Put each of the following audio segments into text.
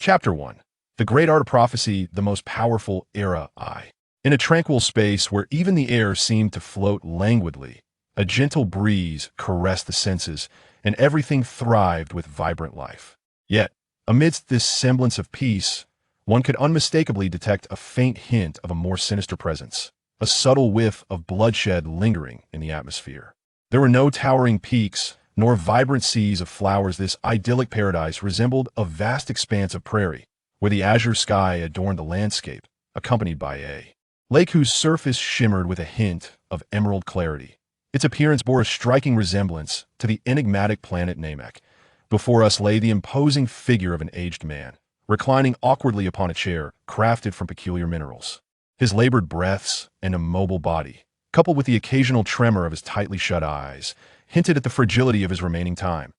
Chapter 1. The Great Art of Prophecy, the Most Powerful Era I. In a tranquil space where even the air seemed to float languidly, a gentle breeze caressed the senses, and everything thrived with vibrant life. Yet, amidst this semblance of peace, one could unmistakably detect a faint hint of a more sinister presence, a subtle whiff of bloodshed lingering in the atmosphere. There were no towering peaks, nor vibrant seas of flowers. This idyllic paradise resembled a vast expanse of prairie, where the azure sky adorned the landscape, accompanied by a lake whose surface shimmered with a hint of emerald clarity. Its appearance bore a striking resemblance to the enigmatic planet Namek. Before us lay the imposing figure of an aged man, reclining awkwardly upon a chair crafted from peculiar minerals. His labored breaths and immobile body, coupled with the occasional tremor of his tightly shut eyes, hinted at the fragility of his remaining time.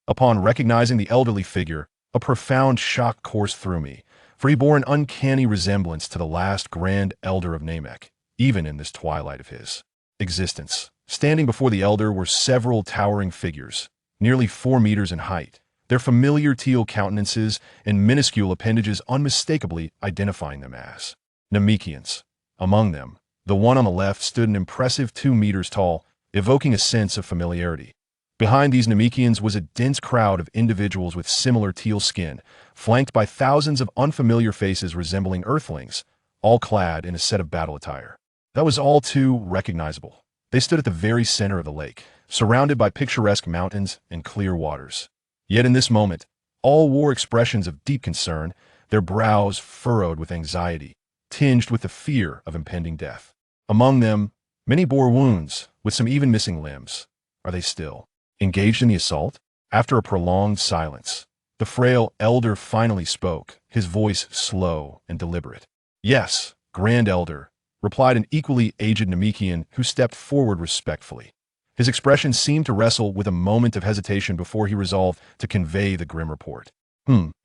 Upon recognizing the elderly figure, a profound shock coursed through me, for he bore an uncanny resemblance to the last Grand Elder of Namek, even in this twilight of his existence. Standing before the elder were several towering figures, nearly 4 meters in height, their familiar teal countenances and minuscule appendages unmistakably identifying them as Namekians. Among them, the one on the left stood an impressive 2 meters tall, evoking a sense of familiarity. Behind these Namekians was a dense crowd of individuals with similar teal skin, flanked by thousands of unfamiliar faces resembling earthlings, all clad in a set of battle attire that was all too recognizable. They stood at the very center of the lake, surrounded by picturesque mountains and clear waters. Yet in this moment, all wore expressions of deep concern, their brows furrowed with anxiety, tinged with the fear of impending death. Among them, many bore wounds, with some even missing limbs. Are they still engaged in the assault? After a prolonged silence, the frail elder finally spoke, his voice slow and deliberate. "Yes, Grand Elder," replied an equally aged Namekian who stepped forward respectfully. His expression seemed to wrestle with a moment of hesitation before he resolved to convey the grim report.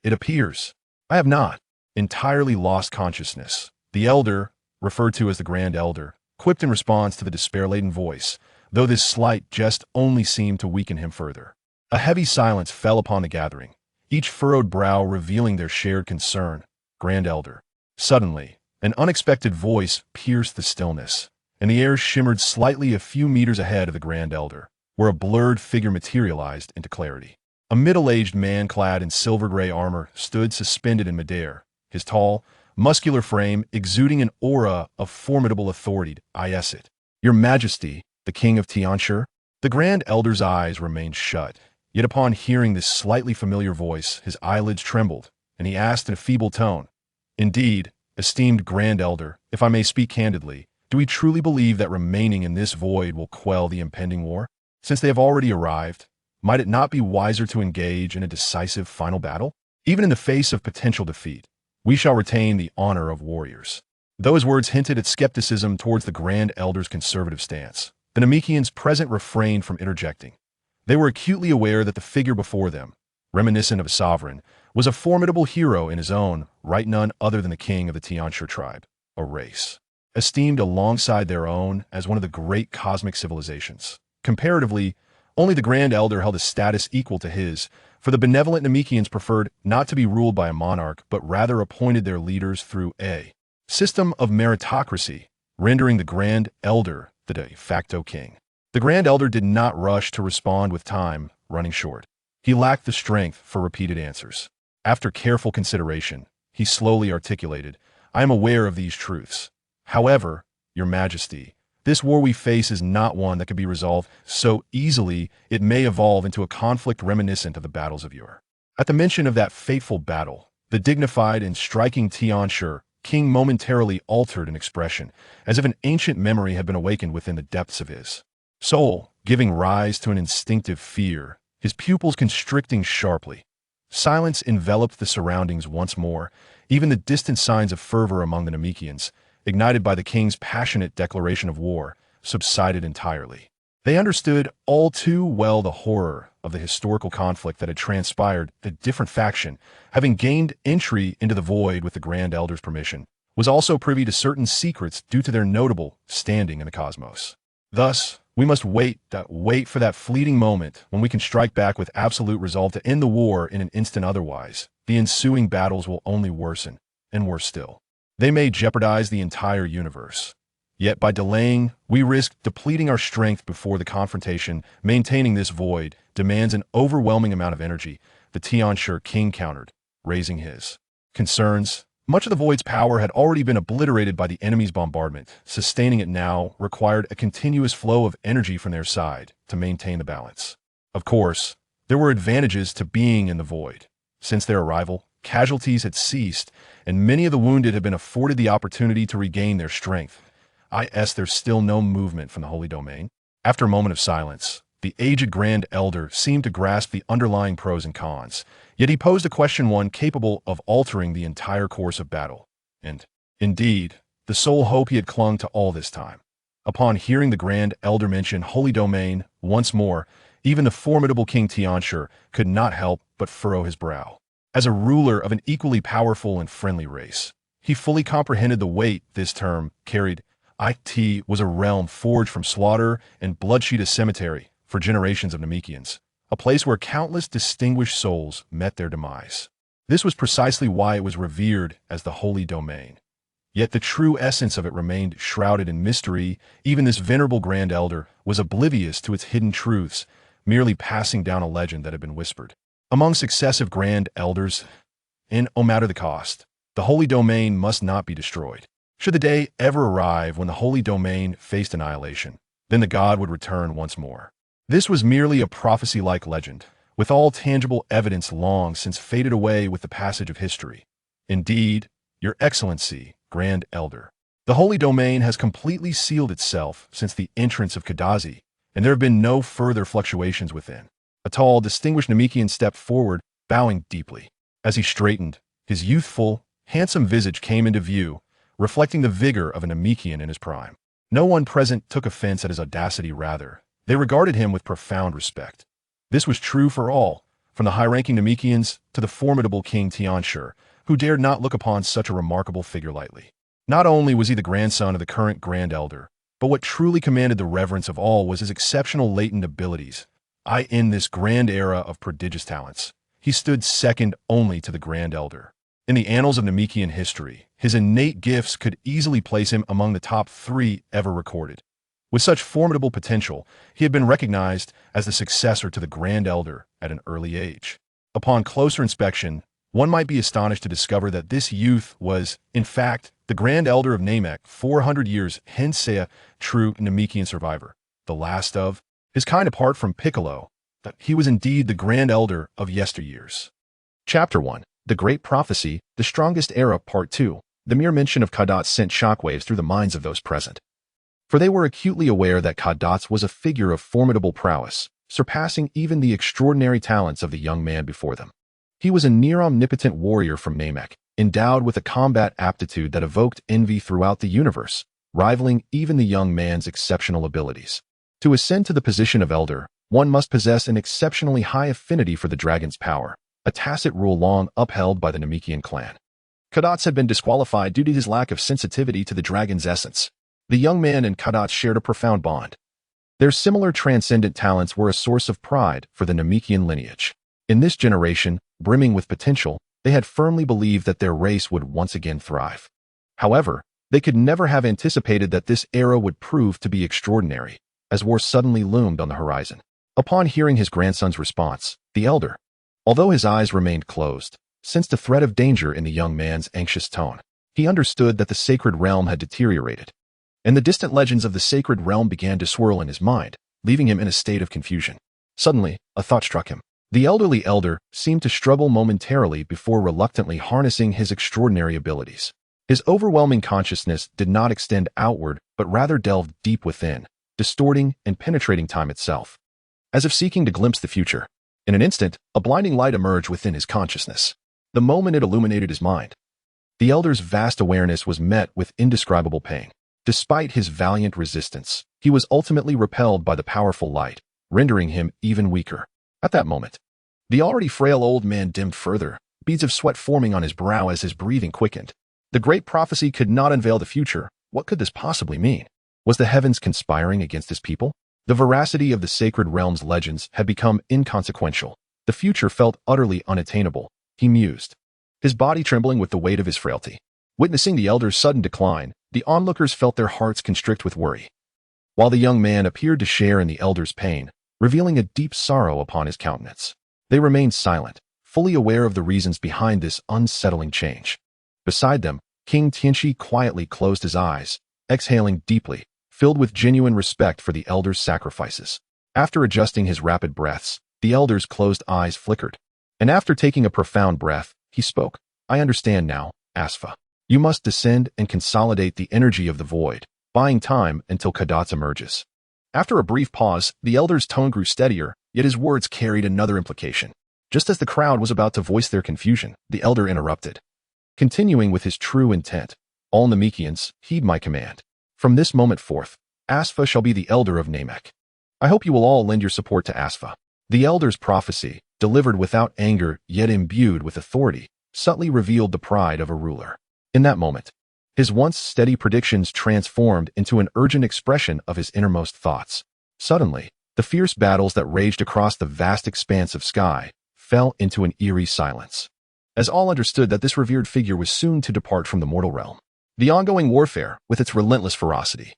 It appears I have not entirely lost consciousness." The elder, referred to as the Grand Elder, quipped in response to the despair-laden voice, though this slight jest only seemed to weaken him further. A heavy silence fell upon the gathering, each furrowed brow revealing their shared concern. Grand Elder. Suddenly, an unexpected voice pierced the stillness, and the air shimmered slightly a few meters ahead of the Grand Elder, where a blurred figure materialized into clarity. A middle-aged man clad in silver-gray armor stood suspended in midair, his tall, muscular frame exuding an aura of formidable authority. "I es it. Your Majesty, the King of Tianshur?" The Grand Elder's eyes remained shut, yet upon hearing this slightly familiar voice, his eyelids trembled, and he asked in a feeble tone, "Indeed, esteemed Grand Elder, if I may speak candidly, do we truly believe that remaining in this void will quell the impending war? Since they have already arrived, might it not be wiser to engage in a decisive final battle? Even in the face of potential defeat, we shall retain the honor of warriors." Though his words hinted at skepticism towards the Grand Elder's conservative stance, the Namekians present refrained from interjecting. They were acutely aware that the figure before them, reminiscent of a sovereign, was a formidable hero in his own right, none other than the king of the Tianshur tribe, a race esteemed alongside their own as one of the great cosmic civilizations. Comparatively, only the Grand Elder held a status equal to his, for the benevolent Namekians preferred not to be ruled by a monarch but rather appointed their leaders through a system of meritocracy, rendering the Grand Elder the de facto king. The Grand Elder did not rush to respond with time running short. He lacked the strength for repeated answers. After careful consideration, he slowly articulated, "I am aware of these truths. However, Your Majesty, this war we face is not one that can be resolved so easily. It may evolve into a conflict reminiscent of the battles of yore." At the mention of that fateful battle, the dignified and striking Tianshur king momentarily altered in expression, as if an ancient memory had been awakened within the depths of his soul, giving rise to an instinctive fear, his pupils constricting sharply. Silence enveloped the surroundings once more, even the distant signs of fervor among the Namekians, ignited by the king's passionate declaration of war, subsided entirely. They understood all too well the horror of the historical conflict that had transpired. The different faction, having gained entry into the void with the Grand Elder's permission, was also privy to certain secrets due to their notable standing in the cosmos. Thus, we must wait for that fleeting moment when we can strike back with absolute resolve to end the war in an instant. Otherwise, the ensuing battles will only worsen, and worse still. They may jeopardize the entire universe. Yet by delaying, we risk depleting our strength before the confrontation. Maintaining this void demands an overwhelming amount of energy, the Tianshi king countered, raising his concerns. Much of the void's power had already been obliterated by the enemy's bombardment. Sustaining it now required a continuous flow of energy from their side to maintain the balance. Of course, there were advantages to being in the void. Since their arrival, casualties had ceased, and many of the wounded had been afforded the opportunity to regain their strength. There's still no movement from the Holy Domain. After a moment of silence, the aged Grand Elder seemed to grasp the underlying pros and cons, yet he posed a question, one capable of altering the entire course of battle. And, indeed, the sole hope he had clung to all this time. Upon hearing the Grand Elder mention Holy Domain once more, even the formidable King Tianshi could not help but furrow his brow. As a ruler of an equally powerful and friendly race, he fully comprehended the weight this term carried. It was a realm forged from slaughter and bloodshed, a cemetery for generations of Namekians, a place where countless distinguished souls met their demise. This was precisely why it was revered as the Holy Domain. Yet the true essence of it remained shrouded in mystery. Even this venerable Grand Elder was oblivious to its hidden truths, merely passing down a legend that had been whispered among successive Grand Elders. No matter the cost, the Holy Domain must not be destroyed. Should the day ever arrive when the Holy Domain faced annihilation, then the god would return once more. This was merely a prophecy-like legend, with all tangible evidence long since faded away with the passage of history. Indeed, Your Excellency, Grand Elder, the Holy Domain has completely sealed itself since the entrance of Kadazi, and there have been no further fluctuations within. A tall, distinguished Namekian stepped forward, bowing deeply. As he straightened, his youthful, handsome visage came into view, reflecting the vigor of a Namekian in his prime. No one present took offense at his audacity, rather, they regarded him with profound respect. This was true for all, from the high-ranking Namekians to the formidable King Tianshi, who dared not look upon such a remarkable figure lightly. Not only was he the grandson of the current Grand Elder, but what truly commanded the reverence of all was his exceptional latent abilities. In this grand era of prodigious talents, he stood second only to the Grand Elder. In the annals of Namekian history, his innate gifts could easily place him among the top 3 ever recorded. With such formidable potential, he had been recognized as the successor to the Grand Elder at an early age. Upon closer inspection, one might be astonished to discover that this youth was, in fact, the Grand Elder of Namek 400 years hence, a true Namekian survivor, the last of his kind apart from Piccolo, that he was indeed the Grand Elder of yesteryears. Chapter 1. The Great Prophecy, The Strongest Era, Part 2. The mere mention of Kadat sent shockwaves through the minds of those present. For they were acutely aware that Kadat was a figure of formidable prowess, surpassing even the extraordinary talents of the young man before them. He was a near-omnipotent warrior from Namek, endowed with a combat aptitude that evoked envy throughout the universe, rivaling even the young man's exceptional abilities. To ascend to the position of Elder, one must possess an exceptionally high affinity for the dragon's power, a tacit rule long upheld by the Namekian clan. Kadat had been disqualified due to his lack of sensitivity to the dragon's essence. The young man and Kadat shared a profound bond. Their similar transcendent talents were a source of pride for the Namekian lineage. In this generation, brimming with potential, they had firmly believed that their race would once again thrive. However, they could never have anticipated that this era would prove to be extraordinary, as war suddenly loomed on the horizon. Upon hearing his grandson's response, the elder, although his eyes remained closed, sensed a threat of danger in the young man's anxious tone. He understood that the sacred realm had deteriorated, and the distant legends of the sacred realm began to swirl in his mind, leaving him in a state of confusion. Suddenly, a thought struck him. The elderly elder seemed to struggle momentarily before reluctantly harnessing his extraordinary abilities. His overwhelming consciousness did not extend outward, but rather delved deep within, distorting and penetrating time itself. As if seeking to glimpse the future, in an instant, a blinding light emerged within his consciousness. The moment it illuminated his mind, the elder's vast awareness was met with indescribable pain. Despite his valiant resistance, he was ultimately repelled by the powerful light, rendering him even weaker. At that moment, the already frail old man dimmed further, beads of sweat forming on his brow as his breathing quickened. The great prophecy could not unveil the future. What could this possibly mean? Was the heavens conspiring against his people? The veracity of the sacred realm's legends had become inconsequential. The future felt utterly unattainable. He mused. his body trembling with the weight of his frailty. Witnessing the elder's sudden decline, the onlookers felt their hearts constrict with worry, while the young man appeared to share in the elder's pain, revealing a deep sorrow upon his countenance. They remained silent, fully aware of the reasons behind this unsettling change. Beside them, King Tianchi quietly closed his eyes, exhaling deeply, filled with genuine respect for the elder's sacrifices. After adjusting his rapid breaths, the elder's closed eyes flickered, and after taking a profound breath, he spoke. I understand now, Asfa. You must descend and consolidate the energy of the void, buying time until Kadats emerges. After a brief pause, the elder's tone grew steadier, yet his words carried another implication. Just as the crowd was about to voice their confusion, the elder interrupted. Continuing with his true intent, all Namekians, heed my command. From this moment forth, Asfa shall be the elder of Namek. I hope you will all lend your support to Asfa. The elder's prophecy, delivered without anger yet imbued with authority, subtly revealed the pride of a ruler. In that moment, his once steady predictions transformed into an urgent expression of his innermost thoughts. Suddenly, the fierce battles that raged across the vast expanse of sky fell into an eerie silence, as all understood that this revered figure was soon to depart from the mortal realm. The ongoing warfare, with its relentless ferocity,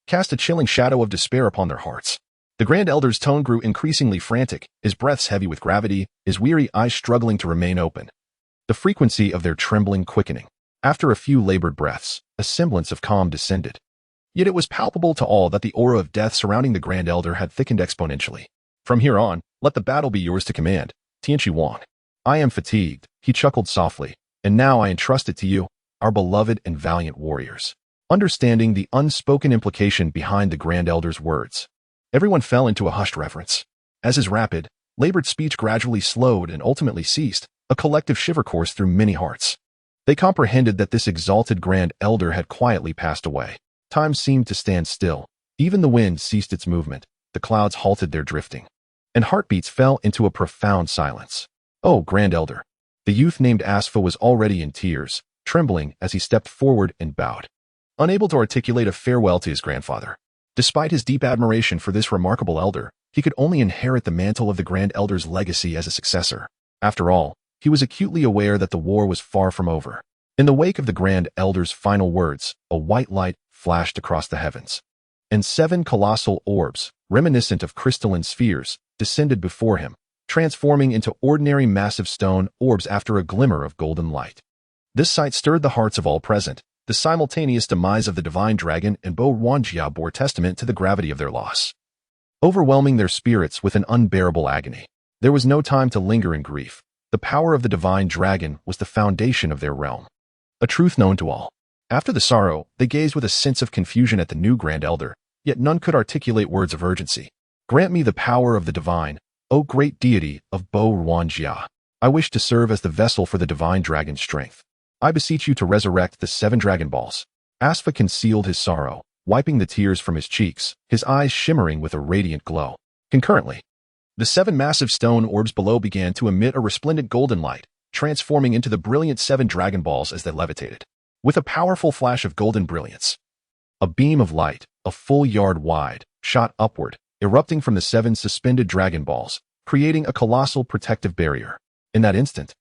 cast a chilling shadow of despair upon their hearts. The Grand Elder's tone grew increasingly frantic, his breaths heavy with gravity, his weary eyes struggling to remain open, the frequency of their trembling quickening. After a few labored breaths, a semblance of calm descended. Yet it was palpable to all that the aura of death surrounding the Grand Elder had thickened exponentially. From here on, let the battle be yours to command, Tianchi Wang. I am fatigued, he chuckled softly, and now I entrust it to you, our beloved and valiant warriors. Understanding the unspoken implication behind the Grand Elder's words, everyone fell into a hushed reverence. As his rapid, labored speech gradually slowed and ultimately ceased, a collective shiver coursed through many hearts. They comprehended that this exalted Grand Elder had quietly passed away. Time seemed to stand still. Even the wind ceased its movement, the clouds halted their drifting, and heartbeats fell into a profound silence. Oh, Grand Elder! The youth named Asfa was already in tears, trembling as he stepped forward and bowed, unable to articulate a farewell to his grandfather. Despite his deep admiration for this remarkable elder, he could only inherit the mantle of the Grand Elder's legacy as a successor. After all, he was acutely aware that the war was far from over. In the wake of the Grand Elder's final words, a white light flashed across the heavens, and 7 colossal orbs, reminiscent of crystalline spheres, descended before him, transforming into ordinary massive stone orbs after a glimmer of golden light. This sight stirred the hearts of all present. The simultaneous demise of the divine dragon and Bo Wanjia bore testament to the gravity of their loss, overwhelming their spirits with an unbearable agony. There was no time to linger in grief. The power of the divine dragon was the foundation of their realm, a truth known to all. After the sorrow, they gazed with a sense of confusion at the new Grand Elder, yet none could articulate words of urgency. Grant me the power of the divine, O great deity of Bo Wanjia. I wish to serve as the vessel for the divine dragon's strength. I beseech you to resurrect the 7 Dragon Balls. Asfa concealed his sorrow, wiping the tears from his cheeks, his eyes shimmering with a radiant glow. Concurrently, the 7 massive stone orbs below began to emit a resplendent golden light, transforming into the brilliant 7 Dragon Balls as they levitated. With a powerful flash of golden brilliance, a beam of light, a full yard wide, shot upward, erupting from the 7 suspended Dragon Balls, creating a colossal protective barrier. In that instant,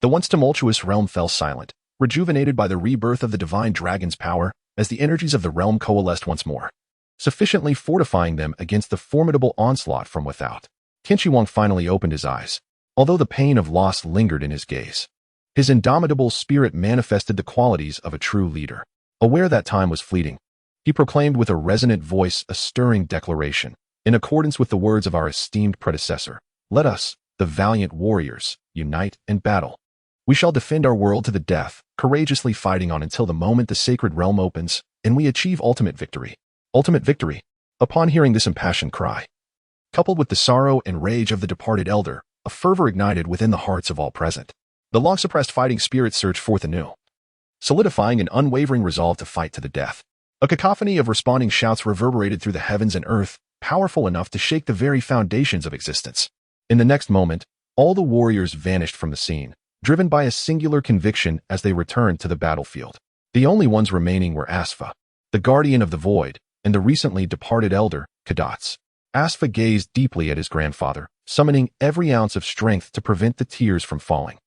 the once tumultuous realm fell silent, rejuvenated by the rebirth of the divine dragon's power, as the energies of the realm coalesced once more, sufficiently fortifying them against the formidable onslaught from without. Tianchi Wang finally opened his eyes, although the pain of loss lingered in his gaze. His indomitable spirit manifested the qualities of a true leader. Aware that time was fleeting, he proclaimed with a resonant voice a stirring declaration. In accordance with the words of our esteemed predecessor, let us, the valiant warriors, unite and battle. We shall defend our world to the death, courageously fighting on until the moment the sacred realm opens, and we achieve ultimate victory. Ultimate victory. Upon hearing this impassioned cry, coupled with the sorrow and rage of the departed elder, a fervor ignited within the hearts of all present. The long-suppressed fighting spirit surged forth anew, solidifying an unwavering resolve to fight to the death. A cacophony of responding shouts reverberated through the heavens and earth, powerful enough to shake the very foundations of existence. In the next moment, all the warriors vanished from the scene, driven by a singular conviction as they returned to the battlefield. The only ones remaining were Asfa, the guardian of the void, and the recently departed elder, Kadats. Asfa gazed deeply at his grandfather, summoning every ounce of strength to prevent the tears from falling.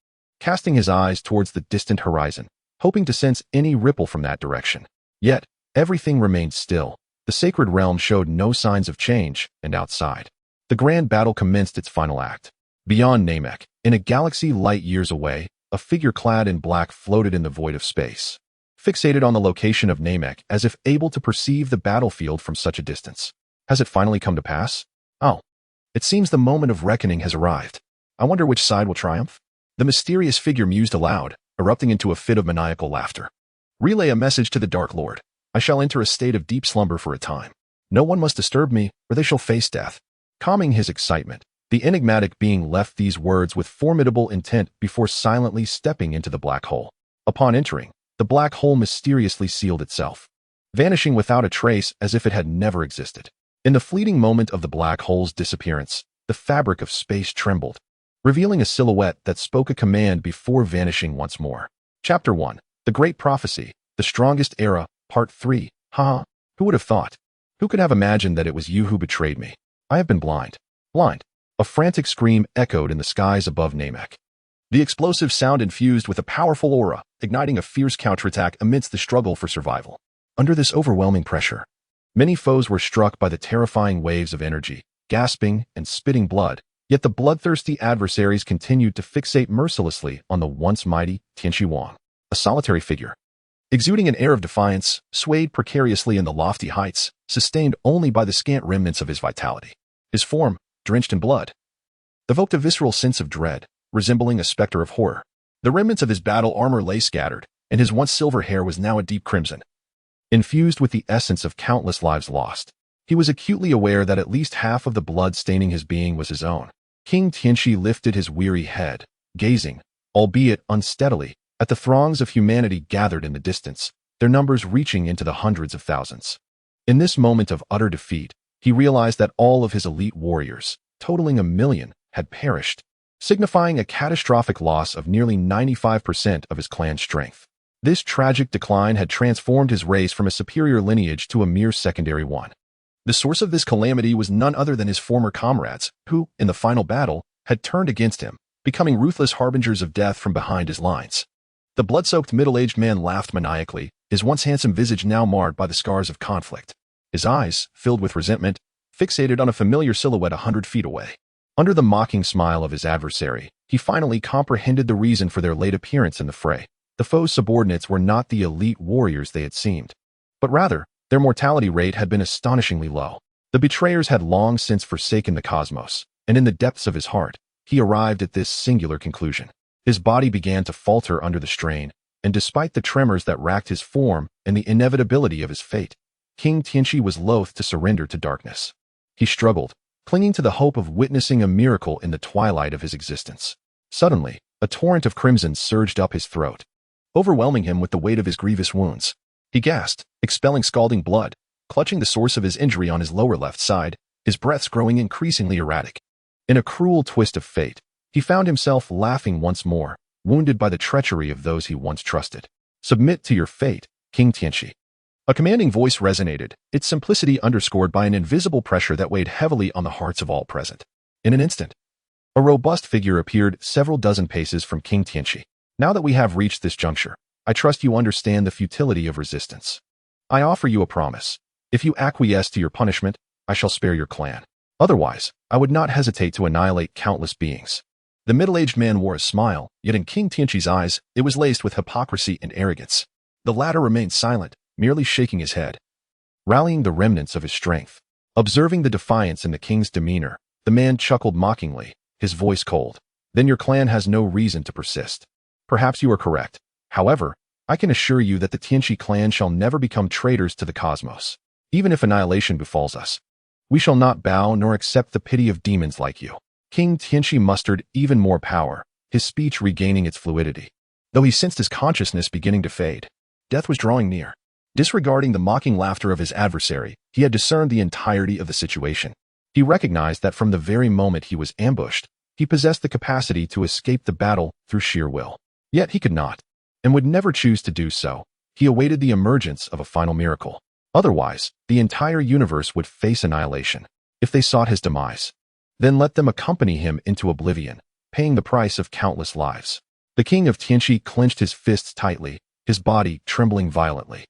casting his eyes towards the distant horizon, hoping to sense any ripple from that direction. Yet, everything remained still. The sacred realm showed no signs of change, and outside, the grand battle commenced its final act. Beyond Namek, in a galaxy light years away, a figure clad in black floated in the void of space, fixated on the location of Namek as if able to perceive the battlefield from such a distance. Has it finally come to pass? Oh, it seems the moment of reckoning has arrived. I wonder which side will triumph? The mysterious figure mused aloud, erupting into a fit of maniacal laughter. Relay a message to the Dark Lord. I shall enter a state of deep slumber for a time. No one must disturb me, or they shall face death. Calming his excitement, the enigmatic being left these words with formidable intent before silently stepping into the black hole. Upon entering, the black hole mysteriously sealed itself, vanishing without a trace as if it had never existed. In the fleeting moment of the black hole's disappearance, the fabric of space trembled, revealing a silhouette that spoke a command before vanishing once more. Chapter 1. The Great Prophecy, The Strongest Era, Part 3. Haha. Who would have thought? Who could have imagined that it was you who betrayed me? I have been blind. Blind. A frantic scream echoed in the skies above Namek. The explosive sound infused with a powerful aura, igniting a fierce counterattack amidst the struggle for survival. Under this overwhelming pressure, many foes were struck by the terrifying waves of energy, gasping and spitting blood, yet the bloodthirsty adversaries continued to fixate mercilessly on the once mighty Tianqi Wang, a solitary figure, exuding an air of defiance, swayed precariously in the lofty heights, sustained only by the scant remnants of his vitality. His form, drenched in blood, evoked a visceral sense of dread, resembling a specter of horror. The remnants of his battle armor lay scattered, and his once silver hair was now a deep crimson, infused with the essence of countless lives lost. He was acutely aware that at least half of the blood staining his being was his own. King Tianqi lifted his weary head, gazing, albeit unsteadily, at the throngs of humanity gathered in the distance, their numbers reaching into the hundreds of thousands. In this moment of utter defeat, he realized that all of his elite warriors, totaling 1 million, had perished, signifying a catastrophic loss of nearly 95% of his clan's strength. This tragic decline had transformed his race from a superior lineage to a mere secondary one. The source of this calamity was none other than his former comrades, who, in the final battle, had turned against him, becoming ruthless harbingers of death from behind his lines. The blood-soaked middle-aged man laughed maniacally, his once handsome visage now marred by the scars of conflict. His eyes, filled with resentment, fixated on a familiar silhouette 100 feet away. Under the mocking smile of his adversary, he finally comprehended the reason for their late appearance in the fray. The foe's subordinates were not the elite warriors they had seemed, but rather, their mortality rate had been astonishingly low. The betrayers had long since forsaken the cosmos, and in the depths of his heart, he arrived at this singular conclusion. His body began to falter under the strain, and despite the tremors that racked his form and the inevitability of his fate, King Tianqi was loath to surrender to darkness. He struggled, clinging to the hope of witnessing a miracle in the twilight of his existence. Suddenly, a torrent of crimson surged up his throat, overwhelming him with the weight of his grievous wounds. He gasped, expelling scalding blood, clutching the source of his injury on his lower left side, his breaths growing increasingly erratic. In a cruel twist of fate, he found himself laughing once more, wounded by the treachery of those he once trusted. Submit to your fate, King Tianqi. A commanding voice resonated, its simplicity underscored by an invisible pressure that weighed heavily on the hearts of all present. In an instant, a robust figure appeared several dozen paces from King Tianqi. Now that we have reached this juncture, I trust you understand the futility of resistance. I offer you a promise. If you acquiesce to your punishment, I shall spare your clan. Otherwise, I would not hesitate to annihilate countless beings. The middle-aged man wore a smile, yet in King Tianqi's eyes, it was laced with hypocrisy and arrogance. The latter remained silent, merely shaking his head, rallying the remnants of his strength. Observing the defiance in the king's demeanor, the man chuckled mockingly, his voice cold. Then your clan has no reason to persist. Perhaps you are correct. However, I can assure you that the Tianqi clan shall never become traitors to the cosmos. Even if annihilation befalls us, we shall not bow nor accept the pity of demons like you. King Tianqi mustered even more power, his speech regaining its fluidity. Though he sensed his consciousness beginning to fade, death was drawing near. Disregarding the mocking laughter of his adversary, he had discerned the entirety of the situation. He recognized that from the very moment he was ambushed, he possessed the capacity to escape the battle through sheer will. Yet he could not, and would never choose to do so. He awaited the emergence of a final miracle. Otherwise, the entire universe would face annihilation. If they sought his demise, then let them accompany him into oblivion, paying the price of countless lives. The king of Tianqi clenched his fists tightly, his body trembling violently,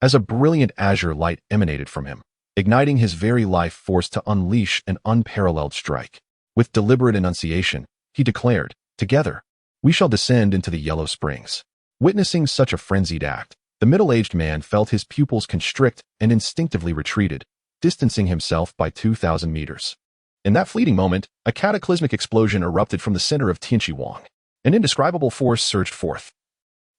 as a brilliant azure light emanated from him, igniting his very life force to unleash an unparalleled strike. With deliberate enunciation, he declared, "Together, we shall descend into the Yellow Springs." Witnessing such a frenzied act, the middle-aged man felt his pupils constrict and instinctively retreated, distancing himself by 2,000 meters. In that fleeting moment, a cataclysmic explosion erupted from the center of Tianqi Wang. An indescribable force surged forth,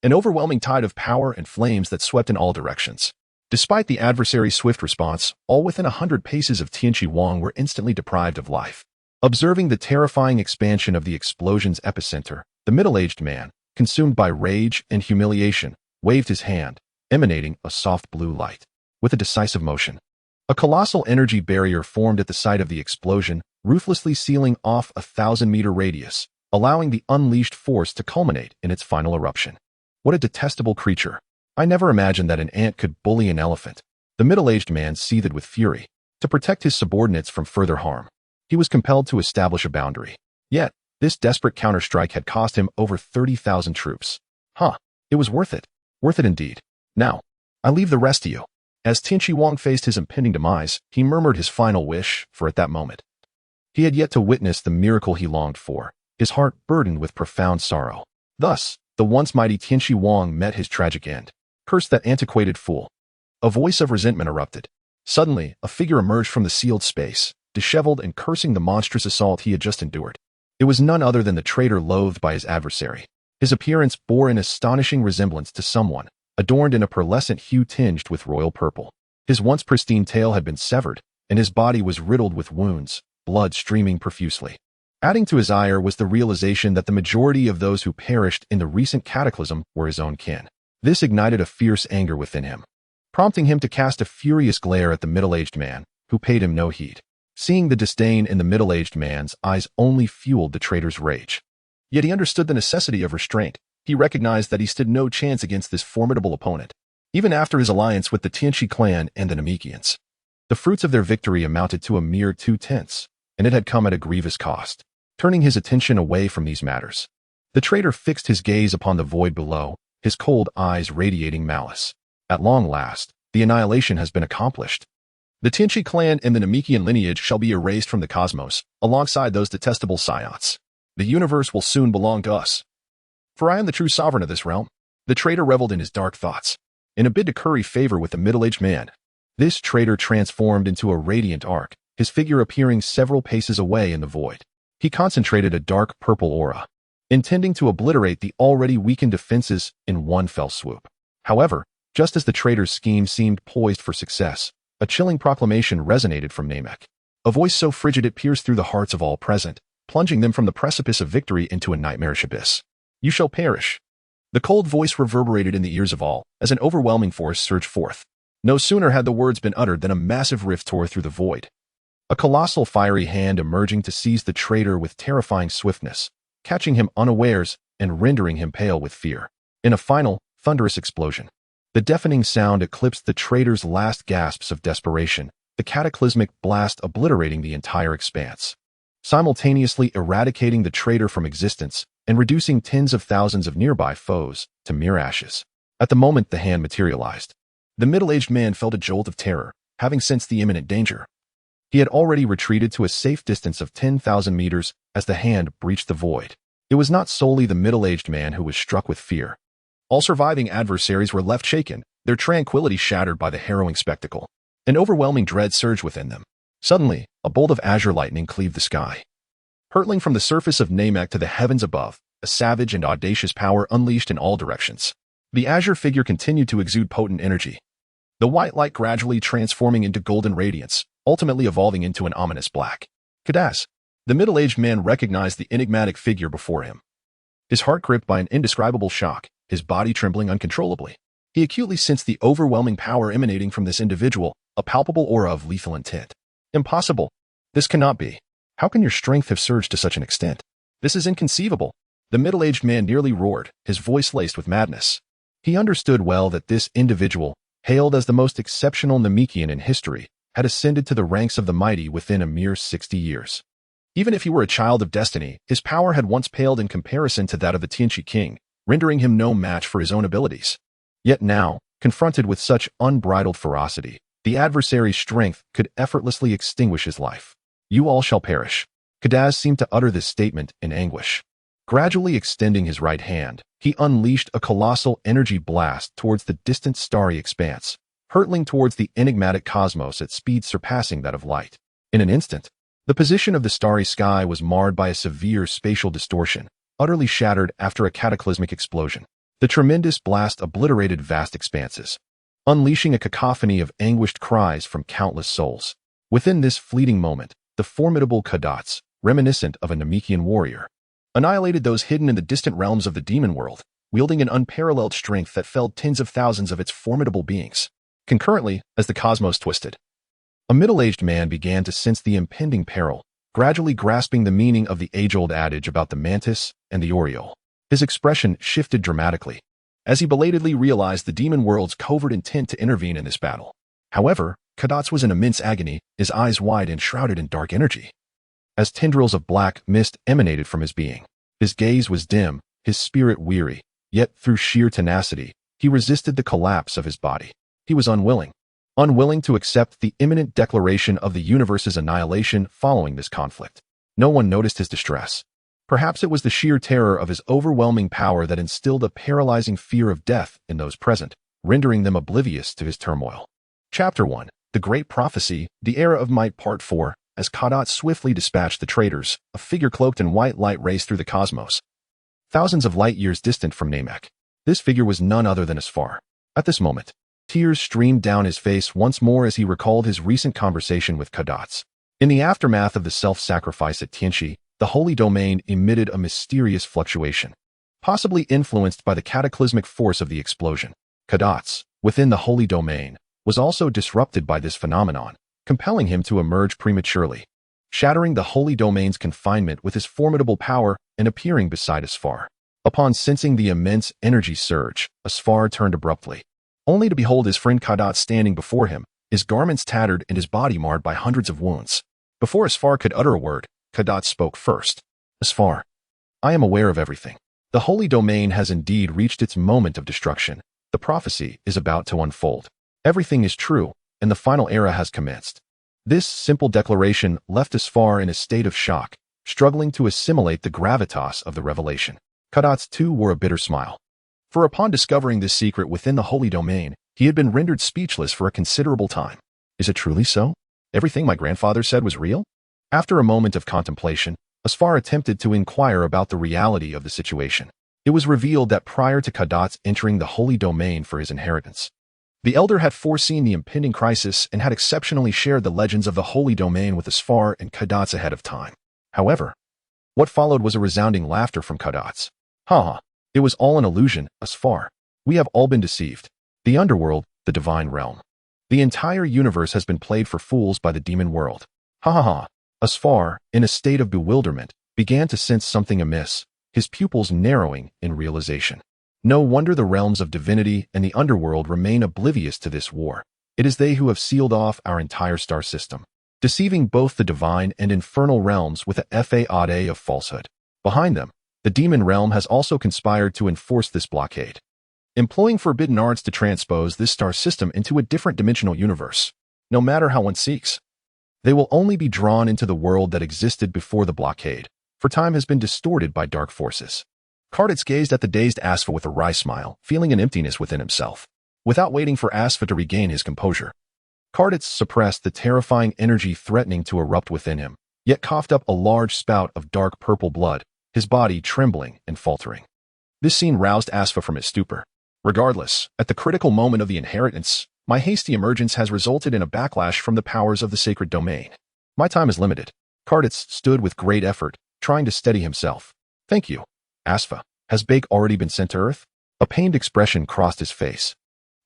an overwhelming tide of power and flames that swept in all directions. Despite the adversary's swift response, all within 100 paces of Tianqi Wang were instantly deprived of life. Observing the terrifying expansion of the explosion's epicenter, the middle-aged man, consumed by rage and humiliation, waved his hand, emanating a soft blue light. With a decisive motion, a colossal energy barrier formed at the site of the explosion, ruthlessly sealing off a 1,000-meter radius, allowing the unleashed force to culminate in its final eruption. What a detestable creature! I never imagined that an ant could bully an elephant. The middle-aged man seethed with fury. To protect his subordinates from further harm, he was compelled to establish a boundary. Yet, this desperate counterstrike had cost him over 30,000 troops. It was worth it. Worth it indeed. Now, I leave the rest to you. As Tianqi Wang faced his impending demise, he murmured his final wish, for at that moment, he had yet to witness the miracle he longed for, his heart burdened with profound sorrow. Thus, the once mighty Tianqi Wang met his tragic end. "Curse that antiquated fool." A voice of resentment erupted. Suddenly, a figure emerged from the sealed space, disheveled and cursing the monstrous assault he had just endured. It was none other than the traitor loathed by his adversary. His appearance bore an astonishing resemblance to someone, adorned in a pearlescent hue tinged with royal purple. His once pristine tail had been severed, and his body was riddled with wounds, blood streaming profusely. Adding to his ire was the realization that the majority of those who perished in the recent cataclysm were his own kin. This ignited a fierce anger within him, prompting him to cast a furious glare at the middle-aged man, who paid him no heed. Seeing the disdain in the middle-aged man's eyes only fueled the traitor's rage. Yet he understood the necessity of restraint. He recognized that he stood no chance against this formidable opponent, even after his alliance with the Tianqi clan and the Namekians. The fruits of their victory amounted to a mere 2/10, and it had come at a grievous cost. Turning his attention away from these matters, the traitor fixed his gaze upon the void below, his cold eyes radiating malice. At long last, the annihilation has been accomplished. The Tianqi clan and the Namekian lineage shall be erased from the cosmos, alongside those detestable Saiyans. The universe will soon belong to us, for I am the true sovereign of this realm. The traitor reveled in his dark thoughts. In a bid to curry favor with the middle-aged man, this traitor transformed into a radiant arc, his figure appearing several paces away in the void. He concentrated a dark purple aura, intending to obliterate the already weakened defenses in one fell swoop. However, just as the traitor's scheme seemed poised for success, a chilling proclamation resonated from Namek. A voice so frigid it pierced through the hearts of all present, plunging them from the precipice of victory into a nightmarish abyss. "You shall perish." The cold voice reverberated in the ears of all, as an overwhelming force surged forth. No sooner had the words been uttered than a massive rift tore through the void, a colossal fiery hand emerging to seize the traitor with terrifying swiftness, catching him unawares and rendering him pale with fear. In a final, thunderous explosion, the deafening sound eclipsed the traitor's last gasps of desperation, the cataclysmic blast obliterating the entire expanse, simultaneously eradicating the traitor from existence and reducing tens of thousands of nearby foes to mere ashes. At the moment the hand materialized, the middle-aged man felt a jolt of terror, having sensed the imminent danger. He had already retreated to a safe distance of 10,000 meters as the hand breached the void. It was not solely the middle-aged man who was struck with fear. All surviving adversaries were left shaken, their tranquility shattered by the harrowing spectacle. An overwhelming dread surged within them. Suddenly, a bolt of azure lightning cleaved the sky. Hurtling from the surface of Namek to the heavens above, a savage and audacious power unleashed in all directions. The azure figure continued to exude potent energy, the white light gradually transforming into golden radiance, ultimately evolving into an ominous black. Kadas. The middle-aged man recognized the enigmatic figure before him. His heart gripped by an indescribable shock, his body trembling uncontrollably. He acutely sensed the overwhelming power emanating from this individual, a palpable aura of lethal intent. Impossible. This cannot be. How can your strength have surged to such an extent? This is inconceivable. The middle-aged man nearly roared, his voice laced with madness. He understood well that this individual, hailed as the most exceptional Namekian in history, had ascended to the ranks of the mighty within a mere 60 years. Even if he were a child of destiny, his power had once paled in comparison to that of the Tianqi king, rendering him no match for his own abilities. Yet now, confronted with such unbridled ferocity, the adversary's strength could effortlessly extinguish his life. You all shall perish. Kadaz seemed to utter this statement in anguish. Gradually extending his right hand, he unleashed a colossal energy blast towards the distant starry expanse, hurtling towards the enigmatic cosmos at speeds surpassing that of light. In an instant, the position of the starry sky was marred by a severe spatial distortion, utterly shattered after a cataclysmic explosion. The tremendous blast obliterated vast expanses, unleashing a cacophony of anguished cries from countless souls. Within this fleeting moment, the formidable Kadaz, reminiscent of a Namekian warrior, annihilated those hidden in the distant realms of the demon world, wielding an unparalleled strength that felled tens of thousands of its formidable beings. Concurrently, as the cosmos twisted, a middle-aged man began to sense the impending peril, gradually grasping the meaning of the age-old adage about the mantis and the oriole. His expression shifted dramatically, as he belatedly realized the demon world's covert intent to intervene in this battle. However, Kadaz was in immense agony, his eyes wide and shrouded in dark energy. As tendrils of black mist emanated from his being, his gaze was dim, his spirit weary, yet through sheer tenacity, he resisted the collapse of his body. He was unwilling to accept the imminent declaration of the universe's annihilation following this conflict. No one noticed his distress. Perhaps it was the sheer terror of his overwhelming power that instilled a paralyzing fear of death in those present, rendering them oblivious to his turmoil. Chapter 1. The Great Prophecy, The Era of Might Part 4. As Kadaz swiftly dispatched the traitors, a figure cloaked in white light raced through the cosmos, thousands of light years distant from Namek. This figure was none other than Asfar. At this moment, tears streamed down his face once more as he recalled his recent conversation with Kadaz. In the aftermath of the self-sacrifice at Tianqi, the holy domain emitted a mysterious fluctuation, possibly influenced by the cataclysmic force of the explosion. Kadaz, within the holy domain, was also disrupted by this phenomenon, compelling him to emerge prematurely, shattering the holy domain's confinement with his formidable power and appearing beside Asfar. Upon sensing the immense energy surge, Asfar turned abruptly, only to behold his friend Kadaz standing before him, his garments tattered and his body marred by hundreds of wounds. Before Asfar could utter a word, Kadaz spoke first. Asfar, I am aware of everything. The holy domain has indeed reached its moment of destruction. The prophecy is about to unfold. Everything is true, and the final era has commenced. This simple declaration left Asfar in a state of shock, struggling to assimilate the gravitas of the revelation. Kadaz too wore a bitter smile. For upon discovering this secret within the holy domain, he had been rendered speechless for a considerable time. Is it truly so? Everything my grandfather said was real? After a moment of contemplation, Asfar attempted to inquire about the reality of the situation. It was revealed that prior to Kadaz entering the holy domain for his inheritance, the elder had foreseen the impending crisis and had exceptionally shared the legends of the holy domain with Asfar and Kadaz ahead of time. However, what followed was a resounding laughter from Kadaz. Ha! It was all an illusion, Asfar. We have all been deceived. The underworld, the divine realm. The entire universe has been played for fools by the demon world. Ha ha ha. Asfar, in a state of bewilderment, began to sense something amiss, his pupils narrowing in realization. No wonder the realms of divinity and the underworld remain oblivious to this war. It is they who have sealed off our entire star system, deceiving both the divine and infernal realms with a facade of falsehood. Behind them, the demon realm has also conspired to enforce this blockade, employing forbidden arts to transpose this star system into a different dimensional universe. No matter how one seeks, they will only be drawn into the world that existed before the blockade, for time has been distorted by dark forces. Kadaz gazed at the dazed Asfa with a wry smile, feeling an emptiness within himself. Without waiting for Asfa to regain his composure, Kadaz suppressed the terrifying energy threatening to erupt within him, yet coughed up a large spout of dark purple blood, his body trembling and faltering. This scene roused Asfa from his stupor. Regardless, at the critical moment of the inheritance, my hasty emergence has resulted in a backlash from the powers of the sacred domain. My time is limited. Kadaz stood with great effort, trying to steady himself. Thank you. Asfa, has Bake already been sent to Earth? A pained expression crossed his face.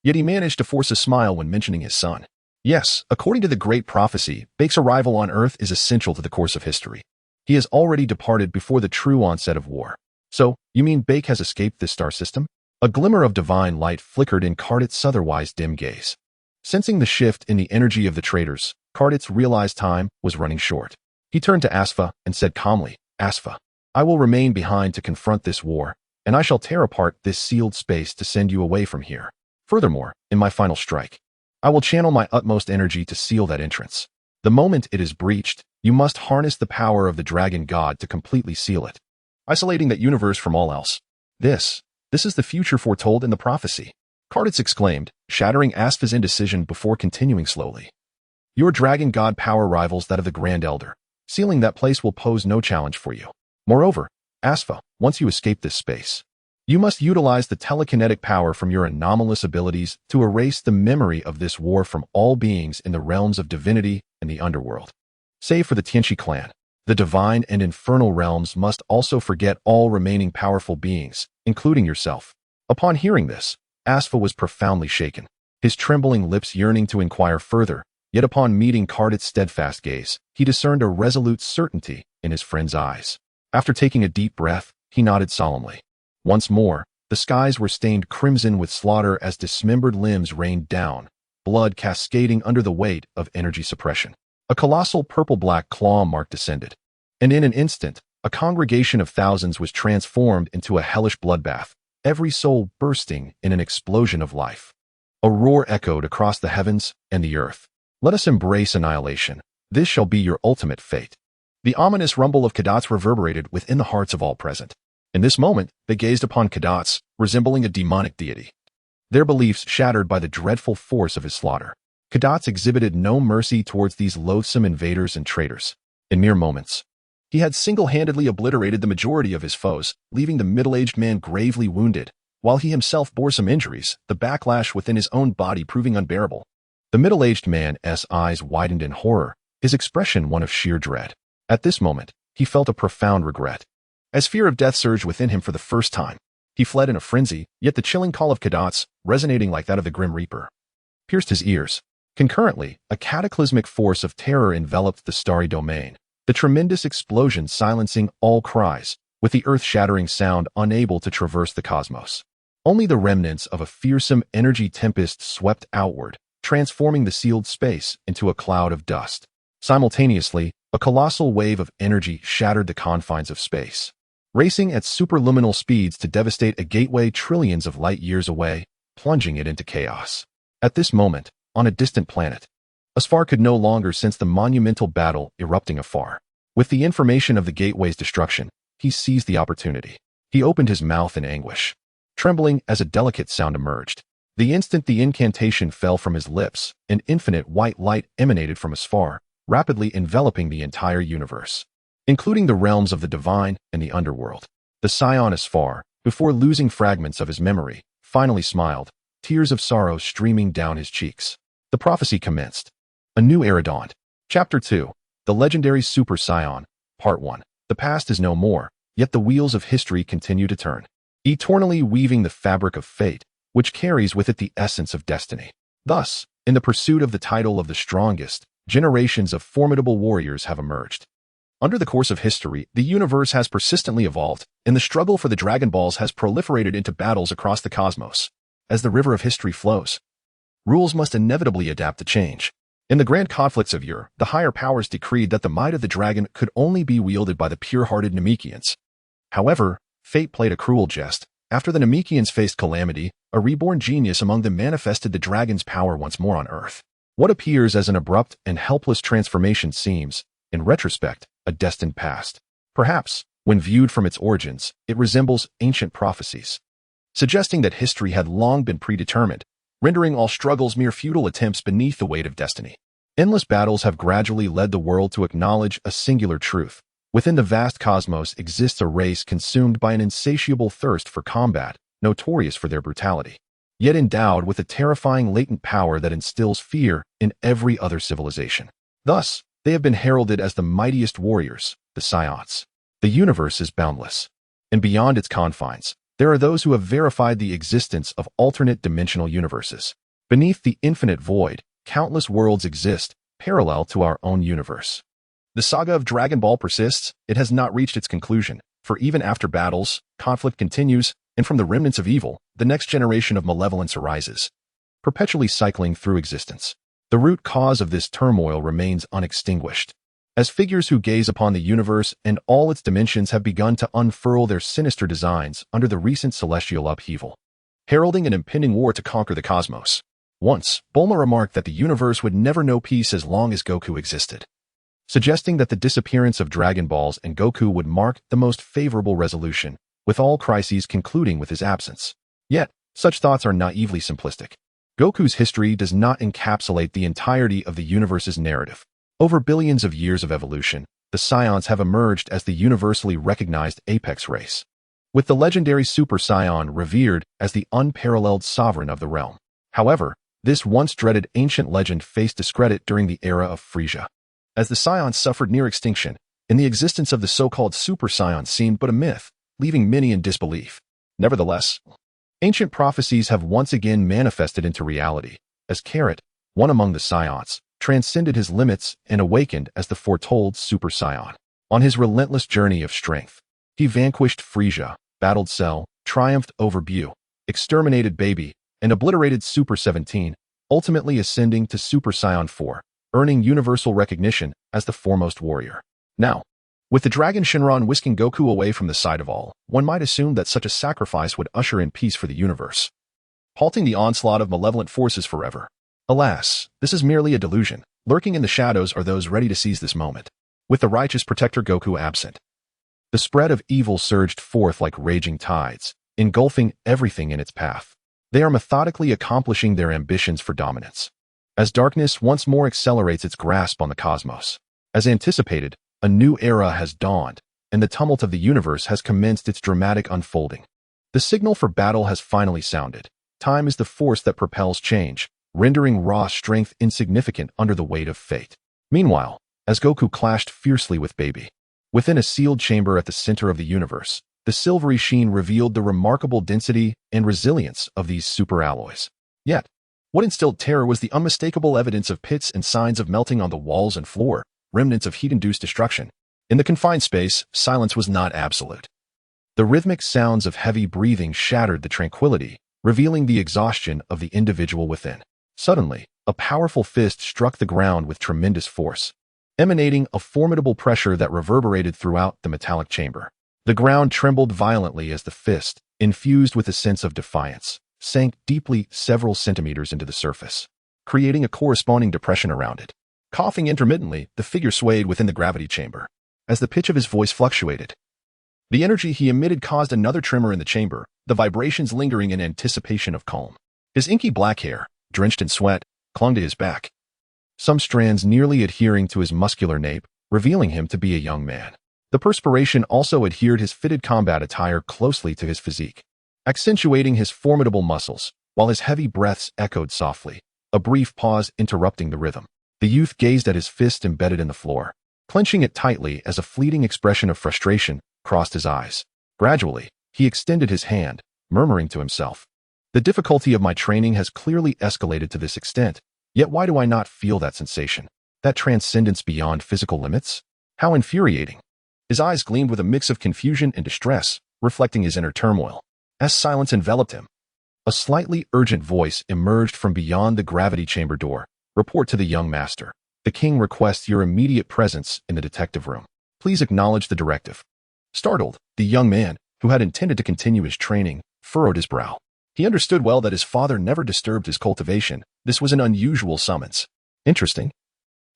Yet he managed to force a smile when mentioning his son. Yes, according to the great prophecy, Bake's arrival on Earth is essential to the course of history. He has already departed before the true onset of war. So, you mean Bake has escaped this star system? A glimmer of divine light flickered in Kadaz's otherwise dim gaze. Sensing the shift in the energy of the traitors, Kadaz realized time was running short. He turned to Asfa and said calmly, Asfa, I will remain behind to confront this war, and I shall tear apart this sealed space to send you away from here. Furthermore, in my final strike, I will channel my utmost energy to seal that entrance. The moment it is breached, you must harness the power of the dragon god to completely seal it, isolating that universe from all else. This is the future foretold in the prophecy. Karditz exclaimed, shattering Asfa's indecision before continuing slowly. Your dragon god power rivals that of the Grand Elder. Sealing that place will pose no challenge for you. Moreover, Asfa, once you escape this space, you must utilize the telekinetic power from your anomalous abilities to erase the memory of this war from all beings in the realms of divinity and the underworld. Save for the Tianchi clan, the divine and infernal realms must also forget all remaining powerful beings, including yourself. Upon hearing this, Asfa was profoundly shaken, his trembling lips yearning to inquire further, yet upon meeting Karditz's steadfast gaze, he discerned a resolute certainty in his friend's eyes. After taking a deep breath, he nodded solemnly. Once more, the skies were stained crimson with slaughter as dismembered limbs rained down, blood cascading under the weight of energy suppression. A colossal purple-black claw mark descended, and in an instant, a congregation of thousands was transformed into a hellish bloodbath, every soul bursting in an explosion of life. A roar echoed across the heavens and the earth. Let us embrace annihilation. This shall be your ultimate fate. The ominous rumble of Kadats reverberated within the hearts of all present. In this moment, they gazed upon Kadats, resembling a demonic deity, their beliefs shattered by the dreadful force of his slaughter. Kadats exhibited no mercy towards these loathsome invaders and traitors. In mere moments, he had single-handedly obliterated the majority of his foes, leaving the middle-aged man gravely wounded, while he himself bore some injuries, the backlash within his own body proving unbearable. The middle-aged man's eyes widened in horror, his expression one of sheer dread. At this moment, he felt a profound regret. As fear of death surged within him for the first time, he fled in a frenzy, yet the chilling call of Kadats, resonating like that of the Grim Reaper, pierced his ears. Concurrently, a cataclysmic force of terror enveloped the starry domain, the tremendous explosion silencing all cries, with the earth-shattering sound unable to traverse the cosmos. Only the remnants of a fearsome energy tempest swept outward, transforming the sealed space into a cloud of dust. Simultaneously, a colossal wave of energy shattered the confines of space, racing at superluminal speeds to devastate a gateway trillions of light-years away, plunging it into chaos. At this moment, on a distant planet, Asfar could no longer sense the monumental battle erupting afar. With the information of the gateway's destruction, he seized the opportunity. He opened his mouth in anguish, trembling as a delicate sound emerged. The instant the incantation fell from his lips, an infinite white light emanated from Asfar, rapidly enveloping the entire universe, including the realms of the divine and the underworld. The Saiyan Asfar, before losing fragments of his memory, finally smiled, tears of sorrow streaming down his cheeks. The prophecy commenced. A new era dawned. Chapter 2. The Legendary Super Saiyan. Part 1. The past is no more, yet the wheels of history continue to turn, eternally weaving the fabric of fate, which carries with it the essence of destiny. Thus, in the pursuit of the title of the strongest, generations of formidable warriors have emerged. Under the course of history, the universe has persistently evolved, and the struggle for the Dragon Balls has proliferated into battles across the cosmos. As the river of history flows, rules must inevitably adapt to change. In the grand conflicts of yore, the higher powers decreed that the might of the dragon could only be wielded by the pure-hearted Namekians. However, fate played a cruel jest. After the Namekians faced calamity, a reborn genius among them manifested the dragon's power once more on Earth. What appears as an abrupt and helpless transformation seems, in retrospect, a destined past. Perhaps, when viewed from its origins, it resembles ancient prophecies, suggesting that history had long been predetermined, rendering all struggles mere futile attempts beneath the weight of destiny. Endless battles have gradually led the world to acknowledge a singular truth. Within the vast cosmos exists a race consumed by an insatiable thirst for combat, notorious for their brutality, yet endowed with a terrifying latent power that instills fear in every other civilization. Thus, they have been heralded as the mightiest warriors, the Saiyans. The universe is boundless, and beyond its confines, there are those who have verified the existence of alternate dimensional universes. Beneath the infinite void, countless worlds exist, parallel to our own universe. The saga of Dragon Ball persists. It has not reached its conclusion, for even after battles, conflict continues, and from the remnants of evil, the next generation of malevolence arises, perpetually cycling through existence. The root cause of this turmoil remains unextinguished. as figures who gaze upon the universe and all its dimensions have begun to unfurl their sinister designs under the recent celestial upheaval, heralding an impending war to conquer the cosmos. Once, Bulma remarked that the universe would never know peace as long as Goku existed, suggesting that the disappearance of Dragon Balls and Goku would mark the most favorable resolution, with all crises concluding with his absence. Yet, such thoughts are naively simplistic. Goku's history does not encapsulate the entirety of the universe's narrative. Over billions of years of evolution, the Saiyans have emerged as the universally recognized apex race, with the legendary Super Saiyan revered as the unparalleled sovereign of the realm. However, this once dreaded ancient legend faced discredit during the era of Frieza. As the Saiyans suffered near extinction, and the existence of the so-called Super Saiyan seemed but a myth, leaving many in disbelief. Nevertheless, ancient prophecies have once again manifested into reality, as Carrot, one among the Saiyans, transcended his limits and awakened as the foretold Super Saiyan. On his relentless journey of strength, he vanquished Frieza, battled Cell, triumphed over Bu, exterminated Baby, and obliterated Super 17, ultimately ascending to Super Saiyan 4, earning universal recognition as the foremost warrior. Now, with the Dragon Shenron whisking Goku away from the sight of all, one might assume that such a sacrifice would usher in peace for the universe, halting the onslaught of malevolent forces forever. Alas, this is merely a delusion. Lurking in the shadows are those ready to seize this moment. With the righteous protector Goku absent, the spread of evil surged forth like raging tides, engulfing everything in its path. They are methodically accomplishing their ambitions for dominance. As darkness once more accelerates its grasp on the cosmos, as anticipated, a new era has dawned, and the tumult of the universe has commenced its dramatic unfolding. The signal for battle has finally sounded. Time is the force that propels change, rendering raw strength insignificant under the weight of fate. Meanwhile, as Goku clashed fiercely with Baby, within a sealed chamber at the center of the universe, the silvery sheen revealed the remarkable density and resilience of these superalloys. Yet, what instilled terror was the unmistakable evidence of pits and signs of melting on the walls and floor, remnants of heat-induced destruction. In the confined space, silence was not absolute. The rhythmic sounds of heavy breathing shattered the tranquility, revealing the exhaustion of the individual within. Suddenly, a powerful fist struck the ground with tremendous force, emanating a formidable pressure that reverberated throughout the metallic chamber. The ground trembled violently as the fist, infused with a sense of defiance, sank deeply several centimeters into the surface, creating a corresponding depression around it. Coughing intermittently, the figure swayed within the gravity chamber, as the pitch of his voice fluctuated. The energy he emitted caused another tremor in the chamber, the vibrations lingering in anticipation of calm. His inky black hair, drenched in sweat, clung to his back, some strands nearly adhering to his muscular nape, revealing him to be a young man. The perspiration also adhered his fitted combat attire closely to his physique, accentuating his formidable muscles, while his heavy breaths echoed softly, a brief pause interrupting the rhythm. The youth gazed at his fist embedded in the floor, clenching it tightly as a fleeting expression of frustration crossed his eyes. Gradually, he extended his hand, murmuring to himself, "The difficulty of my training has clearly escalated to this extent, yet why do I not feel that sensation? That transcendence beyond physical limits? How infuriating!" His eyes gleamed with a mix of confusion and distress, reflecting his inner turmoil. As silence enveloped him, a slightly urgent voice emerged from beyond the gravity chamber door. "Report to the young master. The king requests your immediate presence in the detective room. Please acknowledge the directive." Startled, the young man, who had intended to continue his training, furrowed his brow. He understood well that his father never disturbed his cultivation. This was an unusual summons. Interesting.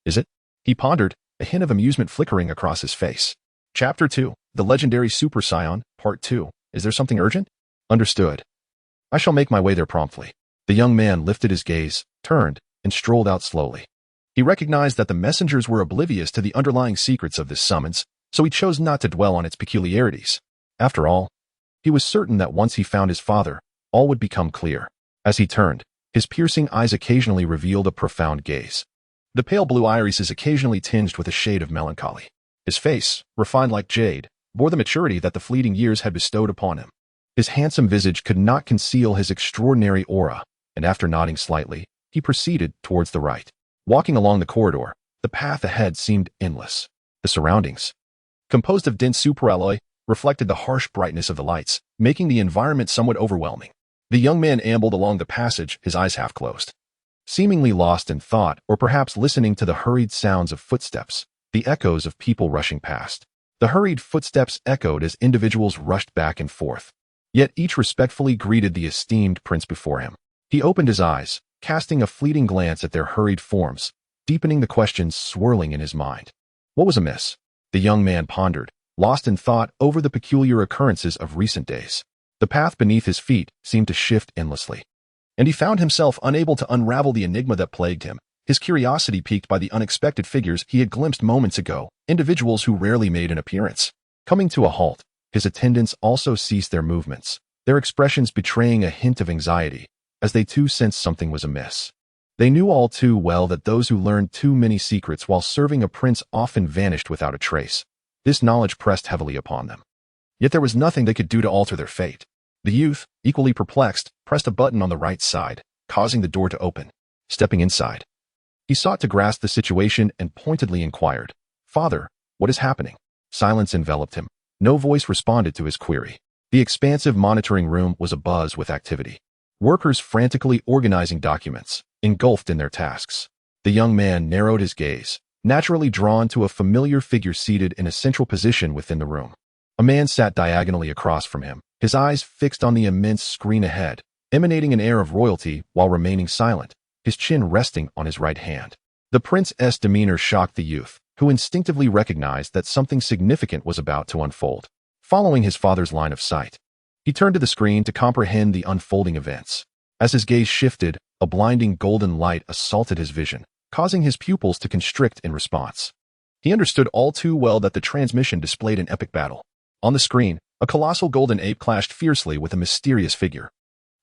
Is it? He pondered, a hint of amusement flickering across his face. Chapter 2, The Legendary Super Saiyan, Part 2. Is there something urgent? Understood. I shall make my way there promptly. The young man lifted his gaze, turned, and strolled out slowly. He recognized that the messengers were oblivious to the underlying secrets of this summons, so he chose not to dwell on its peculiarities. After all, he was certain that once he found his father, all would become clear. As he turned, his piercing eyes occasionally revealed a profound gaze. The pale blue irises occasionally tinged with a shade of melancholy. His face, refined like jade, bore the maturity that the fleeting years had bestowed upon him. His handsome visage could not conceal his extraordinary aura, and after nodding slightly, he proceeded towards the right. Walking along the corridor, the path ahead seemed endless. The surroundings, composed of dense superalloy, reflected the harsh brightness of the lights, making the environment somewhat overwhelming. The young man ambled along the passage, his eyes half closed. Seemingly lost in thought, or perhaps listening to the hurried sounds of footsteps, the echoes of people rushing past. The hurried footsteps echoed as individuals rushed back and forth. Yet each respectfully greeted the esteemed prince before him. He opened his eyes, casting a fleeting glance at their hurried forms, deepening the questions swirling in his mind. What was amiss? The young man pondered, lost in thought over the peculiar occurrences of recent days. The path beneath his feet seemed to shift endlessly, and he found himself unable to unravel the enigma that plagued him. His curiosity piqued by the unexpected figures he had glimpsed moments ago, individuals who rarely made an appearance. Coming to a halt, his attendants also ceased their movements, their expressions betraying a hint of anxiety, as they too sensed something was amiss. They knew all too well that those who learned too many secrets while serving a prince often vanished without a trace. This knowledge pressed heavily upon them. Yet there was nothing they could do to alter their fate. The youth, equally perplexed, pressed a button on the right side, causing the door to open. Stepping inside, he sought to grasp the situation and pointedly inquired, "Father, what is happening?" Silence enveloped him. No voice responded to his query. The expansive monitoring room was abuzz with activity. Workers frantically organizing documents, engulfed in their tasks. The young man narrowed his gaze, naturally drawn to a familiar figure seated in a central position within the room. A man sat diagonally across from him, his eyes fixed on the immense screen ahead, emanating an air of royalty while remaining silent, his chin resting on his right hand. The prince's demeanor shocked the youth, who instinctively recognized that something significant was about to unfold. Following his father's line of sight, he turned to the screen to comprehend the unfolding events. As his gaze shifted, a blinding golden light assaulted his vision, causing his pupils to constrict in response. He understood all too well that the transmission displayed an epic battle. On the screen, a colossal golden ape clashed fiercely with a mysterious figure.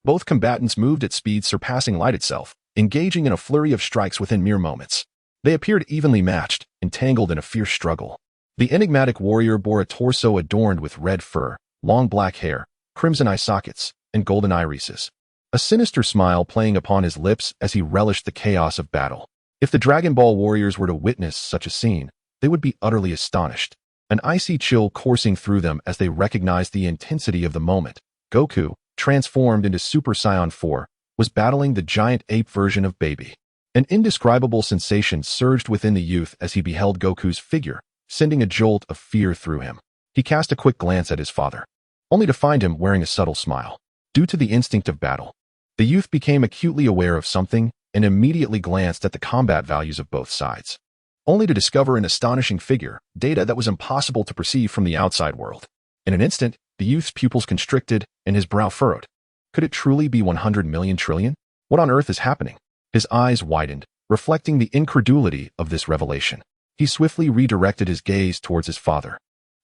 Both combatants moved at speeds surpassing light itself, engaging in a flurry of strikes within mere moments. They appeared evenly matched, entangled in a fierce struggle. The enigmatic warrior bore a torso adorned with red fur, long black hair, crimson eye sockets, and golden irises, a sinister smile playing upon his lips as he relished the chaos of battle. If the Dragon Ball warriors were to witness such a scene, they would be utterly astonished, an icy chill coursing through them as they recognized the intensity of the moment. Goku, transformed into Super Saiyan 4, was battling the giant ape version of Baby. An indescribable sensation surged within the youth as he beheld Goku's figure, sending a jolt of fear through him. He cast a quick glance at his father, only to find him wearing a subtle smile. Due to the instinct of battle, the youth became acutely aware of something and immediately glanced at the combat values of both sides, only to discover an astonishing figure, data that was impossible to perceive from the outside world. In an instant, the youth's pupils constricted and his brow furrowed. Could it truly be 100 million trillion? What on earth is happening? His eyes widened, reflecting the incredulity of this revelation. He swiftly redirected his gaze towards his father,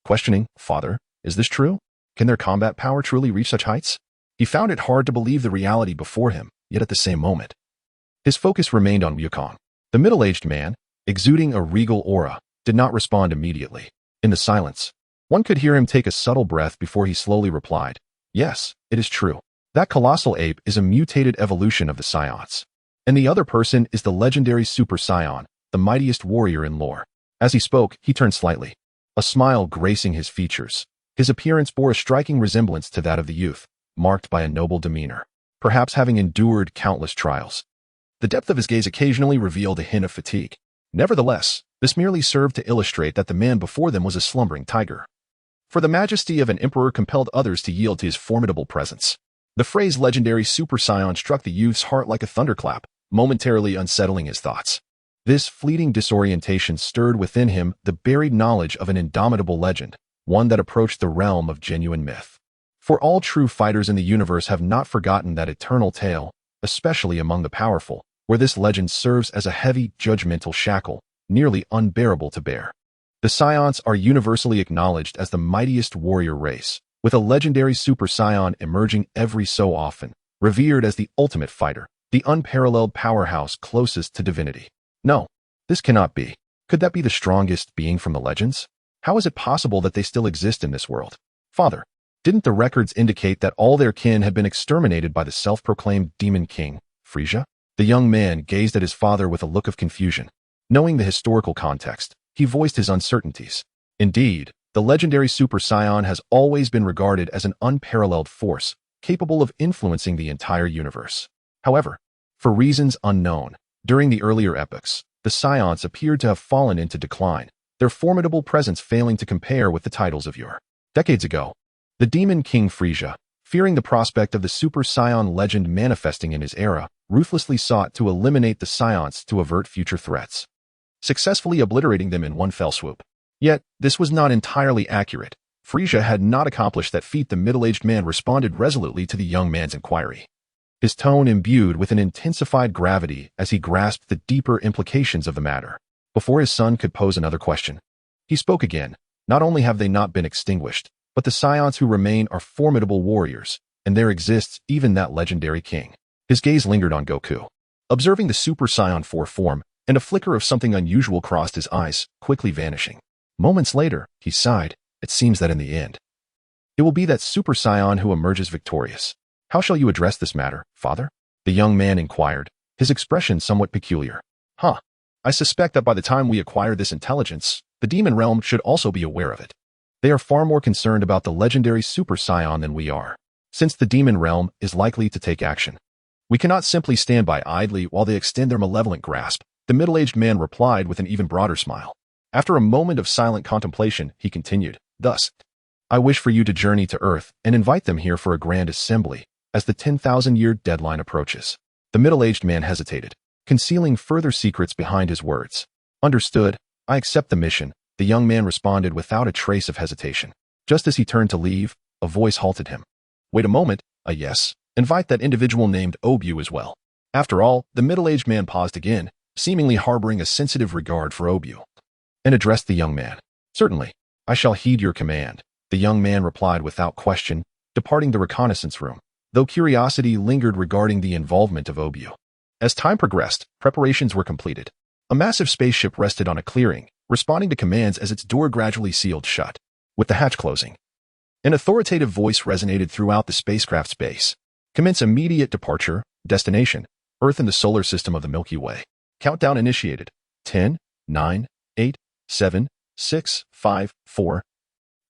questioning, "Father, is this true? Can their combat power truly reach such heights?" He found it hard to believe the reality before him, yet at the same moment, his focus remained on Wukong. The middle-aged man, exuding a regal aura, did not respond immediately. In the silence, one could hear him take a subtle breath before he slowly replied, "Yes, it is true. That colossal ape is a mutated evolution of the Saiyans. And the other person is the legendary Super Saiyan, the mightiest warrior in lore." As he spoke, he turned slightly, a smile gracing his features. His appearance bore a striking resemblance to that of the youth, marked by a noble demeanor, perhaps having endured countless trials. The depth of his gaze occasionally revealed a hint of fatigue. Nevertheless, this merely served to illustrate that the man before them was a slumbering tiger. For the majesty of an emperor compelled others to yield to his formidable presence. The phrase legendary Super Saiyan struck the youth's heart like a thunderclap, momentarily unsettling his thoughts. This fleeting disorientation stirred within him the buried knowledge of an indomitable legend, one that approached the realm of genuine myth. For all true fighters in the universe have not forgotten that eternal tale, especially among the powerful, where this legend serves as a heavy, judgmental shackle, nearly unbearable to bear. The Saiyans are universally acknowledged as the mightiest warrior race, with a legendary Super Saiyan emerging every so often, revered as the ultimate fighter, the unparalleled powerhouse closest to divinity. No, this cannot be. Could that be the strongest being from the legends? How is it possible that they still exist in this world? Father, didn't the records indicate that all their kin had been exterminated by the self-proclaimed Demon King, Frieza? The young man gazed at his father with a look of confusion. Knowing the historical context, he voiced his uncertainties. Indeed, the legendary Super Saiyan has always been regarded as an unparalleled force, capable of influencing the entire universe. However, for reasons unknown, during the earlier epochs, the Saiyans appeared to have fallen into decline, their formidable presence failing to compare with the titles of yore. Decades ago, the demon king Frisia, fearing the prospect of the Super Saiyan legend manifesting in his era, ruthlessly sought to eliminate the Saiyans to avert future threats, successfully obliterating them in one fell swoop. Yet, this was not entirely accurate. Frisia had not accomplished that feat. The middle-aged man responded resolutely to the young man's inquiry, his tone imbued with an intensified gravity as he grasped the deeper implications of the matter. Before his son could pose another question, he spoke again. Not only have they not been extinguished, but the Saiyans who remain are formidable warriors, and there exists even that legendary king. His gaze lingered on Goku, observing the Super Saiyan 4 form, and a flicker of something unusual crossed his eyes, quickly vanishing. Moments later, he sighed. It seems that in the end, it will be that Super Saiyan who emerges victorious. How shall you address this matter, father? The young man inquired, his expression somewhat peculiar. I suspect that by the time we acquire this intelligence, the demon realm should also be aware of it. They are far more concerned about the legendary Super Saiyan than we are. Since the demon realm is likely to take action, we cannot simply stand by idly while they extend their malevolent grasp, the middle-aged man replied with an even broader smile. After a moment of silent contemplation, he continued, thus, I wish for you to journey to Earth and invite them here for a grand assembly, as the 10,000-year deadline approaches. The middle-aged man hesitated, concealing further secrets behind his words. Understood, I accept the mission, the young man responded without a trace of hesitation. Just as he turned to leave, a voice halted him. Wait a moment, yes, invite that individual named Obu as well. After all, the middle-aged man paused again, seemingly harboring a sensitive regard for Obu, and addressed the young man. Certainly, I shall heed your command, the young man replied without question, departing the reconnaissance room, though curiosity lingered regarding the involvement of Obu. As time progressed, preparations were completed. A massive spaceship rested on a clearing, responding to commands as its door gradually sealed shut, with the hatch closing. An authoritative voice resonated throughout the spacecraft's base. Commence immediate departure, destination, Earth in the solar system of the Milky Way. Countdown initiated. 10, 9, 8, 7, 6, 5, 4,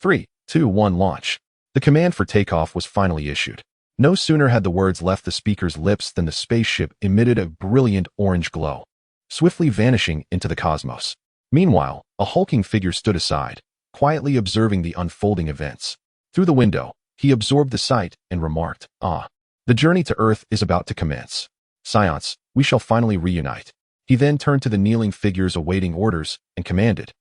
3, 2, 1 launch. The command for takeoff was finally issued. No sooner had the words left the speaker's lips than the spaceship emitted a brilliant orange glow, swiftly vanishing into the cosmos. Meanwhile, a hulking figure stood aside, quietly observing the unfolding events. Through the window, he absorbed the sight and remarked, the journey to Earth is about to commence. Saiyans, we shall finally reunite. He then turned to the kneeling figures awaiting orders and commanded,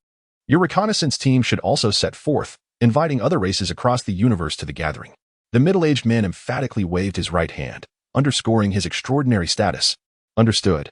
your reconnaissance team should also set forth, inviting other races across the universe to the gathering. The middle-aged man emphatically waved his right hand, underscoring his extraordinary status. Understood.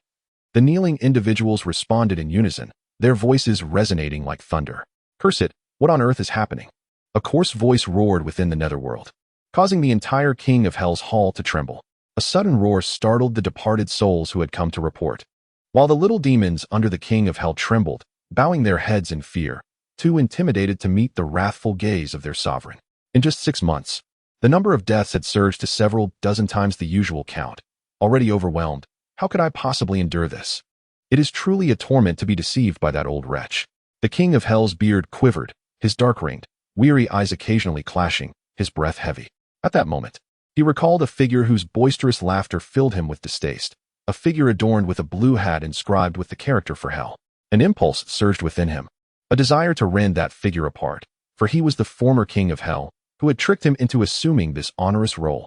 The kneeling individuals responded in unison, their voices resonating like thunder. Curse it, what on earth is happening? A coarse voice roared within the netherworld, causing the entire King of Hell's hall to tremble. A sudden roar startled the departed souls who had come to report. While the little demons under the King of Hell trembled, bowing their heads in fear, too intimidated to meet the wrathful gaze of their sovereign. In just 6 months, the number of deaths had surged to several dozen times the usual count. Already overwhelmed, how could I possibly endure this? It is truly a torment to be deceived by that old wretch. The King of Hell's beard quivered, his dark-ringed, weary eyes occasionally clashing, his breath heavy. At that moment, he recalled a figure whose boisterous laughter filled him with distaste, a figure adorned with a blue hat inscribed with the character for hell. An impulse surged within him, a desire to rend that figure apart, for he was the former King of Hell, who had tricked him into assuming this onerous role.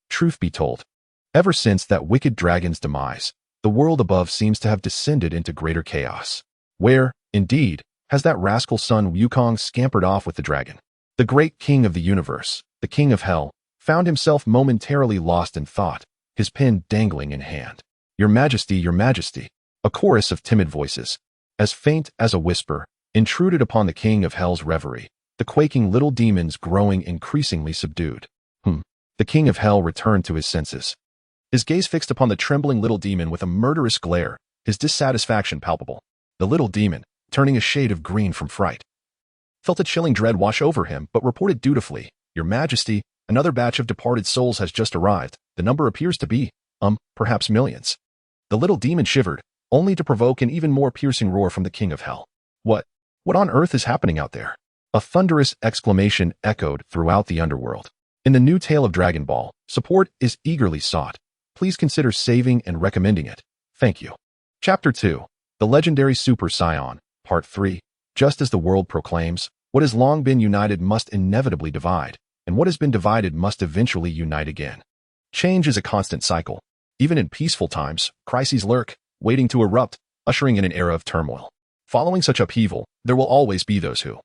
Truth be told, ever since that wicked dragon's demise, the world above seems to have descended into greater chaos. Where, indeed, has that rascal son Wukong scampered off with the dragon? The great king of the universe, the King of Hell, found himself momentarily lost in thought, his pen dangling in hand. Your Majesty, your Majesty. A chorus of timid voices, as faint as a whisper, intruded upon the King of Hell's reverie, the quaking little demons growing increasingly subdued. The King of Hell returned to his senses, his gaze fixed upon the trembling little demon with a murderous glare, his dissatisfaction palpable. The little demon, turning a shade of green from fright, felt a chilling dread wash over him but reported dutifully, Your Majesty, another batch of departed souls has just arrived. The number appears to be, perhaps millions. The little demon shivered, only to provoke an even more piercing roar from the King of Hell. What on earth is happening out there? A thunderous exclamation echoed throughout the underworld. In the new tale of Dragon Ball, support is eagerly sought. Please consider saving and recommending it. Thank you. Chapter 2. The Legendary Super Saiyan, Part 3. Just as the world proclaims, what has long been united must inevitably divide, and what has been divided must eventually unite again. Change is a constant cycle. Even in peaceful times, crises lurk, waiting to erupt, ushering in an era of turmoil. Following such upheaval, there will always be those who,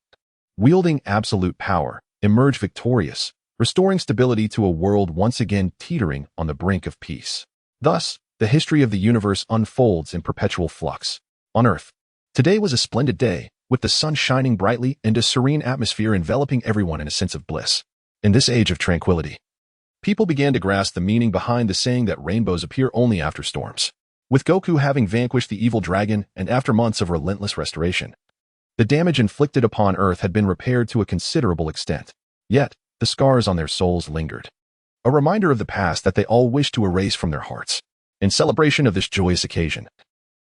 wielding absolute power, emerge victorious, restoring stability to a world once again teetering on the brink of peace. Thus, the history of the universe unfolds in perpetual flux. On Earth, today was a splendid day, with the sun shining brightly and a serene atmosphere enveloping everyone in a sense of bliss. In this age of tranquility, people began to grasp the meaning behind the saying that rainbows appear only after storms. With Goku having vanquished the evil dragon and after months of relentless restoration, the damage inflicted upon Earth had been repaired to a considerable extent. Yet, the scars on their souls lingered. A reminder of the past that they all wished to erase from their hearts. In celebration of this joyous occasion,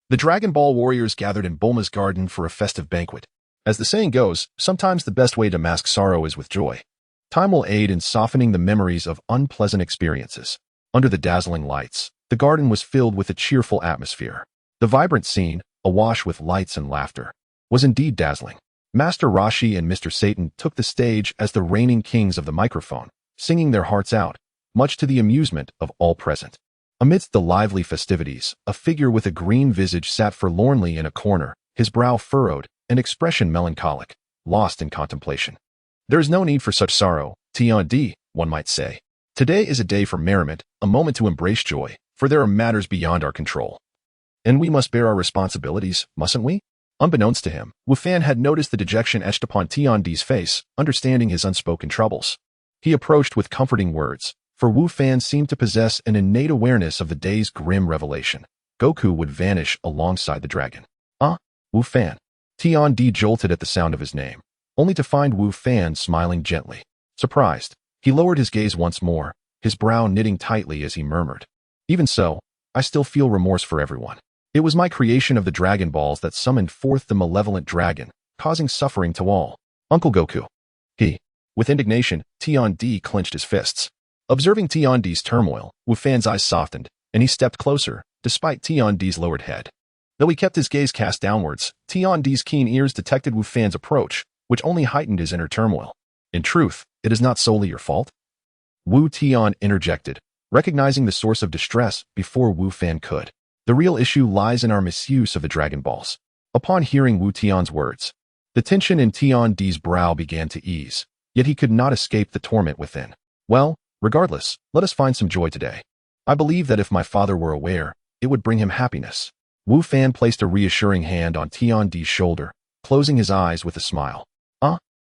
the Dragon Ball warriors gathered in Bulma's garden for a festive banquet. As the saying goes, sometimes the best way to mask sorrow is with joy. Time will aid in softening the memories of unpleasant experiences. Under the dazzling lights, the garden was filled with a cheerful atmosphere. The vibrant scene, awash with lights and laughter, was indeed dazzling. Master Roshi and Mr. Satan took the stage as the reigning kings of the microphone, singing their hearts out, much to the amusement of all present. Amidst the lively festivities, a figure with a green visage sat forlornly in a corner, his brow furrowed, an expression melancholic, lost in contemplation. There is no need for such sorrow, T.D., one might say. Today is a day for merriment, a moment to embrace joy, for there are matters beyond our control. And we must bear our responsibilities, mustn't we? Unbeknownst to him, Wu Fan had noticed the dejection etched upon T.D.'s face, understanding his unspoken troubles. He approached with comforting words, for Wu Fan seemed to possess an innate awareness of the day's grim revelation. Goku would vanish alongside the dragon. Wu Fan. T.D. jolted at the sound of his name, only to find Wu Fan smiling gently. Surprised, he lowered his gaze once more, his brow knitting tightly as he murmured, "Even so, I still feel remorse for everyone. It was my creation of the Dragon Balls that summoned forth the malevolent dragon, causing suffering to all. Uncle Goku." With indignation, T.D. clenched his fists. Observing T.D.'s turmoil, Wu Fan's eyes softened, and he stepped closer, despite T.D.'s lowered head. Though he kept his gaze cast downwards, T.D.'s keen ears detected Wu Fan's approach, which only heightened his inner turmoil. "In truth, it is not solely your fault." Wu Tian interjected, recognizing the source of distress before Wu Fan could. "The real issue lies in our misuse of the Dragon Balls." Upon hearing Wu Tian's words, the tension in T.D.'s brow began to ease, yet he could not escape the torment within. "Well, regardless, let us find some joy today. I believe that if my father were aware, it would bring him happiness." Wu Fan placed a reassuring hand on T.D.'s shoulder, closing his eyes with a smile.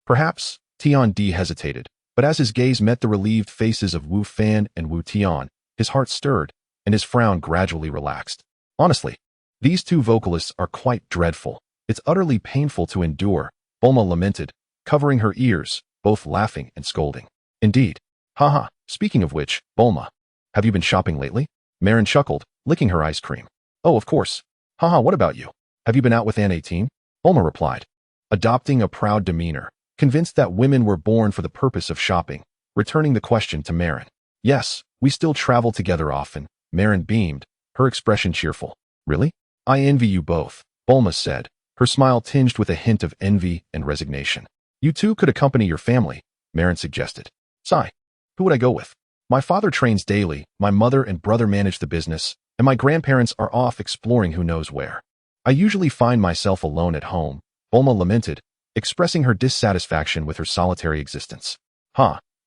Perhaps, T.D. hesitated, but as his gaze met the relieved faces of Wu Fan and Wu Tian, his heart stirred, and his frown gradually relaxed. "Honestly, these two vocalists are quite dreadful. It's utterly painful to endure," Bulma lamented, covering her ears, both laughing and scolding. "Indeed. Haha, speaking of which, Bulma, have you been shopping lately?" Marin chuckled, licking her ice cream. "Oh, of course. Haha, what about you? Have you been out with Aunt 18? Bulma replied, adopting a proud demeanor, convinced that women were born for the purpose of shopping, returning the question to Marin. "Yes, we still travel together often," Marin beamed, her expression cheerful. "Really? I envy you both," Bulma said, her smile tinged with a hint of envy and resignation. "You two could accompany your family," Marin suggested. "Sigh. Who would I go with? My father trains daily, my mother and brother manage the business, and my grandparents are off exploring who knows where. I usually find myself alone at home," Bulma lamented, expressing her dissatisfaction with her solitary existence.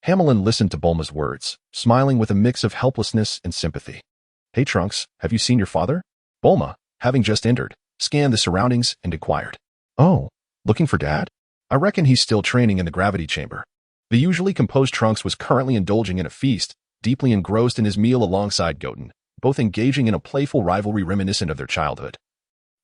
Hamelin listened to Bulma's words, smiling with a mix of helplessness and sympathy. "Hey Trunks, have you seen your father?" Bulma, having just entered, scanned the surroundings and inquired. "Oh, looking for Dad? I reckon he's still training in the gravity chamber." The usually composed Trunks was currently indulging in a feast, deeply engrossed in his meal alongside Goten, both engaging in a playful rivalry reminiscent of their childhood,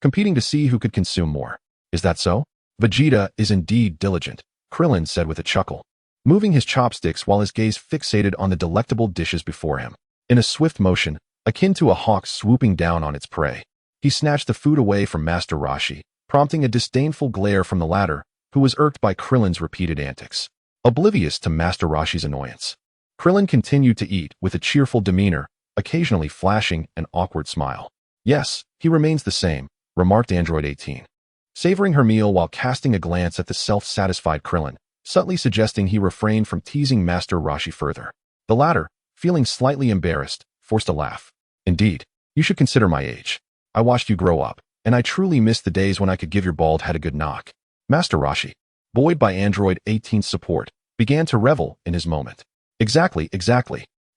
competing to see who could consume more. "Is that so? Vegeta is indeed diligent," Krillin said with a chuckle, moving his chopsticks while his gaze fixated on the delectable dishes before him. In a swift motion, akin to a hawk swooping down on its prey, he snatched the food away from Master Roshi, prompting a disdainful glare from the latter, who was irked by Krillin's repeated antics. Oblivious to Master Roshi's annoyance, Krillin continued to eat with a cheerful demeanor, occasionally flashing an awkward smile. "Yes, he remains the same," remarked Android 18. savoring her meal while casting a glance at the self-satisfied Krillin, subtly suggesting he refrain from teasing Master Roshi further. The latter, feeling slightly embarrassed, forced a laugh. Indeed, you should consider my age. I watched you grow up, and I truly miss the days when I could give your bald head a good knock. Master Roshi, buoyed by Android 18's support, began to revel in his moment. Exactly.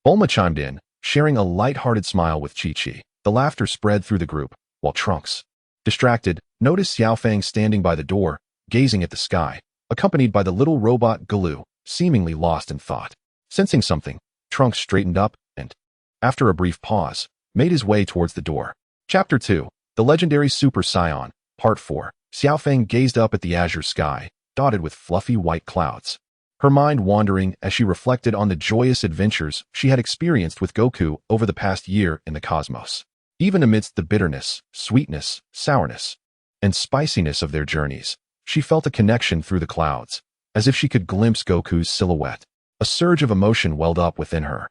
Bulma chimed in, sharing a light-hearted smile with Chi-Chi. The laughter spread through the group, while Trunks, distracted, noticed Xiao Fang standing by the door, gazing at the sky, accompanied by the little robot Goku, seemingly lost in thought. Sensing something, Trunks straightened up and, after a brief pause, made his way towards the door. Chapter 2, The Legendary Super Saiyan, Part 4. Xiao Fang gazed up at the azure sky, dotted with fluffy white clouds, her mind wandering as she reflected on the joyous adventures she had experienced with Goku over the past year in the cosmos. Even amidst the bitterness, sweetness, sourness, and spiciness of their journeys, she felt a connection through the clouds, as if she could glimpse Goku's silhouette. A surge of emotion welled up within her,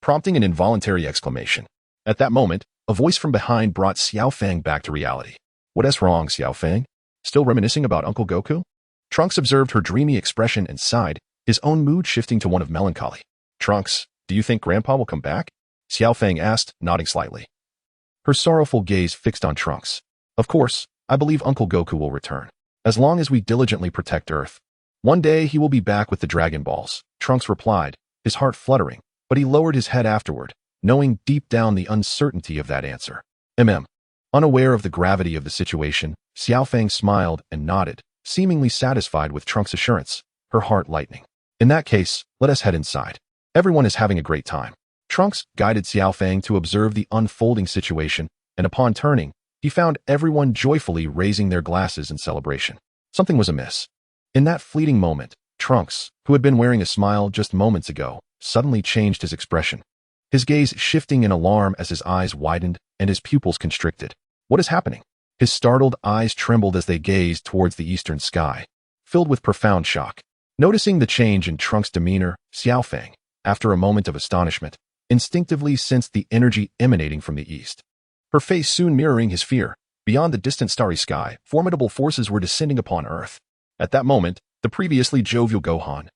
prompting an involuntary exclamation. At that moment, a voice from behind brought Xiao Fang back to reality. What's wrong, Xiao Fang? Still reminiscing about Uncle Goku? Trunks observed her dreamy expression and sighed, his own mood shifting to one of melancholy. Trunks, do you think Grandpa will come back? Xiao Fang asked, nodding slightly. Her sorrowful gaze fixed on Trunks. Of course, I believe Uncle Goku will return. As long as we diligently protect Earth. One day he will be back with the Dragon Balls, Trunks replied, his heart fluttering, but he lowered his head afterward, knowing deep down the uncertainty of that answer. Unaware of the gravity of the situation, Xiao Fang smiled and nodded, seemingly satisfied with Trunks' assurance, her heart lightening. In that case, let us head inside. Everyone is having a great time. Trunks guided Xiao Fang to observe the unfolding situation, and upon turning, he found everyone joyfully raising their glasses in celebration. Something was amiss. In that fleeting moment, Trunks, who had been wearing a smile just moments ago, suddenly changed his expression, his gaze shifting in alarm as his eyes widened and his pupils constricted. What is happening? His startled eyes trembled as they gazed towards the eastern sky, filled with profound shock. Noticing the change in Trunks' demeanor, Xiao Fang, after a moment of astonishment, instinctively sensed the energy emanating from the east. Her face soon mirroring his fear. Beyond the distant starry sky, formidable forces were descending upon Earth. At that moment, the previously jovial Goten,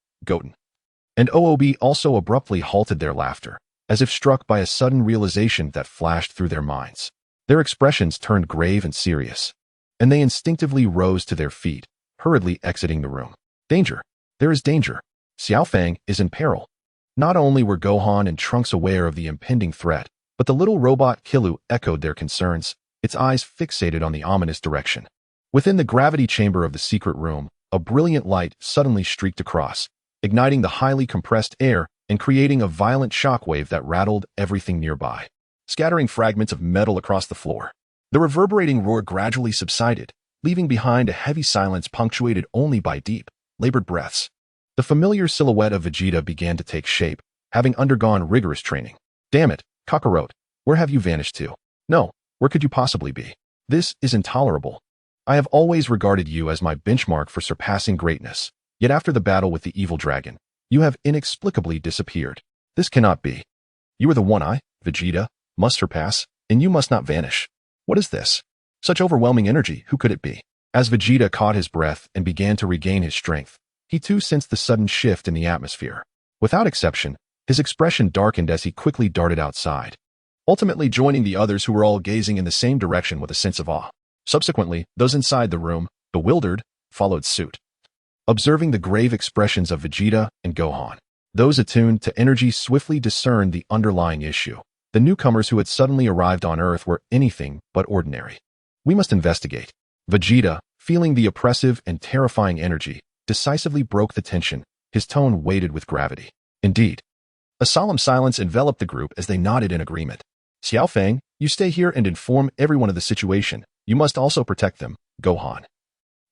and OOB also abruptly halted their laughter, as if struck by a sudden realization that flashed through their minds. Their expressions turned grave and serious, and they instinctively rose to their feet, hurriedly exiting the room. Danger! There is danger! Xiao Fang is in peril. Not only were Gohan and Trunks aware of the impending threat, but the little robot Killua echoed their concerns, its eyes fixated on the ominous direction. Within the gravity chamber of the secret room, a brilliant light suddenly streaked across, igniting the highly compressed air and creating a violent shockwave that rattled everything nearby, scattering fragments of metal across the floor. The reverberating roar gradually subsided, leaving behind a heavy silence punctuated only by deep, labored breaths. The familiar silhouette of Vegeta began to take shape, having undergone rigorous training. Damn it, Kakarot, where have you vanished to? No, where could you possibly be? This is intolerable. I have always regarded you as my benchmark for surpassing greatness, yet after the battle with the evil dragon, you have inexplicably disappeared. This cannot be. You are the one I, Vegeta, must surpass, and you must not vanish. What is this? Such overwhelming energy, who could it be? As Vegeta caught his breath and began to regain his strength, he too sensed the sudden shift in the atmosphere. Without exception, his expression darkened as he quickly darted outside, ultimately joining the others who were all gazing in the same direction with a sense of awe. Subsequently, those inside the room, bewildered, followed suit, observing the grave expressions of Vegeta and Gohan. Those attuned to energy swiftly discerned the underlying issue. The newcomers who had suddenly arrived on Earth were anything but ordinary. We must investigate. Vegeta, feeling the oppressive and terrifying energy, decisively broke the tension, his tone weighted with gravity. Indeed. A solemn silence enveloped the group as they nodded in agreement. Xiao Fang, you stay here and inform everyone of the situation. You must also protect them, Gohan.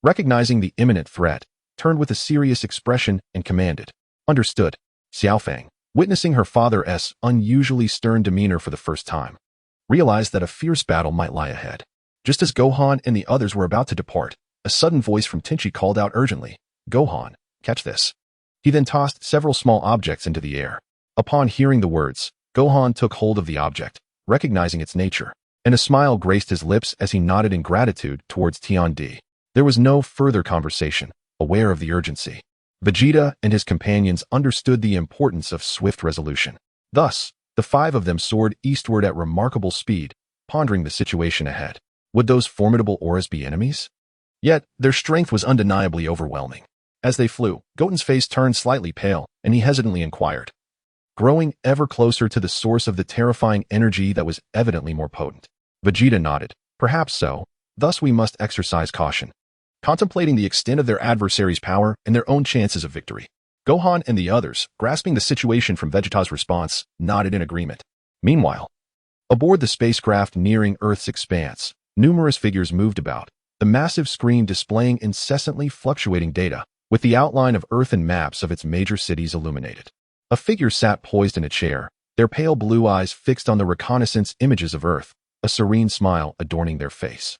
Recognizing the imminent threat, turned with a serious expression and commanded. Understood. Xiao Fang, witnessing her father's unusually stern demeanor for the first time, realized that a fierce battle might lie ahead. Just as Gohan and the others were about to depart, a sudden voice from Tenchi called out urgently, Gohan, catch this. He then tossed several small objects into the air. Upon hearing the words, Gohan took hold of the object, recognizing its nature, and a smile graced his lips as he nodded in gratitude towards Tian Di. There was no further conversation, aware of the urgency. Vegeta and his companions understood the importance of swift resolution. Thus, the five of them soared eastward at remarkable speed, pondering the situation ahead. Would those formidable auras be enemies? Yet, their strength was undeniably overwhelming. As they flew, Goten's face turned slightly pale, and he hesitantly inquired, growing ever closer to the source of the terrifying energy that was evidently more potent. Vegeta nodded. Perhaps so. Thus we must exercise caution, contemplating the extent of their adversary's power and their own chances of victory. Gohan and the others, grasping the situation from Vegeta's response, nodded in agreement. Meanwhile, aboard the spacecraft nearing Earth's expanse, numerous figures moved about, the massive screen displaying incessantly fluctuating data, with the outline of Earth and maps of its major cities illuminated. A figure sat poised in a chair, their pale blue eyes fixed on the reconnaissance images of Earth, a serene smile adorning their face.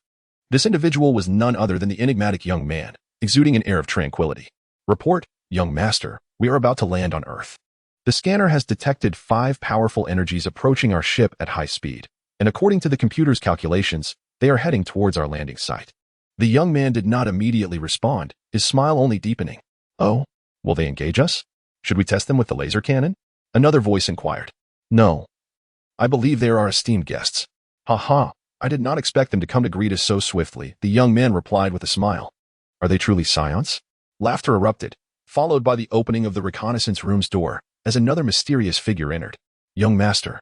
This individual was none other than the enigmatic young man, exuding an air of tranquility. Report, young master, we are about to land on Earth. The scanner has detected 5 powerful energies approaching our ship at high speed, and according to the computer's calculations, they are heading towards our landing site. The young man did not immediately respond, his smile only deepening. Oh, will they engage us? Should we test them with the laser cannon? Another voice inquired. No. I believe they are our esteemed guests. Ha. I did not expect them to come to greet us so swiftly, the young man replied with a smile. Are they truly Saiyans? Laughter erupted, followed by the opening of the reconnaissance room's door, as another mysterious figure entered. Young master,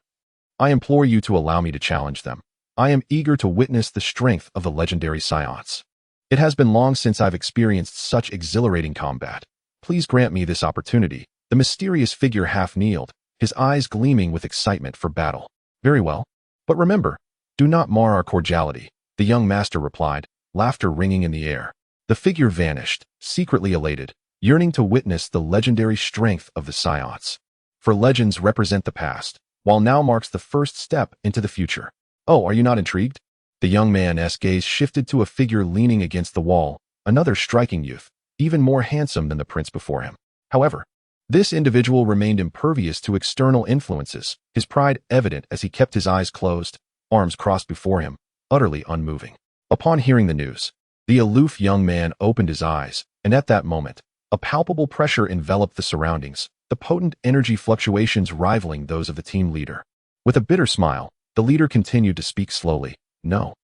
I implore you to allow me to challenge them. I am eager to witness the strength of the legendary Saiyans. It has been long since I've experienced such exhilarating combat. Please grant me this opportunity. The mysterious figure half-kneeled, his eyes gleaming with excitement for battle. Very well. But remember, do not mar our cordiality, the young master replied, laughter ringing in the air. The figure vanished, secretly elated, yearning to witness the legendary strength of the Saiyans. For legends represent the past, while now marks the first step into the future. Oh, are you not intrigued? The young man's gaze shifted to a figure leaning against the wall, another striking youth, even more handsome than the prince before him. However, this individual remained impervious to external influences, his pride evident as he kept his eyes closed, arms crossed before him, utterly unmoving. Upon hearing the news, the aloof young man opened his eyes, and at that moment, a palpable pressure enveloped the surroundings, the potent energy fluctuations rivaling those of the team leader. With a bitter smile, the leader continued to speak slowly, no,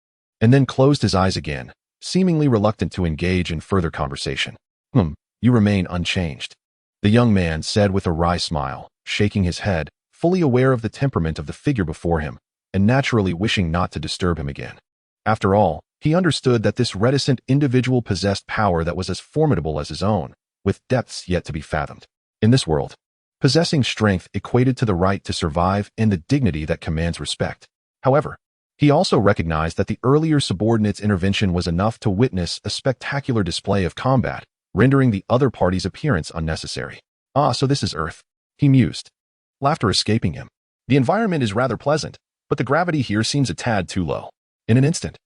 and then closed his eyes again, seemingly reluctant to engage in further conversation. You remain unchanged, the young man said with a wry smile, shaking his head, fully aware of the temperament of the figure before him, and naturally wishing not to disturb him again. After all, he understood that this reticent individual possessed power that was as formidable as his own, with depths yet to be fathomed. In this world, possessing strength equated to the right to survive and the dignity that commands respect. However, he also recognized that the earlier subordinate's intervention was enough to witness a spectacular display of combat, rendering the other party's appearance unnecessary. Ah, so this is Earth, he mused, laughter escaping him. The environment is rather pleasant, but the gravity here seems a tad too low. In an instant,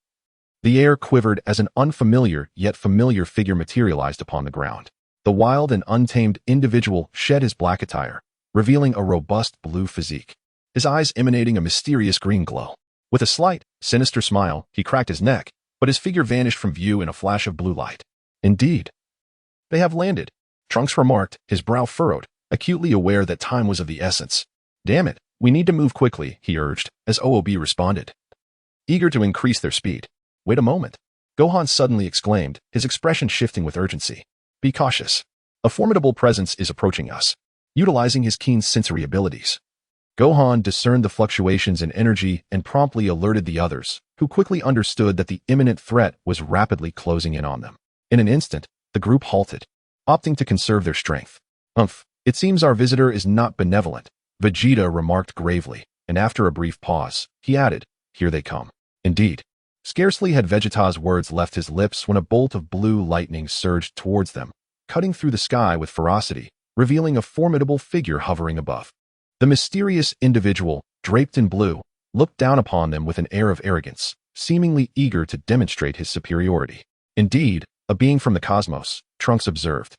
the air quivered as an unfamiliar yet familiar figure materialized upon the ground. The wild and untamed individual shed his black attire, revealing a robust blue physique, his eyes emanating a mysterious green glow. With a slight, sinister smile, he cracked his neck, but his figure vanished from view in a flash of blue light. Indeed, they have landed, Trunks remarked, his brow furrowed, acutely aware that time was of the essence. Damn it, we need to move quickly, he urged, as OOB responded, eager to increase their speed. Wait a moment, Gohan suddenly exclaimed, his expression shifting with urgency. Be cautious. A formidable presence is approaching us, utilizing his keen sensory abilities. Gohan discerned the fluctuations in energy and promptly alerted the others, who quickly understood that the imminent threat was rapidly closing in on them. In an instant, the group halted, opting to conserve their strength. It seems our visitor is not benevolent, Vegeta remarked gravely, and after a brief pause, he added, here they come. Indeed. Scarcely had Vegeta's words left his lips when a bolt of blue lightning surged towards them, cutting through the sky with ferocity, revealing a formidable figure hovering above. The mysterious individual, draped in blue, looked down upon them with an air of arrogance, seemingly eager to demonstrate his superiority. Indeed, a being from the cosmos, Trunks observed,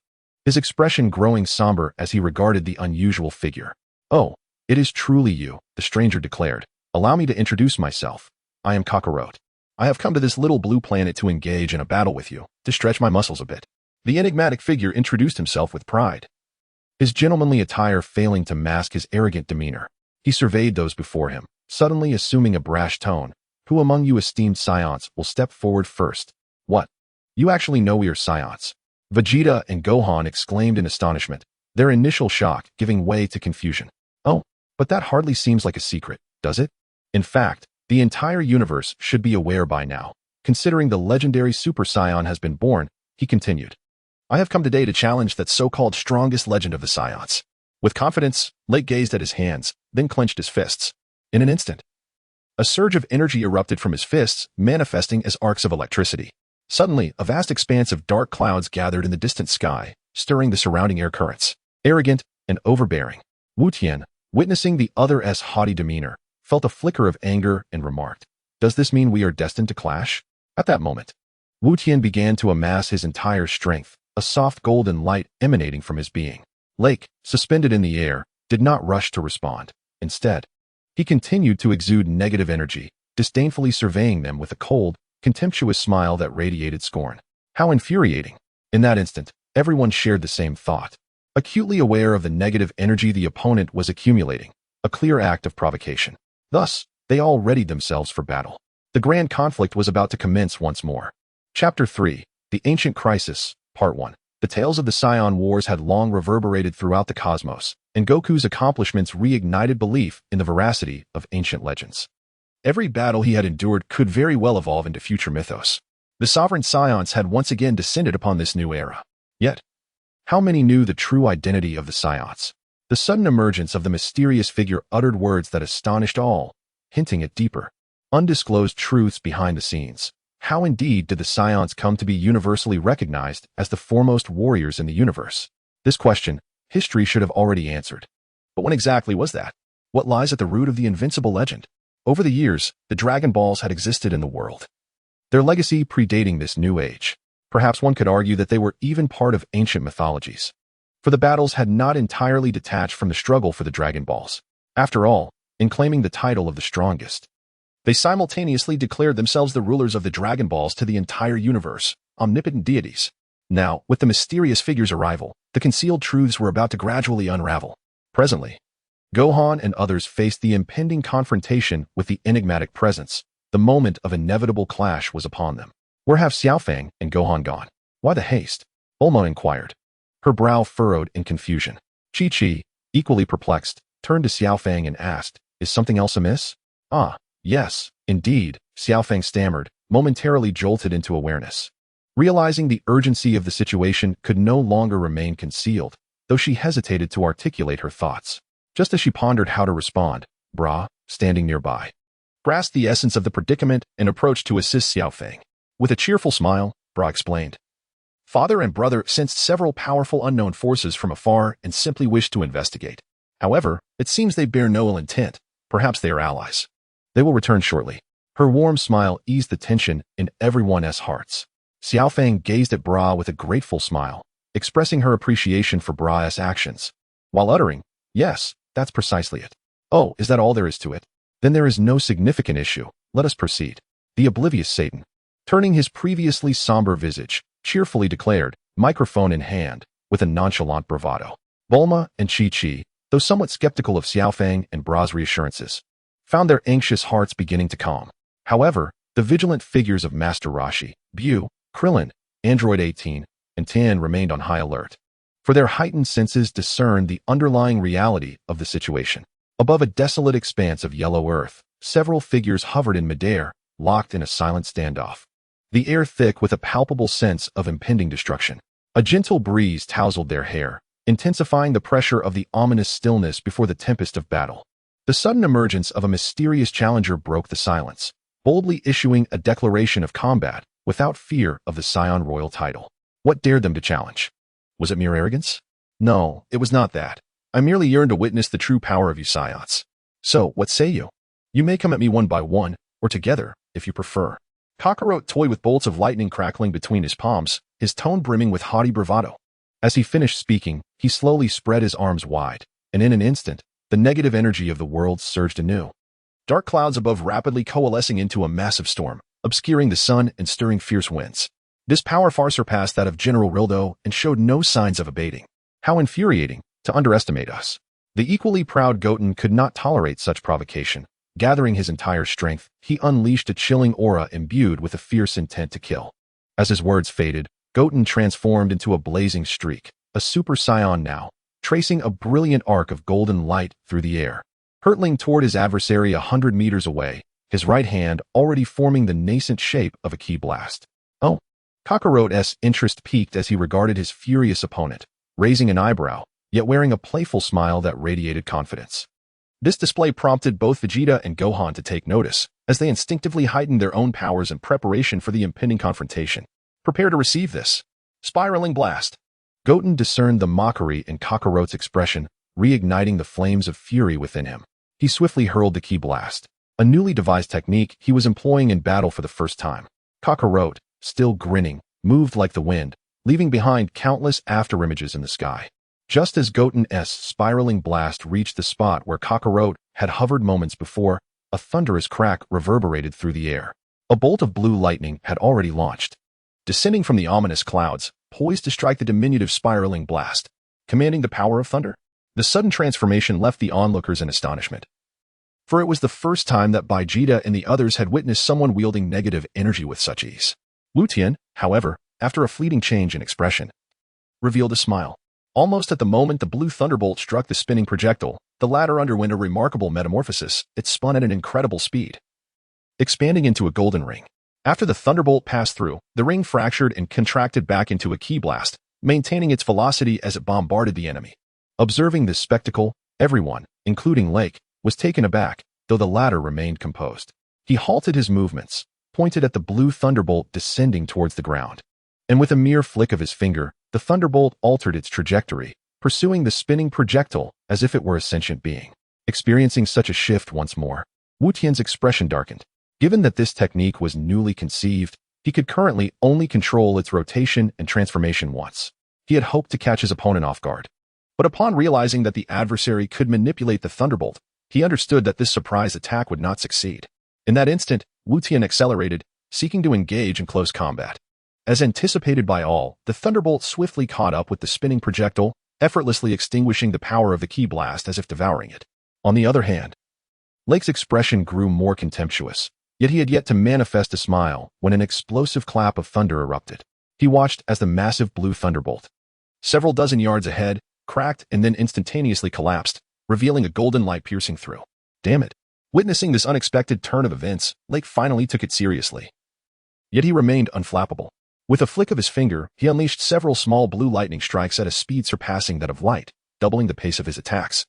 his expression growing somber as he regarded the unusual figure. Oh, it is truly you, the stranger declared. Allow me to introduce myself. I am Kakarot. I have come to this little blue planet to engage in a battle with you, to stretch my muscles a bit. The enigmatic figure introduced himself with pride, his gentlemanly attire failing to mask his arrogant demeanor. He surveyed those before him, suddenly assuming a brash tone. Who among you esteemed Saiyans will step forward first? What? You actually know we are Saiyans? Vegeta and Gohan exclaimed in astonishment, their initial shock giving way to confusion. Oh, but that hardly seems like a secret, does it? In fact, the entire universe should be aware by now. Considering the legendary Super Saiyan has been born, he continued. I have come today to challenge that so-called strongest legend of the Saiyans. With confidence, Lake gazed at his hands, then clenched his fists. In an instant, a surge of energy erupted from his fists, manifesting as arcs of electricity. Suddenly, a vast expanse of dark clouds gathered in the distant sky, stirring the surrounding air currents. Arrogant and overbearing, Wu Tian, witnessing the other's haughty demeanor, felt a flicker of anger and remarked, does this mean we are destined to clash? At that moment, Wu Tian began to amass his entire strength, a soft golden light emanating from his being. Lake, suspended in the air, did not rush to respond. Instead, he continued to exude negative energy, disdainfully surveying them with a cold, contemptuous smile that radiated scorn. How infuriating! In that instant, everyone shared the same thought. Acutely aware of the negative energy the opponent was accumulating, a clear act of provocation. Thus, they all readied themselves for battle. The grand conflict was about to commence once more. Chapter 3, The Ancient Crisis, Part 1. The tales of the Saiyan Wars had long reverberated throughout the cosmos, and Goku's accomplishments reignited belief in the veracity of ancient legends. Every battle he had endured could very well evolve into future mythos. The sovereign Saiyans had once again descended upon this new era. Yet, how many knew the true identity of the Saiyans? The sudden emergence of the mysterious figure uttered words that astonished all, hinting at deeper, undisclosed truths behind the scenes. How indeed did the Saiyans come to be universally recognized as the foremost warriors in the universe? This question, history should have already answered. But when exactly was that? What lies at the root of the invincible legend? Over the years, the Dragon Balls had existed in the world, their legacy predating this new age. Perhaps one could argue that they were even part of ancient mythologies, for the battles had not entirely detached from the struggle for the Dragon Balls. After all, in claiming the title of the strongest, they simultaneously declared themselves the rulers of the Dragon Balls to the entire universe, omnipotent deities. Now, with the mysterious figure's arrival, the concealed truths were about to gradually unravel. Presently, Gohan and others faced the impending confrontation with the enigmatic presence. The moment of inevitable clash was upon them. Where have Xiaofang and Gohan gone? Why the haste? Bulma inquired, her brow furrowed in confusion. Chi-Chi, equally perplexed, turned to Xiaofang and asked, is something else amiss? Ah, yes, indeed, Xiaofang stammered, momentarily jolted into awareness. Realizing the urgency of the situation could no longer remain concealed, though she hesitated to articulate her thoughts. Just as she pondered how to respond, Bra, standing nearby, grasped the essence of the predicament and approached to assist Xiaofang. With a cheerful smile, Bra explained, Father and brother sensed several powerful unknown forces from afar and simply wished to investigate. However, it seems they bear no ill intent. Perhaps they are allies. They will return shortly. Her warm smile eased the tension in everyone's hearts. Xiaofang gazed at Bra with a grateful smile, expressing her appreciation for Bra's actions, while uttering, yes, that's precisely it. Oh, is that all there is to it? Then there is no significant issue. Let us proceed. The oblivious Satan, turning his previously somber visage, cheerfully declared, microphone in hand, with a nonchalant bravado. Bulma and Chi-Chi, though somewhat skeptical of Xiaofang and Bra's reassurances, found their anxious hearts beginning to calm. However, the vigilant figures of Master Roshi, Bu, Krillin, Android 18, and Tan remained on high alert, for their heightened senses discerned the underlying reality of the situation. Above a desolate expanse of yellow earth, several figures hovered in midair, locked in a silent standoff, the air thick with a palpable sense of impending destruction. A gentle breeze tousled their hair, intensifying the pressure of the ominous stillness before the tempest of battle. The sudden emergence of a mysterious challenger broke the silence, boldly issuing a declaration of combat without fear of the Saiyan royal title. What dared them to challenge? Was it mere arrogance? No, it was not that. I merely yearned to witness the true power of you Saiyans. So, what say you? You may come at me one by one, or together, if you prefer. Kakarot toyed with bolts of lightning crackling between his palms, his tone brimming with haughty bravado. As he finished speaking, he slowly spread his arms wide, and in an instant, the negative energy of the world surged anew. Dark clouds above rapidly coalescing into a massive storm, obscuring the sun and stirring fierce winds. This power far surpassed that of General Rildo and showed no signs of abating. How infuriating to underestimate us. The equally proud Goten could not tolerate such provocation. Gathering his entire strength, he unleashed a chilling aura imbued with a fierce intent to kill. As his words faded, Goten transformed into a blazing streak, a Super Saiyan now, tracing a brilliant arc of golden light through the air. Hurtling toward his adversary 100 meters away, his right hand already forming the nascent shape of a ki blast. Oh! Kakarote's interest peaked as he regarded his furious opponent, raising an eyebrow, yet wearing a playful smile that radiated confidence. This display prompted both Vegeta and Gohan to take notice, as they instinctively heightened their own powers in preparation for the impending confrontation. Prepare to receive this. Spiraling blast. Goten discerned the mockery in Kakarote's expression, reigniting the flames of fury within him. He swiftly hurled the ki blast, a newly devised technique he was employing in battle for the first time. Kakarote, still grinning, moved like the wind, leaving behind countless afterimages in the sky. Just as Goten's spiraling blast reached the spot where Kakarote had hovered moments before, a thunderous crack reverberated through the air. A bolt of blue lightning had already launched, descending from the ominous clouds, poised to strike the diminutive spiraling blast, commanding the power of thunder. The sudden transformation left the onlookers in astonishment, for it was the first time that Vegeta and the others had witnessed someone wielding negative energy with such ease. Wutian, however, after a fleeting change in expression, revealed a smile. Almost at the moment the blue thunderbolt struck the spinning projectile, the latter underwent a remarkable metamorphosis. It spun at an incredible speed, expanding into a golden ring. After the thunderbolt passed through, the ring fractured and contracted back into a ki blast, maintaining its velocity as it bombarded the enemy. Observing this spectacle, everyone, including Lake, was taken aback, though the latter remained composed. He halted his movements, pointed at the blue thunderbolt descending towards the ground, and with a mere flick of his finger, the thunderbolt altered its trajectory, pursuing the spinning projectile as if it were a sentient being. Experiencing such a shift once more, Wutian's expression darkened. Given that this technique was newly conceived, he could currently only control its rotation and transformation once. He had hoped to catch his opponent off guard, but upon realizing that the adversary could manipulate the thunderbolt, he understood that this surprise attack would not succeed. In that instant, Wutian accelerated, seeking to engage in close combat. As anticipated by all, the thunderbolt swiftly caught up with the spinning projectile, effortlessly extinguishing the power of the ki blast as if devouring it. On the other hand, Lake's expression grew more contemptuous, yet he had yet to manifest a smile when an explosive clap of thunder erupted. He watched as the massive blue thunderbolt, several dozen yards ahead, cracked and then instantaneously collapsed, revealing a golden light piercing through. Damn it. Witnessing this unexpected turn of events, Lake finally took it seriously. Yet he remained unflappable. With a flick of his finger, he unleashed several small blue lightning strikes at a speed surpassing that of light, doubling the pace of his attacks,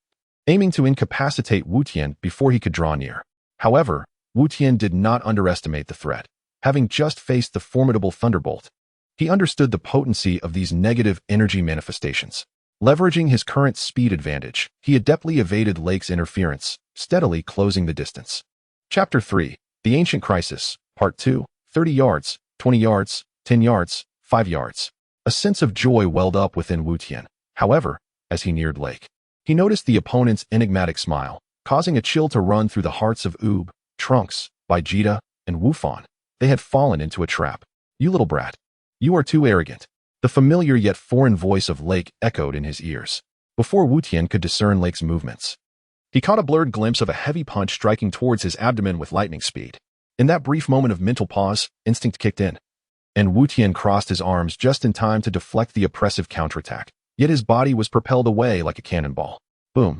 aiming to incapacitate Wutian before he could draw near. However, Wutian did not underestimate the threat. Having just faced the formidable thunderbolt, he understood the potency of these negative energy manifestations. Leveraging his current speed advantage, he adeptly evaded Lake's interference, steadily closing the distance. Chapter 3, The Ancient Crisis, Part 2, 30 yards, 20 yards, 10 yards, 5 yards. A sense of joy welled up within Wutian. However, as he neared Lake, he noticed the opponent's enigmatic smile, causing a chill to run through the hearts of Oob, Trunks, Vegeta, and Wufan. They had fallen into a trap. You little brat. You are too arrogant. The familiar yet foreign voice of Lake echoed in his ears. Before Wutian could discern Lake's movements, he caught a blurred glimpse of a heavy punch striking towards his abdomen with lightning speed. In that brief moment of mental pause, instinct kicked in, and Wutian crossed his arms just in time to deflect the oppressive counterattack. Yet his body was propelled away like a cannonball. Boom.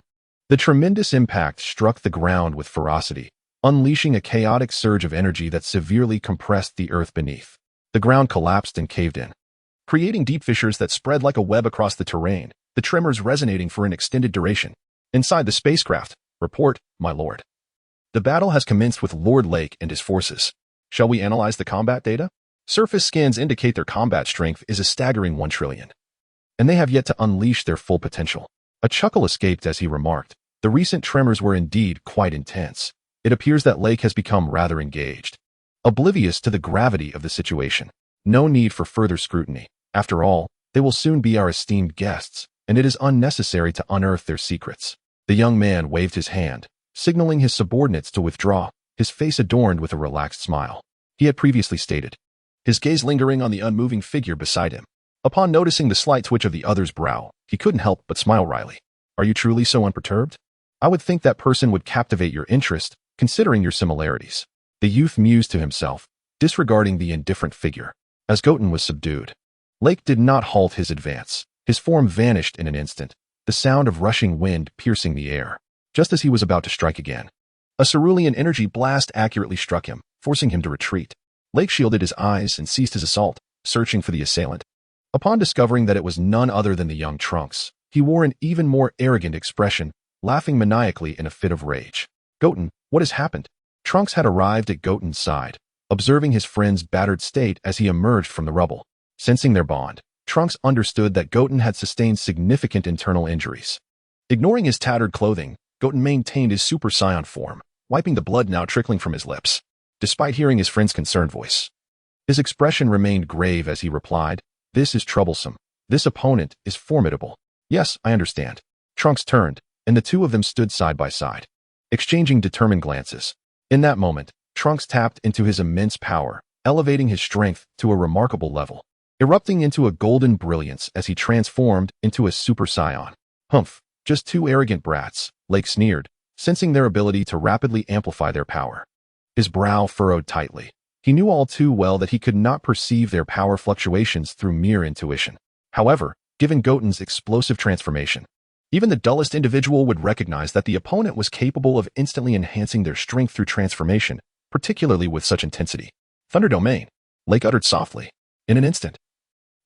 The tremendous impact struck the ground with ferocity, unleashing a chaotic surge of energy that severely compressed the earth beneath. The ground collapsed and caved in, creating deep fissures that spread like a web across the terrain, the tremors resonating for an extended duration. Inside the spacecraft, report, my lord. The battle has commenced with Lord Lake and his forces. Shall we analyze the combat data? Surface scans indicate their combat strength is a staggering 1 trillion. And they have yet to unleash their full potential. A chuckle escaped as he remarked, the recent tremors were indeed quite intense. It appears that Lake has become rather engaged, oblivious to the gravity of the situation. No need for further scrutiny. After all, they will soon be our esteemed guests, and it is unnecessary to unearth their secrets. The young man waved his hand, signaling his subordinates to withdraw, his face adorned with a relaxed smile. he had previously stated, his gaze lingering on the unmoving figure beside him. Upon noticing the slight twitch of the other's brow, he couldn't help but smile wryly. Are you truly so unperturbed? I would think that person would captivate your interest, considering your similarities. The youth mused to himself, disregarding the indifferent figure. As Goten was subdued, Lake did not halt his advance. His form vanished in an instant, the sound of rushing wind piercing the air. Just as he was about to strike again, a cerulean energy blast accurately struck him, forcing him to retreat. Lake shielded his eyes and ceased his assault, searching for the assailant. Upon discovering that it was none other than the young Trunks, he wore an even more arrogant expression, laughing maniacally in a fit of rage. Goten, what has happened? Trunks had arrived at Goten's side, observing his friend's battered state as he emerged from the rubble. Sensing their bond, Trunks understood that Goten had sustained significant internal injuries. Ignoring his tattered clothing, Goten maintained his Super Saiyan form, wiping the blood now trickling from his lips. Despite hearing his friend's concerned voice, his expression remained grave as he replied, "This is troublesome. This opponent is formidable." "Yes, I understand." Trunks turned, and the two of them stood side by side, exchanging determined glances. In that moment, Trunks tapped into his immense power, elevating his strength to a remarkable level, erupting into a golden brilliance as he transformed into a Super Saiyan. Humph, just two arrogant brats, Lake sneered, sensing their ability to rapidly amplify their power. His brow furrowed tightly. He knew all too well that he could not perceive their power fluctuations through mere intuition. However, given Goten's explosive transformation, even the dullest individual would recognize that the opponent was capable of instantly enhancing their strength through transformation, particularly with such intensity. Thunder Domain, Lake uttered softly. In an instant,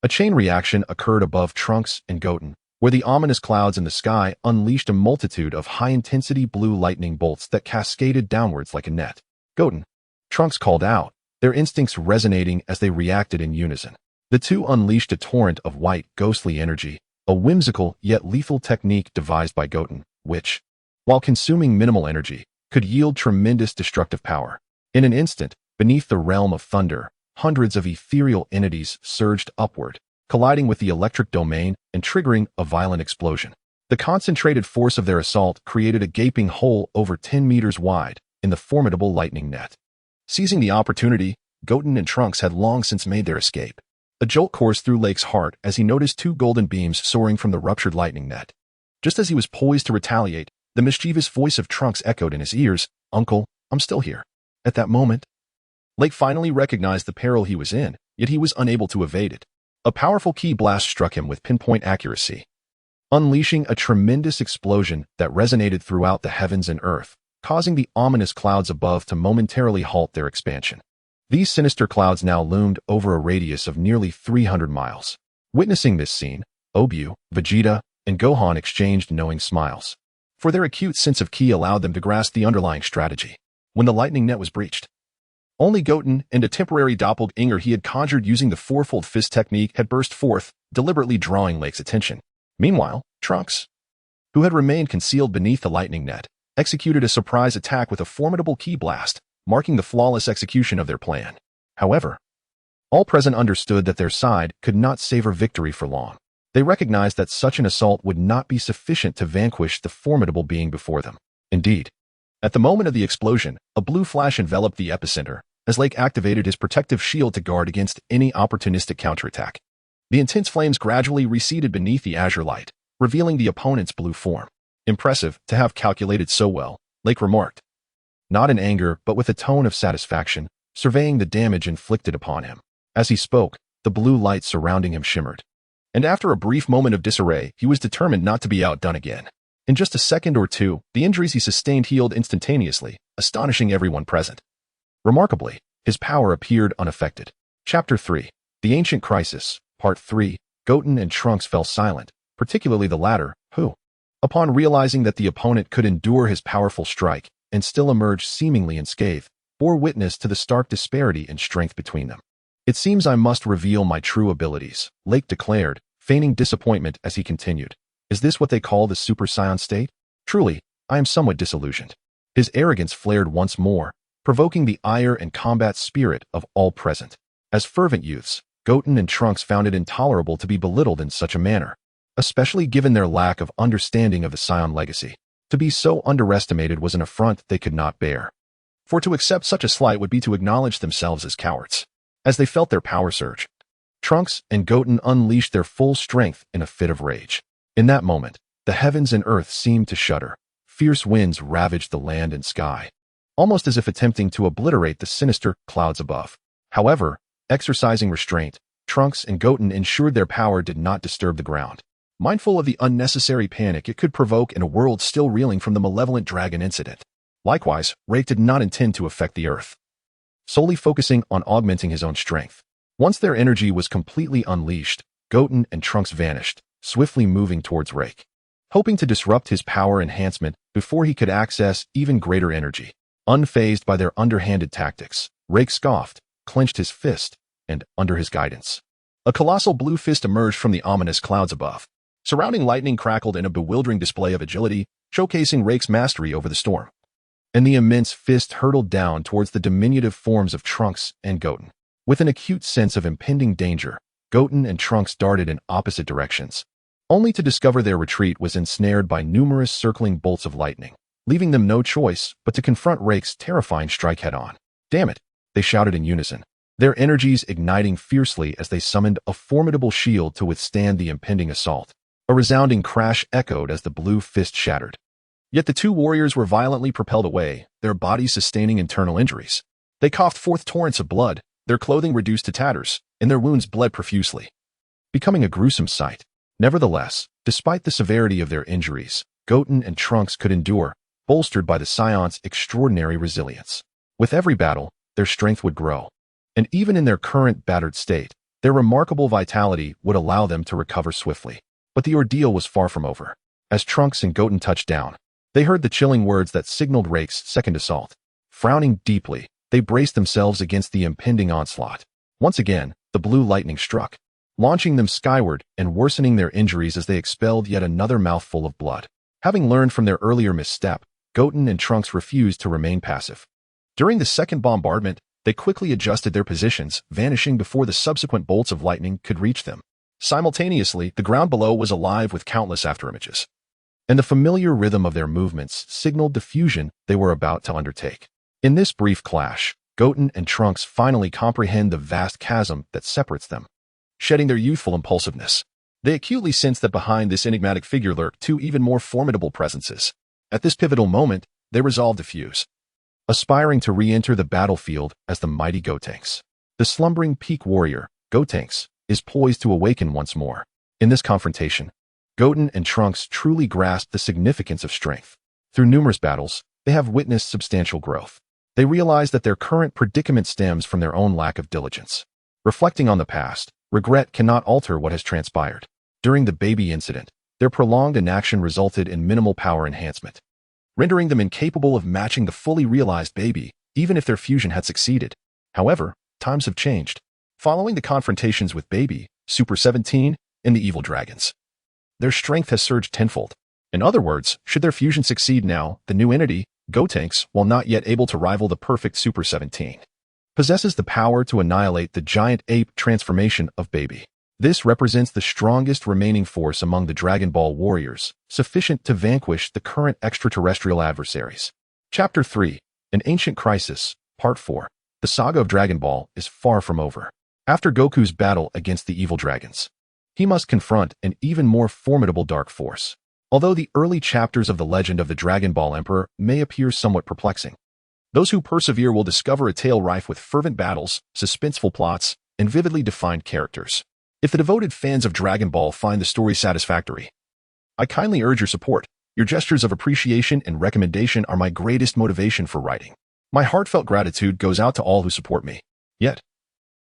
a chain reaction occurred above Trunks and Goten, where the ominous clouds in the sky unleashed a multitude of high-intensity blue lightning bolts that cascaded downwards like a net. Goten, Trunks called out, their instincts resonating as they reacted in unison. The two unleashed a torrent of white, ghostly energy, a whimsical yet lethal technique devised by Goten, which, while consuming minimal energy, could yield tremendous destructive power. In an instant, beneath the realm of thunder, hundreds of ethereal entities surged upward, colliding with the electric domain and triggering a violent explosion. The concentrated force of their assault created a gaping hole over 10 meters wide in the formidable lightning net. Seizing the opportunity, Goten and Trunks had long since made their escape. A jolt coursed through Lake's heart as he noticed two golden beams soaring from the ruptured lightning net. Just as he was poised to retaliate, the mischievous voice of Trunks echoed in his ears, "Uncle, I'm still here." At that moment, Lake finally recognized the peril he was in, yet he was unable to evade it. A powerful ki blast struck him with pinpoint accuracy, unleashing a tremendous explosion that resonated throughout the heavens and earth, causing the ominous clouds above to momentarily halt their expansion. These sinister clouds now loomed over a radius of nearly 300 miles. Witnessing this scene, Obyu, Vegeta, and Gohan exchanged knowing smiles, for their acute sense of ki allowed them to grasp the underlying strategy. When the lightning net was breached, only Goten and a temporary doppelganger he had conjured using the fourfold fist technique had burst forth, deliberately drawing Lake's attention. Meanwhile, Trunks, who had remained concealed beneath the lightning net, executed a surprise attack with a formidable ki blast, marking the flawless execution of their plan. However, all present understood that their side could not savor victory for long. They recognized that such an assault would not be sufficient to vanquish the formidable being before them. Indeed, at the moment of the explosion, a blue flash enveloped the epicenter, as Lake activated his protective shield to guard against any opportunistic counterattack. The intense flames gradually receded beneath the azure light, revealing the opponent's blue form. "Impressive to have calculated so well," Lake remarked, not in anger but with a tone of satisfaction, surveying the damage inflicted upon him. As he spoke, the blue light surrounding him shimmered, and after a brief moment of disarray, he was determined not to be outdone again. In just a second or two, the injuries he sustained healed instantaneously, astonishing everyone present. Remarkably, his power appeared unaffected. Chapter 3. The Ancient Crisis, Part 3. Goten and Trunks fell silent, particularly the latter, who, upon realizing that the opponent could endure his powerful strike and still emerge seemingly unscathed, bore witness to the stark disparity in strength between them. "It seems I must reveal my true abilities," Lake declared, feigning disappointment as he continued. "Is this what they call the Super Saiyan state? Truly, I am somewhat disillusioned." His arrogance flared once more, provoking the ire and combat spirit of all present. As fervent youths, Goten and Trunks found it intolerable to be belittled in such a manner, especially given their lack of understanding of the Saiyan legacy. To be so underestimated was an affront they could not bear. for to accept such a slight would be to acknowledge themselves as cowards. As they felt their power surge, Trunks and Goten unleashed their full strength in a fit of rage. In that moment, the heavens and earth seemed to shudder. Fierce winds ravaged the land and sky, almost as if attempting to obliterate the sinister clouds above. However, exercising restraint, Trunks and Goten ensured their power did not disturb the ground, mindful of the unnecessary panic it could provoke in a world still reeling from the malevolent dragon incident. Likewise, Rake did not intend to affect the earth, solely focusing on augmenting his own strength. Once their energy was completely unleashed, Goten and Trunks vanished, swiftly moving towards Rake, hoping to disrupt his power enhancement before he could access even greater energy. Unfazed by their underhanded tactics, Rake scoffed, clenched his fist, and, under his guidance, a colossal blue fist emerged from the ominous clouds above. Surrounding lightning crackled in a bewildering display of agility, showcasing Rake's mastery over the storm. And the immense fist hurtled down towards the diminutive forms of Trunks and Goten. With an acute sense of impending danger, Goten and Trunks darted in opposite directions, only to discover their retreat was ensnared by numerous circling bolts of lightning, leaving them no choice but to confront Rake's terrifying strike head-on. "Damn it!" they shouted in unison, their energies igniting fiercely as they summoned a formidable shield to withstand the impending assault. A resounding crash echoed as the blue fist shattered. Yet the two warriors were violently propelled away, their bodies sustaining internal injuries. They coughed forth torrents of blood, their clothing reduced to tatters, and their wounds bled profusely, becoming a gruesome sight. Nevertheless, despite the severity of their injuries, Goten and Trunks could endure, bolstered by the Saiyans' extraordinary resilience. With every battle, their strength would grow, and even in their current battered state, their remarkable vitality would allow them to recover swiftly. But the ordeal was far from over. As Trunks and Goten touched down, they heard the chilling words that signaled Rake's second assault. Frowning deeply, they braced themselves against the impending onslaught. Once again, the blue lightning struck, launching them skyward and worsening their injuries as they expelled yet another mouthful of blood. Having learned from their earlier misstep, Goten and Trunks refused to remain passive. During the second bombardment, they quickly adjusted their positions, vanishing before the subsequent bolts of lightning could reach them. Simultaneously, the ground below was alive with countless afterimages, and the familiar rhythm of their movements signaled the fusion they were about to undertake. In this brief clash, Goten and Trunks finally comprehend the vast chasm that separates them. Shedding their youthful impulsiveness, they acutely sense that behind this enigmatic figure lurk two even more formidable presences. At this pivotal moment, they resolve to fuse, aspiring to re-enter the battlefield as the mighty Gotenks. The slumbering peak warrior, Gotenks, is poised to awaken once more. In this confrontation, Goten and Trunks truly grasp the significance of strength. Through numerous battles, they have witnessed substantial growth. They realize that their current predicament stems from their own lack of diligence. Reflecting on the past, regret cannot alter what has transpired. During the baby incident, their prolonged inaction resulted in minimal power enhancement, rendering them incapable of matching the fully realized baby, even if their fusion had succeeded. However, times have changed. Following the confrontations with Baby, Super 17, and the evil dragons, their strength has surged tenfold. In other words, should their fusion succeed now, the new entity, Gotenks, while not yet able to rival the perfect Super 17, possesses the power to annihilate the giant ape transformation of Baby. This represents the strongest remaining force among the Dragon Ball warriors, sufficient to vanquish the current extraterrestrial adversaries. Chapter 3, An Ancient Crisis, Part 4. The saga of Dragon Ball is far from over. After Goku's battle against the evil dragons, he must confront an even more formidable dark force. Although the early chapters of the legend of the Dragon Ball Emperor may appear somewhat perplexing, those who persevere will discover a tale rife with fervent battles, suspenseful plots, and vividly defined characters. If the devoted fans of Dragon Ball find the story satisfactory, I kindly urge your support. Your gestures of appreciation and recommendation are my greatest motivation for writing. My heartfelt gratitude goes out to all who support me. Yet,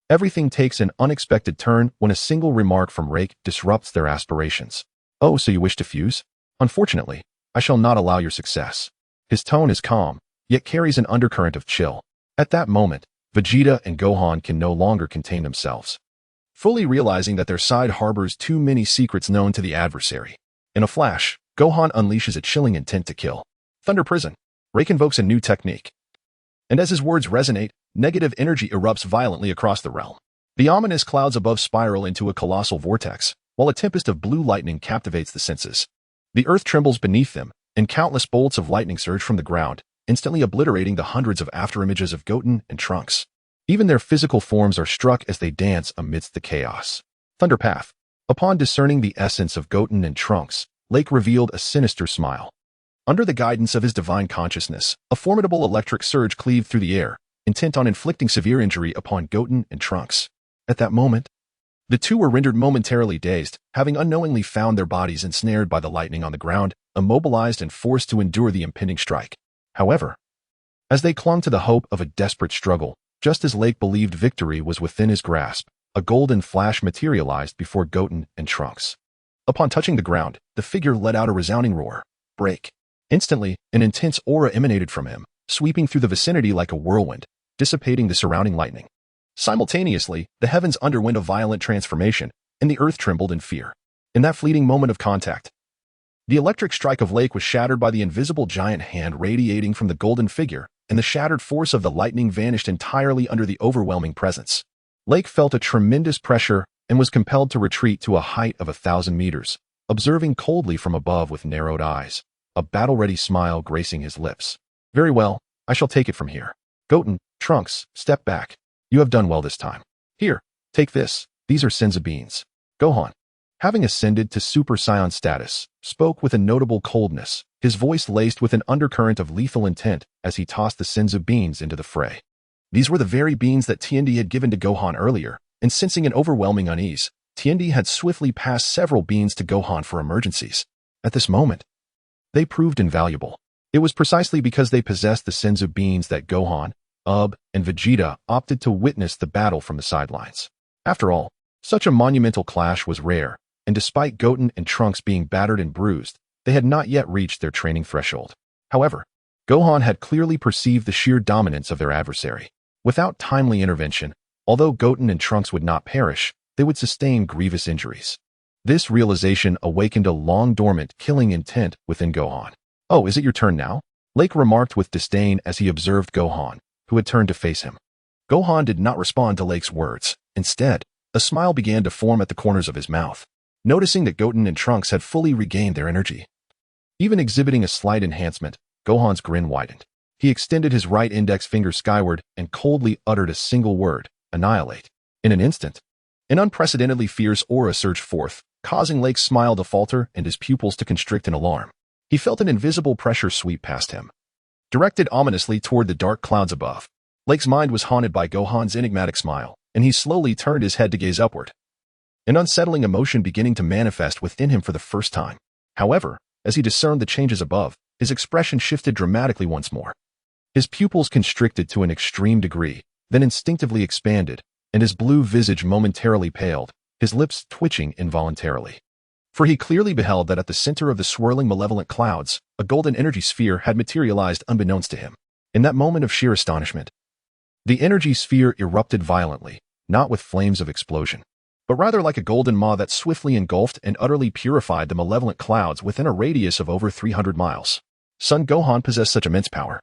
everything takes an unexpected turn when a single remark from Rake disrupts their aspirations. "Oh, so you wish to fuse? Unfortunately, I shall not allow your success." His tone is calm, yet carries an undercurrent of chill. At that moment, Vegeta and Gohan can no longer contain themselves, fully realizing that their side harbors too many secrets known to the adversary. In a flash, Gohan unleashes a chilling intent to kill. Thunder Prison. Rake invokes a new technique, and as his words resonate, negative energy erupts violently across the realm. The ominous clouds above spiral into a colossal vortex, while a tempest of blue lightning captivates the senses. The earth trembles beneath them, and countless bolts of lightning surge from the ground, instantly obliterating the hundreds of afterimages of Goten and Trunks. Even their physical forms are struck as they dance amidst the chaos. Thunderpath. Upon discerning the essence of Goten and Trunks, Lake revealed a sinister smile. Under the guidance of his divine consciousness, a formidable electric surge cleaved through the air, intent on inflicting severe injury upon Goten and Trunks. At that moment, the two were rendered momentarily dazed, having unknowingly found their bodies ensnared by the lightning on the ground, immobilized and forced to endure the impending strike. However, as they clung to the hope of a desperate struggle, just as Lake believed victory was within his grasp, a golden flash materialized before Goten and Trunks. Upon touching the ground, the figure let out a resounding roar. Break. Instantly, an intense aura emanated from him, sweeping through the vicinity like a whirlwind, dissipating the surrounding lightning. Simultaneously, the heavens underwent a violent transformation, and the earth trembled in fear. In that fleeting moment of contact, the electric strike of Lake was shattered by the invisible giant hand radiating from the golden figure, and the shattered force of the lightning vanished entirely under the overwhelming presence. Lake felt a tremendous pressure and was compelled to retreat to a height of 1,000 meters, observing coldly from above with narrowed eyes, a battle-ready smile gracing his lips. Very well, I shall take it from here. Goten, Trunks, step back. You have done well this time. Here, take this. These are Senzu beans. Gohan, having ascended to Super Saiyan status, spoke with a notable coldness, his voice laced with an undercurrent of lethal intent as he tossed the Senzu beans into the fray. These were the very beans that Tiendi had given to Gohan earlier, and sensing an overwhelming unease, Tiendi had swiftly passed several beans to Gohan for emergencies. At this moment, they proved invaluable. It was precisely because they possessed the Senzu beans that Gohan, Ub, and Vegeta opted to witness the battle from the sidelines. After all, such a monumental clash was rare, and despite Goten and Trunks being battered and bruised, they had not yet reached their training threshold. However, Gohan had clearly perceived the sheer dominance of their adversary. Without timely intervention, although Goten and Trunks would not perish, they would sustain grievous injuries. This realization awakened a long-dormant killing intent within Gohan. Oh, is it your turn now? Lake remarked with disdain as he observed Gohan, who had turned to face him. Gohan did not respond to Lake's words. Instead, a smile began to form at the corners of his mouth, noticing that Goten and Trunks had fully regained their energy. Even exhibiting a slight enhancement, Gohan's grin widened. He extended his right index finger skyward and coldly uttered a single word, annihilate. In an instant, an unprecedentedly fierce aura surged forth, causing Lake's smile to falter and his pupils to constrict in alarm. He felt an invisible pressure sweep past him, directed ominously toward the dark clouds above. Lake's mind was haunted by Gohan's enigmatic smile, and he slowly turned his head to gaze upward, an unsettling emotion beginning to manifest within him for the first time. However, as he discerned the changes above, his expression shifted dramatically once more. His pupils constricted to an extreme degree, then instinctively expanded, and his blue visage momentarily paled, his lips twitching involuntarily. For he clearly beheld that at the center of the swirling malevolent clouds, a golden energy sphere had materialized unbeknownst to him. In that moment of sheer astonishment, the energy sphere erupted violently, not with flames of explosion, but rather like a golden maw that swiftly engulfed and utterly purified the malevolent clouds within a radius of over 300 miles. Son Gohan possessed such immense power.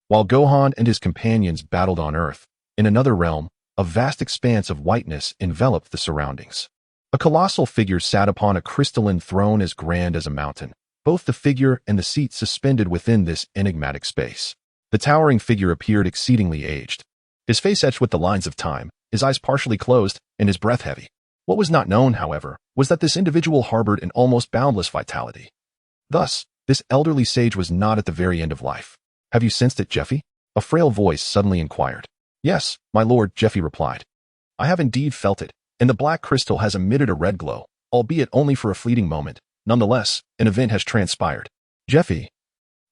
While Gohan and his companions battled on Earth, in another realm, a vast expanse of whiteness enveloped the surroundings. A colossal figure sat upon a crystalline throne as grand as a mountain, both the figure and the seat suspended within this enigmatic space. The towering figure appeared exceedingly aged, his face etched with the lines of time, his eyes partially closed, and his breath heavy. What was not known, however, was that this individual harbored an almost boundless vitality. Thus, this elderly sage was not at the very end of life. Have you sensed it, Jeffy? A frail voice suddenly inquired. Yes, my lord, Jeffy replied. I have indeed felt it, and the black crystal has emitted a red glow, albeit only for a fleeting moment. Nonetheless, an event has transpired. Jeffy,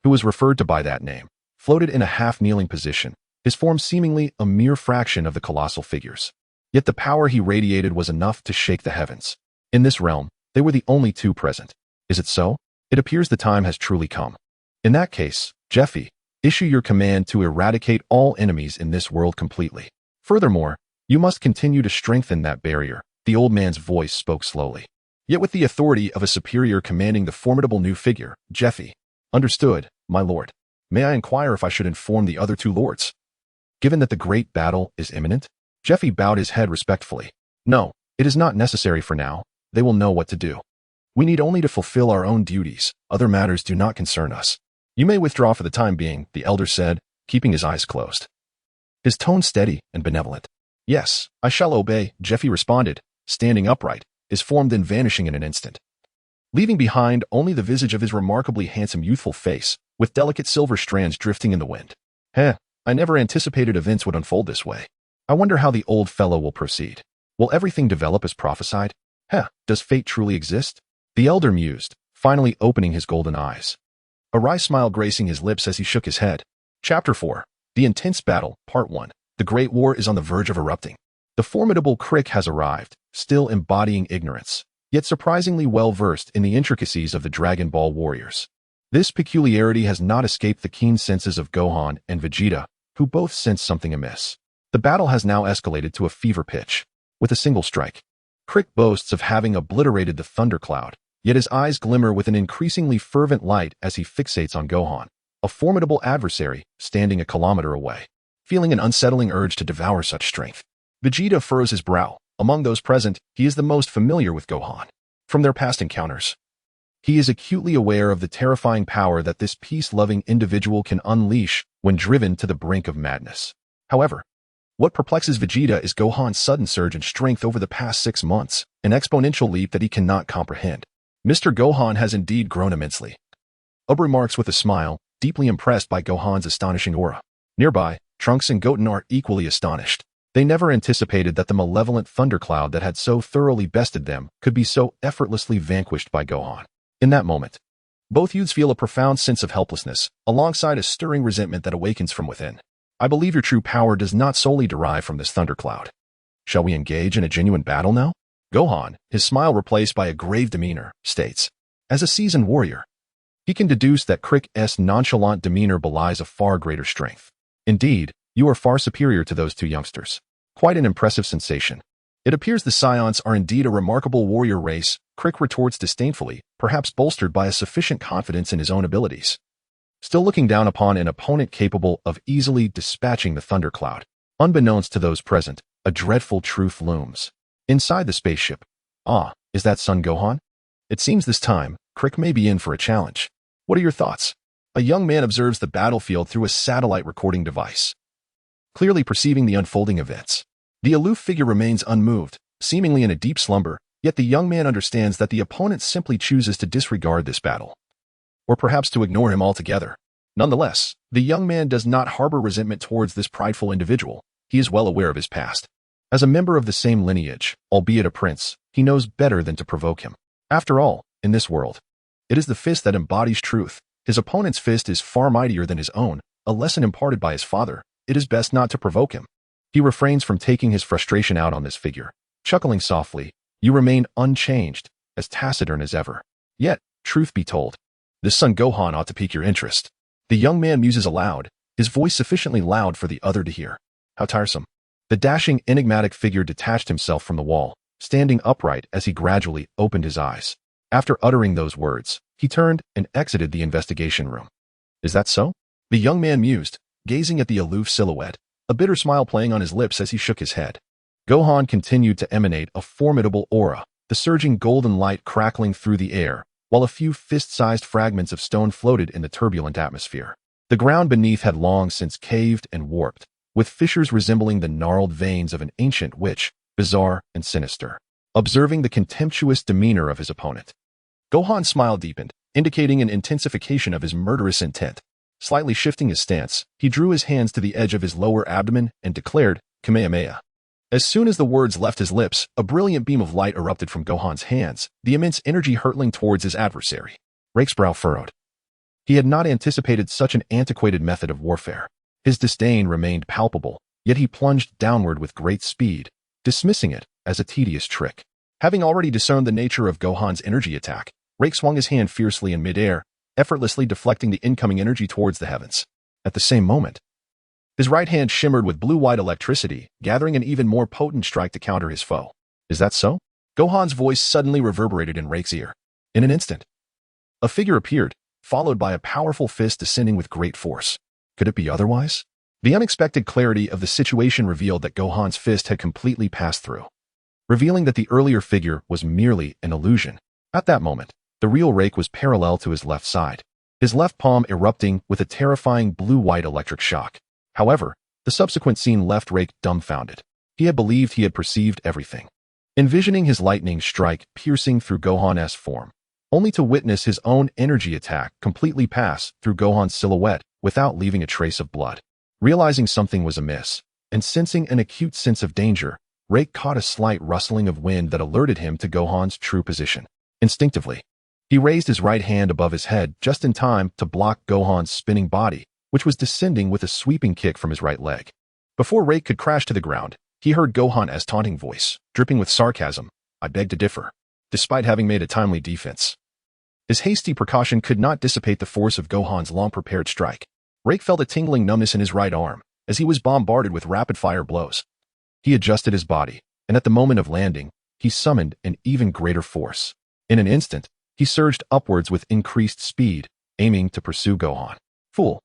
who was referred to by that name, floated in a half-kneeling position, his form seemingly a mere fraction of the colossal figure's. Yet the power he radiated was enough to shake the heavens. In this realm, they were the only two present. Is it so? It appears the time has truly come. In that case, Jeffy, issue your command to eradicate all enemies in this world completely. Furthermore, you must continue to strengthen that barrier. The old man's voice spoke slowly, yet with the authority of a superior commanding the formidable new figure, Jeffy. Understood, my lord. May I inquire if I should inform the other two lords? Given that the great battle is imminent? Jeffy bowed his head respectfully. No, it is not necessary for now. They will know what to do. We need only to fulfill our own duties. Other matters do not concern us. You may withdraw for the time being, the elder said, keeping his eyes closed. His tone steady and benevolent. Yes, I shall obey, Jeffy responded, standing upright, his form then vanishing in an instant, leaving behind only the visage of his remarkably handsome youthful face, with delicate silver strands drifting in the wind. I never anticipated events would unfold this way. I wonder how the old fellow will proceed. Will everything develop as prophesied? Does fate truly exist? The elder mused, finally opening his golden eyes. A wry smile gracing his lips as he shook his head. Chapter 4. The Intense Battle, Part 1. The Great War is on the verge of erupting. The formidable Crick has arrived, still embodying ignorance, yet surprisingly well-versed in the intricacies of the Dragon Ball warriors. This peculiarity has not escaped the keen senses of Gohan and Vegeta, who both sense something amiss. The battle has now escalated to a fever pitch. With a single strike, Crick boasts of having obliterated the thundercloud, yet his eyes glimmer with an increasingly fervent light as he fixates on Gohan, a formidable adversary standing a kilometer away. Feeling an unsettling urge to devour such strength, Vegeta furrows his brow. Among those present, he is the most familiar with Gohan. From their past encounters, he is acutely aware of the terrifying power that this peace-loving individual can unleash when driven to the brink of madness. However, what perplexes Vegeta is Gohan's sudden surge in strength over the past 6 months, an exponential leap that he cannot comprehend. Mr. Gohan has indeed grown immensely. Ub remarks with a smile, deeply impressed by Gohan's astonishing aura. Nearby, Trunks and Goten are equally astonished. They never anticipated that the malevolent thundercloud that had so thoroughly bested them could be so effortlessly vanquished by Gohan. In that moment, both youths feel a profound sense of helplessness, alongside a stirring resentment that awakens from within. I believe your true power does not solely derive from this thundercloud. Shall we engage in a genuine battle now? Gohan, his smile replaced by a grave demeanor, states. As a seasoned warrior, he can deduce that Crick's nonchalant demeanor belies a far greater strength. Indeed, you are far superior to those two youngsters. Quite an impressive sensation. It appears the Saiyans are indeed a remarkable warrior race, Crick retorts disdainfully, perhaps bolstered by a sufficient confidence in his own abilities. Still looking down upon an opponent capable of easily dispatching the thundercloud. Unbeknownst to those present, a dreadful truth looms. Inside the spaceship. Is that Son Gohan? It seems this time, Crick may be in for a challenge. What are your thoughts? A young man observes the battlefield through a satellite recording device, clearly perceiving the unfolding events. The aloof figure remains unmoved, seemingly in a deep slumber, yet the young man understands that the opponent simply chooses to disregard this battle, or perhaps to ignore him altogether. Nonetheless, the young man does not harbor resentment towards this prideful individual. He is well aware of his past. As a member of the same lineage, albeit a prince, he knows better than to provoke him. After all, in this world, it is the fist that embodies truth. His opponent's fist is far mightier than his own, a lesson imparted by his father. It is best not to provoke him. He refrains from taking his frustration out on this figure. Chuckling softly, you remain unchanged, as taciturn as ever. Yet, truth be told, this Son Gohan ought to pique your interest. The young man muses aloud, his voice sufficiently loud for the other to hear. How tiresome. The dashing, enigmatic figure detached himself from the wall, standing upright as he gradually opened his eyes. After uttering those words, he turned and exited the investigation room. Is that so? The young man mused, gazing at the aloof silhouette, a bitter smile playing on his lips as he shook his head. Gohan continued to emanate a formidable aura, the surging golden light crackling through the air, while a few fist-sized fragments of stone floated in the turbulent atmosphere. The ground beneath had long since caved and warped, with fissures resembling the gnarled veins of an ancient witch, bizarre and sinister. Observing the contemptuous demeanor of his opponent, Gohan's smile deepened, indicating an intensification of his murderous intent. Slightly shifting his stance, he drew his hands to the edge of his lower abdomen and declared, Kamehameha. As soon as the words left his lips, a brilliant beam of light erupted from Gohan's hands, the immense energy hurtling towards his adversary. Rake's brow furrowed. He had not anticipated such an antiquated method of warfare. His disdain remained palpable, yet he plunged downward with great speed, dismissing it as a tedious trick. Having already discerned the nature of Gohan's energy attack, Rake swung his hand fiercely in midair, effortlessly deflecting the incoming energy towards the heavens. At the same moment, his right hand shimmered with blue-white electricity, gathering an even more potent strike to counter his foe. Is that so? Gohan's voice suddenly reverberated in Rake's ear. In an instant, a figure appeared, followed by a powerful fist descending with great force. Could it be otherwise? The unexpected clarity of the situation revealed that Gohan's fist had completely passed through, revealing that the earlier figure was merely an illusion. At that moment, the real Rake was parallel to his left side. his left palm erupting with a terrifying blue-white electric shock. However, the subsequent scene left Rake dumbfounded. He had believed he had perceived everything, envisioning his lightning strike piercing through Gohan's form, only to witness his own energy attack completely pass through Gohan's silhouette without leaving a trace of blood. Realizing something was amiss, and sensing an acute sense of danger, Rake caught a slight rustling of wind that alerted him to Gohan's true position. Instinctively, he raised his right hand above his head just in time to block Gohan's spinning body, which was descending with a sweeping kick from his right leg. Before Rake could crash to the ground, he heard Gohan's taunting voice, dripping with sarcasm. "I beg to differ," despite having made a timely defense. His hasty precaution could not dissipate the force of Gohan's long-prepared strike. Rake felt a tingling numbness in his right arm as he was bombarded with rapid-fire blows. He adjusted his body, and at the moment of landing, he summoned an even greater force. In an instant, he surged upwards with increased speed, aiming to pursue Gohan. "Fool!"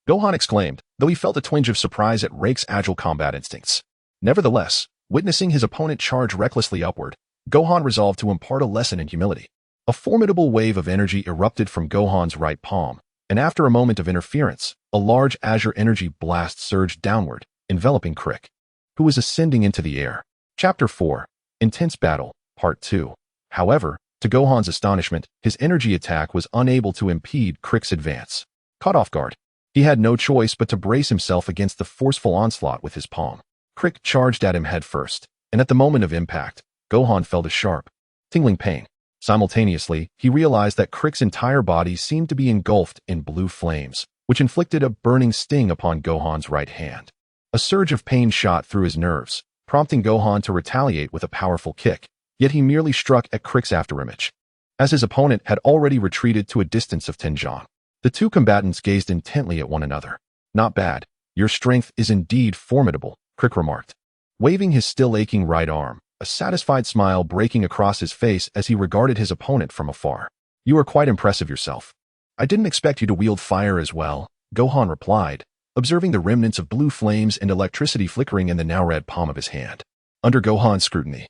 Gohan exclaimed, though he felt a twinge of surprise at Rake's agile combat instincts. Nevertheless, witnessing his opponent charge recklessly upward, Gohan resolved to impart a lesson in humility. A formidable wave of energy erupted from Gohan's right palm, and after a moment of interference, a large azure energy blast surged downward, enveloping Crick, who was ascending into the air. Chapter 4. Intense Battle, Part 2. However, to Gohan's astonishment, his energy attack was unable to impede Crick's advance. Caught off guard, he had no choice but to brace himself against the forceful onslaught with his palm. Crick charged at him head first, and at the moment of impact, Gohan felt a sharp, tingling pain. Simultaneously, he realized that Crick's entire body seemed to be engulfed in blue flames, which inflicted a burning sting upon Gohan's right hand. A surge of pain shot through his nerves, prompting Gohan to retaliate with a powerful kick, yet he merely struck at Crick's afterimage. As his opponent had already retreated to a distance of 10 jong, the two combatants gazed intently at one another. "Not bad. Your strength is indeed formidable," Crick remarked, waving his still aching right arm, a satisfied smile breaking across his face as he regarded his opponent from afar. "You are quite impressive yourself." "I didn't expect you to wield fire as well," Gohan replied, observing the remnants of blue flames and electricity flickering in the now red palm of his hand. Under Gohan's scrutiny,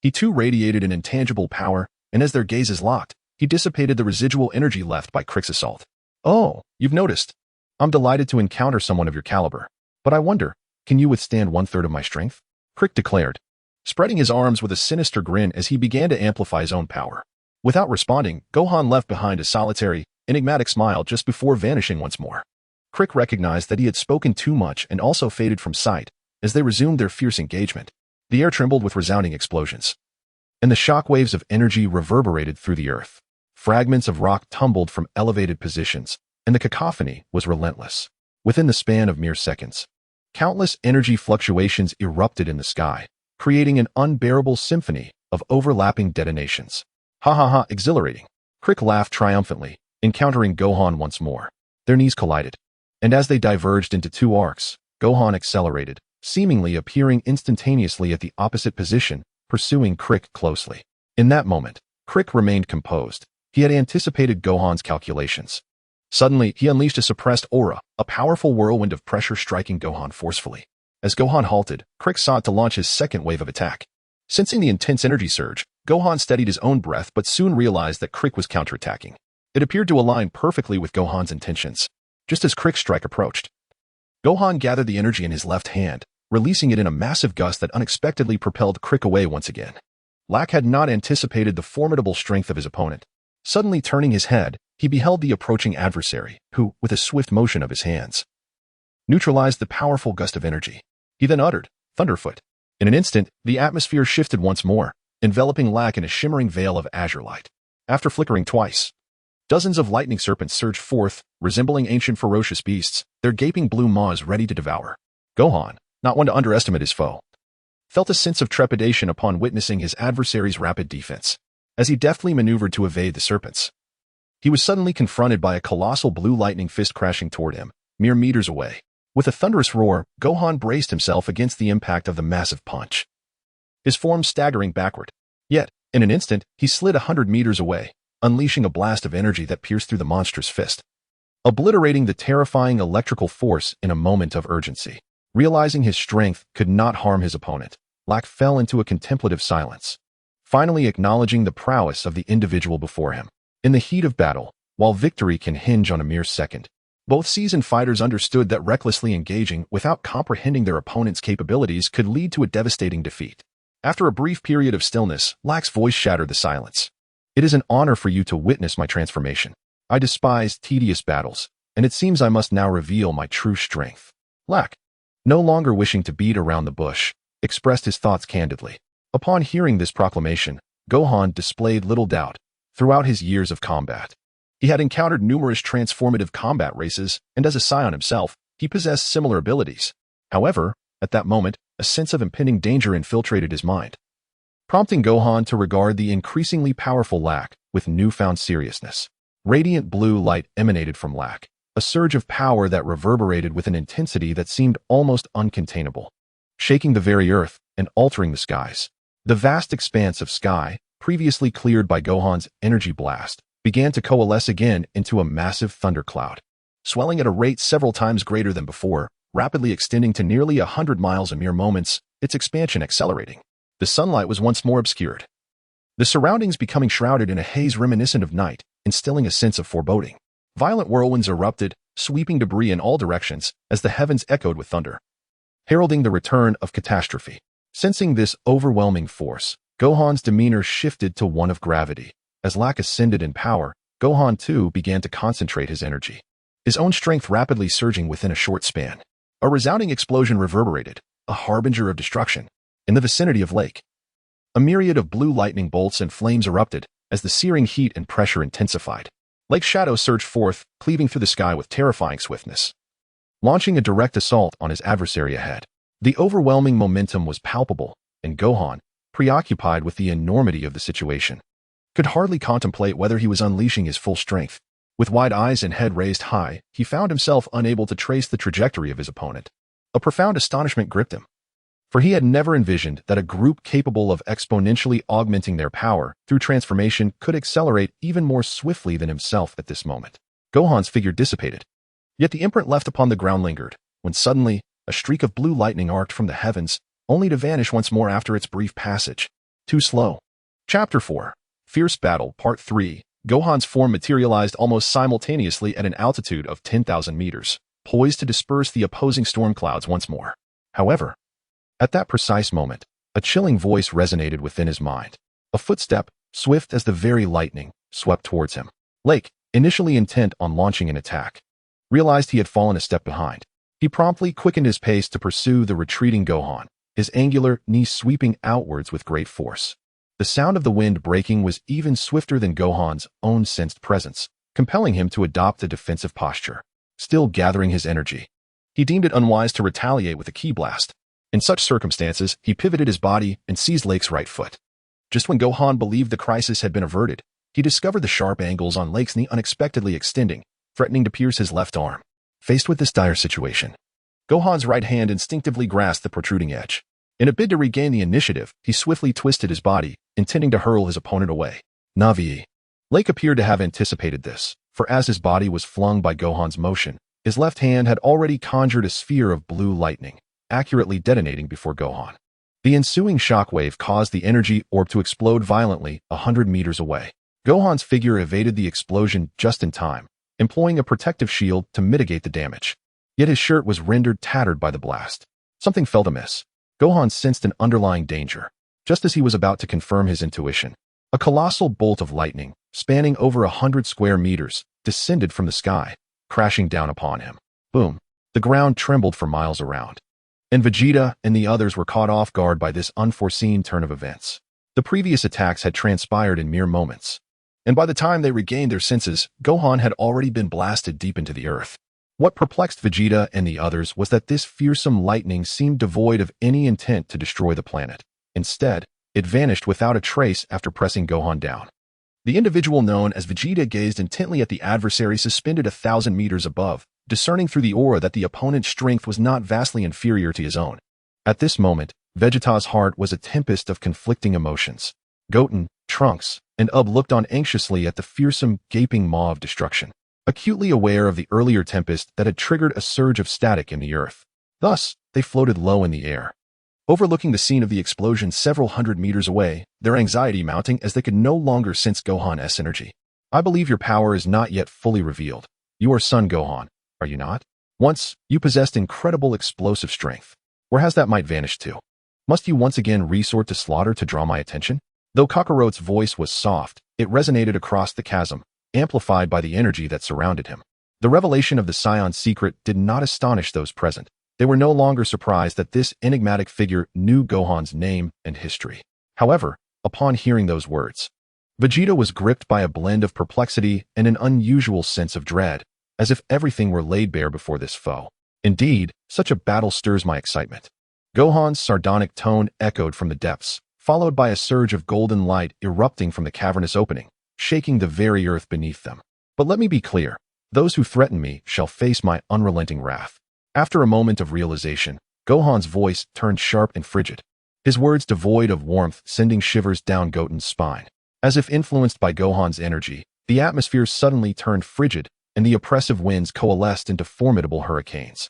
he too radiated an intangible power, and as their gazes locked, he dissipated the residual energy left by Crick's assault. "Oh, you've noticed. I'm delighted to encounter someone of your caliber. But I wonder, can you withstand 1/3 of my strength?" Crick declared, spreading his arms with a sinister grin as he began to amplify his own power. Without responding, Gohan left behind a solitary, enigmatic smile just before vanishing once more. Crick recognized that he had spoken too much and also faded from sight as they resumed their fierce engagement. The air trembled with resounding explosions, and the shock waves of energy reverberated through the earth. Fragments of rock tumbled from elevated positions, and the cacophony was relentless. Within the span of mere seconds, countless energy fluctuations erupted in the sky, creating an unbearable symphony of overlapping detonations. "Ha ha ha, exhilarating." Crick laughed triumphantly, encountering Gohan once more. Their knees collided, and as they diverged into two arcs, Gohan accelerated, seemingly appearing instantaneously at the opposite position, pursuing Crick closely. In that moment, Crick remained composed. He had anticipated Gohan's calculations. Suddenly, he unleashed a suppressed aura, a powerful whirlwind of pressure striking Gohan forcefully. As Gohan halted, Crick sought to launch his second wave of attack. Sensing the intense energy surge, Gohan steadied his own breath but soon realized that Crick was counterattacking. It appeared to align perfectly with Gohan's intentions. Just as Crick's strike approached, Gohan gathered the energy in his left hand, releasing it in a massive gust that unexpectedly propelled Crick away once again. Lack had not anticipated the formidable strength of his opponent. Suddenly turning his head, he beheld the approaching adversary, who, with a swift motion of his hands, neutralized the powerful gust of energy. He then uttered, "Thunderfoot." In an instant, the atmosphere shifted once more, enveloping Lack in a shimmering veil of azure light. After flickering twice, dozens of lightning serpents surged forth, resembling ancient ferocious beasts, their gaping blue maws ready to devour. Gohan, not one to underestimate his foe, felt a sense of trepidation upon witnessing his adversary's rapid defense. As he deftly maneuvered to evade the serpents, he was suddenly confronted by a colossal blue lightning fist crashing toward him, mere meters away. With a thunderous roar, Gohan braced himself against the impact of the massive punch, his form staggering backward. Yet, in an instant, he slid 100 meters away, unleashing a blast of energy that pierced through the monstrous fist, obliterating the terrifying electrical force in a moment of urgency. Realizing his strength could not harm his opponent, Lack fell into a contemplative silence, finally acknowledging the prowess of the individual before him. In the heat of battle, while victory can hinge on a mere second. Both seasoned fighters understood that recklessly engaging without comprehending their opponent's capabilities could lead to a devastating defeat. After a brief period of stillness, Lack's voice shattered the silence. "It is an honor for you to witness my transformation. I despise tedious battles, and it seems I must now reveal my true strength." Lack, no longer wishing to beat around the bush, expressed his thoughts candidly. Upon hearing this proclamation, Gohan displayed little doubt. Throughout his years of combat, he had encountered numerous transformative combat races, and as a Saiyan himself, he possessed similar abilities. However, at that moment, a sense of impending danger infiltrated his mind, prompting Gohan to regard the increasingly powerful Lack with newfound seriousness. Radiant blue light emanated from Lack, a surge of power that reverberated with an intensity that seemed almost uncontainable, shaking the very earth and altering the skies. The vast expanse of sky, previously cleared by Gohan's energy blast, began to coalesce again into a massive thundercloud, swelling at a rate several times greater than before, rapidly extending to nearly 100 miles in mere moments, its expansion accelerating. The sunlight was once more obscured, the surroundings becoming shrouded in a haze reminiscent of night, instilling a sense of foreboding. Violent whirlwinds erupted, sweeping debris in all directions as the heavens echoed with thunder, heralding the return of catastrophe. Sensing this overwhelming force, Gohan's demeanor shifted to one of gravity. As Lack ascended in power, Gohan too began to concentrate his energy, his own strength rapidly surging within a short span. A resounding explosion reverberated, a harbinger of destruction, in the vicinity of Lake. A myriad of blue lightning bolts and flames erupted as the searing heat and pressure intensified. Lake's shadow surged forth, cleaving through the sky with terrifying swiftness, launching a direct assault on his adversary ahead. The overwhelming momentum was palpable, and Gohan, preoccupied with the enormity of the situation, could hardly contemplate whether he was unleashing his full strength. With wide eyes and head raised high, he found himself unable to trace the trajectory of his opponent. A profound astonishment gripped him, for he had never envisioned that a group capable of exponentially augmenting their power through transformation could accelerate even more swiftly than himself at this moment. Gohan's figure dissipated, yet the imprint left upon the ground lingered, when suddenly, a streak of blue lightning arced from the heavens, only to vanish once more after its brief passage. Too slow. Chapter 4. Fierce Battle, Part 3. Gohan's form materialized almost simultaneously at an altitude of 10,000 meters, poised to disperse the opposing storm clouds once more. However, at that precise moment, a chilling voice resonated within his mind. A footstep, swift as the very lightning, swept towards him. Lake, initially intent on launching an attack, realized he had fallen a step behind. He promptly quickened his pace to pursue the retreating Gohan, his angular knee sweeping outwards with great force. The sound of the wind breaking was even swifter than Gohan's own sensed presence, compelling him to adopt a defensive posture. Still gathering his energy, he deemed it unwise to retaliate with a ki blast. In such circumstances, he pivoted his body and seized Lake's right foot. Just when Gohan believed the crisis had been averted, he discovered the sharp angles on Lake's knee unexpectedly extending, threatening to pierce his left arm. Faced with this dire situation, Gohan's right hand instinctively grasped the protruding edge. In a bid to regain the initiative, he swiftly twisted his body, intending to hurl his opponent away. Navi. Lake appeared to have anticipated this, for as his body was flung by Gohan's motion, his left hand had already conjured a sphere of blue lightning, accurately detonating before Gohan. The ensuing shockwave caused the energy orb to explode violently 100 meters away. Gohan's figure evaded the explosion just in time, employing a protective shield to mitigate the damage. Yet his shirt was rendered tattered by the blast. Something felt amiss. Gohan sensed an underlying danger. Just as he was about to confirm his intuition, a colossal bolt of lightning, spanning over 100 square meters, descended from the sky, crashing down upon him. Boom! The ground trembled for miles around, and Vegeta and the others were caught off guard by this unforeseen turn of events. The previous attacks had transpired in mere moments, and by the time they regained their senses, Gohan had already been blasted deep into the earth. What perplexed Vegeta and the others was that this fearsome lightning seemed devoid of any intent to destroy the planet. Instead, it vanished without a trace after pressing Gohan down. The individual known as Vegeta gazed intently at the adversary suspended 1,000 meters above, discerning through the aura that the opponent's strength was not vastly inferior to his own. At this moment, Vegeta's heart was a tempest of conflicting emotions. Goten, Trunks, and Ub looked on anxiously at the fearsome, gaping maw of destruction, acutely aware of the earlier tempest that had triggered a surge of static in the earth. Thus, they floated low in the air, overlooking the scene of the explosion several hundred meters away, their anxiety mounting as they could no longer sense Gohan's energy. I believe your power is not yet fully revealed. You are Son Gohan, are you not? Once, you possessed incredible explosive strength. Where has that might vanished to? Must you once again resort to slaughter to draw my attention? Though Kakarot's voice was soft, it resonated across the chasm, amplified by the energy that surrounded him. The revelation of the Saiyan secret did not astonish those present. They were no longer surprised that this enigmatic figure knew Gohan's name and history. However, upon hearing those words, Vegeta was gripped by a blend of perplexity and an unusual sense of dread, as if everything were laid bare before this foe. Indeed, such a battle stirs my excitement. Gohan's sardonic tone echoed from the depths, followed by a surge of golden light erupting from the cavernous opening, shaking the very earth beneath them. But let me be clear, those who threaten me shall face my unrelenting wrath. After a moment of realization, Gohan's voice turned sharp and frigid, his words devoid of warmth sending shivers down Goten's spine. As if influenced by Gohan's energy, the atmosphere suddenly turned frigid, and the oppressive winds coalesced into formidable hurricanes,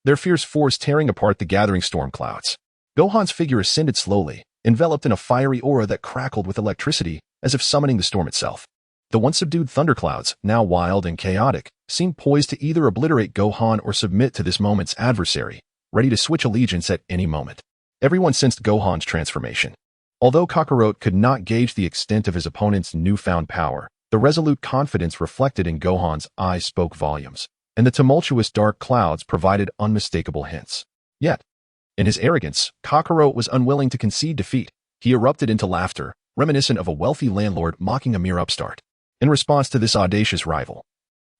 their fierce force tearing apart the gathering storm clouds. Gohan's figure ascended slowly, enveloped in a fiery aura that crackled with electricity, as if summoning the storm itself. The once subdued thunderclouds, now wild and chaotic, seemed poised to either obliterate Gohan or submit to this moment's adversary, ready to switch allegiance at any moment. Everyone sensed Gohan's transformation. Although Kakarot could not gauge the extent of his opponent's newfound power, the resolute confidence reflected in Gohan's eyes spoke volumes, and the tumultuous dark clouds provided unmistakable hints. Yet, in his arrogance, Kakarot was unwilling to concede defeat. He erupted into laughter, reminiscent of a wealthy landlord mocking a mere upstart. In response to this audacious rival,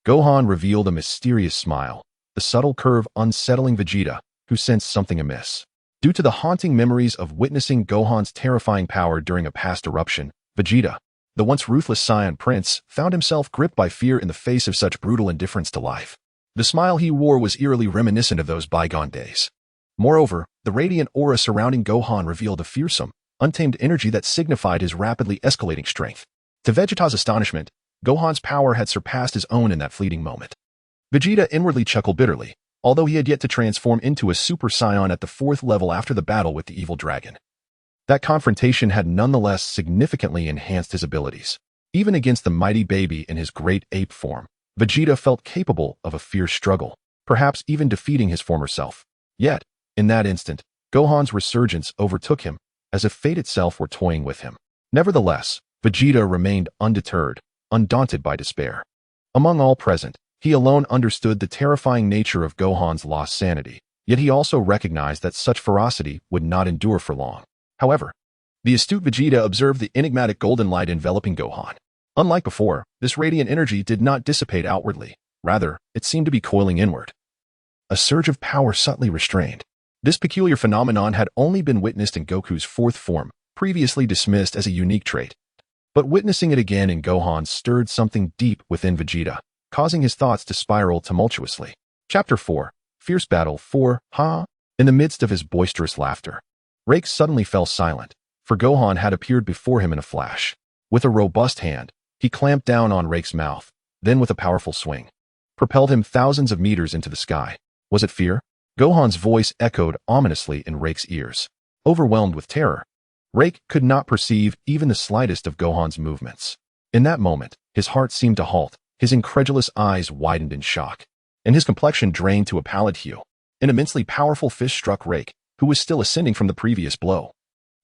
Gohan revealed a mysterious smile, the subtle curve unsettling Vegeta, who sensed something amiss. Due to the haunting memories of witnessing Gohan's terrifying power during a past eruption, Vegeta, the once ruthless Saiyan prince, found himself gripped by fear in the face of such brutal indifference to life. The smile he wore was eerily reminiscent of those bygone days. Moreover, the radiant aura surrounding Gohan revealed a fearsome, untamed energy that signified his rapidly escalating strength. To Vegeta's astonishment, Gohan's power had surpassed his own in that fleeting moment. Vegeta inwardly chuckled bitterly, although he had yet to transform into a Super Saiyan at the 4th level after the battle with the evil dragon. That confrontation had nonetheless significantly enhanced his abilities. Even against the mighty baby in his great ape form, Vegeta felt capable of a fierce struggle, perhaps even defeating his former self. Yet, in that instant, Gohan's resurgence overtook him, as if fate itself were toying with him. Nevertheless, Vegeta remained undeterred, undaunted by despair. Among all present, he alone understood the terrifying nature of Gohan's lost sanity, yet he also recognized that such ferocity would not endure for long. However, the astute Vegeta observed the enigmatic golden light enveloping Gohan. Unlike before, this radiant energy did not dissipate outwardly. Rather, it seemed to be coiling inward. A surge of power subtly restrained. This peculiar phenomenon had only been witnessed in Goku's 4th form, previously dismissed as a unique trait. But witnessing it again in Gohan stirred something deep within Vegeta, causing his thoughts to spiral tumultuously. Chapter 4. Fierce Battle 4. Ha! In the midst of his boisterous laughter, Rake suddenly fell silent, for Gohan had appeared before him in a flash. With a robust hand, he clamped down on Rake's mouth, then with a powerful swing, propelled him thousands of meters into the sky. Was it fear? Gohan's voice echoed ominously in Rake's ears. Overwhelmed with terror, Rake could not perceive even the slightest of Gohan's movements. In that moment, his heart seemed to halt, his incredulous eyes widened in shock, and his complexion drained to a pallid hue. An immensely powerful fist struck Rake, who was still ascending from the previous blow,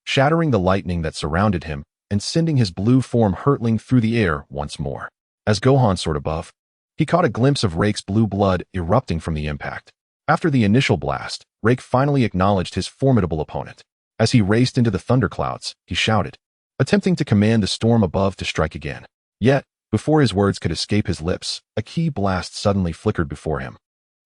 shattering the lightning that surrounded him and sending his blue form hurtling through the air once more. As Gohan soared above, he caught a glimpse of Rake's blue blood erupting from the impact. After the initial blast, Rake finally acknowledged his formidable opponent. As he raced into the thunderclouds, he shouted, attempting to command the storm above to strike again. Yet, before his words could escape his lips, a key blast suddenly flickered before him,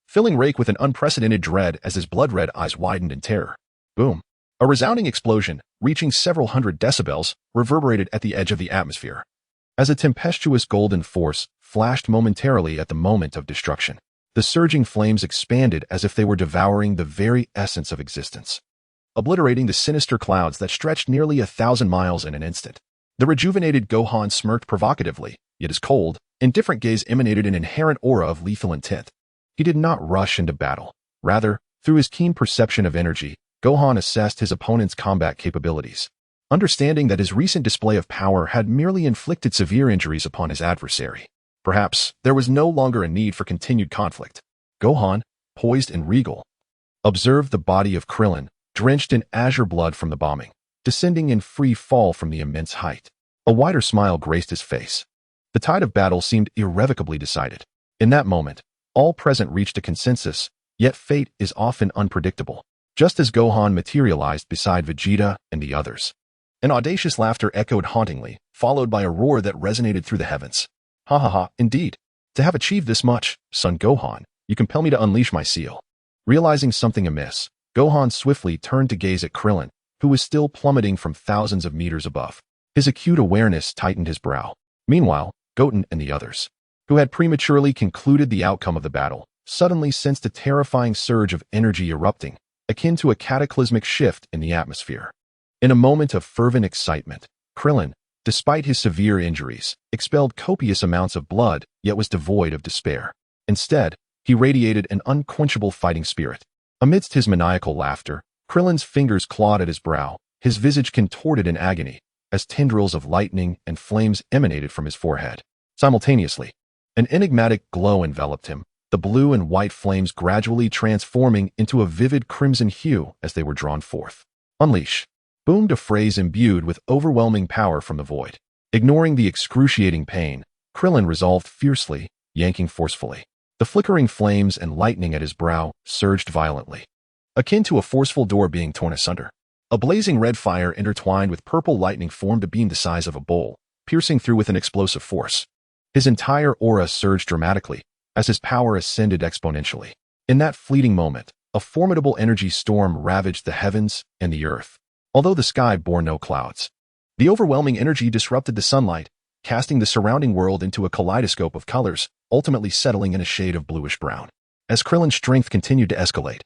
filling Rake with an unprecedented dread as his blood-red eyes widened in terror. Boom! A resounding explosion, reaching several hundred decibels, reverberated at the edge of the atmosphere, as a tempestuous golden force flashed momentarily at the moment of destruction. The surging flames expanded as if they were devouring the very essence of existence, obliterating the sinister clouds that stretched nearly 1,000 miles in an instant. The rejuvenated Gohan smirked provocatively, yet his cold, indifferent gaze emanated an inherent aura of lethal intent. He did not rush into battle. Rather, through his keen perception of energy, Gohan assessed his opponent's combat capabilities. understanding that his recent display of power had merely inflicted severe injuries upon his adversary. Perhaps there was no longer a need for continued conflict. Gohan, poised and regal, observed the body of Krillin, drenched in azure blood from the bombing, descending in free fall from the immense height. A wider smile graced his face. The tide of battle seemed irrevocably decided. In that moment, all present reached a consensus, yet fate is often unpredictable. Just as Gohan materialized beside Vegeta and the others, an audacious laughter echoed hauntingly, followed by a roar that resonated through the heavens. Ha ha ha, indeed. To have achieved this much, son Gohan, you compel me to unleash my seal. Realizing something amiss, Gohan swiftly turned to gaze at Krillin, who was still plummeting from thousands of meters above. His acute awareness tightened his brow. Meanwhile, Goten and the others, who had prematurely concluded the outcome of the battle, suddenly sensed a terrifying surge of energy erupting, akin to a cataclysmic shift in the atmosphere. In a moment of fervent excitement, Krillin, despite his severe injuries, expelled copious amounts of blood, yet was devoid of despair. Instead, he radiated an unquenchable fighting spirit. Amidst his maniacal laughter, Krillin's fingers clawed at his brow, his visage contorted in agony, as tendrils of lightning and flames emanated from his forehead. Simultaneously, an enigmatic glow enveloped him, the blue and white flames gradually transforming into a vivid crimson hue as they were drawn forth. Unleash, boomed a phrase imbued with overwhelming power from the void. Ignoring the excruciating pain, Krillin resolved fiercely, yanking forcefully. The flickering flames and lightning at his brow surged violently, akin to a forceful door being torn asunder. A blazing red fire intertwined with purple lightning formed a beam the size of a bowl, piercing through with an explosive force. His entire aura surged dramatically, as his power ascended exponentially. In that fleeting moment, a formidable energy storm ravaged the heavens and the earth. Although the sky bore no clouds, the overwhelming energy disrupted the sunlight, casting the surrounding world into a kaleidoscope of colors, ultimately settling in a shade of bluish-brown. As Krillin's strength continued to escalate,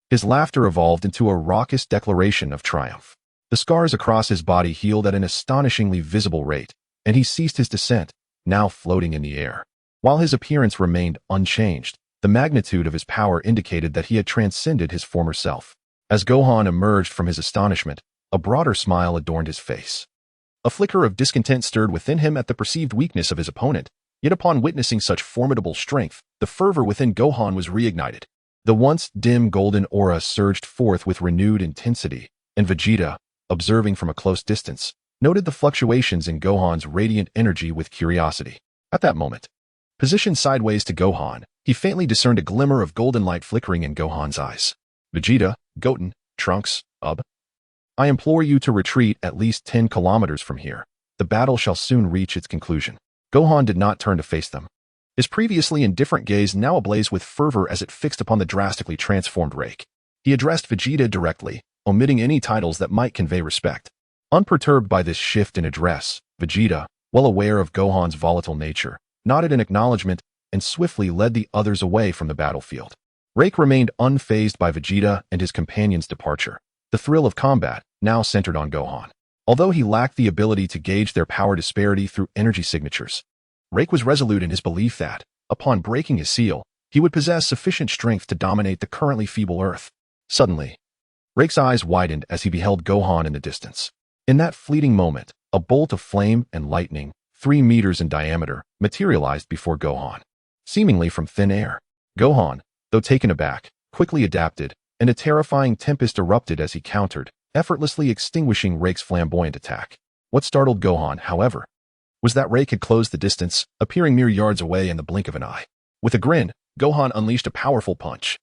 his laughter evolved into a raucous declaration of triumph. The scars across his body healed at an astonishingly visible rate, and he ceased his descent, now floating in the air. While his appearance remained unchanged, the magnitude of his power indicated that he had transcended his former self. As Gohan emerged from his astonishment, a broader smile adorned his face. A flicker of discontent stirred within him at the perceived weakness of his opponent, yet upon witnessing such formidable strength, the fervor within Gohan was reignited. The once dim golden aura surged forth with renewed intensity, and Vegeta, observing from a close distance, noted the fluctuations in Gohan's radiant energy with curiosity. At that moment, positioned sideways to Gohan, he faintly discerned a glimmer of golden light flickering in Gohan's eyes. Vegeta, Goten, Trunks, I implore you to retreat at least 10 kilometers from here. The battle shall soon reach its conclusion. Gohan did not turn to face them, his previously indifferent gaze now ablaze with fervor as it fixed upon the drastically transformed Rake. He addressed Vegeta directly, omitting any titles that might convey respect. Unperturbed by this shift in address, Vegeta, well aware of Gohan's volatile nature, nodded in acknowledgement and swiftly led the others away from the battlefield. Rake remained unfazed by Vegeta and his companion's departure. The thrill of combat now centered on Gohan. Although he lacked the ability to gauge their power disparity through energy signatures, Rake was resolute in his belief that, upon breaking his seal, he would possess sufficient strength to dominate the currently feeble Earth. Suddenly, Rake's eyes widened as he beheld Gohan in the distance. In that fleeting moment, a bolt of flame and lightning, 3 meters in diameter, materialized before Gohan. Seemingly from thin air, Gohan, though taken aback, quickly adapted, and a terrifying tempest erupted as he countered, effortlessly extinguishing Rake's flamboyant attack. What startled Gohan, however, was that Rake had closed the distance, appearing mere yards away in the blink of an eye. With a grin, Gohan unleashed a powerful punch,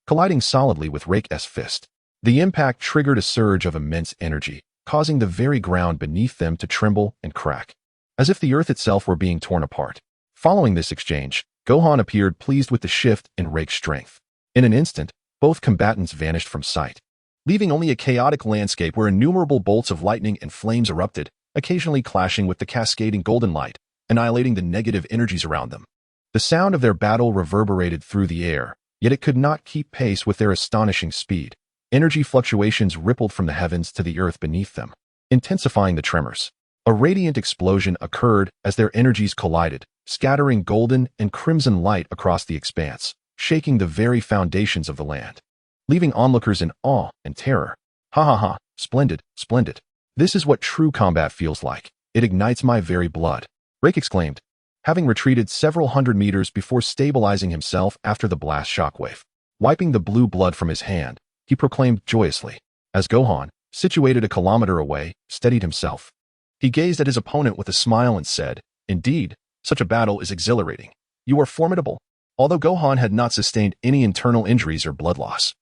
colliding solidly with Rake's fist. The impact triggered a surge of immense energy, causing the very ground beneath them to tremble and crack, as if the earth itself were being torn apart. Following this exchange, Gohan appeared pleased with the shift in Rake's strength. In an instant, both combatants vanished from sight, leaving only a chaotic landscape where innumerable bolts of lightning and flames erupted, occasionally clashing with the cascading golden light, annihilating the negative energies around them. The sound of their battle reverberated through the air, yet it could not keep pace with their astonishing speed. Energy fluctuations rippled from the heavens to the earth beneath them, intensifying the tremors. A radiant explosion occurred as their energies collided, scattering golden and crimson light across the expanse, shaking the very foundations of the land, leaving onlookers in awe and terror. Ha ha ha, splendid, splendid. This is what true combat feels like. It ignites my very blood, Rake exclaimed, having retreated several hundred meters before stabilizing himself after the blast shockwave. Wiping the blue blood from his hand, he proclaimed joyously, as Gohan, situated a kilometer away, steadied himself. He gazed at his opponent with a smile and said, "Indeed, such a battle is exhilarating. You are formidable." Although Gohan had not sustained any internal injuries or blood loss,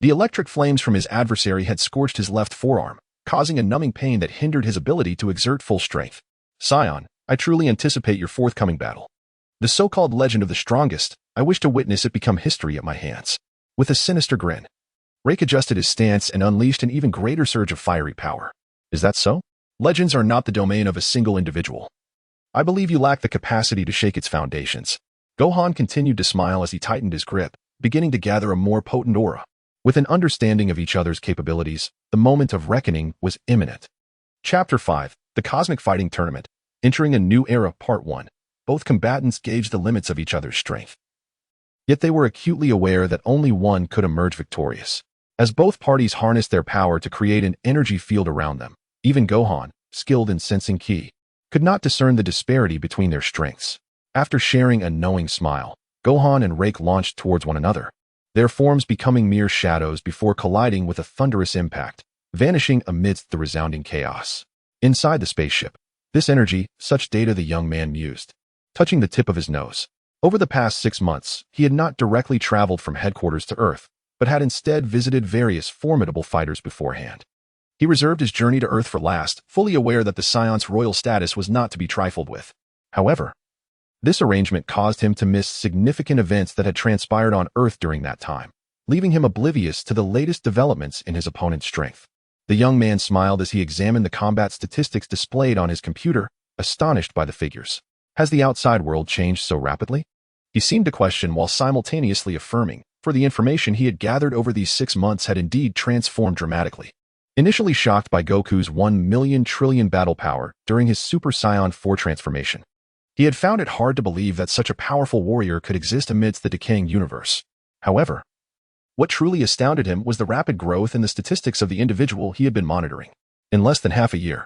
the electric flames from his adversary had scorched his left forearm, causing a numbing pain that hindered his ability to exert full strength. "Saiyan, I truly anticipate your forthcoming battle. The so-called legend of the strongest, I wish to witness it become history at my hands." With a sinister grin, Rake adjusted his stance and unleashed an even greater surge of fiery power. "Is that so? Legends are not the domain of a single individual. I believe you lack the capacity to shake its foundations." Gohan continued to smile as he tightened his grip, beginning to gather a more potent aura. With an understanding of each other's capabilities, the moment of reckoning was imminent. Chapter 5, The Cosmic Fighting Tournament. Entering a New Era, Part 1. Both combatants gauged the limits of each other's strength. Yet they were acutely aware that only one could emerge victorious. As both parties harnessed their power to create an energy field around them, even Gohan, skilled in sensing ki, could not discern the disparity between their strengths. After sharing a knowing smile, Gohan and Rake launched towards one another, their forms becoming mere shadows before colliding with a thunderous impact, vanishing amidst the resounding chaos. Inside the spaceship, this energy, such data the young man mused, touching the tip of his nose. Over the past 6 months, he had not directly traveled from headquarters to Earth, but had instead visited various formidable fighters beforehand. He reserved his journey to Earth for last, fully aware that the Saiyans' royal status was not to be trifled with. However, this arrangement caused him to miss significant events that had transpired on Earth during that time, leaving him oblivious to the latest developments in his opponent's strength. The young man smiled as he examined the combat statistics displayed on his computer, astonished by the figures. Has the outside world changed so rapidly? He seemed to question while simultaneously affirming, for the information he had gathered over these 6 months had indeed transformed dramatically. Initially shocked by Goku's 1,000,000 trillion battle power during his Super Saiyan 4 transformation, he had found it hard to believe that such a powerful warrior could exist amidst the decaying universe. However, what truly astounded him was the rapid growth in the statistics of the individual he had been monitoring. In less than half a year,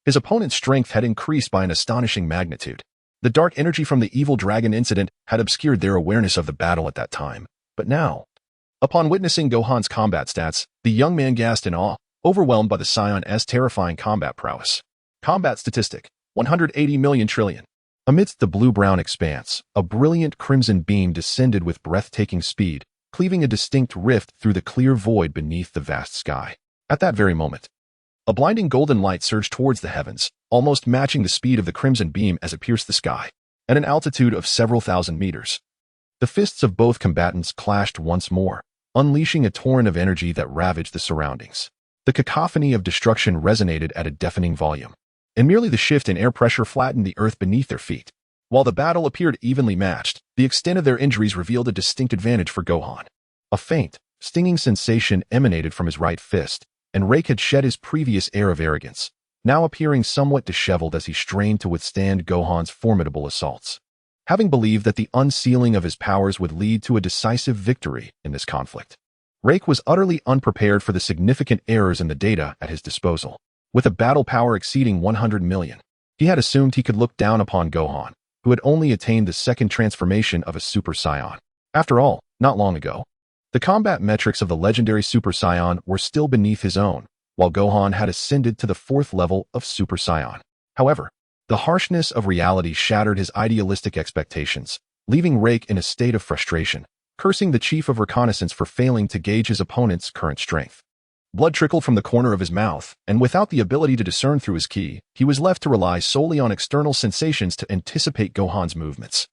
his opponent's strength had increased by an astonishing magnitude. The dark energy from the evil dragon incident had obscured their awareness of the battle at that time. But now, upon witnessing Gohan's combat stats, the young man gasped in awe, overwhelmed by the Saiyans' terrifying combat prowess. Combat statistic, 180 million trillion. Amidst the blue-brown expanse, a brilliant crimson beam descended with breathtaking speed, cleaving a distinct rift through the clear void beneath the vast sky. At that very moment, a blinding golden light surged towards the heavens, almost matching the speed of the crimson beam as it pierced the sky. At an altitude of several thousand meters, the fists of both combatants clashed once more, unleashing a torrent of energy that ravaged the surroundings. The cacophony of destruction resonated at a deafening volume, and merely the shift in air pressure flattened the earth beneath their feet. While the battle appeared evenly matched, the extent of their injuries revealed a distinct advantage for Gohan. A faint, stinging sensation emanated from his right fist, and Rake had shed his previous air of arrogance, now appearing somewhat disheveled as he strained to withstand Gohan's formidable assaults. Having believed that the unsealing of his powers would lead to a decisive victory in this conflict, Rake was utterly unprepared for the significant errors in the data at his disposal. With a battle power exceeding 100 million, he had assumed he could look down upon Gohan, who had only attained the second transformation of a Super Saiyan. After all, not long ago, the combat metrics of the legendary Super Saiyan were still beneath his own, while Gohan had ascended to the 4th level of Super Saiyan. However, the harshness of reality shattered his idealistic expectations, leaving Rake in a state of frustration, cursing the chief of reconnaissance for failing to gauge his opponent's current strength. Blood trickled from the corner of his mouth, and without the ability to discern through his ki, he was left to rely solely on external sensations to anticipate Gohan's movements.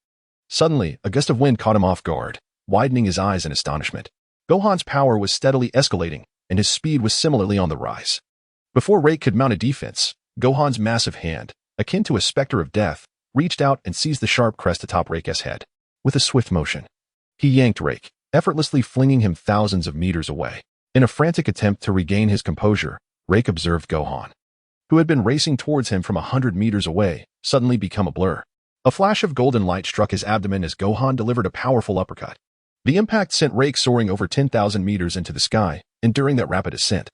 Suddenly, a gust of wind caught him off guard, widening his eyes in astonishment. Gohan's power was steadily escalating, and his speed was similarly on the rise. Before Rake could mount a defense, Gohan's massive hand, akin to a specter of death, reached out and seized the sharp crest atop Rake's head. With a swift motion, he yanked Rake, effortlessly flinging him thousands of meters away. In a frantic attempt to regain his composure, Rake observed Gohan, who had been racing towards him from 100 meters away, suddenly become a blur. A flash of golden light struck his abdomen as Gohan delivered a powerful uppercut. The impact sent Rake soaring over 10,000 meters into the sky, and during that rapid ascent,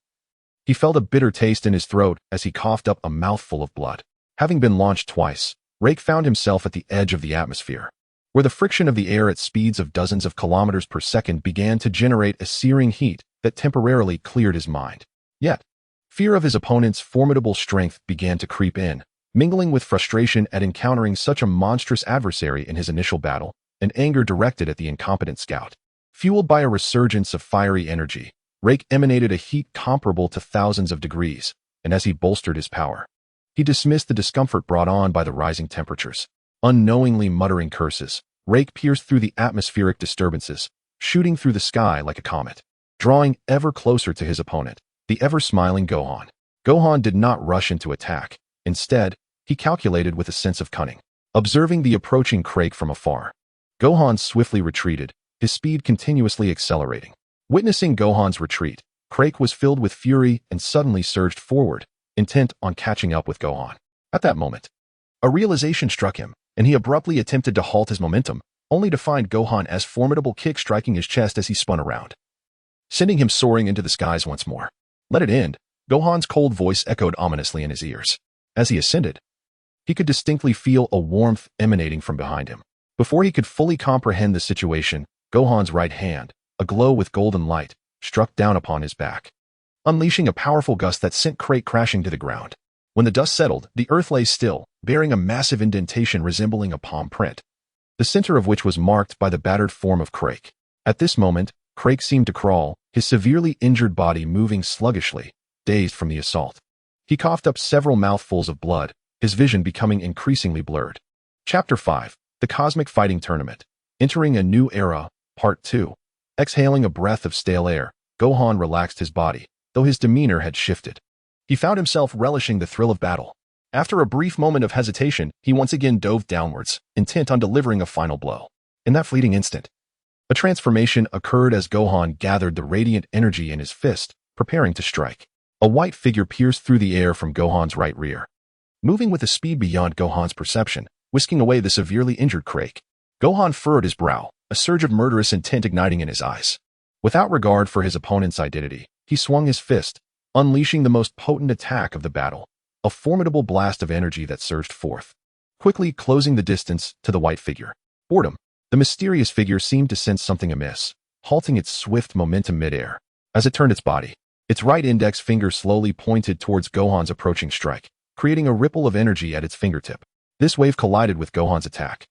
He felt a bitter taste in his throat as he coughed up a mouthful of blood. Having been launched twice, Rake found himself at the edge of the atmosphere, where the friction of the air at speeds of dozens of kilometers per second began to generate a searing heat that temporarily cleared his mind. Yet, fear of his opponent's formidable strength began to creep in, mingling with frustration at encountering such a monstrous adversary in his initial battle, and anger directed at the incompetent scout. Fueled by a resurgence of fiery energy, Rake emanated a heat comparable to thousands of degrees, and as he bolstered his power, he dismissed the discomfort brought on by the rising temperatures. Unknowingly muttering curses, Rake pierced through the atmospheric disturbances, shooting through the sky like a comet, drawing ever closer to his opponent, the ever-smiling Gohan. Gohan did not rush into attack. Instead, he calculated with a sense of cunning. Observing the approaching Crake from afar, Gohan swiftly retreated, his speed continuously accelerating. Witnessing Gohan's retreat, Crake was filled with fury and suddenly surged forward, intent on catching up with Gohan. At that moment, a realization struck him, and he abruptly attempted to halt his momentum, only to find Gohan's formidable kick striking his chest as he spun around, sending him soaring into the skies once more. Let it end, Gohan's cold voice echoed ominously in his ears. As he ascended, he could distinctly feel a warmth emanating from behind him. Before he could fully comprehend the situation, Gohan's right hand, aglow with golden light, struck down upon his back, unleashing a powerful gust that sent Crake crashing to the ground. When the dust settled, the earth lay still, bearing a massive indentation resembling a palm print, the center of which was marked by the battered form of Crake. At this moment, Crake seemed to crawl, his severely injured body moving sluggishly, dazed from the assault. He coughed up several mouthfuls of blood, his vision becoming increasingly blurred. Chapter 5. The Cosmic Fighting Tournament. Entering a New Era, Part 2. Exhaling a breath of stale air, Gohan relaxed his body, though his demeanor had shifted. He found himself relishing the thrill of battle. After a brief moment of hesitation, he once again dove downwards, intent on delivering a final blow. In that fleeting instant, a transformation occurred as Gohan gathered the radiant energy in his fist, preparing to strike. A white figure pierced through the air from Gohan's right rear, moving with a speed beyond Gohan's perception, whisking away the severely injured Crake. Gohan furrowed his brow, a surge of murderous intent igniting in his eyes. Without regard for his opponent's identity, he swung his fist, unleashing the most potent attack of the battle, a formidable blast of energy that surged forth, quickly closing the distance to the white figure. Boredom. The mysterious figure seemed to sense something amiss, halting its swift momentum midair. As it turned its body, its right index finger slowly pointed towards Gohan's approaching strike, creating a ripple of energy at its fingertip. This wave collided with Gohan's attack,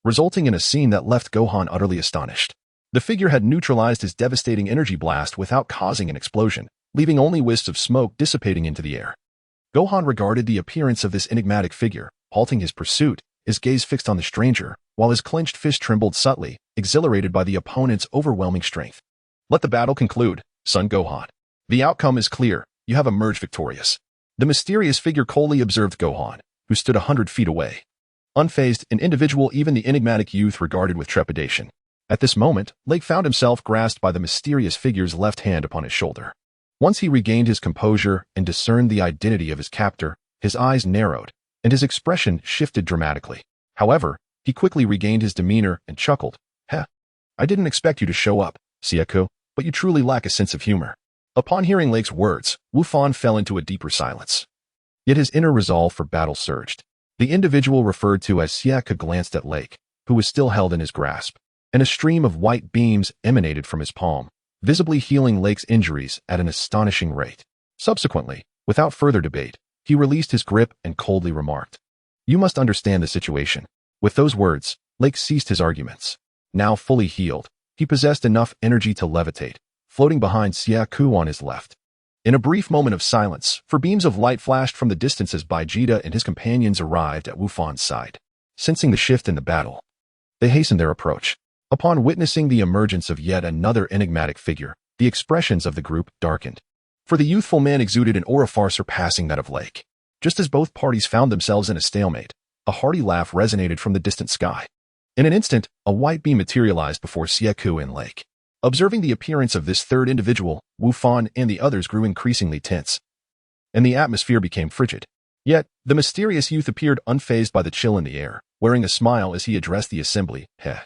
resulting in a scene that left Gohan utterly astonished. The figure had neutralized his devastating energy blast without causing an explosion, leaving only wisps of smoke dissipating into the air. Gohan regarded the appearance of this enigmatic figure, halting his pursuit, his gaze fixed on the stranger, while his clenched fist trembled subtly, exhilarated by the opponent's overwhelming strength. Let the battle conclude, son Gohan. The outcome is clear, you have emerged victorious. The mysterious figure coldly observed Gohan, who stood 100 feet away. Unfazed, an individual even the enigmatic youth regarded with trepidation. At this moment, Lake found himself grasped by the mysterious figure's left hand upon his shoulder. Once he regained his composure and discerned the identity of his captor, his eyes narrowed, and his expression shifted dramatically. However, he quickly regained his demeanor and chuckled. Heh, I didn't expect you to show up, Saiyan, but you truly lack a sense of humor. Upon hearing Lake's words, Wu Fan fell into a deeper silence. Yet his inner resolve for battle surged. The individual referred to as Saiyan glanced at Lake, who was still held in his grasp, and a stream of white beams emanated from his palm, visibly healing Lake's injuries at an astonishing rate. Subsequently, without further debate, he released his grip and coldly remarked, "You must understand the situation." With those words, Lake ceased his arguments. Now fully healed, he possessed enough energy to levitate, floating behind Saiyan on his left. In a brief moment of silence, for beams of light flashed from the distance as Vegeta and his companions arrived at Wu Fan's side. Sensing the shift in the battle, they hastened their approach. Upon witnessing the emergence of yet another enigmatic figure, the expressions of the group darkened. For the youthful man exuded an aura far surpassing that of Lake. Just as both parties found themselves in a stalemate, a hearty laugh resonated from the distant sky. In an instant, a white beam materialized before Saiyan and Lake. Observing the appearance of this third individual, Wu Fan and the others grew increasingly tense, and the atmosphere became frigid. Yet, the mysterious youth appeared unfazed by the chill in the air, wearing a smile as he addressed the assembly. Heh.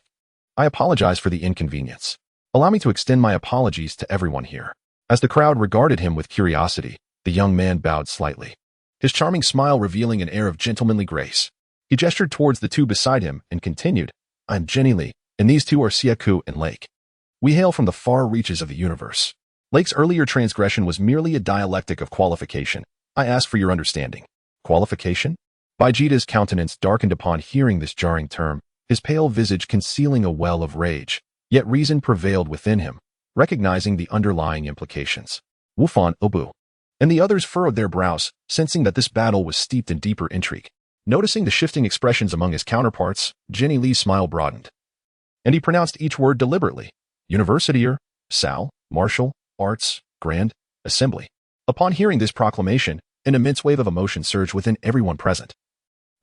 I apologize for the inconvenience. Allow me to extend my apologies to everyone here. As the crowd regarded him with curiosity, The young man bowed slightly, his charming smile revealing an air of gentlemanly grace. He gestured towards the two beside him and continued, I'm Jenny Lee, and these two are Siaku and Lake. We hail from the far reaches of the universe. Lake's earlier transgression was merely a dialectic of qualification. I ask for your understanding. Qualification? Vegeta's countenance darkened upon hearing this jarring term, his pale visage concealing a well of rage. Yet reason prevailed within him, recognizing the underlying implications. Wufan Obu. And the others furrowed their brows, sensing that this battle was steeped in deeper intrigue. Noticing the shifting expressions among his counterparts, Jenny Lee's smile broadened. And he pronounced each word deliberately. Universitier, Sal, Martial, Arts, Grand, Assembly. Upon hearing this proclamation, an immense wave of emotion surged within everyone present,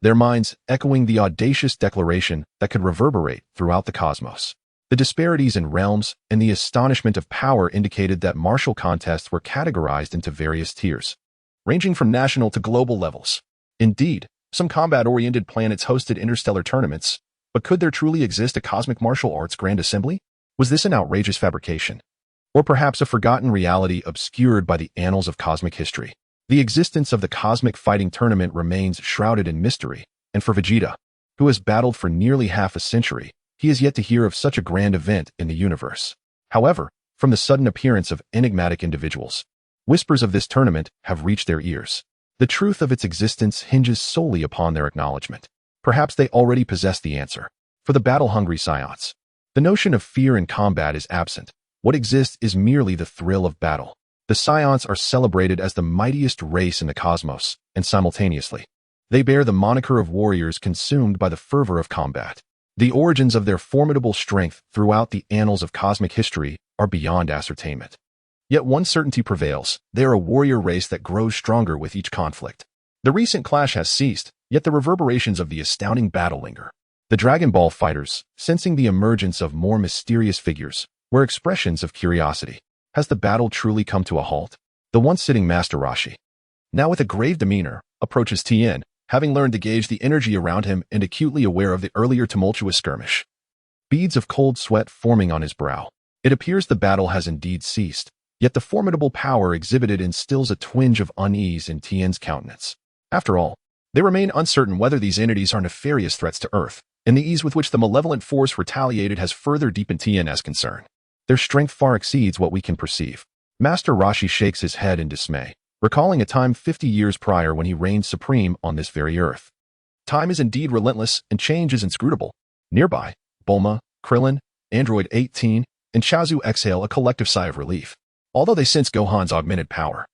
their minds echoing the audacious declaration that could reverberate throughout the cosmos. The disparities in realms and the astonishment of power indicated that martial contests were categorized into various tiers, ranging from national to global levels. Indeed, some combat-oriented planets hosted interstellar tournaments, but could there truly exist a cosmic martial arts grand assembly? Was this an outrageous fabrication? Or perhaps a forgotten reality obscured by the annals of cosmic history? The existence of the cosmic fighting tournament remains shrouded in mystery, and for Vegeta, who has battled for nearly half a century, he is yet to hear of such a grand event in the universe. However, from the sudden appearance of enigmatic individuals, whispers of this tournament have reached their ears. The truth of its existence hinges solely upon their acknowledgement. Perhaps they already possess the answer. For the battle-hungry Saiyans, the notion of fear in combat is absent. What exists is merely the thrill of battle. The Saiyans are celebrated as the mightiest race in the cosmos, and simultaneously, they bear the moniker of warriors consumed by the fervor of combat. The origins of their formidable strength throughout the annals of cosmic history are beyond ascertainment. Yet one certainty prevails: they are a warrior race that grows stronger with each conflict. The recent clash has ceased, yet the reverberations of the astounding battle linger. The Dragon Ball fighters, sensing the emergence of more mysterious figures, were expressions of curiosity. Has the battle truly come to a halt? The once sitting Master Roshi, now with a grave demeanor, approaches Tien, having learned to gauge the energy around him and acutely aware of the earlier tumultuous skirmish. Beads of cold sweat forming on his brow. It appears the battle has indeed ceased, yet the formidable power exhibited instills a twinge of unease in Tien's countenance. After all, they remain uncertain whether these entities are nefarious threats to Earth, and the ease with which the malevolent force retaliated has further deepened Tien's concern. Their strength far exceeds what we can perceive. Master Roshi shakes his head in dismay, recalling a time 50 years prior when he reigned supreme on this very Earth. Time is indeed relentless and change is inscrutable. Nearby, Bulma, Krillin, Android 18, and Chaozu exhale a collective sigh of relief, although they sense Gohan's augmented power.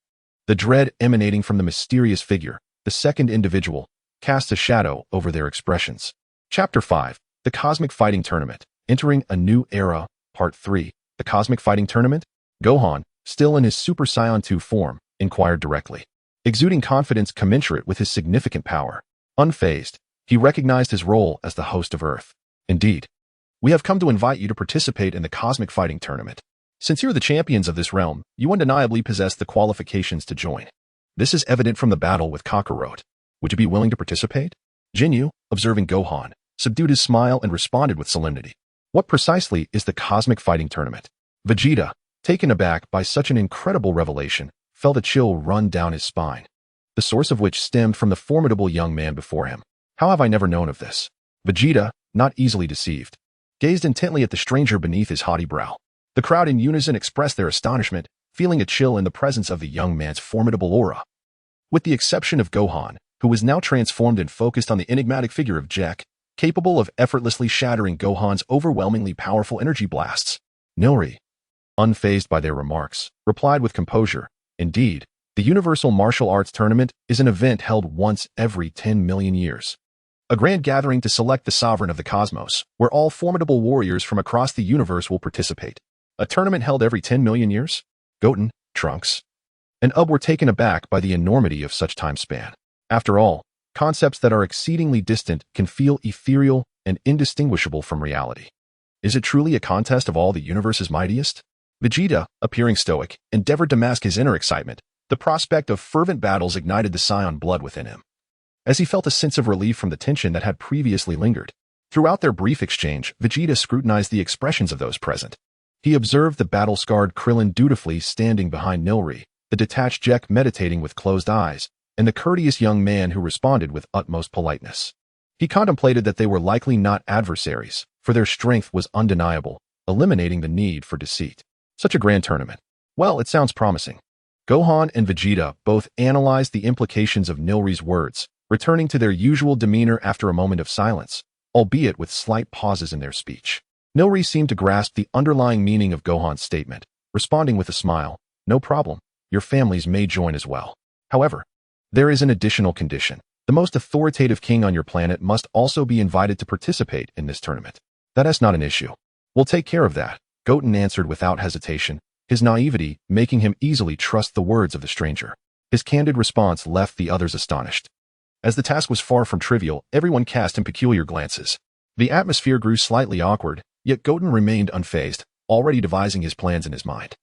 The dread emanating from the mysterious figure, the second individual, casts a shadow over their expressions. Chapter 5, The Cosmic Fighting Tournament, Entering a New Era, Part 3, The Cosmic Fighting Tournament? Gohan, still in his Super Saiyan 2 form, inquired directly, exuding confidence commensurate with his significant power. Unfazed, he recognized his role as the host of Earth. Indeed, we have come to invite you to participate in the Cosmic Fighting Tournament. Since you're the champions of this realm, you undeniably possess the qualifications to join. This is evident from the battle with Kakarot. Would you be willing to participate? Jinyu, observing Gohan, subdued his smile and responded with solemnity. What precisely is the Cosmic Fighting Tournament? Vegeta, taken aback by such an incredible revelation, felt a chill run down his spine, the source of which stemmed from the formidable young man before him. How have I never known of this? Vegeta, not easily deceived, gazed intently at the stranger beneath his haughty brow. The crowd in unison expressed their astonishment, feeling a chill in the presence of the young man's formidable aura. With the exception of Gohan, who was now transformed and focused on the enigmatic figure of Jack, capable of effortlessly shattering Gohan's overwhelmingly powerful energy blasts, Nilri, unfazed by their remarks, replied with composure, Indeed, the Universal Martial Arts Tournament is an event held once every 10 million years. A grand gathering to select the sovereign of the cosmos, where all formidable warriors from across the universe will participate. A tournament held every 10 million years? Goten, Trunks, and Ub were taken aback by the enormity of such time span. After all, concepts that are exceedingly distant can feel ethereal and indistinguishable from reality. Is it truly a contest of all the universe's mightiest? Vegeta, appearing stoic, endeavored to mask his inner excitement. The prospect of fervent battles ignited the Saiyan blood within him, as he felt a sense of relief from the tension that had previously lingered. Throughout their brief exchange, Vegeta scrutinized the expressions of those present. He observed the battle-scarred Krillin dutifully standing behind Nilri, the detached Jack meditating with closed eyes, and the courteous young man who responded with utmost politeness. He contemplated that they were likely not adversaries, for their strength was undeniable, eliminating the need for deceit. Such a grand tournament. Well, it sounds promising. Gohan and Vegeta both analyzed the implications of Nilri's words, returning to their usual demeanor after a moment of silence, albeit with slight pauses in their speech. Nilri seemed to grasp the underlying meaning of Gohan's statement, responding with a smile, "No problem, your families may join as well. However, there is an additional condition. The most authoritative king on your planet must also be invited to participate in this tournament." "That's not an issue. We'll take care of that," Goten answered without hesitation, his naivety making him easily trust the words of the stranger. His candid response left the others astonished. As the task was far from trivial, everyone cast him peculiar glances. The atmosphere grew slightly awkward, yet Goten remained unfazed, already devising his plans in his mind.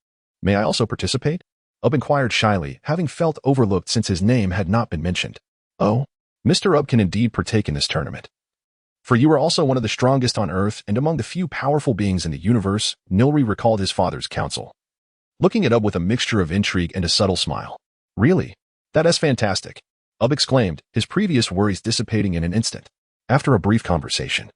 "May I also participate?" Ub inquired shyly, having felt overlooked since his name had not been mentioned. "Oh, Mr. Ub can indeed partake in this tournament. For you are also one of the strongest on Earth and among the few powerful beings in the universe," Nilri recalled his father's counsel, looking at Ub with a mixture of intrigue and a subtle smile. "Really? That is fantastic," Ub exclaimed, his previous worries dissipating in an instant. After a brief conversation,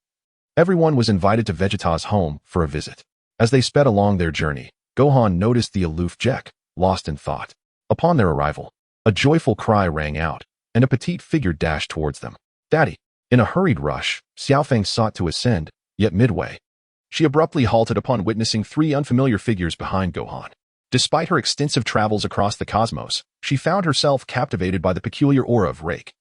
everyone was invited to Vegeta's home for a visit. As they sped along their journey, Gohan noticed the aloof Jack, lost in thought. Upon their arrival, a joyful cry rang out, and a petite figure dashed towards them. "Daddy!" In a hurried rush, Xiaofeng sought to ascend, yet midway, she abruptly halted upon witnessing three unfamiliar figures behind Gohan. Despite her extensive travels across the cosmos, she found herself captivated by the peculiar aura of Rake.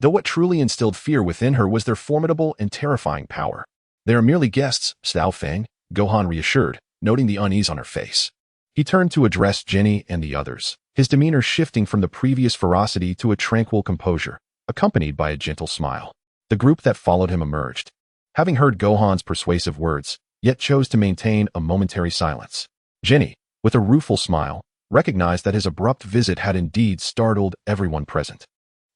Though what truly instilled fear within her was their formidable and terrifying power. "They are merely guests, Xiaofeng," Gohan reassured, noting the unease on her face. He turned to address Jenny and the others, his demeanor shifting from the previous ferocity to a tranquil composure, accompanied by a gentle smile. The group that followed him emerged, having heard Gohan's persuasive words, yet chose to maintain a momentary silence. Jenny, with a rueful smile, recognized that his abrupt visit had indeed startled everyone present.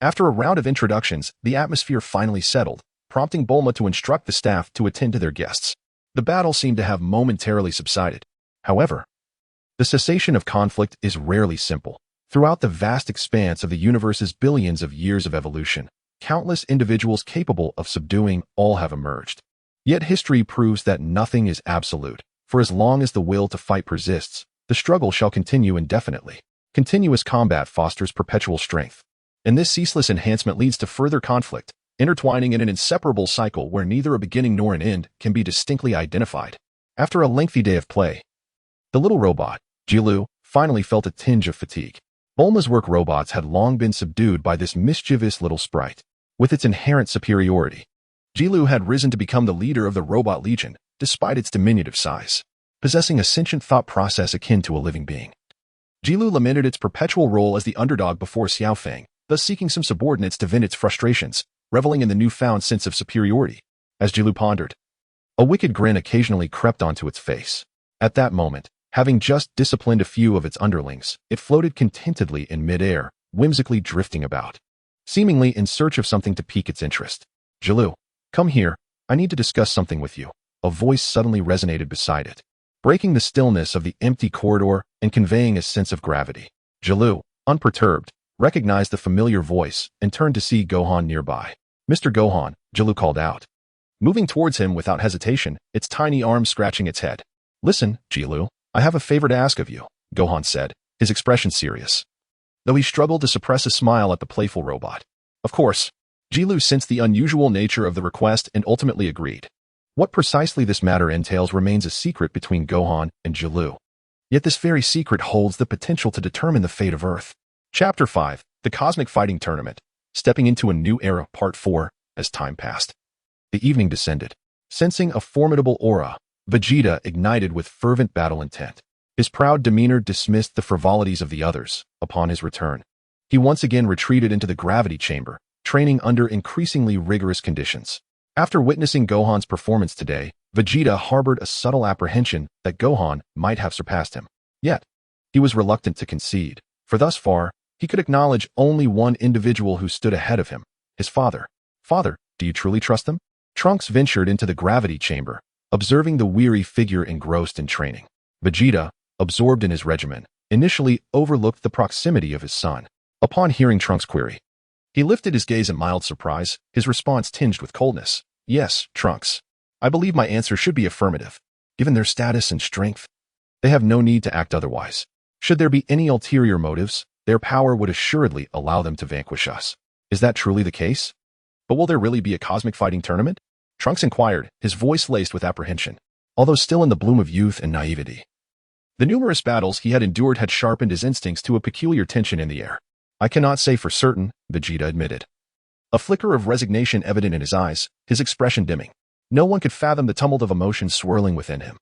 After a round of introductions, the atmosphere finally settled, prompting Bulma to instruct the staff to attend to their guests. The battle seemed to have momentarily subsided. However, the cessation of conflict is rarely simple. Throughout the vast expanse of the universe's billions of years of evolution, countless individuals capable of subduing all have emerged. Yet history proves that nothing is absolute, for as long as the will to fight persists, the struggle shall continue indefinitely. Continuous combat fosters perpetual strength, and this ceaseless enhancement leads to further conflict, intertwining in an inseparable cycle where neither a beginning nor an end can be distinctly identified. After a lengthy day of play, the little robot, Jilu, finally felt a tinge of fatigue. Bulma's work robots had long been subdued by this mischievous little sprite. With its inherent superiority, Jilu had risen to become the leader of the Robot Legion, despite its diminutive size, possessing a sentient thought process akin to a living being. Jilu lamented its perpetual role as the underdog before Xiaofeng, thus seeking some subordinates to vent its frustrations, reveling in the newfound sense of superiority. As Jilu pondered, a wicked grin occasionally crept onto its face. At that moment, having just disciplined a few of its underlings, it floated contentedly in midair, whimsically drifting about, seemingly in search of something to pique its interest. "Jilu, come here, I need to discuss something with you." A voice suddenly resonated beside it, breaking the stillness of the empty corridor and conveying a sense of gravity. Jilu, unperturbed, recognized the familiar voice and turned to see Gohan nearby. "Mr. Gohan," Jilu called out, moving towards him without hesitation, its tiny arms scratching its head. "Listen, Jilu, I have a favor to ask of you," Gohan said, his expression serious, though he struggled to suppress a smile at the playful robot. Of course, Jilu sensed the unusual nature of the request and ultimately agreed. What precisely this matter entails remains a secret between Gohan and Jilu. Yet this very secret holds the potential to determine the fate of Earth. Chapter 5, The Cosmic Fighting Tournament, Stepping into a New Era, Part 4, as time passed. The evening descended. Sensing a formidable aura, Vegeta ignited with fervent battle intent. His proud demeanor dismissed the frivolities of the others. Upon his return, he once again retreated into the gravity chamber, training under increasingly rigorous conditions. After witnessing Gohan's performance today, Vegeta harbored a subtle apprehension that Gohan might have surpassed him. Yet, he was reluctant to concede, for thus far, he could acknowledge only one individual who stood ahead of him, his father. "Father, do you truly trust them?" Trunks ventured into the gravity chamber, observing the weary figure engrossed in training. Vegeta, absorbed in his regimen, initially overlooked the proximity of his son. Upon hearing Trunks' query, he lifted his gaze in mild surprise, his response tinged with coldness. Yes, Trunks. I believe my answer should be affirmative. Given their status and strength, they have no need to act otherwise. Should there be any ulterior motives, their power would assuredly allow them to vanquish us. Is that truly the case? But will there really be a cosmic fighting tournament? Trunks inquired, his voice laced with apprehension, although still in the bloom of youth and naivety. The numerous battles he had endured had sharpened his instincts to a peculiar tension in the air. I cannot say for certain, Vegeta admitted. A flicker of resignation evident in his eyes, his expression dimming. No one could fathom the tumult of emotions swirling within him.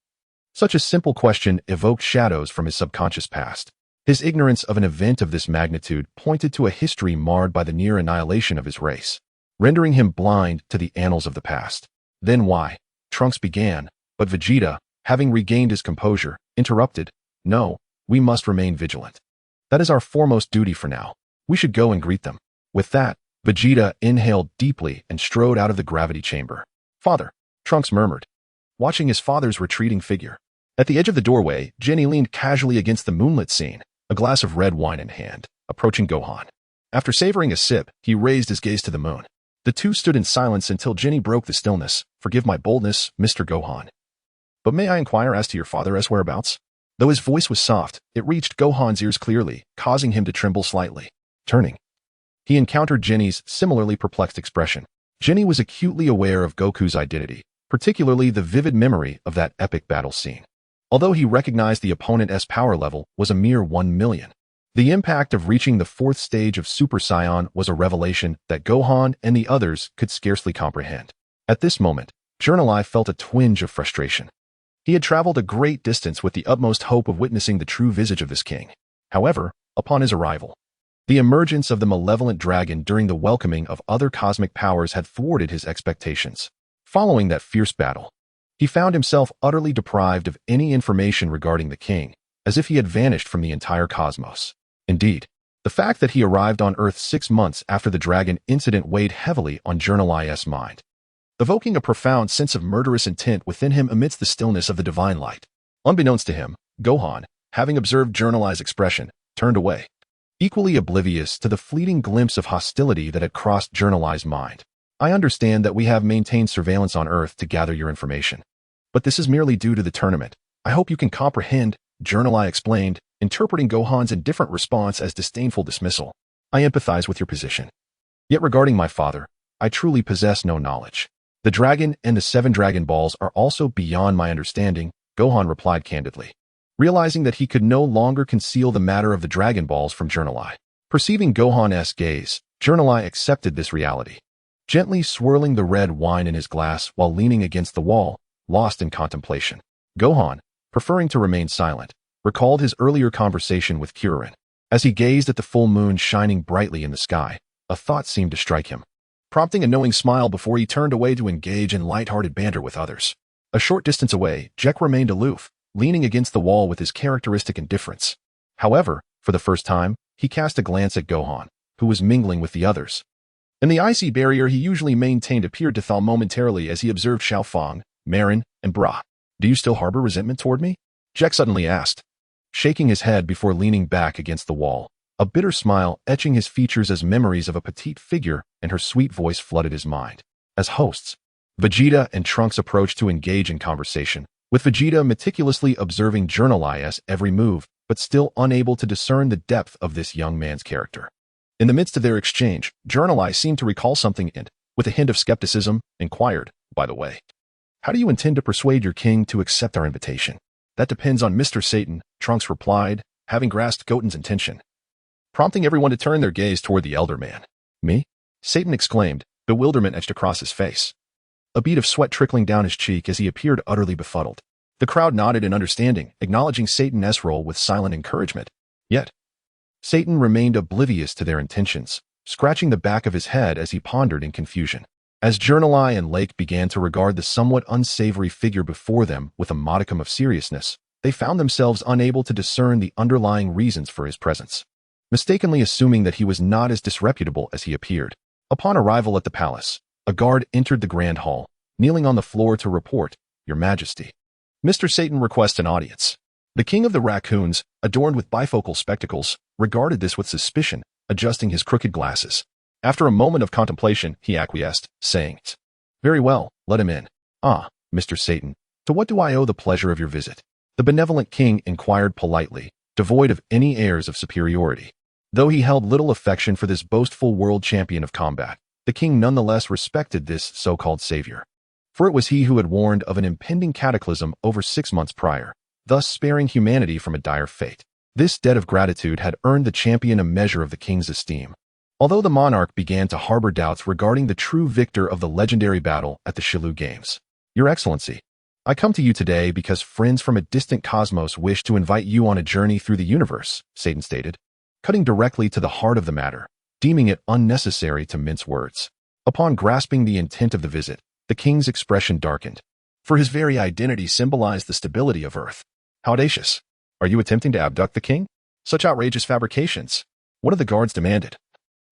Such a simple question evoked shadows from his subconscious past. His ignorance of an event of this magnitude pointed to a history marred by the near annihilation of his race, rendering him blind to the annals of the past. Then why? Trunks began, but Vegeta, having regained his composure, interrupted. No, we must remain vigilant. That is our foremost duty for now. We should go and greet them. With that, Vegeta inhaled deeply and strode out of the gravity chamber. Father, Trunks murmured, watching his father's retreating figure. At the edge of the doorway, Jenny leaned casually against the moonlit scene, a glass of red wine in hand, approaching Gohan. After savoring a sip, he raised his gaze to the moon. The two stood in silence until Jenny broke the stillness. Forgive my boldness, Mr. Gohan. But may I inquire as to your father's whereabouts? Though his voice was soft, it reached Gohan's ears clearly, causing him to tremble slightly. Turning, he encountered Jenny's similarly perplexed expression. Jenny was acutely aware of Goku's identity, particularly the vivid memory of that epic battle scene. Although he recognized the opponent's power level was a mere 1 million, the impact of reaching the 4th stage of Super Saiyan was a revelation that Gohan and the others could scarcely comprehend. At this moment, Journalai felt a twinge of frustration. He had traveled a great distance with the utmost hope of witnessing the true visage of this king. However, upon his arrival, the emergence of the malevolent dragon during the welcoming of other cosmic powers had thwarted his expectations. Following that fierce battle, he found himself utterly deprived of any information regarding the king, as if he had vanished from the entire cosmos. Indeed, the fact that he arrived on Earth 6 months after the dragon incident weighed heavily on Journalai's mind, evoking a profound sense of murderous intent within him amidst the stillness of the divine light. Unbeknownst to him, Gohan, having observed Journalai's expression, turned away, equally oblivious to the fleeting glimpse of hostility that had crossed Journalai's mind. I understand that we have maintained surveillance on Earth to gather your information, but this is merely due to the tournament. I hope you can comprehend, Journalai explained, interpreting Gohan's indifferent response as disdainful dismissal. I empathize with your position. Yet regarding my father, I truly possess no knowledge. The dragon and the 7 Dragon Balls are also beyond my understanding, Gohan replied candidly, realizing that he could no longer conceal the matter of the Dragon Balls from Journalai. Perceiving Gohan's gaze, Journalai accepted this reality, gently swirling the red wine in his glass while leaning against the wall, lost in contemplation. Gohan, preferring to remain silent, recalled his earlier conversation with Kuririn. As he gazed at the full moon shining brightly in the sky, a thought seemed to strike him, prompting a knowing smile before he turned away to engage in light-hearted banter with others. A short distance away, Jack remained aloof, leaning against the wall with his characteristic indifference. However, for the first time, he cast a glance at Gohan, who was mingling with the others. And the icy barrier he usually maintained appeared to thaw momentarily as he observed Xiao Fang, Marin, and Bra. Do you still harbor resentment toward me? Jack suddenly asked, shaking his head before leaning back against the wall, a bitter smile etching his features as memories of a petite figure and her sweet voice flooded his mind. As hosts, Vegeta and Trunks approached to engage in conversation, with Vegeta meticulously observing Journalai's every move, but still unable to discern the depth of this young man's character. In the midst of their exchange, Journalai seemed to recall something and, with a hint of skepticism, inquired, by the way, how do you intend to persuade your king to accept our invitation? That depends on Mr. Satan, Trunks replied, having grasped Goten's intention, prompting everyone to turn their gaze toward the elder man. Me? Satan exclaimed, bewilderment etched across his face, a bead of sweat trickling down his cheek as he appeared utterly befuddled. The crowd nodded in understanding, acknowledging Satan's role with silent encouragement. Yet, Satan remained oblivious to their intentions, scratching the back of his head as he pondered in confusion. As Journalai and Lake began to regard the somewhat unsavory figure before them with a modicum of seriousness, they found themselves unable to discern the underlying reasons for his presence, mistakenly assuming that he was not as disreputable as he appeared. Upon arrival at the palace, a guard entered the grand hall, kneeling on the floor to report, Your Majesty, Mr. Satan requests an audience. The king of the raccoons, adorned with bifocal spectacles, regarded this with suspicion, adjusting his crooked glasses. After a moment of contemplation, he acquiesced, saying, "Very well, let him in." "Ah, Mr. Satan, to what do I owe the pleasure of your visit?" The benevolent king inquired politely, devoid of any airs of superiority. Though he held little affection for this boastful world champion of combat, the king nonetheless respected this so-called savior. For it was he who had warned of an impending cataclysm over 6 months prior, thus sparing humanity from a dire fate. This debt of gratitude had earned the champion a measure of the king's esteem. Although the monarch began to harbor doubts regarding the true victor of the legendary battle at the Shilu Games. "Your Excellency, I come to you today because friends from a distant cosmos wish to invite you on a journey through the universe," Satan stated, cutting directly to the heart of the matter, deeming it unnecessary to mince words. Upon grasping the intent of the visit, the king's expression darkened, for his very identity symbolized the stability of Earth. How audacious! Are you attempting to abduct the king? Such outrageous fabrications! One of the guards demanded,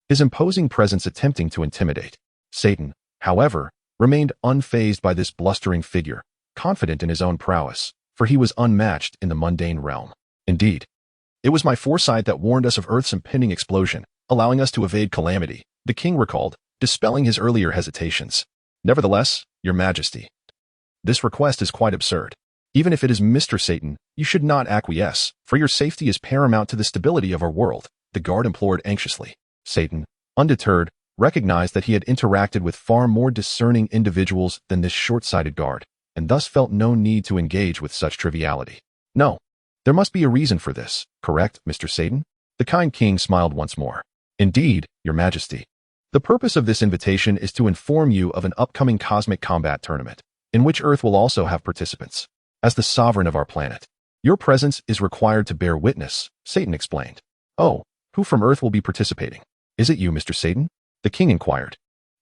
his imposing presence attempting to intimidate. Satan, however, remained unfazed by this blustering figure, confident in his own prowess, for he was unmatched in the mundane realm. "Indeed, it was my foresight that warned us of Earth's impending explosion, allowing us to evade calamity," the king recalled, dispelling his earlier hesitations. "Nevertheless, Your Majesty, this request is quite absurd. Even if it is Mr. Satan, you should not acquiesce, for your safety is paramount to the stability of our world," the guard implored anxiously. Satan, undeterred, recognized that he had interacted with far more discerning individuals than this short-sighted guard, and thus felt no need to engage with such triviality. "No, there must be a reason for this, correct, Mr. Satan?" The kind king smiled once more. "Indeed, Your Majesty. The purpose of this invitation is to inform you of an upcoming cosmic combat tournament, in which Earth will also have participants. As the sovereign of our planet, your presence is required to bear witness," Satan explained. "Oh, who from Earth will be participating? Is it you, Mr. Satan?" the king inquired,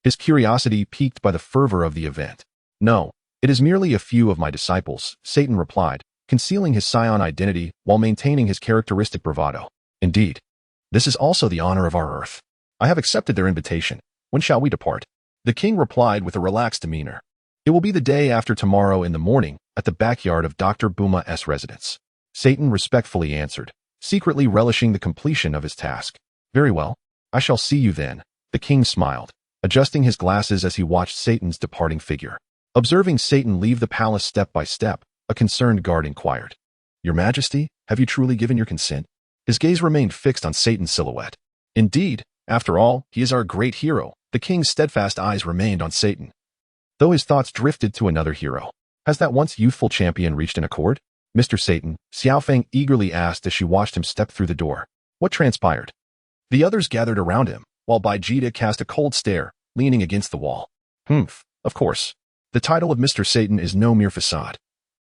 his curiosity piqued by the fervor of the event. "No, it is merely a few of my disciples," Satan replied, concealing his Saiyan identity while maintaining his characteristic bravado. "Indeed, this is also the honor of our Earth. I have accepted their invitation. When shall we depart?" The king replied with a relaxed demeanor. "It will be the day after tomorrow in the morning at the backyard of Dr. Buma's residence," Satan respectfully answered, secretly relishing the completion of his task. "Very well, I shall see you then," the king smiled, adjusting his glasses as he watched Satan's departing figure. Observing Satan leave the palace step by step, a concerned guard inquired, "Your Majesty, have you truly given your consent?" His gaze remained fixed on Satan's silhouette. "Indeed, after all, he is our great hero." The king's steadfast eyes remained on Satan, though his thoughts drifted to another hero. "Has that once youthful champion reached an accord?" Mr. Satan, Xiaofeng eagerly asked as she watched him step through the door. "What transpired?" The others gathered around him, while Baijita cast a cold stare, leaning against the wall. "Humph, of course. The title of Mr. Satan is no mere facade.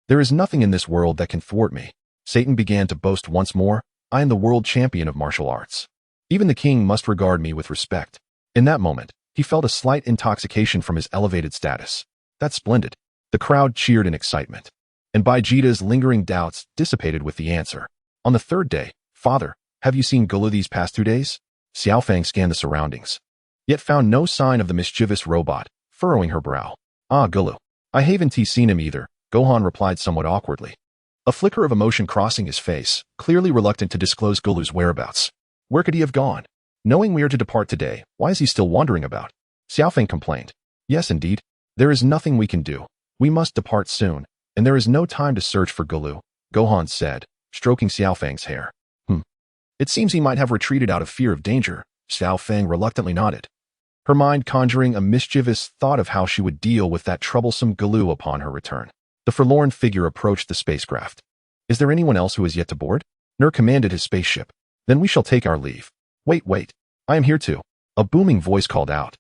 There is nothing in this world that can thwart me." Satan began to boast once more. "I am the world champion of martial arts. Even the king must regard me with respect." In that moment, he felt a slight intoxication from his elevated status. "That's splendid." The crowd cheered in excitement, and Baijita's lingering doubts dissipated with the answer. On the third day, "Father, have you seen Gulu these past 2 days?" Xiaofeng scanned the surroundings, yet found no sign of the mischievous robot, furrowing her brow. "Ah, Gulu. I haven't seen him either," Gohan replied somewhat awkwardly, a flicker of emotion crossing his face, clearly reluctant to disclose Gulu's whereabouts. "Where could he have gone? Knowing we are to depart today, why is he still wandering about?" Xiaofeng complained. "Yes, indeed. There is nothing we can do. We must depart soon, and there is no time to search for Gulu," Gohan said, stroking Xiaofeng's hair. "It seems he might have retreated out of fear of danger," Xiaofeng reluctantly nodded, her mind conjuring a mischievous thought of how she would deal with that troublesome Gulu upon her return. The forlorn figure approached the spacecraft. "Is there anyone else who is yet to board?" Nur commanded his spaceship. "Then we shall take our leave." Wait. I am here too," a booming voice called out,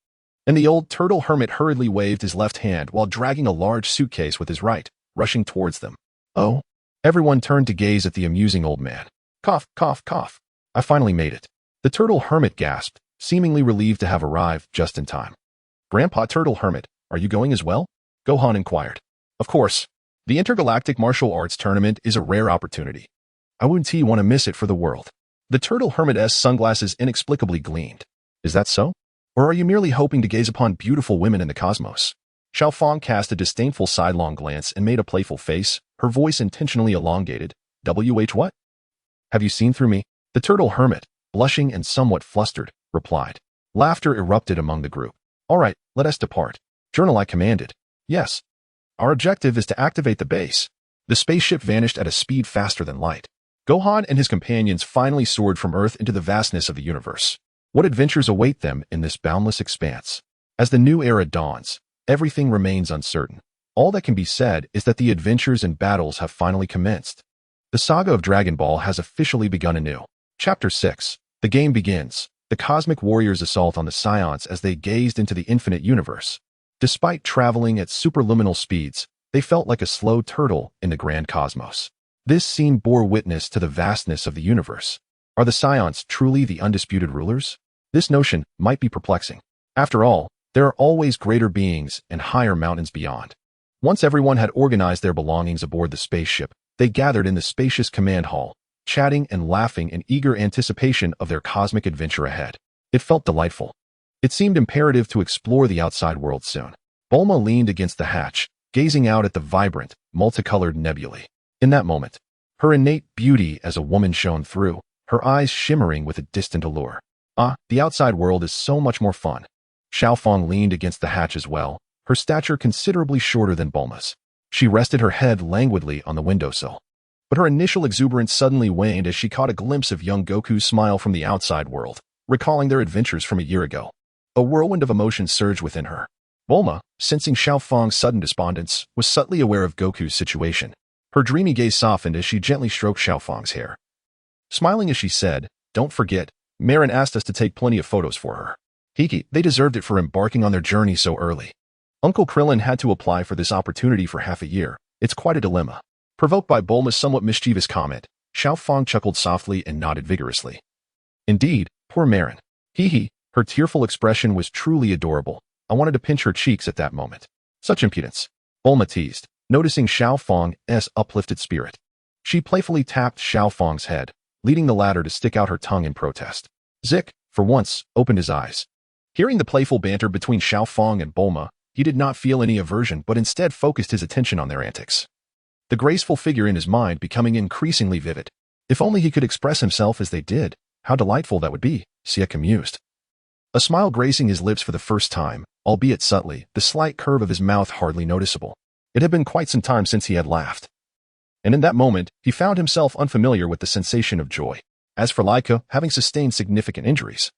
and the old turtle hermit hurriedly waved his left hand while dragging a large suitcase with his right, rushing towards them. "Oh." Everyone turned to gaze at the amusing old man. Cough, cough, cough. "I finally made it." The turtle hermit gasped, seemingly relieved to have arrived just in time. "Grandpa Turtle Hermit, are you going as well?" Gohan inquired. "Of course. The intergalactic martial arts tournament is a rare opportunity. I wouldn't want to miss it for the world." The turtle hermit's sunglasses inexplicably gleamed. "Is that so? Or are you merely hoping to gaze upon beautiful women in the cosmos?" Xiaofeng cast a disdainful sidelong glance and made a playful face, her voice intentionally elongated. What? Have you seen through me? The turtle hermit, blushing and somewhat flustered, replied. Laughter erupted among the group. All right, let us depart. Journal, I commanded. Yes. Our objective is to activate the base. The spaceship vanished at a speed faster than light. Gohan and his companions finally soared from Earth into the vastness of the universe. What adventures await them in this boundless expanse? As the new era dawns, everything remains uncertain. All that can be said is that the adventures and battles have finally commenced. The saga of Dragon Ball has officially begun anew. Chapter 6. The game begins. The cosmic warriors assault on the Saiyans as they gazed into the infinite universe. Despite traveling at superluminal speeds, they felt like a slow turtle in the grand cosmos. This scene bore witness to the vastness of the universe. Are the Saiyans truly the undisputed rulers? This notion might be perplexing. After all, there are always greater beings and higher mountains beyond. Once everyone had organized their belongings aboard the spaceship, they gathered in the spacious command hall, chatting and laughing in eager anticipation of their cosmic adventure ahead. It felt delightful. It seemed imperative to explore the outside world soon. Bulma leaned against the hatch, gazing out at the vibrant, multicolored nebulae. In that moment, her innate beauty as a woman shone through, her eyes shimmering with a distant allure. The outside world is so much more fun. Xiaofang leaned against the hatch as well, her stature considerably shorter than Bulma's. She rested her head languidly on the windowsill. But her initial exuberance suddenly waned as she caught a glimpse of young Goku's smile from the outside world, recalling their adventures from a year ago. A whirlwind of emotion surged within her. Bulma, sensing Xiaofang's sudden despondence, was subtly aware of Goku's situation. Her dreamy gaze softened as she gently stroked Xiaofang's hair. Smiling as she said, "Don't forget, Marin asked us to take plenty of photos for her. They deserved it for embarking on their journey so early. Uncle Krillin had to apply for this opportunity for half a year. It's quite a dilemma." Provoked by Bulma's somewhat mischievous comment, Xiaofang chuckled softly and nodded vigorously. Indeed, poor Marin. Her tearful expression was truly adorable. I wanted to pinch her cheeks at that moment. Such impudence, Bulma teased, noticing Xiaofang's uplifted spirit. She playfully tapped Xiaofang's head, leading the latter to stick out her tongue in protest. Zik, for once, opened his eyes. Hearing the playful banter between Xiaofang and Bulma, he did not feel any aversion but instead focused his attention on their antics. The graceful figure in his mind becoming increasingly vivid. If only he could express himself as they did, how delightful that would be, Siak mused. A smile gracing his lips for the first time, albeit subtly, the slight curve of his mouth hardly noticeable. It had been quite some time since he had laughed. And in that moment, he found himself unfamiliar with the sensation of joy. As for Laika, having sustained significant injuries.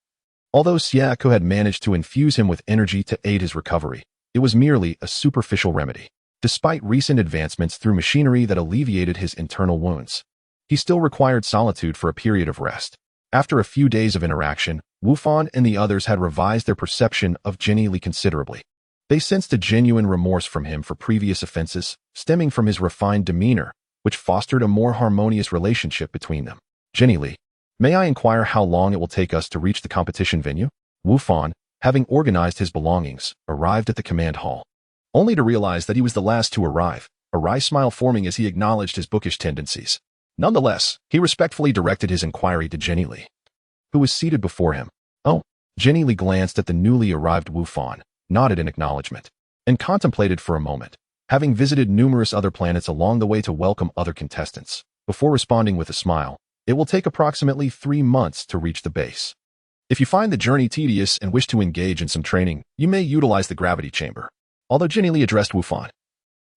Although Siako had managed to infuse him with energy to aid his recovery, it was merely a superficial remedy. Despite recent advancements through machinery that alleviated his internal wounds, he still required solitude for a period of rest. After a few days of interaction, Wufan and the others had revised their perception of Jenny Li considerably. They sensed a genuine remorse from him for previous offenses, stemming from his refined demeanor, which fostered a more harmonious relationship between them. Jenny Li, may I inquire how long it will take us to reach the competition venue? Wufan, having organized his belongings, arrived at the command hall, only to realize that he was the last to arrive, a wry smile forming as he acknowledged his bookish tendencies. Nonetheless, he respectfully directed his inquiry to Jenny Li, who was seated before him. Oh, Jenny Li glanced at the newly arrived Wufan, nodded in acknowledgement, and contemplated for a moment, having visited numerous other planets along the way to welcome other contestants. Before responding with a smile, it will take approximately 3 months to reach the base. If you find the journey tedious and wish to engage in some training, you may utilize the gravity chamber. Although Jenny Li addressed Wufan,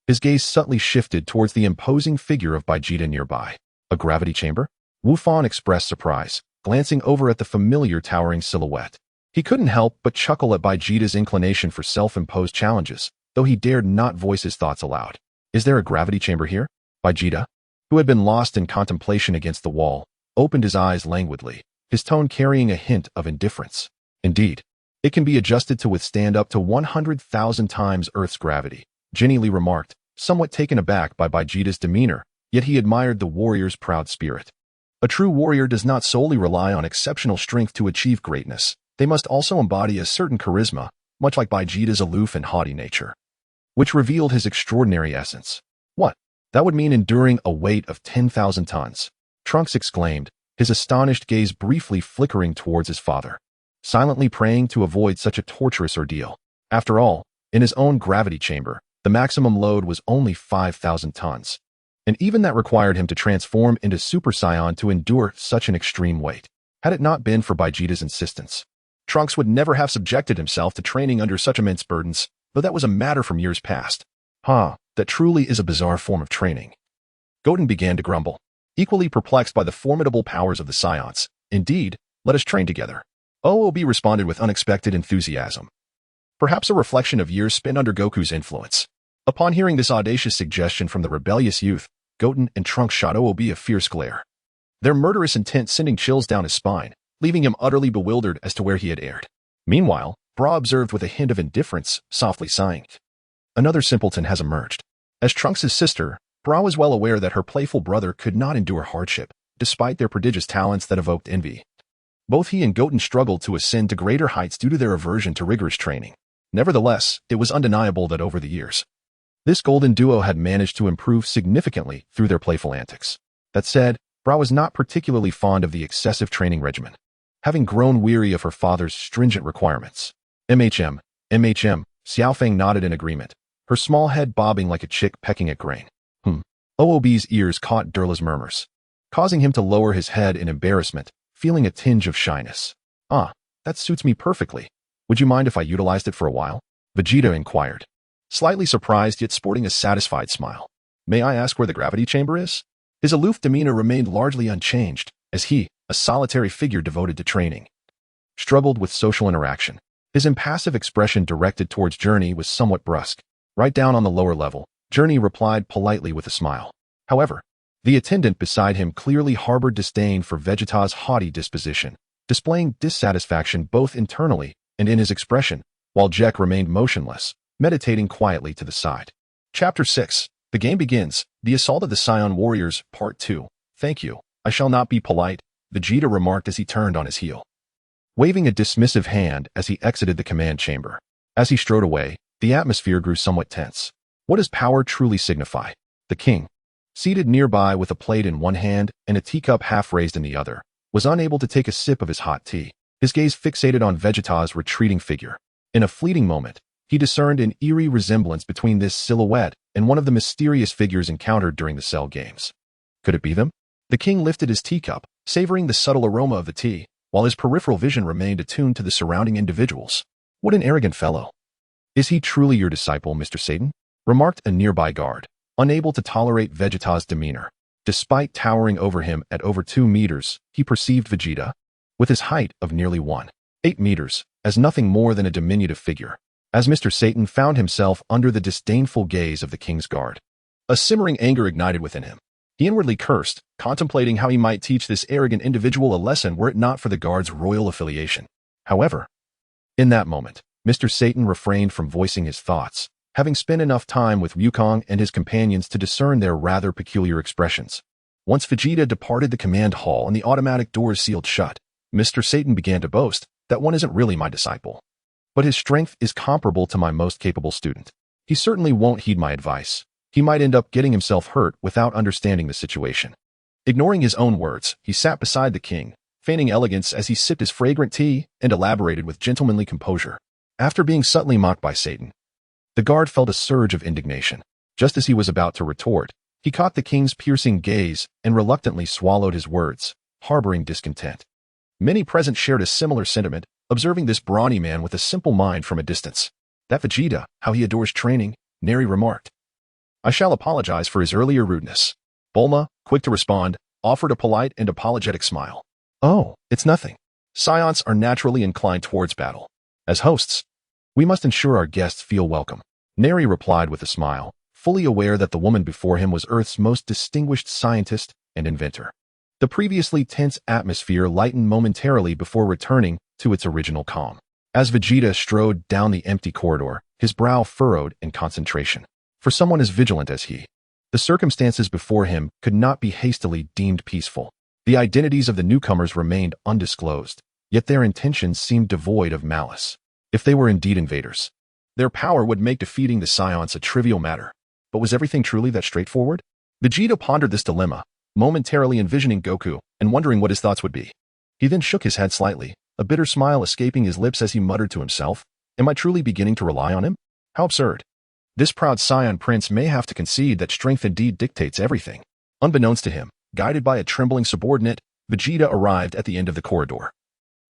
his gaze subtly shifted towards the imposing figure of Vegeta nearby. A gravity chamber? Wufan expressed surprise, glancing over at the familiar towering silhouette. He couldn't help but chuckle at Vegeta's inclination for self-imposed challenges, though he dared not voice his thoughts aloud. Is there a gravity chamber here? Vegeta, who had been lost in contemplation against the wall, opened his eyes languidly, his tone carrying a hint of indifference. Indeed, it can be adjusted to withstand up to 100,000 times Earth's gravity, Jenny Li remarked, somewhat taken aback by Vegeta's demeanor, yet he admired the warrior's proud spirit. A true warrior does not solely rely on exceptional strength to achieve greatness. They must also embody a certain charisma, much like Vegeta's aloof and haughty nature, which revealed his extraordinary essence. What? That would mean enduring a weight of 10,000 tons. Trunks exclaimed, his astonished gaze briefly flickering towards his father, silently praying to avoid such a torturous ordeal. After all, in his own gravity chamber, the maximum load was only 5,000 tons. and even that required him to transform into Super Saiyan to endure such an extreme weight. Had it not been for Vegeta's insistence, Trunks would never have subjected himself to training under such immense burdens, though that was a matter from years past. That truly is a bizarre form of training. Goten began to grumble, equally perplexed by the formidable powers of the Saiyans. Indeed, let us train together. OOB responded with unexpected enthusiasm, perhaps a reflection of years spent under Goku's influence. Upon hearing this audacious suggestion from the rebellious youth, Goten and Trunks shot OOB a fierce glare, their murderous intent sending chills down his spine, leaving him utterly bewildered as to where he had erred. Meanwhile, Bra observed with a hint of indifference, softly sighing. Another simpleton has emerged. As Trunks' sister, Bra was well aware that her playful brother could not endure hardship, despite their prodigious talents that evoked envy. Both he and Goten struggled to ascend to greater heights due to their aversion to rigorous training. Nevertheless, it was undeniable that over the years, this golden duo had managed to improve significantly through their playful antics. That said, Bra was not particularly fond of the excessive training regimen, having grown weary of her father's stringent requirements. MHM, Xiaofeng nodded in agreement, her small head bobbing like a chick pecking at grain. OOB's ears caught Durla's murmurs, causing him to lower his head in embarrassment, feeling a tinge of shyness. That suits me perfectly. Would you mind if I utilized it for a while? Vegeta inquired, slightly surprised yet sporting a satisfied smile. May I ask where the gravity chamber is? His aloof demeanor remained largely unchanged, as he, a solitary figure devoted to training, struggled with social interaction. His impassive expression directed towards Journey was somewhat brusque. Right down on the lower level, Journey replied politely with a smile. However, the attendant beside him clearly harbored disdain for Vegeta's haughty disposition, displaying dissatisfaction both internally and in his expression, while Jack remained motionless, meditating quietly to the side. Chapter 6. The game begins. The Assault of the Saiyan Warriors, Part 2. Thank you. I shall not be polite, Vegeta remarked as he turned on his heel, waving a dismissive hand as he exited the command chamber. As he strode away, the atmosphere grew somewhat tense. What does power truly signify? The king, seated nearby with a plate in one hand and a teacup half raised in the other, was unable to take a sip of his hot tea, his gaze fixated on Vegeta's retreating figure. In a fleeting moment, he discerned an eerie resemblance between this silhouette and one of the mysterious figures encountered during the Cell Games. Could it be them? The king lifted his teacup, savoring the subtle aroma of the tea, while his peripheral vision remained attuned to the surrounding individuals. What an arrogant fellow. Is he truly your disciple, Mr. Satan? Remarked a nearby guard, unable to tolerate Vegeta's demeanor. Despite towering over him at over 2 meters, he perceived Vegeta, with his height of nearly 1.8 meters, as nothing more than a diminutive figure. As Mr. Satan found himself under the disdainful gaze of the king's guard, a simmering anger ignited within him. He inwardly cursed, contemplating how he might teach this arrogant individual a lesson were it not for the guard's royal affiliation. However, in that moment, Mr. Satan refrained from voicing his thoughts, having spent enough time with Wukong and his companions to discern their rather peculiar expressions. Once Vegeta departed the command hall and the automatic doors sealed shut, Mr. Satan began to boast, that one isn't really my disciple, but his strength is comparable to my most capable student. He certainly won't heed my advice. He might end up getting himself hurt without understanding the situation. Ignoring his own words, he sat beside the king, feigning elegance as he sipped his fragrant tea and elaborated with gentlemanly composure. After being subtly mocked by Satan, the guard felt a surge of indignation. Just as he was about to retort, he caught the king's piercing gaze and reluctantly swallowed his words, harboring discontent. Many present shared a similar sentiment, observing this brawny man with a simple mind from a distance. That Vegeta, how he adores training, Neri remarked. I shall apologize for his earlier rudeness. Bulma, quick to respond, offered a polite and apologetic smile. Oh, it's nothing. Saiyans are naturally inclined towards battle. As hosts, we must ensure our guests feel welcome. Neri replied with a smile, fully aware that the woman before him was Earth's most distinguished scientist and inventor. The previously tense atmosphere lightened momentarily before returning to its original calm. As Vegeta strode down the empty corridor, his brow furrowed in concentration. For someone as vigilant as he, the circumstances before him could not be hastily deemed peaceful. The identities of the newcomers remained undisclosed, yet their intentions seemed devoid of malice. If they were indeed invaders, their power would make defeating the Saiyans a trivial matter. But was everything truly that straightforward? Vegeta pondered this dilemma, momentarily envisioning Goku and wondering what his thoughts would be. He then shook his head slightly, a bitter smile escaping his lips as he muttered to himself, Am I truly beginning to rely on him? How absurd. This proud Saiyan prince may have to concede that strength indeed dictates everything. Unbeknownst to him, guided by a trembling subordinate, Vegeta arrived at the end of the corridor,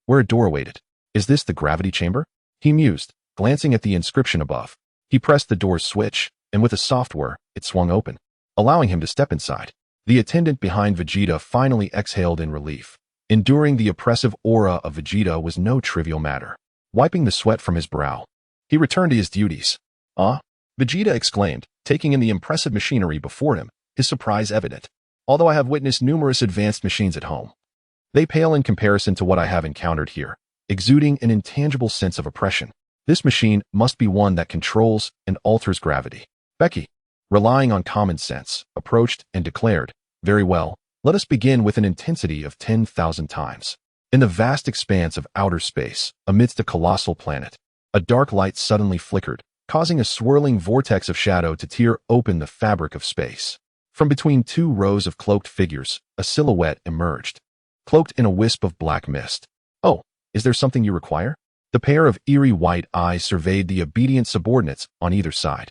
where a door awaited. Is this the gravity chamber? He mused, glancing at the inscription above. He pressed the door's switch, and with a soft whir, it swung open, allowing him to step inside. The attendant behind Vegeta finally exhaled in relief. Enduring the oppressive aura of Vegeta was no trivial matter. Wiping the sweat from his brow, he returned to his duties. Ah? Vegeta exclaimed, taking in the impressive machinery before him, his surprise evident. Although I have witnessed numerous advanced machines at home, they pale in comparison to what I have encountered here, exuding an intangible sense of oppression. This machine must be one that controls and alters gravity. Becky, relying on common sense, approached and declared, very well, let us begin with an intensity of 10,000 times. In the vast expanse of outer space, amidst a colossal planet, a dark light suddenly flickered, causing a swirling vortex of shadow to tear open the fabric of space. From between two rows of cloaked figures, a silhouette emerged, cloaked in a wisp of black mist. Oh, is there something you require? The pair of eerie white eyes surveyed the obedient subordinates on either side,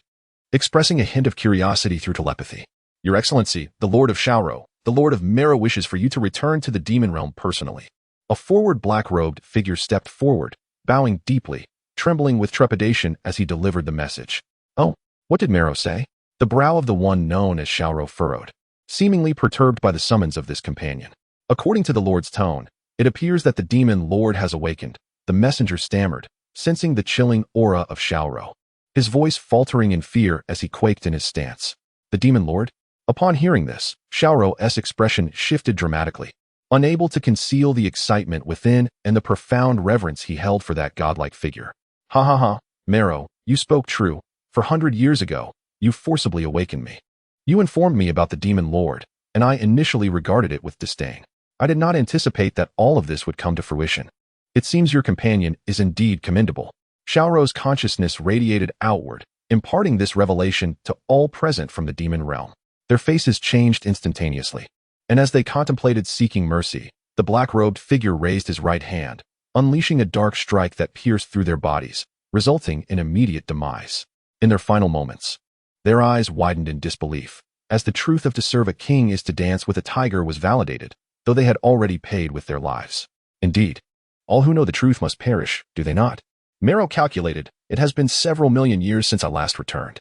expressing a hint of curiosity through telepathy. Your Excellency, the Lord of Shaoro, the Lord of Mera wishes for you to return to the demon realm personally. A forward black-robed figure stepped forward, bowing deeply, trembling with trepidation as he delivered the message. Oh, what did Mero say? The brow of the one known as Shaoro furrowed, seemingly perturbed by the summons of this companion. According to the Lord's tone, it appears that the demon Lord has awakened, the messenger stammered, sensing the chilling aura of Shaoro, his voice faltering in fear as he quaked in his stance. The demon Lord? Upon hearing this, Shaoro's expression shifted dramatically, unable to conceal the excitement within and the profound reverence he held for that godlike figure. Ha ha ha, Mero, you spoke true. For 100 years ago, you forcibly awakened me. You informed me about the demon Lord, and I initially regarded it with disdain. I did not anticipate that all of this would come to fruition. It seems your companion is indeed commendable. Shaoro's consciousness radiated outward, imparting this revelation to all present from the demon realm. Their faces changed instantaneously, and as they contemplated seeking mercy, the black-robed figure raised his right hand, unleashing a dark strike that pierced through their bodies, resulting in immediate demise. In their final moments, their eyes widened in disbelief, as the truth of to serve a king is to dance with a tiger was validated, though they had already paid with their lives. Indeed, all who know the truth must perish, do they not? Mero calculated, it has been several million years since I last returned.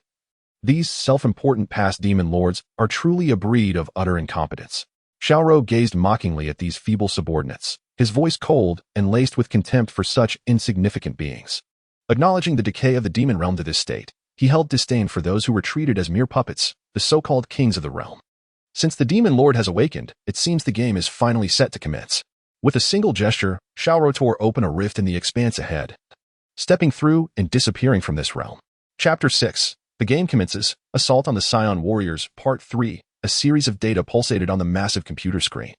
These self-important past demon lords are truly a breed of utter incompetence. Shaoro gazed mockingly at these feeble subordinates, his voice cold and laced with contempt for such insignificant beings. Acknowledging the decay of the demon realm to this state, he held disdain for those who were treated as mere puppets, the so-called kings of the realm. Since the demon lord has awakened, it seems the game is finally set to commence. With a single gesture, Shaoro tore open a rift in the expanse ahead, stepping through and disappearing from this realm. Chapter 6. The game commences. Assault on the Saiyan Warriors, Part 3. A series of data pulsated on the massive computer screen.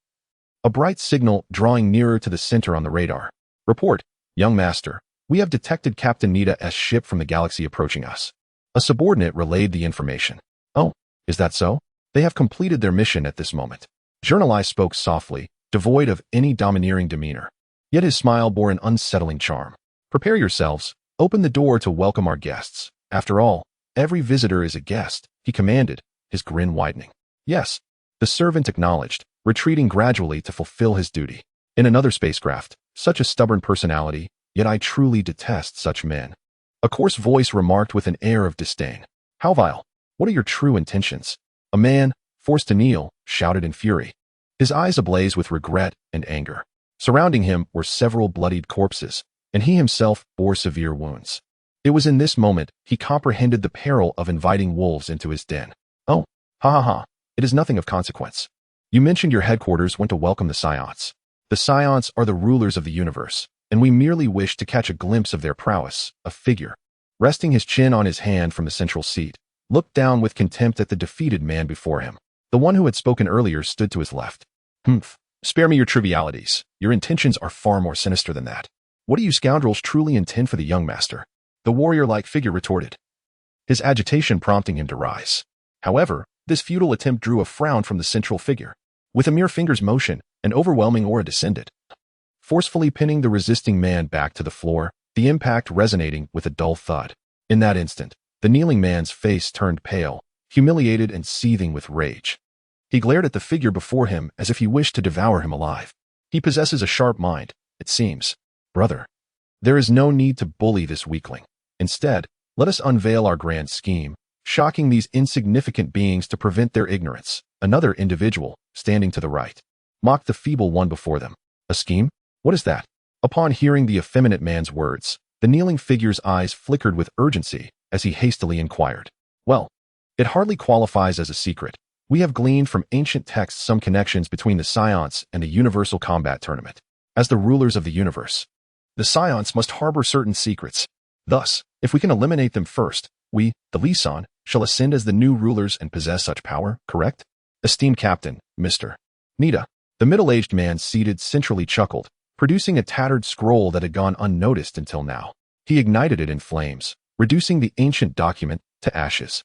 A bright signal drawing nearer to the center on the radar. Report, young master. We have detected Captain Nita's ship from the galaxy approaching us. A subordinate relayed the information. Oh, is that so? They have completed their mission at this moment. Journalai spoke softly, devoid of any domineering demeanor. Yet his smile bore an unsettling charm. Prepare yourselves. Open the door to welcome our guests. After all, every visitor is a guest, he commanded, his grin widening. Yes, the servant acknowledged, retreating gradually to fulfill his duty. In another spacecraft, such a stubborn personality, yet I truly detest such men. A coarse voice remarked with an air of disdain. How vile! What are your true intentions? A man, forced to kneel, shouted in fury, his eyes ablaze with regret and anger. Surrounding him were several bloodied corpses, and he himself bore severe wounds. It was in this moment he comprehended the peril of inviting wolves into his den. Oh, ha ha ha, it is nothing of consequence. You mentioned your headquarters went to welcome the Saiyans. The Saiyans are the rulers of the universe, and we merely wish to catch a glimpse of their prowess. A figure, resting his chin on his hand from the central seat, looked down with contempt at the defeated man before him. The one who had spoken earlier stood to his left. Humph, spare me your trivialities. Your intentions are far more sinister than that. What do you scoundrels truly intend for the young master? The warrior-like figure retorted, his agitation prompting him to rise. However, this futile attempt drew a frown from the central figure. With a mere finger's motion, an overwhelming aura descended, forcefully pinning the resisting man back to the floor, the impact resonating with a dull thud. In that instant, The kneeling man's face turned pale, humiliated and seething with rage. He glared at the figure before him as if he wished to devour him alive. He possesses a sharp mind, it seems. Brother, there is no need to bully this weakling. Instead, let us unveil our grand scheme, shocking these insignificant beings to prevent their ignorance. Another individual, standing to the right, mocked the feeble one before them. A scheme? What is that? Upon hearing the effeminate man's words, the kneeling figure's eyes flickered with urgency as he hastily inquired. Well, it hardly qualifies as a secret. We have gleaned from ancient texts some connections between the Saiyans and the Universal Combat Tournament. As the rulers of the universe, the Saiyans must harbor certain secrets. Thus, if we can eliminate them first, we, the Lisan, shall ascend as the new rulers and possess such power, correct? Esteemed Captain, Mr. Nita, the middle-aged man seated centrally chuckled, producing a tattered scroll that had gone unnoticed until now. He ignited it in flames, reducing the ancient document to ashes,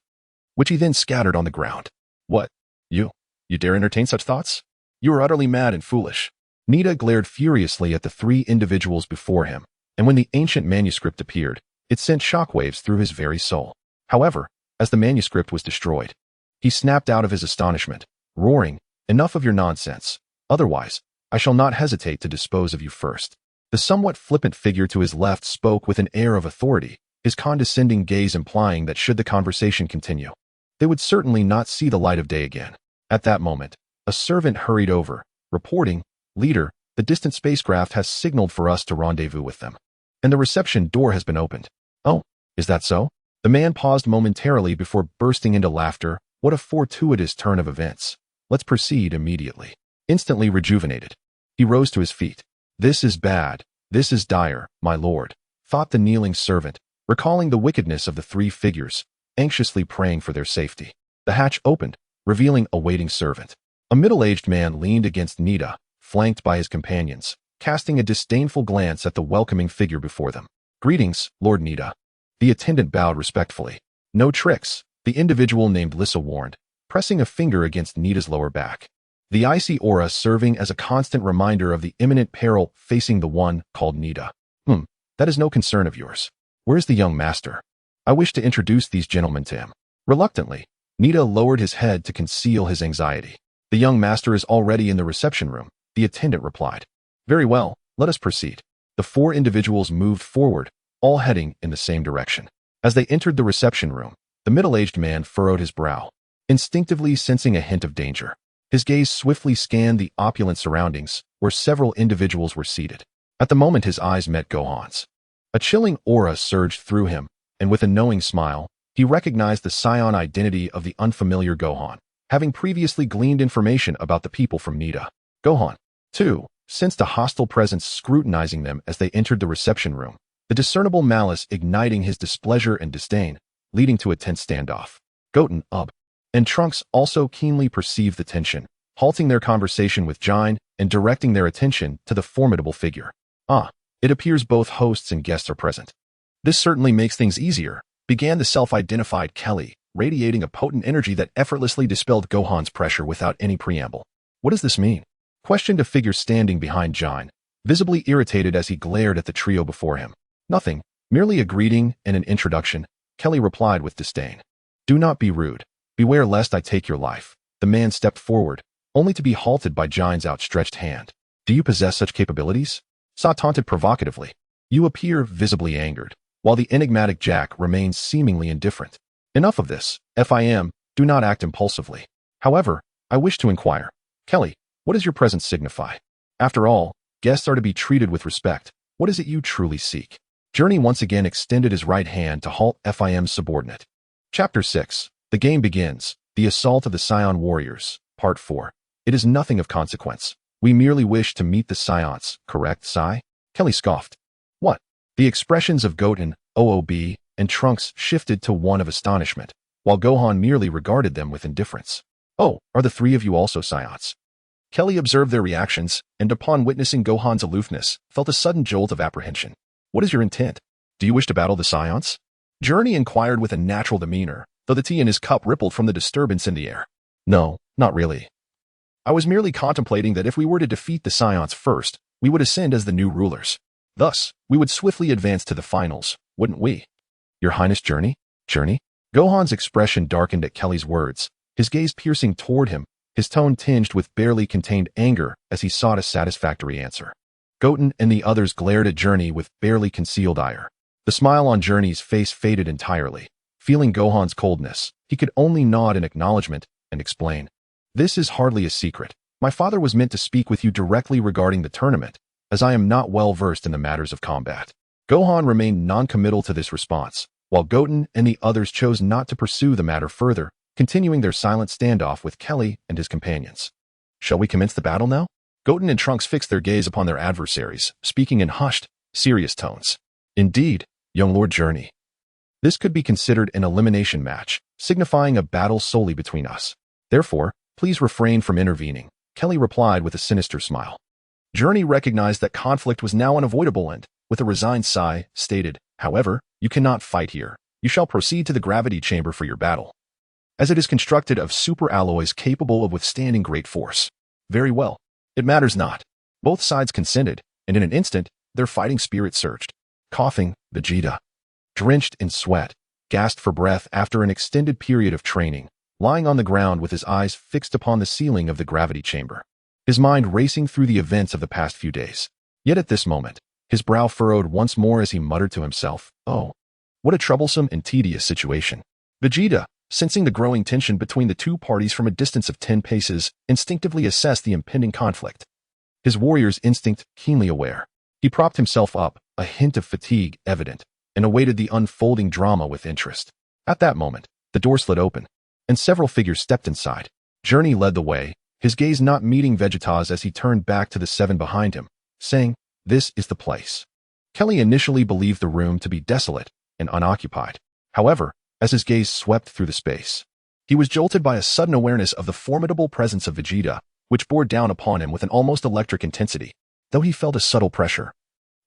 which he then scattered on the ground. What? You dare entertain such thoughts? You are utterly mad and foolish. Nita glared furiously at the three individuals before him, and when the ancient manuscript appeared, it sent shockwaves through his very soul. However, as the manuscript was destroyed, he snapped out of his astonishment, roaring, "Enough of your nonsense. Otherwise, I shall not hesitate to dispose of you first." The somewhat flippant figure to his left spoke with an air of authority, his condescending gaze implying that should the conversation continue, they would certainly not see the light of day again. At that moment, a servant hurried over, reporting, "Leader, the distant spacecraft has signaled for us to rendezvous with them, and the reception door has been opened." "Oh, is that so?" The man paused momentarily before bursting into laughter. What a fortuitous turn of events. Let's proceed immediately. Instantly rejuvenated, he rose to his feet. "This is bad. This is dire, my lord," thought the kneeling servant, recalling the wickedness of the three figures, anxiously praying for their safety. The hatch opened, revealing a waiting servant. A middle-aged man leaned against Nita, flanked by his companions, casting a disdainful glance at the welcoming figure before them. "Greetings, Lord Nita." The attendant bowed respectfully. "No tricks," the individual named Lissa warned, pressing a finger against Nita's lower back, the icy aura serving as a constant reminder of the imminent peril facing the one called Nita. That is no concern of yours. Where's the young master? I wish to introduce these gentlemen to him." Reluctantly, Nita lowered his head to conceal his anxiety. "The young master is already in the reception room," the attendant replied. "Very well, let us proceed." The four individuals moved forward, all heading in the same direction. As they entered the reception room, the middle-aged man furrowed his brow, instinctively sensing a hint of danger. His gaze swiftly scanned the opulent surroundings, where several individuals were seated. At the moment his eyes met Gohan's, a chilling aura surged through him, and with a knowing smile, he recognized the Saiyan identity of the unfamiliar Gohan, having previously gleaned information about the people from Nita. Gohan, too, sensed a hostile presence scrutinizing them as they entered the reception room, the discernible malice igniting his displeasure and disdain, leading to a tense standoff. Goten, and Trunks also keenly perceived the tension, halting their conversation with Jine and directing their attention to the formidable figure. It appears both hosts and guests are present. This certainly makes things easier, began the self-identified Kelly, radiating a potent energy that effortlessly dispelled Gohan's pressure without any preamble. "What does this mean?" questioned a figure standing behind Jine, visibly irritated as he glared at the trio before him. "Nothing, merely a greeting and an introduction," Kelly replied with disdain. "Do not be rude. Beware lest I take your life." The man stepped forward, only to be halted by Jine's outstretched hand. "Do you possess such capabilities?" Sa taunted provocatively. "You appear visibly angered, while the enigmatic Jack remains seemingly indifferent. Enough of this. FIM, do not act impulsively. However, I wish to inquire. Kelly, what does your presence signify? After all, guests are to be treated with respect. What is it you truly seek?" Journey once again extended his right hand to halt FIM's subordinate. Chapter 6. The game begins. The Assault of the Saiyan Warriors. Part 4. It is nothing of consequence. We merely wish to meet the Saiyans, correct, Sai? Kelly scoffed. What? The expressions of Goten, OOB, and Trunks shifted to one of astonishment, while Gohan merely regarded them with indifference. "Oh, are the three of you also Saiyans?" Kelly observed their reactions, and upon witnessing Gohan's aloofness, felt a sudden jolt of apprehension. "What is your intent? Do you wish to battle the Saiyans?" Journey inquired with a natural demeanor, though the tea in his cup rippled from the disturbance in the air. "No, not really. I was merely contemplating that if we were to defeat the Saiyans first, we would ascend as the new rulers. Thus, we would swiftly advance to the finals, wouldn't we?" "Your Highness, Journey?" Journey? Gohan's expression darkened at Kelly's words, his gaze piercing toward him, his tone tinged with barely contained anger as he sought a satisfactory answer. Goten and the others glared at Journey with barely concealed ire. The smile on Journey's face faded entirely. Feeling Gohan's coldness, he could only nod in acknowledgement and explain. This is hardly a secret. My father was meant to speak with you directly regarding the tournament, as I am not well versed in the matters of combat. Gohan remained non-committal to this response, while Goten and the others chose not to pursue the matter further, continuing their silent standoff with Kelly and his companions. Shall we commence the battle now? Goten and Trunks fixed their gaze upon their adversaries, speaking in hushed, serious tones. Indeed, young Lord Journey. This could be considered an elimination match, signifying a battle solely between us. Therefore, please refrain from intervening, Kelly replied with a sinister smile. Journey recognized that conflict was now unavoidable and, with a resigned sigh, stated, however, you cannot fight here. You shall proceed to the gravity chamber for your battle, as it is constructed of super alloys capable of withstanding great force. Very well. It matters not. Both sides consented, and in an instant, their fighting spirit surged. Coughing, Vegeta, drenched in sweat, gasped for breath after an extended period of training, lying on the ground with his eyes fixed upon the ceiling of the gravity chamber, his mind racing through the events of the past few days. Yet at this moment, his brow furrowed once more as he muttered to himself, "Oh, what a troublesome and tedious situation." Vegeta, sensing the growing tension between the two parties from a distance of 10 paces, instinctively assessed the impending conflict. His warrior's instinct keenly aware, he propped himself up, a hint of fatigue evident, and awaited the unfolding drama with interest. At that moment, the door slid open, and several figures stepped inside. Journey led the way, his gaze not meeting Vegeta's as he turned back to the 7 behind him, saying, "This is the place." Kelly initially believed the room to be desolate and unoccupied. However, as his gaze swept through the space, he was jolted by a sudden awareness of the formidable presence of Vegeta, which bore down upon him with an almost electric intensity, though he felt a subtle pressure.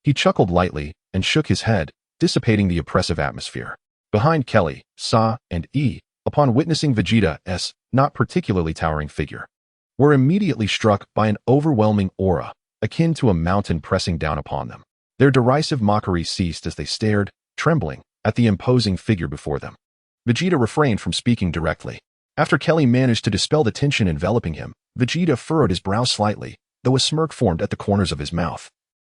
He chuckled lightly and shook his head, dissipating the oppressive atmosphere. Behind Kelly, Sa, and E, upon witnessing Vegeta's not particularly towering figure, were immediately struck by an overwhelming aura, akin to a mountain pressing down upon them. Their derisive mockery ceased as they stared, trembling, at the imposing figure before them. Vegeta refrained from speaking directly. After Kelly managed to dispel the tension enveloping him, Vegeta furrowed his brow slightly, though a smirk formed at the corners of his mouth,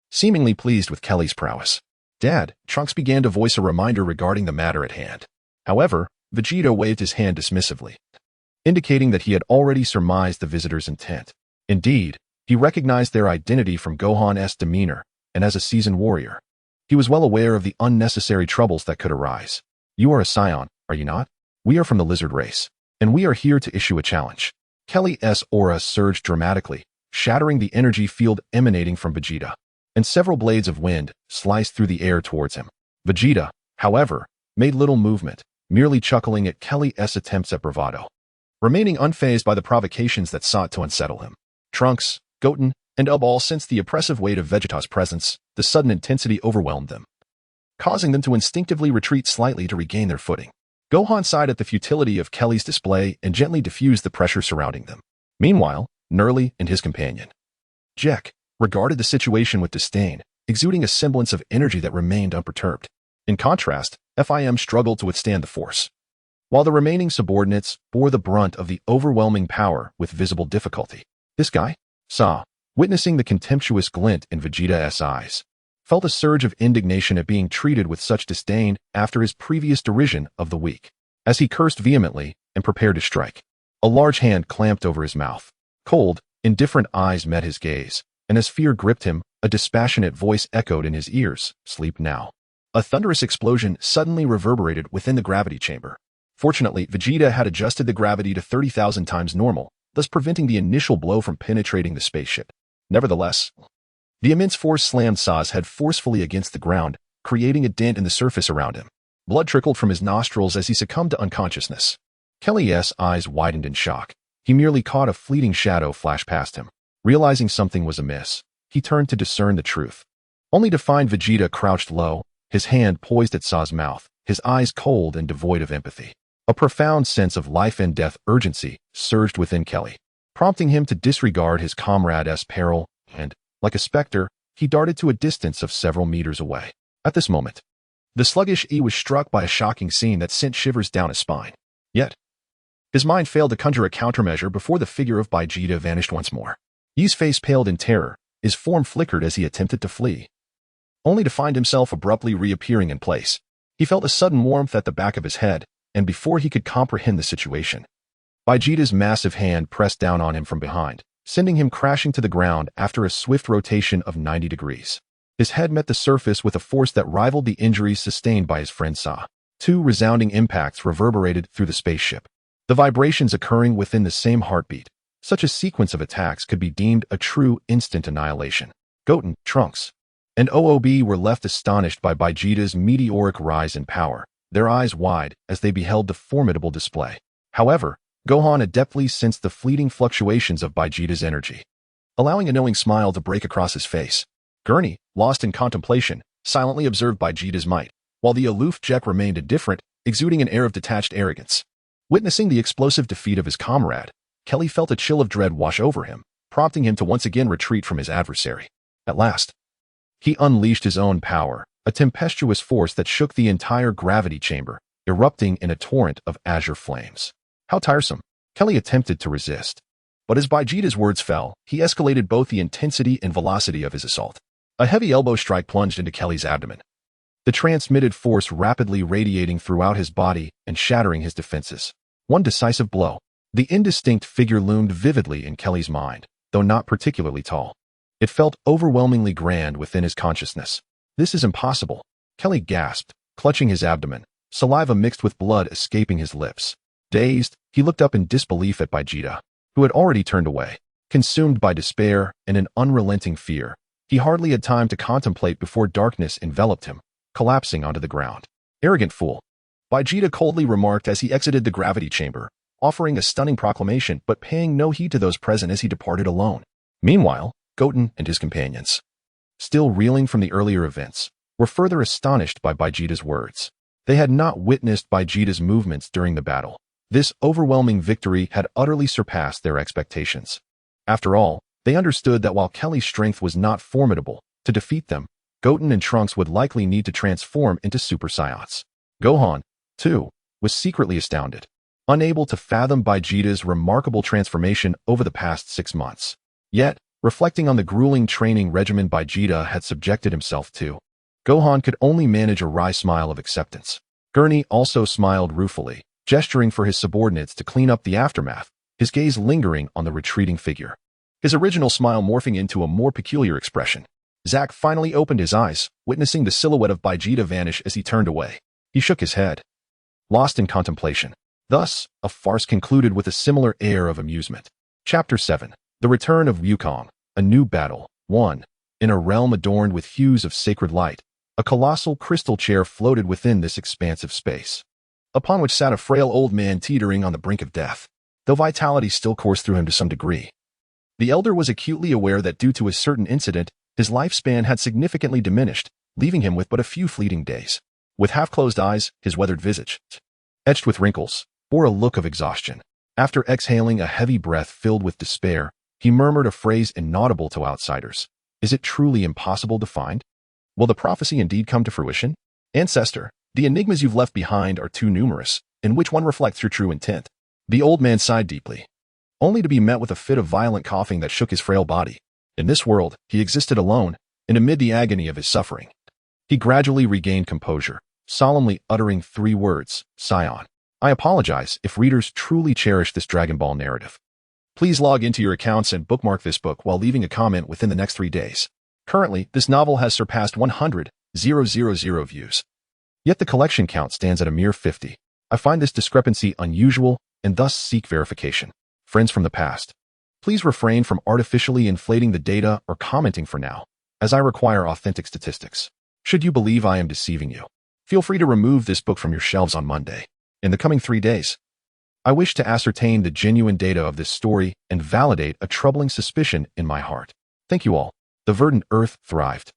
seemingly pleased with Kelly's prowess. "Dad," Trunks began to voice a reminder regarding the matter at hand. However, Vegeta waved his hand dismissively, indicating that he had already surmised the visitor's intent. Indeed, he recognized their identity from Gohan's demeanor, and as a seasoned warrior, he was well aware of the unnecessary troubles that could arise. "You are a Saiyan, are you not? We are from the lizard race, and we are here to issue a challenge." Kelly's aura surged dramatically, shattering the energy field emanating from Vegeta, and several blades of wind sliced through the air towards him. Vegeta, however, made little movement, merely chuckling at Kelly's attempts at bravado, remaining unfazed by the provocations that sought to unsettle him. Trunks, Goten, and all sensed the oppressive weight of Vegeta's presence. The sudden intensity overwhelmed them, causing them to instinctively retreat slightly to regain their footing. Gohan sighed at the futility of Kelly's display and gently diffused the pressure surrounding them. Meanwhile, Nerly and his companion, Jack, regarded the situation with disdain, exuding a semblance of energy that remained unperturbed. In contrast, FIM struggled to withstand the force, while the remaining subordinates bore the brunt of the overwhelming power with visible difficulty. This guy, Sa, witnessing the contemptuous glint in Vegeta's eyes, felt a surge of indignation at being treated with such disdain after his previous derision of the weak. As he cursed vehemently and prepared to strike, a large hand clamped over his mouth. Cold, indifferent eyes met his gaze, and as fear gripped him, a dispassionate voice echoed in his ears, "Sleep now." A thunderous explosion suddenly reverberated within the gravity chamber. Fortunately, Vegeta had adjusted the gravity to 30,000 times normal, thus preventing the initial blow from penetrating the spaceship. Nevertheless, the immense force slammed Sa's head forcefully against the ground, creating a dent in the surface around him. Blood trickled from his nostrils as he succumbed to unconsciousness. Kelly's eyes widened in shock. He merely caught a fleeting shadow flash past him. Realizing something was amiss, he turned to discern the truth, only to find Vegeta crouched low, his hand poised at Sa's mouth, his eyes cold and devoid of empathy. A profound sense of life and death urgency surged within Kelly, prompting him to disregard his comrade's peril, and, like a specter, he darted to a distance of several meters away. At this moment, The sluggish E was struck by a shocking scene that sent shivers down his spine. Yet, his mind failed to conjure a countermeasure before the figure of Vegeta vanished once more. Yi's face paled in terror, his form flickered as he attempted to flee, only to find himself abruptly reappearing in place. He felt a sudden warmth at the back of his head, and before he could comprehend the situation, Vegeta's massive hand pressed down on him from behind, sending him crashing to the ground after a swift rotation of 90 degrees. His head met the surface with a force that rivaled the injuries sustained by his friend Sa. Two resounding impacts reverberated through the spaceship, the vibrations occurring within the same heartbeat. Such a sequence of attacks could be deemed a true instant annihilation. Goten, Trunks, and OOB were left astonished by Vegeta's meteoric rise in power, their eyes wide as they beheld the formidable display. However, Gohan adeptly sensed the fleeting fluctuations of Vegeta's energy, allowing a knowing smile to break across his face. Gurney, lost in contemplation, silently observed Vegeta's might, while the aloof Jack remained indifferent, exuding an air of detached arrogance. Witnessing the explosive defeat of his comrade, Kelly felt a chill of dread wash over him, prompting him to once again retreat from his adversary. At last, he unleashed his own power, a tempestuous force that shook the entire gravity chamber, erupting in a torrent of azure flames. How tiresome! Kelly attempted to resist, but as Vegeta's words fell, he escalated both the intensity and velocity of his assault. A heavy elbow strike plunged into Kelly's abdomen, the transmitted force rapidly radiating throughout his body and shattering his defenses. One decisive blow. The indistinct figure loomed vividly in Kelly's mind, though not particularly tall. It felt overwhelmingly grand within his consciousness. This is impossible, Kelly gasped, clutching his abdomen, saliva mixed with blood escaping his lips. Dazed, he looked up in disbelief at Vegeta, who had already turned away. Consumed by despair and an unrelenting fear, he hardly had time to contemplate before darkness enveloped him, collapsing onto the ground. Arrogant fool, Vegeta coldly remarked as he exited the gravity chamber, offering a stunning proclamation but paying no heed to those present as he departed alone. Meanwhile, Goten and his companions, still reeling from the earlier events, were further astonished by Vegeta's words. They had not witnessed Vegeta's movements during the battle. This overwhelming victory had utterly surpassed their expectations. After all, they understood that while Kelly's strength was not formidable, to defeat them, Goten and Trunks would likely need to transform into Super Saiyans. Gohan, too, was secretly astounded, unable to fathom Vegeta's remarkable transformation over the past 6 months. Yet, reflecting on the grueling training regimen Vegeta had subjected himself to, Gohan could only manage a wry smile of acceptance. Gurney also smiled ruefully, gesturing for his subordinates to clean up the aftermath, his gaze lingering on the retreating figure. His original smile morphing into a more peculiar expression. Zack finally opened his eyes, witnessing the silhouette of Vegeta vanish as he turned away. He shook his head, lost in contemplation. Thus, a farce concluded with a similar air of amusement. Chapter 7. The Return of Wukong. A New Battle. 1. In a realm adorned with hues of sacred light, a colossal crystal chair floated within this expansive space, upon which sat a frail old man teetering on the brink of death, though vitality still coursed through him to some degree. The elder was acutely aware that due to a certain incident, his lifespan had significantly diminished, leaving him with but a few fleeting days. With half-closed eyes, his weathered visage, etched with wrinkles, bore a look of exhaustion. After exhaling a heavy breath filled with despair, he murmured a phrase inaudible to outsiders. Is it truly impossible to find? Will the prophecy indeed come to fruition? Ancestor, the enigmas you've left behind are too numerous, and which one reflects your true intent? The old man sighed deeply, only to be met with a fit of violent coughing that shook his frail body. In this world, he existed alone, and amid the agony of his suffering, he gradually regained composure, solemnly uttering 3 words, Saiyan. I apologize if readers truly cherish this Dragon Ball narrative. Please log into your accounts and bookmark this book while leaving a comment within the next 3 days. Currently, this novel has surpassed 100,000 views. Yet the collection count stands at a mere 50. I find this discrepancy unusual and thus seek verification. Friends from the past, please refrain from artificially inflating the data or commenting for now, as I require authentic statistics. Should you believe I am deceiving you, feel free to remove this book from your shelves on Monday. In the coming 3 days, I wish to ascertain the genuine data of this story and validate a troubling suspicion in my heart. Thank you all. The verdant earth thrived,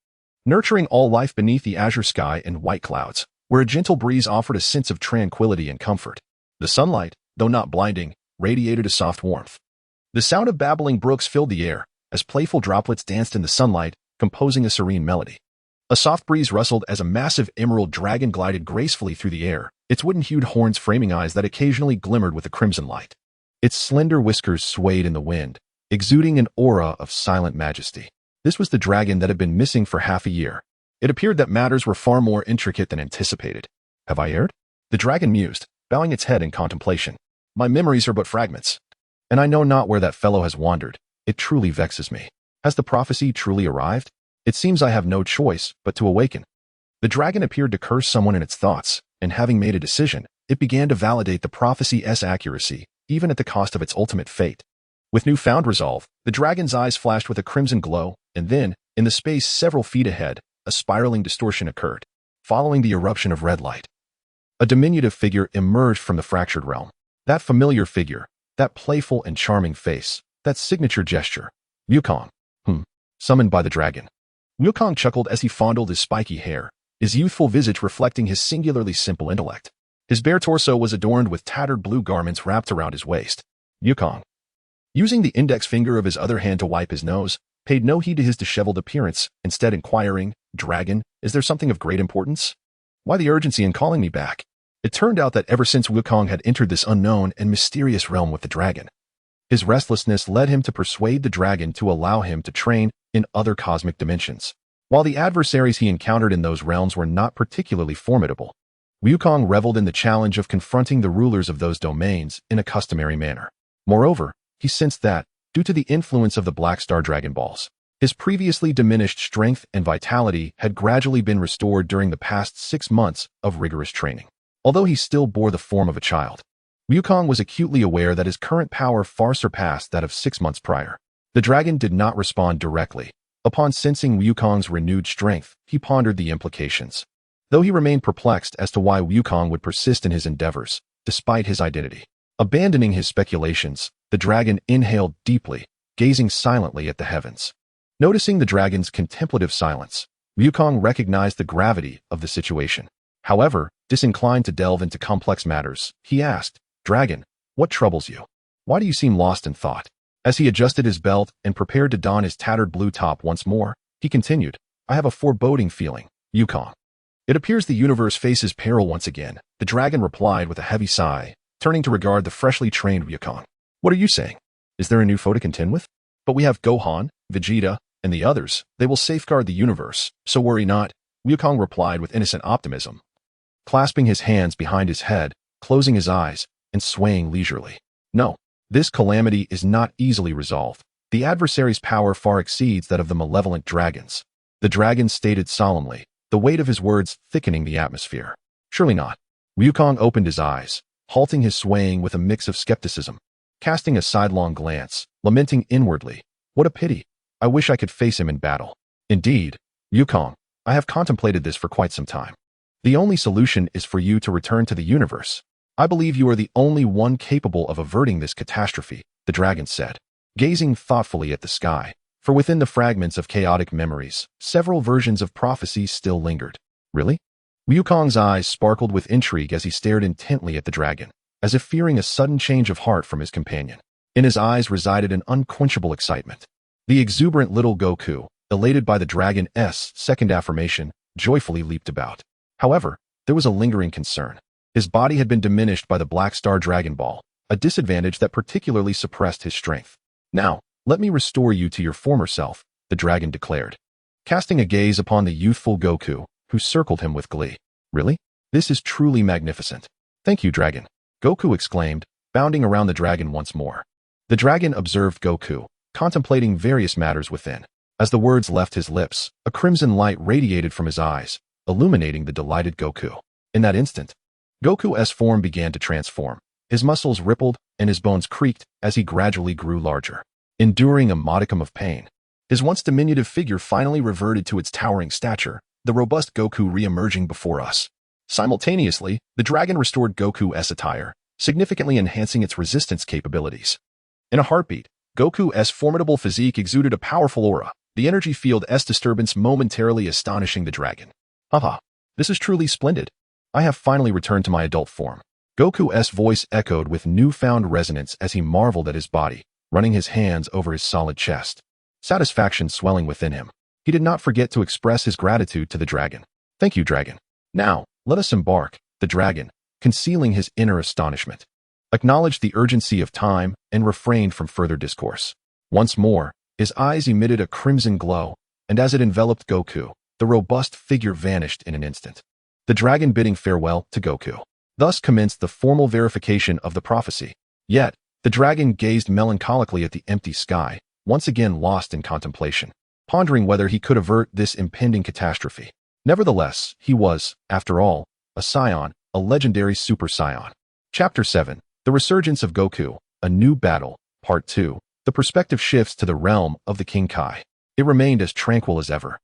nurturing all life beneath the azure sky and white clouds, where a gentle breeze offered a sense of tranquility and comfort. The sunlight, though not blinding, radiated a soft warmth. The sound of babbling brooks filled the air, as playful droplets danced in the sunlight, composing a serene melody. A soft breeze rustled as a massive emerald dragon glided gracefully through the air, its wooden-hued horns framing eyes that occasionally glimmered with a crimson light. Its slender whiskers swayed in the wind, exuding an aura of silent majesty. This was the dragon that had been missing for half a year. It appeared that matters were far more intricate than anticipated. Have I erred? The dragon mused, bowing its head in contemplation. My memories are but fragments, and I know not where that fellow has wandered. It truly vexes me. Has the prophecy truly arrived? It seems I have no choice but to awaken. The dragon appeared to curse someone in its thoughts, and having made a decision, it began to validate the prophecy's accuracy, even at the cost of its ultimate fate. With newfound resolve, the dragon's eyes flashed with a crimson glow, and then, in the space several feet ahead, a spiraling distortion occurred. Following the eruption of red light, a diminutive figure emerged from the fractured realm. That familiar figure, that playful and charming face, that signature gesture. Wukong. Summoned by the dragon. Wukong chuckled as he fondled his spiky hair, his youthful visage reflecting his singularly simple intellect. His bare torso was adorned with tattered blue garments wrapped around his waist. Wukong, using the index finger of his other hand to wipe his nose, paid no heed to his disheveled appearance, instead inquiring, "Dragon, is there something of great importance? Why the urgency in calling me back?" It turned out that ever since Wukong had entered this unknown and mysterious realm with the dragon, his restlessness led him to persuade the dragon to allow him to train in other cosmic dimensions. While the adversaries he encountered in those realms were not particularly formidable, Wukong reveled in the challenge of confronting the rulers of those domains in a customary manner. Moreover, he sensed that, due to the influence of the Black Star Dragon Balls, his previously diminished strength and vitality had gradually been restored during the past 6 months of rigorous training. Although he still bore the form of a child, Wukong was acutely aware that his current power far surpassed that of 6 months prior. The dragon did not respond directly. Upon sensing Wukong's renewed strength, he pondered the implications. Though he remained perplexed as to why Wukong would persist in his endeavors, despite his identity. Abandoning his speculations, the dragon inhaled deeply, gazing silently at the heavens. Noticing the dragon's contemplative silence, Wukong recognized the gravity of the situation. However, disinclined to delve into complex matters, he asked, "Dragon, what troubles you? Why do you seem lost in thought?" As he adjusted his belt and prepared to don his tattered blue top once more, he continued, "I have a foreboding feeling, Wukong. It appears the universe faces peril once again," the dragon replied with a heavy sigh, turning to regard the freshly trained Wukong. "What are you saying? Is there a new foe to contend with? But we have Gohan, Vegeta, and the others. They will safeguard the universe, so worry not," Wukong replied with innocent optimism, clasping his hands behind his head, closing his eyes, and swaying leisurely. "No, this calamity is not easily resolved. The adversary's power far exceeds that of the malevolent dragons," the dragon stated solemnly, the weight of his words thickening the atmosphere. "Surely not." Wukong opened his eyes, halting his swaying with a mix of skepticism, casting a sidelong glance, lamenting inwardly, "What a pity. I wish I could face him in battle." "Indeed, Wukong, I have contemplated this for quite some time. The only solution is for you to return to the universe. I believe you are the only one capable of averting this catastrophe," the dragon said, gazing thoughtfully at the sky, for within the fragments of chaotic memories, several versions of prophecies still lingered. "Really?" Wukong's eyes sparkled with intrigue as he stared intently at the dragon, as if fearing a sudden change of heart from his companion. In his eyes resided an unquenchable excitement. The exuberant little Goku, elated by the dragon's second affirmation, joyfully leaped about. However, there was a lingering concern. His body had been diminished by the Black Star Dragon Ball, a disadvantage that particularly suppressed his strength. "Now, let me restore you to your former self," the dragon declared, casting a gaze upon the youthful Goku, who circled him with glee. "Really? This is truly magnificent. Thank you, dragon," Goku exclaimed, bounding around the dragon once more. The dragon observed Goku, contemplating various matters within. As the words left his lips, a crimson light radiated from his eyes, illuminating the delighted Goku. In that instant, Goku's form began to transform. His muscles rippled and his bones creaked as he gradually grew larger. Enduring a modicum of pain, his once diminutive figure finally reverted to its towering stature, the robust Goku re-emerging before us. Simultaneously, the dragon restored Goku's attire, significantly enhancing its resistance capabilities. In a heartbeat, Goku's formidable physique exuded a powerful aura, the energy field's disturbance momentarily astonishing the dragon. "Haha, this is truly splendid. I have finally returned to my adult form." Goku's voice echoed with newfound resonance as he marveled at his body, running his hands over his solid chest, satisfaction swelling within him. He did not forget to express his gratitude to the dragon. "Thank you, dragon. Now, let us embark." The dragon, concealing his inner astonishment, acknowledged the urgency of time and refrained from further discourse. Once more, his eyes emitted a crimson glow, and as it enveloped Goku, the robust figure vanished in an instant. The dragon bidding farewell to Goku. Thus commenced the formal verification of the prophecy. Yet, the dragon gazed melancholically at the empty sky, once again lost in contemplation, pondering whether he could avert this impending catastrophe. Nevertheless, he was, after all, a Saiyan, a legendary Super Saiyan. Chapter 7. The Resurgence of Goku, A New Battle, Part 2. The perspective shifts to the realm of the King Kai. It remained as tranquil as ever.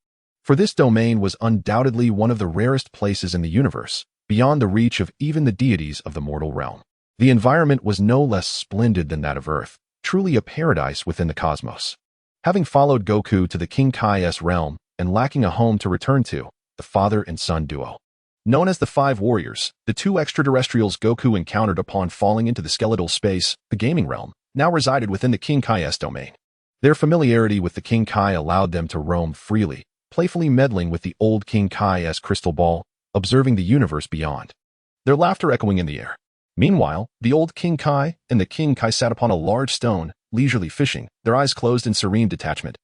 For this domain was undoubtedly one of the rarest places in the universe, beyond the reach of even the deities of the mortal realm. The environment was no less splendid than that of Earth, truly a paradise within the cosmos. Having followed Goku to the King Kai's realm and lacking a home to return to, the father and son duo, known as the Five Warriors, the two extraterrestrials Goku encountered upon falling into the skeletal space, the gaming realm, now resided within the King Kai's domain. Their familiarity with the King Kai allowed them to roam freely, playfully meddling with the old King Kai's crystal ball, observing the universe beyond, their laughter echoing in the air. Meanwhile, the old King Kai and the King Kai sat upon a large stone, leisurely fishing, their eyes closed in serene detachment,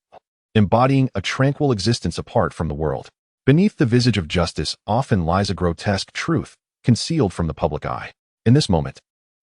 embodying a tranquil existence apart from the world. Beneath the visage of justice often lies a grotesque truth, concealed from the public eye. In this moment,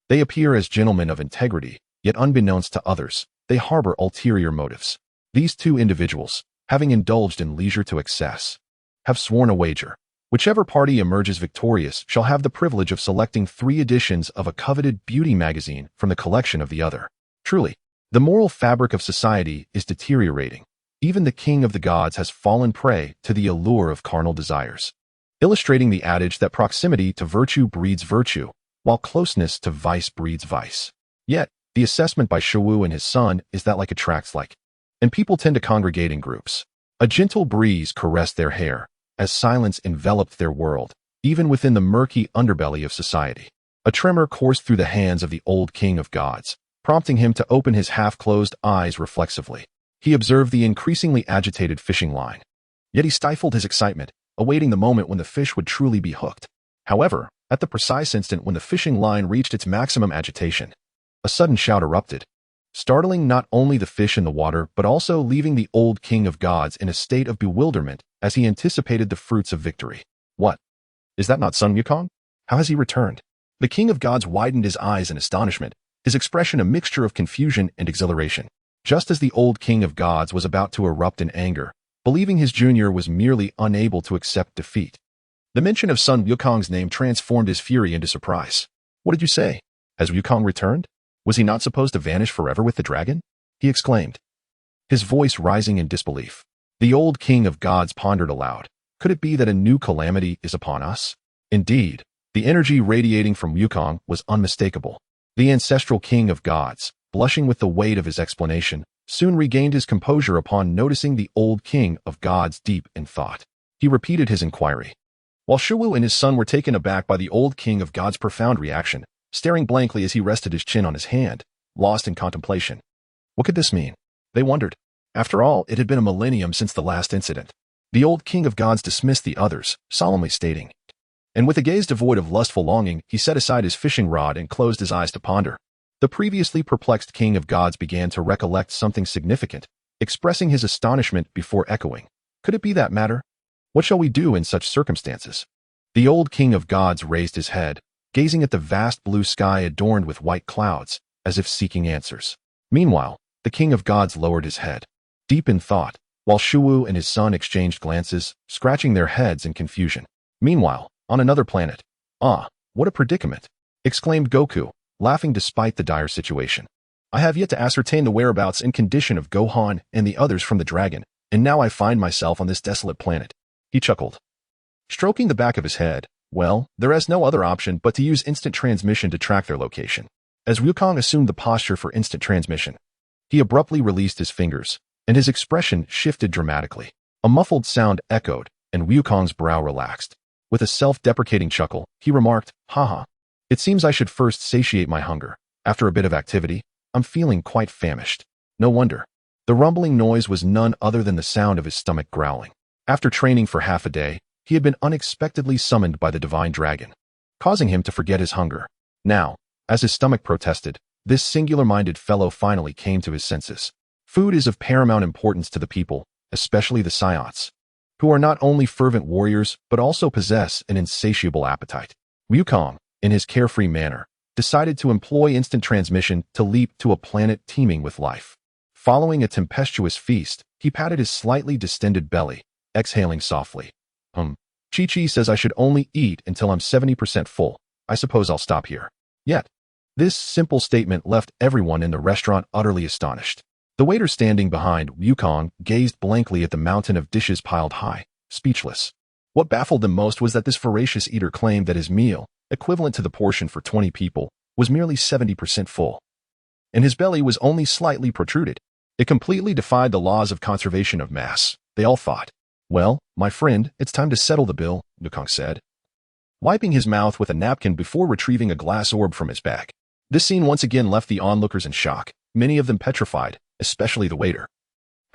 they appear as gentlemen of integrity, yet unbeknownst to others, they harbor ulterior motives. These two individuals, having indulged in leisure to excess, have sworn a wager. Whichever party emerges victorious shall have the privilege of selecting 3 editions of a coveted beauty magazine from the collection of the other. Truly, the moral fabric of society is deteriorating. Even the king of the gods has fallen prey to the allure of carnal desires, illustrating the adage that proximity to virtue breeds virtue, while closeness to vice breeds vice. Yet, the assessment by Shiwu and his son is that like attracts like, and people tend to congregate in groups. A gentle breeze caressed their hair, as silence enveloped their world, even within the murky underbelly of society. A tremor coursed through the hands of the old king of gods, prompting him to open his half-closed eyes reflexively. He observed the increasingly agitated fishing line. Yet he stifled his excitement, awaiting the moment when the fish would truly be hooked. However, at the precise instant when the fishing line reached its maximum agitation, a sudden shout erupted, startling not only the fish in the water but also leaving the old king of gods in a state of bewilderment as he anticipated the fruits of victory. What? Is that not Sun Wukong? How has he returned? The king of gods widened his eyes in astonishment, his expression a mixture of confusion and exhilaration. Just as the old king of gods was about to erupt in anger, believing his junior was merely unable to accept defeat, the mention of Sun Wukong's name transformed his fury into surprise. "What did you say? Has Wukong returned? Was he not supposed to vanish forever with the dragon?" he exclaimed, his voice rising in disbelief. The old king of gods pondered aloud. Could it be that a new calamity is upon us? Indeed, the energy radiating from Wukong was unmistakable. The ancestral king of gods, blushing with the weight of his explanation, soon regained his composure upon noticing the old king of gods deep in thought. He repeated his inquiry, while Shiwu and his son were taken aback by the old king of gods' profound reaction, staring blankly as he rested his chin on his hand, lost in contemplation. What could this mean? They wondered. After all, it had been a millennium since the last incident. The old king of gods dismissed the others, solemnly stating, and with a gaze devoid of lustful longing, he set aside his fishing rod and closed his eyes to ponder. The previously perplexed king of gods began to recollect something significant, expressing his astonishment before echoing, "Could it be that matter? What shall we do in such circumstances?" The old king of gods raised his head, gazing at the vast blue sky adorned with white clouds, as if seeking answers. Meanwhile, the king of gods lowered his head, deep in thought, while Shiwu and his son exchanged glances, scratching their heads in confusion. Meanwhile, on another planet, "Ah, what a predicament!" exclaimed Goku, laughing despite the dire situation. "I have yet to ascertain the whereabouts and condition of Gohan and the others from the dragon, and now I find myself on this desolate planet." He chuckled, stroking the back of his head. Well, there is no other option but to use instant transmission to track their location. As Wukong assumed the posture for instant transmission, he abruptly released his fingers, and his expression shifted dramatically. A muffled sound echoed, and Wukong's brow relaxed. With a self-deprecating chuckle, he remarked, "Haha. It seems I should first satiate my hunger. After a bit of activity, I'm feeling quite famished. No wonder." The rumbling noise was none other than the sound of his stomach growling. After training for half a day, he had been unexpectedly summoned by the divine dragon, causing him to forget his hunger. Now, as his stomach protested, this singular-minded fellow finally came to his senses. Food is of paramount importance to the people, especially the Saiyans, who are not only fervent warriors but also possess an insatiable appetite. Wukong, in his carefree manner, decided to employ instant transmission to leap to a planet teeming with life. Following a tempestuous feast, he patted his slightly distended belly, exhaling softly. Chi-Chi says I should only eat until I'm 70% full. I suppose I'll stop here. Yet, this simple statement left everyone in the restaurant utterly astonished. The waiter standing behind Wukong gazed blankly at the mountain of dishes piled high, speechless. What baffled them most was that this voracious eater claimed that his meal, equivalent to the portion for 20 people, was merely 70% full. And his belly was only slightly protruded. It completely defied the laws of conservation of mass, they all thought. Well, my friend, it's time to settle the bill, Wukong said, wiping his mouth with a napkin before retrieving a glass orb from his bag. This scene once again left the onlookers in shock, many of them petrified, especially the waiter,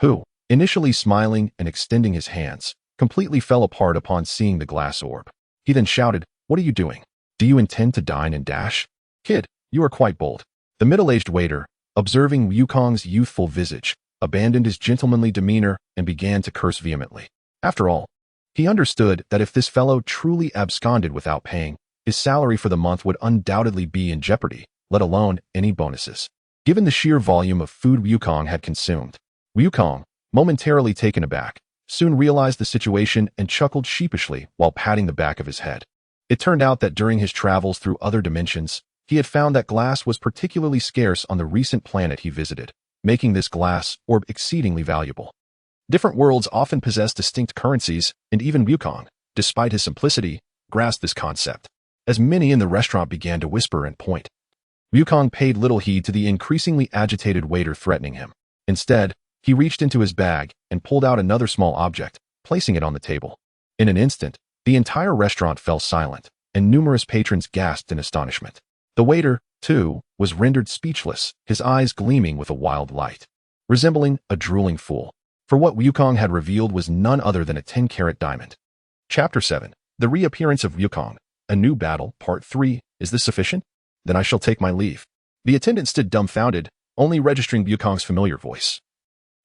who, initially smiling and extending his hands, completely fell apart upon seeing the glass orb. He then shouted, "What are you doing? Do you intend to dine and dash? Kid, you are quite bold." The middle-aged waiter, observing Wukong's youthful visage, abandoned his gentlemanly demeanor and began to curse vehemently. After all, he understood that if this fellow truly absconded without paying, his salary for the month would undoubtedly be in jeopardy, let alone any bonuses. Given the sheer volume of food Wukong had consumed, Wukong, momentarily taken aback, soon realized the situation and chuckled sheepishly while patting the back of his head. It turned out that during his travels through other dimensions, he had found that glass was particularly scarce on the recent planet he visited, making this glass orb exceedingly valuable. Different worlds often possess distinct currencies, and even Wukong, despite his simplicity, grasped this concept, as many in the restaurant began to whisper and point. Wukong paid little heed to the increasingly agitated waiter threatening him. Instead, he reached into his bag and pulled out another small object, placing it on the table. In an instant, the entire restaurant fell silent, and numerous patrons gasped in astonishment. The waiter, too, was rendered speechless, his eyes gleaming with a wild light, resembling a drooling fool. For what Wukong had revealed was none other than a 10-carat diamond. Chapter 7. The Reappearance of Wukong. A New Battle, Part 3. Is this sufficient? Then I shall take my leave. The attendant stood dumbfounded, only registering Wukong's familiar voice,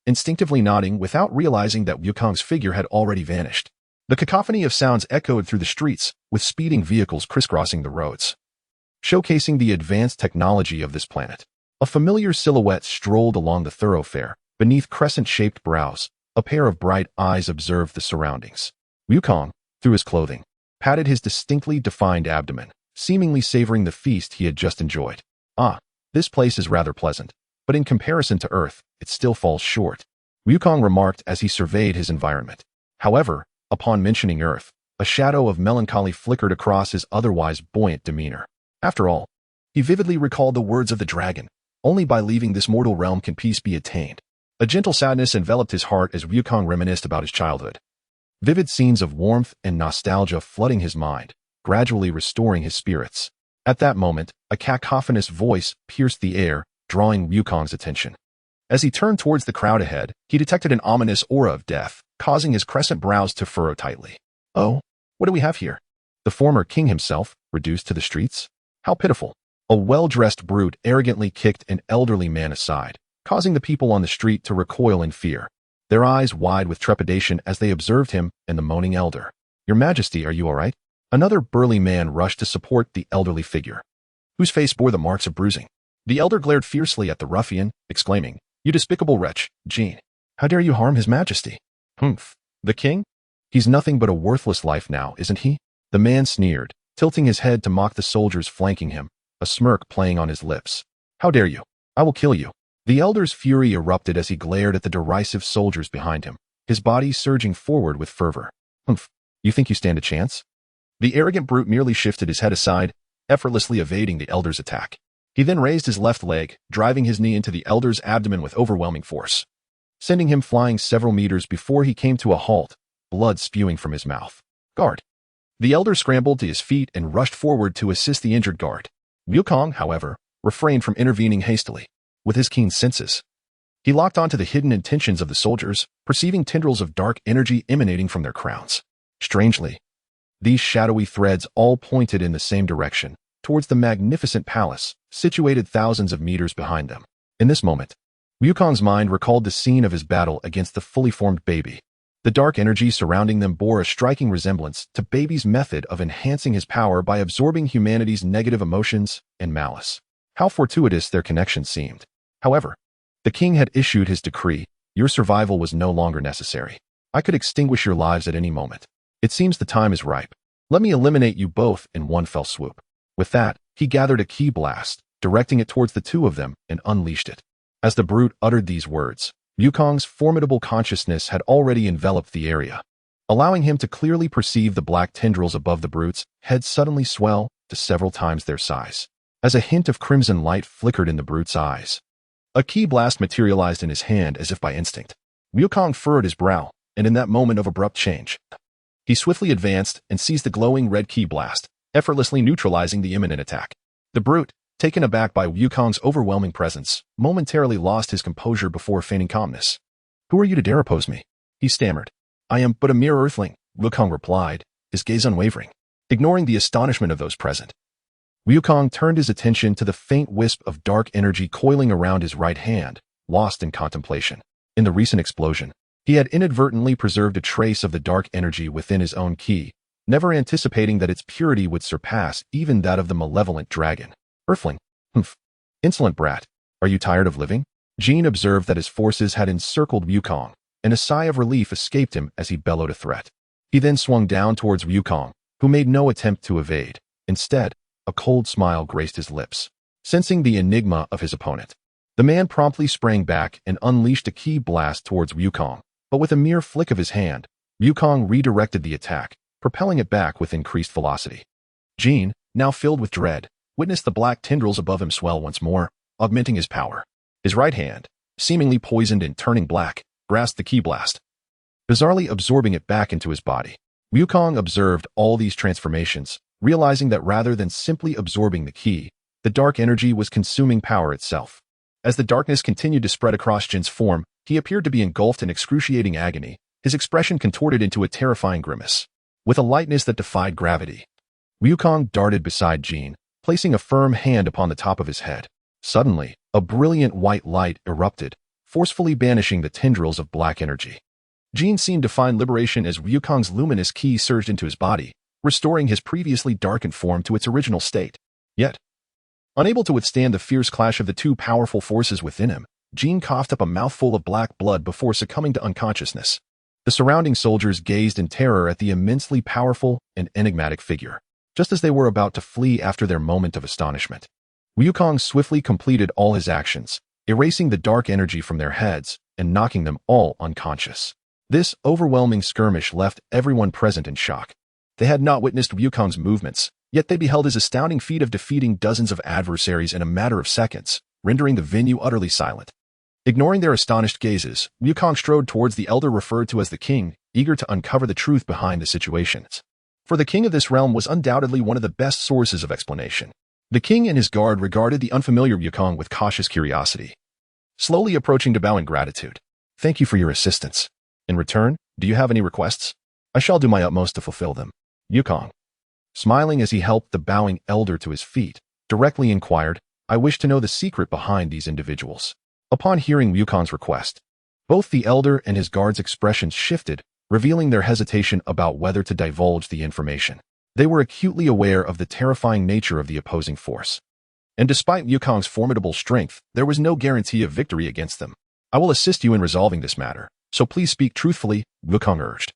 instinctively nodding without realizing that Wukong's figure had already vanished. The cacophony of sounds echoed through the streets, with speeding vehicles crisscrossing the roads, showcasing the advanced technology of this planet. A familiar silhouette strolled along the thoroughfare. Beneath crescent-shaped brows, a pair of bright eyes observed the surroundings. Wukong, through his clothing, patted his distinctly defined abdomen, seemingly savoring the feast he had just enjoyed. Ah, this place is rather pleasant, but in comparison to Earth, it still falls short, Wukong remarked as he surveyed his environment. However, upon mentioning Earth, a shadow of melancholy flickered across his otherwise buoyant demeanor. After all, he vividly recalled the words of the dragon, "Only by leaving this mortal realm can peace be attained." A gentle sadness enveloped his heart as Wukong reminisced about his childhood. Vivid scenes of warmth and nostalgia flooding his mind, gradually restoring his spirits. At that moment, a cacophonous voice pierced the air, drawing Wukong's attention. As he turned towards the crowd ahead, he detected an ominous aura of death, causing his crescent brows to furrow tightly. Oh, what do we have here? The former king himself, reduced to the streets? How pitiful. A well-dressed brute arrogantly kicked an elderly man aside, causing the people on the street to recoil in fear, their eyes wide with trepidation as they observed him and the moaning elder. "Your Majesty, are you all right?" Another burly man rushed to support the elderly figure, whose face bore the marks of bruising. The elder glared fiercely at the ruffian, exclaiming, "You despicable wretch, Jean! How dare you harm His Majesty?" "Humph! The king? He's nothing but a worthless life now, isn't he?" The man sneered, tilting his head to mock the soldiers flanking him, a smirk playing on his lips. "How dare you? I will kill you." The elder's fury erupted as he glared at the derisive soldiers behind him, his body surging forward with fervor. "Humph! You think you stand a chance?" The arrogant brute merely shifted his head aside, effortlessly evading the elder's attack. He then raised his left leg, driving his knee into the elder's abdomen with overwhelming force, sending him flying several meters before he came to a halt, blood spewing from his mouth. "Guard!" The elder scrambled to his feet and rushed forward to assist the injured guard. Wukong, however, refrained from intervening hastily. With his keen senses, He locked onto the hidden intentions of the soldiers, perceiving tendrils of dark energy emanating from their crowns. Strangely, these shadowy threads all pointed in the same direction, towards the magnificent palace, situated thousands of meters behind them. In this moment, Wukong's mind recalled the scene of his battle against the fully formed baby. The dark energy surrounding them bore a striking resemblance to baby's method of enhancing his power by absorbing humanity's negative emotions and malice. How fortuitous their connection seemed. However, the king had issued his decree. Your survival was no longer necessary. I could extinguish your lives at any moment. It seems the time is ripe. Let me eliminate you both in one fell swoop. With that, he gathered a ki blast, directing it towards the two of them, and unleashed it. As the brute uttered these words, Wukong's formidable consciousness had already enveloped the area. Allowing him to clearly perceive the black tendrils above the brute's head suddenly swell to several times their size. As a hint of crimson light flickered in the brute's eyes, a ki blast materialized in his hand as if by instinct. Wukong furrowed his brow, and in that moment of abrupt change, he swiftly advanced and seized the glowing red ki blast, effortlessly neutralizing the imminent attack. The brute, taken aback by Wukong's overwhelming presence, momentarily lost his composure before feigning calmness. "Who are you to dare oppose me?" he stammered. "I am but a mere earthling," Wukong replied, his gaze unwavering, ignoring the astonishment of those present. Wukong turned his attention to the faint wisp of dark energy coiling around his right hand, lost in contemplation. In the recent explosion, he had inadvertently preserved a trace of the dark energy within his own ki, never anticipating that its purity would surpass even that of the malevolent dragon. "Earthling? Humph. Insolent brat. Are you tired of living?" Jean observed that his forces had encircled Wukong, and a sigh of relief escaped him as he bellowed a threat. He then swung down towards Wukong, who made no attempt to evade. Instead, a cold smile graced his lips. Sensing the enigma of his opponent, the man promptly sprang back and unleashed a ki blast towards Wukong, but with a mere flick of his hand, Wukong redirected the attack, propelling it back with increased velocity. Jean, now filled with dread, witnessed the black tendrils above him swell once more, augmenting his power. His right hand, seemingly poisoned and turning black, grasped the ki blast, bizarrely absorbing it back into his body. Wukong observed all these transformations, realizing that rather than simply absorbing the ki, the dark energy was consuming power itself. As the darkness continued to spread across Jin's form, he appeared to be engulfed in excruciating agony, his expression contorted into a terrifying grimace. With a lightness that defied gravity, Wukong darted beside Jin, placing a firm hand upon the top of his head. Suddenly, a brilliant white light erupted, forcefully banishing the tendrils of black energy. Jin seemed to find liberation as Wukong's luminous ki surged into his body, restoring his previously darkened form to its original state. Yet, unable to withstand the fierce clash of the two powerful forces within him, Jin coughed up a mouthful of black blood before succumbing to unconsciousness. The surrounding soldiers gazed in terror at the immensely powerful and enigmatic figure, just as they were about to flee after their moment of astonishment. Wukong swiftly completed all his actions, erasing the dark energy from their heads and knocking them all unconscious. This overwhelming skirmish left everyone present in shock. They had not witnessed Wukong's movements, yet they beheld his astounding feat of defeating dozens of adversaries in a matter of seconds, rendering the venue utterly silent. Ignoring their astonished gazes, Wukong strode towards the elder referred to as the king, eager to uncover the truth behind the situations. For the king of this realm was undoubtedly one of the best sources of explanation. The king and his guard regarded the unfamiliar Wukong with cautious curiosity, slowly approaching to bow in gratitude. "Thank you for your assistance. In return, do you have any requests? I shall do my utmost to fulfill them." Wukong, smiling as he helped the bowing elder to his feet, directly inquired, "I wish to know the secret behind these individuals." Upon hearing Wukong's request, both the elder and his guard's expressions shifted, revealing their hesitation about whether to divulge the information. They were acutely aware of the terrifying nature of the opposing force. And despite Wukong's formidable strength, there was no guarantee of victory against them. "I will assist you in resolving this matter, so please speak truthfully," Wukong urged.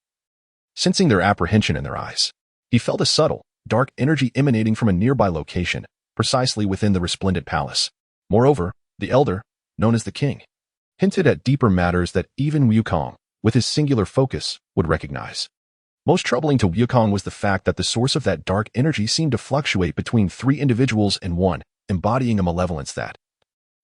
Sensing their apprehension in their eyes, he felt a subtle, dark energy emanating from a nearby location, precisely within the resplendent palace. Moreover, the elder, known as the king, hinted at deeper matters that even Wukong, with his singular focus, would recognize. Most troubling to Wukong was the fact that the source of that dark energy seemed to fluctuate between three individuals and one, embodying a malevolence that,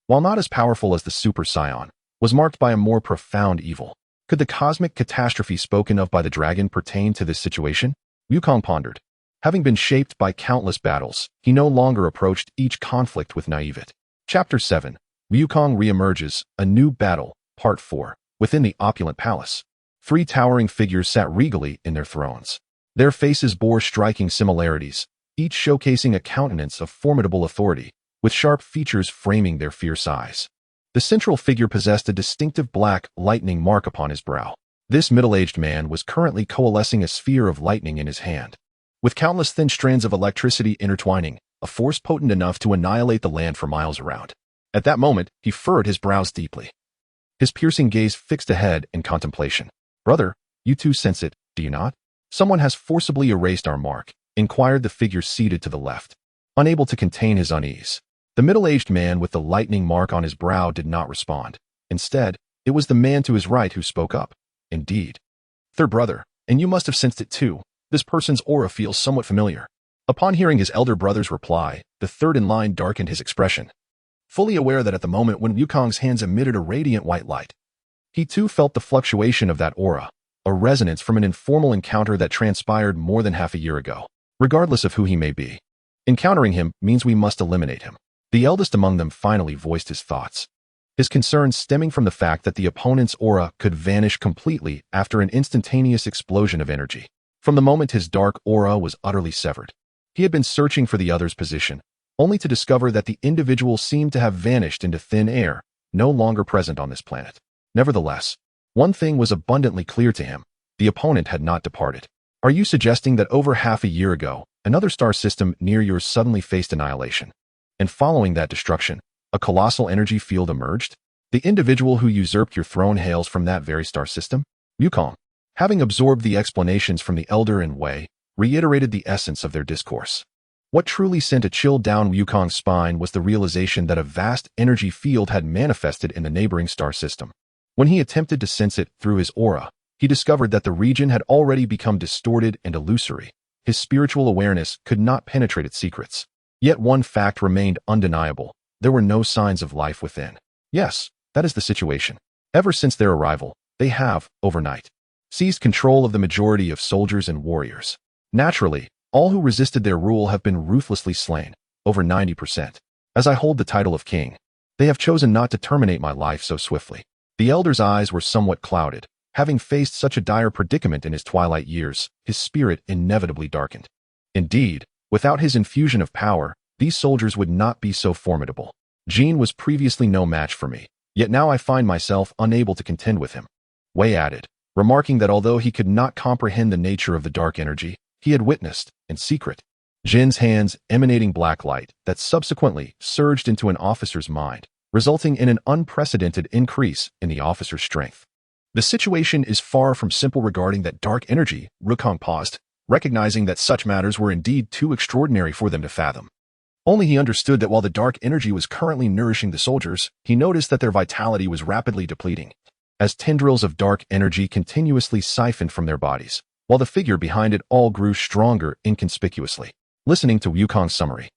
while not as powerful as the Super Saiyan, was marked by a more profound evil. Could the cosmic catastrophe spoken of by the dragon pertain to this situation? Wukong pondered. Having been shaped by countless battles, he no longer approached each conflict with naivete. Chapter 7. Wukong reemerges, a new battle, part 4, within the opulent palace. 3 towering figures sat regally in their thrones. Their faces bore striking similarities, each showcasing a countenance of formidable authority, with sharp features framing their fierce eyes. The central figure possessed a distinctive black, lightning mark upon his brow. This middle-aged man was currently coalescing a sphere of lightning in his hand, with countless thin strands of electricity intertwining, a force potent enough to annihilate the land for miles around. At that moment, he furrowed his brows deeply, his piercing gaze fixed ahead in contemplation. "Brother, you too sense it, do you not? Someone has forcibly erased our mark," inquired the figure seated to the left, unable to contain his unease. The middle-aged man with the lightning mark on his brow did not respond. Instead, it was the man to his right who spoke up. "Indeed. Third brother, and you must have sensed it too. This person's aura feels somewhat familiar." Upon hearing his elder brother's reply, the third in line darkened his expression, fully aware that at the moment when Wukong's hands emitted a radiant white light, he too felt the fluctuation of that aura, a resonance from an informal encounter that transpired more than half a year ago. Regardless of who he may be, encountering him means we must eliminate him. The eldest among them finally voiced his thoughts, his concerns stemming from the fact that the opponent's aura could vanish completely after an instantaneous explosion of energy. From the moment his dark aura was utterly severed, he had been searching for the other's position, only to discover that the individual seemed to have vanished into thin air, no longer present on this planet. Nevertheless, one thing was abundantly clear to him: the opponent had not departed. "Are you suggesting that over half a year ago, another star system near yours suddenly faced annihilation, and following that destruction, a colossal energy field emerged? The individual who usurped your throne hails from that very star system?" Wukong, having absorbed the explanations from the elder in Wei, reiterated the essence of their discourse. What truly sent a chill down Wukong's spine was the realization that a vast energy field had manifested in the neighboring star system. When he attempted to sense it through his aura, he discovered that the region had already become distorted and illusory. His spiritual awareness could not penetrate its secrets. Yet one fact remained undeniable: there were no signs of life within. Yes, that is the situation. Ever since their arrival, they have, overnight, seized control of the majority of soldiers and warriors. Naturally, all who resisted their rule have been ruthlessly slain, over 90%. As I hold the title of king, they have chosen not to terminate my life so swiftly. The elder's eyes were somewhat clouded. Having faced such a dire predicament in his twilight years, his spirit inevitably darkened. Indeed, without his infusion of power, these soldiers would not be so formidable. Jean was previously no match for me, yet now I find myself unable to contend with him," Wei added, remarking that although he could not comprehend the nature of the dark energy, he had witnessed, in secret, Jin's hands emanating black light that subsequently surged into an officer's mind, resulting in an unprecedented increase in the officer's strength. "The situation is far from simple regarding that dark energy," Wukong paused, recognizing that such matters were indeed too extraordinary for them to fathom. Only he understood that while the dark energy was currently nourishing the soldiers, he noticed that their vitality was rapidly depleting, as tendrils of dark energy continuously siphoned from their bodies, while the figure behind it all grew stronger inconspicuously. Listening to Wukong's summary,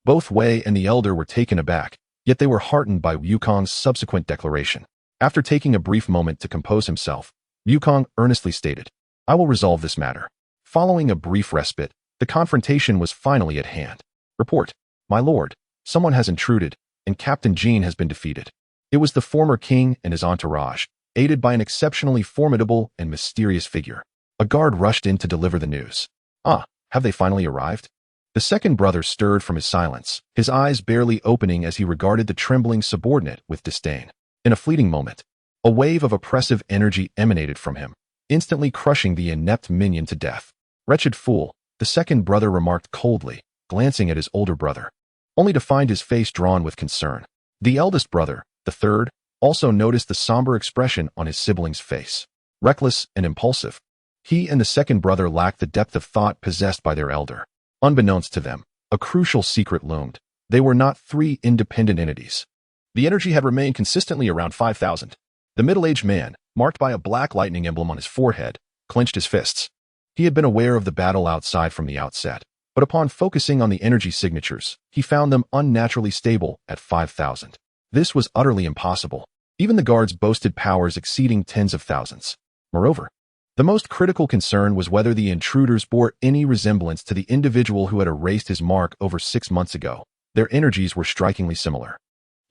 both Wei and the elder were taken aback, yet they were heartened by Wukong's subsequent declaration. After taking a brief moment to compose himself, Wukong earnestly stated, "I will resolve this matter." Following a brief respite, the confrontation was finally at hand. "Report, my lord, someone has intruded, and Captain Jean has been defeated." It was the former king and his entourage, aided by an exceptionally formidable and mysterious figure. A guard rushed in to deliver the news. "Ah, have they finally arrived?" The second brother stirred from his silence, his eyes barely opening as he regarded the trembling subordinate with disdain. In a fleeting moment, a wave of oppressive energy emanated from him, instantly crushing the inept minion to death. "Wretched fool," the second brother remarked coldly, glancing at his older brother, only to find his face drawn with concern. The eldest brother, the third, also noticed the somber expression on his sibling's face. Reckless and impulsive, he and the second brother lacked the depth of thought possessed by their elder. Unbeknownst to them, a crucial secret loomed. They were not 3 independent entities. The energy had remained consistently around 5,000. The middle-aged man, marked by a black lightning emblem on his forehead, clenched his fists. He had been aware of the battle outside from the outset, but upon focusing on the energy signatures, he found them unnaturally stable at 5,000. This was utterly impossible, even the guards boasted powers exceeding tens of thousands. Moreover, the most critical concern was whether the intruders bore any resemblance to the individual who had erased his mark over 6 months ago. Their energies were strikingly similar.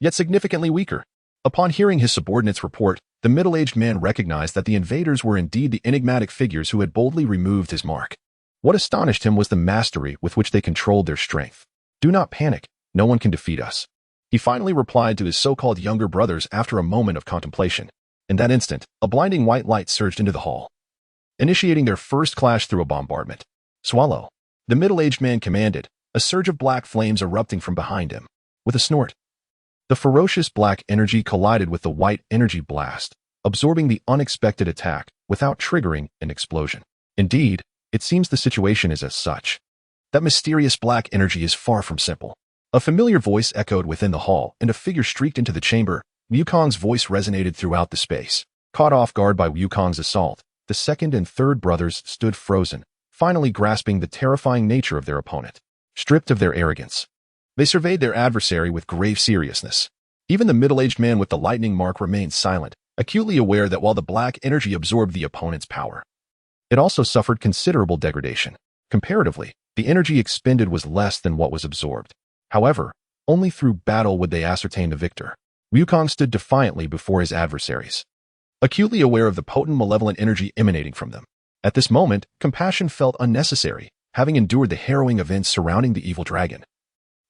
yet significantly weaker. Upon hearing his subordinate's report, the middle-aged man recognized that the invaders were indeed the enigmatic figures who had boldly removed his mark. What astonished him was the mastery with which they controlled their strength. "Do not panic. No one can defeat us," he finally replied to his so-called younger brothers after a moment of contemplation. In that instant, a blinding white light surged into the hall, initiating their first clash through a bombardment. "Swallow," the middle-aged man commanded, a surge of black flames erupting from behind him. With a snort, the ferocious black energy collided with the white energy blast, absorbing the unexpected attack without triggering an explosion. Indeed, it seems the situation is as such. That mysterious black energy is far from simple. A familiar voice echoed within the hall, and a figure streaked into the chamber. Wukong's voice resonated throughout the space. Caught off guard by Wukong's assault, the second and third brothers stood frozen, finally grasping the terrifying nature of their opponent. Stripped of their arrogance, they surveyed their adversary with grave seriousness. Even the middle-aged man with the lightning mark remained silent, acutely aware that while the black energy absorbed the opponent's power, it also suffered considerable degradation. Comparatively, the energy expended was less than what was absorbed. However, only through battle would they ascertain the victor. Wukong stood defiantly before his adversaries, acutely aware of the potent malevolent energy emanating from them. At this moment, compassion felt unnecessary, having endured the harrowing events surrounding the evil dragon.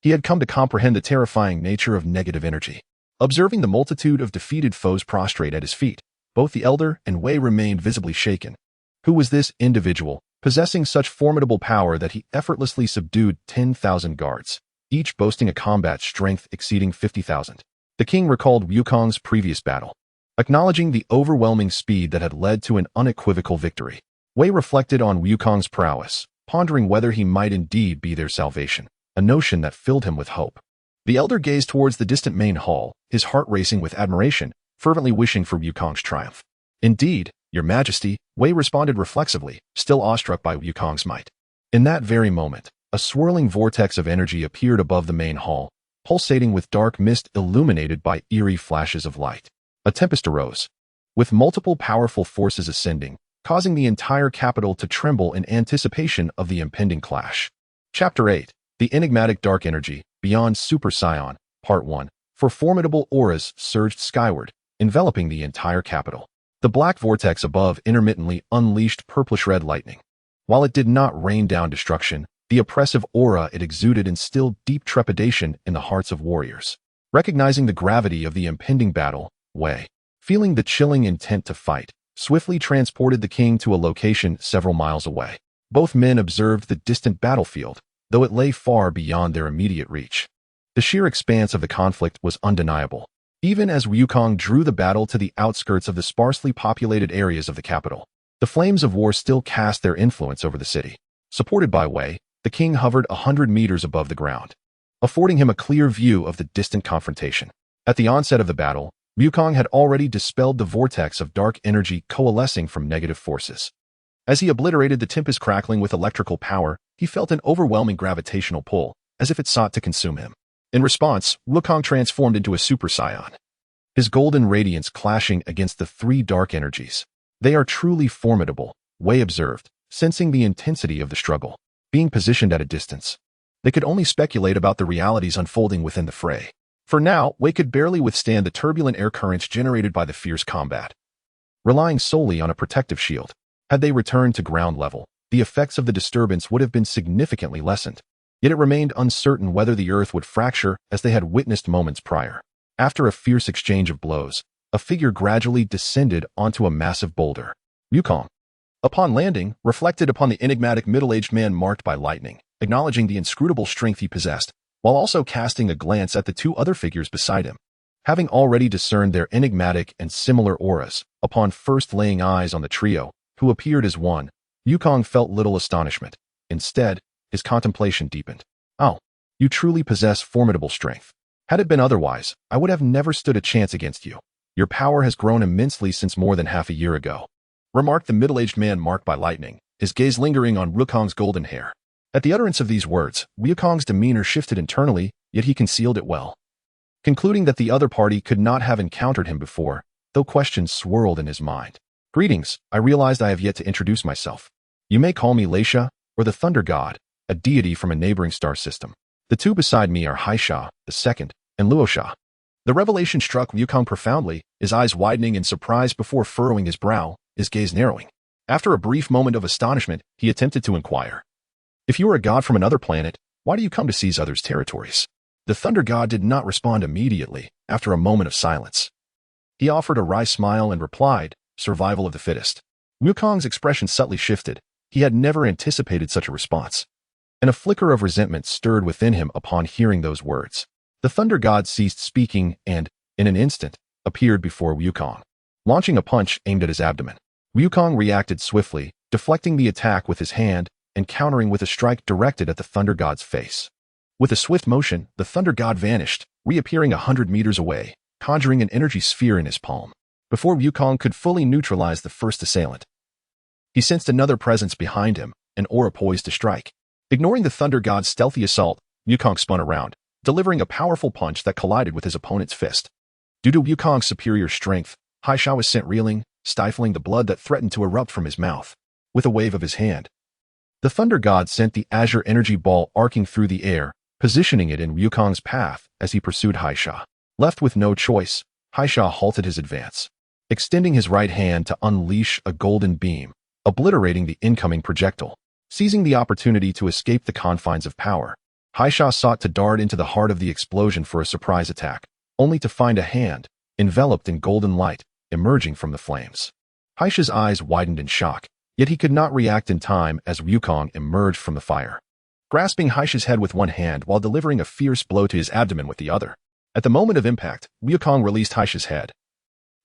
He had come to comprehend the terrifying nature of negative energy. Observing the multitude of defeated foes prostrate at his feet, both the elder and Wei remained visibly shaken. Who was this individual, possessing such formidable power that he effortlessly subdued 10,000 guards, each boasting a combat strength exceeding 50,000? The king recalled Wukong's previous battle, acknowledging the overwhelming speed that had led to an unequivocal victory. Wei reflected on Wukong's prowess, pondering whether he might indeed be their salvation, a notion that filled him with hope. The elder gazed towards the distant main hall, his heart racing with admiration, fervently wishing for Wukong's triumph. "Indeed, Your Majesty," Wei responded reflexively, still awestruck by Wukong's might. In that very moment, a swirling vortex of energy appeared above the main hall, pulsating with dark mist illuminated by eerie flashes of light. A tempest arose, with multiple powerful forces ascending, causing the entire capital to tremble in anticipation of the impending clash. Chapter 8. The Enigmatic Dark Energy, Beyond Super Saiyan, Part 1. For formidable auras surged skyward, enveloping the entire capital. The black vortex above intermittently unleashed purplish-red lightning. While it did not rain down destruction, the oppressive aura it exuded instilled deep trepidation in the hearts of warriors. Recognizing the gravity of the impending battle, Wei, feeling the chilling intent to fight, swiftly transported the king to a location several miles away. Both men observed the distant battlefield, though it lay far beyond their immediate reach. The sheer expanse of the conflict was undeniable, even as Wukong drew the battle to the outskirts of the sparsely populated areas of the capital. The flames of war still cast their influence over the city. Supported by Wei, the king hovered 100 meters above the ground, affording him a clear view of the distant confrontation. At the onset of the battle, Wukong had already dispelled the vortex of dark energy coalescing from negative forces. As he obliterated the tempest crackling with electrical power, he felt an overwhelming gravitational pull, as if it sought to consume him. In response, Wukong transformed into a Super Saiyan, his golden radiance clashing against the three dark energies. "They are truly formidable," Wei observed, sensing the intensity of the struggle. Being positioned at a distance, they could only speculate about the realities unfolding within the fray. For now, Wei could barely withstand the turbulent air currents generated by the fierce combat, relying solely on a protective shield. Had they returned to ground level, the effects of the disturbance would have been significantly lessened. Yet it remained uncertain whether the earth would fracture as they had witnessed moments prior. After a fierce exchange of blows, a figure gradually descended onto a massive boulder. Wukong, upon landing, reflected upon the enigmatic middle-aged man marked by lightning, acknowledging the inscrutable strength he possessed, while also casting a glance at the two other figures beside him. Having already discerned their enigmatic and similar auras, upon first laying eyes on the trio, who appeared as one, Wukong felt little astonishment. Instead, his contemplation deepened. "Oh, you truly possess formidable strength. Had it been otherwise, I would have never stood a chance against you. Your power has grown immensely since more than half a year ago," remarked the middle-aged man marked by lightning, his gaze lingering on Wukong's golden hair. At the utterance of these words, Wukong's demeanor shifted internally, yet he concealed it well. Concluding that the other party could not have encountered him before, though questions swirled in his mind. "Greetings, I realized I have yet to introduce myself. You may call me Leisha, or the Thunder God, a deity from a neighboring star system. The two beside me are Haisha, the second, and Luosha, The revelation struck Wukong profoundly, his eyes widening in surprise before furrowing his brow, his gaze narrowing. After a brief moment of astonishment, he attempted to inquire. If you are a god from another planet, why do you come to seize others' territories? The Thunder God did not respond immediately, after a moment of silence. He offered a wry smile and replied, survival of the fittest. Wukong's expression subtly shifted. He had never anticipated such a response. And a flicker of resentment stirred within him upon hearing those words. The Thunder God ceased speaking and, in an instant, appeared before Wukong, launching a punch aimed at his abdomen. Wukong reacted swiftly, deflecting the attack with his hand and countering with a strike directed at the Thunder God's face. With a swift motion, the Thunder God vanished, reappearing 100 meters away, conjuring an energy sphere in his palm. Before Wukong could fully neutralize the first assailant, he sensed another presence behind him, an aura poised to strike. Ignoring the Thunder God's stealthy assault, Wukong spun around, delivering a powerful punch that collided with his opponent's fist. Due to Wukong's superior strength, Haisha was sent reeling, stifling the blood that threatened to erupt from his mouth. With a wave of his hand, the Thunder God sent the azure energy ball arcing through the air, positioning it in Wukong's path as he pursued Haisha. Left with no choice, Haisha halted his advance, extending his right hand to unleash a golden beam, obliterating the incoming projectile. Seizing the opportunity to escape the confines of power, Haisha sought to dart into the heart of the explosion for a surprise attack, only to find a hand, enveloped in golden light, emerging from the flames. Haisha's eyes widened in shock, yet he could not react in time as Wukong emerged from the fire, grasping Haisha's head with one hand while delivering a fierce blow to his abdomen with the other. At the moment of impact, Wukong released Haisha's head,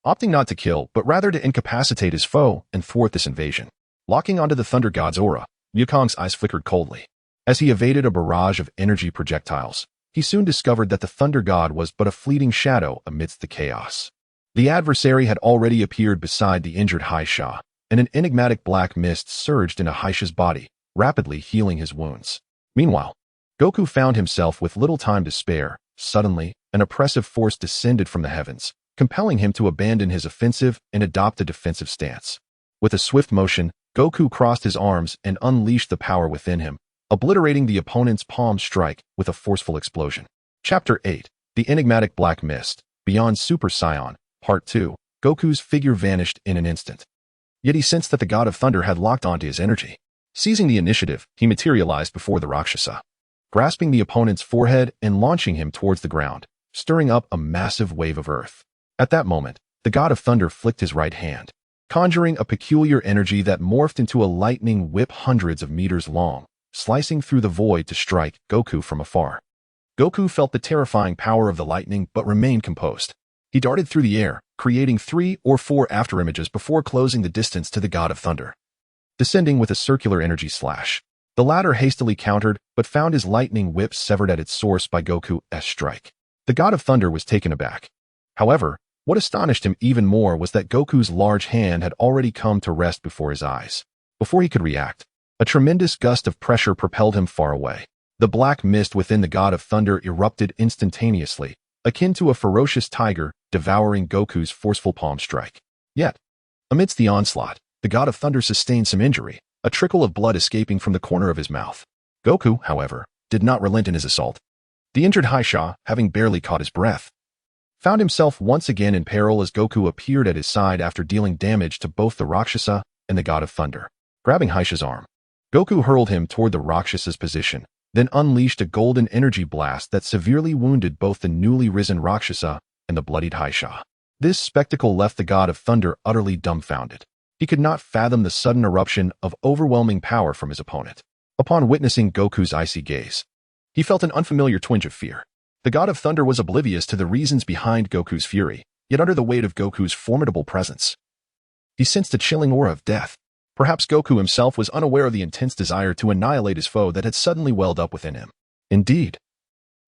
opting not to kill but rather to incapacitate his foe and thwart this invasion. Locking onto the Thunder God's aura, Wukong's eyes flickered coldly. As he evaded a barrage of energy projectiles, he soon discovered that the Thunder God was but a fleeting shadow amidst the chaos. The adversary had already appeared beside the injured Haisha, and an enigmatic black mist surged into Haisha's body, rapidly healing his wounds. Meanwhile, Goku found himself with little time to spare. Suddenly, an oppressive force descended from the heavens, compelling him to abandon his offensive and adopt a defensive stance. With a swift motion, Goku crossed his arms and unleashed the power within him, obliterating the opponent's palm strike with a forceful explosion. Chapter 8. The Enigmatic Black Mist. Beyond Super Saiyan, Part 2. Goku's figure vanished in an instant. Yet he sensed that the God of Thunder had locked onto his energy. Seizing the initiative, he materialized before the Rakshasa, grasping the opponent's forehead and launching him towards the ground, stirring up a massive wave of earth. At that moment, the God of Thunder flicked his right hand, conjuring a peculiar energy that morphed into a lightning whip hundreds of meters long, slicing through the void to strike Goku from afar. Goku felt the terrifying power of the lightning but remained composed. He darted through the air, creating 3 or 4 afterimages before closing the distance to the God of Thunder, descending with a circular energy slash. The latter hastily countered, but found his lightning whip severed at its source by Goku's strike. The God of Thunder was taken aback. However, what astonished him even more was that Goku's large hand had already come to rest before his eyes. Before he could react, a tremendous gust of pressure propelled him far away. The black mist within the God of Thunder erupted instantaneously, akin to a ferocious tiger devouring Goku's forceful palm strike. Yet, amidst the onslaught, the God of Thunder sustained some injury, a trickle of blood escaping from the corner of his mouth. Goku, however, did not relent in his assault. The injured Haisha, having barely caught his breath, found himself once again in peril as Goku appeared at his side after dealing damage to both the Rakshasa and the God of Thunder. Grabbing Haisha's arm, Goku hurled him toward the Rakshasa's position, then unleashed a golden energy blast that severely wounded both the newly risen Rakshasa and the bloodied Haisha. This spectacle left the God of Thunder utterly dumbfounded. He could not fathom the sudden eruption of overwhelming power from his opponent. Upon witnessing Goku's icy gaze, he felt an unfamiliar twinge of fear. The God of Thunder was oblivious to the reasons behind Goku's fury, yet under the weight of Goku's formidable presence, he sensed a chilling aura of death. Perhaps Goku himself was unaware of the intense desire to annihilate his foe that had suddenly welled up within him. Indeed,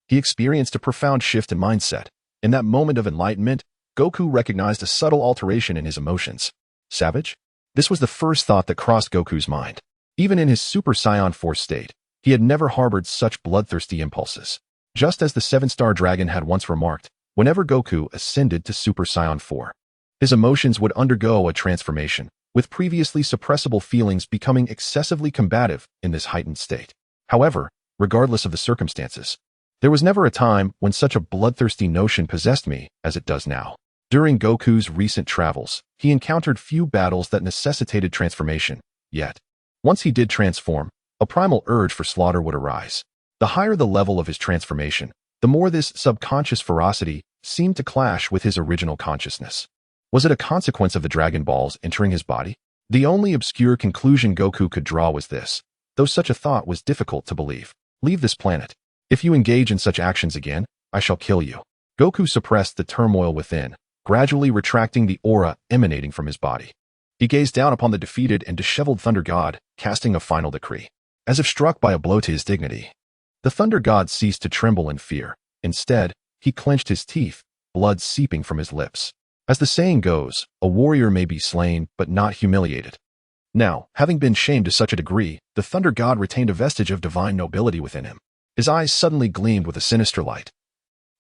he experienced a profound shift in mindset. In that moment of enlightenment, Goku recognized a subtle alteration in his emotions. Savage? This was the first thought that crossed Goku's mind. Even in his Super Saiyan 4 state, he had never harbored such bloodthirsty impulses. Just as the 7-star dragon had once remarked, whenever Goku ascended to Super Saiyan 4, his emotions would undergo a transformation, with previously suppressible feelings becoming excessively combative in this heightened state. However, regardless of the circumstances, There was never a time when such a bloodthirsty notion possessed me as it does now. During Goku's recent travels, he encountered few battles that necessitated transformation, yet, once he did transform, a primal urge for slaughter would arise. The higher the level of his transformation, the more this subconscious ferocity seemed to clash with his original consciousness. Was it a consequence of the Dragon Balls entering his body? The only obscure conclusion Goku could draw was this, though such a thought was difficult to believe. Leave this planet. If you engage in such actions again, I shall kill you. Goku suppressed the turmoil within, gradually retracting the aura emanating from his body. He gazed down upon the defeated and disheveled Thunder God, casting a final decree. As if struck by a blow to his dignity, the Thunder God ceased to tremble in fear. Instead, he clenched his teeth, blood seeping from his lips. As the saying goes, a warrior may be slain, but not humiliated. Now, having been shamed to such a degree, the Thunder God retained a vestige of divine nobility within him. His eyes suddenly gleamed with a sinister light,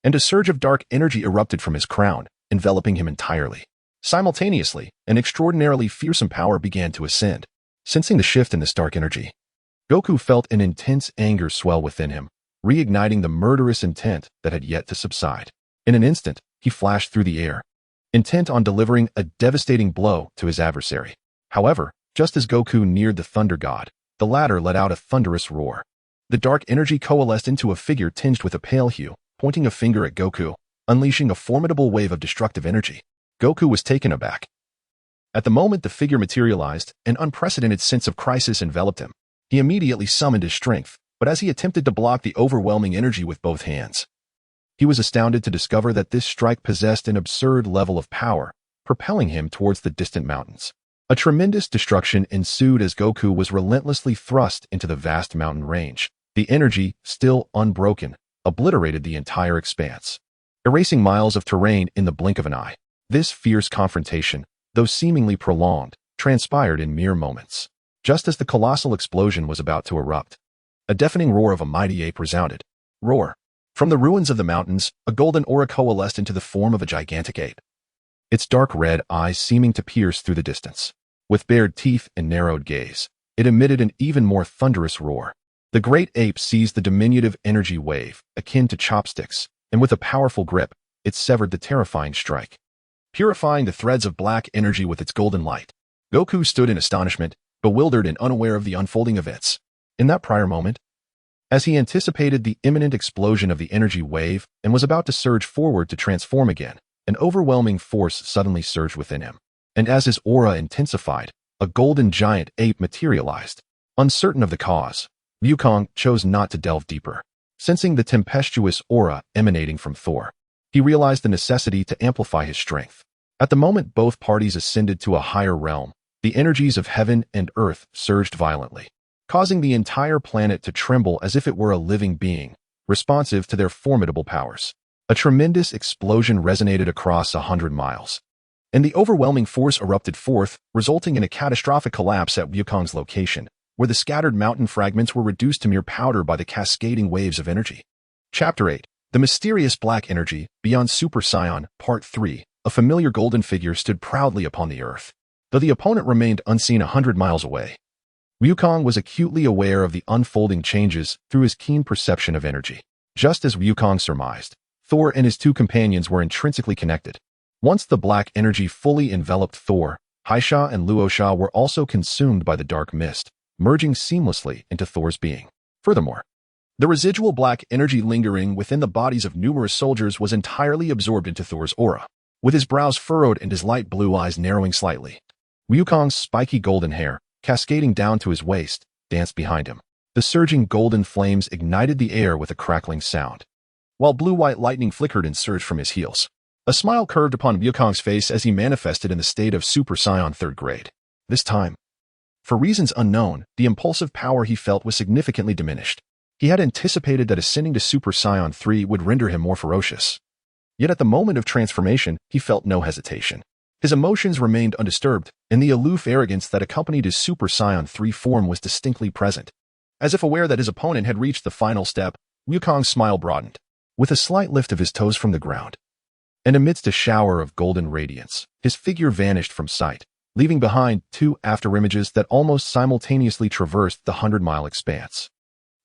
and a surge of dark energy erupted from his crown, enveloping him entirely. Simultaneously, an extraordinarily fearsome power began to ascend. Sensing the shift in this dark energy, Goku felt an intense anger swell within him, reigniting the murderous intent that had yet to subside. In an instant, he flashed through the air, intent on delivering a devastating blow to his adversary. However, just as Goku neared the Thunder God, the latter let out a thunderous roar. The dark energy coalesced into a figure tinged with a pale hue, pointing a finger at Goku, unleashing a formidable wave of destructive energy. Goku was taken aback. At the moment the figure materialized, an unprecedented sense of crisis enveloped him. He immediately summoned his strength, but as he attempted to block the overwhelming energy with both hands, he was astounded to discover that this strike possessed an absurd level of power, propelling him towards the distant mountains. A tremendous destruction ensued as Goku was relentlessly thrust into the vast mountain range. The energy, still unbroken, obliterated the entire expanse, erasing miles of terrain in the blink of an eye. This fierce confrontation, though seemingly prolonged, transpired in mere moments. Just as the colossal explosion was about to erupt, a deafening roar of a mighty ape resounded. Roar! From the ruins of the mountains, a golden aura coalesced into the form of a gigantic ape, its dark red eyes seeming to pierce through the distance. With bared teeth and narrowed gaze, it emitted an even more thunderous roar. The great ape seized the diminutive energy wave, akin to chopsticks, and with a powerful grip, it severed the terrifying strike, purifying the threads of black energy with its golden light. Goku stood in astonishment, bewildered and unaware of the unfolding events. In that prior moment, as he anticipated the imminent explosion of the energy wave and was about to surge forward to transform again, an overwhelming force suddenly surged within him. And as his aura intensified, a golden giant ape materialized. Uncertain of the cause, Wukong chose not to delve deeper. Sensing the tempestuous aura emanating from Thor, he realized the necessity to amplify his strength. At the moment both parties ascended to a higher realm, the energies of heaven and earth surged violently, causing the entire planet to tremble as if it were a living being, responsive to their formidable powers. A tremendous explosion resonated across 100 miles, and the overwhelming force erupted forth, resulting in a catastrophic collapse at Wukong's location, where the scattered mountain fragments were reduced to mere powder by the cascading waves of energy. Chapter 8. The Mysterious Black Energy, Beyond Super Saiyan, Part 3. A familiar golden figure stood proudly upon the earth, though the opponent remained unseen 100 miles away. Wukong was acutely aware of the unfolding changes through his keen perception of energy. Just as Wukong surmised, Thor and his two companions were intrinsically connected. Once the black energy fully enveloped Thor, Haisha and Luosha were also consumed by the dark mist, merging seamlessly into Thor's being. Furthermore, the residual black energy lingering within the bodies of numerous soldiers was entirely absorbed into Thor's aura. With his brows furrowed and his light blue eyes narrowing slightly, Wukong's spiky golden hair, cascading down to his waist, danced behind him. The surging golden flames ignited the air with a crackling sound, while blue-white lightning flickered and surged from his heels. A smile curved upon Wukong's face as he manifested in the state of Super Saiyan 3rd grade. This time, for reasons unknown, the impulsive power he felt was significantly diminished. He had anticipated that ascending to Super Saiyan 3 would render him more ferocious. Yet at the moment of transformation, he felt no hesitation. His emotions remained undisturbed, and the aloof arrogance that accompanied his Super Saiyan 3 form was distinctly present. As if aware that his opponent had reached the final step, Wukong's smile broadened. With a slight lift of his toes from the ground, and amidst a shower of golden radiance, his figure vanished from sight, leaving behind two afterimages that almost simultaneously traversed the 100-mile expanse.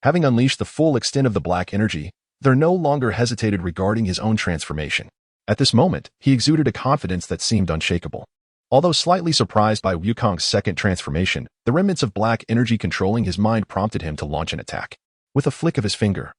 Having unleashed the full extent of the black energy, There no longer hesitated regarding his own transformation. At this moment, he exuded a confidence that seemed unshakable. Although slightly surprised by Wukong's second transformation, the remnants of black energy controlling his mind prompted him to launch an attack. With a flick of his finger,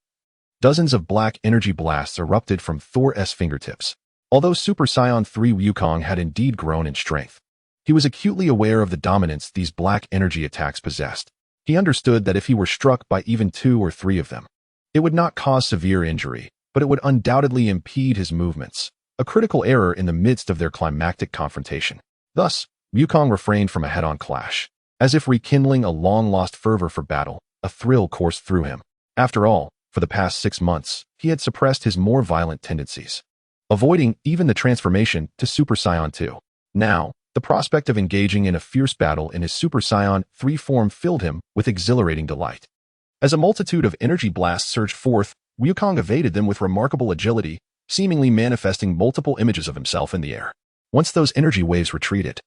dozens of black energy blasts erupted from Thor's fingertips. Although Super Saiyan 3 Wukong had indeed grown in strength, he was acutely aware of the dominance these black energy attacks possessed. He understood that if he were struck by even 2 or 3 of them, it would not cause severe injury, but it would undoubtedly impede his movements, a critical error in the midst of their climactic confrontation. Thus, Wukong refrained from a head-on clash. As if rekindling a long-lost fervor for battle, a thrill coursed through him. After all, for the past 6 months, he had suppressed his more violent tendencies, avoiding even the transformation to Super Saiyan 2. Now, the prospect of engaging in a fierce battle in his Super Saiyan 3 form filled him with exhilarating delight. As a multitude of energy blasts surged forth, Wukong evaded them with remarkable agility, seemingly manifesting multiple images of himself in the air. Once those energy waves retreated,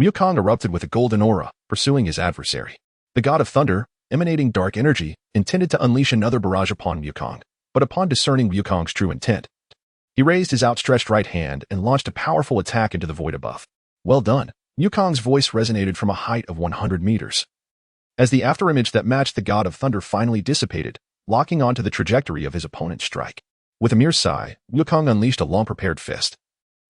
Wukong erupted with a golden aura, pursuing his adversary. The god of thunder, emanating dark energy, intended to unleash another barrage upon Wukong, but upon discerning Wukong's true intent, he raised his outstretched right hand and launched a powerful attack into the void above. Well done. Wukong's voice resonated from a height of 100 meters. As the afterimage that matched the god of thunder finally dissipated, locking onto the trajectory of his opponent's strike. With a mere sigh, Wukong unleashed a long-prepared fist,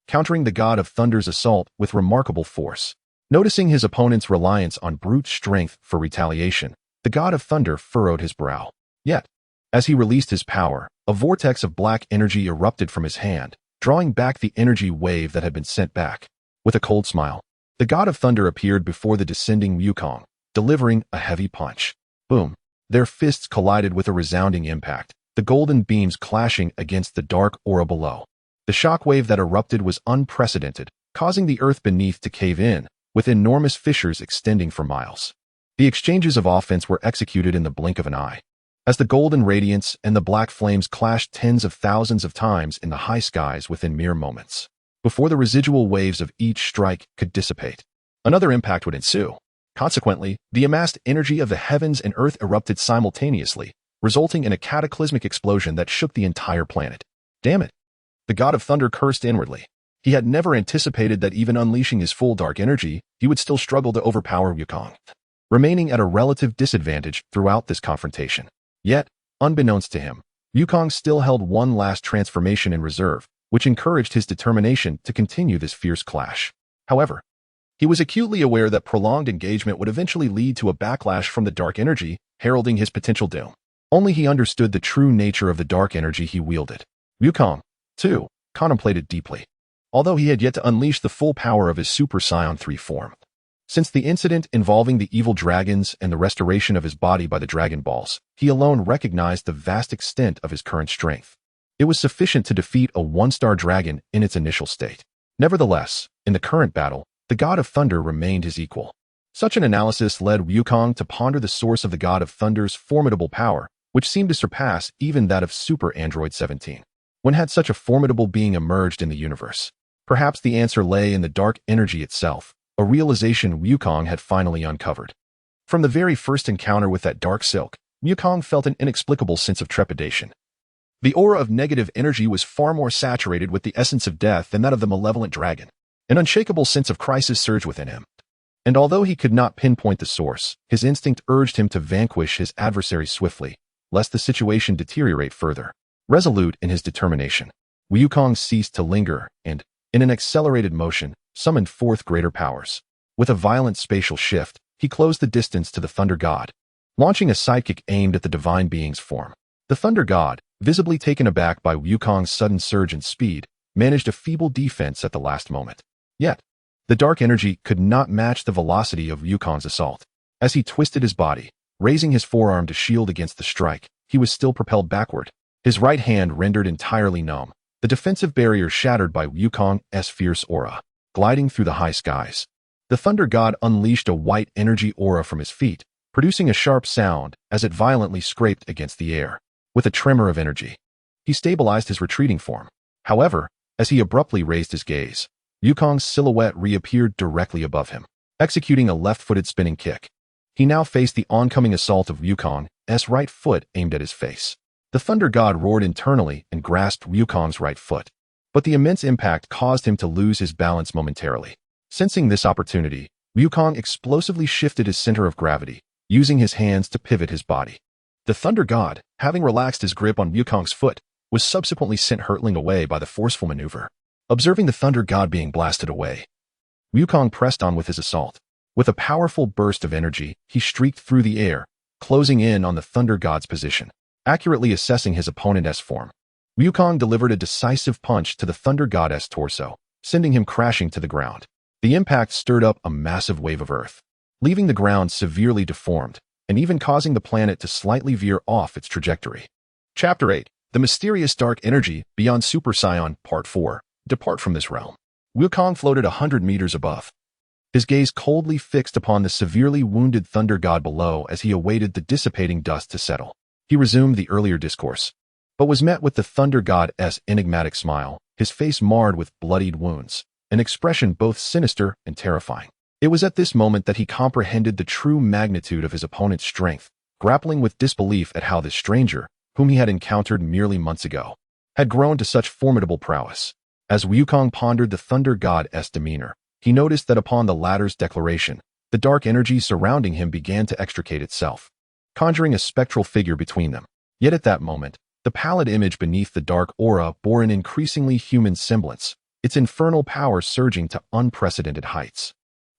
countering the god of thunder's assault with remarkable force. Noticing his opponent's reliance on brute strength for retaliation, the god of thunder furrowed his brow. Yet, as he released his power, a vortex of black energy erupted from his hand, drawing back the energy wave that had been sent back. With a cold smile, the god of thunder appeared before the descending Wukong, delivering a heavy punch. Boom! Their fists collided with a resounding impact, the golden beams clashing against the dark aura below. The shockwave that erupted was unprecedented, causing the earth beneath to cave in, with enormous fissures extending for miles. The exchanges of offense were executed in the blink of an eye, as the golden radiance and the black flames clashed tens of thousands of times in the high skies within mere moments. Before the residual waves of each strike could dissipate, another impact would ensue. Consequently, the amassed energy of the heavens and earth erupted simultaneously, resulting in a cataclysmic explosion that shook the entire planet. Damn it! The god of thunder cursed inwardly. He had never anticipated that even unleashing his full dark energy, he would still struggle to overpower Wukong, remaining at a relative disadvantage throughout this confrontation. Yet, unbeknownst to him, Wukong still held one last transformation in reserve, which encouraged his determination to continue this fierce clash. However, he was acutely aware that prolonged engagement would eventually lead to a backlash from the dark energy, heralding his potential doom. Only he understood the true nature of the dark energy he wielded. Wukong, too, contemplated deeply, although he had yet to unleash the full power of his Super Saiyan 3 form. Since the incident involving the evil dragons and the restoration of his body by the Dragon Balls, he alone recognized the vast extent of his current strength. It was sufficient to defeat a one-star dragon in its initial state. Nevertheless, in the current battle, the god of thunder remained his equal. Such an analysis led Wukong to ponder the source of the god of thunder's formidable power, which seemed to surpass even that of Super Android 17. When had such a formidable being emerged in the universe? Perhaps the answer lay in the dark energy itself, a realization Wukong had finally uncovered. From the very first encounter with that dark silk, Wukong felt an inexplicable sense of trepidation. The aura of negative energy was far more saturated with the essence of death than that of the malevolent dragon. An unshakable sense of crisis surged within him. And although he could not pinpoint the source, his instinct urged him to vanquish his adversary swiftly, lest the situation deteriorate further. Resolute in his determination, Wukong ceased to linger and, in an accelerated motion, summoned forth greater powers. With a violent spatial shift, he closed the distance to the Thunder God, launching a sidekick aimed at the divine being's form. The Thunder God, visibly taken aback by Wukong's sudden surge in speed, managed a feeble defense at the last moment. Yet, the dark energy could not match the velocity of Wukong's assault. As he twisted his body, raising his forearm to shield against the strike, he was still propelled backward, his right hand rendered entirely numb, the defensive barrier shattered by Wukong's fierce aura. Gliding through the high skies, the Thunder God unleashed a white energy aura from his feet, producing a sharp sound as it violently scraped against the air. With a tremor of energy, he stabilized his retreating form. However, as he abruptly raised his gaze, Wukong's silhouette reappeared directly above him, executing a left-footed spinning kick. He now faced the oncoming assault of Wukong's right foot aimed at his face. The Thunder God roared internally and grasped Wukong's right foot. But the immense impact caused him to lose his balance momentarily. Sensing this opportunity, Wukong explosively shifted his center of gravity, using his hands to pivot his body. The Thunder God, having relaxed his grip on Wukong's foot, was subsequently sent hurtling away by the forceful maneuver. Observing the Thunder God being blasted away, Wukong pressed on with his assault. With a powerful burst of energy, he streaked through the air, closing in on the Thunder God's position. Accurately assessing his opponent's form, Wukong delivered a decisive punch to the Thunder God's torso, sending him crashing to the ground. The impact stirred up a massive wave of earth, leaving the ground severely deformed, and even causing the planet to slightly veer off its trajectory. Chapter 8. The Mysterious Dark Energy Beyond Super Saiyan, Part 4. Depart from this realm. Wukong floated 100 meters above, his gaze coldly fixed upon the severely wounded Thunder God below as he awaited the dissipating dust to settle. He resumed the earlier discourse, but was met with the Thunder God's enigmatic smile, his face marred with bloodied wounds, an expression both sinister and terrifying. It was at this moment that he comprehended the true magnitude of his opponent's strength, grappling with disbelief at how this stranger, whom he had encountered merely months ago, had grown to such formidable prowess. As Wukong pondered the Thunder God's demeanor, he noticed that upon the latter's declaration, the dark energy surrounding him began to extricate itself, conjuring a spectral figure between them. Yet at that moment, the pallid image beneath the dark aura bore an increasingly human semblance, its infernal power surging to unprecedented heights.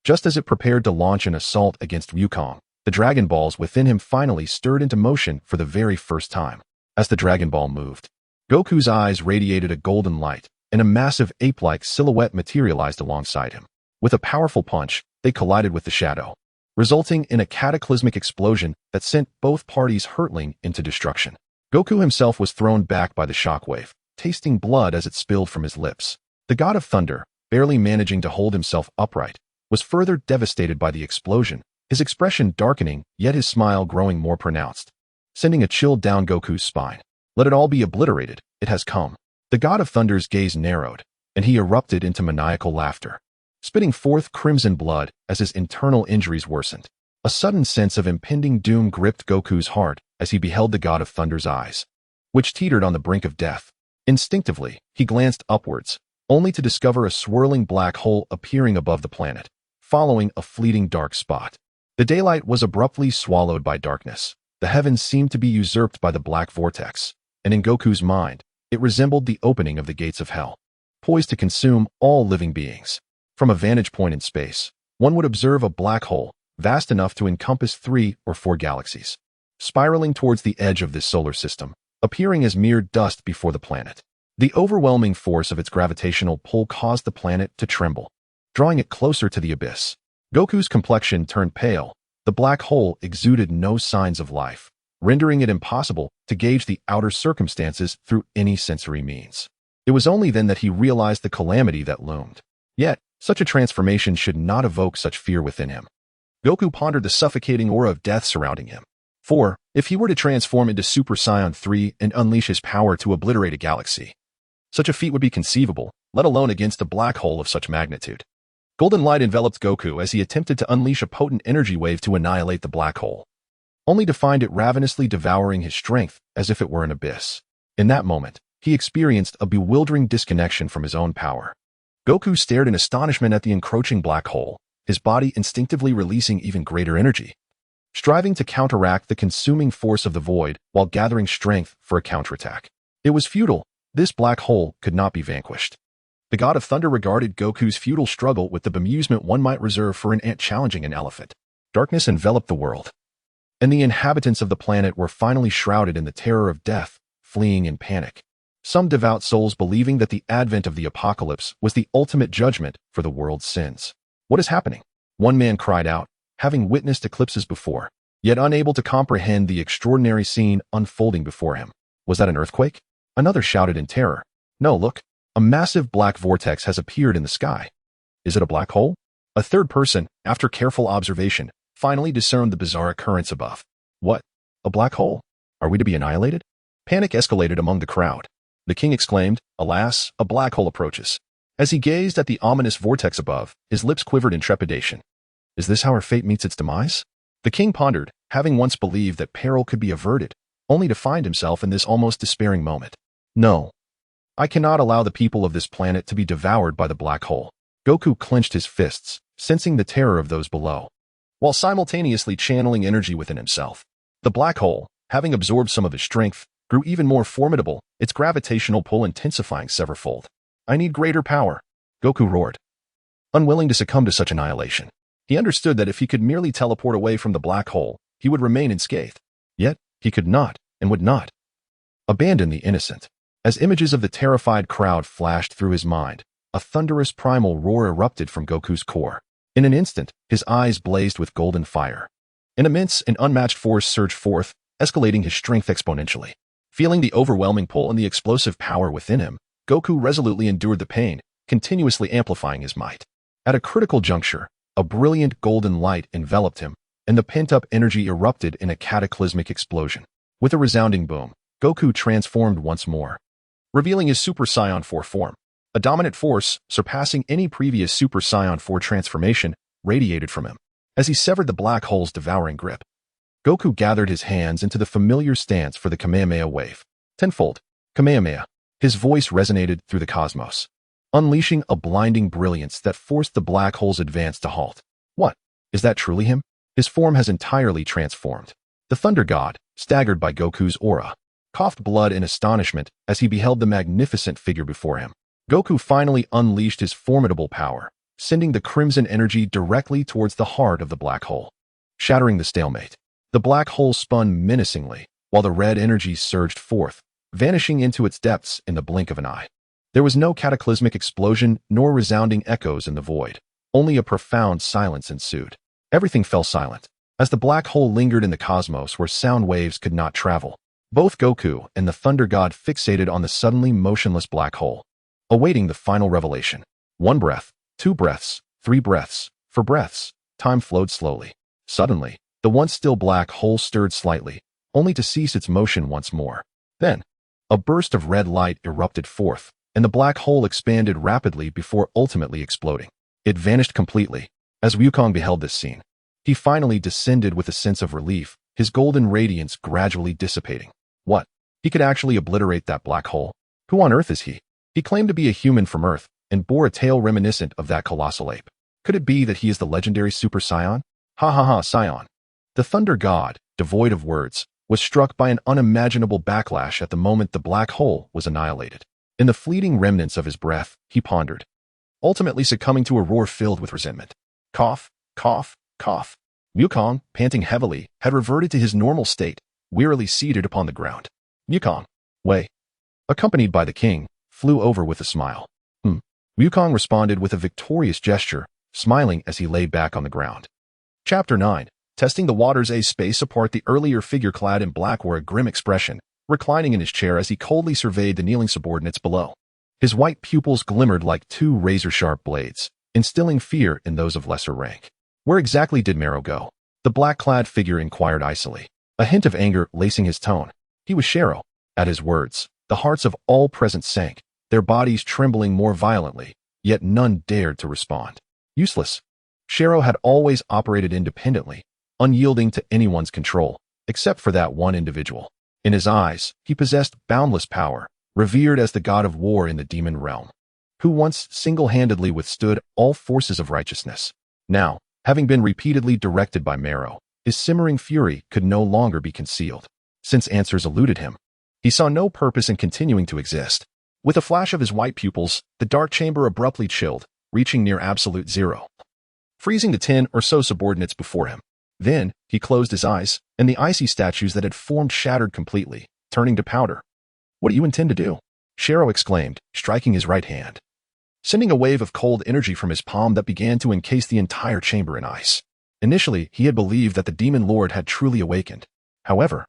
Just as it prepared to launch an assault against Wukong, the Dragon Balls within him finally stirred into motion for the very first time. As the Dragon Ball moved, Goku's eyes radiated a golden light, and a massive ape-like silhouette materialized alongside him. With a powerful punch, they collided with the shadow, resulting in a cataclysmic explosion that sent both parties hurtling into destruction. Goku himself was thrown back by the shockwave, tasting blood as it spilled from his lips. The God of Thunder, barely managing to hold himself upright, was further devastated by the explosion, his expression darkening, yet his smile growing more pronounced, sending a chill down Goku's spine. Let it all be obliterated, it has come. The God of Thunder's gaze narrowed, and he erupted into maniacal laughter, spitting forth crimson blood as his internal injuries worsened. A sudden sense of impending doom gripped Goku's heart as he beheld the God of Thunder's eyes, which teetered on the brink of death. Instinctively, he glanced upwards, only to discover a swirling black hole appearing above the planet, following a fleeting dark spot. The daylight was abruptly swallowed by darkness. The heavens seemed to be usurped by the black vortex, and in Goku's mind, it resembled the opening of the gates of hell, poised to consume all living beings. From a vantage point in space, one would observe a black hole, vast enough to encompass 3 or 4 galaxies, spiraling towards the edge of this solar system, appearing as mere dust before the planet. The overwhelming force of its gravitational pull caused the planet to tremble, drawing it closer to the abyss. Goku's complexion turned pale. The black hole exuded no signs of life, rendering it impossible to gauge the outer circumstances through any sensory means. It was only then that he realized the calamity that loomed. Yet, such a transformation should not evoke such fear within him. Goku pondered the suffocating aura of death surrounding him. For, if he were to transform into Super Saiyan 3 and unleash his power to obliterate a galaxy, such a feat would be conceivable, let alone against a black hole of such magnitude. Golden light enveloped Goku as he attempted to unleash a potent energy wave to annihilate the black hole, only to find it ravenously devouring his strength as if it were an abyss. In that moment, he experienced a bewildering disconnection from his own power. Goku stared in astonishment at the encroaching black hole, his body instinctively releasing even greater energy, striving to counteract the consuming force of the void while gathering strength for a counterattack. It was futile. This black hole could not be vanquished. The God of Thunder regarded Goku's futile struggle with the bemusement one might reserve for an ant challenging an elephant. Darkness enveloped the world, and the inhabitants of the planet were finally shrouded in the terror of death, fleeing in panic. Some devout souls believing that the advent of the apocalypse was the ultimate judgment for the world's sins. What is happening? One man cried out, having witnessed eclipses before, yet unable to comprehend the extraordinary scene unfolding before him. Was that an earthquake? Another shouted in terror. No, look. A massive black vortex has appeared in the sky. Is it a black hole? A third person, after careful observation, finally discerned the bizarre occurrence above. What? A black hole? Are we to be annihilated? Panic escalated among the crowd. The king exclaimed, "Alas, a black hole approaches." As he gazed at the ominous vortex above, his lips quivered in trepidation. Is this how our fate meets its demise? The king pondered, having once believed that peril could be averted, only to find himself in this almost despairing moment. No. I cannot allow the people of this planet to be devoured by the black hole. Goku clenched his fists, sensing the terror of those below, while simultaneously channeling energy within himself. The black hole, having absorbed some of his strength, grew even more formidable, its gravitational pull intensifying severfold. I need greater power, Goku roared, unwilling to succumb to such annihilation. He understood that if he could merely teleport away from the black hole, he would remain unscathed. Yet, he could not, and would not, abandon the innocent. As images of the terrified crowd flashed through his mind, a thunderous primal roar erupted from Goku's core. In an instant, his eyes blazed with golden fire. An immense and unmatched force surged forth, escalating his strength exponentially. Feeling the overwhelming pull and the explosive power within him, Goku resolutely endured the pain, continuously amplifying his might. At a critical juncture, a brilliant golden light enveloped him, and the pent-up energy erupted in a cataclysmic explosion. With a resounding boom, Goku transformed once more, revealing his Super Saiyan 4 form. A dominant force, surpassing any previous Super Saiyan 4 transformation, radiated from him. As he severed the black hole's devouring grip, Goku gathered his hands into the familiar stance for the Kamehameha wave. Tenfold. Kamehameha. His voice resonated through the cosmos, unleashing a blinding brilliance that forced the black hole's advance to halt. What? Is that truly him? His form has entirely transformed. The Thunder God, staggered by Goku's aura, coughed blood in astonishment as he beheld the magnificent figure before him. Goku finally unleashed his formidable power, sending the crimson energy directly towards the heart of the black hole. Shattering the stalemate, the black hole spun menacingly, while the red energy surged forth, vanishing into its depths in the blink of an eye. There was no cataclysmic explosion nor resounding echoes in the void. Only a profound silence ensued. Everything fell silent, as the black hole lingered in the cosmos where sound waves could not travel. Both Goku and the Thunder God fixated on the suddenly motionless black hole, awaiting the final revelation. 1 breath, 2 breaths, 3 breaths, 4 breaths. Time flowed slowly. Suddenly, the once still black hole stirred slightly, only to cease its motion once more. Then, a burst of red light erupted forth, and the black hole expanded rapidly before ultimately exploding. It vanished completely. As Wukong beheld this scene, he finally descended with a sense of relief, his golden radiance gradually dissipating. What? He could actually obliterate that black hole? Who on earth is he? He claimed to be a human from Earth, and bore a tail reminiscent of that colossal ape. Could it be that he is the legendary Super Saiyan? Ha ha ha, Saiyan. The Thunder God, devoid of words, was struck by an unimaginable backlash at the moment the black hole was annihilated. In the fleeting remnants of his breath, he pondered, ultimately succumbing to a roar filled with resentment. Cough, cough, cough. Wukong, panting heavily, had reverted to his normal state, wearily seated upon the ground. Wukong, Wei, accompanied by the king, flew over with a smile. Wukong responded with a victorious gesture, smiling as he lay back on the ground. Chapter 9. Testing the waters. A space apart, the earlier figure clad in black wore a grim expression, reclining in his chair as he coldly surveyed the kneeling subordinates below. His white pupils glimmered like 2 razor-sharp blades, instilling fear in those of lesser rank. Where exactly did Mero go? The black-clad figure inquired icily, a hint of anger lacing his tone. He was Sharo. At his words, the hearts of all present sank, their bodies trembling more violently, yet none dared to respond. Useless. Sharo had always operated independently, unyielding to anyone's control, except for that one individual. In his eyes, he possessed boundless power, revered as the god of war in the demon realm, who once single-handedly withstood all forces of righteousness. Now, having been repeatedly directed by Mero, his simmering fury could no longer be concealed. Since answers eluded him, he saw no purpose in continuing to exist. With a flash of his white pupils, the dark chamber abruptly chilled, reaching near absolute zero, freezing the 10 or so subordinates before him. Then, he closed his eyes, and the icy statues that had formed shattered completely, turning to powder. What do you intend to do? Sharo exclaimed, striking his right hand, sending a wave of cold energy from his palm that began to encase the entire chamber in ice. Initially, he had believed that the Demon Lord had truly awakened. However,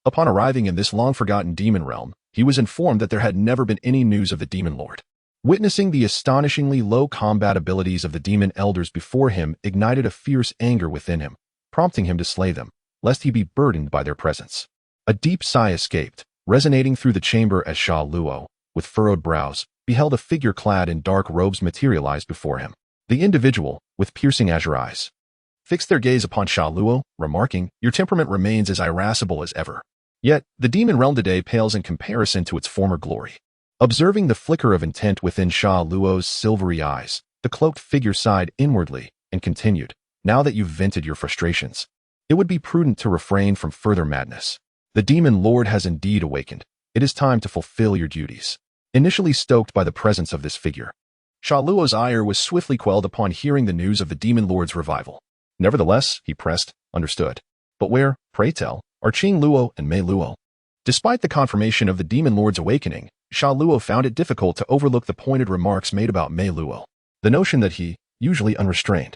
upon arriving in this long-forgotten demon realm, he was informed that there had never been any news of the Demon Lord. Witnessing the astonishingly low combat abilities of the demon elders before him ignited a fierce anger within him, prompting him to slay them, lest he be burdened by their presence. A deep sigh escaped, resonating through the chamber as Sha Luo, with furrowed brows, beheld a figure clad in dark robes materialize before him. The individual, with piercing azure eyes, fixed their gaze upon Sha Luo, remarking, "Your temperament remains as irascible as ever." Yet, the demon realm today pales in comparison to its former glory. Observing the flicker of intent within Sha Luo's silvery eyes, the cloaked figure sighed inwardly and continued, "Now that you've vented your frustrations, it would be prudent to refrain from further madness. The demon lord has indeed awakened. It is time to fulfill your duties." Initially stoked by the presence of this figure, Sha Luo's ire was swiftly quelled upon hearing the news of the demon lord's revival. Nevertheless, he pressed, "Understood. But where, pray tell, are Qing Luo and Mei Luo?" Despite the confirmation of the demon lord's awakening, Sha Luo found it difficult to overlook the pointed remarks made about Mei Luo. The notion that he, usually unrestrained,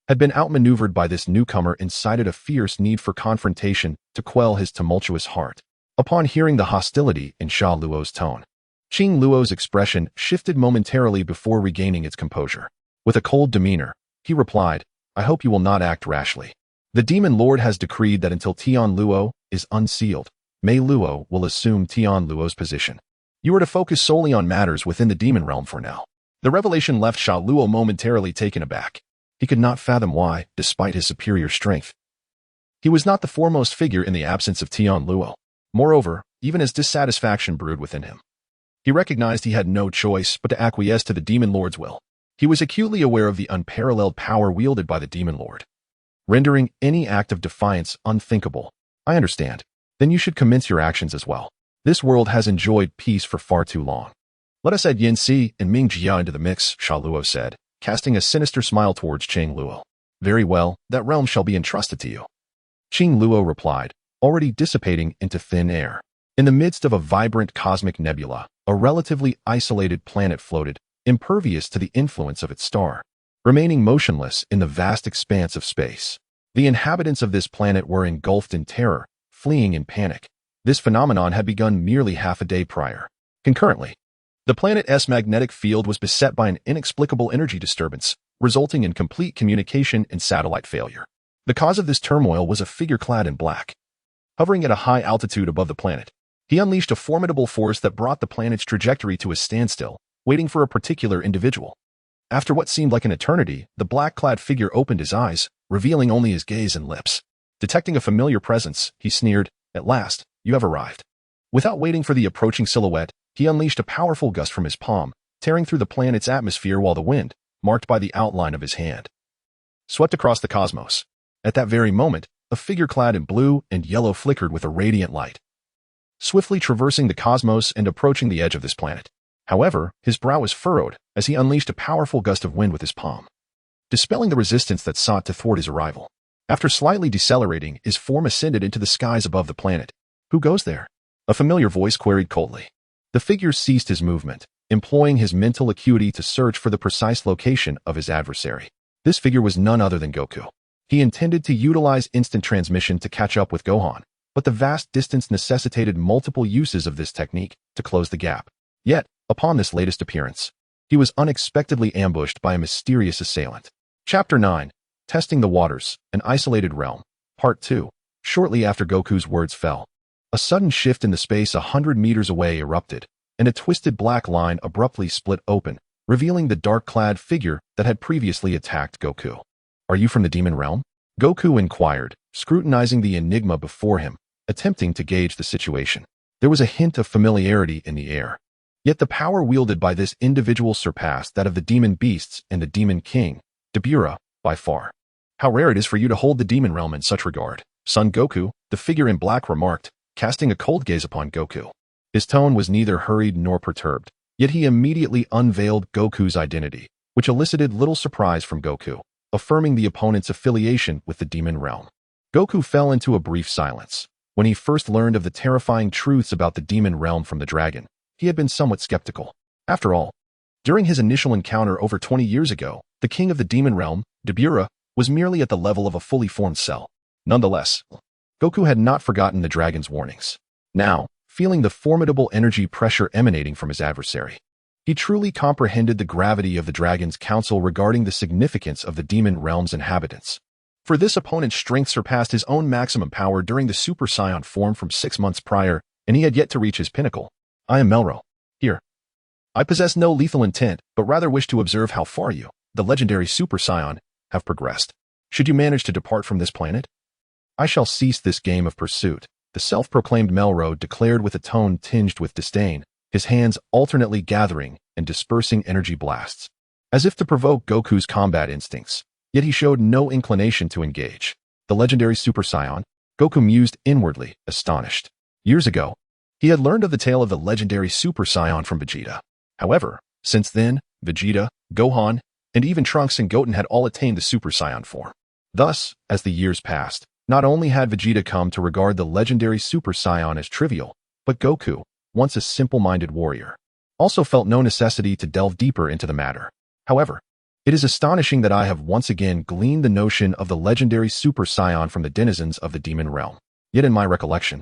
had been outmaneuvered by this newcomer incited a fierce need for confrontation to quell his tumultuous heart. Upon hearing the hostility in Sha Luo's tone, Qing Luo's expression shifted momentarily before regaining its composure. With a cold demeanor, he replied, "I hope you will not act rashly. The demon lord has decreed that until Tian Luo is unsealed, Mei Luo will assume Tian Luo's position. You are to focus solely on matters within the demon realm for now." The revelation left Sha Luo momentarily taken aback. He could not fathom why, despite his superior strength, he was not the foremost figure in the absence of Tian Luo. Moreover, even as dissatisfaction brewed within him, he recognized he had no choice but to acquiesce to the demon lord's will. He was acutely aware of the unparalleled power wielded by the demon lord, rendering any act of defiance unthinkable. "I understand. Then you should commence your actions as well. This world has enjoyed peace for far too long. Let us add Yin Si and Ming Jia into the mix," Sha Luo said, casting a sinister smile towards Qing Luo. "Very well, that realm shall be entrusted to you," Qing Luo replied, already dissipating into thin air. In the midst of a vibrant cosmic nebula, a relatively isolated planet floated, impervious to the influence of its star, remaining motionless in the vast expanse of space. The inhabitants of this planet were engulfed in terror, fleeing in panic. This phenomenon had begun merely half a day prior. Concurrently, the planet's magnetic field was beset by an inexplicable energy disturbance, resulting in complete communication and satellite failure. The cause of this turmoil was a figure clad in black. Hovering at a high altitude above the planet, he unleashed a formidable force that brought the planet's trajectory to a standstill, waiting for a particular individual. After what seemed like an eternity, the black-clad figure opened his eyes, revealing only his gaze and lips. Detecting a familiar presence, he sneered, "At last, you have arrived." Without waiting for the approaching silhouette, he unleashed a powerful gust from his palm, tearing through the planet's atmosphere while the wind, marked by the outline of his hand, swept across the cosmos. At that very moment, a figure clad in blue and yellow flickered with a radiant light, swiftly traversing the cosmos and approaching the edge of this planet. However, his brow was furrowed as he unleashed a powerful gust of wind with his palm, dispelling the resistance that sought to thwart his arrival. After slightly decelerating, his form ascended into the skies above the planet. "Who goes there?" a familiar voice queried coldly. The figure ceased his movement, employing his mental acuity to search for the precise location of his adversary. This figure was none other than Goku. He intended to utilize instant transmission to catch up with Gohan, but the vast distance necessitated multiple uses of this technique to close the gap. Yet, upon this latest appearance, he was unexpectedly ambushed by a mysterious assailant. Chapter 9, Testing the Waters, An Isolated Realm, Part 2. Shortly after Goku's words fell, a sudden shift in the space 100 meters away erupted, and a twisted black line abruptly split open, revealing the dark-clad figure that had previously attacked Goku. "Are you from the demon realm?" Goku inquired, scrutinizing the enigma before him, attempting to gauge the situation. There was a hint of familiarity in the air. Yet the power wielded by this individual surpassed that of the demon beasts and the demon king, Dabura, by far. "How rare it is for you to hold the demon realm in such regard, Son Goku," the figure in black remarked, casting a cold gaze upon Goku. His tone was neither hurried nor perturbed, yet he immediately unveiled Goku's identity, which elicited little surprise from Goku, affirming the opponent's affiliation with the demon realm. Goku fell into a brief silence. When he first learned of the terrifying truths about the demon realm from the dragon, he had been somewhat skeptical. After all, during his initial encounter over 20 years ago, the king of the demon realm, Dabura, was merely at the level of a fully formed cell. Nonetheless, Goku had not forgotten the dragon's warnings. Now, feeling the formidable energy pressure emanating from his adversary, he truly comprehended the gravity of the dragon's counsel regarding the significance of the demon realm's inhabitants. For this opponent's strength surpassed his own maximum power during the Super Saiyan form from 6 months prior, and he had yet to reach his pinnacle. "I am Melro. Here. I possess no lethal intent, but rather wish to observe how far you, the legendary Super Saiyan, have progressed. Should you manage to depart from this planet, I shall cease this game of pursuit," the self-proclaimed Melro declared with a tone tinged with disdain, his hands alternately gathering and dispersing energy blasts, as if to provoke Goku's combat instincts. Yet he showed no inclination to engage. The legendary Super Saiyan, Goku mused inwardly, astonished. Years ago, he had learned of the tale of the legendary Super Saiyan from Vegeta. However, since then, Vegeta, Gohan, and even Trunks and Goten had all attained the Super Saiyan form. Thus, as the years passed, not only had Vegeta come to regard the legendary Super Saiyan as trivial, but Goku, once a simple-minded warrior, also felt no necessity to delve deeper into the matter. However, it is astonishing that I have once again gleaned the notion of the legendary Super Saiyan from the denizens of the demon realm. Yet in my recollection,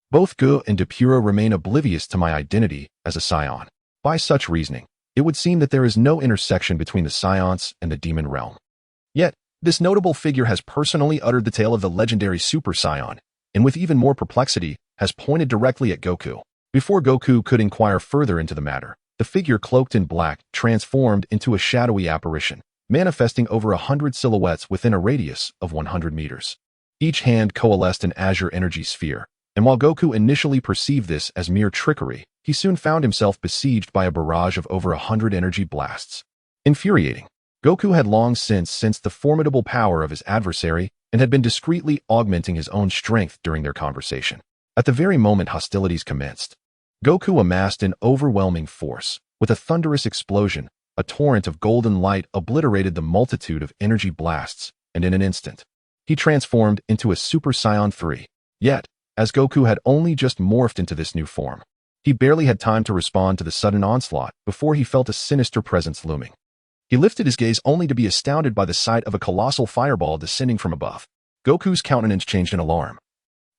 both Gu and Depura remain oblivious to my identity as a Saiyan. By such reasoning, it would seem that there is no intersection between the Saiyans and the demon realm. Yet, this notable figure has personally uttered the tale of the legendary Super Saiyan, and with even more perplexity, has pointed directly at Goku. Before Goku could inquire further into the matter, the figure cloaked in black transformed into a shadowy apparition, manifesting over 100 silhouettes within a radius of 100 meters. Each hand coalesced an azure energy sphere, and while Goku initially perceived this as mere trickery, he soon found himself besieged by a barrage of over 100 energy blasts. Infuriating, Goku had long since sensed the formidable power of his adversary and had been discreetly augmenting his own strength during their conversation. At the very moment hostilities commenced, Goku amassed an overwhelming force. With a thunderous explosion, a torrent of golden light obliterated the multitude of energy blasts, and in an instant, he transformed into a Super Saiyan 3. Yet, as Goku had only just morphed into this new form, he barely had time to respond to the sudden onslaught before he felt a sinister presence looming. He lifted his gaze only to be astounded by the sight of a colossal fireball descending from above. Goku's countenance changed in alarm,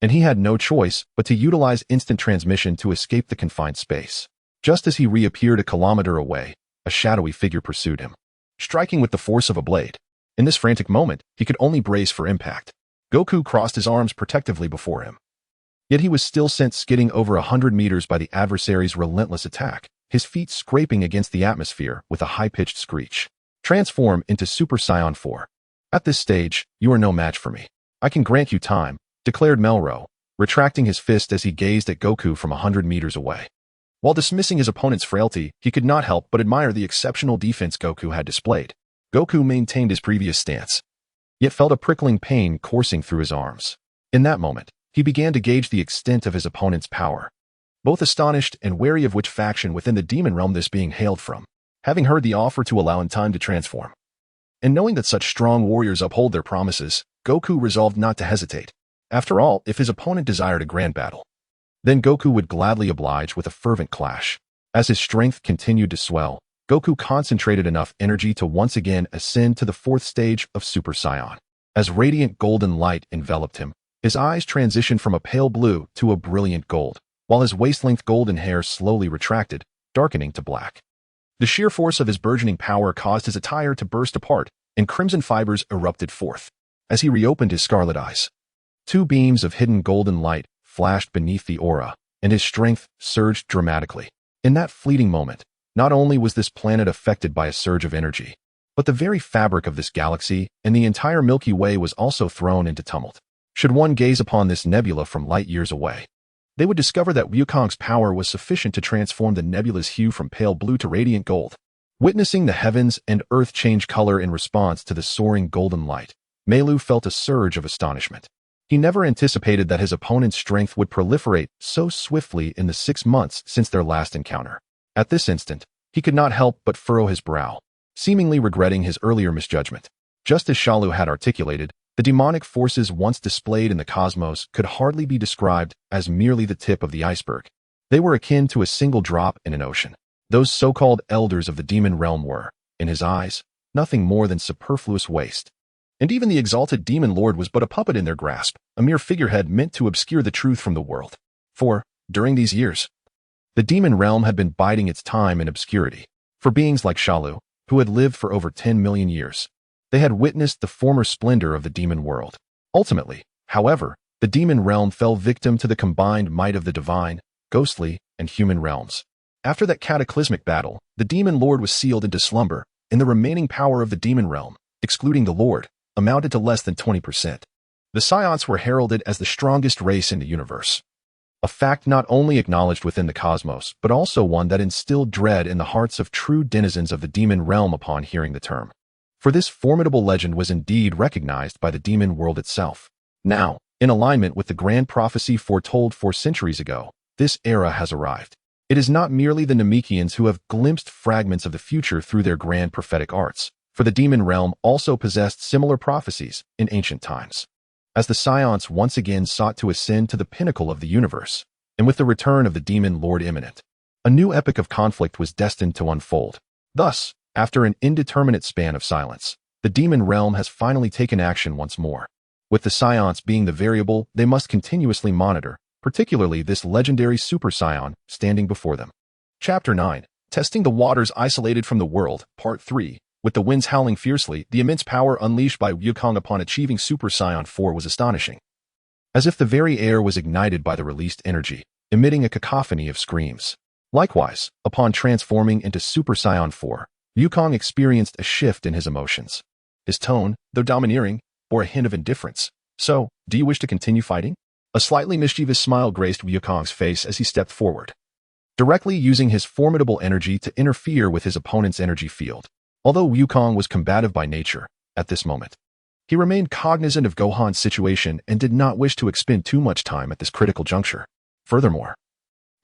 and he had no choice but to utilize instant transmission to escape the confined space. Just as he reappeared a kilometer away, a shadowy figure pursued him, striking with the force of a blade. In this frantic moment, he could only brace for impact. Goku crossed his arms protectively before him. Yet he was still sent skidding over 100 meters by the adversary's relentless attack, his feet scraping against the atmosphere with a high-pitched screech. Transform into Super Saiyan 4. At this stage, you are no match for me. I can grant you time, declared Melro, retracting his fist as he gazed at Goku from 100 meters away. While dismissing his opponent's frailty, he could not help but admire the exceptional defense Goku had displayed. Goku maintained his previous stance, yet felt a prickling pain coursing through his arms. In that moment, he began to gauge the extent of his opponent's power, both astonished and wary of which faction within the demon realm this being hailed from. Having heard the offer to allow him time to transform, and knowing that such strong warriors uphold their promises, Goku resolved not to hesitate. After all, if his opponent desired a grand battle, then Goku would gladly oblige with a fervent clash. As his strength continued to swell, Goku concentrated enough energy to once again ascend to the 4th stage of Super Saiyan. As radiant golden light enveloped him, his eyes transitioned from a pale blue to a brilliant gold, while his waist-length golden hair slowly retracted, darkening to black. The sheer force of his burgeoning power caused his attire to burst apart, and crimson fibers erupted forth. As he reopened his scarlet eyes, 2 beams of hidden golden light flashed beneath the aura, and his strength surged dramatically. In that fleeting moment, not only was this planet affected by a surge of energy, but the very fabric of this galaxy and the entire Milky Way was also thrown into tumult. Should one gaze upon this nebula from light years away, they would discover that Wukong's power was sufficient to transform the nebula's hue from pale blue to radiant gold. Witnessing the heavens and earth change color in response to the soaring golden light, Melu felt a surge of astonishment. He never anticipated that his opponent's strength would proliferate so swiftly in the 6 months since their last encounter. At this instant, he could not help but furrow his brow, seemingly regretting his earlier misjudgment. Just as Shalu had articulated, the demonic forces once displayed in the cosmos could hardly be described as merely the tip of the iceberg. They were akin to a single drop in an ocean. Those so-called elders of the demon realm were, in his eyes, nothing more than superfluous waste. And even the exalted demon lord was but a puppet in their grasp, a mere figurehead meant to obscure the truth from the world. For, during these years, the demon realm had been biding its time in obscurity. For beings like Shalu, who had lived for over 10 million years, they had witnessed the former splendor of the demon world. Ultimately, however, the demon realm fell victim to the combined might of the divine, ghostly, and human realms. After that cataclysmic battle, the demon lord was sealed into slumber, and the remaining power of the demon realm, excluding the lord, amounted to less than 20%. The Saiyans were heralded as the strongest race in the universe. A fact not only acknowledged within the cosmos, but also one that instilled dread in the hearts of true denizens of the demon realm upon hearing the term. For this formidable legend was indeed recognized by the demon world itself. Now, in alignment with the grand prophecy foretold 4 centuries ago, this era has arrived. It is not merely the Namekians who have glimpsed fragments of the future through their grand prophetic arts, for the demon realm also possessed similar prophecies in ancient times. As the Saiyans once again sought to ascend to the pinnacle of the universe, and with the return of the demon lord imminent, a new epic of conflict was destined to unfold. Thus, after an indeterminate span of silence, the demon realm has finally taken action once more. With the Saiyans being the variable they must continuously monitor, particularly this legendary Super Saiyan standing before them. Chapter 9. Testing the waters isolated from the world, Part 3. With the winds howling fiercely, the immense power unleashed by Wukong upon achieving Super Saiyan 4 was astonishing. As if the very air was ignited by the released energy, emitting a cacophony of screams. Likewise, upon transforming into Super Saiyan 4, Wukong experienced a shift in his emotions. His tone, though domineering, bore a hint of indifference. So, do you wish to continue fighting? A slightly mischievous smile graced Wukong's face as he stepped forward, directly using his formidable energy to interfere with his opponent's energy field. Although Wukong was combative by nature, at this moment, he remained cognizant of Gohan's situation and did not wish to expend too much time at this critical juncture. Furthermore,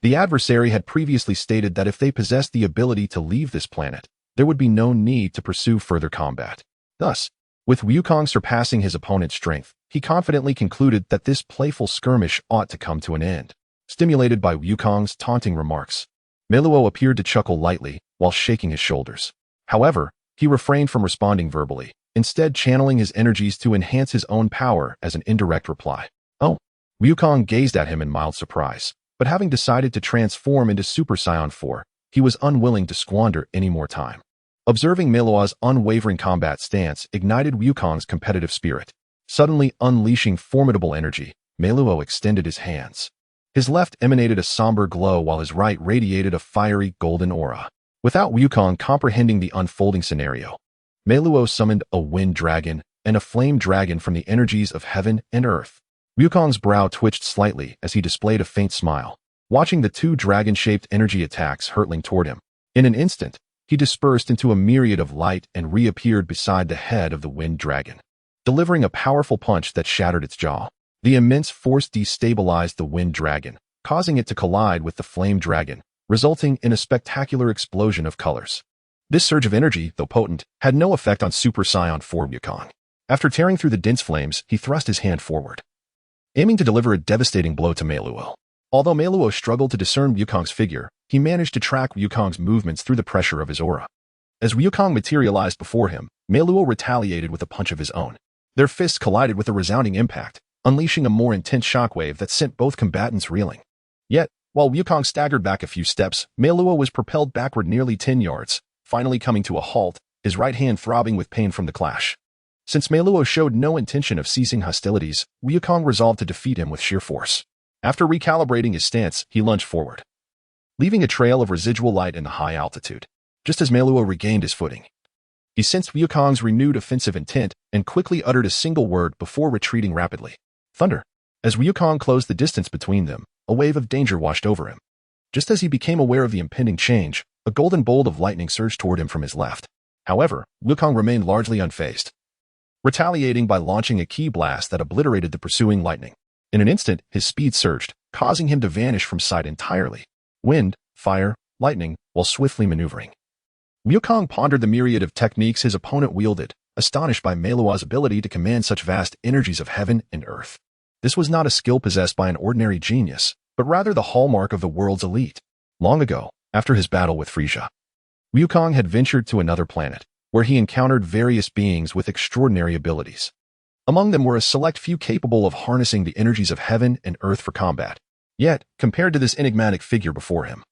the adversary had previously stated that if they possessed the ability to leave this planet, there would be no need to pursue further combat. Thus, with Wukong surpassing his opponent's strength, he confidently concluded that this playful skirmish ought to come to an end. Stimulated by Wukong's taunting remarks, Meluo appeared to chuckle lightly while shaking his shoulders. However, he refrained from responding verbally, instead channeling his energies to enhance his own power as an indirect reply. Oh! Wukong gazed at him in mild surprise, but having decided to transform into Super Saiyan 4, he was unwilling to squander any more time. Observing Meluo's unwavering combat stance ignited Wukong's competitive spirit. Suddenly unleashing formidable energy, Meluo extended his hands. His left emanated a somber glow while his right radiated a fiery golden aura. Without Wukong comprehending the unfolding scenario, Meluo summoned a wind dragon and a flame dragon from the energies of heaven and earth. Wukong's brow twitched slightly as he displayed a faint smile, watching the 2 dragon-shaped energy attacks hurtling toward him. In an instant, he dispersed into a myriad of light and reappeared beside the head of the wind dragon, delivering a powerful punch that shattered its jaw. The immense force destabilized the wind dragon, causing it to collide with the flame dragon, resulting in a spectacular explosion of colors. This surge of energy, though potent, had no effect on Super Saiyan 4 Wukong. After tearing through the dense flames, he thrust his hand forward, aiming to deliver a devastating blow to Meluo. Although Meluo struggled to discern Wukong's figure, he managed to track Wukong's movements through the pressure of his aura. As Wukong materialized before him, Meluo retaliated with a punch of his own. Their fists collided with a resounding impact, unleashing a more intense shockwave that sent both combatants reeling. Yet, while Wukong staggered back a few steps, Meluo was propelled backward nearly 10 yards, finally coming to a halt, his right hand throbbing with pain from the clash. Since Meluo showed no intention of ceasing hostilities, Wukong resolved to defeat him with sheer force. After recalibrating his stance, he lunged forward, leaving a trail of residual light in the high altitude. Just as Meluo regained his footing, he sensed Wukong's renewed offensive intent and quickly uttered a single word before retreating rapidly. Thunder. As Wukong closed the distance between them, a wave of danger washed over him. Just as he became aware of the impending change, a golden bolt of lightning surged toward him from his left. However, Wukong remained largely unfazed, retaliating by launching a ki blast that obliterated the pursuing lightning. In an instant, his speed surged, causing him to vanish from sight entirely. Wind, fire, lightning, while swiftly maneuvering. Wukong pondered the myriad of techniques his opponent wielded, astonished by Meluo's ability to command such vast energies of heaven and earth. This was not a skill possessed by an ordinary genius, but rather the hallmark of the world's elite. Long ago, after his battle with Frisia, Wukong had ventured to another planet, where he encountered various beings with extraordinary abilities. Among them were a select few capable of harnessing the energies of heaven and earth for combat. Yet, compared to this enigmatic figure before him,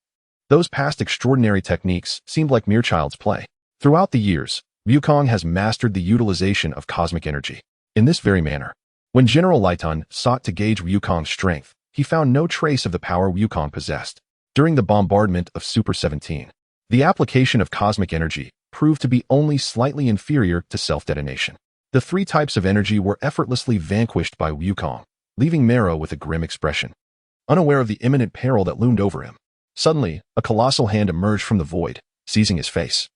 those past extraordinary techniques seemed like mere child's play. Throughout the years, Wukong has mastered the utilization of cosmic energy. In this very manner, when General Lighton sought to gauge Wukong's strength, he found no trace of the power Wukong possessed. During the bombardment of Super 17, the application of cosmic energy proved to be only slightly inferior to self-detonation. The three types of energy were effortlessly vanquished by Wukong, leaving Mero with a grim expression, unaware of the imminent peril that loomed over him. Suddenly, a colossal hand emerged from the void, seizing his face,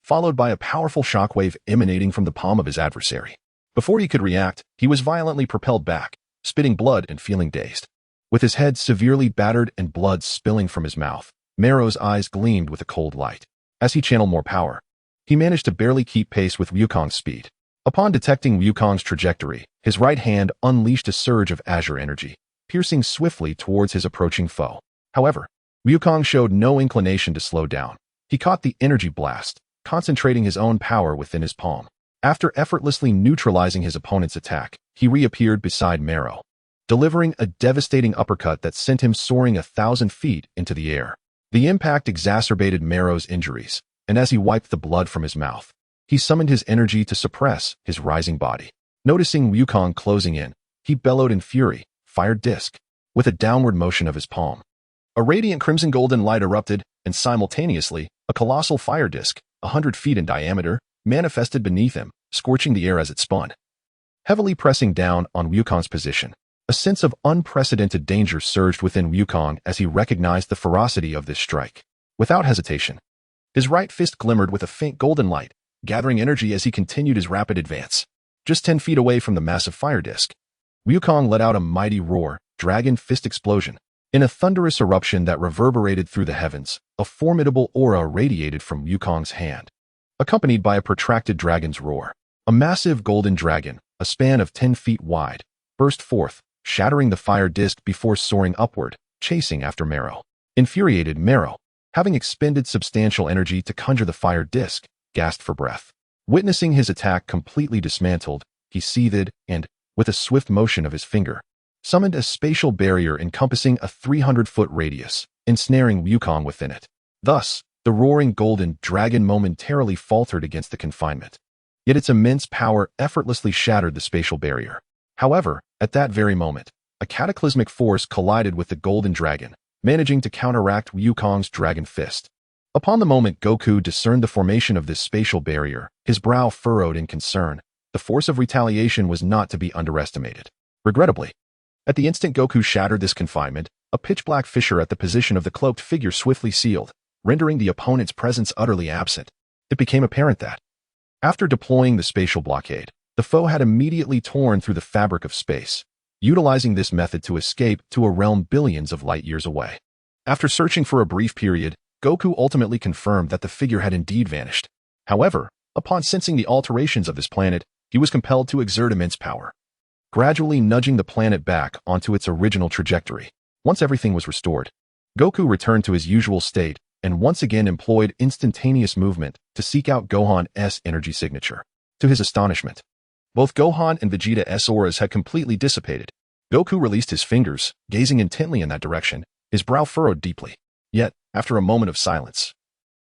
followed by a powerful shockwave emanating from the palm of his adversary. Before he could react, he was violently propelled back, spitting blood and feeling dazed. With his head severely battered and blood spilling from his mouth, Mero's eyes gleamed with a cold light. As he channeled more power, he managed to barely keep pace with Wukong's speed. Upon detecting Wukong's trajectory, his right hand unleashed a surge of azure energy, piercing swiftly towards his approaching foe. However, Wukong showed no inclination to slow down. He caught the energy blast, concentrating his own power within his palm. After effortlessly neutralizing his opponent's attack, he reappeared beside Mero, delivering a devastating uppercut that sent him soaring 1,000 feet into the air. The impact exacerbated Mero's injuries, and as he wiped the blood from his mouth, he summoned his energy to suppress his rising body. Noticing Wukong closing in, he bellowed in fury, "Fire disc!" with a downward motion of his palm. A radiant crimson golden light erupted, and simultaneously, a colossal fire disc, 100 feet in diameter, manifested beneath him, scorching the air as it spun. Heavily pressing down on Wukong's position, a sense of unprecedented danger surged within Wukong as he recognized the ferocity of this strike. Without hesitation, his right fist glimmered with a faint golden light, gathering energy as he continued his rapid advance. Just 10 feet away from the massive fire disc, Wukong let out a mighty roar, dragon fist explosion. In a thunderous eruption that reverberated through the heavens, a formidable aura radiated from Wukong's hand, accompanied by a protracted dragon's roar. A massive golden dragon, a span of 10 feet wide, burst forth, shattering the fire disc before soaring upward, chasing after Mero. Infuriated Mero, having expended substantial energy to conjure the fire disc, gasped for breath. Witnessing his attack completely dismantled, he seethed and, with a swift motion of his finger, summoned a spatial barrier encompassing a 300-foot radius, ensnaring Wukong within it. Thus, the roaring golden dragon momentarily faltered against the confinement. Yet its immense power effortlessly shattered the spatial barrier. However, at that very moment, a cataclysmic force collided with the golden dragon, managing to counteract Wukong's dragon fist. Upon the moment Goku discerned the formation of this spatial barrier, his brow furrowed in concern. The force of retaliation was not to be underestimated. Regrettably, at the instant Goku shattered this confinement, a pitch-black fissure at the position of the cloaked figure swiftly sealed, rendering the opponent's presence utterly absent. It became apparent that, after deploying the spatial blockade, the foe had immediately torn through the fabric of space, utilizing this method to escape to a realm billions of light years away. After searching for a brief period, Goku ultimately confirmed that the figure had indeed vanished. However, upon sensing the alterations of this planet, he was compelled to exert immense power, gradually nudging the planet back onto its original trajectory. Once everything was restored, Goku returned to his usual state and once again employed instantaneous movement to seek out Gohan's energy signature. To his astonishment, both Gohan and Vegeta's auras had completely dissipated. Goku released his fingers, gazing intently in that direction, his brow furrowed deeply. Yet, after a moment of silence,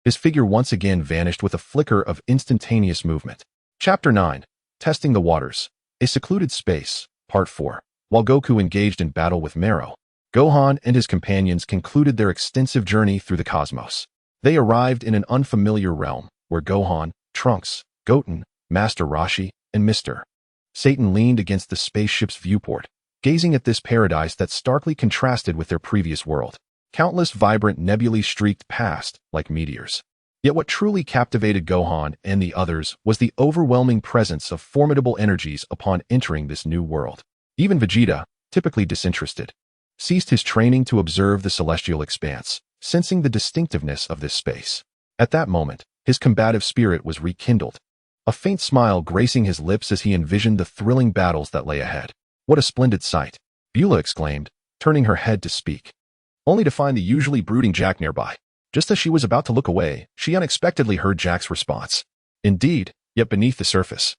his figure once again vanished with a flicker of instantaneous movement. Chapter 9. Testing the Waters. A Secluded Space, Part 4. While Goku engaged in battle with Mero, Gohan and his companions concluded their extensive journey through the cosmos. They arrived in an unfamiliar realm, where Gohan, Trunks, Goten, Master Roshi, and Mr. Satan leaned against the spaceship's viewport, gazing at this paradise that starkly contrasted with their previous world. Countless vibrant nebulae streaked past, like meteors. Yet what truly captivated Gohan and the others was the overwhelming presence of formidable energies upon entering this new world. Even Vegeta, typically disinterested, ceased his training to observe the celestial expanse, sensing the distinctiveness of this space. At that moment, his combative spirit was rekindled, a faint smile gracing his lips as he envisioned the thrilling battles that lay ahead. What a splendid sight! Beulah exclaimed, turning her head to speak, only to find the usually brooding Jack nearby. Just as she was about to look away, she unexpectedly heard Jack's response. Indeed, yet beneath the surface,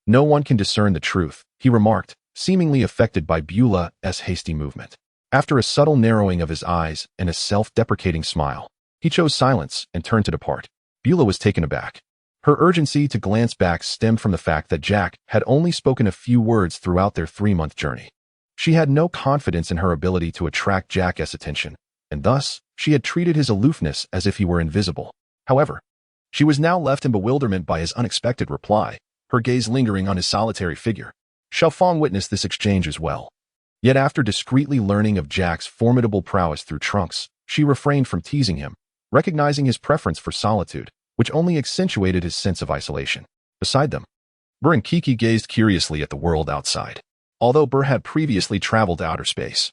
no one can discern the truth, he remarked, seemingly affected by Beulah's hasty movement. After a subtle narrowing of his eyes and a self-deprecating smile, he chose silence and turned to depart. Beulah was taken aback. Her urgency to glance back stemmed from the fact that Jack had only spoken a few words throughout their 3-month journey. She had no confidence in her ability to attract Jack's attention, and thus, she had treated his aloofness as if he were invisible. However, she was now left in bewilderment by his unexpected reply. her gaze lingering on his solitary figure. Xiaofang witnessed this exchange as well. Yet after discreetly learning of Jack's formidable prowess through Trunks, she refrained from teasing him, recognizing his preference for solitude, which only accentuated his sense of isolation. Beside them, Burr and Kiki gazed curiously at the world outside. Although Burr had previously traveled to outer space,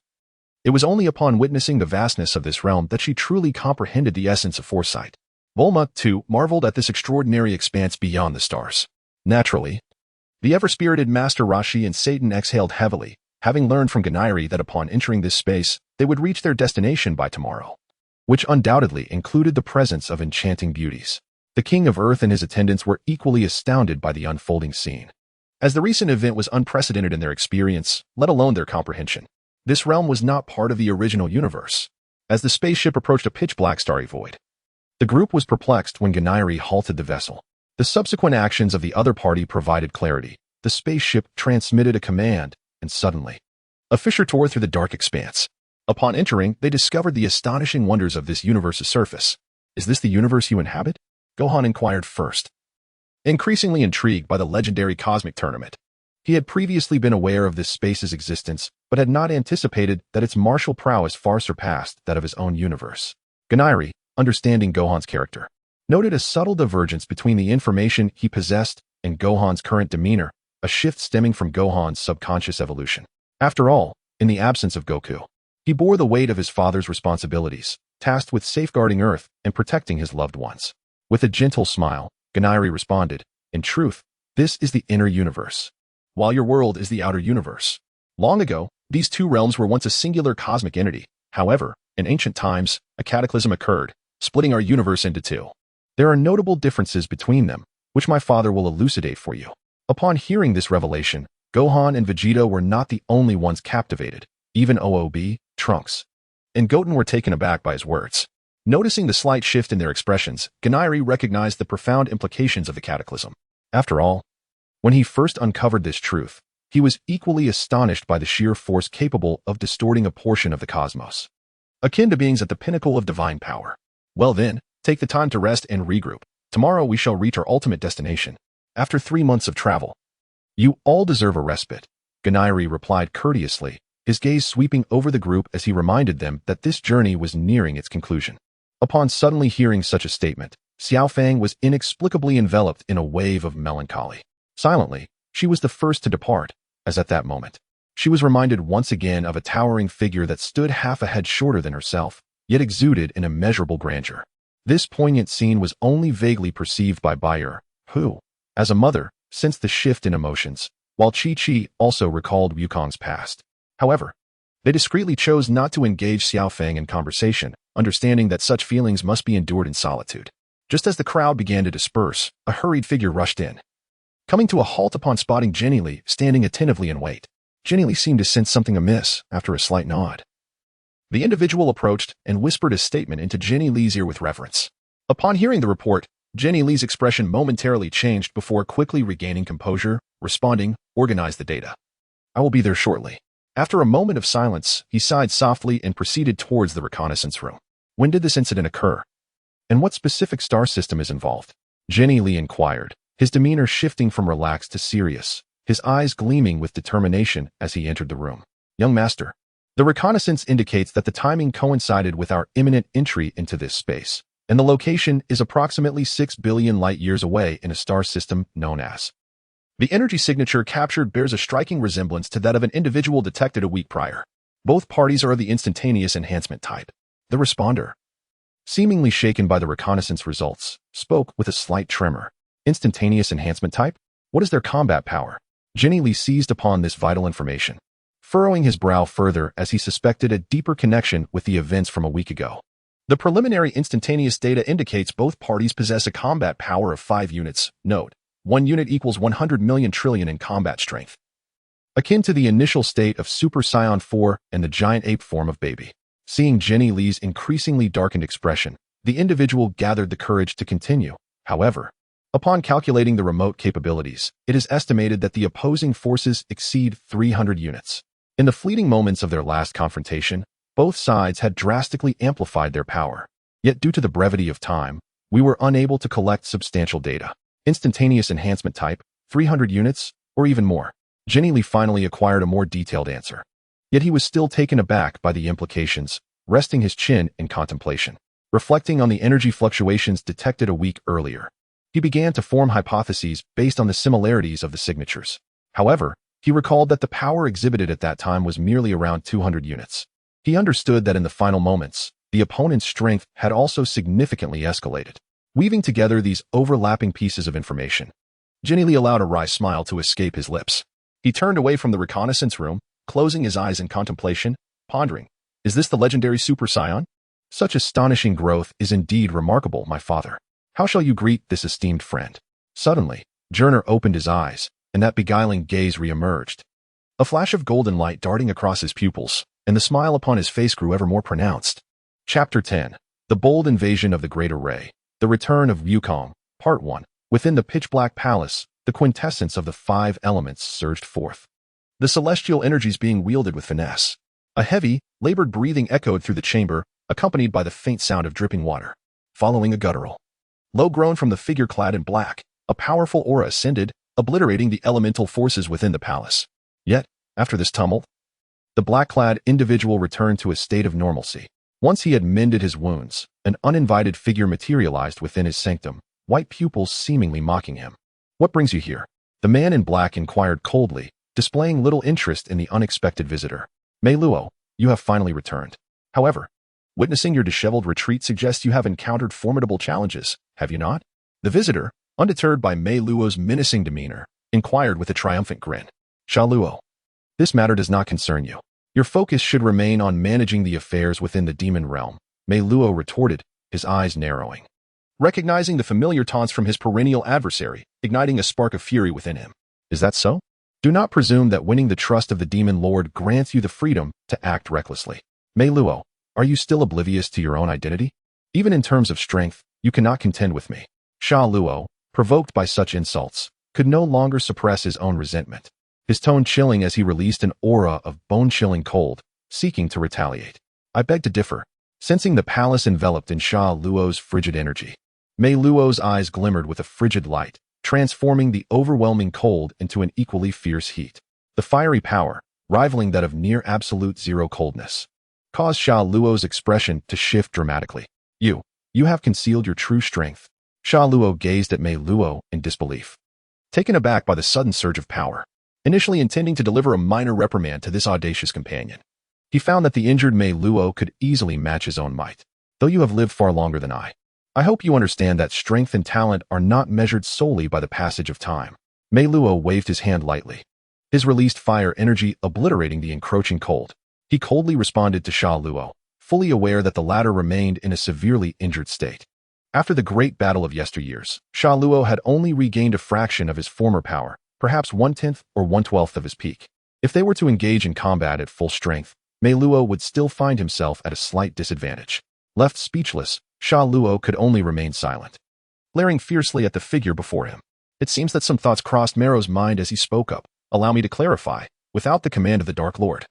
it was only upon witnessing the vastness of this realm that she truly comprehended the essence of foresight. Bulma, too, marveled at this extraordinary expanse beyond the stars. Naturally, the ever-spirited Master Rashi and Satan exhaled heavily, having learned from Ganairi that upon entering this space, they would reach their destination by tomorrow, which undoubtedly included the presence of enchanting beauties. The King of Earth and his attendants were equally astounded by the unfolding scene, as the recent event was unprecedented in their experience, let alone their comprehension. This realm was not part of the original universe. As the spaceship approached a pitch-black starry void, the group was perplexed when Ganairi halted the vessel. The subsequent actions of the other party provided clarity. The spaceship transmitted a command, and suddenly, a fissure tore through the dark expanse. Upon entering, they discovered the astonishing wonders of this universe's surface. Is this the universe you inhabit? Gohan inquired first. Increasingly intrigued by the legendary cosmic tournament, he had previously been aware of this space's existence, but had not anticipated that its martial prowess far surpassed that of his own universe. Ganairi, understanding Gohan's character, noted a subtle divergence between the information he possessed and Gohan's current demeanor, a shift stemming from Gohan's subconscious evolution. After all, in the absence of Goku, he bore the weight of his father's responsibilities, tasked with safeguarding Earth and protecting his loved ones. With a gentle smile, Ganairi responded, "In truth, this is the inner universe, while your world is the outer universe. Long ago, these two realms were once a singular cosmic entity. However, in ancient times, a cataclysm occurred, splitting our universe into two. There are notable differences between them, which my father will elucidate for you." Upon hearing this revelation, Gohan and Vegeta were not the only ones captivated. Even OOB, Trunks, and Goten were taken aback by his words. Noticing the slight shift in their expressions, Ganairi recognized the profound implications of the cataclysm. After all, when he first uncovered this truth, he was equally astonished by the sheer force capable of distorting a portion of the cosmos, akin to beings at the pinnacle of divine power. Well then, take the time to rest and regroup. Tomorrow we shall reach our ultimate destination. After 3 months of travel, you all deserve a respite, Ganairi replied courteously, his gaze sweeping over the group as he reminded them that this journey was nearing its conclusion. Upon suddenly hearing such a statement, Xiaofang was inexplicably enveloped in a wave of melancholy. Silently, she was the first to depart, as at that moment, she was reminded once again of a towering figure that stood half a head shorter than herself, yet exuded an immeasurable grandeur. This poignant scene was only vaguely perceived by Bayer, who, as a mother, sensed the shift in emotions, while Chi-Chi also recalled Wukong's past. However, they discreetly chose not to engage Xiaofang in conversation, understanding that such feelings must be endured in solitude. Just as the crowd began to disperse, a hurried figure rushed in, coming to a halt upon spotting Jenny Li standing attentively in wait. Jenny Li seemed to sense something amiss after a slight nod. The individual approached and whispered a statement into Jenny Li's ear with reverence. Upon hearing the report, Jenny Li's expression momentarily changed before quickly regaining composure, responding, "Organize the data. I will be there shortly." After a moment of silence, he sighed softly and proceeded towards the reconnaissance room. When did this incident occur? And what specific star system is involved? Jenny Li inquired, his demeanor shifting from relaxed to serious, his eyes gleaming with determination as he entered the room. "Young master, the reconnaissance indicates that the timing coincided with our imminent entry into this space, and the location is approximately 6 billion light-years away in a star system known as. The energy signature captured bears a striking resemblance to that of an individual detected a week prior. Both parties are of the instantaneous enhancement type." The responder, seemingly shaken by the reconnaissance results, spoke with a slight tremor. "Instantaneous enhancement type? What is their combat power?" Jenny Li seized upon this vital information, furrowing his brow further as he suspected a deeper connection with the events from a week ago. The preliminary instantaneous data indicates both parties possess a combat power of 5 units. Note: 1 unit equals 100 million trillion in combat strength, akin to the initial state of Super Saiyan 4 and the giant ape form of Baby. Seeing Jenny Li's increasingly darkened expression, the individual gathered the courage to continue. However, upon calculating the remote capabilities, it is estimated that the opposing forces exceed 300 units. In the fleeting moments of their last confrontation, both sides had drastically amplified their power. Yet due to the brevity of time, we were unable to collect substantial data. Instantaneous enhancement type, 300 units? Or even more? Jenny Lee finally acquired a more detailed answer. Yet he was still taken aback by the implications, resting his chin in contemplation. Reflecting on the energy fluctuations detected a week earlier, he began to form hypotheses based on the similarities of the signatures. However, he recalled that the power exhibited at that time was merely around 200 units. He understood that in the final moments, the opponent's strength had also significantly escalated. Weaving together these overlapping pieces of information, Jenny Lee allowed a wry smile to escape his lips. He turned away from the reconnaissance room, closing his eyes in contemplation, pondering, "Is this the legendary Super Saiyan? Such astonishing growth is indeed remarkable, my father. How shall you greet this esteemed friend?" Suddenly, Jerner opened his eyes, and that beguiling gaze re-emerged. A flash of golden light darting across his pupils, and the smile upon his face grew ever more pronounced. Chapter 10. The Bold Invasion of the Great Array. The Return of Wukong. Part 1. Within the pitch-black palace, the quintessence of the five elements surged forth. The celestial energies being wielded with finesse. A heavy, labored breathing echoed through the chamber, accompanied by the faint sound of dripping water. Following a guttural, low groan from the figure clad in black, a powerful aura ascended, obliterating the elemental forces within the palace. Yet, after this tumult, the black-clad individual returned to a state of normalcy. Once he had mended his wounds, an uninvited figure materialized within his sanctum, white pupils seemingly mocking him. "What brings you here?" The man in black inquired coldly, displaying little interest in the unexpected visitor. "Mei Luo, you have finally returned. However, witnessing your disheveled retreat suggests you have encountered formidable challenges, have you not?" The visitor, undeterred by Mei Luo's menacing demeanor, inquired with a triumphant grin. "Sha Luo, this matter does not concern you. Your focus should remain on managing the affairs within the demon realm," Mei Luo retorted, his eyes narrowing. Recognizing the familiar taunts from his perennial adversary, igniting a spark of fury within him. "Is that so? Do not presume that winning the trust of the demon lord grants you the freedom to act recklessly. Mei Luo, are you still oblivious to your own identity? Even in terms of strength, you cannot contend with me." Sha Luo, provoked by such insults, could no longer suppress his own resentment, his tone chilling as he released an aura of bone-chilling cold, seeking to retaliate. "I beg to differ." Sensing the palace enveloped in Sha Luo's frigid energy, Mei Luo's eyes glimmered with a frigid light, transforming the overwhelming cold into an equally fierce heat. The fiery power, rivaling that of near-absolute zero coldness, caused Sha Luo's expression to shift dramatically. You have concealed your true strength." Sha Luo gazed at Mei Luo in disbelief, taken aback by the sudden surge of power. Initially intending to deliver a minor reprimand to this audacious companion, he found that the injured Mei Luo could easily match his own might. "Though you have lived far longer than I hope you understand that strength and talent are not measured solely by the passage of time." Mei Luo waved his hand lightly, his released fire energy obliterating the encroaching cold. He coldly responded to Sha Luo, fully aware that the latter remained in a severely injured state. After the great battle of yesteryears, Sha Luo had only regained a fraction of his former power, perhaps 1/10 or 1/12 of his peak. If they were to engage in combat at full strength, Mei Luo would still find himself at a slight disadvantage. Left speechless, Sha Luo could only remain silent, glaring fiercely at the figure before him. It seems that some thoughts crossed Mero's mind as he spoke up. "Allow me to clarify, without the command of the Dark Lord.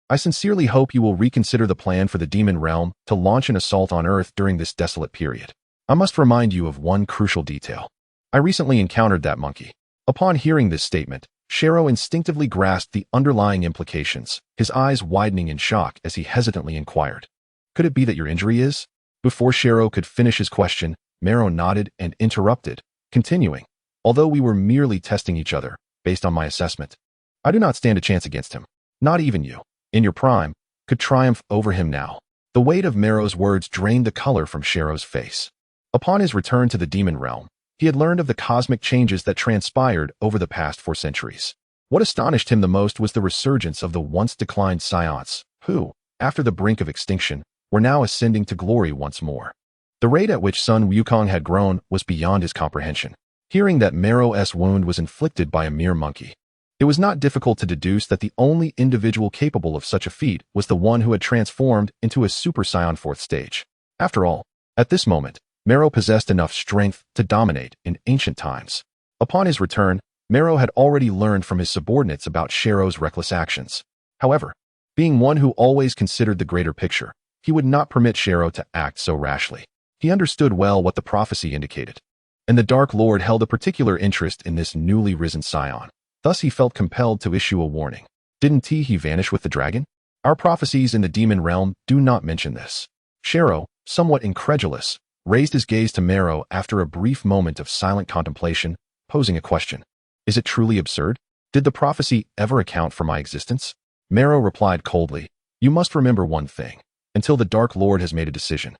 I sincerely hope you will reconsider the plan for the demon realm to launch an assault on Earth during this desolate period. I must remind you of one crucial detail. I recently encountered that monkey." Upon hearing this statement, Shero instinctively grasped the underlying implications, his eyes widening in shock as he hesitantly inquired, "Could it be that your injury is?" Before Shero could finish his question, Mero nodded and interrupted, continuing, "Although we were merely testing each other, based on my assessment, I do not stand a chance against him. Not even you, in your prime, could triumph over him now." The weight of Mero's words drained the color from Shero's face. Upon his return to the demon realm, he had learned of the cosmic changes that transpired over the past 4 centuries. What astonished him the most was the resurgence of the once-declined Saiyans, who, after the brink of extinction, were now ascending to glory once more. The rate at which Sun Wukong had grown was beyond his comprehension. Hearing that Mero's wound was inflicted by a mere monkey, it was not difficult to deduce that the only individual capable of such a feat was the one who had transformed into a Super Saiyan 4th stage. After all, at this moment, Mero possessed enough strength to dominate in ancient times. Upon his return, Mero had already learned from his subordinates about Shero's reckless actions. However, being one who always considered the greater picture, he would not permit Shero to act so rashly. He understood well what the prophecy indicated. and the Dark Lord held a particular interest in this newly risen Saiyan. Thus he felt compelled to issue a warning. Didn't he vanish with the dragon? Our prophecies in the demon realm do not mention this. Shiro, somewhat incredulous, raised his gaze to Mero after a brief moment of silent contemplation, posing a question. Is it truly absurd? Did the prophecy ever account for my existence? Mero replied coldly, you must remember one thing. Until the Dark Lord has made a decision,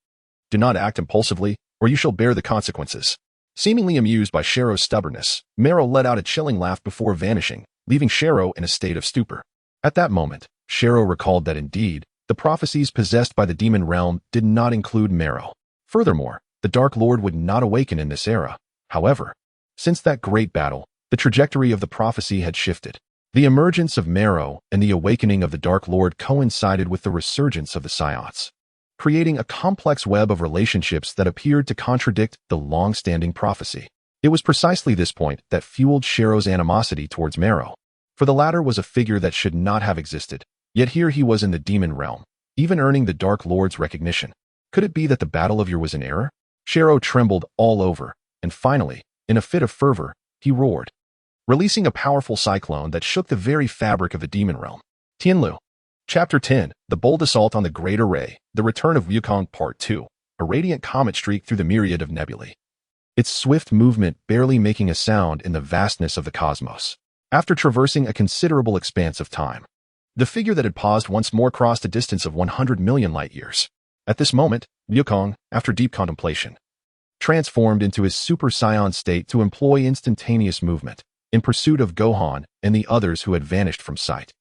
do not act impulsively, or you shall bear the consequences. Seemingly amused by Shiro's stubbornness, Mero let out a chilling laugh before vanishing, leaving Shiro in a state of stupor. At that moment, Shiro recalled that indeed, the prophecies possessed by the demon realm did not include Mero. Furthermore, the Dark Lord would not awaken in this era. However, since that great battle, the trajectory of the prophecy had shifted. The emergence of Mero and the awakening of the Dark Lord coincided with the resurgence of the Saiyans, creating a complex web of relationships that appeared to contradict the long-standing prophecy. It was precisely this point that fueled Shiro's animosity towards Mero, for the latter was a figure that should not have existed, yet here he was in the demon realm, even earning the Dark Lord's recognition. Could it be that the battle of year was an error? Shiro trembled all over, and finally, in a fit of fervor, he roared, releasing a powerful cyclone that shook the very fabric of the demon realm. Tianlu. Chapter 10, The Bold Assault on the Great Array, The Return of Wukong Part 2, a radiant comet streaked through the myriad of nebulae, its swift movement barely making a sound in the vastness of the cosmos. After traversing a considerable expanse of time, the figure that had paused once more crossed a distance of 100 million light-years. At this moment, Wukong, after deep contemplation, transformed into his Super Saiyan state to employ instantaneous movement, in pursuit of Gohan and the others who had vanished from sight.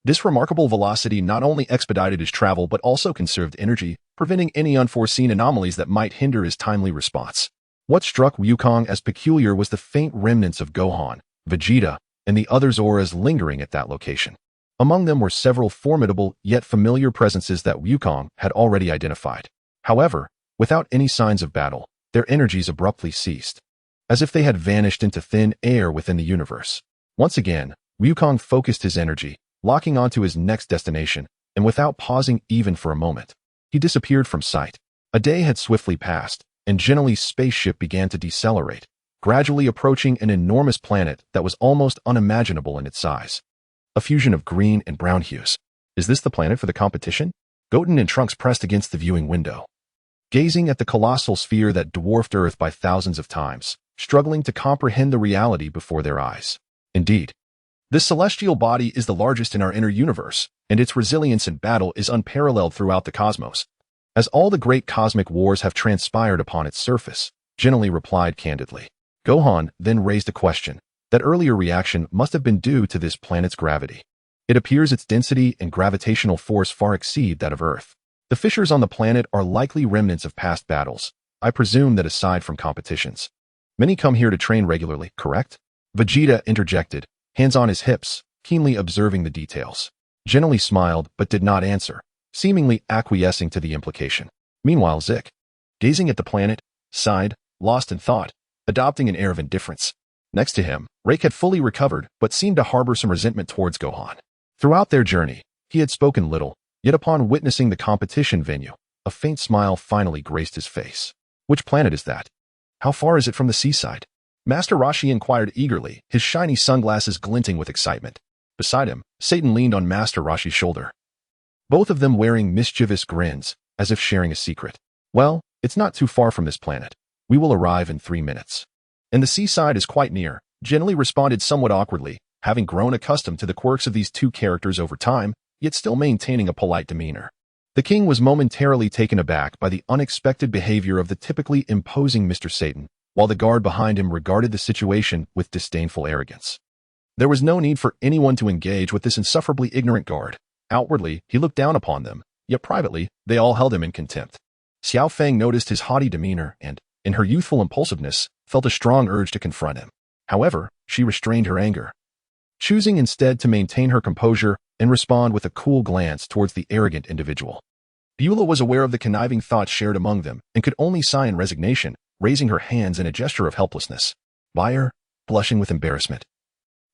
This remarkable velocity not only expedited his travel but also conserved energy, preventing any unforeseen anomalies that might hinder his timely response. What struck Wukong as peculiar was the faint remnants of Gohan, Vegeta, and the others' auras lingering at that location. Among them were several formidable yet familiar presences that Wukong had already identified. However, without any signs of battle, their energies abruptly ceased, as if they had vanished into thin air within the universe. Once again, Wukong focused his energy, locking onto his next destination, and without pausing even for a moment, he disappeared from sight. A day had swiftly passed, and Geneli's spaceship began to decelerate, gradually approaching an enormous planet that was almost unimaginable in its size. A fusion of green and brown hues. Is this the planet for the competition? Goten and Trunks pressed against the viewing window, gazing at the colossal sphere that dwarfed Earth by thousands of times, struggling to comprehend the reality before their eyes. Indeed, this celestial body is the largest in our inner universe, and its resilience in battle is unparalleled throughout the cosmos, as all the great cosmic wars have transpired upon its surface, Geneli replied candidly. Gohan then raised a question. That earlier reaction must have been due to this planet's gravity. It appears its density and gravitational force far exceed that of Earth. The fissures on the planet are likely remnants of past battles. I presume that aside from competitions, many come here to train regularly, correct? Vegeta interjected, hands on his hips, keenly observing the details. Geneli smiled but did not answer, seemingly acquiescing to the implication. Meanwhile Zik, gazing at the planet, sighed, lost in thought, adopting an air of indifference. Next to him, Rake had fully recovered but seemed to harbor some resentment towards Gohan. Throughout their journey, he had spoken little, yet upon witnessing the competition venue, a faint smile finally graced his face. Which planet is that? How far is it from the seaside? Master Roshi inquired eagerly, his shiny sunglasses glinting with excitement. Beside him, Satan leaned on Master Roshi's shoulder, both of them wearing mischievous grins, as if sharing a secret. Well, it's not too far from this planet. We will arrive in 3 minutes. And the seaside is quite near, Geneli responded somewhat awkwardly, having grown accustomed to the quirks of these two characters over time, yet still maintaining a polite demeanor. The king was momentarily taken aback by the unexpected behavior of the typically imposing Mr. Satan, while the guard behind him regarded the situation with disdainful arrogance. There was no need for anyone to engage with this insufferably ignorant guard. Outwardly, he looked down upon them, yet privately, they all held him in contempt. Xiao Feng noticed his haughty demeanor and, in her youthful impulsiveness, felt a strong urge to confront him. However, she restrained her anger, choosing instead to maintain her composure and respond with a cool glance towards the arrogant individual. Beulah was aware of the conniving thoughts shared among them and could only sigh in resignation, raising her hands in a gesture of helplessness. Bayer, blushing with embarrassment,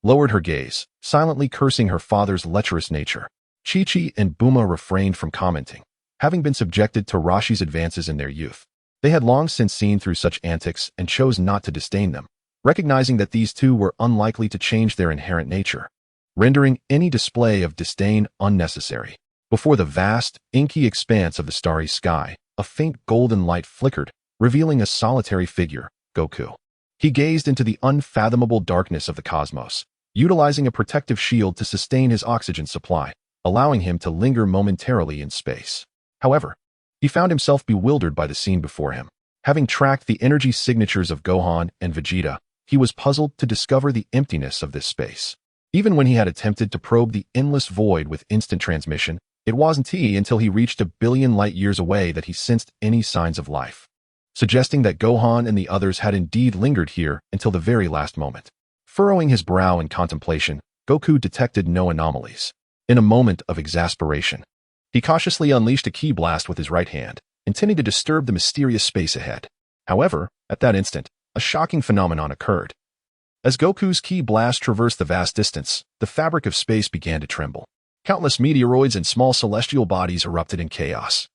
lowered her gaze, silently cursing her father's lecherous nature. Chi-Chi and Buma refrained from commenting, having been subjected to Rashi's advances in their youth. They had long since seen through such antics and chose not to disdain them, recognizing that these two were unlikely to change their inherent nature, rendering any display of disdain unnecessary. Before the vast, inky expanse of the starry sky, a faint golden light flickered, revealing a solitary figure, Goku. He gazed into the unfathomable darkness of the cosmos, utilizing a protective shield to sustain his oxygen supply, allowing him to linger momentarily in space. However, he found himself bewildered by the scene before him. Having tracked the energy signatures of Gohan and Vegeta, he was puzzled to discover the emptiness of this space. Even when he had attempted to probe the endless void with instant transmission, it wasn't until he reached a billion light-years away that he sensed any signs of life, suggesting that Gohan and the others had indeed lingered here until the very last moment. Furrowing his brow in contemplation, Goku detected no anomalies. In a moment of exasperation, he cautiously unleashed a ki blast with his right hand, intending to disturb the mysterious space ahead. However, at that instant, a shocking phenomenon occurred. As Goku's ki blast traversed the vast distance, the fabric of space began to tremble. Countless meteoroids and small celestial bodies erupted in chaos,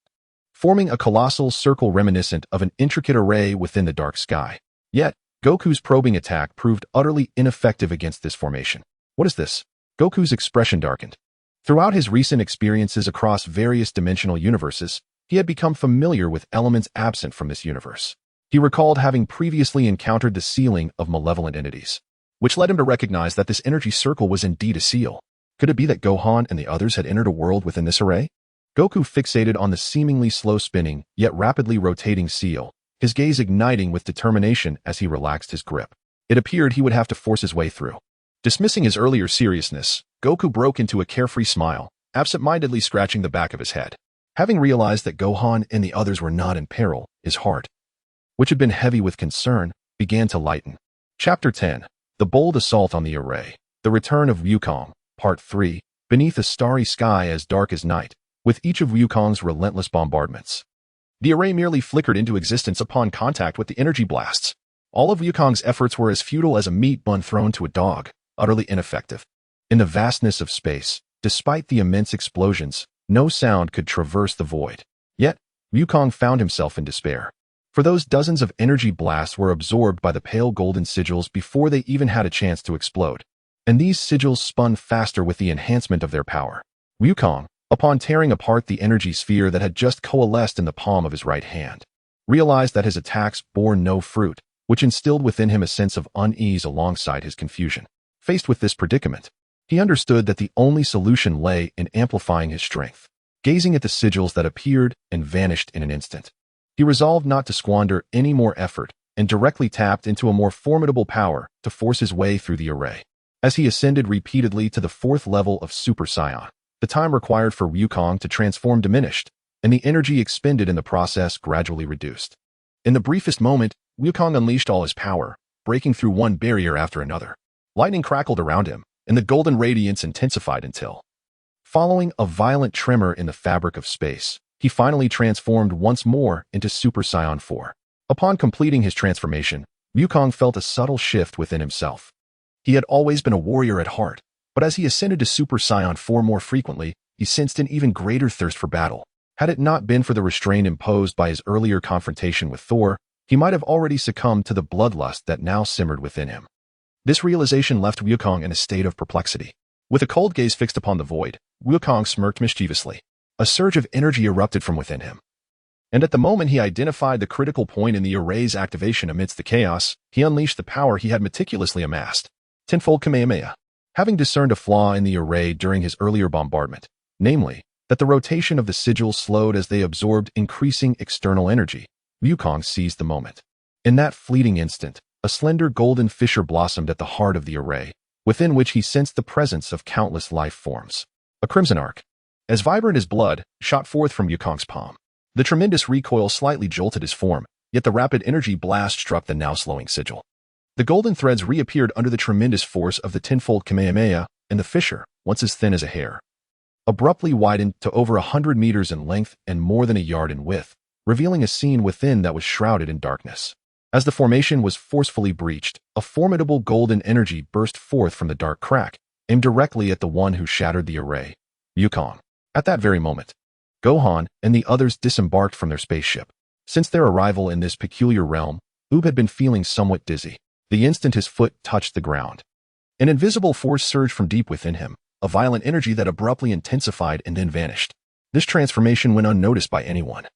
forming a colossal circle reminiscent of an intricate array within the dark sky. Yet, Goku's probing attack proved utterly ineffective against this formation. What is this? Goku's expression darkened. Throughout his recent experiences across various dimensional universes, he had become familiar with elements absent from this universe. He recalled having previously encountered the sealing of malevolent entities, which led him to recognize that this energy circle was indeed a seal. Could it be that Gohan and the others had entered a world within this array? Goku fixated on the seemingly slow-spinning, yet rapidly rotating seal, his gaze igniting with determination as he relaxed his grip. It appeared he would have to force his way through. Dismissing his earlier seriousness, Goku broke into a carefree smile, absent-mindedly scratching the back of his head. Having realized that Gohan and the others were not in peril, his heart, which had been heavy with concern, began to lighten. Chapter 10. The Bold Assault on the Array. The Return of Wukong. Part 3. Beneath a starry sky as dark as night, with each of Wukong's relentless bombardments, the array merely flickered into existence upon contact with the energy blasts. All of Wukong's efforts were as futile as a meat bun thrown to a dog, utterly ineffective. In the vastness of space, despite the immense explosions, no sound could traverse the void. Yet, Wukong found himself in despair. For those dozens of energy blasts were absorbed by the pale golden sigils before they even had a chance to explode. And these sigils spun faster with the enhancement of their power. Wukong, upon tearing apart the energy sphere that had just coalesced in the palm of his right hand, realized that his attacks bore no fruit, which instilled within him a sense of unease alongside his confusion. Faced with this predicament, he understood that the only solution lay in amplifying his strength. Gazing at the sigils that appeared and vanished in an instant, he resolved not to squander any more effort and directly tapped into a more formidable power to force his way through the array. As he ascended repeatedly to the 4th level of Super Saiyan, the time required for Wukong to transform diminished, and the energy expended in the process gradually reduced. In the briefest moment, Wukong unleashed all his power, breaking through one barrier after another. Lightning crackled around him, and the golden radiance intensified until, following a violent tremor in the fabric of space, he finally transformed once more into Super Saiyan 4. Upon completing his transformation, Wukong felt a subtle shift within himself. He had always been a warrior at heart, but as he ascended to Super Saiyan 4 more frequently, he sensed an even greater thirst for battle. Had it not been for the restraint imposed by his earlier confrontation with Thor, he might have already succumbed to the bloodlust that now simmered within him. This realization left Wukong in a state of perplexity. With a cold gaze fixed upon the void, Wukong smirked mischievously. A surge of energy erupted from within him. And at the moment he identified the critical point in the array's activation amidst the chaos, he unleashed the power he had meticulously amassed. Tenfold Kamehameha. Having discerned a flaw in the array during his earlier bombardment, namely, that the rotation of the sigils slowed as they absorbed increasing external energy, Wukong seized the moment. In that fleeting instant, a slender golden fissure blossomed at the heart of the array, within which he sensed the presence of countless life forms. A crimson arc, as vibrant as blood, shot forth from Wukong's palm. The tremendous recoil slightly jolted his form, yet the rapid energy blast struck the now slowing sigil. The golden threads reappeared under the tremendous force of the tenfold Kamehameha, and the fissure, once as thin as a hair, abruptly widened to over 100 meters in length and more than a yard in width, revealing a scene within that was shrouded in darkness. As the formation was forcefully breached, a formidable golden energy burst forth from the dark crack, aimed directly at the one who shattered the array, Wukong. At that very moment, Gohan and the others disembarked from their spaceship. Since their arrival in this peculiar realm, Oob had been feeling somewhat dizzy. The instant his foot touched the ground, an invisible force surged from deep within him, a violent energy that abruptly intensified and then vanished. This transformation went unnoticed by anyone,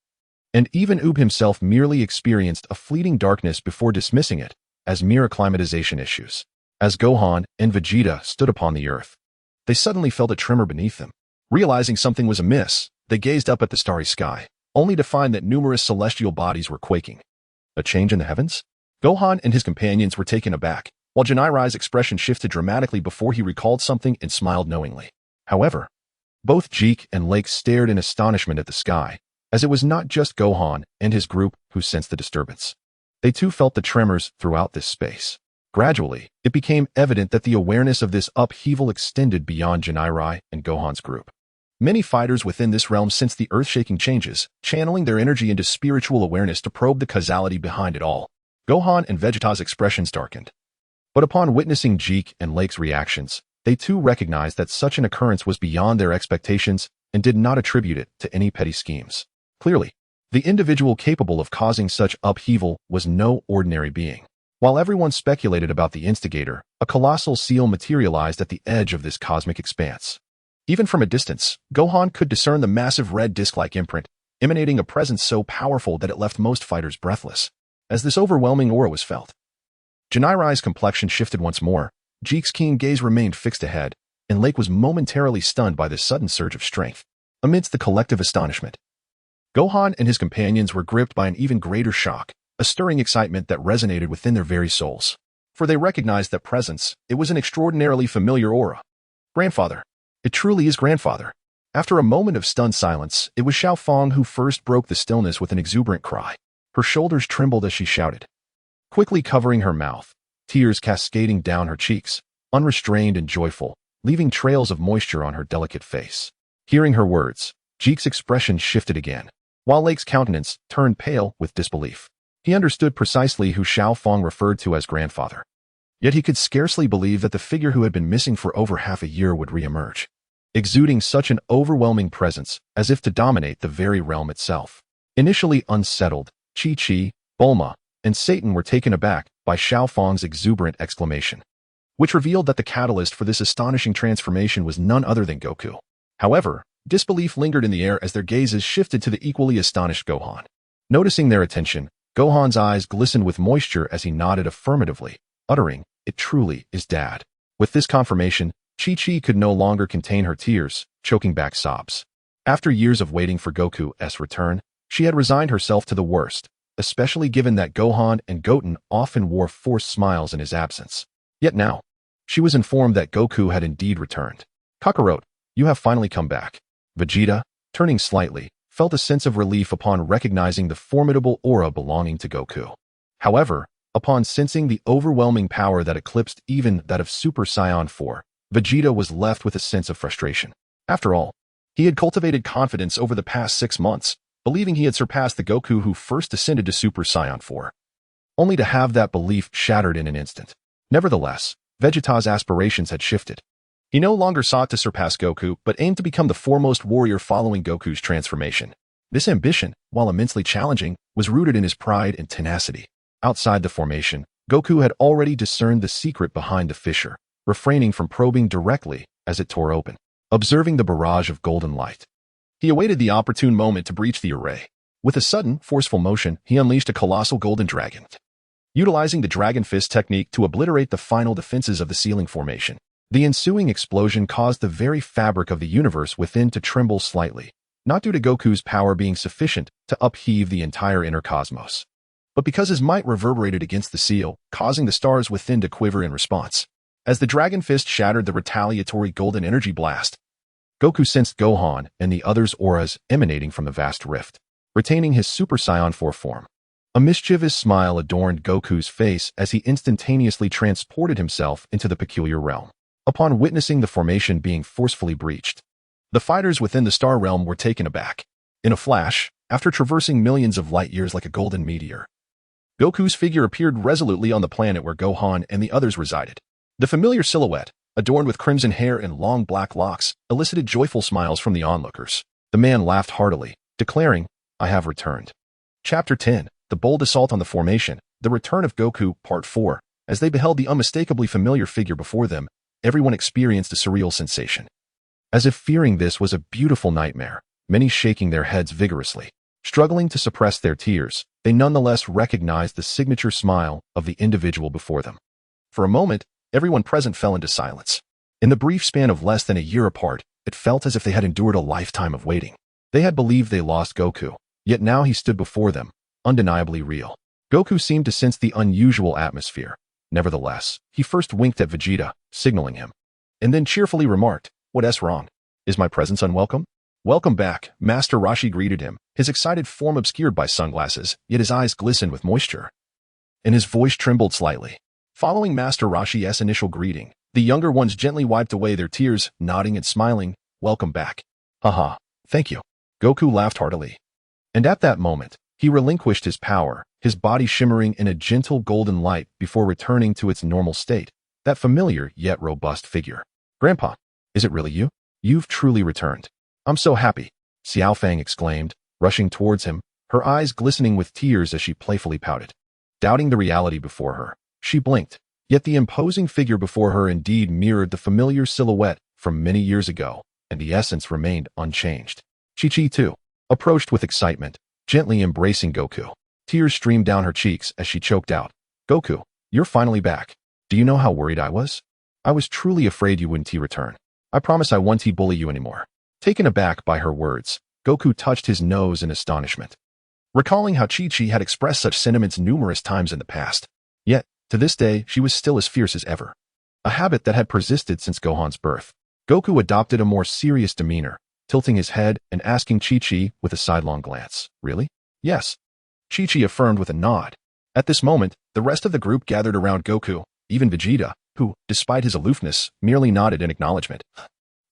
and even Oob himself merely experienced a fleeting darkness before dismissing it as mere acclimatization issues. As Gohan and Vegeta stood upon the earth, they suddenly felt a tremor beneath them. Realizing something was amiss, they gazed up at the starry sky, only to find that numerous celestial bodies were quaking. A change in the heavens? Gohan and his companions were taken aback, while Jinirai's expression shifted dramatically before he recalled something and smiled knowingly. However, both Jeek and Lake stared in astonishment at the sky, as it was not just Gohan and his group who sensed the disturbance. They too felt the tremors throughout this space. Gradually, it became evident that the awareness of this upheaval extended beyond Jinirai and Gohan's group. Many fighters within this realm sensed the earth-shaking changes, channeling their energy into spiritual awareness to probe the causality behind it all. Gohan and Vegeta's expressions darkened. But upon witnessing Jeek and Lake's reactions, they too recognized that such an occurrence was beyond their expectations and did not attribute it to any petty schemes. Clearly, the individual capable of causing such upheaval was no ordinary being. While everyone speculated about the instigator, a colossal seal materialized at the edge of this cosmic expanse. Even from a distance, Gohan could discern the massive red disc-like imprint, emanating a presence so powerful that it left most fighters breathless, as this overwhelming aura was felt. Jinirai's complexion shifted once more, Jeek's keen gaze remained fixed ahead, and Lake was momentarily stunned by this sudden surge of strength. Amidst the collective astonishment, Gohan and his companions were gripped by an even greater shock, a stirring excitement that resonated within their very souls. For they recognized that presence, it was an extraordinarily familiar aura. Grandfather. It truly is grandfather. After a moment of stunned silence, it was Xiao Fong who first broke the stillness with an exuberant cry. Her shoulders trembled as she shouted, quickly covering her mouth, tears cascading down her cheeks, unrestrained and joyful, leaving trails of moisture on her delicate face. Hearing her words, Jeek's expression shifted again, while Lake's countenance turned pale with disbelief. He understood precisely who Xiao Fong referred to as grandfather. Yet he could scarcely believe that the figure who had been missing for over half a year would reemerge, exuding such an overwhelming presence as if to dominate the very realm itself. Initially unsettled, Chi-Chi, Bulma, and Satan were taken aback by Xiao Fong's exuberant exclamation, which revealed that the catalyst for this astonishing transformation was none other than Goku. However, disbelief lingered in the air as their gazes shifted to the equally astonished Gohan. Noticing their attention, Gohan's eyes glistened with moisture as he nodded affirmatively, uttering, "It truly is Dad." With this confirmation, Chi-Chi could no longer contain her tears, choking back sobs. After years of waiting for Goku's return, she had resigned herself to the worst, especially given that Gohan and Goten often wore forced smiles in his absence. Yet now, she was informed that Goku had indeed returned. "Kakarot, you have finally come back." Vegeta, turning slightly, felt a sense of relief upon recognizing the formidable aura belonging to Goku. However, upon sensing the overwhelming power that eclipsed even that of Super Saiyan 4, Vegeta was left with a sense of frustration. After all, he had cultivated confidence over the past 6 months, believing he had surpassed the Goku who first ascended to Super Saiyan 4, only to have that belief shattered in an instant. Nevertheless, Vegeta's aspirations had shifted. He no longer sought to surpass Goku, but aimed to become the foremost warrior following Goku's transformation. This ambition, while immensely challenging, was rooted in his pride and tenacity. Outside the formation, Goku had already discerned the secret behind the fissure, refraining from probing directly as it tore open. Observing the barrage of golden light, he awaited the opportune moment to breach the array. With a sudden, forceful motion, he unleashed a colossal golden dragon, utilizing the Dragon Fist technique to obliterate the final defenses of the ceiling formation. The ensuing explosion caused the very fabric of the universe within to tremble slightly, not due to Goku's power being sufficient to upheave the entire inner cosmos, but because his might reverberated against the seal, causing the stars within to quiver in response. As the Dragon Fist shattered the retaliatory golden energy blast, Goku sensed Gohan and the others' auras emanating from the vast rift, retaining his Super Saiyan 4 form. A mischievous smile adorned Goku's face as he instantaneously transported himself into the peculiar realm. Upon witnessing the formation being forcefully breached, the fighters within the star realm were taken aback. In a flash, after traversing millions of light years like a golden meteor, Goku's figure appeared resolutely on the planet where Gohan and the others resided. The familiar silhouette, adorned with crimson hair and long black locks, elicited joyful smiles from the onlookers. The man laughed heartily, declaring, "I have returned." Chapter 10, The Bold Assault on the Formation, The Return of Goku, Part 4. As they beheld the unmistakably familiar figure before them, everyone experienced a surreal sensation. As if fearing this was a beautiful nightmare, many shaking their heads vigorously. Struggling to suppress their tears, they nonetheless recognized the signature smile of the individual before them. For a moment, everyone present fell into silence. In the brief span of less than a year apart, it felt as if they had endured a lifetime of waiting. They had believed they lost Goku, yet now he stood before them, undeniably real. Goku seemed to sense the unusual atmosphere. Nevertheless, he first winked at Vegeta, signaling him, and then cheerfully remarked, "What's wrong? Is my presence unwelcome?" "Welcome back," Master Roshi greeted him, his excited form obscured by sunglasses, yet his eyes glistened with moisture. And his voice trembled slightly. Following Master Roshi's initial greeting, the younger ones gently wiped away their tears, nodding and smiling. "Welcome back." "Haha, thank you." Goku laughed heartily. And at that moment, he relinquished his power, his body shimmering in a gentle golden light before returning to its normal state, that familiar yet robust figure. "Grandpa, is it really you? You've truly returned. I'm so happy," Xiao Fang exclaimed, rushing towards him, her eyes glistening with tears as she playfully pouted. Doubting the reality before her, she blinked, yet the imposing figure before her indeed mirrored the familiar silhouette from many years ago, and the essence remained unchanged. Chi-Chi, too, approached with excitement, gently embracing Goku. Tears streamed down her cheeks as she choked out, "Goku, you're finally back. Do you know how worried I was? I was truly afraid you wouldn't return. I promise I won't bully you anymore." Taken aback by her words, Goku touched his nose in astonishment, recalling how Chi-Chi had expressed such sentiments numerous times in the past. Yet, to this day, she was still as fierce as ever. A habit that had persisted since Gohan's birth. Goku adopted a more serious demeanor, tilting his head and asking Chi-Chi with a sidelong glance, "Really?" "Yes." Chi-Chi affirmed with a nod. At this moment, the rest of the group gathered around Goku, even Vegeta, who, despite his aloofness, merely nodded in acknowledgement,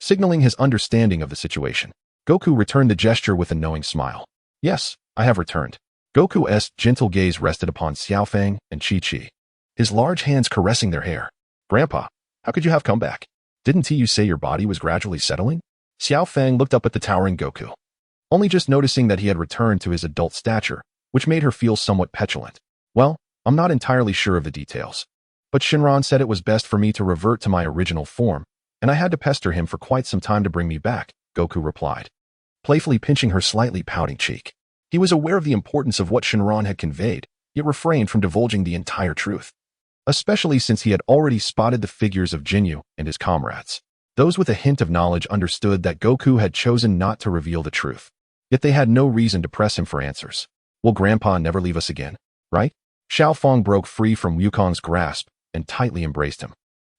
signaling his understanding of the situation. Goku returned the gesture with a knowing smile. "Yes, I have returned." Goku's gentle gaze rested upon Xiao Fang and Chi-Chi, his large hands caressing their hair. "Grandpa, how could you have come back? Didn't you say your body was gradually settling?" Xiao Fang looked up at the towering Goku, only just noticing that he had returned to his adult stature, which made her feel somewhat petulant. "Well, I'm not entirely sure of the details, but Shinron said it was best for me to revert to my original form, and I had to pester him for quite some time to bring me back," Goku replied, playfully pinching her slightly pouting cheek. He was aware of the importance of what Shinron had conveyed, yet refrained from divulging the entire truth, especially since he had already spotted the figures of Jinyu and his comrades. Those with a hint of knowledge understood that Goku had chosen not to reveal the truth, yet they had no reason to press him for answers. "Will Grandpa never leave us again, right?" Xiao Fang broke free from Wukong's grasp and tightly embraced him,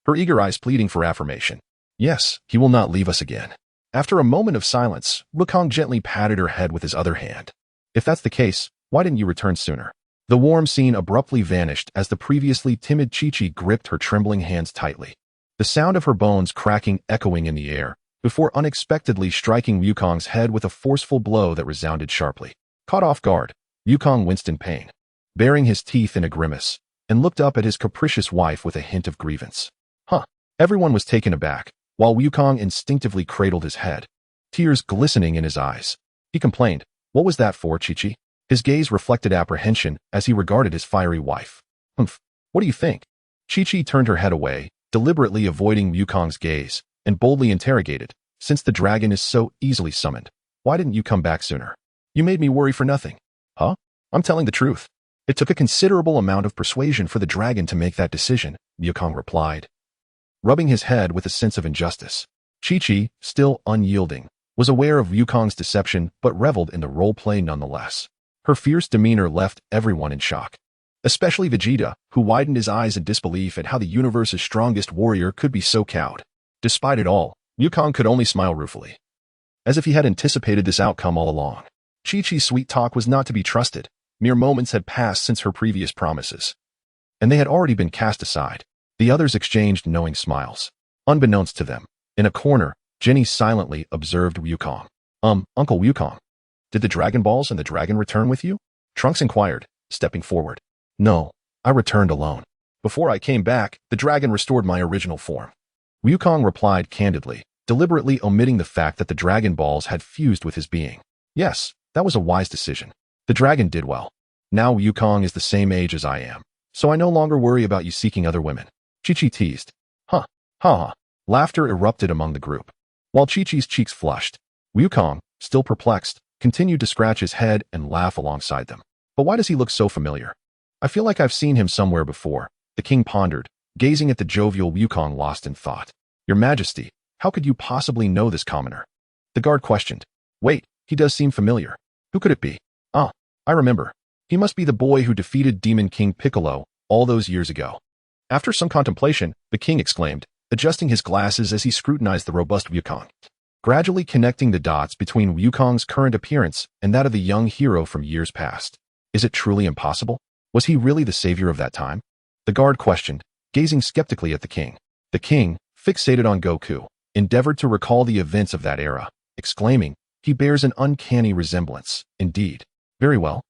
her eager eyes pleading for affirmation. "Yes, he will not leave us again." After a moment of silence, Wukong gently patted her head with his other hand. "If that's the case, why didn't you return sooner?" The warm scene abruptly vanished as the previously timid Chi-Chi gripped her trembling hands tightly, the sound of her bones cracking echoing in the air, before unexpectedly striking Wukong's head with a forceful blow that resounded sharply. Caught off guard, Wukong winced in pain, baring his teeth in a grimace, and looked up at his capricious wife with a hint of grievance. "Huh." Everyone was taken aback, while Wukong instinctively cradled his head, tears glistening in his eyes. He complained, "What was that for, Chi-Chi?" His gaze reflected apprehension as he regarded his fiery wife. "Humph, what do you think?" Chi-Chi turned her head away, deliberately avoiding Wukong's gaze, and boldly interrogated, "Since the dragon is so easily summoned, why didn't you come back sooner? You made me worry for nothing." "Huh? I'm telling the truth. It took a considerable amount of persuasion for the dragon to make that decision," Wukong replied, rubbing his head with a sense of injustice. Chi-Chi, still unyielding, was aware of Wukong's deception but reveled in the role-play nonetheless. Her fierce demeanor left everyone in shock, especially Vegeta, who widened his eyes in disbelief at how the universe's strongest warrior could be so cowed. Despite it all, Wukong could only smile ruefully, as if he had anticipated this outcome all along. Chi-Chi's sweet talk was not to be trusted. Mere moments had passed since her previous promises, and they had already been cast aside. The others exchanged knowing smiles. Unbeknownst to them, in a corner, Jenny silently observed Wukong. Uncle Wukong, did the Dragon Balls and the dragon return with you?" Trunks inquired, stepping forward. "No, I returned alone. Before I came back, the dragon restored my original form." Wukong replied candidly, deliberately omitting the fact that the Dragon Balls had fused with his being. "Yes, that was a wise decision. The dragon did well. Now Wukong is the same age as I am, so I no longer worry about you seeking other women. Chi-Chi teased. Huh. Ha ha. Laughter erupted among the group. While Chi-Chi's cheeks flushed, Wukong, still perplexed, continued to scratch his head and laugh alongside them. But why does he look so familiar? I feel like I've seen him somewhere before, the king pondered, gazing at the jovial Wukong lost in thought. Your Majesty, how could you possibly know this commoner? The guard questioned. Wait, he does seem familiar. Who could it be? Ah, I remember. He must be the boy who defeated Demon King Piccolo all those years ago. After some contemplation, the king exclaimed, adjusting his glasses as he scrutinized the robust Wukong, gradually connecting the dots between Wukong's current appearance and that of the young hero from years past. Is it truly impossible? Was he really the savior of that time? The guard questioned, gazing skeptically at the king. The king, fixated on Goku, endeavored to recall the events of that era, exclaiming, he bears an uncanny resemblance, indeed. Very well.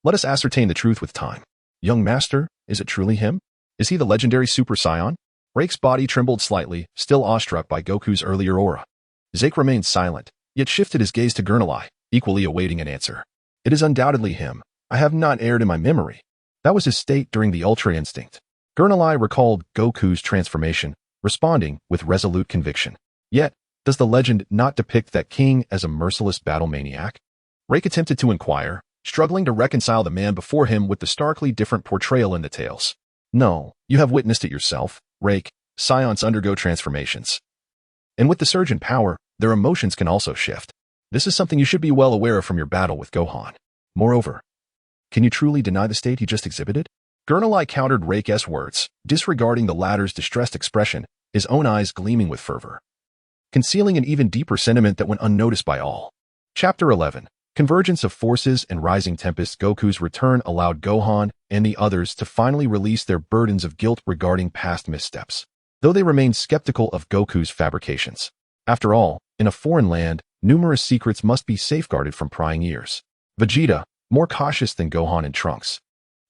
Let us ascertain the truth with time. Young master, is it truly him? Is he the legendary Super Saiyan? Rake's body trembled slightly, still awestruck by Goku's earlier aura. Zeke remained silent, yet shifted his gaze to Gurnalai, equally awaiting an answer. It is undoubtedly him. I have not erred in my memory. That was his state during the Ultra Instinct. Gurnalai recalled Goku's transformation, responding with resolute conviction. Yet, does the legend not depict that king as a merciless battle maniac? Rake attempted to inquire, struggling to reconcile the man before him with the starkly different portrayal in the tales. No, you have witnessed it yourself, Rake. Saiyans undergo transformations. And with the surge in power, their emotions can also shift. This is something you should be well aware of from your battle with Gohan. Moreover, can you truly deny the state he just exhibited? Gurnalai countered Rake's words, disregarding the latter's distressed expression, his own eyes gleaming with fervor, concealing an even deeper sentiment that went unnoticed by all. Chapter 11. Convergence of Forces and Rising Tempests. Goku's return allowed Gohan and the others to finally release their burdens of guilt regarding past missteps, though they remained skeptical of Goku's fabrications. After all, in a foreign land, numerous secrets must be safeguarded from prying ears. Vegeta, more cautious than Gohan and Trunks,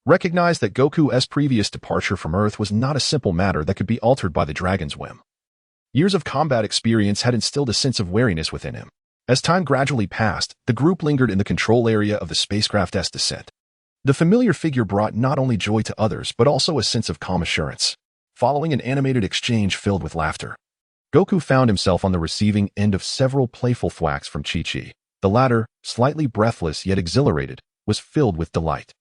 recognized that Goku's previous departure from Earth was not a simple matter that could be altered by the dragon's whim. Years of combat experience had instilled a sense of wariness within him. As time gradually passed, the group lingered in the control area of the spacecraft's descent. The familiar figure brought not only joy to others but also a sense of calm assurance. Following an animated exchange filled with laughter, Goku found himself on the receiving end of several playful thwacks from Chi-Chi. The latter, slightly breathless yet exhilarated, was filled with delight.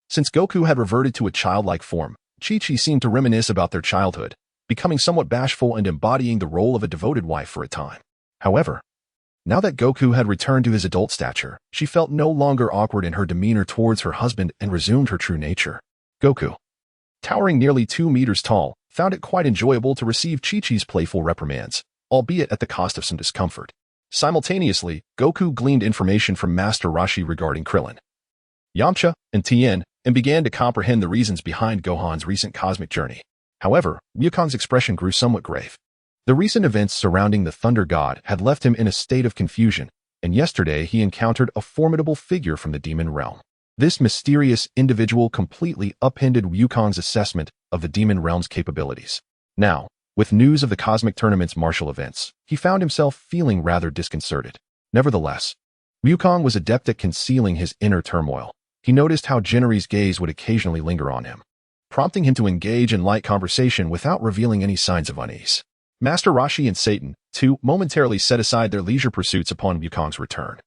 Since Goku had reverted to a childlike form, Chi-Chi seemed to reminisce about their childhood, becoming somewhat bashful and embodying the role of a devoted wife for a time. However, now that Goku had returned to his adult stature, she felt no longer awkward in her demeanor towards her husband and resumed her true nature. Goku, towering nearly 2 meters tall, found it quite enjoyable to receive Chi-Chi's playful reprimands, albeit at the cost of some discomfort. Simultaneously, Goku gleaned information from Master Roshi regarding Krillin, Yamcha, and Tien, and began to comprehend the reasons behind Gohan's recent cosmic journey. However, Wukong's expression grew somewhat grave. The recent events surrounding the Thunder God had left him in a state of confusion, and yesterday he encountered a formidable figure from the demon realm. This mysterious individual completely upended Wukong's assessment of the demon realm's capabilities. Now, with news of the cosmic tournament's martial events, he found himself feeling rather disconcerted. Nevertheless, Wukong was adept at concealing his inner turmoil. He noticed how Jinri's gaze would occasionally linger on him, prompting him to engage in light conversation without revealing any signs of unease. Master Roshi and Satan, too, momentarily set aside their leisure pursuits upon Wukong's return.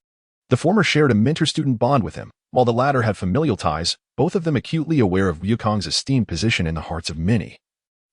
The former shared a mentor-student bond with him, while the latter had familial ties, both of them acutely aware of Wukong's esteemed position in the hearts of many,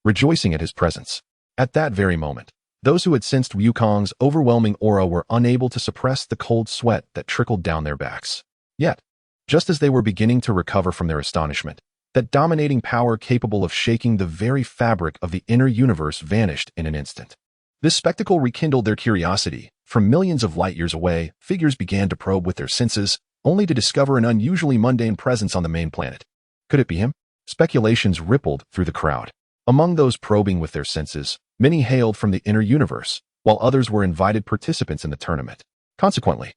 rejoicing at his presence. At that very moment, those who had sensed Wukong's overwhelming aura were unable to suppress the cold sweat that trickled down their backs. Yet, just as they were beginning to recover from their astonishment, that dominating power capable of shaking the very fabric of the inner universe vanished in an instant. This spectacle rekindled their curiosity. From millions of light years away, figures began to probe with their senses, only to discover an unusually mundane presence on the main planet. Could it be him? Speculations rippled through the crowd. Among those probing with their senses, many hailed from the inner universe, while others were invited participants in the tournament. Consequently,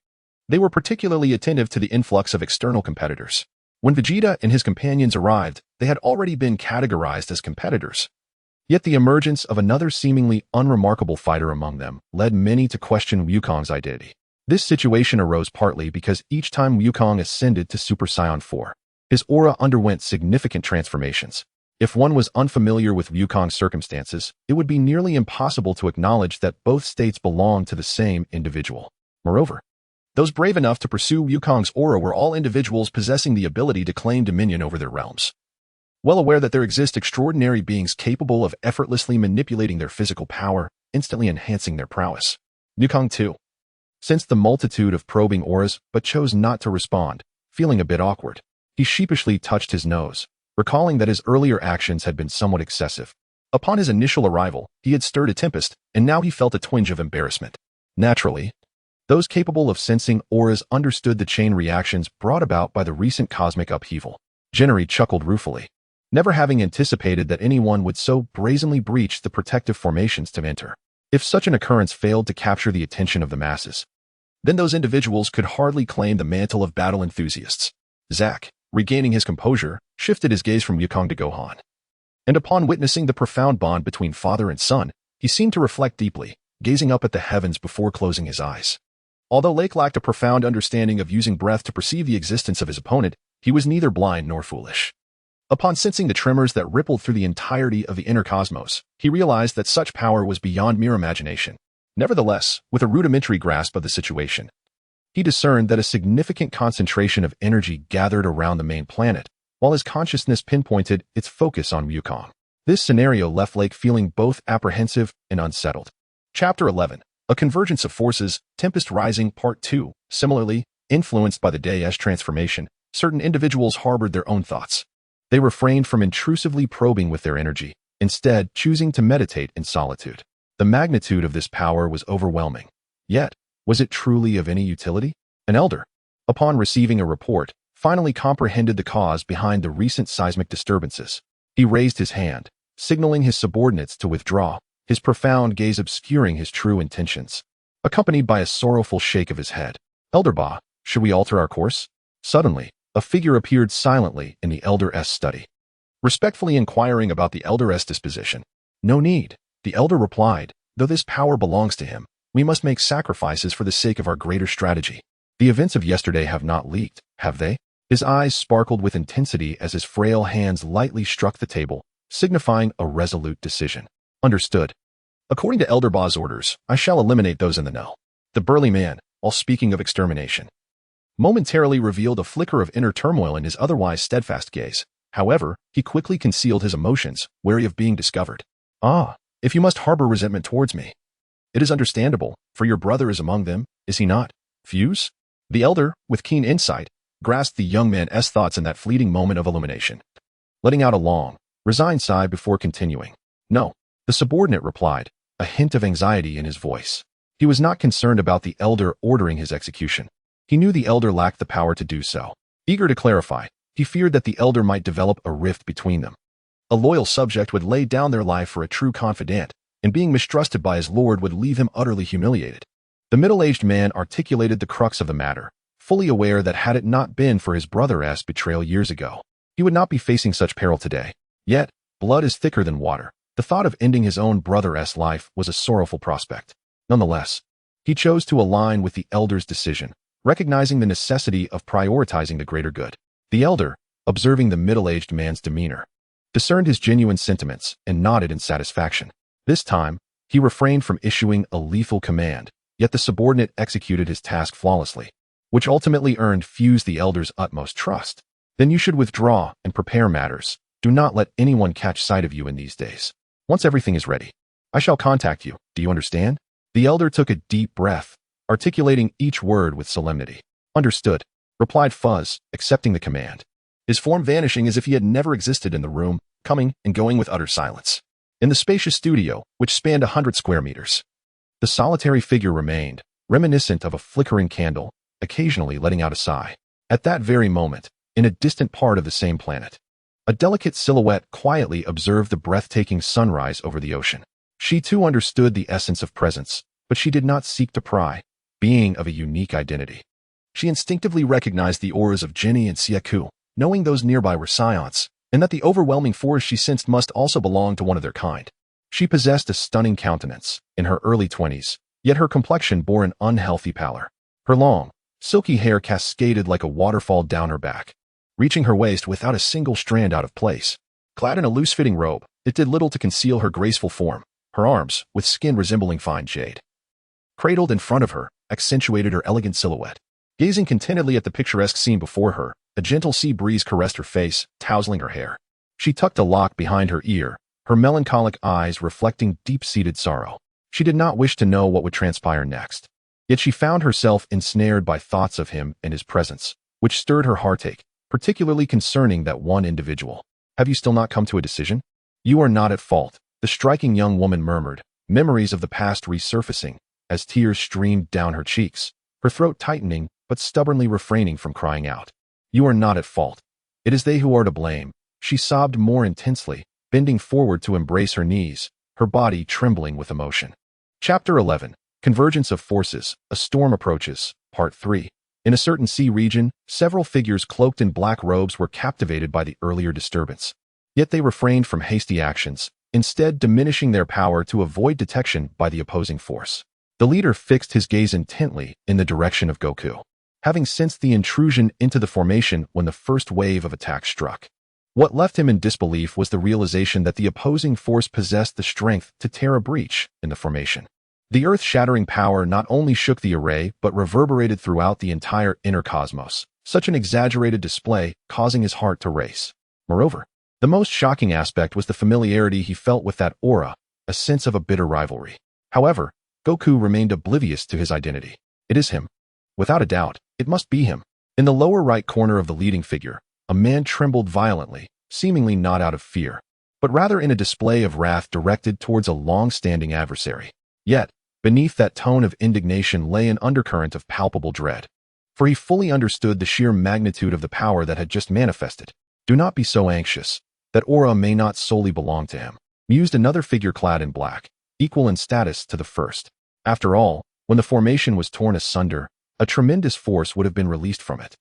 they were particularly attentive to the influx of external competitors. When Vegeta and his companions arrived, they had already been categorized as competitors. Yet the emergence of another seemingly unremarkable fighter among them led many to question Wukong's identity. This situation arose partly because each time Wukong ascended to Super Saiyan 4, his aura underwent significant transformations. If one was unfamiliar with Wukong's circumstances, it would be nearly impossible to acknowledge that both states belonged to the same individual. Moreover, those brave enough to pursue Wukong's aura were all individuals possessing the ability to claim dominion over their realms. Well aware that there exist extraordinary beings capable of effortlessly manipulating their physical power, instantly enhancing their prowess. Wukong too sensed the multitude of probing auras but chose not to respond, feeling a bit awkward. He sheepishly touched his nose, recalling that his earlier actions had been somewhat excessive. Upon his initial arrival, he had stirred a tempest, and now he felt a twinge of embarrassment. Naturally, those capable of sensing auras understood the chain reactions brought about by the recent cosmic upheaval. Jinri chuckled ruefully, never having anticipated that anyone would so brazenly breach the protective formations to enter. If such an occurrence failed to capture the attention of the masses, then those individuals could hardly claim the mantle of battle enthusiasts. Zack, regaining his composure, shifted his gaze from Wukong to Gohan. And upon witnessing the profound bond between father and son, he seemed to reflect deeply, gazing up at the heavens before closing his eyes. Although Lake lacked a profound understanding of using breath to perceive the existence of his opponent, he was neither blind nor foolish. Upon sensing the tremors that rippled through the entirety of the inner cosmos, he realized that such power was beyond mere imagination. Nevertheless, with a rudimentary grasp of the situation, he discerned that a significant concentration of energy gathered around the main planet, while his consciousness pinpointed its focus on Wukong. This scenario left Lake feeling both apprehensive and unsettled. Chapter 11. A Convergence of Forces, Tempest Rising, Part 2. Similarly, influenced by the Day-S transformation, certain individuals harbored their own thoughts. They refrained from intrusively probing with their energy, instead choosing to meditate in solitude. The magnitude of this power was overwhelming. Yet, was it truly of any utility? An elder, upon receiving a report, finally comprehended the cause behind the recent seismic disturbances. He raised his hand, signaling his subordinates to withdraw, his profound gaze obscuring his true intentions. Accompanied by a sorrowful shake of his head. Elder Ba, should we alter our course? Suddenly, a figure appeared silently in the Elder's study, respectfully inquiring about the Elder's disposition. No need, the Elder replied, though this power belongs to him, we must make sacrifices for the sake of our greater strategy. The events of yesterday have not leaked, have they? His eyes sparkled with intensity as his frail hands lightly struck the table, signifying a resolute decision. Understood. According to Elder Ba's orders, I shall eliminate those in the know. The burly man, while speaking of extermination, momentarily revealed a flicker of inner turmoil in his otherwise steadfast gaze. However, he quickly concealed his emotions, wary of being discovered. Ah, if you must harbor resentment towards me, it is understandable, for your brother is among them, is he not? Fuse? The elder, with keen insight, grasped the young man's thoughts in that fleeting moment of illumination, letting out a long, resigned sigh before continuing. No, the subordinate replied, a hint of anxiety in his voice. He was not concerned about the elder ordering his execution. He knew the elder lacked the power to do so. Eager to clarify, he feared that the elder might develop a rift between them. A loyal subject would lay down their life for a true confidant, and being mistrusted by his lord would leave him utterly humiliated. The middle-aged man articulated the crux of the matter, fully aware that had it not been for his brother's betrayal years ago, he would not be facing such peril today. Yet, blood is thicker than water. The thought of ending his own brother's life was a sorrowful prospect. Nonetheless, he chose to align with the elder's decision, recognizing the necessity of prioritizing the greater good. The elder, observing the middle-aged man's demeanor, discerned his genuine sentiments and nodded in satisfaction. This time, he refrained from issuing a lethal command, yet the subordinate executed his task flawlessly, which ultimately earned Fuse the elder's utmost trust. Then you should withdraw and prepare matters. Do not let anyone catch sight of you in these days. Once everything is ready, I shall contact you. Do you understand? The elder took a deep breath, articulating each word with solemnity. Understood, replied Fuzz, accepting the command, his form vanishing as if he had never existed in the room, coming and going with utter silence. In the spacious studio, which spanned 100 square meters, the solitary figure remained, reminiscent of a flickering candle, occasionally letting out a sigh. At that very moment, in a distant part of the same planet, a delicate silhouette quietly observed the breathtaking sunrise over the ocean. She too understood the essence of presence, but she did not seek to pry, being of a unique identity. She instinctively recognized the auras of Jinni and Siaku, knowing those nearby were Saiyans, and that the overwhelming force she sensed must also belong to one of their kind. She possessed a stunning countenance, in her early 20s, yet her complexion bore an unhealthy pallor. Her long, silky hair cascaded like a waterfall down her back, reaching her waist without a single strand out of place. Clad in a loose-fitting robe, it did little to conceal her graceful form. Her arms, with skin resembling fine jade, cradled in front of her, accentuated her elegant silhouette. Gazing contentedly at the picturesque scene before her, a gentle sea breeze caressed her face, tousling her hair. She tucked a lock behind her ear, her melancholic eyes reflecting deep-seated sorrow. She did not wish to know what would transpire next. Yet she found herself ensnared by thoughts of him and his presence, which stirred her heartache, particularly concerning that one individual. Have you still not come to a decision? You are not at fault, the striking young woman murmured, memories of the past resurfacing, as tears streamed down her cheeks, her throat tightening but stubbornly refraining from crying out. You are not at fault. It is they who are to blame. She sobbed more intensely, bending forward to embrace her knees, her body trembling with emotion. Chapter 11. Convergence of Forces, A Storm Approaches, Part 3. In a certain sea region, several figures cloaked in black robes were captivated by the earlier disturbance. Yet they refrained from hasty actions, instead diminishing their power to avoid detection by the opposing force. The leader fixed his gaze intently in the direction of Goku, having sensed the intrusion into the formation when the first wave of attack struck. What left him in disbelief was the realization that the opposing force possessed the strength to tear a breach in the formation. The earth-shattering power not only shook the array but reverberated throughout the entire inner cosmos, such an exaggerated display causing his heart to race. Moreover, the most shocking aspect was the familiarity he felt with that aura, a sense of a bitter rivalry. However, Goku remained oblivious to his identity. It is him. Without a doubt, it must be him. In the lower right corner of the leading figure, a man trembled violently, seemingly not out of fear, but rather in a display of wrath directed towards a long-standing adversary. Yet, beneath that tone of indignation lay an undercurrent of palpable dread, for he fully understood the sheer magnitude of the power that had just manifested. Do not be so anxious. That aura may not solely belong to him, mused another figure clad in black, equal in status to the first. After all, when the formation was torn asunder, a tremendous force would have been released from it.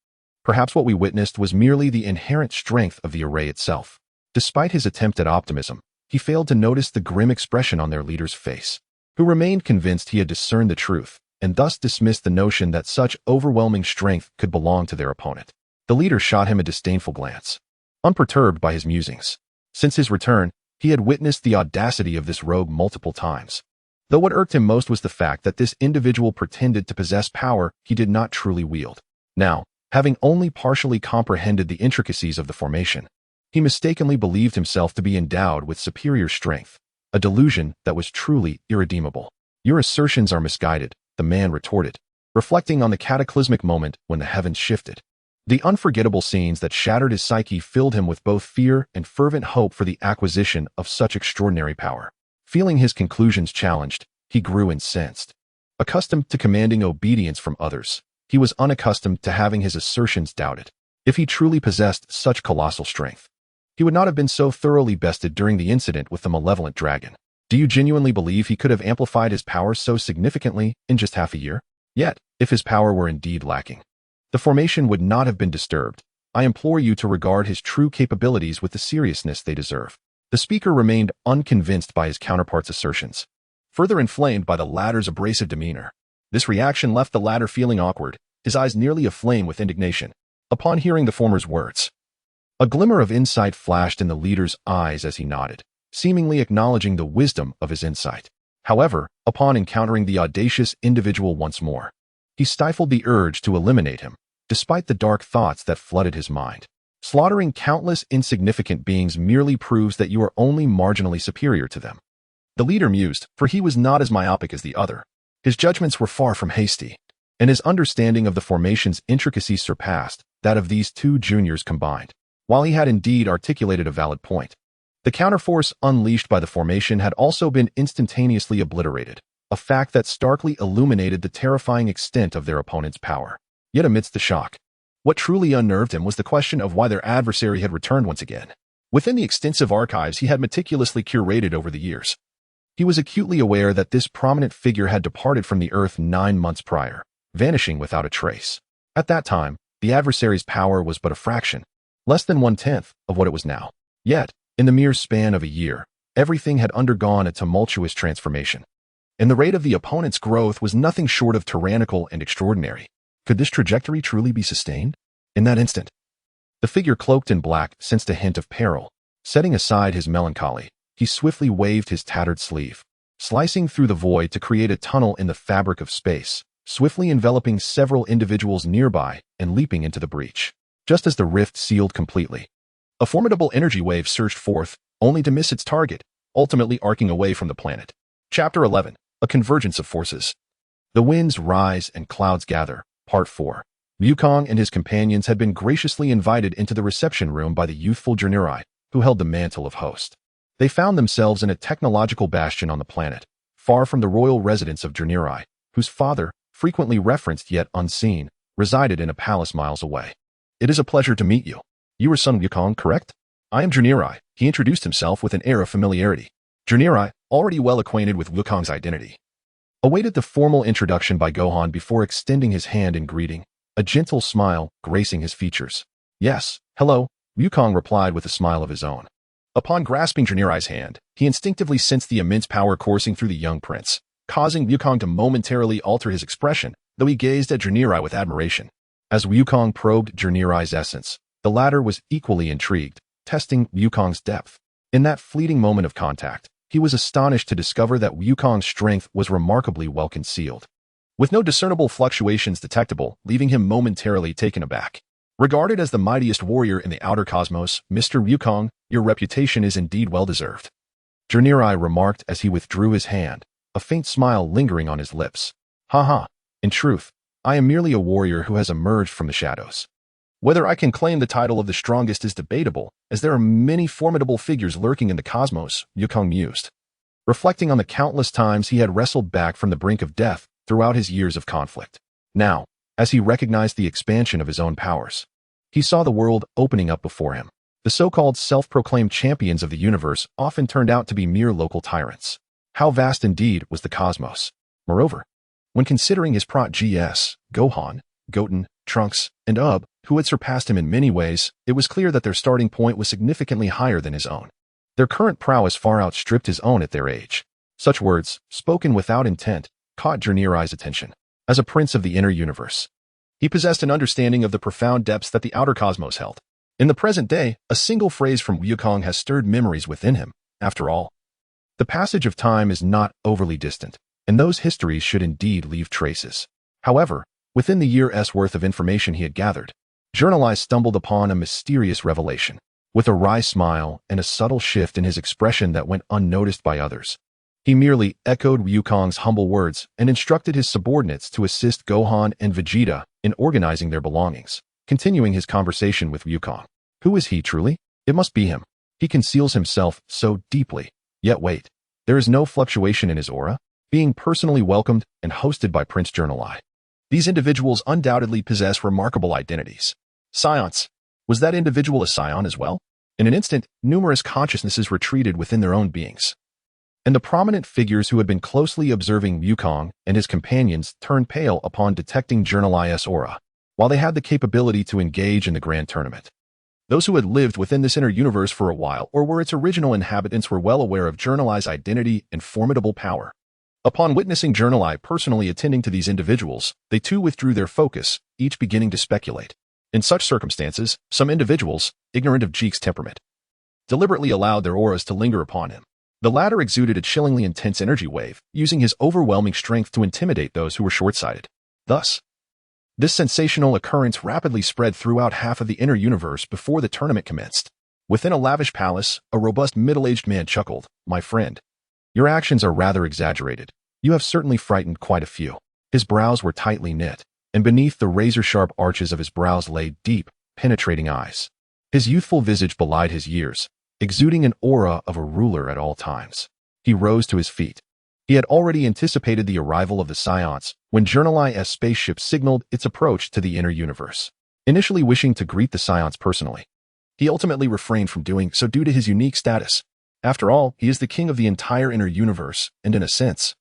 Perhaps what we witnessed was merely the inherent strength of the array itself. Despite his attempt at optimism, he failed to notice the grim expression on their leader's face, who remained convinced he had discerned the truth, and thus dismissed the notion that such overwhelming strength could belong to their opponent. The leader shot him a disdainful glance, unperturbed by his musings. Since his return, he had witnessed the audacity of this rogue multiple times. Though what irked him most was the fact that this individual pretended to possess power he did not truly wield. Now, having only partially comprehended the intricacies of the formation, he mistakenly believed himself to be endowed with superior strength, a delusion that was truly irredeemable. Your assertions are misguided, the man retorted, reflecting on the cataclysmic moment when the heavens shifted. The unforgettable scenes that shattered his psyche filled him with both fear and fervent hope for the acquisition of such extraordinary power. Feeling his conclusions challenged, he grew incensed. Accustomed to commanding obedience from others, he was unaccustomed to having his assertions doubted. If he truly possessed such colossal strength, he would not have been so thoroughly bested during the incident with the malevolent dragon. Do you genuinely believe he could have amplified his powers so significantly in just half a year? Yet, if his power were indeed lacking, the formation would not have been disturbed. I implore you to regard his true capabilities with the seriousness they deserve. The speaker remained unconvinced by his counterpart's assertions, further inflamed by the latter's abrasive demeanor. This reaction left the latter feeling awkward, his eyes nearly aflame with indignation. Upon hearing the former's words, a glimmer of insight flashed in the leader's eyes as he nodded, seemingly acknowledging the wisdom of his insight. However, upon encountering the audacious individual once more, he stifled the urge to eliminate him, despite the dark thoughts that flooded his mind. Slaughtering countless insignificant beings merely proves that you are only marginally superior to them. The leader mused, for he was not as myopic as the other. His judgments were far from hasty, and his understanding of the formation's intricacies surpassed that of these two juniors combined. While he had indeed articulated a valid point, the counterforce unleashed by the formation had also been instantaneously obliterated, a fact that starkly illuminated the terrifying extent of their opponent's power. Yet amidst the shock, what truly unnerved him was the question of why their adversary had returned once again. Within the extensive archives he had meticulously curated over the years, he was acutely aware that this prominent figure had departed from the Earth 9 months prior, vanishing without a trace. At that time, the adversary's power was but a fraction, less than 1/10 of what it was now. Yet, in the mere span of a year, everything had undergone a tumultuous transformation, and the rate of the opponent's growth was nothing short of tyrannical and extraordinary. Could this trajectory truly be sustained? In that instant, the figure cloaked in black sensed a hint of peril. Setting aside his melancholy, he swiftly waved his tattered sleeve, slicing through the void to create a tunnel in the fabric of space, swiftly enveloping several individuals nearby and leaping into the breach. Just as the rift sealed completely, a formidable energy wave surged forth, only to miss its target, ultimately arcing away from the planet. Chapter 11. A Convergence of Forces. The winds rise and clouds gather. Part 4. Wukong and his companions had been graciously invited into the reception room by the youthful Junirai, who held the mantle of host. They found themselves in a technological bastion on the planet, far from the royal residence of Junirai, whose father, frequently referenced yet unseen, resided in a palace miles away. It is a pleasure to meet you. You are son Wukong, correct? I am Junirai, he introduced himself with an air of familiarity. Junirai, already well acquainted with Wukong's identity, awaited the formal introduction by Gohan before extending his hand in greeting, a gentle smile gracing his features. Yes, hello, Wukong replied with a smile of his own. Upon grasping Junirai's hand, he instinctively sensed the immense power coursing through the young prince, causing Wukong to momentarily alter his expression, though he gazed at Junirai with admiration. As Wukong probed Junirai's essence, the latter was equally intrigued, testing Wukong's depth. In that fleeting moment of contact, he was astonished to discover that Wukong's strength was remarkably well concealed, with no discernible fluctuations detectable, leaving him momentarily taken aback. Regarded as the mightiest warrior in the outer cosmos, Mr. Wukong, your reputation is indeed well-deserved, Junirai remarked as he withdrew his hand, a faint smile lingering on his lips. Haha, in truth, I am merely a warrior who has emerged from the shadows. Whether I can claim the title of the strongest is debatable, as there are many formidable figures lurking in the cosmos, Wukong mused, reflecting on the countless times he had wrestled back from the brink of death throughout his years of conflict. Now, as he recognized the expansion of his own powers, he saw the world opening up before him. The so-called self-proclaimed champions of the universe often turned out to be mere local tyrants. How vast indeed was the cosmos. Moreover, when considering his prot-gs, Gohan, Goten, Trunks, and Ub, who had surpassed him in many ways, it was clear that their starting point was significantly higher than his own. Their current prowess far outstripped his own at their age. Such words, spoken without intent, caught Junirei's attention. As a prince of the inner universe, he possessed an understanding of the profound depths that the outer cosmos held. In the present day, a single phrase from Wukong has stirred memories within him. After all, the passage of time is not overly distant, and those histories should indeed leave traces. However, within the year's worth of information he had gathered, Junirai stumbled upon a mysterious revelation. With a wry smile and a subtle shift in his expression that went unnoticed by others, he merely echoed Wukong's humble words and instructed his subordinates to assist Gohan and Vegeta in organizing their belongings, continuing his conversation with Wukong. Who is he truly? It must be him. He conceals himself so deeply. Yet wait, there is no fluctuation in his aura, being personally welcomed and hosted by Prince Junirai. These individuals undoubtedly possess remarkable identities. Saiyans. Was that individual a Saiyan as well? In an instant, numerous consciousnesses retreated within their own beings, and the prominent figures who had been closely observing Wukong and his companions turned pale upon detecting Junirei's aura, while they had the capability to engage in the grand tournament. Those who had lived within this inner universe for a while or were its original inhabitants were well aware of Junirei's identity and formidable power. Upon witnessing Junirai personally attending to these individuals, they too withdrew their focus, each beginning to speculate. In such circumstances, some individuals, ignorant of Jeek's temperament, deliberately allowed their auras to linger upon him. The latter exuded a chillingly intense energy wave, using his overwhelming strength to intimidate those who were short-sighted. Thus, this sensational occurrence rapidly spread throughout half of the inner universe before the tournament commenced. Within a lavish palace, a robust middle-aged man chuckled, "My friend, your actions are rather exaggerated. You have certainly frightened quite a few." His brows were tightly knit, and beneath the razor-sharp arches of his brows lay deep, penetrating eyes. His youthful visage belied his years, exuding an aura of a ruler at all times. He rose to his feet. He had already anticipated the arrival of the Saiyans when Junirei's spaceship signaled its approach to the inner universe. Initially wishing to greet the Saiyans personally, he ultimately refrained from doing so due to his unique status. After all, he is the king of the entire inner universe, and in a sense,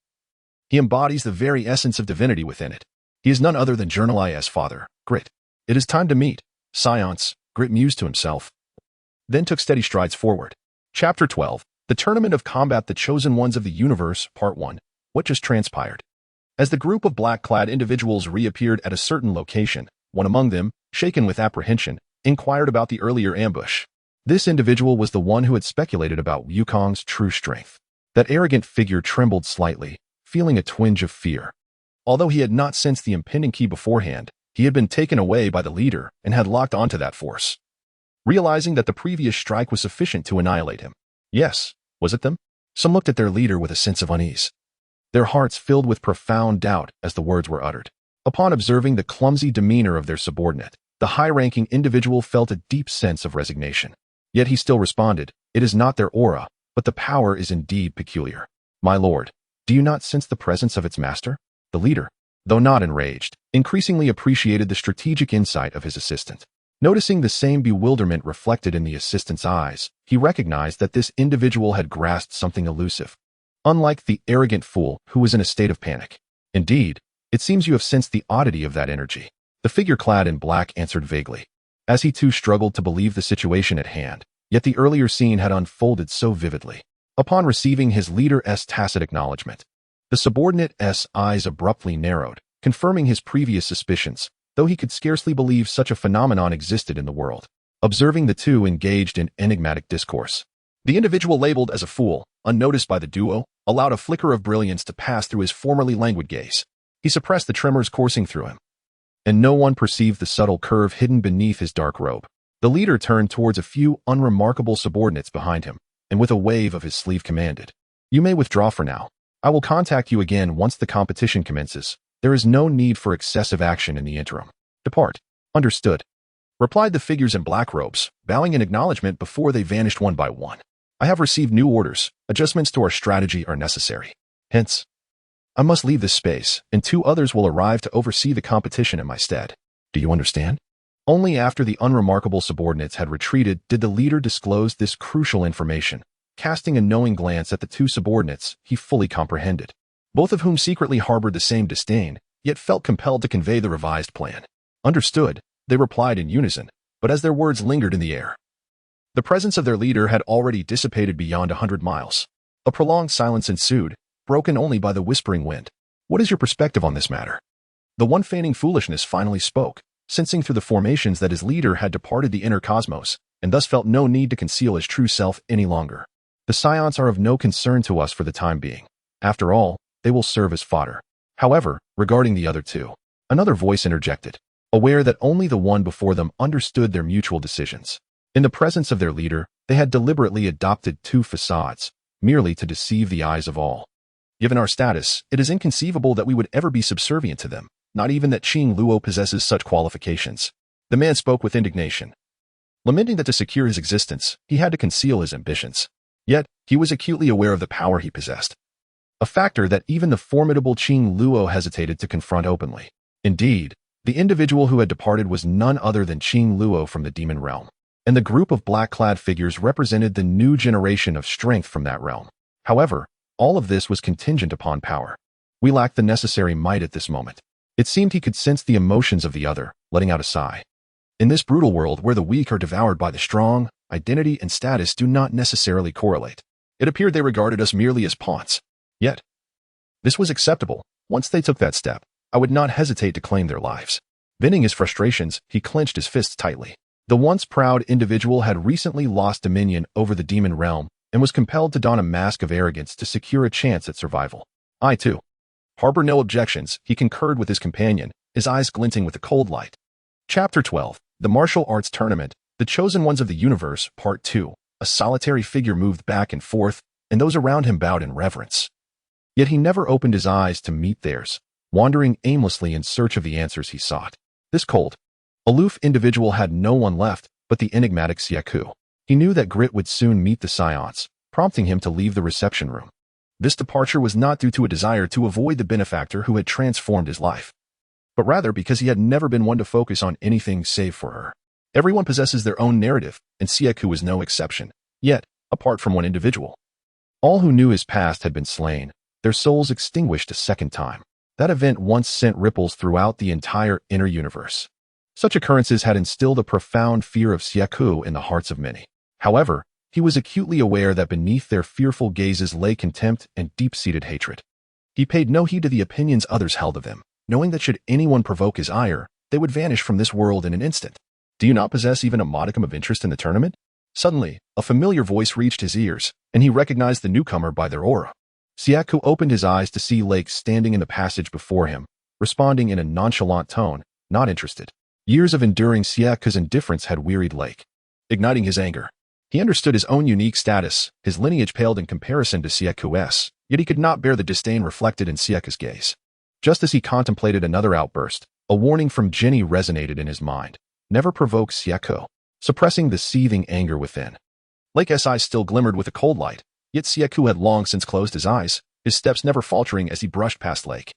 he embodies the very essence of divinity within it. He is none other than Junirei's father, Grit. "It is time to meet, Saiyans," Grit mused to himself, then took steady strides forward. Chapter 12. The Tournament of Combat. The Chosen Ones of the Universe, Part 1. What just transpired? As the group of black-clad individuals reappeared at a certain location, one among them, shaken with apprehension, inquired about the earlier ambush. This individual was the one who had speculated about Wukong's true strength. That arrogant figure trembled slightly, feeling a twinge of fear. Although he had not sensed the impending key beforehand, he had been taken away by the leader and had locked onto that force. Realizing that the previous strike was sufficient to annihilate him. Yes, was it them? Some looked at their leader with a sense of unease. Their hearts filled with profound doubt as the words were uttered. Upon observing the clumsy demeanor of their subordinate, the high-ranking individual felt a deep sense of resignation. Yet he still responded, "It is not their aura, but the power is indeed peculiar. My lord, do you not sense the presence of its master?" The leader, though not enraged, increasingly appreciated the strategic insight of his assistant. Noticing the same bewilderment reflected in the assistant's eyes, he recognized that this individual had grasped something elusive. Unlike the arrogant fool who was in a state of panic. Indeed, it seems you have sensed the oddity of that energy. The figure clad in black answered vaguely, as he too struggled to believe the situation at hand, yet the earlier scene had unfolded so vividly. Upon receiving his leader's tacit acknowledgement, the subordinate's eyes abruptly narrowed, confirming his previous suspicions, though he could scarcely believe such a phenomenon existed in the world. Observing the two engaged in enigmatic discourse, the individual labeled as a fool, unnoticed by the duo, allowed a flicker of brilliance to pass through his formerly languid gaze. He suppressed the tremors coursing through him, and no one perceived the subtle curve hidden beneath his dark robe. The leader turned towards a few unremarkable subordinates behind him, and with a wave of his sleeve commanded, "You may withdraw for now. I will contact you again once the competition commences. There is no need for excessive action in the interim. Depart." "Understood," replied the figures in black robes, bowing in acknowledgement before they vanished one by one. "I have received new orders. Adjustments to our strategy are necessary. Hence, I must leave this space, and 2 others will arrive to oversee the competition in my stead. Do you understand?" Only after the unremarkable subordinates had retreated did the leader disclose this crucial information. Casting a knowing glance at the 2 subordinates, he fully comprehended, both of whom secretly harbored the same disdain, yet felt compelled to convey the revised plan. "Understood," they replied in unison, but as their words lingered in the air, the presence of their leader had already dissipated beyond 100 miles. A prolonged silence ensued, broken only by the whispering wind. "What is your perspective on this matter?" The one feigning foolishness finally spoke, sensing through the formations that his leader had departed the inner cosmos, and thus felt no need to conceal his true self any longer. "The Saiyans are of no concern to us for the time being. After all, they will serve as fodder. However, regarding the other 2, another voice interjected, aware that only the one before them understood their mutual decisions. In the presence of their leader, they had deliberately adopted 2 facades, merely to deceive the eyes of all. Given our status, it is inconceivable that we would ever be subservient to them, not even that Qing Luo possesses such qualifications." The man spoke with indignation, lamenting that to secure his existence, he had to conceal his ambitions. Yet, he was acutely aware of the power he possessed, a factor that even the formidable Qing Luo hesitated to confront openly. Indeed, the individual who had departed was none other than Qing Luo from the demon realm, and the group of black-clad figures represented the new generation of strength from that realm. However, all of this was contingent upon power. We lacked the necessary might at this moment. It seemed he could sense the emotions of the other, letting out a sigh. In this brutal world where the weak are devoured by the strong, identity and status do not necessarily correlate. It appeared they regarded us merely as pawns. Yet, this was acceptable. Once they took that step, I would not hesitate to claim their lives. Venting his frustrations, he clenched his fists tightly. The once proud individual had recently lost dominion over the demon realm and was compelled to don a mask of arrogance to secure a chance at survival. I, too, harbor no objections, he concurred with his companion, his eyes glinting with a cold light. Chapter 12, The Martial Arts Tournament, The Chosen Ones of the Universe, Part 2. A solitary figure moved back and forth, and those around him bowed in reverence. Yet he never opened his eyes to meet theirs, wandering aimlessly in search of the answers he sought. This cold, aloof individual had no one left but the enigmatic Siaku. He knew that Grit would soon meet the Saiyans, prompting him to leave the reception room. This departure was not due to a desire to avoid the benefactor who had transformed his life, but rather because he had never been one to focus on anything save for her. Everyone possesses their own narrative, and Siaku was no exception. Yet, apart from one individual, all who knew his past had been slain, their souls extinguished a second time. That event once sent ripples throughout the entire inner universe. Such occurrences had instilled a profound fear of Siaku in the hearts of many. However, he was acutely aware that beneath their fearful gazes lay contempt and deep-seated hatred. He paid no heed to the opinions others held of him, knowing that should anyone provoke his ire, they would vanish from this world in an instant. Do you not possess even a modicum of interest in the tournament? Suddenly, a familiar voice reached his ears, and he recognized the newcomer by their aura. Syaku opened his eyes to see Lake standing in the passage before him, responding in a nonchalant tone, not interested. Years of enduring Syaku's indifference had wearied Lake. Igniting his anger, he understood his own unique status. His lineage paled in comparison to Syaku's, yet he could not bear the disdain reflected in Syaku's gaze. Just as he contemplated another outburst, a warning from Jinny resonated in his mind. Never provoke Syaku, suppressing the seething anger within. Lake's eyes still glimmered with a cold light, yet Syaku had long since closed his eyes, his steps never faltering as he brushed past Lake.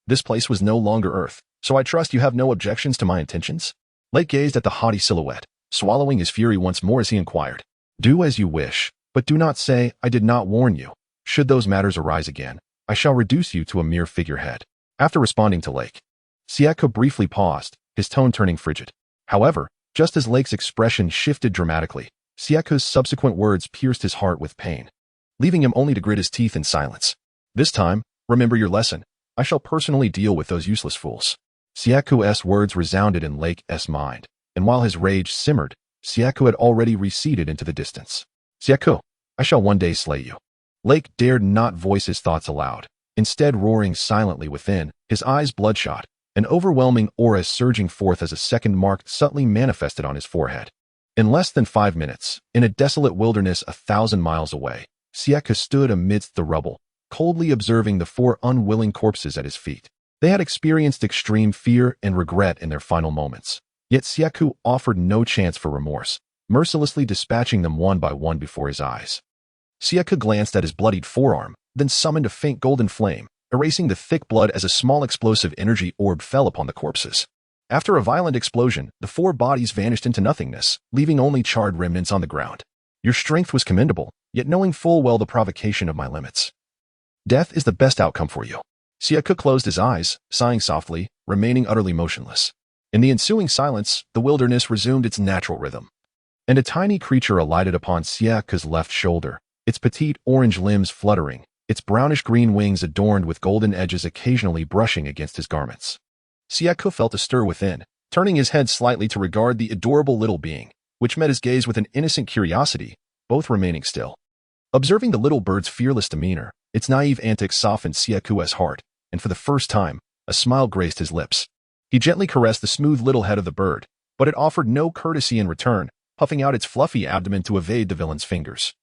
This place was no longer Earth, so I trust you have no objections to my intentions? Lake gazed at the haughty silhouette, swallowing his fury once more as he inquired. Do as you wish, but do not say, I did not warn you. Should those matters arise again, I shall reduce you to a mere figurehead. After responding to Lake, Syaku briefly paused, his tone turning frigid. However, just as Lake's expression shifted dramatically, Syaku's subsequent words pierced his heart with pain, leaving him only to grit his teeth in silence. This time, remember your lesson. I shall personally deal with those useless fools. Syaku's words resounded in Lake's mind, and while his rage simmered, Syaku had already receded into the distance. Syaku, I shall one day slay you. Lake dared not voice his thoughts aloud, instead roaring silently within, his eyes bloodshot, an overwhelming aura surging forth as a second mark subtly manifested on his forehead. In less than 5 minutes, in a desolate wilderness 1,000 miles away, Syaku stood amidst the rubble, coldly observing the 4 unwilling corpses at his feet. They had experienced extreme fear and regret in their final moments. Yet Syaku offered no chance for remorse, mercilessly dispatching them one by one before his eyes. Syaku glanced at his bloodied forearm, then summoned a faint golden flame, erasing the thick blood as a small explosive energy orb fell upon the corpses. After a violent explosion, the 4 bodies vanished into nothingness, leaving only charred remnants on the ground. Your strength was commendable, yet knowing full well the provocation of my limits. Death is the best outcome for you. Syaku closed his eyes, sighing softly, remaining utterly motionless. In the ensuing silence, the wilderness resumed its natural rhythm, and a tiny creature alighted upon Syaku's left shoulder, its petite orange limbs fluttering, its brownish-green wings adorned with golden edges occasionally brushing against his garments. Syaku felt a stir within, turning his head slightly to regard the adorable little being, which met his gaze with an innocent curiosity, both remaining still. Observing the little bird's fearless demeanor, its naive antics softened Syaku's heart, and for the first time, a smile graced his lips. He gently caressed the smooth little head of the bird, but it offered no courtesy in return, puffing out its fluffy abdomen to evade the villain's fingers.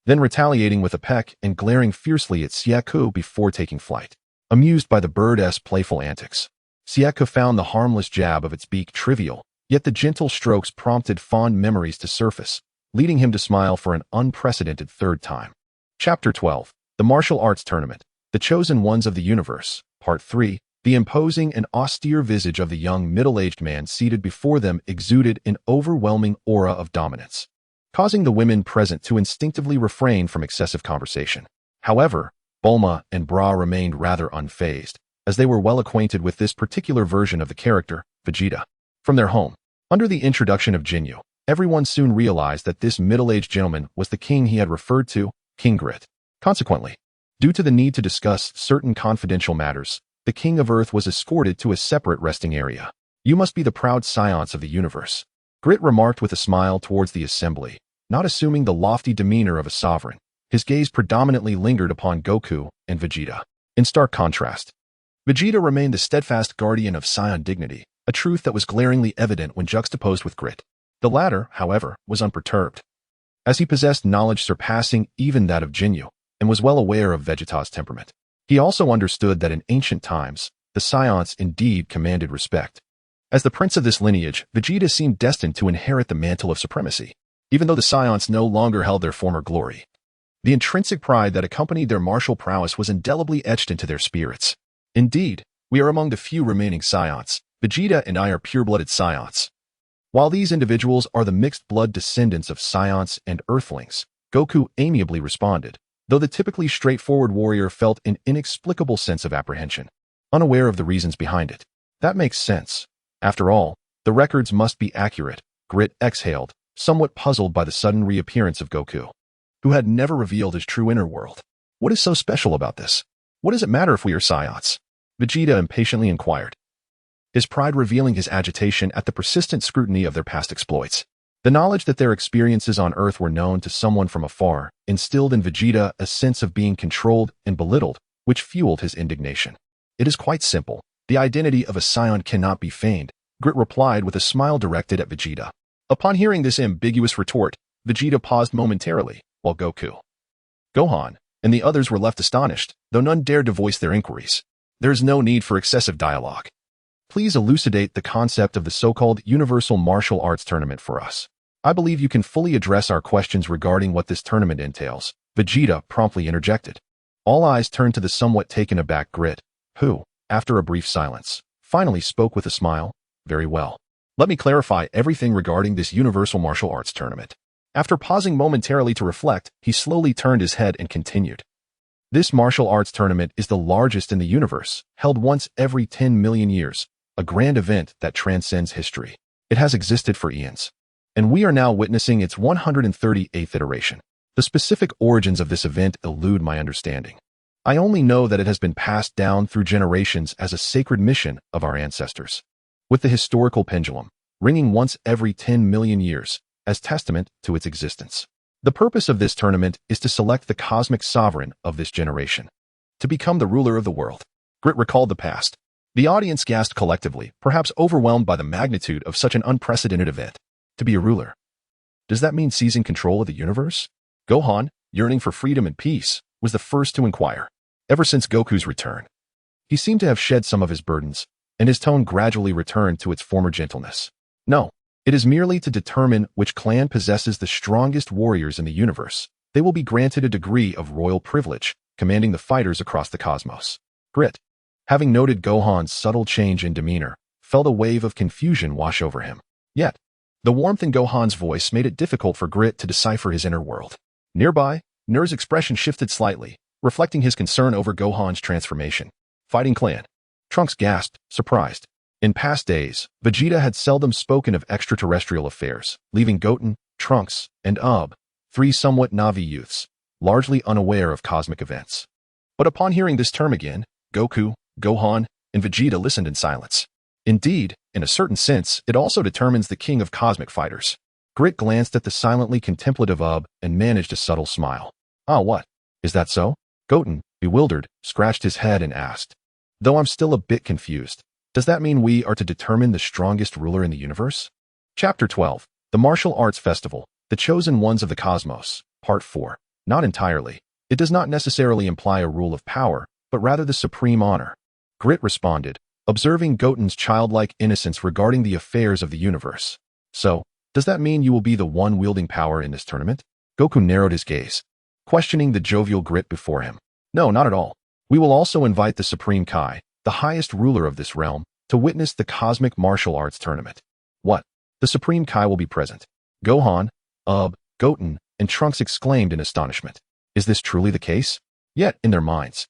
Then retaliating with a peck and glaring fiercely at Syaku before taking flight. Amused by the bird's playful antics, Syaku found the harmless jab of its beak trivial, yet the gentle strokes prompted fond memories to surface, leading him to smile for an unprecedented 3rd time. Chapter 12. The Martial Arts Tournament. The Chosen Ones of the Universe. Part 3. The imposing and austere visage of the young middle-aged man seated before them exuded an overwhelming aura of dominance, causing the women present to instinctively refrain from excessive conversation. However, Bulma and Bra remained rather unfazed, as they were well acquainted with this particular version of the character, Vegeta. From their home, under the introduction of Jinyu, everyone soon realized that this middle-aged gentleman was the king he had referred to, King Grit. Consequently, due to the need to discuss certain confidential matters, the King of Earth was escorted to a separate resting area. You must be the proud Saiyans of the universe, Grit remarked with a smile towards the assembly, not assuming the lofty demeanor of a sovereign. His gaze predominantly lingered upon Goku and Vegeta. In stark contrast, Vegeta remained the steadfast guardian of Saiyan dignity, a truth that was glaringly evident when juxtaposed with Grit. The latter, however, was unperturbed, as he possessed knowledge surpassing even that of Jinyu, and was well aware of Vegeta's temperament. He also understood that in ancient times, the Saiyans indeed commanded respect. As the prince of this lineage, Vegeta seemed destined to inherit the mantle of supremacy, even though the Saiyans no longer held their former glory. The intrinsic pride that accompanied their martial prowess was indelibly etched into their spirits. Indeed, we are among the few remaining Saiyans. Vegeta and I are pure-blooded Saiyans. While these individuals are the mixed-blood descendants of Saiyans and Earthlings, Goku amiably responded, though the typically straightforward warrior felt an inexplicable sense of apprehension, unaware of the reasons behind it. That makes sense. After all, the records must be accurate, Grit exhaled, somewhat puzzled by the sudden reappearance of Goku, who had never revealed his true inner world. What is so special about this? What does it matter if we are Saiyans? Vegeta impatiently inquired, his pride revealing his agitation at the persistent scrutiny of their past exploits. The knowledge that their experiences on Earth were known to someone from afar instilled in Vegeta a sense of being controlled and belittled, which fueled his indignation. It is quite simple. The identity of a Saiyan cannot be feigned, Grit replied with a smile directed at Vegeta. Upon hearing this ambiguous retort, Vegeta paused momentarily, while Goku, Gohan, and the others were left astonished, though none dared to voice their inquiries. There is no need for excessive dialogue. Please elucidate the concept of the so-called Universal Martial Arts Tournament for us. I believe you can fully address our questions regarding what this tournament entails, Vegeta promptly interjected. All eyes turned to the somewhat taken aback Grit, who, after a brief silence, finally spoke with a smile. Very well. Let me clarify everything regarding this Universal Martial Arts Tournament. After pausing momentarily to reflect, he slowly turned his head and continued. This martial arts tournament is the largest in the universe, held once every 10 million years, a grand event that transcends history. It has existed for eons, and we are now witnessing its 138th iteration. The specific origins of this event elude my understanding. I only know that it has been passed down through generations as a sacred mission of our ancestors, with the historical pendulum ringing once every 10 million years as testament to its existence. The purpose of this tournament is to select the cosmic sovereign of this generation, to become the ruler of the world. Grit recalled the past. The audience gasped collectively, perhaps overwhelmed by the magnitude of such an unprecedented event. To be a ruler. Does that mean seizing control of the universe? Gohan, yearning for freedom and peace, was the first to inquire. Ever since Goku's return, he seemed to have shed some of his burdens, and his tone gradually returned to its former gentleness. No. It is merely to determine which clan possesses the strongest warriors in the universe. They will be granted a degree of royal privilege, commanding the fighters across the cosmos. Grit, having noted Gohan's subtle change in demeanor, felt a wave of confusion wash over him. Yet, the warmth in Gohan's voice made it difficult for Grit to decipher his inner world. Nearby, Nur's expression shifted slightly, reflecting his concern over Gohan's transformation. Fighting clan. Trunks gasped, surprised. In past days, Vegeta had seldom spoken of extraterrestrial affairs, leaving Goten, Trunks, and three somewhat Navi youths, largely unaware of cosmic events. But upon hearing this term again, Goku, Gohan, and Vegeta listened in silence. Indeed, in a certain sense, it also determines the king of cosmic fighters. Grit glanced at the silently contemplative and managed a subtle smile. Ah, what? Is that so? Goten, bewildered, scratched his head and asked. Though I'm still a bit confused. Does that mean we are to determine the strongest ruler in the universe? Chapter 12. The Martial Arts Festival, The Chosen Ones of the Cosmos, Part 4. Not entirely. It does not necessarily imply a rule of power, but rather the supreme honor. Grit responded, observing Goten's childlike innocence regarding the affairs of the universe. So, does that mean you will be the one wielding power in this tournament? Goku narrowed his gaze, questioning the jovial Grit before him. No, not at all. We will also invite the Supreme Kai, the highest ruler of this realm, to witness the cosmic martial arts tournament. What? The Supreme Kai will be present. Gohan, Goten, and Trunks exclaimed in astonishment. Is this truly the case? Yet, in their minds,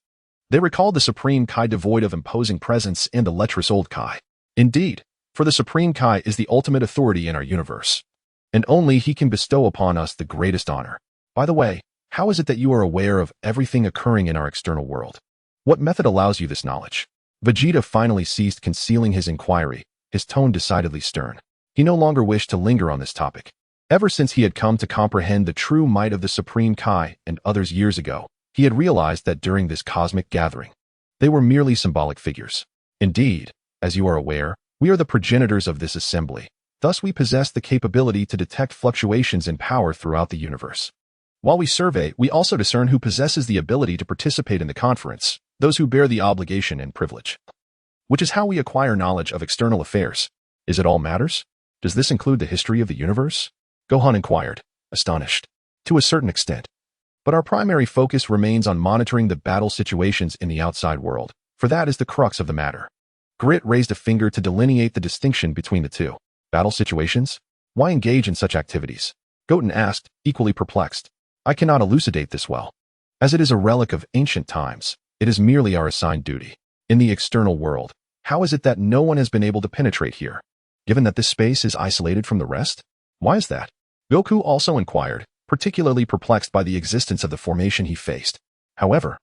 they recalled the Supreme Kai devoid of imposing presence and the lecherous old Kai. Indeed, for the Supreme Kai is the ultimate authority in our universe, and only he can bestow upon us the greatest honor. By the way, how is it that you are aware of everything occurring in our external world? What method allows you this knowledge? Vegeta finally ceased concealing his inquiry, his tone decidedly stern. He no longer wished to linger on this topic. Ever since he had come to comprehend the true might of the Supreme Kai and others years ago, he had realized that during this cosmic gathering, they were merely symbolic figures. Indeed, as you are aware, we are the progenitors of this assembly. Thus we possess the capability to detect fluctuations in power throughout the universe. While we survey, we also discern who possesses the ability to participate in the conference, those who bear the obligation and privilege. Which is how we acquire knowledge of external affairs. Is it all matters? Does this include the history of the universe? Gohan inquired, astonished. To a certain extent. But our primary focus remains on monitoring the battle situations in the outside world, for that is the crux of the matter. Grit raised a finger to delineate the distinction between the two. Battle situations? Why engage in such activities? Goten asked, equally perplexed. I cannot elucidate this well. As it is a relic of ancient times, it is merely our assigned duty. In the external world, how is it that no one has been able to penetrate here, given that this space is isolated from the rest? Why is that? Goku also inquired, particularly perplexed by the existence of the formation he faced. However,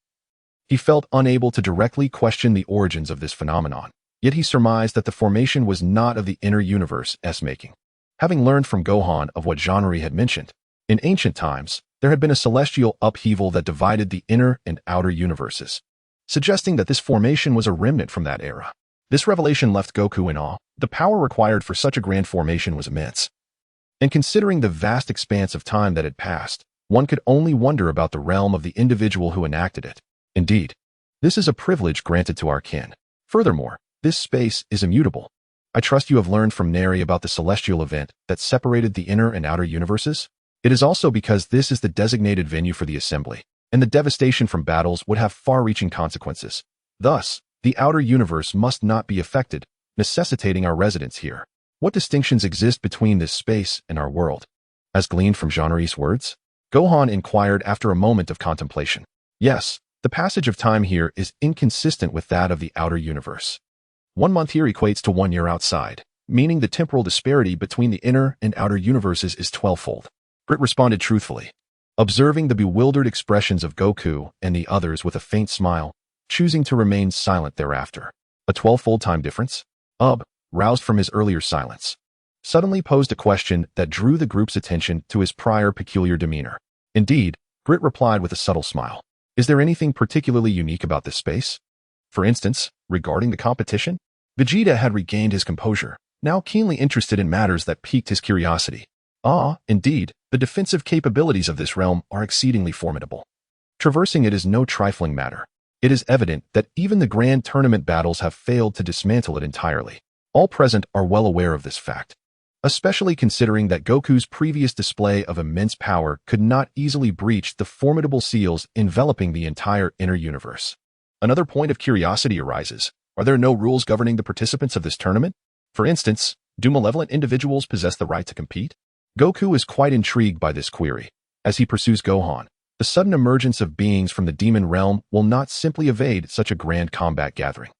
He felt unable to directly question the origins of this phenomenon, yet he surmised that the formation was not of the inner universe's making. Having learned from Gohan of what Jean-Marie had mentioned, in ancient times, there had been a celestial upheaval that divided the inner and outer universes, suggesting that this formation was a remnant from that era. This revelation left Goku in awe. The power required for such a grand formation was immense. And considering the vast expanse of time that had passed, one could only wonder about the realm of the individual who enacted it. Indeed, this is a privilege granted to our kin. Furthermore, this space is immutable. I trust you have learned from Neri about the celestial event that separated the inner and outer universes. It is also because this is the designated venue for the assembly, and the devastation from battles would have far-reaching consequences. Thus, the outer universe must not be affected, necessitating our residence here. What distinctions exist between this space and our world? As gleaned from Jean-Marie's words, Gohan inquired after a moment of contemplation. Yes, the passage of time here is inconsistent with that of the outer universe. 1 month here equates to 1 year outside, meaning the temporal disparity between the inner and outer universes is 12-fold. Grit responded truthfully, observing the bewildered expressions of Goku and the others with a faint smile, choosing to remain silent thereafter. A 12-fold time difference? Roused from his earlier silence, suddenly posed a question that drew the group's attention to his prior peculiar demeanor. Indeed, Grit replied with a subtle smile. Is there anything particularly unique about this space? For instance, regarding the competition? Vegeta had regained his composure, now keenly interested in matters that piqued his curiosity. Indeed, the defensive capabilities of this realm are exceedingly formidable. Traversing it is no trifling matter. It is evident that even the grand tournament battles have failed to dismantle it entirely. All present are well aware of this fact, especially considering that Goku's previous display of immense power could not easily breach the formidable seals enveloping the entire inner universe. Another point of curiosity arises. Are there no rules governing the participants of this tournament? For instance, do malevolent individuals possess the right to compete? Goku is quite intrigued by this query. As he pursues Gohan, the sudden emergence of beings from the demon realm will not simply evade such a grand combat gathering.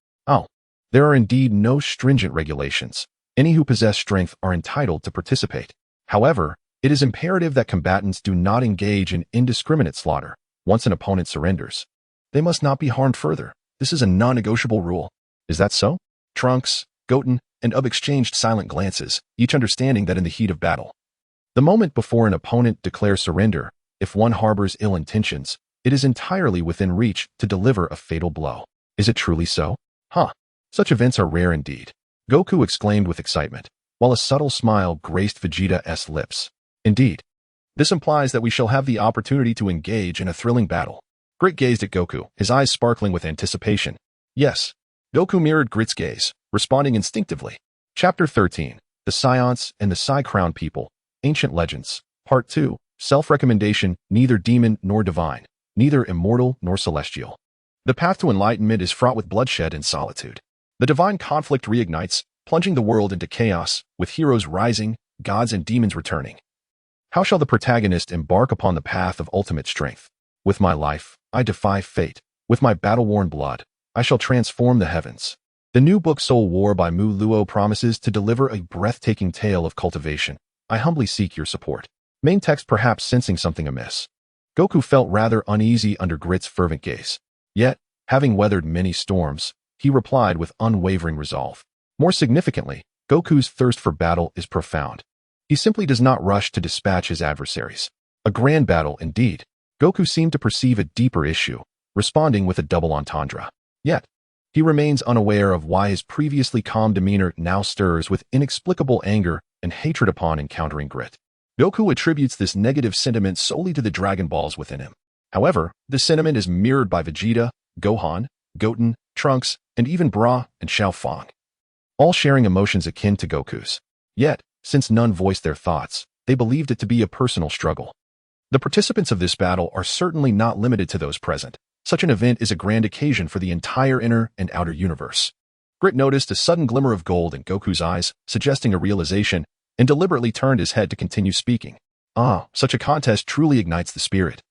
There are indeed no stringent regulations. Any who possess strength are entitled to participate. However, it is imperative that combatants do not engage in indiscriminate slaughter. Once an opponent surrenders, they must not be harmed further. This is a non-negotiable rule. Is that so? Trunks, Goten, and Ub exchanged silent glances, each understanding that in the heat of battle, the moment before an opponent declares surrender, if one harbors ill intentions, it is entirely within reach to deliver a fatal blow. Is it truly so? Such events are rare indeed. Goku exclaimed with excitement, while a subtle smile graced Vegeta's lips. Indeed, this implies that we shall have the opportunity to engage in a thrilling battle. Grit gazed at Goku, his eyes sparkling with anticipation. Yes. Goku mirrored Grit's gaze, responding instinctively. Chapter 13, The Saiyans and the Sai Crown People, Ancient Legends, Part 2, Self-Recommendation, Neither Demon nor Divine, Neither Immortal nor Celestial. The path to enlightenment is fraught with bloodshed and solitude. The divine conflict reignites, plunging the world into chaos, with heroes rising, gods and demons returning. How shall the protagonist embark upon the path of ultimate strength? With my life, I defy fate. With my battle-worn blood, I shall transform the heavens. The new book Soul War by Mu Luo promises to deliver a breathtaking tale of cultivation. I humbly seek your support. Main text perhaps sensing something amiss. Goku felt rather uneasy under Grit's fervent gaze. Yet, having weathered many storms, he replied with unwavering resolve. More significantly, Goku's thirst for battle is profound. He simply does not rush to dispatch his adversaries. A grand battle, indeed. Goku seemed to perceive a deeper issue, responding with a double entendre. Yet, he remains unaware of why his previously calm demeanor now stirs with inexplicable anger and hatred upon encountering Grit. Goku attributes this negative sentiment solely to the Dragon Balls within him. However, this sentiment is mirrored by Vegeta, Gohan, Goten, Trunks, and even Bra and Xiao Fang, all sharing emotions akin to Goku's. Yet, since none voiced their thoughts, they believed it to be a personal struggle. The participants of this battle are certainly not limited to those present. Such an event is a grand occasion for the entire inner and outer universe. Grit noticed a sudden glimmer of gold in Goku's eyes, suggesting a realization, and deliberately turned his head to continue speaking. Such a contest truly ignites the spirit,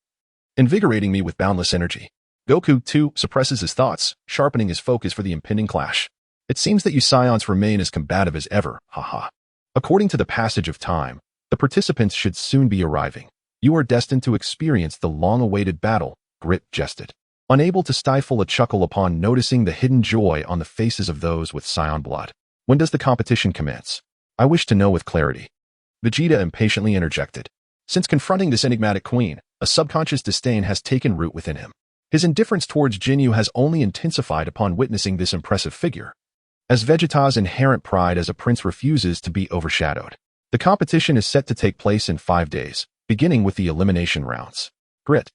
invigorating me with boundless energy. Goku, too, suppresses his thoughts, sharpening his focus for the impending clash. It seems that you Saiyans remain as combative as ever, According to the passage of time, the participants should soon be arriving. You are destined to experience the long-awaited battle, Grit jested. unable to stifle a chuckle upon noticing the hidden joy on the faces of those with Saiyan blood. When does the competition commence? I wish to know with clarity. Vegeta impatiently interjected. Since confronting this enigmatic queen, a subconscious disdain has taken root within him. His indifference towards Jinyu has only intensified upon witnessing this impressive figure, as Vegeta's inherent pride as a prince refuses to be overshadowed. The competition is set to take place in 5 days, beginning with the elimination rounds. Grit,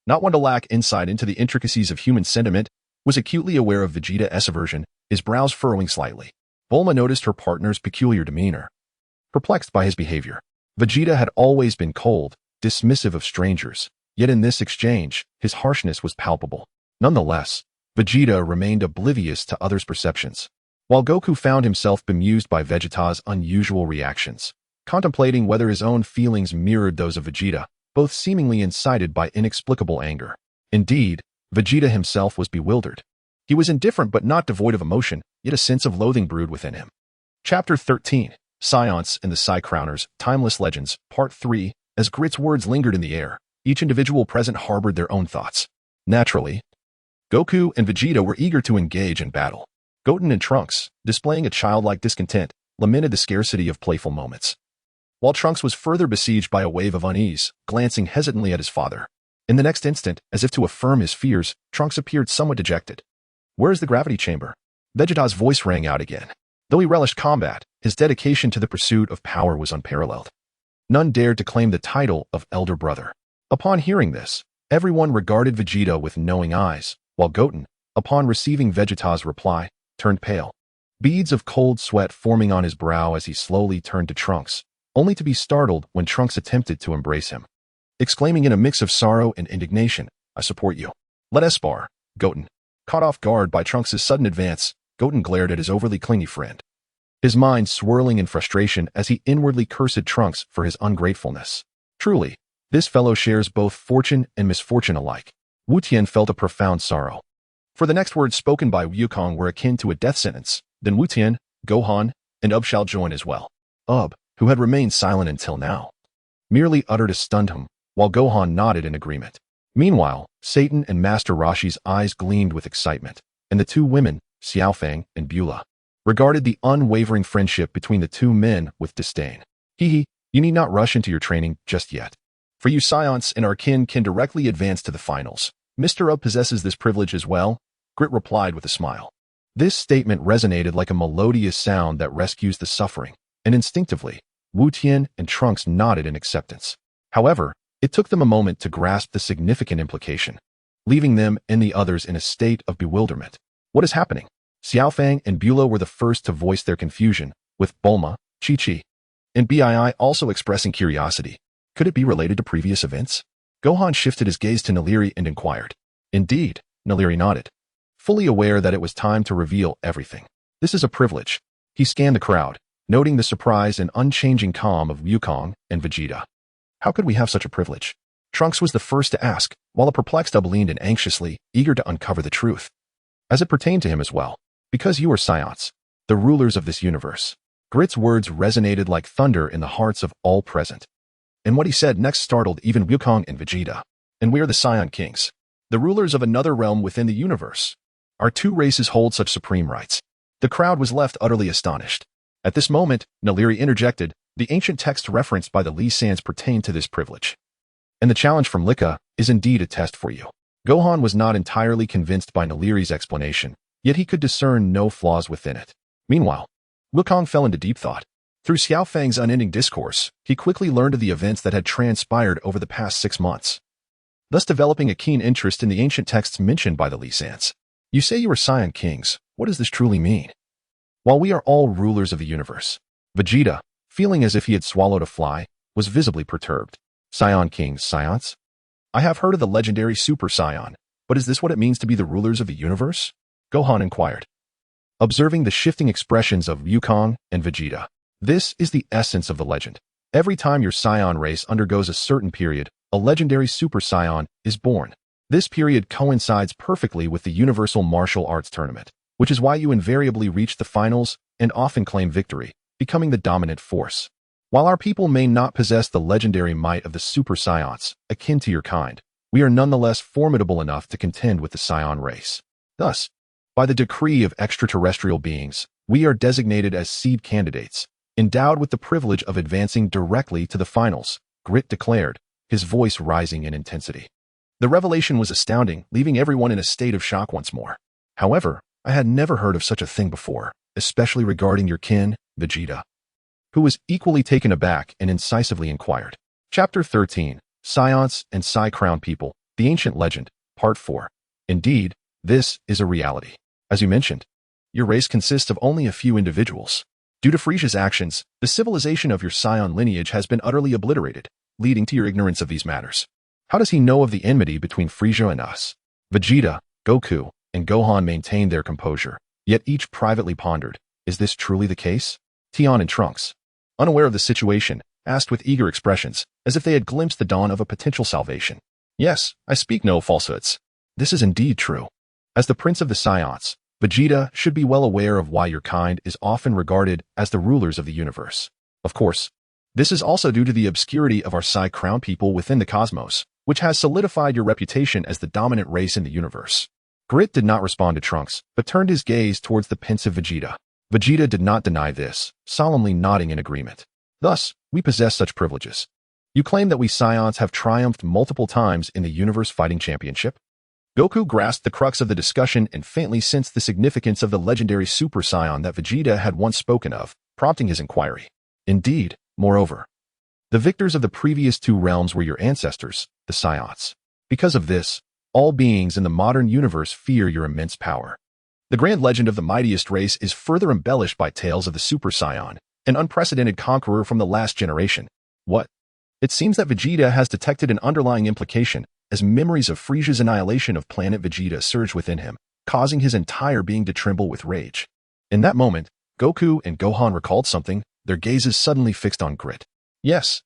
not one to lack insight into the intricacies of human sentiment, was acutely aware of Vegeta's aversion, his brows furrowing slightly. Bulma noticed her partner's peculiar demeanor. Perplexed by his behavior, Vegeta had always been cold, dismissive of strangers, yet in this exchange, his harshness was palpable. Nonetheless, Vegeta remained oblivious to others' perceptions, while Goku found himself bemused by Vegeta's unusual reactions, contemplating whether his own feelings mirrored those of Vegeta, both seemingly incited by inexplicable anger. Indeed, Vegeta himself was bewildered. He was indifferent but not devoid of emotion, yet a sense of loathing brewed within him. Chapter 13, Saiyans and the Sai Crowners, Timeless Legends, Part 3. As Grit's words lingered in the air, each individual present harbored their own thoughts. Naturally, Goku and Vegeta were eager to engage in battle. Goten and Trunks, displaying a childlike discontent, lamented the scarcity of playful moments, while Trunks was further besieged by a wave of unease, glancing hesitantly at his father. In the next instant, as if to affirm his fears, Trunks appeared somewhat dejected. "Where is the gravity chamber?" Vegeta's voice rang out again. Though he relished combat, his dedication to the pursuit of power was unparalleled. None dared to claim the title of elder brother. Upon hearing this, everyone regarded Vegeta with knowing eyes, while Goten, upon receiving Vegeta's reply, turned pale, beads of cold sweat forming on his brow as he slowly turned to Trunks, only to be startled when Trunks attempted to embrace him. Exclaiming in a mix of sorrow and indignation, "I support you. Let us spar, Goten." Caught off guard by Trunks' sudden advance, Goten glared at his overly clingy friend, his mind swirling in frustration as he inwardly cursed Trunks for his ungratefulness. Truly, this fellow shares both fortune and misfortune alike. Wu Tian felt a profound sorrow, for the next words spoken by Wukong were akin to a death sentence. Then Wu Tian, Gohan, and Ub shall join as well. Ub, who had remained silent until now, merely uttered a stunned hum, while Gohan nodded in agreement. Meanwhile, Satan and Master Roshi's eyes gleamed with excitement, and the two women, Xiaofang and Beulah, regarded the unwavering friendship between the two men with disdain. "Hee, you need not rush into your training just yet. For you Saiyans and our kin can directly advance to the finals. Mr. Ub possesses this privilege as well," Grit replied with a smile. This statement resonated like a melodious sound that rescues the suffering, and instinctively, Wu Tian and Trunks nodded in acceptance. However, it took them a moment to grasp the significant implication, leaving them and the others in a state of bewilderment. "What is happening?" Xiaofang and Beulah were the first to voice their confusion, with Bulma, Chi-Chi, and Bii also expressing curiosity. Could it be related to previous events? Gohan shifted his gaze to Naliri and inquired. Indeed, Naliri nodded, fully aware that it was time to reveal everything. "This is a privilege." He scanned the crowd, noting the surprise and unchanging calm of Wukong and Vegeta. "How could we have such a privilege?" Trunks was the first to ask, while a perplexed Ub leaned in anxiously, eager to uncover the truth, as it pertained to him as well. "Because you are Saiyans, the rulers of this universe." Grit's words resonated like thunder in the hearts of all present, and what he said next startled even Wukong and Vegeta. "And we are the Saiyan kings, the rulers of another realm within the universe. Our two races hold such supreme rights." The crowd was left utterly astonished. At this moment, Naliri interjected, "The ancient text referenced by the Li Sans pertained to this privilege. And the challenge from Lika is indeed a test for you." Gohan was not entirely convinced by Naliri's explanation, yet he could discern no flaws within it. Meanwhile, Wukong fell into deep thought. Through Xiaofang's unending discourse, he quickly learned of the events that had transpired over the past 6 months, thus developing a keen interest in the ancient texts mentioned by the Li Sans. "You say you are Saiyan kings. What does this truly mean?" "While we are all rulers of the universe," Vegeta, feeling as if he had swallowed a fly, was visibly perturbed. "Saiyan kings, Saiyans? I have heard of the legendary Super Saiyan, but is this what it means to be the rulers of the universe?" Gohan inquired, observing the shifting expressions of Wukong and Vegeta. "This is the essence of the legend. Every time your Saiyan race undergoes a certain period, a legendary Super Saiyan is born. This period coincides perfectly with the Universal Martial Arts Tournament, which is why you invariably reach the finals and often claim victory, becoming the dominant force. While our people may not possess the legendary might of the Super Saiyans, akin to your kind, we are nonetheless formidable enough to contend with the Saiyan race. Thus, by the decree of extraterrestrial beings, we are designated as seed candidates, endowed with the privilege of advancing directly to the finals, Grit declared, his voice rising in intensity. The revelation was astounding, leaving everyone in a state of shock once more. However, I had never heard of such a thing before, especially regarding your kin, Vegeta, who was equally taken aback and incisively inquired. Chapter 13, Saiyans and Sai Crown People, The Ancient Legend, Part 4. Indeed, this is a reality. As you mentioned, your race consists of only a few individuals. Due to Frisia's actions, the civilization of your Saiyan lineage has been utterly obliterated, leading to your ignorance of these matters. How does he know of the enmity between Frisia and us? Vegeta, Goku, and Gohan maintained their composure, yet each privately pondered, is this truly the case? Tian and Trunks, unaware of the situation, asked with eager expressions, as if they had glimpsed the dawn of a potential salvation. Yes, I speak no falsehoods. This is indeed true. As the Prince of the Saiyans, Vegeta should be well aware of why your kind is often regarded as the rulers of the universe. Of course, this is also due to the obscurity of our Sai Crown people within the cosmos, which has solidified your reputation as the dominant race in the universe. Grit did not respond to Trunks, but turned his gaze towards the pensive Vegeta. Vegeta did not deny this, solemnly nodding in agreement. Thus, we possess such privileges. You claim that we Saiyans have triumphed multiple times in the Universe Fighting Championship? Goku grasped the crux of the discussion and faintly sensed the significance of the legendary Super Saiyan that Vegeta had once spoken of, prompting his inquiry. Indeed, moreover, the victors of the previous two realms were your ancestors, the Saiyans. Because of this, all beings in the modern universe fear your immense power. The grand legend of the mightiest race is further embellished by tales of the Super Saiyan, an unprecedented conqueror from the last generation. What? It seems that Vegeta has detected an underlying implication, as memories of Frisia's annihilation of planet Vegeta surged within him, causing his entire being to tremble with rage. In that moment, Goku and Gohan recalled something, their gazes suddenly fixed on Grit. Yes,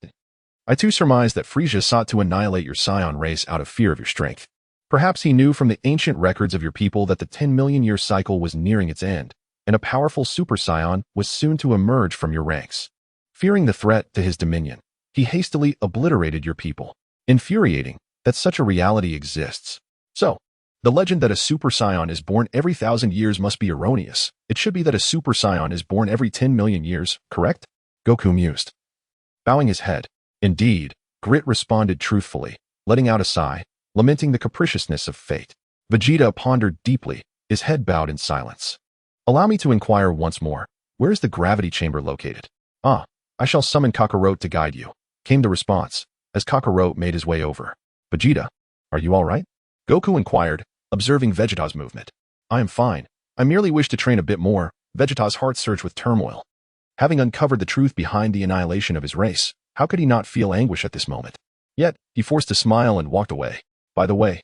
I too surmised that Frisia sought to annihilate your Saiyan race out of fear of your strength. Perhaps he knew from the ancient records of your people that the 10 million-year cycle was nearing its end, and a powerful Super Saiyan was soon to emerge from your ranks. Fearing the threat to his dominion, he hastily obliterated your people. Infuriating that such a reality exists. So, the legend that a Super Saiyan is born every 1,000 years must be erroneous. It should be that a Super Saiyan is born every 10 million years, correct? Goku mused, bowing his head. Indeed, Grit responded truthfully, letting out a sigh, lamenting the capriciousness of fate. Vegeta pondered deeply, his head bowed in silence. Allow me to inquire once more, where is the gravity chamber located? Ah, I shall summon Kakarot to guide you, came the response, as Kakarot made his way over. Vegeta, are you all right? Goku inquired, observing Vegeta's movement. I am fine. I merely wish to train a bit more. Vegeta's heart surged with turmoil. Having uncovered the truth behind the annihilation of his race, how could he not feel anguish at this moment? Yet, he forced a smile and walked away. By the way,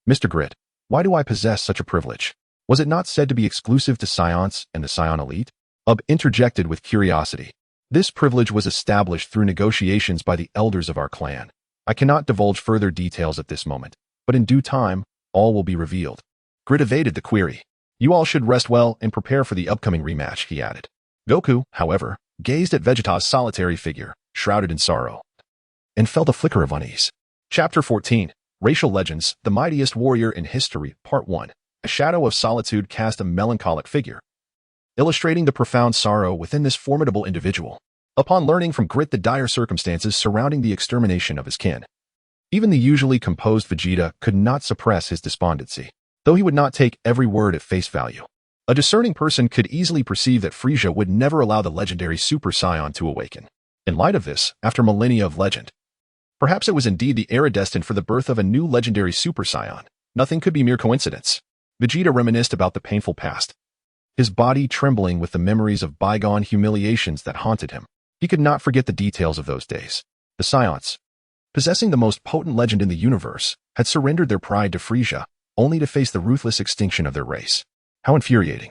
Mr. Grit, why do I possess such a privilege? Was it not said to be exclusive to Saiyans and the Saiyan elite? Ub interjected with curiosity. This privilege was established through negotiations by the elders of our clan. I cannot divulge further details at this moment, but in due time, all will be revealed. Grit evaded the query. You all should rest well and prepare for the upcoming rematch, he added. Goku, however, gazed at Vegeta's solitary figure, shrouded in sorrow, and felt a flicker of unease. Chapter 14, Racial Legends, The Mightiest Warrior in History, Part 1. A shadow of solitude cast a melancholic figure, illustrating the profound sorrow within this formidable individual. Upon learning from Grit the dire circumstances surrounding the extermination of his kin, even the usually composed Vegeta could not suppress his despondency, though he would not take every word at face value. A discerning person could easily perceive that Frisia would never allow the legendary Super Saiyan to awaken. In light of this, after millennia of legend, perhaps it was indeed the era destined for the birth of a new legendary Super Saiyan. Nothing could be mere coincidence. Vegeta reminisced about the painful past, his body trembling with the memories of bygone humiliations that haunted him. He could not forget the details of those days. The Saiyans, possessing the most potent legend in the universe, had surrendered their pride to Frisia, only to face the ruthless extinction of their race. How infuriating.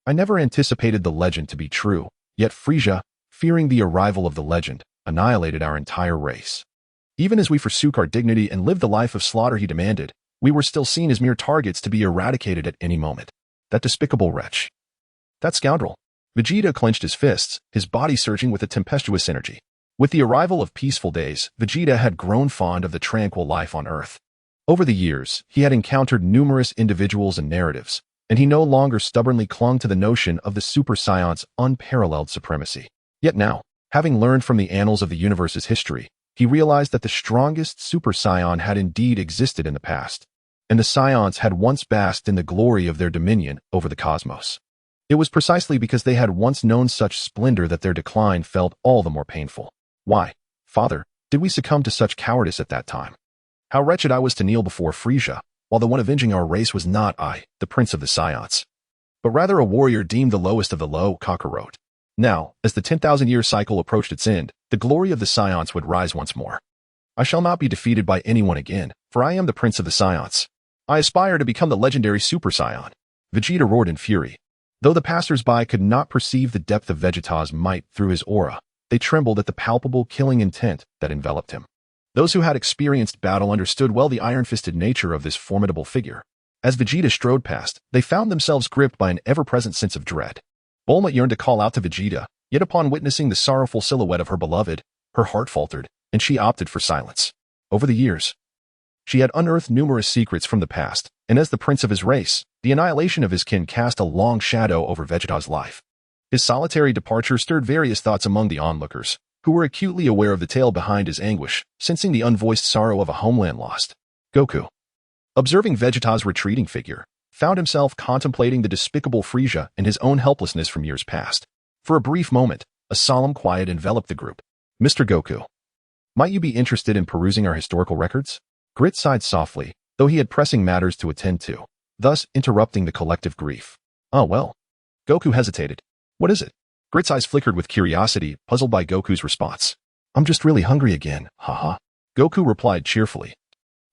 I never anticipated the legend to be true, yet Frisia, fearing the arrival of the legend, annihilated our entire race. Even as we forsook our dignity and lived the life of slaughter he demanded, we were still seen as mere targets to be eradicated at any moment. That despicable wretch. That scoundrel. Vegeta clenched his fists, his body surging with a tempestuous energy. With the arrival of peaceful days, Vegeta had grown fond of the tranquil life on Earth. Over the years, he had encountered numerous individuals and narratives, and he no longer stubbornly clung to the notion of the Super Saiyan's unparalleled supremacy. Yet now, having learned from the annals of the universe's history, he realized that the strongest Super Saiyan had indeed existed in the past, and the Saiyans had once basked in the glory of their dominion over the cosmos. It was precisely because they had once known such splendor that their decline felt all the more painful. Why, Father, did we succumb to such cowardice at that time? How wretched I was to kneel before Frisia, while the one avenging our race was not I, the Prince of the Saiyans, but rather a warrior deemed the lowest of the low, Goku wrote. Now, as the 10,000-year cycle approached its end, the glory of the Saiyans would rise once more. I shall not be defeated by anyone again, for I am the Prince of the Saiyans. I aspire to become the legendary Super Saiyan. Vegeta roared in fury. Though the passers-by could not perceive the depth of Vegeta's might through his aura, they trembled at the palpable killing intent that enveloped him. Those who had experienced battle understood well the iron-fisted nature of this formidable figure. As Vegeta strode past, they found themselves gripped by an ever-present sense of dread. Bulma yearned to call out to Vegeta, yet upon witnessing the sorrowful silhouette of her beloved, her heart faltered, and she opted for silence. Over the years, she had unearthed numerous secrets from the past, and as the prince of his race, the annihilation of his kin cast a long shadow over Vegeta's life. His solitary departure stirred various thoughts among the onlookers, who were acutely aware of the tale behind his anguish, sensing the unvoiced sorrow of a homeland lost. Goku, observing Vegeta's retreating figure, found himself contemplating the despicable Frisia and his own helplessness from years past. For a brief moment, a solemn quiet enveloped the group. Mr. Goku, might you be interested in perusing our historical records? Grit sighed softly, though he had pressing matters to attend to, thus interrupting the collective grief. Oh well. Goku hesitated. What is it? Grit's eyes flickered with curiosity, puzzled by Goku's response. I'm just really hungry again, haha. Goku replied cheerfully,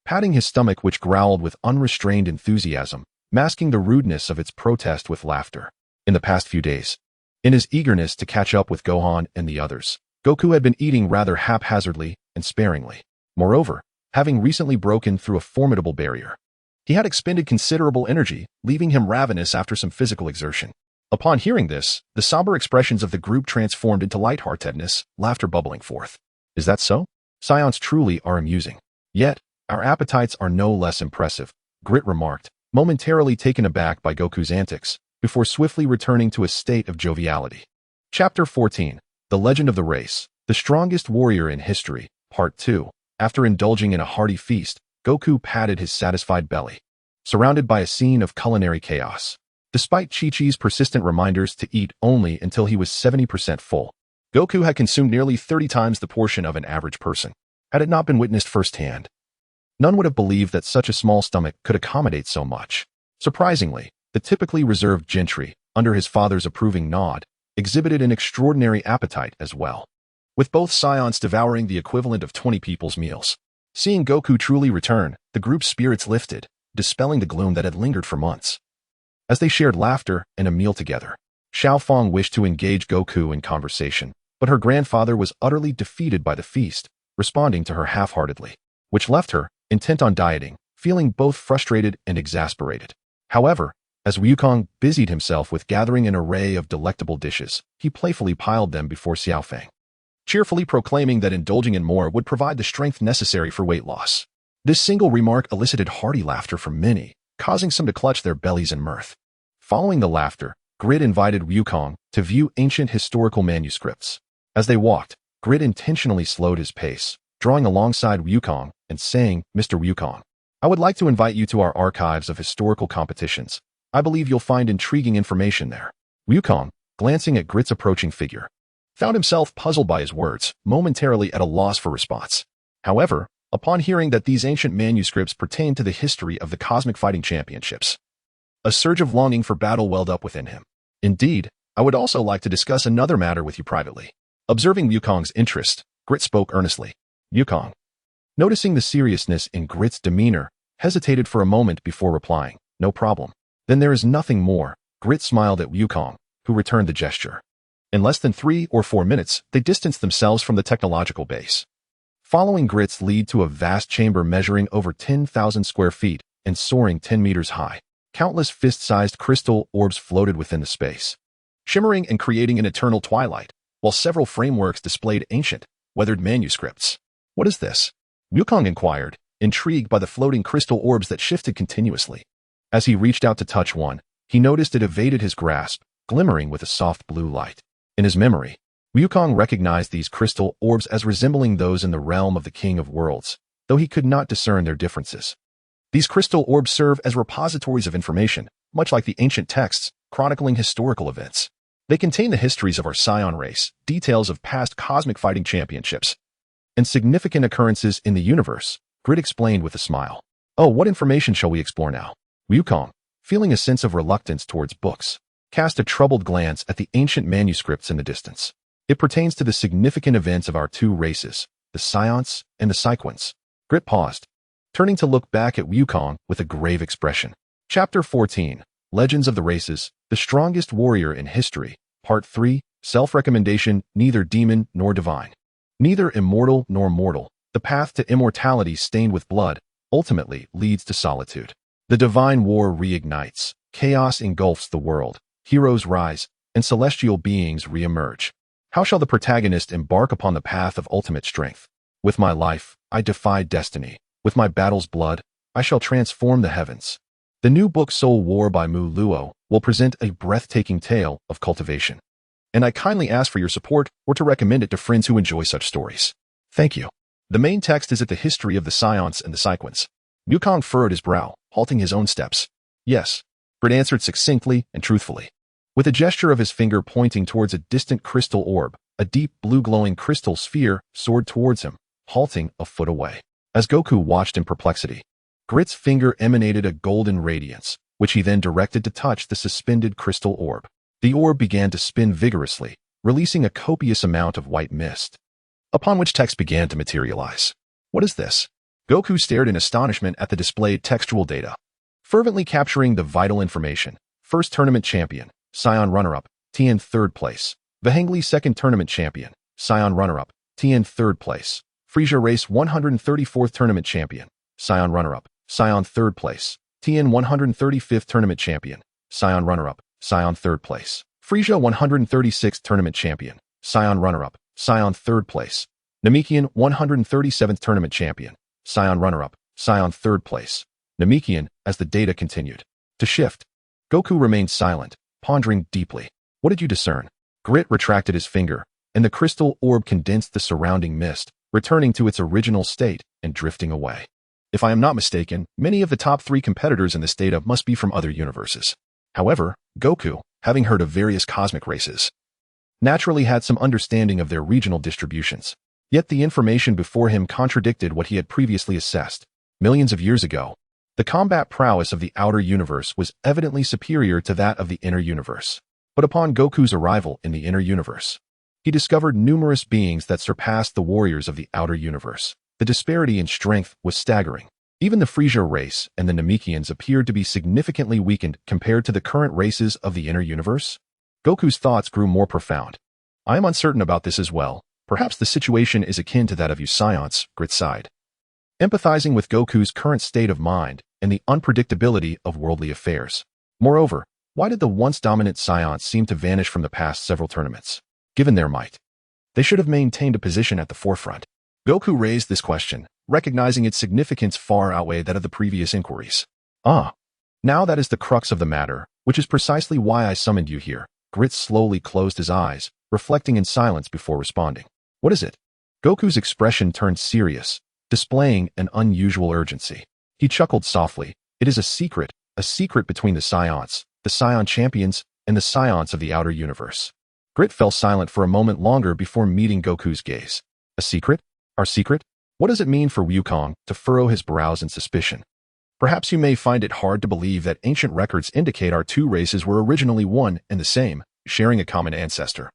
patting his stomach which growled with unrestrained enthusiasm, masking the rudeness of its protest with laughter. In the past few days, in his eagerness to catch up with Gohan and the others, Goku had been eating rather haphazardly and sparingly. Moreover, having recently broken through a formidable barrier, he had expended considerable energy, leaving him ravenous after some physical exertion. Upon hearing this, the somber expressions of the group transformed into lightheartedness, laughter bubbling forth. Is that so? Saiyans truly are amusing. Yet, our appetites are no less impressive, Grit remarked, momentarily taken aback by Goku's antics, before swiftly returning to a state of joviality. Chapter 14, The Legend of the Race, The Strongest Warrior in History, Part 2. After indulging in a hearty feast, Goku patted his satisfied belly, surrounded by a scene of culinary chaos. Despite Chi-Chi's persistent reminders to eat only until he was 70% full, Goku had consumed nearly 30 times the portion of an average person. Had it not been witnessed firsthand, none would have believed that such a small stomach could accommodate so much. Surprisingly, the typically reserved gentry, under his father's approving nod, exhibited an extraordinary appetite as well, with both Saiyans devouring the equivalent of 20 people's meals. Seeing Goku truly return, the group's spirits lifted, dispelling the gloom that had lingered for months. As they shared laughter and a meal together, Xiao Fang wished to engage Goku in conversation, but her grandfather was utterly defeated by the feast, responding to her half-heartedly, which left her, intent on dieting, feeling both frustrated and exasperated. However, as Wukong busied himself with gathering an array of delectable dishes, he playfully piled them before Xiao Fang, cheerfully proclaiming that indulging in more would provide the strength necessary for weight loss. This single remark elicited hearty laughter from many, causing some to clutch their bellies in mirth. Following the laughter, Grit invited Wukong to view ancient historical manuscripts. As they walked, Grit intentionally slowed his pace, drawing alongside Wukong and saying, Mr. Wukong, I would like to invite you to our archives of historical competitions. I believe you'll find intriguing information there. Wukong, glancing at Grit's approaching figure, found himself puzzled by his words, momentarily at a loss for response. However, upon hearing that these ancient manuscripts pertained to the history of the Cosmic Fighting Championships, a surge of longing for battle welled up within him. Indeed, I would also like to discuss another matter with you privately. Observing Wukong's interest, Grit spoke earnestly. Wukong, noticing the seriousness in Grit's demeanor, hesitated for a moment before replying, no problem. Then there is nothing more. Grit smiled at Wukong, who returned the gesture. In less than 3 or 4 minutes, they distanced themselves from the technological base, following Grit's lead to a vast chamber measuring over 10,000 square feet and soaring 10 meters high. Countless fist-sized crystal orbs floated within the space, shimmering and creating an eternal twilight, while several frameworks displayed ancient, weathered manuscripts. What is this? Wukong inquired, intrigued by the floating crystal orbs that shifted continuously. As he reached out to touch one, he noticed it evaded his grasp, glimmering with a soft blue light. In his memory, Wukong recognized these crystal orbs as resembling those in the realm of the King of Worlds, though he could not discern their differences. These crystal orbs serve as repositories of information, much like the ancient texts chronicling historical events. They contain the histories of our Saiyan race, details of past cosmic fighting championships, and significant occurrences in the universe, Grit explained with a smile. Oh, what information shall we explore now? Wukong, feeling a sense of reluctance towards books, cast a troubled glance at the ancient manuscripts in the distance. It pertains to the significant events of our two races, the Saiyans and the Saiyans. Grit paused, turning to look back at Wukong with a grave expression. Chapter 14, Legends of the Races, The Strongest Warrior in History, Part 3, Self-Recommendation, Neither Demon nor Divine. Neither immortal nor mortal, the path to immortality stained with blood ultimately leads to solitude. The divine war reignites, chaos engulfs the world, heroes rise, and celestial beings re-emerge. How shall the protagonist embark upon the path of ultimate strength? With my life, I defy destiny. With my battle's blood, I shall transform the heavens. The new book Soul War by Mu Luo will present a breathtaking tale of cultivation. And I kindly ask for your support or to recommend it to friends who enjoy such stories. Thank you. The main text is at the history of the Saiyans and the Saiyans. Wukong furrowed his brow, halting his own steps. Yes, Grit answered succinctly and truthfully. With a gesture of his finger pointing towards a distant crystal orb, a deep blue glowing crystal sphere soared towards him, halting a foot away. As Goku watched in perplexity, Grit's finger emanated a golden radiance, which he then directed to touch the suspended crystal orb. The orb began to spin vigorously, releasing a copious amount of white mist, upon which text began to materialize. What is this? Goku stared in astonishment at the displayed textual data, fervently capturing the vital information. First tournament champion, Saiyan runner-up, Tien third place. Vahengli second tournament champion, Saiyan runner-up, Tien third place. Frisia race 134th tournament champion, Saiyan runner-up, Saiyan third place. Tien 135th tournament champion, Saiyan runner-up, Saiyan third place. Frisia 136th tournament champion, Saiyan runner-up, Saiyan third place. Namekian 137th tournament champion, Saiyan runner-up, Saiyan third place. Namekian, as the data continued to shift, Goku remained silent, pondering deeply. What did you discern? Grit retracted his finger, and the crystal orb condensed the surrounding mist, returning to its original state and drifting away. If I am not mistaken, many of the top 3 competitors in this data must be from other universes. However, Goku, having heard of various cosmic races, naturally had some understanding of their regional distributions. Yet the information before him contradicted what he had previously assessed. Millions of years ago, the combat prowess of the outer universe was evidently superior to that of the inner universe. But upon Goku's arrival in the inner universe, he discovered numerous beings that surpassed the warriors of the outer universe. The disparity in strength was staggering. Even the Frisia race and the Namekians appeared to be significantly weakened compared to the current races of the inner universe. Goku's thoughts grew more profound. I am uncertain about this as well. Perhaps the situation is akin to that of you Saiyans, Grit sighed, empathizing with Goku's current state of mind and the unpredictability of worldly affairs. Moreover, why did the once dominant Saiyans seem to vanish from the past several tournaments? Given their might, they should have maintained a position at the forefront. Goku raised this question, recognizing its significance far outweighed that of the previous inquiries. Now that is the crux of the matter, which is precisely why I summoned you here. Grit slowly closed his eyes, reflecting in silence before responding. What is it? Goku's expression turned serious, displaying an unusual urgency. He chuckled softly. It is a secret between the Saiyans, the Saiyan champions, and the Saiyans of the outer universe. Grit fell silent for a moment longer before meeting Goku's gaze. A secret? Our secret? What does it mean for Wukong to furrow his brows in suspicion? Perhaps you may find it hard to believe that ancient records indicate our two races were originally one and the same, sharing a common ancestor.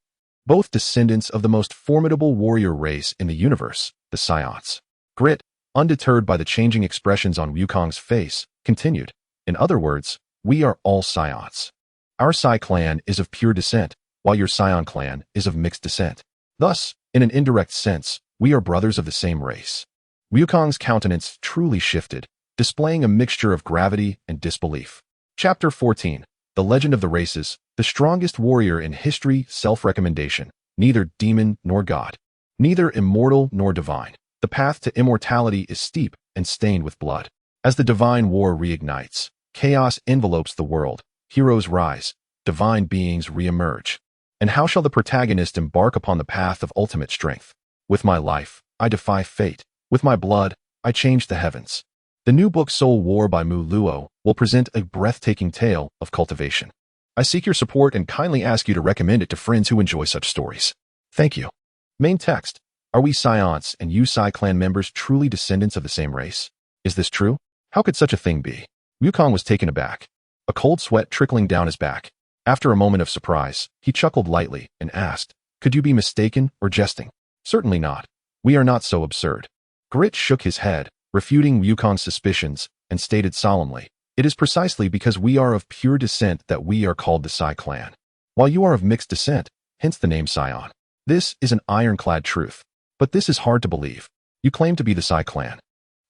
Both descendants of the most formidable warrior race in the universe, the Saiyans. Grit, undeterred by the changing expressions on Wukong's face, continued. In other words, we are all Saiyans. Our Sai clan is of pure descent, while your Saiyan clan is of mixed descent. Thus, in an indirect sense, we are brothers of the same race. Wukong's countenance truly shifted, displaying a mixture of gravity and disbelief. Chapter 14, The Legend of the Races, The Strongest Warrior in History, Self-Recommendation, Neither Demon nor God. Neither immortal nor divine. The path to immortality is steep and stained with blood. As the divine war reignites, chaos envelopes the world, heroes rise, divine beings re-emerge. And how shall the protagonist embark upon the path of ultimate strength? With my life, I defy fate. With my blood, I change the heavens. The new book Soul War by Mu Luo will present a breathtaking tale of cultivation. I seek your support and kindly ask you to recommend it to friends who enjoy such stories. Thank you. Main text. Are we Saiyans and you Sai clan members truly descendants of the same race? Is this true? How could such a thing be? Wukong was taken aback, a cold sweat trickling down his back. After a moment of surprise, he chuckled lightly and asked, "Could you be mistaken or jesting?" "Certainly not. We are not so absurd." Grit shook his head, refuting Wukong's suspicions, and stated solemnly, "It is precisely because we are of pure descent that we are called the Sai clan, while you are of mixed descent, hence the name Saiyan. This is an ironclad truth. But this is hard to believe. You claim to be the Sai clan,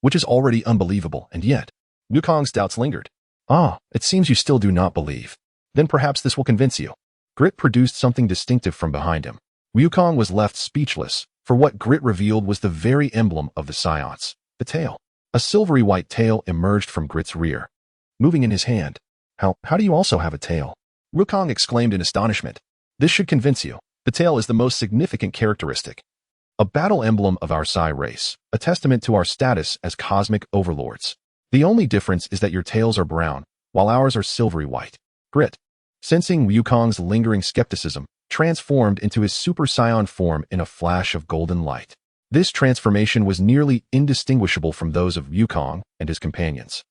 which is already unbelievable, and yet..." Wukong's doubts lingered. "Ah, it seems you still do not believe. Then perhaps this will convince you." Grit produced something distinctive from behind him. Wukong was left speechless, for what Grit revealed was the very emblem of the Saiyans, the tail. A silvery white tail emerged from Grit's rear, moving in his hand. How do you also have a tail?" Wukong exclaimed in astonishment. "This should convince you. The tail is the most significant characteristic. A battle emblem of our Sai race, a testament to our status as cosmic overlords. The only difference is that your tails are brown, while ours are silvery white." Grit, sensing Wukong's lingering skepticism, transformed into his Super Saiyan form in a flash of golden light. This transformation was nearly indistinguishable from those of Wukong and his companions,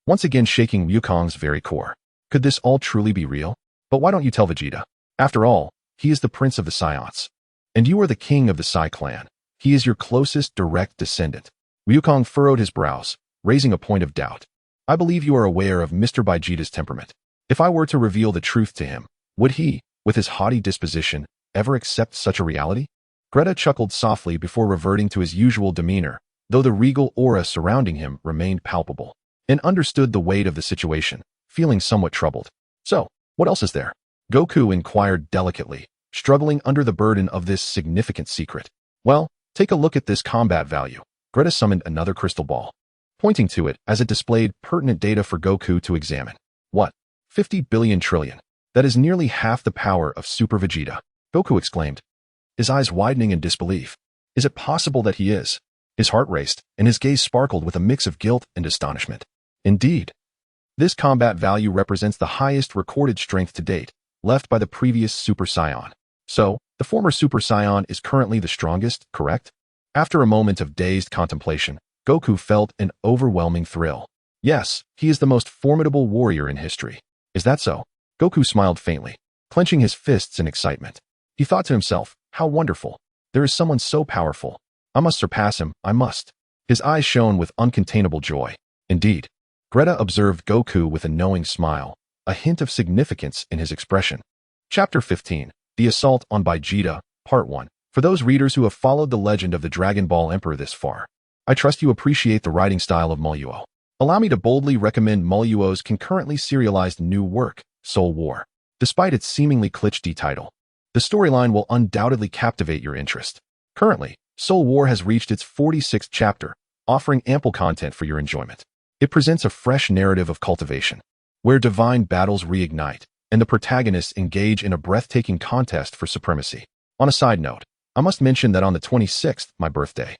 once again shaking Wukong's very core. Could this all truly be real? But why don't you tell Vegeta? After all, he is the prince of the Saiyans. And you are the king of the Sai clan. He is your closest direct descendant. Wukong furrowed his brows, raising a point of doubt. "I believe you are aware of Mr. Vegeta's temperament. If I were to reveal the truth to him, would he, with his haughty disposition, ever accept such a reality?" Greta chuckled softly before reverting to his usual demeanor, though the regal aura surrounding him remained palpable, and understood the weight of the situation, feeling somewhat troubled. "So, what else is there?" Goku inquired delicately, struggling under the burden of this significant secret. "Well, take a look at this combat value." Greta summoned another crystal ball, pointing to it as it displayed pertinent data for Goku to examine. "What? 50 billion trillion. That is nearly half the power of Super Vegeta," Goku exclaimed, his eyes widening in disbelief. "Is it possible that he is?" His heart raced, and his gaze sparkled with a mix of guilt and astonishment. Indeed, this combat value represents the highest recorded strength to date, left by the previous Super Saiyan. So, the former Super Saiyan is currently the strongest, correct? After a moment of dazed contemplation, Goku felt an overwhelming thrill. Yes, he is the most formidable warrior in history. Is that so? Goku smiled faintly, clenching his fists in excitement. He thought to himself, how wonderful. There is someone so powerful. I must surpass him, I must. His eyes shone with uncontainable joy. Indeed. Greta observed Goku with a knowing smile, a hint of significance in his expression. Chapter 15. The Assault on Vegeta, Part 1. For those readers who have followed the legend of the Dragon Ball Emperor this far, I trust you appreciate the writing style of Moluo. Allow me to boldly recommend Moluo's concurrently serialized new work, Soul War. Despite its seemingly cliché title, the storyline will undoubtedly captivate your interest. Currently, Soul War has reached its 46th chapter, offering ample content for your enjoyment. It presents a fresh narrative of cultivation, where divine battles reignite, and the protagonists engage in a breathtaking contest for supremacy. On a side note, I must mention that on the 26th, my birthday,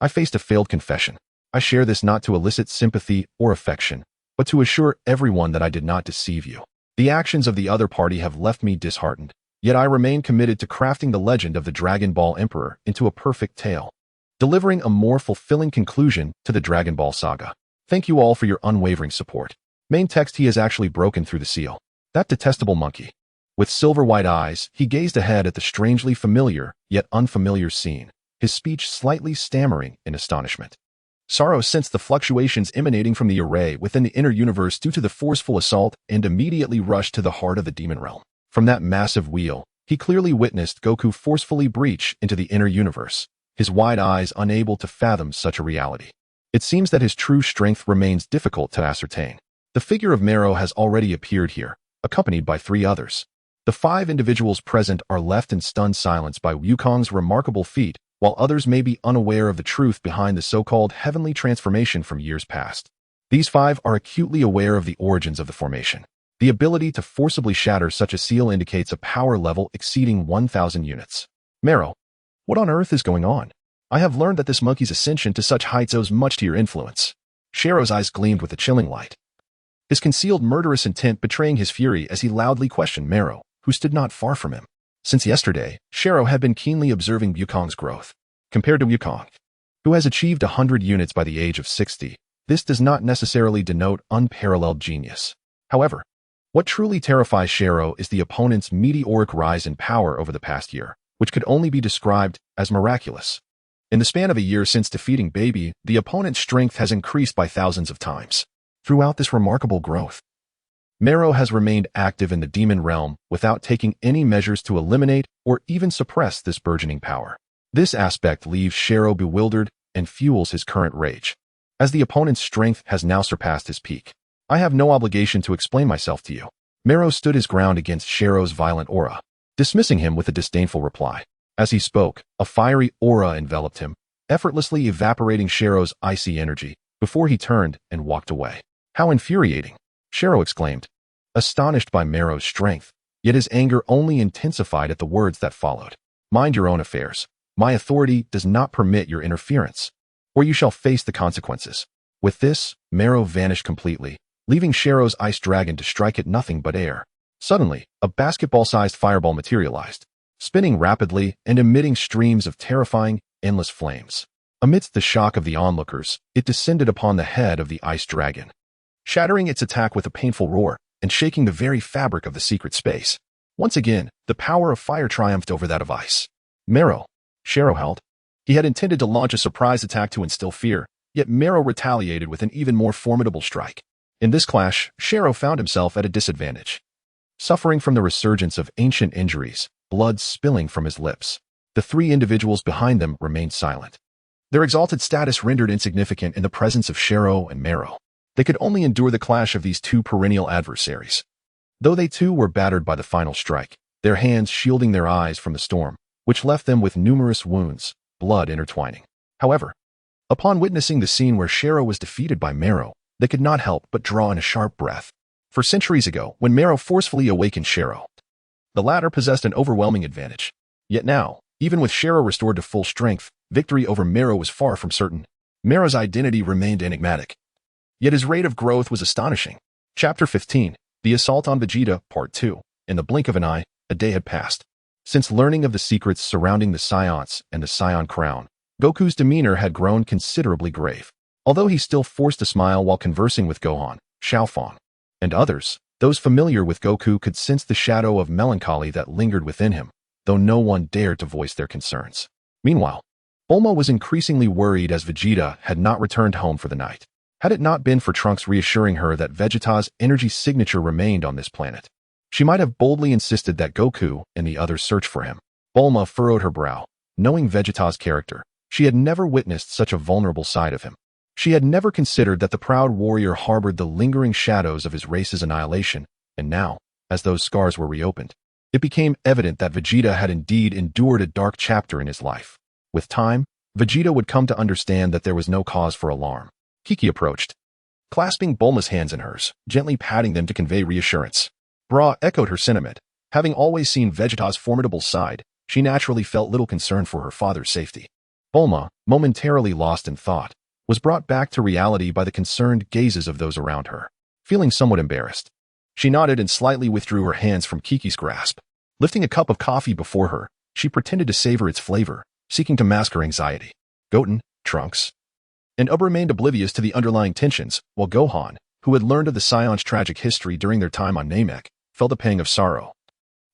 I faced a failed confession. I share this not to elicit sympathy or affection, but to assure everyone that I did not deceive you. The actions of the other party have left me disheartened, yet I remain committed to crafting the legend of the Dragon Ball Emperor into a perfect tale, delivering a more fulfilling conclusion to the Dragon Ball saga. Thank you all for your unwavering support. Main text. He has actually broken through the seal. That detestable monkey. With silver-white eyes, he gazed ahead at the strangely familiar, yet unfamiliar scene, his speech slightly stammering in astonishment. Sorrow sensed the fluctuations emanating from the array within the inner universe due to the forceful assault and immediately rushed to the heart of the demon realm. From that massive wheel, he clearly witnessed Goku forcefully breach into the inner universe, his wide eyes unable to fathom such a reality. It seems that his true strength remains difficult to ascertain. The figure of Mero has already appeared here, accompanied by 3 others. The 5 individuals present are left in stunned silence by Wukong's remarkable feat, while others may be unaware of the truth behind the so-called heavenly transformation from years past. These 5 are acutely aware of the origins of the formation. The ability to forcibly shatter such a seal indicates a power level exceeding 1,000 units. Mero, what on earth is going on? I have learned that this monkey's ascension to such heights owes much to your influence. Shero's eyes gleamed with a chilling light, his concealed murderous intent betraying his fury as he loudly questioned Mero, who stood not far from him. Since yesterday, Shero had been keenly observing Wukong's growth. Compared to Wukong, who has achieved 100 units by the age of 60, this does not necessarily denote unparalleled genius. However, what truly terrifies Shero is the opponent's meteoric rise in power over the past year, which could only be described as miraculous. In the span of a year since defeating Baby, the opponent's strength has increased by thousands of times. Throughout this remarkable growth, Mero has remained active in the demon realm without taking any measures to eliminate or even suppress this burgeoning power. This aspect leaves Shero bewildered and fuels his current rage, as the opponent's strength has now surpassed his peak. I have no obligation to explain myself to you. Mero stood his ground against Shero's violent aura, dismissing him with a disdainful reply. As he spoke, a fiery aura enveloped him, effortlessly evaporating Shero's icy energy before he turned and walked away. How infuriating! Shero exclaimed, astonished by Mero's strength, yet his anger only intensified at the words that followed. Mind your own affairs. My authority does not permit your interference, or you shall face the consequences. With this, Mero vanished completely, leaving Shero's ice dragon to strike at nothing but air. Suddenly, a basketball-sized fireball materialized, spinning rapidly and emitting streams of terrifying, endless flames. Amidst the shock of the onlookers, it descended upon the head of the ice dragon, shattering its attack with a painful roar and shaking the very fabric of the secret space. Once again, the power of fire triumphed over that of ice. Mero, Shero held. He had intended to launch a surprise attack to instill fear, yet Mero retaliated with an even more formidable strike. In this clash, Shero found himself at a disadvantage, suffering from the resurgence of ancient injuries, blood spilling from his lips. The 3 individuals behind them remained silent, their exalted status rendered insignificant in the presence of Shero and Mero. They could only endure the clash of these 2 perennial adversaries. Though they too were battered by the final strike, their hands shielding their eyes from the storm, which left them with numerous wounds, blood intertwining. However, upon witnessing the scene where Shero was defeated by Mero, they could not help but draw in a sharp breath. For centuries ago, when Mero forcefully awakened Shero, the latter possessed an overwhelming advantage. Yet now, even with Shero restored to full strength, victory over Mero was far from certain. Mero's identity remained enigmatic, yet his rate of growth was astonishing. Chapter 15, The Assault on Vegeta, Part 2. In the blink of an eye, a day had passed. Since learning of the secrets surrounding the Saiyans and the Saiyan crown, Goku's demeanor had grown considerably grave. Although he still forced a smile while conversing with Gohan, Xiaofang, and others, those familiar with Goku could sense the shadow of melancholy that lingered within him, though no one dared to voice their concerns. Meanwhile, Bulma was increasingly worried as Vegeta had not returned home for the night. Had it not been for Trunks reassuring her that Vegeta's energy signature remained on this planet, she might have boldly insisted that Goku and the others search for him. Bulma furrowed her brow. Knowing Vegeta's character, she had never witnessed such a vulnerable side of him. She had never considered that the proud warrior harbored the lingering shadows of his race's annihilation, and now, as those scars were reopened, it became evident that Vegeta had indeed endured a dark chapter in his life. With time, Vegeta would come to understand that there was no cause for alarm. Kiki approached, clasping Bulma's hands in hers, gently patting them to convey reassurance. Bra echoed her sentiment. Having always seen Vegeta's formidable side, she naturally felt little concern for her father's safety. Bulma, momentarily lost in thought, was brought back to reality by the concerned gazes of those around her. Feeling somewhat embarrassed, she nodded and slightly withdrew her hands from Kiki's grasp. Lifting a cup of coffee before her, she pretended to savor its flavor, seeking to mask her anxiety. Goten, Trunks, and Uber remained oblivious to the underlying tensions, while Gohan, who had learned of the Saiyans' tragic history during their time on Namek, felt a pang of sorrow,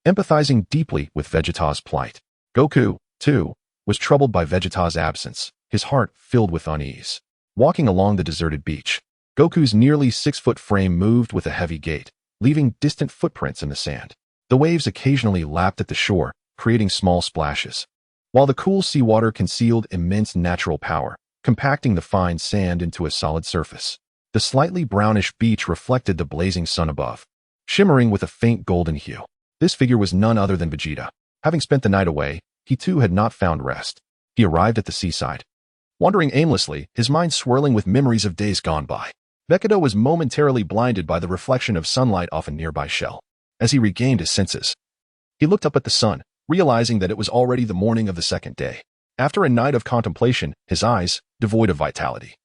empathizing deeply with Vegeta's plight. Goku, too, was troubled by Vegeta's absence, his heart filled with unease. Walking along the deserted beach, Goku's nearly 6-foot frame moved with a heavy gait, leaving distant footprints in the sand. The waves occasionally lapped at the shore, creating small splashes, while the cool seawater concealed immense natural power, compacting the fine sand into a solid surface. The slightly brownish beach reflected the blazing sun above, shimmering with a faint golden hue. This figure was none other than Vegeta. Having spent the night away, he too had not found rest. He arrived at the seaside. Wandering aimlessly, his mind swirling with memories of days gone by. Bekida was momentarily blinded by the reflection of sunlight off a nearby shell. As he regained his senses, he looked up at the sun, realizing that it was already the morning of the second day. After a night of contemplation, his eyes, devoid of vitality,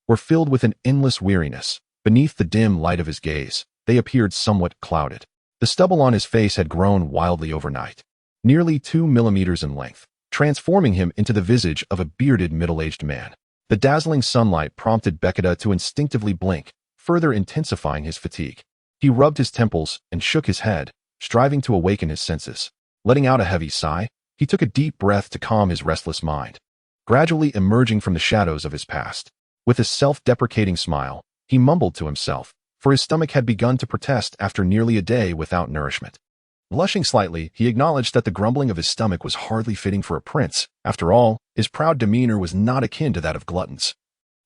were filled with an endless weariness. Beneath the dim light of his gaze, they appeared somewhat clouded. The stubble on his face had grown wildly overnight, nearly 2 millimeters in length, transforming him into the visage of a bearded middle-aged man. The dazzling sunlight prompted Bekida to instinctively blink, further intensifying his fatigue. He rubbed his temples and shook his head, striving to awaken his senses. Letting out a heavy sigh, he took a deep breath to calm his restless mind. Gradually emerging from the shadows of his past, with a self-deprecating smile, he mumbled to himself, for his stomach had begun to protest after nearly a day without nourishment. Blushing slightly, he acknowledged that the grumbling of his stomach was hardly fitting for a prince. After all, his proud demeanor was not akin to that of gluttons,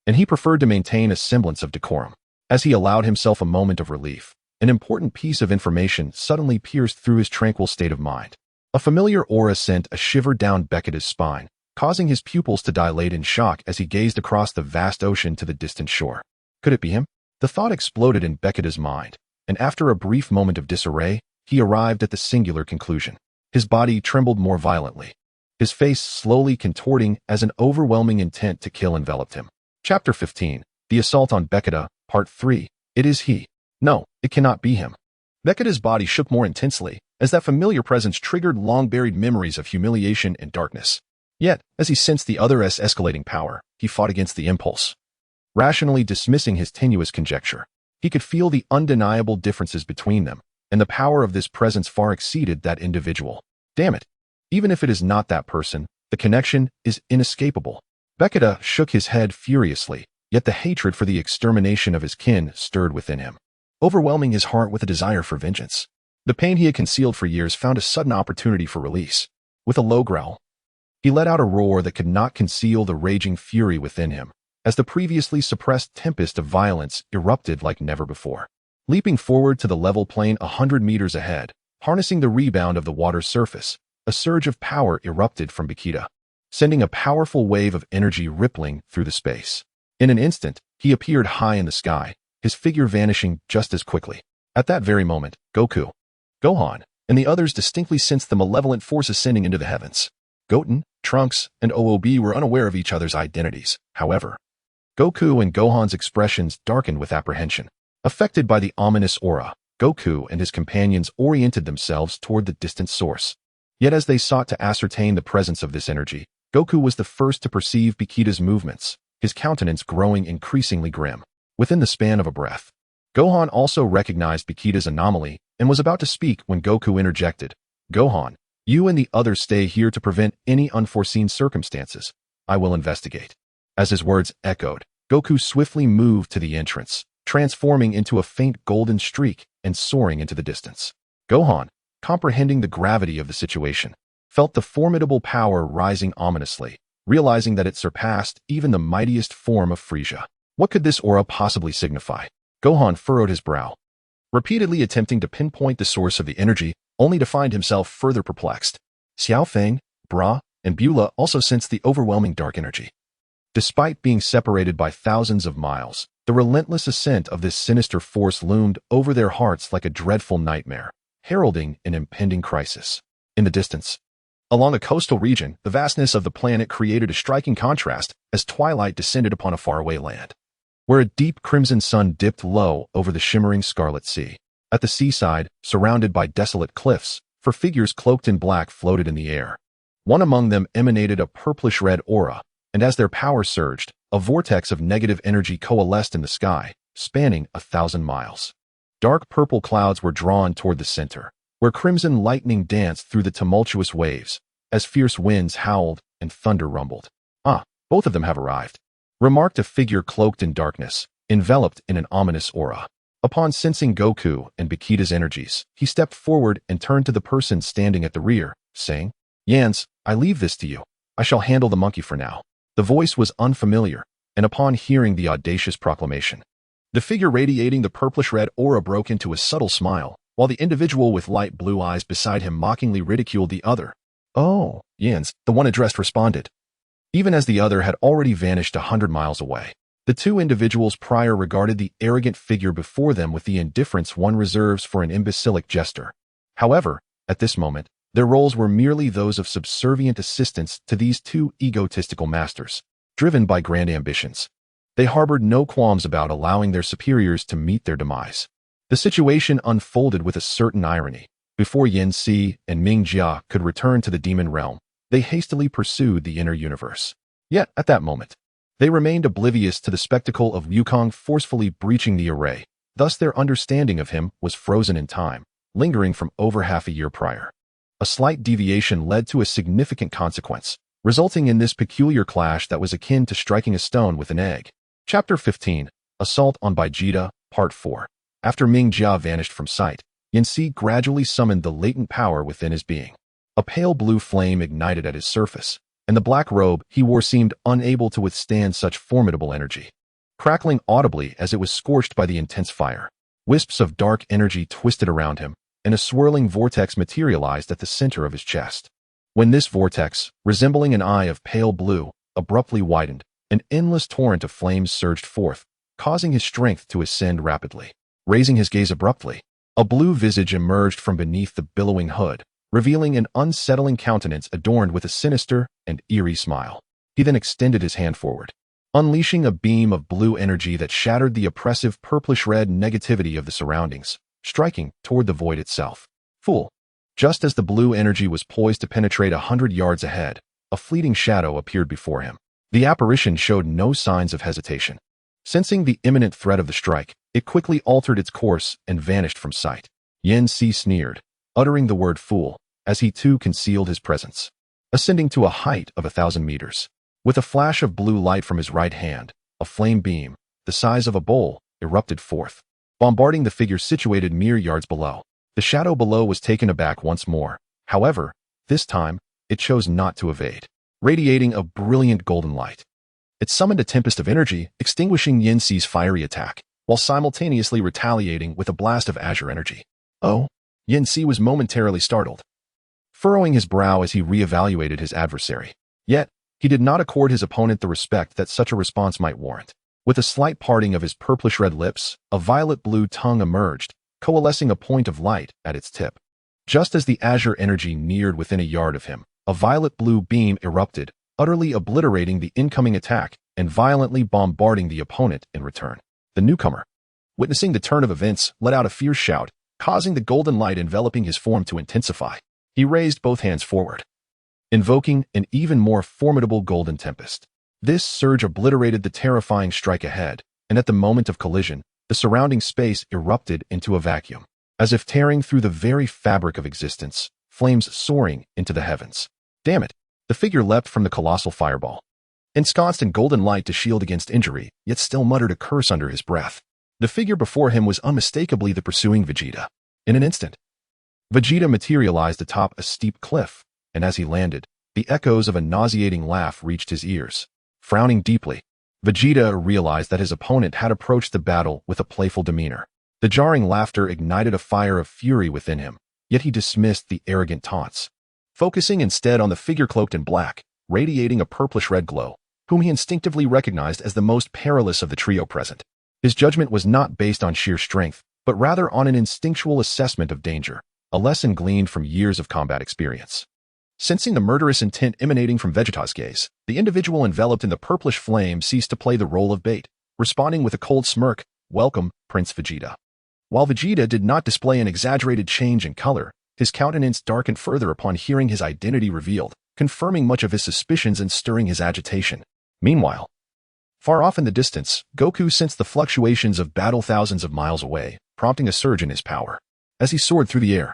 and he preferred to maintain a semblance of decorum. As he allowed himself a moment of relief, an important piece of information suddenly pierced through his tranquil state of mind. A familiar aura sent a shiver down Bekida's spine, causing his pupils to dilate in shock as he gazed across the vast ocean to the distant shore. Could it be him? The thought exploded in Bekida's mind, and after a brief moment of disarray, he arrived at the singular conclusion. His body trembled more violently, his face slowly contorting as an overwhelming intent to kill enveloped him. Chapter 15. The Assault on Bekida, Part 3. It is he. No, it cannot be him. Bekida's body shook more intensely, as that familiar presence triggered long-buried memories of humiliation and darkness. Yet, as he sensed the other's escalating power, he fought against the impulse. Rationally dismissing his tenuous conjecture, he could feel the undeniable differences between them, and the power of this presence far exceeded that individual. Damn it! Even if it is not that person, the connection is inescapable. Bekida shook his head furiously, yet the hatred for the extermination of his kin stirred within him, overwhelming his heart with a desire for vengeance. The pain he had concealed for years found a sudden opportunity for release. With a low growl, he let out a roar that could not conceal the raging fury within him, as the previously suppressed tempest of violence erupted like never before. Leaping forward to the level plain 100 meters ahead, harnessing the rebound of the water's surface, a surge of power erupted from Bekida, sending a powerful wave of energy rippling through the space. In an instant, he appeared high in the sky, his figure vanishing just as quickly. At that very moment, Goku, Gohan, and the others distinctly sensed the malevolent force ascending into the heavens. Goten, Trunks, and OOB were unaware of each other's identities. However, Goku and Gohan's expressions darkened with apprehension. Affected by the ominous aura, Goku and his companions oriented themselves toward the distant source. Yet as they sought to ascertain the presence of this energy, Goku was the first to perceive Bekida's movements, his countenance growing increasingly grim. Within the span of a breath, Gohan also recognized Bekida's anomaly and was about to speak when Goku interjected. Gohan, you and the others stay here to prevent any unforeseen circumstances. I will investigate. As his words echoed, Goku swiftly moved to the entrance, transforming into a faint golden streak and soaring into the distance. Gohan, comprehending the gravity of the situation, felt the formidable power rising ominously, realizing that it surpassed even the mightiest form of Frieza. What could this aura possibly signify? Gohan furrowed his brow, repeatedly attempting to pinpoint the source of the energy, only to find himself further perplexed. Xiao Feng, Bra, and Beulah also sensed the overwhelming dark energy. Despite being separated by thousands of miles, the relentless ascent of this sinister force loomed over their hearts like a dreadful nightmare, heralding an impending crisis. In the distance, along a coastal region, the vastness of the planet created a striking contrast as twilight descended upon a faraway land, where a deep crimson sun dipped low over the shimmering scarlet sea. At the seaside, surrounded by desolate cliffs, four figures cloaked in black floated in the air. One among them emanated a purplish-red aura, and as their power surged, a vortex of negative energy coalesced in the sky, spanning 1,000 miles. Dark purple clouds were drawn toward the center, where crimson lightning danced through the tumultuous waves, as fierce winds howled and thunder rumbled. Ah, both of them have arrived, remarked a figure cloaked in darkness, enveloped in an ominous aura. Upon sensing Goku and Bekida's energies, he stepped forward and turned to the person standing at the rear, saying, Yans, I leave this to you. I shall handle the monkey for now. The voice was unfamiliar, and upon hearing the audacious proclamation, the figure radiating the purplish-red aura broke into a subtle smile, while the individual with light blue eyes beside him mockingly ridiculed the other. Oh, Yans, the one addressed responded. even as the other had already vanished 100 miles away. The two individuals prior regarded the arrogant figure before them with the indifference one reserves for an imbecilic jester. However, at this moment, their roles were merely those of subservient assistants to these two egotistical masters, driven by grand ambitions. They harbored no qualms about allowing their superiors to meet their demise. The situation unfolded with a certain irony. Before Yin Si and Ming Jia could return to the demon realm, they hastily pursued the inner universe. Yet, at that moment, they remained oblivious to the spectacle of Wukong forcefully breaching the array. Thus their understanding of him was frozen in time, lingering from over half a year prior. A slight deviation led to a significant consequence, resulting in this peculiar clash that was akin to striking a stone with an egg. Chapter 15, Assault on Vegeta, Part 4. After Ming Jia vanished from sight, Yin Si gradually summoned the latent power within his being. A pale blue flame ignited at his surface, and the black robe he wore seemed unable to withstand such formidable energy. Crackling audibly as it was scorched by the intense fire, wisps of dark energy twisted around him, and a swirling vortex materialized at the center of his chest. When this vortex, resembling an eye of pale blue, abruptly widened, an endless torrent of flames surged forth, causing his strength to ascend rapidly. Raising his gaze abruptly, a blue visage emerged from beneath the billowing hood, revealing an unsettling countenance adorned with a sinister and eerie smile. He then extended his hand forward, unleashing a beam of blue energy that shattered the oppressive purplish-red negativity of the surroundings, striking toward the void itself. Fool! Just as the blue energy was poised to penetrate 100 yards ahead, a fleeting shadow appeared before him. The apparition showed no signs of hesitation. Sensing the imminent threat of the strike, it quickly altered its course and vanished from sight. Yin Si sneered, uttering the word fool, as he too concealed his presence. Ascending to a height of 1,000 meters, with a flash of blue light from his right hand, a flame beam, the size of a bowl, erupted forth, bombarding the figure situated mere yards below. The shadow below was taken aback once more. However, this time, it chose not to evade, radiating a brilliant golden light. It summoned a tempest of energy, extinguishing Yin Si's fiery attack, while simultaneously retaliating with a blast of azure energy. Oh! Yin Si was momentarily startled, furrowing his brow as he re-evaluated his adversary. Yet, he did not accord his opponent the respect that such a response might warrant. With a slight parting of his purplish-red lips, a violet-blue tongue emerged, coalescing a point of light at its tip. Just as the azure energy neared within a yard of him, a violet-blue beam erupted, utterly obliterating the incoming attack and violently bombarding the opponent in return. The newcomer, witnessing the turn of events, let out a fierce shout, causing the golden light enveloping his form to intensify. He raised both hands forward, invoking an even more formidable golden tempest. This surge obliterated the terrifying strike ahead, and at the moment of collision, the surrounding space erupted into a vacuum, as if tearing through the very fabric of existence, flames soaring into the heavens. Damn it! The figure leapt from the colossal fireball, ensconced in golden light to shield against injury, yet still muttered a curse under his breath. The figure before him was unmistakably the pursuing Vegeta. In an instant, Vegeta materialized atop a steep cliff, and as he landed, the echoes of a nauseating laugh reached his ears. Frowning deeply, Vegeta realized that his opponent had approached the battle with a playful demeanor. The jarring laughter ignited a fire of fury within him, yet he dismissed the arrogant taunts, focusing instead on the figure cloaked in black, radiating a purplish-red glow, whom he instinctively recognized as the most perilous of the trio present. His judgment was not based on sheer strength, but rather on an instinctual assessment of danger, a lesson gleaned from years of combat experience. Sensing the murderous intent emanating from Vegeta's gaze, the individual enveloped in the purplish flame ceased to play the role of bait, responding with a cold smirk, "Welcome, Prince Vegeta." While Vegeta did not display an exaggerated change in color, his countenance darkened further upon hearing his identity revealed, confirming much of his suspicions and stirring his agitation. Meanwhile, far off in the distance, Goku sensed the fluctuations of battle thousands of miles away, prompting a surge in his power. As he soared through the air,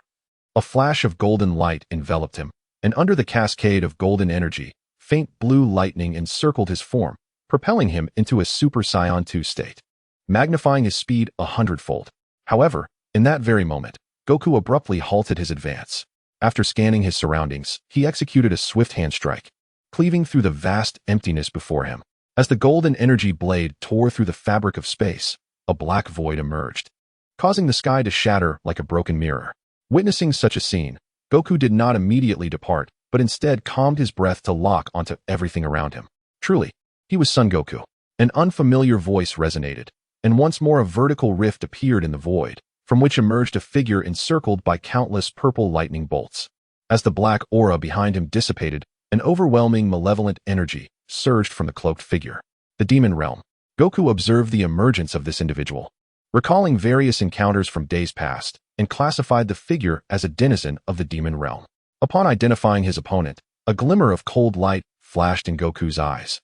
a flash of golden light enveloped him, and under the cascade of golden energy, faint blue lightning encircled his form, propelling him into a Super Saiyan 2 state, magnifying his speed 100-fold. However, in that very moment, Goku abruptly halted his advance. After scanning his surroundings, he executed a swift hand strike, cleaving through the vast emptiness before him. As the golden energy blade tore through the fabric of space, a black void emerged, causing the sky to shatter like a broken mirror. Witnessing such a scene, Goku did not immediately depart, but instead calmed his breath to lock onto everything around him. Truly, he was Son Goku. An unfamiliar voice resonated, and once more a vertical rift appeared in the void, from which emerged a figure encircled by countless purple lightning bolts. As the black aura behind him dissipated, an overwhelming malevolent energy surged from the cloaked figure. The demon realm. Goku observed the emergence of this individual, recalling various encounters from days past, and classified the figure as a denizen of the demon realm. Upon identifying his opponent, a glimmer of cold light flashed in Goku's eyes,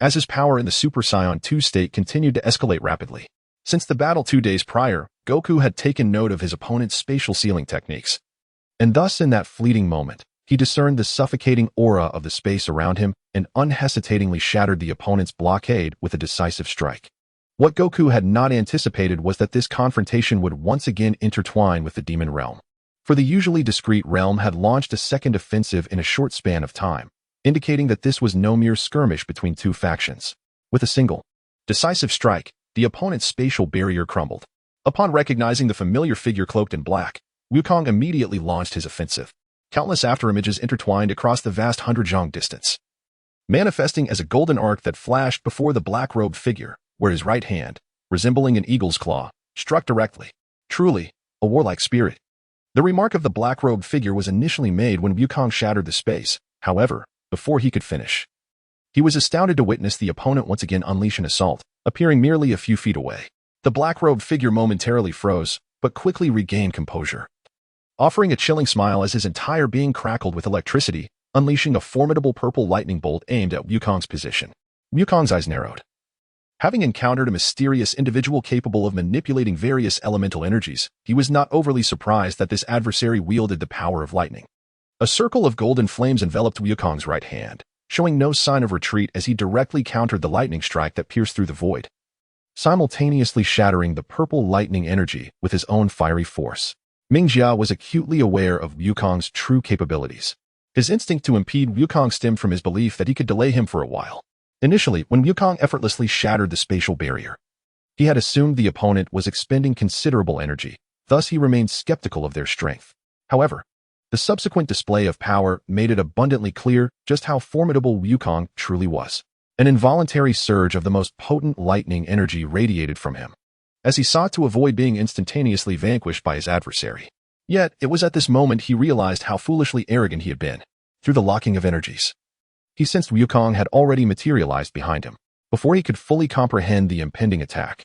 as his power in the Super Saiyan 2 state continued to escalate rapidly. Since the battle 2 days prior, Goku had taken note of his opponent's spatial sealing techniques, and thus in that fleeting moment, he discerned the suffocating aura of the space around him and unhesitatingly shattered the opponent's blockade with a decisive strike. What Goku had not anticipated was that this confrontation would once again intertwine with the demon realm. For the usually discreet realm had launched a second offensive in a short span of time, indicating that this was no mere skirmish between two factions. With a single, decisive strike, the opponent's spatial barrier crumbled. Upon recognizing the familiar figure cloaked in black, Wukong immediately launched his offensive. Countless afterimages intertwined across the vast 100-zhang distance, manifesting as a golden arc that flashed before the black-robed figure, where his right hand, resembling an eagle's claw, struck directly. Truly, a warlike spirit. The remark of the black-robed figure was initially made when Wukong shattered the space. However, before he could finish, he was astounded to witness the opponent once again unleash an assault, appearing merely a few feet away. The black-robed figure momentarily froze, but quickly regained composure, offering a chilling smile as his entire being crackled with electricity, unleashing a formidable purple lightning bolt aimed at Wukong's position. Wukong's eyes narrowed. Having encountered a mysterious individual capable of manipulating various elemental energies, he was not overly surprised that this adversary wielded the power of lightning. A circle of golden flames enveloped Wukong's right hand, showing no sign of retreat as he directly countered the lightning strike that pierced through the void, simultaneously shattering the purple lightning energy with his own fiery force. Mingjia was acutely aware of Wukong's true capabilities. His instinct to impede Wukong stemmed from his belief that he could delay him for a while. Initially, when Wukong effortlessly shattered the spatial barrier, he had assumed the opponent was expending considerable energy, thus he remained skeptical of their strength. However, the subsequent display of power made it abundantly clear just how formidable Wukong truly was. An involuntary surge of the most potent lightning energy radiated from him, as he sought to avoid being instantaneously vanquished by his adversary. Yet, it was at this moment he realized how foolishly arrogant he had been. Through the locking of energies, he sensed Wukong had already materialized behind him. Before he could fully comprehend the impending attack,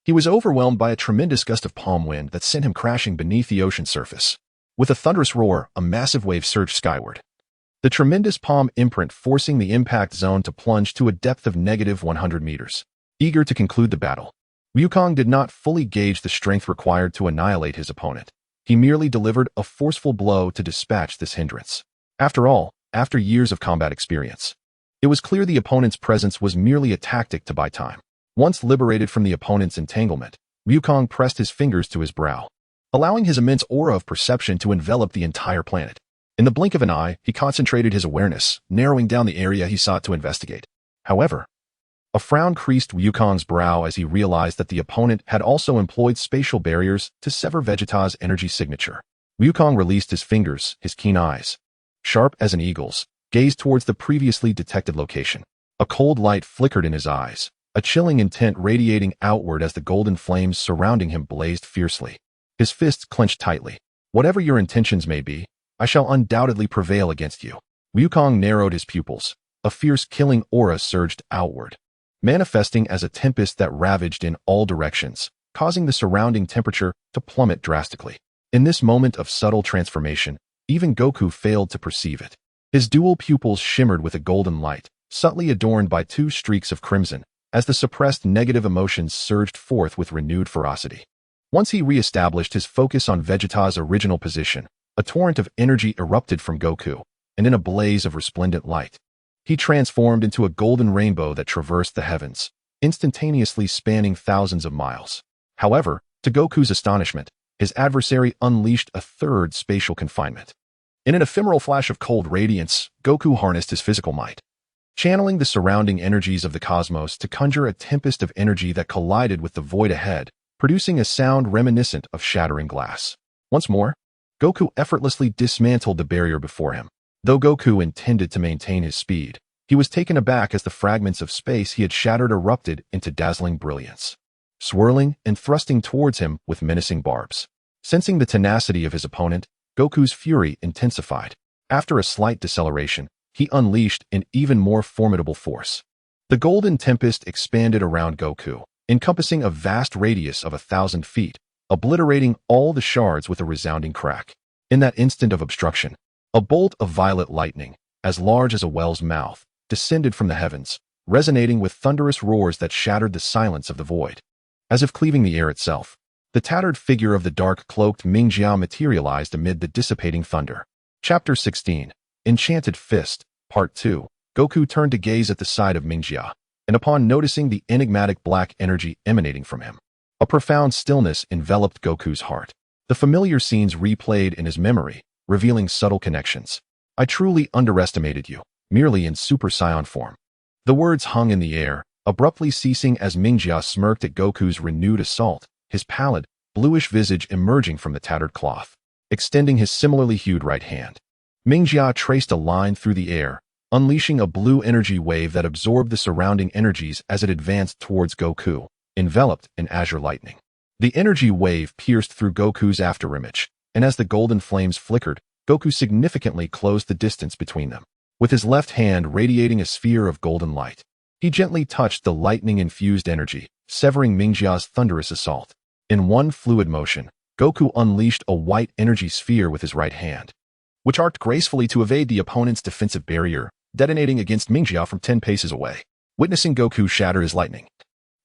he was overwhelmed by a tremendous gust of palm wind that sent him crashing beneath the ocean surface. With a thunderous roar, a massive wave surged skyward, the tremendous palm imprint forcing the impact zone to plunge to a depth of -100 meters. Eager to conclude the battle, Wukong did not fully gauge the strength required to annihilate his opponent. He merely delivered a forceful blow to dispatch this hindrance. After all, after years of combat experience, it was clear the opponent's presence was merely a tactic to buy time. Once liberated from the opponent's entanglement, Wukong pressed his fingers to his brow, allowing his immense aura of perception to envelop the entire planet. In the blink of an eye, he concentrated his awareness, narrowing down the area he sought to investigate. However, a frown creased Wukong's brow as he realized that the opponent had also employed spatial barriers to sever Vegeta's energy signature. Wukong released his fingers, his keen eyes, sharp as an eagle's, gazed towards the previously detected location. A cold light flickered in his eyes, a chilling intent radiating outward as the golden flames surrounding him blazed fiercely. His fists clenched tightly. Whatever your intentions may be, I shall undoubtedly prevail against you. Wukong narrowed his pupils. A fierce killing aura surged outward, manifesting as a tempest that ravaged in all directions, causing the surrounding temperature to plummet drastically. In this moment of subtle transformation, even Goku failed to perceive it. His dual pupils shimmered with a golden light, subtly adorned by 2 streaks of crimson, as the suppressed negative emotions surged forth with renewed ferocity. Once he re-established his focus on Vegeta's original position, a torrent of energy erupted from Goku, and in a blaze of resplendent light, he transformed into a golden rainbow that traversed the heavens, instantaneously spanning thousands of miles. However, to Goku's astonishment, his adversary unleashed a third spatial confinement. In an ephemeral flash of cold radiance, Goku harnessed his physical might, channeling the surrounding energies of the cosmos to conjure a tempest of energy that collided with the void ahead, producing a sound reminiscent of shattering glass. Once more, Goku effortlessly dismantled the barrier before him. Though Goku intended to maintain his speed, he was taken aback as the fragments of space he had shattered erupted into dazzling brilliance, swirling and thrusting towards him with menacing barbs. Sensing the tenacity of his opponent, Goku's fury intensified. After a slight deceleration, he unleashed an even more formidable force. The Golden Tempest expanded around Goku, encompassing a vast radius of 1,000 feet, obliterating all the shards with a resounding crack. In that instant of obstruction, a bolt of violet lightning, as large as a whale's mouth, descended from the heavens, resonating with thunderous roars that shattered the silence of the void. As if cleaving the air itself, the tattered figure of the dark-cloaked Mingjia materialized amid the dissipating thunder. Chapter 16. Enchanted Fist, Part 2. Goku turned to gaze at the side of Mingjia, and upon noticing the enigmatic black energy emanating from him, a profound stillness enveloped Goku's heart. The familiar scenes replayed in his memory, revealing subtle connections. "I truly underestimated you, merely in Super Saiyan form." The words hung in the air, abruptly ceasing as Mingjia smirked at Goku's renewed assault, his pallid, bluish visage emerging from the tattered cloth. Extending his similarly hued right hand, Mingjia traced a line through the air, unleashing a blue energy wave that absorbed the surrounding energies as it advanced towards Goku, enveloped in azure lightning. The energy wave pierced through Goku's afterimage, and as the golden flames flickered, Goku significantly closed the distance between them. With his left hand radiating a sphere of golden light, he gently touched the lightning-infused energy, severing Mingjia's thunderous assault. In one fluid motion, Goku unleashed a white energy sphere with his right hand, which arced gracefully to evade the opponent's defensive barrier, detonating against Mingjia from 10 paces away. Witnessing Goku shatter his lightning,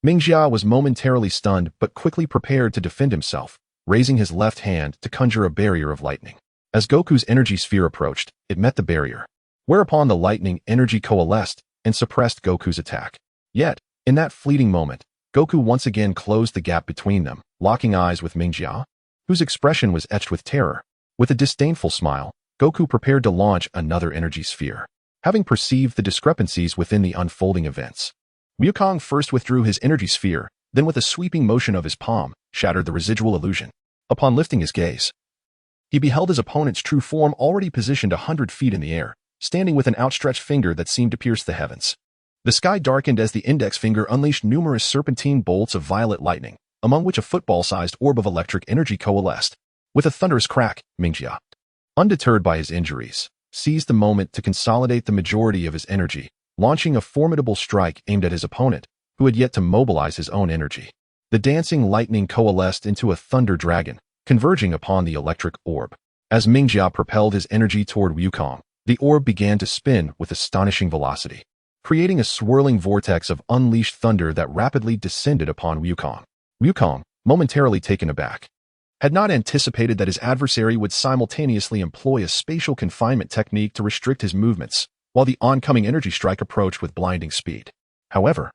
Mingjia was momentarily stunned but quickly prepared to defend himself, raising his left hand to conjure a barrier of lightning. As Goku's energy sphere approached, it met the barrier, whereupon the lightning energy coalesced and suppressed Goku's attack. Yet, in that fleeting moment, Goku once again closed the gap between them, locking eyes with Mingjia, whose expression was etched with terror. With a disdainful smile, Goku prepared to launch another energy sphere. Having perceived the discrepancies within the unfolding events, Wukong first withdrew his energy sphere, then with a sweeping motion of his palm, shattered the residual illusion. Upon lifting his gaze, he beheld his opponent's true form already positioned 100 feet in the air, standing with an outstretched finger that seemed to pierce the heavens. The sky darkened as the index finger unleashed numerous serpentine bolts of violet lightning, among which a football-sized orb of electric energy coalesced. With a thunderous crack, Mingjia, undeterred by his injuries, seized the moment to consolidate the majority of his energy, launching a formidable strike aimed at his opponent, who had yet to mobilize his own energy. The dancing lightning coalesced into a thunder dragon, converging upon the electric orb. As Mingjia propelled his energy toward Wukong, the orb began to spin with astonishing velocity, creating a swirling vortex of unleashed thunder that rapidly descended upon Wukong. Wukong, momentarily taken aback, had not anticipated that his adversary would simultaneously employ a spatial confinement technique to restrict his movements, while the oncoming energy strike approached with blinding speed. However,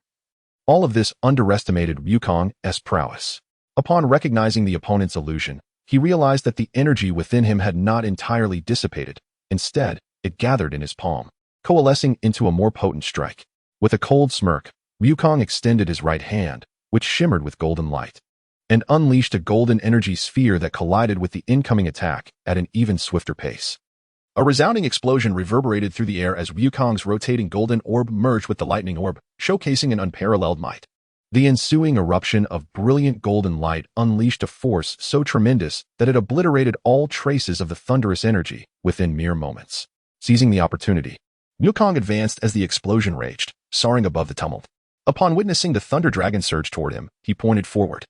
all of this underestimated Wukong's prowess. Upon recognizing the opponent's illusion, he realized that the energy within him had not entirely dissipated. Instead, it gathered in his palm, coalescing into a more potent strike. With a cold smirk, Wukong extended his right hand, which shimmered with golden light, and unleashed a golden energy sphere that collided with the incoming attack at an even swifter pace. A resounding explosion reverberated through the air as Wukong's rotating golden orb merged with the lightning orb, showcasing an unparalleled might. The ensuing eruption of brilliant golden light unleashed a force so tremendous that it obliterated all traces of the thunderous energy within mere moments. Seizing the opportunity, Wukong advanced as the explosion raged, soaring above the tumult. Upon witnessing the thunder dragon surge toward him, he pointed forward,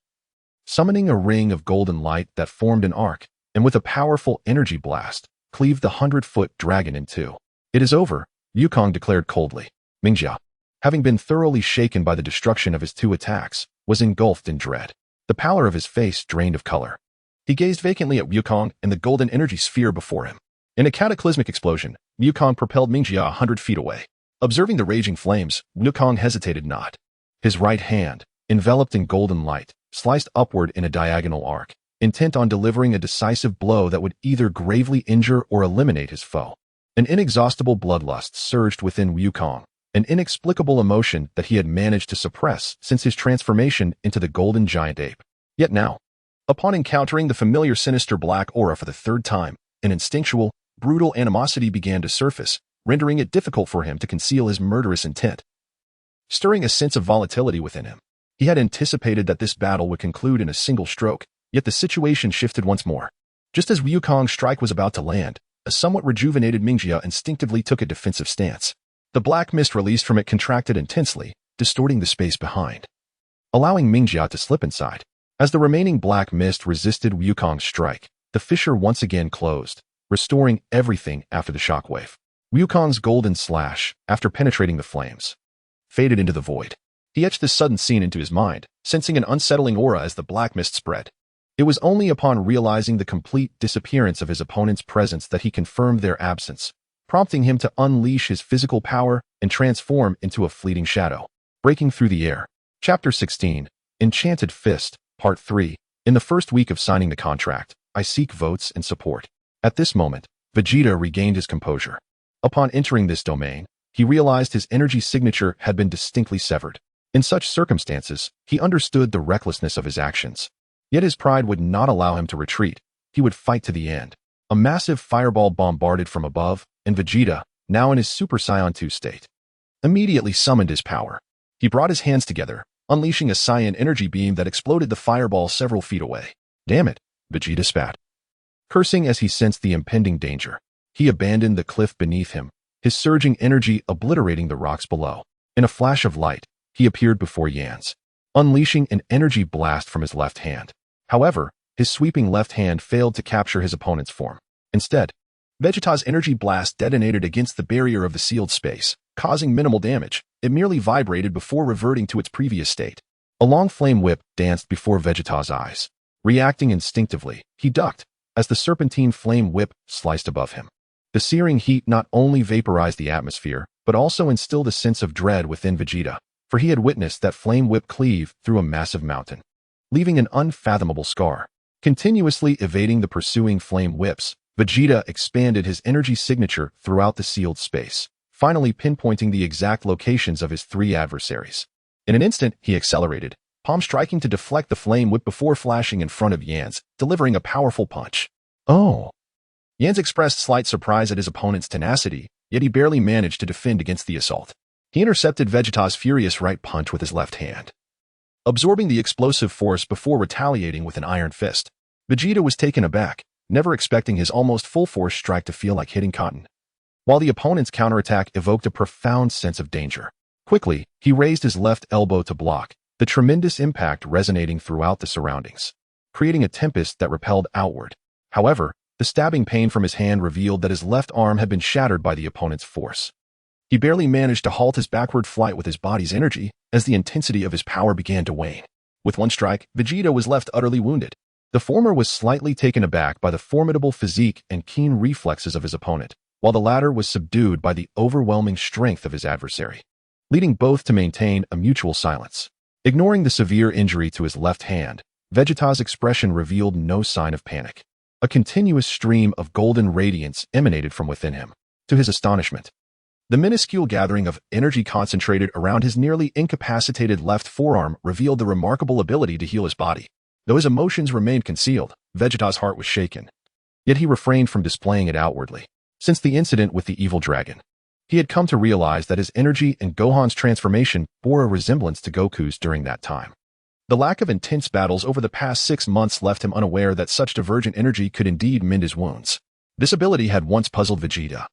summoning a ring of golden light that formed an arc, and with a powerful energy blast, cleaved the 100-foot dragon in two. "It is over," Wukong declared coldly. Mingjia, having been thoroughly shaken by the destruction of his two attacks, was engulfed in dread. The pallor of his face drained of color. He gazed vacantly at Wukong and the golden energy sphere before him. In a cataclysmic explosion, Wukong propelled Mingjia 100 feet away. Observing the raging flames, Wukong hesitated not. His right hand, enveloped in golden light, sliced upward in a diagonal arc, intent on delivering a decisive blow that would either gravely injure or eliminate his foe. An inexhaustible bloodlust surged within Wukong, an inexplicable emotion that he had managed to suppress since his transformation into the golden giant ape. Yet now, upon encountering the familiar sinister black aura for the third time, an instinctual, brutal animosity began to surface, rendering it difficult for him to conceal his murderous intent. Stirring a sense of volatility within him, he had anticipated that this battle would conclude in a single stroke, yet the situation shifted once more. Just as Wukong's strike was about to land, a somewhat rejuvenated Mingjia instinctively took a defensive stance. The black mist released from it contracted intensely, distorting the space behind, allowing Mingjia to slip inside. As the remaining black mist resisted Wukong's strike, the fissure once again closed, restoring everything after the shockwave. Wukong's golden slash, after penetrating the flames, faded into the void. He etched this sudden scene into his mind, sensing an unsettling aura as the black mist spread. It was only upon realizing the complete disappearance of his opponent's presence that he confirmed their absence, prompting him to unleash his physical power and transform into a fleeting shadow, breaking through the air. Chapter 16, Enchanted Fist, Part 3. In the first week of signing the contract, I seek votes and support. At this moment, Vegeta regained his composure. Upon entering this domain, he realized his energy signature had been distinctly severed. In such circumstances, he understood the recklessness of his actions. Yet his pride would not allow him to retreat. He would fight to the end. A massive fireball bombarded from above, and Vegeta, now in his Super Saiyan 2 state, immediately summoned his power. He brought his hands together, unleashing a Saiyan energy beam that exploded the fireball several feet away. Damn it, Vegeta spat. Cursing as he sensed the impending danger, he abandoned the cliff beneath him, his surging energy obliterating the rocks below. In a flash of light, he appeared before Yans, unleashing an energy blast from his left hand. However, his sweeping left hand failed to capture his opponent's form. Instead, Vegeta's energy blast detonated against the barrier of the sealed space, causing minimal damage. It merely vibrated before reverting to its previous state. A long flame whip danced before Vegeta's eyes. Reacting instinctively, he ducked as the serpentine flame whip sliced above him. The searing heat not only vaporized the atmosphere, but also instilled a sense of dread within Vegeta, for he had witnessed that flame whip cleave through a massive mountain, leaving an unfathomable scar. Continuously evading the pursuing flame whips, Vegeta expanded his energy signature throughout the sealed space, finally pinpointing the exact locations of his three adversaries. In an instant, he accelerated, palm striking to deflect the flame whip before flashing in front of Yans, delivering a powerful punch. Oh! Yans expressed slight surprise at his opponent's tenacity, yet he barely managed to defend against the assault. He intercepted Vegeta's furious right punch with his left hand, absorbing the explosive force before retaliating with an iron fist. Vegeta was taken aback, never expecting his almost full-force strike to feel like hitting cotton, while the opponent's counterattack evoked a profound sense of danger. Quickly, he raised his left elbow to block, the tremendous impact resonating throughout the surroundings, creating a tempest that repelled outward. However, the stabbing pain from his hand revealed that his left arm had been shattered by the opponent's force. He barely managed to halt his backward flight with his body's energy as the intensity of his power began to wane. With one strike, Vegeta was left utterly wounded. The former was slightly taken aback by the formidable physique and keen reflexes of his opponent, while the latter was subdued by the overwhelming strength of his adversary, leading both to maintain a mutual silence. Ignoring the severe injury to his left hand, Vegeta's expression revealed no sign of panic. A continuous stream of golden radiance emanated from within him. To his astonishment, the minuscule gathering of energy concentrated around his nearly incapacitated left forearm revealed the remarkable ability to heal his body. Though his emotions remained concealed, Vegeta's heart was shaken. Yet he refrained from displaying it outwardly. Since the incident with the evil dragon, he had come to realize that his energy and Gohan's transformation bore a resemblance to Goku's during that time. The lack of intense battles over the past 6 months left him unaware that such divergent energy could indeed mend his wounds. This ability had once puzzled Vegeta.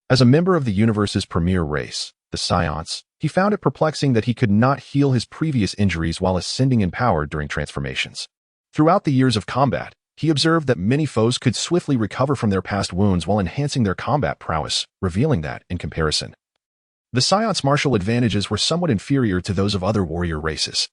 As a member of the universe's premier race, the Saiyans, he found it perplexing that he could not heal his previous injuries while ascending in power during transformations. Throughout the years of combat, he observed that many foes could swiftly recover from their past wounds while enhancing their combat prowess, revealing that, in comparison, the Saiyans' martial advantages were somewhat inferior to those of other warrior races.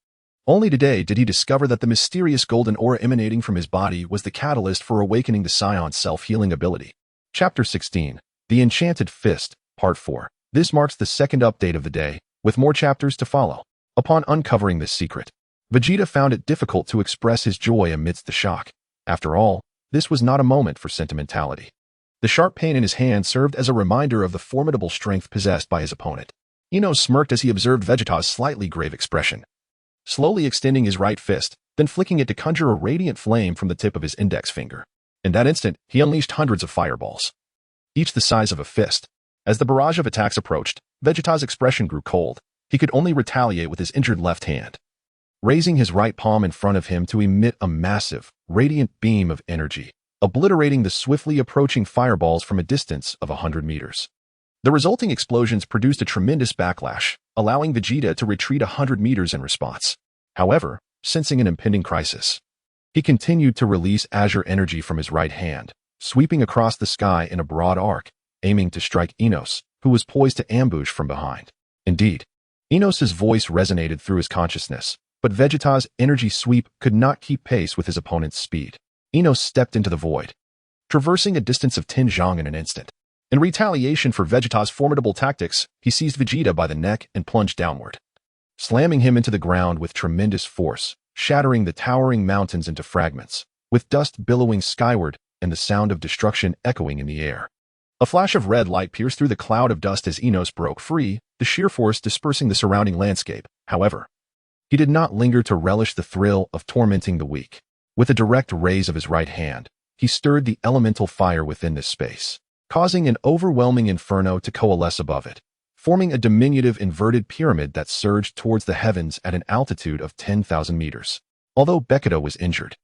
Only today did he discover that the mysterious golden aura emanating from his body was the catalyst for awakening the Saiyans' self-healing ability. Chapter 16, The Enchanted Fist, Part 4. This marks the second update of the day, with more chapters to follow. Upon uncovering this secret, Vegeta found it difficult to express his joy amidst the shock. After all, this was not a moment for sentimentality. The sharp pain in his hand served as a reminder of the formidable strength possessed by his opponent. Ino smirked as he observed Vegeta's slightly grave expression, slowly extending his right fist, then flicking it to conjure a radiant flame from the tip of his index finger. In that instant, he unleashed hundreds of fireballs. each the size of a fist. As the barrage of attacks approached, Vegeta's expression grew cold. He could only retaliate with his injured left hand, raising his right palm in front of him to emit a massive, radiant beam of energy, obliterating the swiftly approaching fireballs from a distance of 100 meters. The resulting explosions produced a tremendous backlash, allowing Vegeta to retreat 100 meters in response. However, sensing an impending crisis, he continued to release azure energy from his right hand, sweeping across the sky in a broad arc, aiming to strike Enos, who was poised to ambush from behind. Indeed, Enos's voice resonated through his consciousness, but Vegeta's energy sweep could not keep pace with his opponent's speed. Enos stepped into the void, traversing a distance of 10 zhang in an instant. In retaliation for Vegeta's formidable tactics, he seized Vegeta by the neck and plunged downward, slamming him into the ground with tremendous force, shattering the towering mountains into fragments, with dust billowing skyward and the sound of destruction echoing in the air. A flash of red light pierced through the cloud of dust as Enos broke free, the sheer force dispersing the surrounding landscape. However, he did not linger to relish the thrill of tormenting the weak. With a direct raise of his right hand, he stirred the elemental fire within this space, causing an overwhelming inferno to coalesce above it, forming a diminutive inverted pyramid that surged towards the heavens at an altitude of 10,000 meters. Although Vegeta was injured,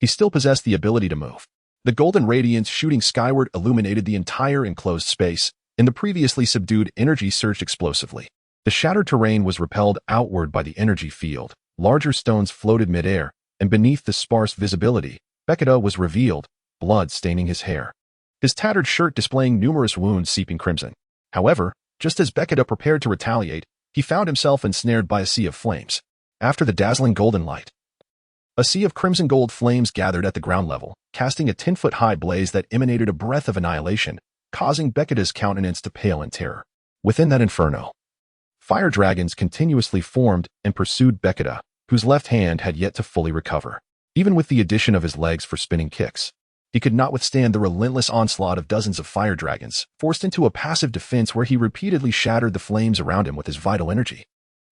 he still possessed the ability to move. The golden radiance shooting skyward illuminated the entire enclosed space, and the previously subdued energy surged explosively. The shattered terrain was repelled outward by the energy field, larger stones floated midair, and beneath the sparse visibility, Vegeta was revealed, blood staining his hair, his tattered shirt displaying numerous wounds seeping crimson. However, just as Vegeta prepared to retaliate, he found himself ensnared by a sea of flames. After the dazzling golden light, a sea of crimson gold flames gathered at the ground level, casting a 10-foot-high blaze that emanated a breath of annihilation, causing Vegeta's countenance to pale in terror. Within that inferno, fire dragons continuously formed and pursued Vegeta, whose left hand had yet to fully recover. Even with the addition of his legs for spinning kicks, he could not withstand the relentless onslaught of dozens of fire dragons, forced into a passive defense where he repeatedly shattered the flames around him with his vital energy.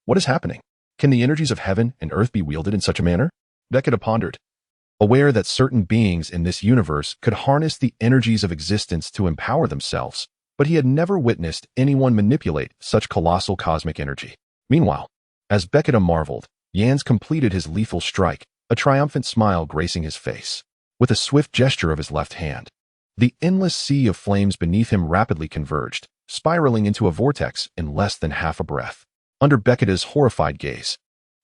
What is happening? Can the energies of heaven and earth be wielded in such a manner? Vegeta pondered, aware that certain beings in this universe could harness the energies of existence to empower themselves, but he had never witnessed anyone manipulate such colossal cosmic energy. Meanwhile, as Vegeta marveled, Yans completed his lethal strike, a triumphant smile gracing his face. With a swift gesture of his left hand, the endless sea of flames beneath him rapidly converged, spiraling into a vortex in less than half a breath. Under Vegeta's horrified gaze,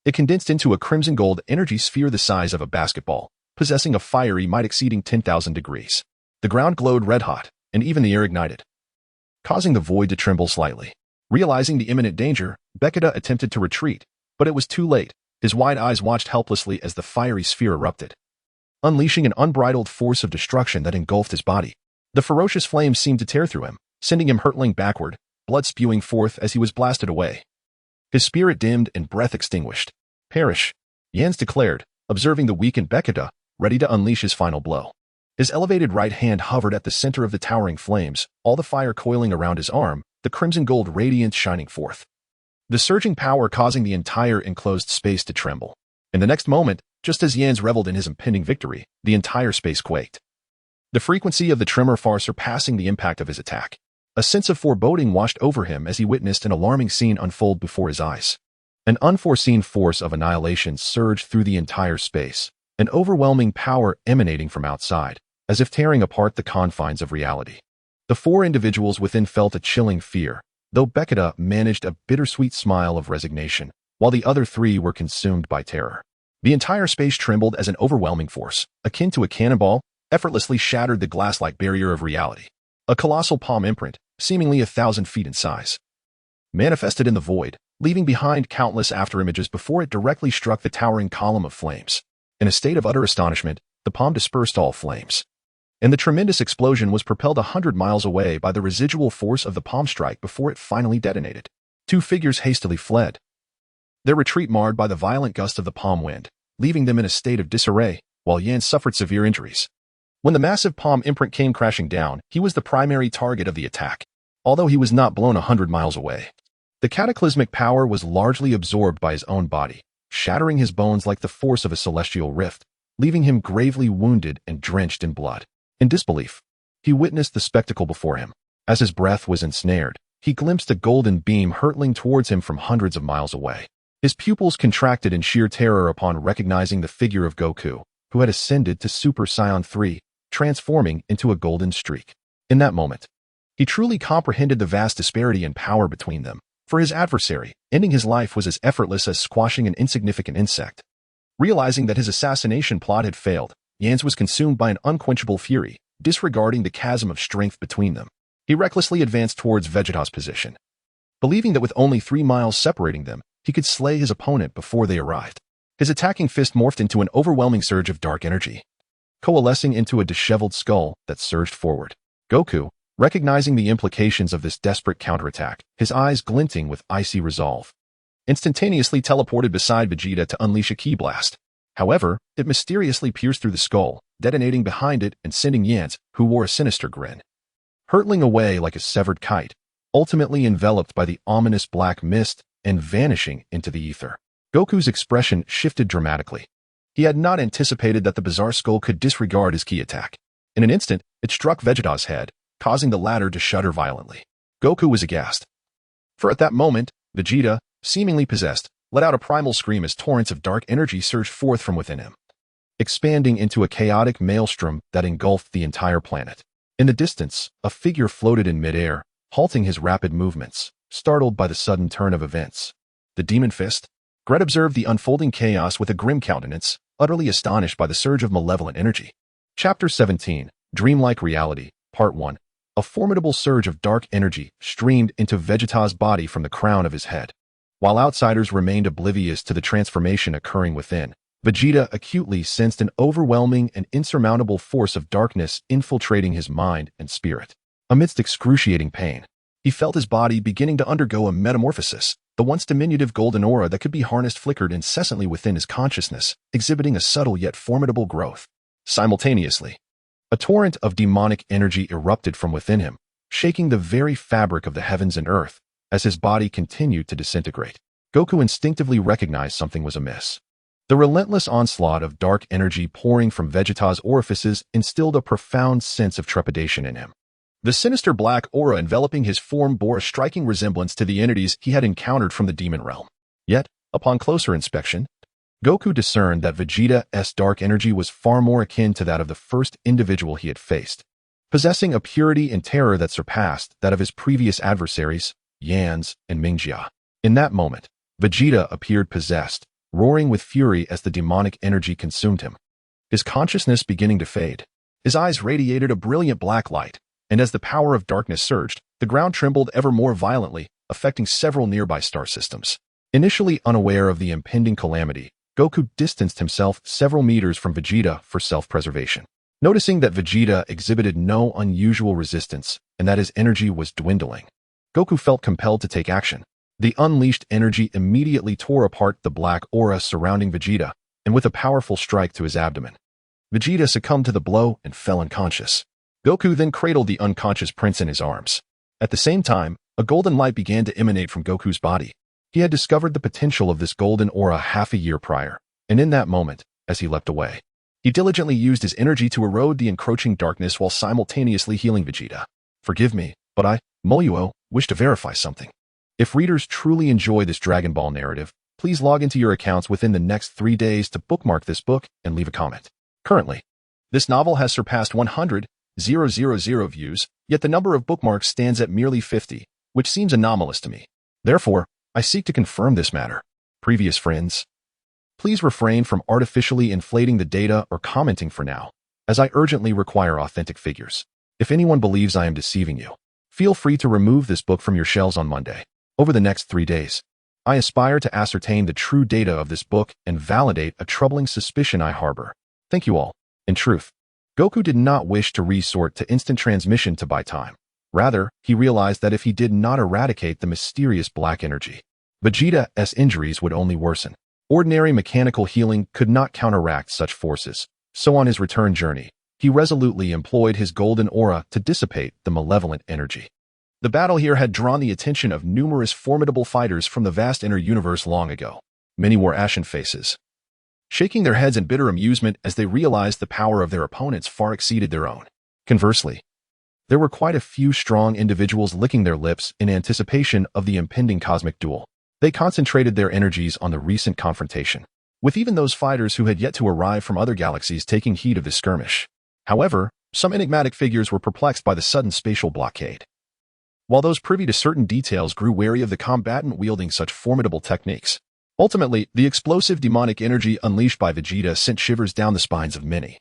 it condensed into a crimson gold energy sphere the size of a basketball, possessing a fiery might exceeding 10,000 degrees. The ground glowed red-hot, and even the air ignited, causing the void to tremble slightly. Realizing the imminent danger, Vegeta attempted to retreat, but it was too late. His wide eyes watched helplessly as the fiery sphere erupted, unleashing an unbridled force of destruction that engulfed his body. The ferocious flames seemed to tear through him, sending him hurtling backward, blood spewing forth as he was blasted away. His spirit dimmed and breath extinguished. Perish, Yans declared, observing the weakened Vegeta, ready to unleash his final blow. His elevated right hand hovered at the center of the towering flames, all the fire coiling around his arm, the crimson gold radiance shining forth, the surging power causing the entire enclosed space to tremble. In the next moment, just as Yans reveled in his impending victory, the entire space quaked, the frequency of the tremor far surpassing the impact of his attack. A sense of foreboding washed over him as he witnessed an alarming scene unfold before his eyes. An unforeseen force of annihilation surged through the entire space, an overwhelming power emanating from outside, as if tearing apart the confines of reality. The four individuals within felt a chilling fear, though Vegeta managed a bittersweet smile of resignation, while the other three were consumed by terror. The entire space trembled as an overwhelming force, akin to a cannonball, effortlessly shattered the glass-like barrier of reality. A colossal palm imprint, seemingly 1,000 feet in size, manifested in the void, leaving behind countless afterimages before it directly struck the towering column of flames. In a state of utter astonishment, the palm dispersed all flames, and the tremendous explosion was propelled 100 miles away by the residual force of the palm strike before it finally detonated. Two figures hastily fled, their retreat marred by the violent gust of the palm wind, leaving them in a state of disarray, while Yan suffered severe injuries. When the massive palm imprint came crashing down, he was the primary target of the attack, although he was not blown 100 miles away. The cataclysmic power was largely absorbed by his own body, shattering his bones like the force of a celestial rift, leaving him gravely wounded and drenched in blood. In disbelief, He witnessed the spectacle before him. As his breath was ensnared, he glimpsed a golden beam hurtling towards him from hundreds of miles away. His pupils contracted in sheer terror upon recognizing the figure of Goku, who had ascended to Super Saiyan 3, transforming into a golden streak. In that moment, he truly comprehended the vast disparity in power between them. For his adversary, ending his life was as effortless as squashing an insignificant insect. Realizing that his assassination plot had failed, Saiyans was consumed by an unquenchable fury, disregarding the chasm of strength between them. He recklessly advanced towards Vegeta's position, believing that with only 3 miles separating them, he could slay his opponent before they arrived. His attacking fist morphed into an overwhelming surge of dark energy, coalescing into a disheveled skull that surged forward. Goku, recognizing the implications of this desperate counterattack, his eyes glinting with icy resolve, instantaneously teleported beside Vegeta to unleash a ki blast. However, it mysteriously pierced through the skull, detonating behind it and sending Saiyans, who wore a sinister grin, hurtling away like a severed kite, ultimately enveloped by the ominous black mist and vanishing into the ether. Goku's expression shifted dramatically. He had not anticipated that the bizarre skull could disregard his ki attack. In an instant, it struck Vegeta's head, causing the latter to shudder violently. Goku was aghast. For at that moment, Vegeta, seemingly possessed, let out a primal scream as torrents of dark energy surged forth from within him, expanding into a chaotic maelstrom that engulfed the entire planet. In the distance, a figure floated in midair, halting his rapid movements, startled by the sudden turn of events. The Demon Fist? Gret observed the unfolding chaos with a grim countenance, utterly astonished by the surge of malevolent energy. Chapter 17, Dreamlike Reality, Part 1. A formidable surge of dark energy streamed into Vegeta's body from the crown of his head. While outsiders remained oblivious to the transformation occurring within, Vegeta acutely sensed an overwhelming and insurmountable force of darkness infiltrating his mind and spirit. Amidst excruciating pain, he felt his body beginning to undergo a metamorphosis. The once diminutive golden aura that could be harnessed flickered incessantly within his consciousness, exhibiting a subtle yet formidable growth. Simultaneously, a torrent of demonic energy erupted from within him, shaking the very fabric of the heavens and earth. As his body continued to disintegrate, Goku instinctively recognized something was amiss. The relentless onslaught of dark energy pouring from Vegeta's orifices instilled a profound sense of trepidation in him. The sinister black aura enveloping his form bore a striking resemblance to the entities he had encountered from the demon realm. Yet, upon closer inspection, Goku discerned that Vegeta's dark energy was far more akin to that of the first individual he had faced, possessing a purity and terror that surpassed that of his previous adversaries, Saiyans and Mingjia. In that moment, Vegeta appeared possessed, roaring with fury as the demonic energy consumed him. His consciousness beginning to fade. His eyes radiated a brilliant black light, and as the power of darkness surged, the ground trembled ever more violently, affecting several nearby star systems. Initially unaware of the impending calamity, Goku distanced himself several meters from Vegeta for self-preservation. Noticing that Vegeta exhibited no unusual resistance and that his energy was dwindling, Goku felt compelled to take action. The unleashed energy immediately tore apart the black aura surrounding Vegeta, and with a powerful strike to his abdomen, Vegeta succumbed to the blow and fell unconscious. Goku then cradled the unconscious prince in his arms. At the same time, a golden light began to emanate from Goku's body. He had discovered the potential of this golden aura half a year prior, and in that moment, as he leapt away, he diligently used his energy to erode the encroaching darkness while simultaneously healing Vegeta. Forgive me, but I, Moyuo, wish to verify something. If readers truly enjoy this Dragon Ball narrative, please log into your accounts within the next 3 days to bookmark this book and leave a comment. Currently, this novel has surpassed 100,000 views, yet the number of bookmarks stands at merely 50, which seems anomalous to me. Therefore, I seek to confirm this matter. Previous friends, please refrain from artificially inflating the data or commenting for now, as I urgently require authentic figures. If anyone believes I am deceiving you, feel free to remove this book from your shelves on Monday. Over the next 3 days, I aspire to ascertain the true data of this book and validate a troubling suspicion I harbor. Thank you all. In truth, Goku did not wish to resort to instant transmission to buy time. Rather, he realized that if he did not eradicate the mysterious black energy, Vegeta's injuries would only worsen. Ordinary mechanical healing could not counteract such forces, so on his return journey, he resolutely employed his golden aura to dissipate the malevolent energy. The battle here had drawn the attention of numerous formidable fighters from the vast inner universe long ago. Many wore ashen faces, shaking their heads in bitter amusement as they realized the power of their opponents far exceeded their own. Conversely, There were quite a few strong individuals licking their lips in anticipation of the impending cosmic duel. They concentrated their energies on the recent confrontation, with even those fighters who had yet to arrive from other galaxies taking heed of this skirmish. However, some enigmatic figures were perplexed by the sudden spatial blockade, while those privy to certain details grew wary of the combatant wielding such formidable techniques. Ultimately, the explosive demonic energy unleashed by Vegeta sent shivers down the spines of many,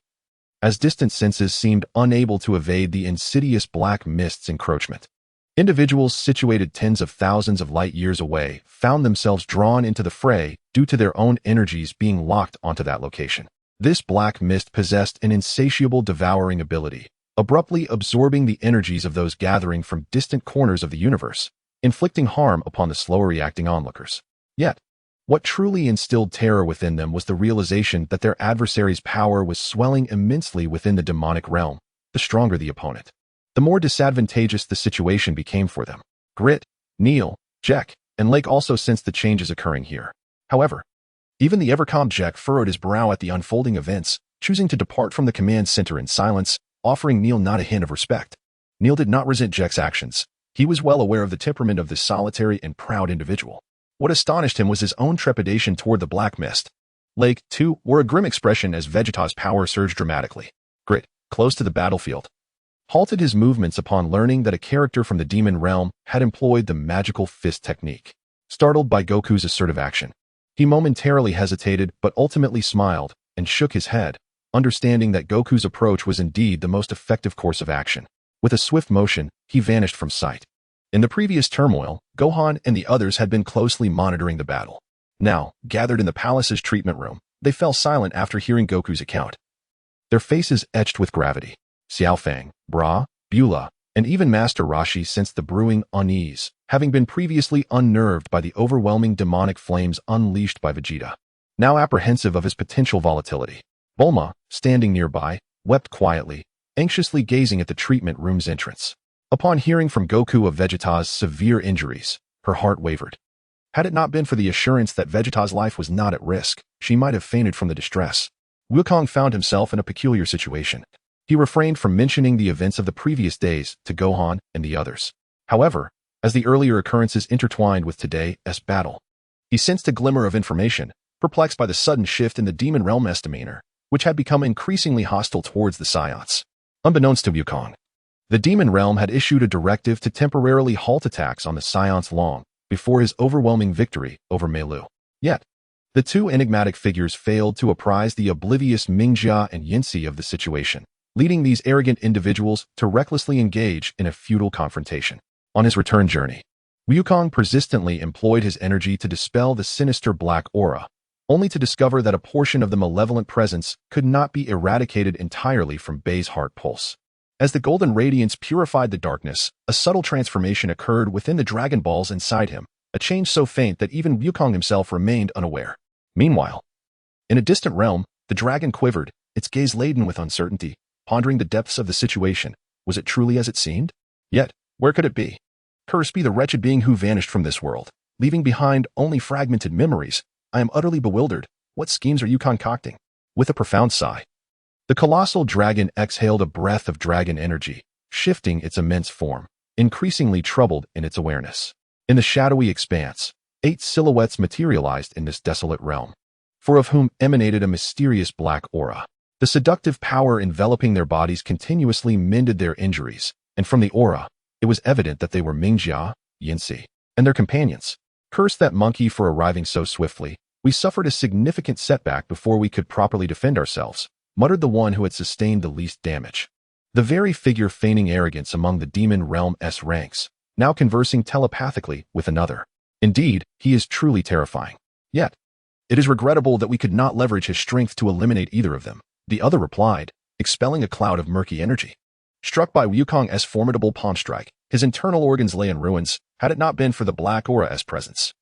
as distant senses seemed unable to evade the insidious black mist's encroachment. Individuals situated tens of thousands of light years away found themselves drawn into the fray due to their own energies being locked onto that location. This black mist possessed an insatiable devouring ability, abruptly absorbing the energies of those gathering from distant corners of the universe, inflicting harm upon the slower reacting onlookers. Yet, what truly instilled terror within them was the realization that their adversary's power was swelling immensely within the demonic realm. The stronger the opponent, the more disadvantageous the situation became for them. Grit, Neil, Jack, and Lake also sensed the changes occurring here. However, even the ever-calm Jack furrowed his brow at the unfolding events, choosing to depart from the command center in silence, offering Neil not a hint of respect. Neil did not resent Jack's actions. He was well aware of the temperament of this solitary and proud individual. What astonished him was his own trepidation toward the black mist. Lake, too, wore a grim expression as Vegeta's power surged dramatically. Grit, close to the battlefield, halted his movements upon learning that a character from the demon realm had employed the magical fist technique. Startled by Goku's assertive action, he momentarily hesitated but ultimately smiled and shook his head, understanding that Goku's approach was indeed the most effective course of action. With a swift motion, he vanished from sight. In the previous turmoil, Gohan and the others had been closely monitoring the battle. Now, gathered in the palace's treatment room, they fell silent after hearing Goku's account, their faces etched with gravity. Xiaofang, Bra, Beulah, and even Master Roshi sensed the brewing unease, having been previously unnerved by the overwhelming demonic flames unleashed by Vegeta. Now apprehensive of his potential volatility, Bulma, standing nearby, wept quietly, anxiously gazing at the treatment room's entrance. Upon hearing from Goku of Vegeta's severe injuries, her heart wavered. Had it not been for the assurance that Vegeta's life was not at risk, she might have fainted from the distress. Wukong found himself in a peculiar situation. He refrained from mentioning the events of the previous days to Gohan and the others. However, as the earlier occurrences intertwined with today's battle, he sensed a glimmer of information, perplexed by the sudden shift in the demon realm's demeanor, which had become increasingly hostile towards the Saiyans. Unbeknownst to Wukong, the demon realm had issued a directive to temporarily halt attacks on the Saiyans long before his overwhelming victory over Meilu. Yet, the two enigmatic figures failed to apprise the oblivious Mingjia and Yinsi of the situation, leading these arrogant individuals to recklessly engage in a futile confrontation. On his return journey, Wukong persistently employed his energy to dispel the sinister black aura, only to discover that a portion of the malevolent presence could not be eradicated entirely from Bei's heart pulse. As the golden radiance purified the darkness, a subtle transformation occurred within the Dragon Balls inside him, a change so faint that even Wukong himself remained unaware. Meanwhile, in a distant realm, the dragon quivered, its gaze laden with uncertainty, pondering the depths of the situation. Was it truly as it seemed? Yet, where could it be? Cursed be the wretched being who vanished from this world, leaving behind only fragmented memories. I am utterly bewildered. What schemes are you concocting? With a profound sigh, the colossal dragon exhaled a breath of dragon energy, shifting its immense form, increasingly troubled in its awareness. In the shadowy expanse, 8 silhouettes materialized in this desolate realm, 4 of whom emanated a mysterious black aura. The seductive power enveloping their bodies continuously mended their injuries, and from the aura, it was evident that they were Mingjia, Yinsi, and their companions. Curse that monkey for arriving so swiftly. We suffered a significant setback before we could properly defend ourselves, muttered the one who had sustained the least damage. The very figure feigning arrogance among the demon realm's ranks, now conversing telepathically with another. Indeed, he is truly terrifying. Yet, it is regrettable that we could not leverage his strength to eliminate either of them, the other replied, expelling a cloud of murky energy. Struck by Wukong's formidable palm strike, his internal organs lay in ruins. Had it not been for the black aura's presence,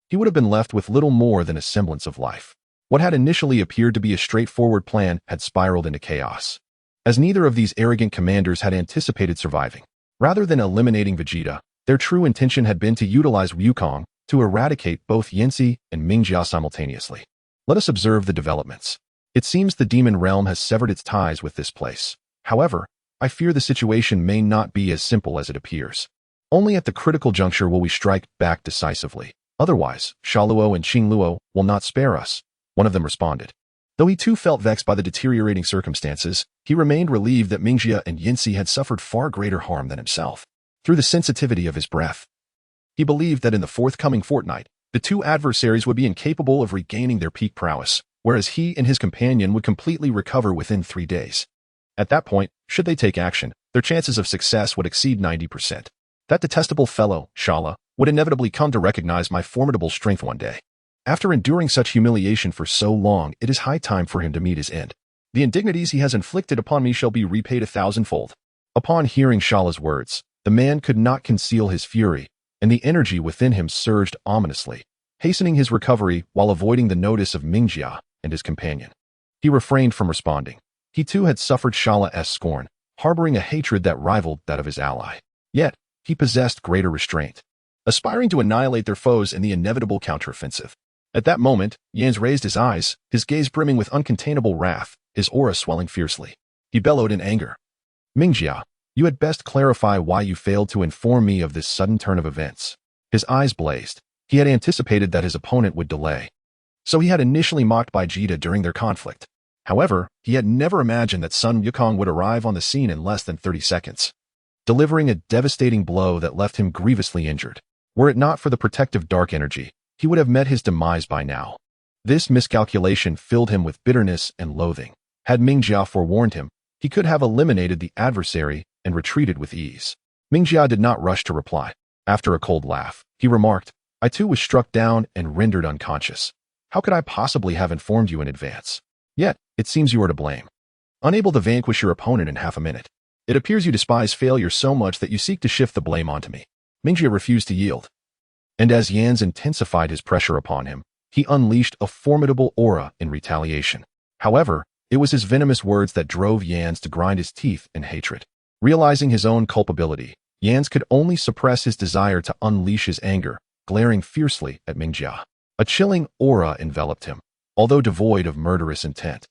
he would have been left with little more than a semblance of life. What had initially appeared to be a straightforward plan had spiraled into chaos, as neither of these arrogant commanders had anticipated surviving. Rather than eliminating Vegeta, their true intention had been to utilize Wukong to eradicate both Yinsi and Mingjia simultaneously. Let us observe the developments. It seems the demon realm has severed its ties with this place. However, I fear the situation may not be as simple as it appears. Only at the critical juncture will we strike back decisively. Otherwise, Shaluo and Qingluo will not spare us, one of them responded. Though he too felt vexed by the deteriorating circumstances, he remained relieved that Mingjia and Yinsi had suffered far greater harm than himself. Through the sensitivity of his breath, he believed that in the forthcoming fortnight, the two adversaries would be incapable of regaining their peak prowess, whereas he and his companion would completely recover within 3 days. At that point, should they take action, their chances of success would exceed 90%. That detestable fellow, Shala, would inevitably come to recognize my formidable strength one day. After enduring such humiliation for so long, it is high time for him to meet his end. The indignities he has inflicted upon me shall be repaid 1,000-fold. Upon hearing Shala's words, the man could not conceal his fury, and the energy within him surged ominously, hastening his recovery while avoiding the notice of Mingjia and his companion. He refrained from responding. He too had suffered Shala's scorn, harboring a hatred that rivaled that of his ally. Yet, he possessed greater restraint, aspiring to annihilate their foes in the inevitable counteroffensive. At that moment, Yans raised his eyes, his gaze brimming with uncontainable wrath, his aura swelling fiercely. He bellowed in anger. Mingjia, you had best clarify why you failed to inform me of this sudden turn of events. His eyes blazed. He had anticipated that his opponent would delay. So he had initially mocked Baijita during their conflict. However, he had never imagined that Sun Wukong would arrive on the scene in less than 30 seconds, delivering a devastating blow that left him grievously injured. Were it not for the protective dark energy, he would have met his demise by now. This miscalculation filled him with bitterness and loathing. Had Mingjia forewarned him, he could have eliminated the adversary and retreated with ease. Mingjia did not rush to reply. After a cold laugh, he remarked, I too was struck down and rendered unconscious. How could I possibly have informed you in advance? Yet, it seems you are to blame. Unable to vanquish your opponent in half a minute, it appears you despise failure so much that you seek to shift the blame onto me. Mingjia refused to yield. And as Yans intensified his pressure upon him, he unleashed a formidable aura in retaliation. However, it was his venomous words that drove Yans to grind his teeth in hatred. Realizing his own culpability, Yans could only suppress his desire to unleash his anger, glaring fiercely at Mingjia. A chilling aura enveloped him, although devoid of murderous intent.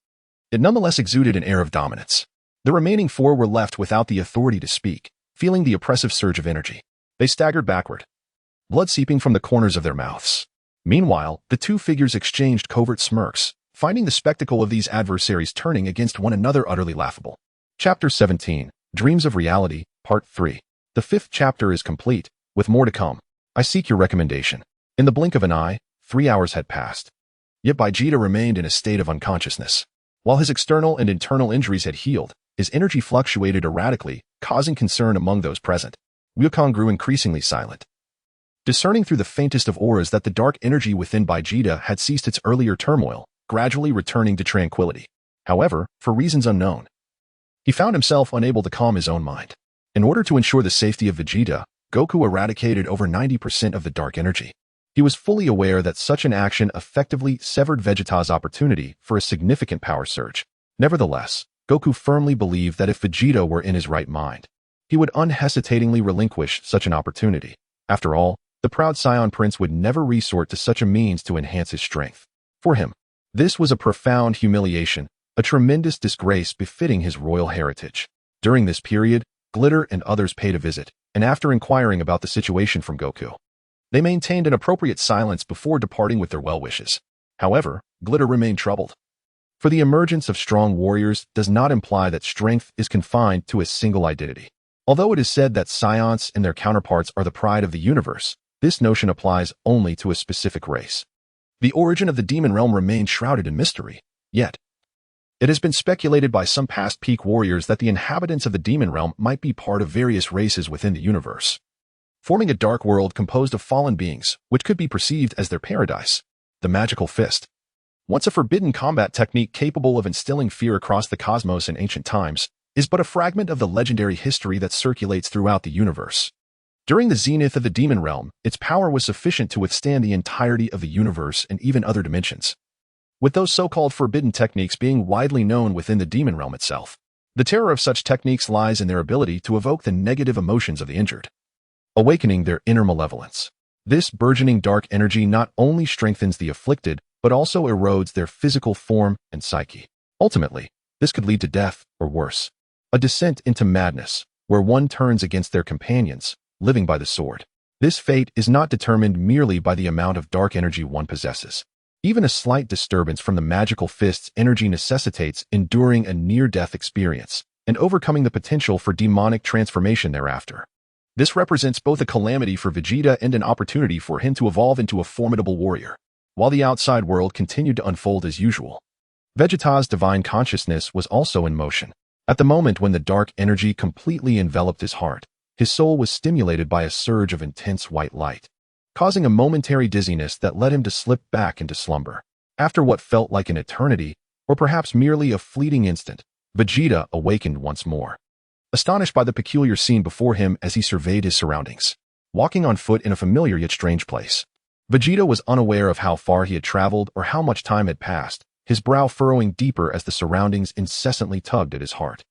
It nonetheless exuded an air of dominance. The remaining four were left without the authority to speak, feeling the oppressive surge of energy. They staggered backward, blood seeping from the corners of their mouths. Meanwhile, the two figures exchanged covert smirks, finding the spectacle of these adversaries turning against one another utterly laughable. Chapter 17, Dreams of Reality, Part 3. The 5th chapter is complete, with more to come. I seek your recommendation. In the blink of an eye, 3 hours had passed. Yet Baijita remained in a state of unconsciousness. While his external and internal injuries had healed, his energy fluctuated erratically, causing concern among those present. Wukong grew increasingly silent, discerning through the faintest of auras that the dark energy within Baijita had ceased its earlier turmoil, gradually returning to tranquility. However, for reasons unknown, he found himself unable to calm his own mind. In order to ensure the safety of Vegeta, Goku eradicated over 90% of the dark energy. He was fully aware that such an action effectively severed Vegeta's opportunity for a significant power surge. Nevertheless, Goku firmly believed that if Vegeta were in his right mind, he would unhesitatingly relinquish such an opportunity. After all, the proud Saiyan prince would never resort to such a means to enhance his strength. For him, this was a profound humiliation, a tremendous disgrace befitting his royal heritage. During this period, Glitter and others paid a visit, and after inquiring about the situation from Goku, they maintained an appropriate silence before departing with their well wishes. However, Glitter remained troubled. For the emergence of strong warriors does not imply that strength is confined to a single identity. Although it is said that Saiyans and their counterparts are the pride of the universe, this notion applies only to a specific race. The origin of the demon realm remains shrouded in mystery, yet it has been speculated by some past peak warriors that the inhabitants of the demon realm might be part of various races within the universe, forming a dark world composed of fallen beings, which could be perceived as their paradise. The magical fist, once a forbidden combat technique capable of instilling fear across the cosmos in ancient times, is but a fragment of the legendary history that circulates throughout the universe. During the zenith of the demon realm, its power was sufficient to withstand the entirety of the universe and even other dimensions, with those so-called forbidden techniques being widely known within the demon realm itself. The terror of such techniques lies in their ability to evoke the negative emotions of the injured, awakening their inner malevolence. This burgeoning dark energy not only strengthens the afflicted, but also erodes their physical form and psyche. Ultimately, this could lead to death, or worse. a descent into madness, where one turns against their companions, living by the sword. This fate is not determined merely by the amount of dark energy one possesses. Even a slight disturbance from the magical fist's energy necessitates enduring a near-death experience and overcoming the potential for demonic transformation thereafter. This represents both a calamity for Vegeta and an opportunity for him to evolve into a formidable warrior. While the outside world continued to unfold as usual, Vegeta's divine consciousness was also in motion. At the moment when the dark energy completely enveloped his heart, his soul was stimulated by a surge of intense white light, causing a momentary dizziness that led him to slip back into slumber. After what felt like an eternity, or perhaps merely a fleeting instant, Vegeta awakened once more, astonished by the peculiar scene before him as he surveyed his surroundings. Walking on foot in a familiar yet strange place, Vegeta was unaware of how far he had traveled or how much time had passed, his brow furrowing deeper as the surroundings incessantly tugged at his heart.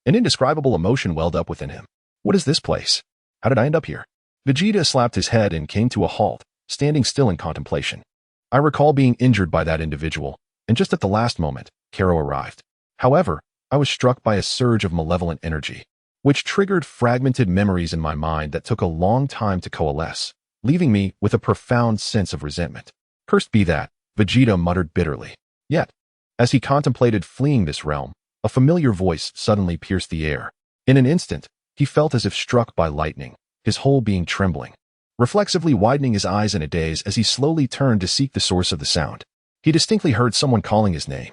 An indescribable emotion welled up within him. What is this place? How did I end up here? Vegeta slapped his head and came to a halt, standing still in contemplation. I recall being injured by that individual, and just at the last moment, Karo arrived. However, I was struck by a surge of malevolent energy, which triggered fragmented memories in my mind that took a long time to coalesce, leaving me with a profound sense of resentment. Cursed be that, Vegeta muttered bitterly. Yet, as he contemplated fleeing this realm, a familiar voice suddenly pierced the air. In an instant, he felt as if struck by lightning, his whole being trembling. Reflexively widening his eyes in a daze as he slowly turned to seek the source of the sound, he distinctly heard someone calling his name.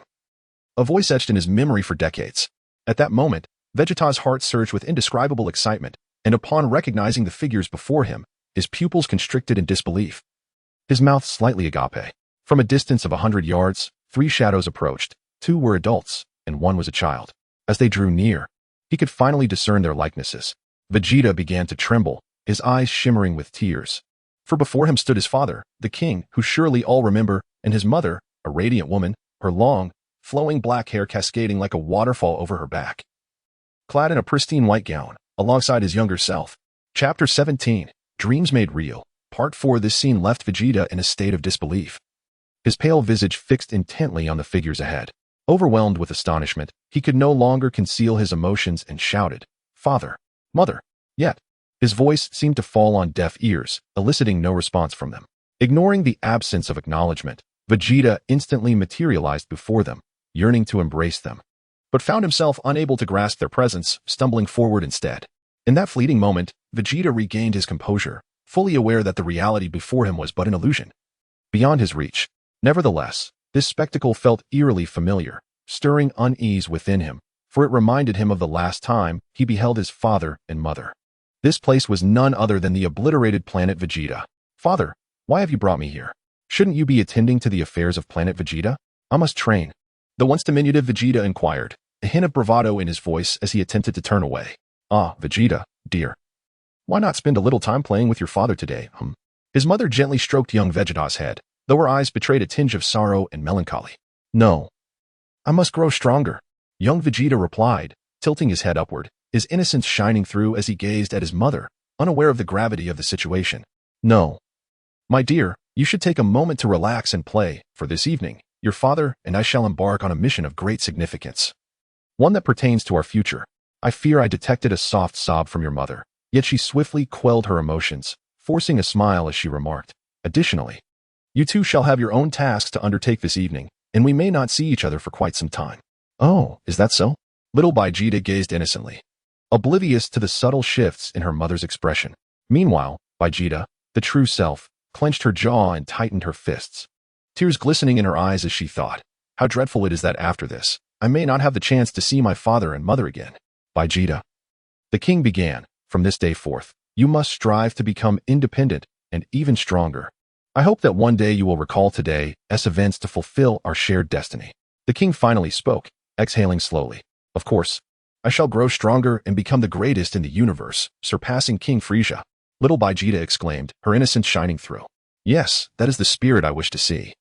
A voice etched in his memory for decades. At that moment, Vegeta's heart surged with indescribable excitement, and upon recognizing the figures before him, his pupils constricted in disbelief. His mouth slightly agape. From a distance of 100 yards, 3 shadows approached. 2 were adults, and 1 was a child. As they drew near, he could finally discern their likenesses. Vegeta began to tremble, his eyes shimmering with tears. For before him stood his father, the king, who surely all remember, and his mother, a radiant woman, her long, flowing black hair cascading like a waterfall over her back. Clad in a pristine white gown, alongside his younger self. Chapter 17, Dreams Made Real. Part 4. This scene left Vegeta in a state of disbelief. His pale visage fixed intently on the figures ahead. Overwhelmed with astonishment, he could no longer conceal his emotions and shouted, "Father! Mother!" Yet, his voice seemed to fall on deaf ears, eliciting no response from them. Ignoring the absence of acknowledgement, Vegeta instantly materialized before them, yearning to embrace them, but found himself unable to grasp their presence, stumbling forward instead. In that fleeting moment, Vegeta regained his composure, fully aware that the reality before him was but an illusion, beyond his reach. Nevertheless, this spectacle felt eerily familiar, stirring unease within him, for it reminded him of the last time he beheld his father and mother. This place was none other than the obliterated planet Vegeta. "Father, why have you brought me here? Shouldn't you be attending to the affairs of planet Vegeta? I must train." The once diminutive Vegeta inquired, a hint of bravado in his voice as he attempted to turn away. "Ah, Vegeta, dear. Why not spend a little time playing with your father today, His mother gently stroked young Vegeta's head, though her eyes betrayed a tinge of sorrow and melancholy. "No. I must grow stronger," young Vegeta replied, tilting his head upward, his innocence shining through as he gazed at his mother, unaware of the gravity of the situation. "No. My dear, you should take a moment to relax and play, for this evening, your father and I shall embark on a mission of great significance. One that pertains to our future." I fear I detected a soft sob from your mother, yet she swiftly quelled her emotions, forcing a smile as she remarked, "Additionally, you two shall have your own tasks to undertake this evening, and we may not see each other for quite some time." "Oh, is that so?" Little Vegeta gazed innocently, oblivious to the subtle shifts in her mother's expression. Meanwhile, Vegeta, the true self, clenched her jaw and tightened her fists, tears glistening in her eyes as she thought, "How dreadful it is that after this, I may not have the chance to see my father and mother again." "Vegeta," the king began, "from this day forth, you must strive to become independent and even stronger. I hope that one day you will recall today's events to fulfill our shared destiny." The king finally spoke, exhaling slowly. "Of course, I shall grow stronger and become the greatest in the universe, surpassing King Frieza." Little Vegeta exclaimed, her innocence shining through. "Yes, that is the spirit I wish to see.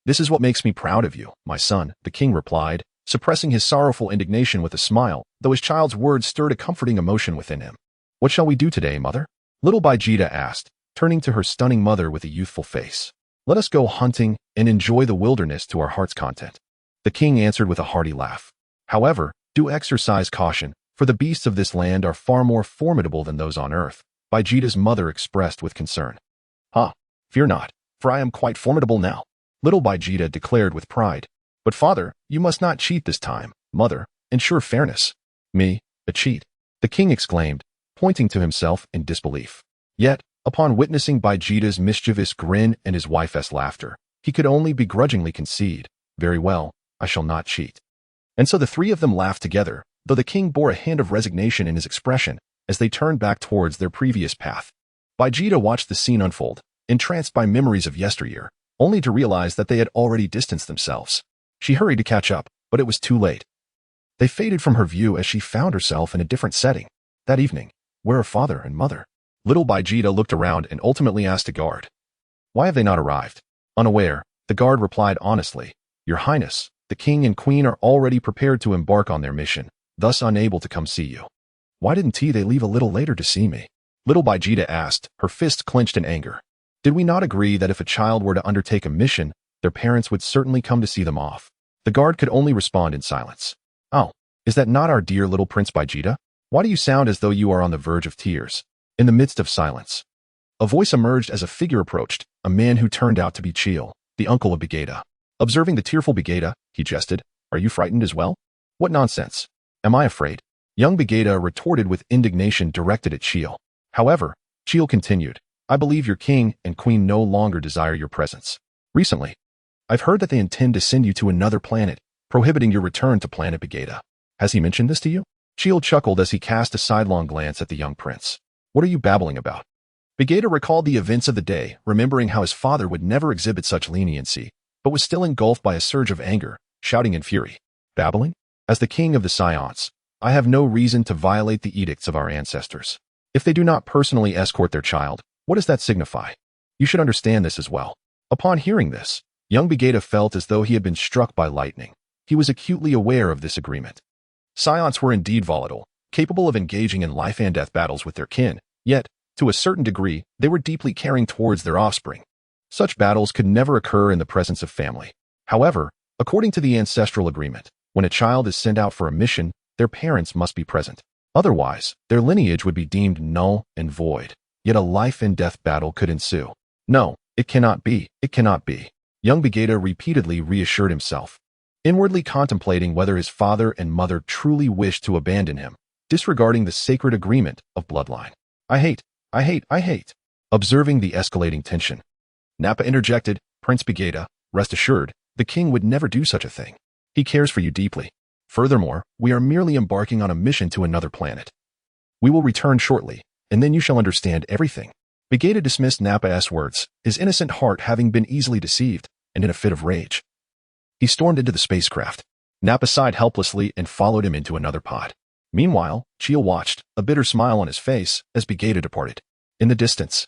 This is what makes me proud of you, my son," the king replied, suppressing his sorrowful indignation with a smile, though his child's words stirred a comforting emotion within him. "What shall we do today, mother?" Little Vegeta asked, turning to her stunning mother with a youthful face. "Let us go hunting and enjoy the wilderness to our heart's content." The king answered with a hearty laugh. "However, do exercise caution, for the beasts of this land are far more formidable than those on earth, Vegeta's mother expressed with concern. "Ah, fear not, for I am quite formidable now," little Vegeta declared with pride. "But father, you must not cheat this time. Mother, ensure fairness." "Me, a cheat?" the king exclaimed, pointing to himself in disbelief. Yet, upon witnessing Vegeta's mischievous grin and his wife's laughter, he could only begrudgingly concede, "Very well, I shall not cheat." And so the three of them laughed together, though the king bore a hint of resignation in his expression as they turned back towards their previous path. Vegeta watched the scene unfold, entranced by memories of yesteryear, only to realize that they had already distanced themselves. She hurried to catch up, but it was too late. They faded from her view as she found herself in a different setting. That evening, where are father and mother? Little Vegeta looked around and ultimately asked a guard, "Why have they not arrived?" Unaware, the guard replied honestly, "Your Highness, the king and queen are already prepared to embark on their mission, thus unable to come see you." "Why didn't they leave a little later to see me?" Little Vegeta asked, her fists clenched in anger. "Did we not agree that if a child were to undertake a mission, their parents would certainly come to see them off?" The guard could only respond in silence. "Oh, is that not our dear little Prince Vegeta? Why do you sound as though you are on the verge of tears?" In the midst of silence, a voice emerged as a figure approached, a man who turned out to be Chil, the uncle of Vegeta. Observing the tearful Vegeta, he jested, "Are you frightened as well?" "What nonsense! Am I afraid?" Young Vegeta retorted with indignation directed at Chil. However, Chil continued, "I believe your king and queen no longer desire your presence. Recently, I've heard that they intend to send you to another planet, prohibiting your return to planet Vegeta. Has he mentioned this to you?" Chil chuckled as he cast a sidelong glance at the young prince. "What are you babbling about?" Vegeta recalled the events of the day, remembering how his father would never exhibit such leniency, but was still engulfed by a surge of anger, shouting in fury, "Babbling? As the king of the Saiyans, I have no reason to violate the edicts of our ancestors. If they do not personally escort their child, what does that signify? You should understand this as well." Upon hearing this, young Vegeta felt as though he had been struck by lightning. He was acutely aware of this agreement. Saiyans were indeed volatile, capable of engaging in life and death battles with their kin, yet, to a certain degree, they were deeply caring towards their offspring. Such battles could never occur in the presence of family. However, according to the ancestral agreement, when a child is sent out for a mission, their parents must be present. Otherwise, their lineage would be deemed null and void. Yet a life and death battle could ensue. "No, it cannot be, it cannot be." Young Vegeta repeatedly reassured himself, inwardly contemplating whether his father and mother truly wished to abandon him, disregarding the sacred agreement of bloodline. I hate. Observing the escalating tension, Nappa interjected, "Prince Vegeta, rest assured, the king would never do such a thing. He cares for you deeply. Furthermore, we are merely embarking on a mission to another planet. We will return shortly, and then you shall understand everything." Vegeta dismissed Nappa's words, his innocent heart having been easily deceived, and in a fit of rage, he stormed into the spacecraft. Nappa sighed helplessly and followed him into another pod. Meanwhile, Chil watched, a bitter smile on his face, as Vegeta departed. In the distance,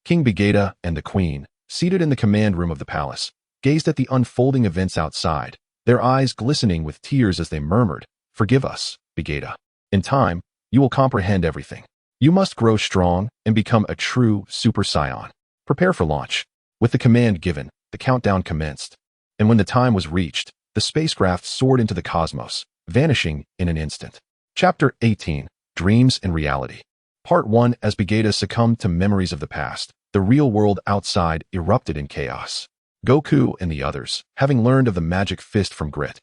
King Vegeta and the Queen, seated in the command room of the palace, gazed at the unfolding events outside, their eyes glistening with tears as they murmured, "Forgive us, Vegeta. In time, you will comprehend everything. You must grow strong and become a true Super Saiyan. Prepare for launch." With the command given, the countdown commenced. And when the time was reached, the spacecraft soared into the cosmos, vanishing in an instant. Chapter 18, Dreams and Reality. Part 1. As Vegeta succumbed to memories of the past, the real world outside erupted in chaos. Goku and the others, having learned of the magic fist from Grit,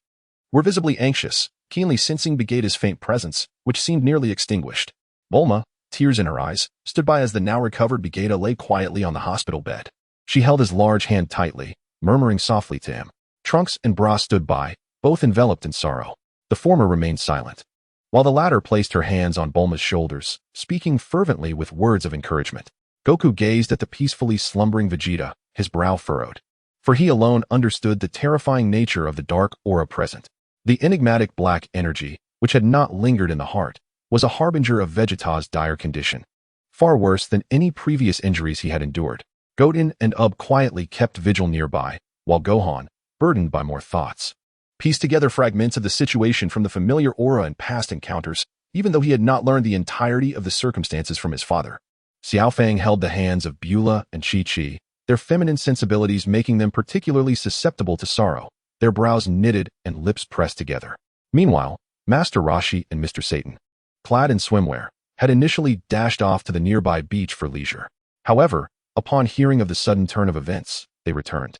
were visibly anxious, keenly sensing Vegeta's faint presence, which seemed nearly extinguished. Bulma, tears in her eyes, stood by as the now recovered Vegeta lay quietly on the hospital bed. She held his large hand tightly, murmuring softly to him. Trunks and Bra stood by, both enveloped in sorrow. The former remained silent, while the latter placed her hands on Bulma's shoulders, speaking fervently with words of encouragement. Goku gazed at the peacefully slumbering Vegeta, his brow furrowed, for he alone understood the terrifying nature of the dark aura present. The enigmatic black energy, which had not lingered in the heart, was a harbinger of Vegeta's dire condition, far worse than any previous injuries he had endured. Goten and Ub quietly kept vigil nearby, while Gohan, burdened by more thoughts, pieced together fragments of the situation from the familiar aura and past encounters, even though he had not learned the entirety of the circumstances from his father. Xiaofang held the hands of Beulah and Chi-Chi, their feminine sensibilities making them particularly susceptible to sorrow, their brows knitted and lips pressed together. Meanwhile, Master Roshi and Mr. Satan, clad in swimwear, had initially dashed off to the nearby beach for leisure. However, upon hearing of the sudden turn of events, they returned,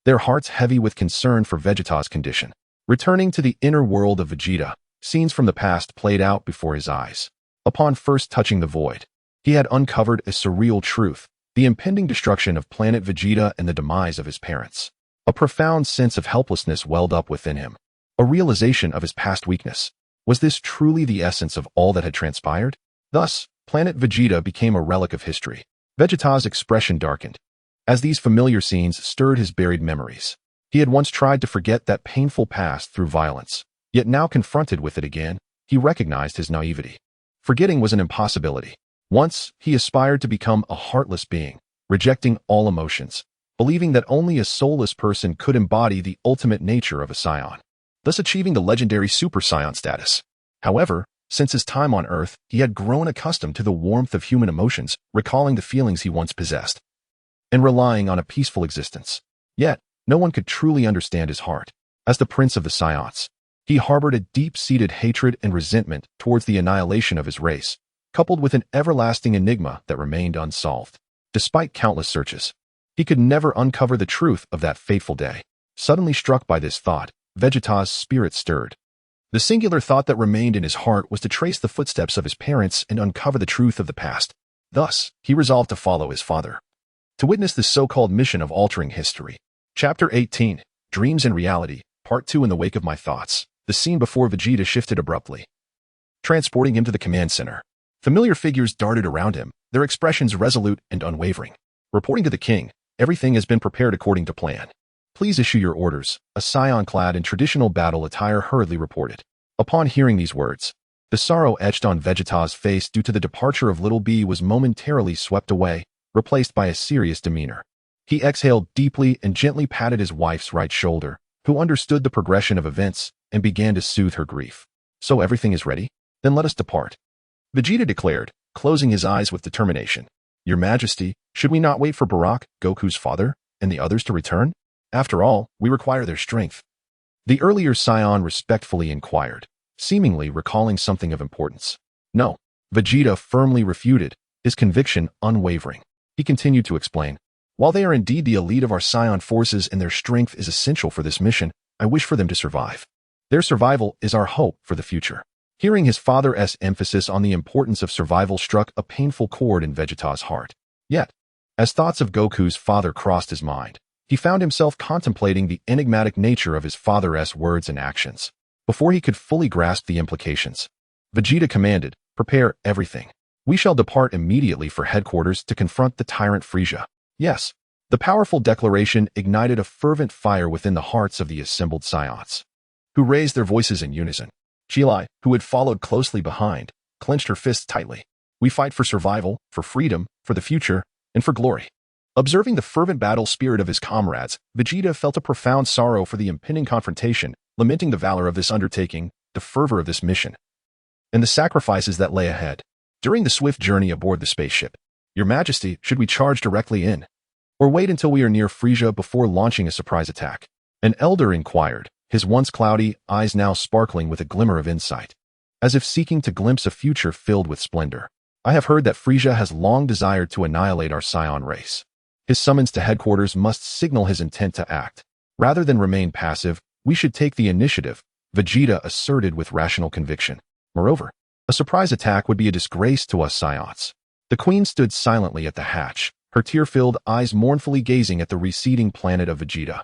their hearts heavy with concern for Vegeta's condition. Returning to the inner world of Vegeta, scenes from the past played out before his eyes. Upon first touching the void, he had uncovered a surreal truth, the impending destruction of planet Vegeta and the demise of his parents. A profound sense of helplessness welled up within him, a realization of his past weakness. Was this truly the essence of all that had transpired? Thus, planet Vegeta became a relic of history. Vegeta's expression darkened, as these familiar scenes stirred his buried memories. He had once tried to forget that painful past through violence, yet now confronted with it again, he recognized his naivety. Forgetting was an impossibility. Once, he aspired to become a heartless being, rejecting all emotions, believing that only a soulless person could embody the ultimate nature of a Saiyan, thus achieving the legendary Super Saiyan status. However, since his time on Earth, he had grown accustomed to the warmth of human emotions, recalling the feelings he once possessed, and relying on a peaceful existence. Yet, no one could truly understand his heart. As the prince of the Saiyans, he harbored a deep-seated hatred and resentment towards the annihilation of his race, coupled with an everlasting enigma that remained unsolved. Despite countless searches, he could never uncover the truth of that fateful day. Suddenly struck by this thought, Vegeta's spirit stirred. The singular thought that remained in his heart was to trace the footsteps of his parents and uncover the truth of the past. Thus, he resolved to follow his father, to witness this so-called mission of altering history. Chapter 18, Dreams and Reality, Part 2. In the wake of my thoughts, the scene before Vegeta shifted abruptly, transporting him to the command center. Familiar figures darted around him, their expressions resolute and unwavering. Reporting to the king, everything has been prepared according to plan. Please issue your orders, a Saiyan clad in traditional battle attire hurriedly reported. Upon hearing these words, the sorrow etched on Vegeta's face due to the departure of Little B was momentarily swept away, replaced by a serious demeanor. He exhaled deeply and gently patted his wife's right shoulder, who understood the progression of events and began to soothe her grief. So everything is ready? Then let us depart, Vegeta declared, closing his eyes with determination. Your Majesty, should we not wait for Bardock, Goku's father, and the others to return? After all, we require their strength. The earlier Saiyan respectfully inquired, seemingly recalling something of importance. No, Vegeta firmly refuted, his conviction unwavering. He continued to explain, while they are indeed the elite of our Saiyan forces and their strength is essential for this mission, I wish for them to survive. Their survival is our hope for the future. Hearing his father's emphasis on the importance of survival struck a painful chord in Vegeta's heart. Yet, as thoughts of Goku's father crossed his mind, he found himself contemplating the enigmatic nature of his father's words and actions. Before he could fully grasp the implications, Vegeta commanded, prepare everything. We shall depart immediately for headquarters to confront the tyrant Frieza. Yes, the powerful declaration ignited a fervent fire within the hearts of the assembled Saiyans, who raised their voices in unison. Chilai, who had followed closely behind, clenched her fists tightly. We fight for survival, for freedom, for the future, and for glory. Observing the fervent battle spirit of his comrades, Vegeta felt a profound sorrow for the impending confrontation, lamenting the valor of this undertaking, the fervor of this mission, and the sacrifices that lay ahead. During the swift journey aboard the spaceship, Your Majesty, should we charge directly in, or wait until we are near Frieza before launching a surprise attack? An elder inquired, his once cloudy eyes now sparkling with a glimmer of insight, as if seeking to glimpse a future filled with splendor. I have heard that Frieza has long desired to annihilate our Saiyan race. His summons to headquarters must signal his intent to act. Rather than remain passive, we should take the initiative, Vegeta asserted with rational conviction. Moreover, a surprise attack would be a disgrace to us Saiyans. The queen stood silently at the hatch, her tear-filled eyes mournfully gazing at the receding planet of Vegeta.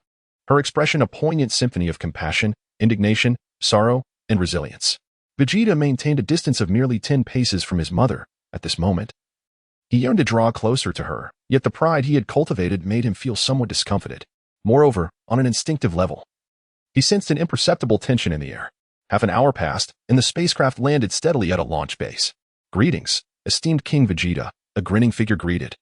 Her expression a poignant symphony of compassion, indignation, sorrow, and resilience. Vegeta maintained a distance of merely 10 paces from his mother at this moment. He yearned to draw closer to her, yet the pride he had cultivated made him feel somewhat discomfited. Moreover, on an instinctive level, he sensed an imperceptible tension in the air. Half an hour passed, and the spacecraft landed steadily at a launch base. Greetings, esteemed King Vegeta, a grinning figure greeted,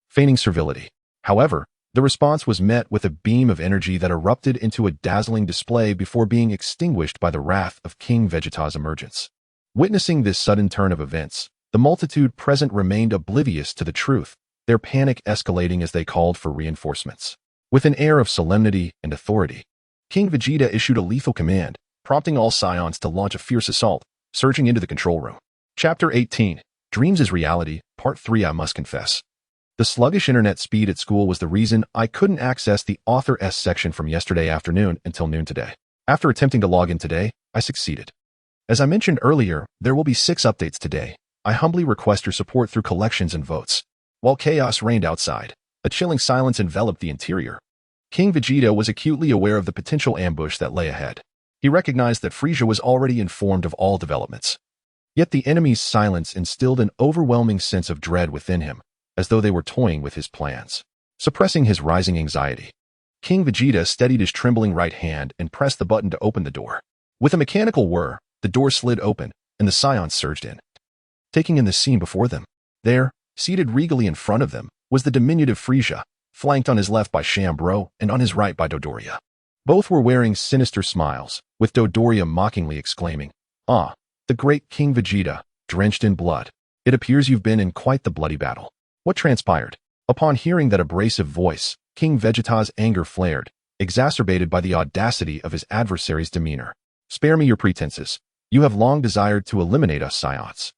feigning servility. However, the response was met with a beam of energy that erupted into a dazzling display before being extinguished by the wrath of King Vegeta's emergence. Witnessing this sudden turn of events, the multitude present remained oblivious to the truth, their panic escalating as they called for reinforcements. With an air of solemnity and authority, King Vegeta issued a lethal command, prompting all Saiyans to launch a fierce assault, surging into the control room. Chapter 18. Dreams as Reality, Part 3. I must confess, the sluggish internet speed at school was the reason I couldn't access the Author S section from yesterday afternoon until noon today. After attempting to log in today, I succeeded. As I mentioned earlier, there will be 6 updates today. I humbly request your support through collections and votes. While chaos reigned outside, a chilling silence enveloped the interior. King Vegeta was acutely aware of the potential ambush that lay ahead. He recognized that Frieza was already informed of all developments. Yet the enemy's silence instilled an overwhelming sense of dread within him, as though they were toying with his plans. Suppressing his rising anxiety, King Vegeta steadied his trembling right hand and pressed the button to open the door. With a mechanical whir, the door slid open, and the Saiyans surged in. Taking in the scene before them, there, seated regally in front of them, was the diminutive Frieza, flanked on his left by Shambro and on his right by Dodoria. Both were wearing sinister smiles, with Dodoria mockingly exclaiming, "Ah, the great King Vegeta, drenched in blood. It appears you've been in quite the bloody battle." What transpired? Upon hearing that abrasive voice, King Vegeta's anger flared, exacerbated by the audacity of his adversary's demeanor. "Spare me your pretenses. You have long desired to eliminate us Saiyans.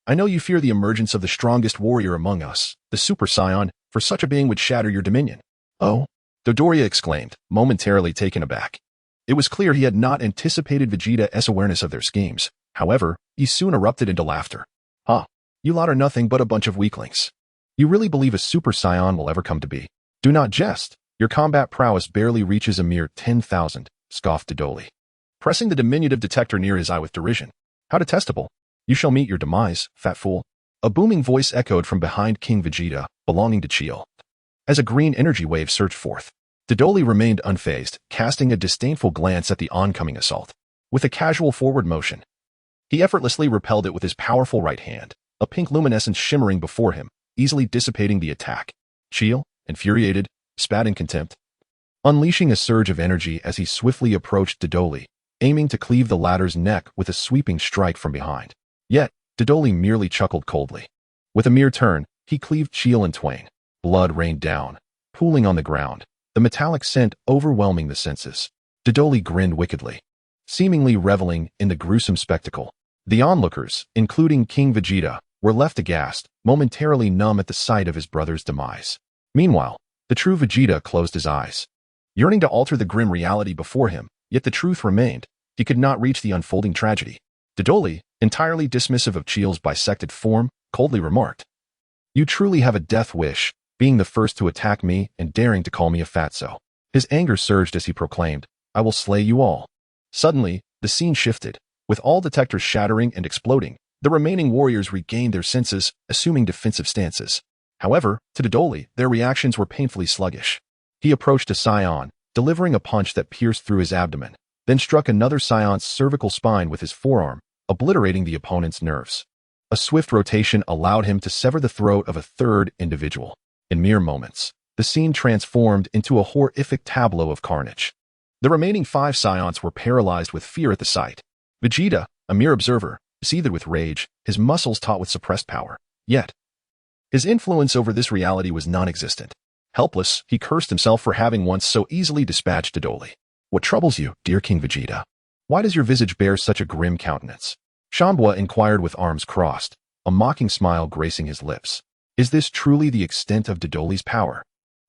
I know you fear the emergence of the strongest warrior among us, the Super Saiyan, for such a being would shatter your dominion." "Oh?" Dodoria exclaimed, momentarily taken aback. It was clear he had not anticipated Vegeta's awareness of their schemes. However, he soon erupted into laughter. "Huh, you lot are nothing but a bunch of weaklings. You really believe a Super Saiyan will ever come to be? Do not jest. Your combat prowess barely reaches a mere 10,000, scoffed Dodoli, pressing the diminutive detector near his eye with derision. "How detestable. You shall meet your demise, fat fool." A booming voice echoed from behind King Vegeta, belonging to Chio. As a green energy wave surged forth, Dodoli remained unfazed, casting a disdainful glance at the oncoming assault. With a casual forward motion, he effortlessly repelled it with his powerful right hand, a pink luminescence shimmering before him, easily dissipating the attack. Chio, infuriated, spat in contempt, unleashing a surge of energy as he swiftly approached Dodoli, aiming to cleave the latter's neck with a sweeping strike from behind. Yet, Dodoli merely chuckled coldly. With a mere turn, he cleaved Chio in twain. Blood rained down, pooling on the ground, the metallic scent overwhelming the senses. Dodoli grinned wickedly, seemingly reveling in the gruesome spectacle. The onlookers, including King Vegeta, were left aghast, momentarily numb at the sight of his brother's demise. Meanwhile, the true Vegeta closed his eyes, yearning to alter the grim reality before him, yet the truth remained. He could not reach the unfolding tragedy. Dodoli, entirely dismissive of Chio's bisected form, coldly remarked, "You truly have a death wish, being the first to attack me and daring to call me a fatso." His anger surged as he proclaimed, "I will slay you all." Suddenly, the scene shifted. With all detectors shattering and exploding, the remaining warriors regained their senses, assuming defensive stances. However, to Dodoli, their reactions were painfully sluggish. He approached a Saiyan, delivering a punch that pierced through his abdomen, then struck another Saiyan's cervical spine with his forearm, obliterating the opponent's nerves. A swift rotation allowed him to sever the throat of a third individual. In mere moments, the scene transformed into a horrific tableau of carnage. The remaining 5 Saiyans were paralyzed with fear at the sight. Vegeta, a mere observer, seethed with rage, his muscles taut with suppressed power. Yet, his influence over this reality was non-existent. Helpless, he cursed himself for having once so easily dispatched Dodoli. "What troubles you, dear King Vegeta? Why does your visage bear such a grim countenance?" Shambwa inquired with arms crossed, a mocking smile gracing his lips. Is this truly the extent of Dodoli's power?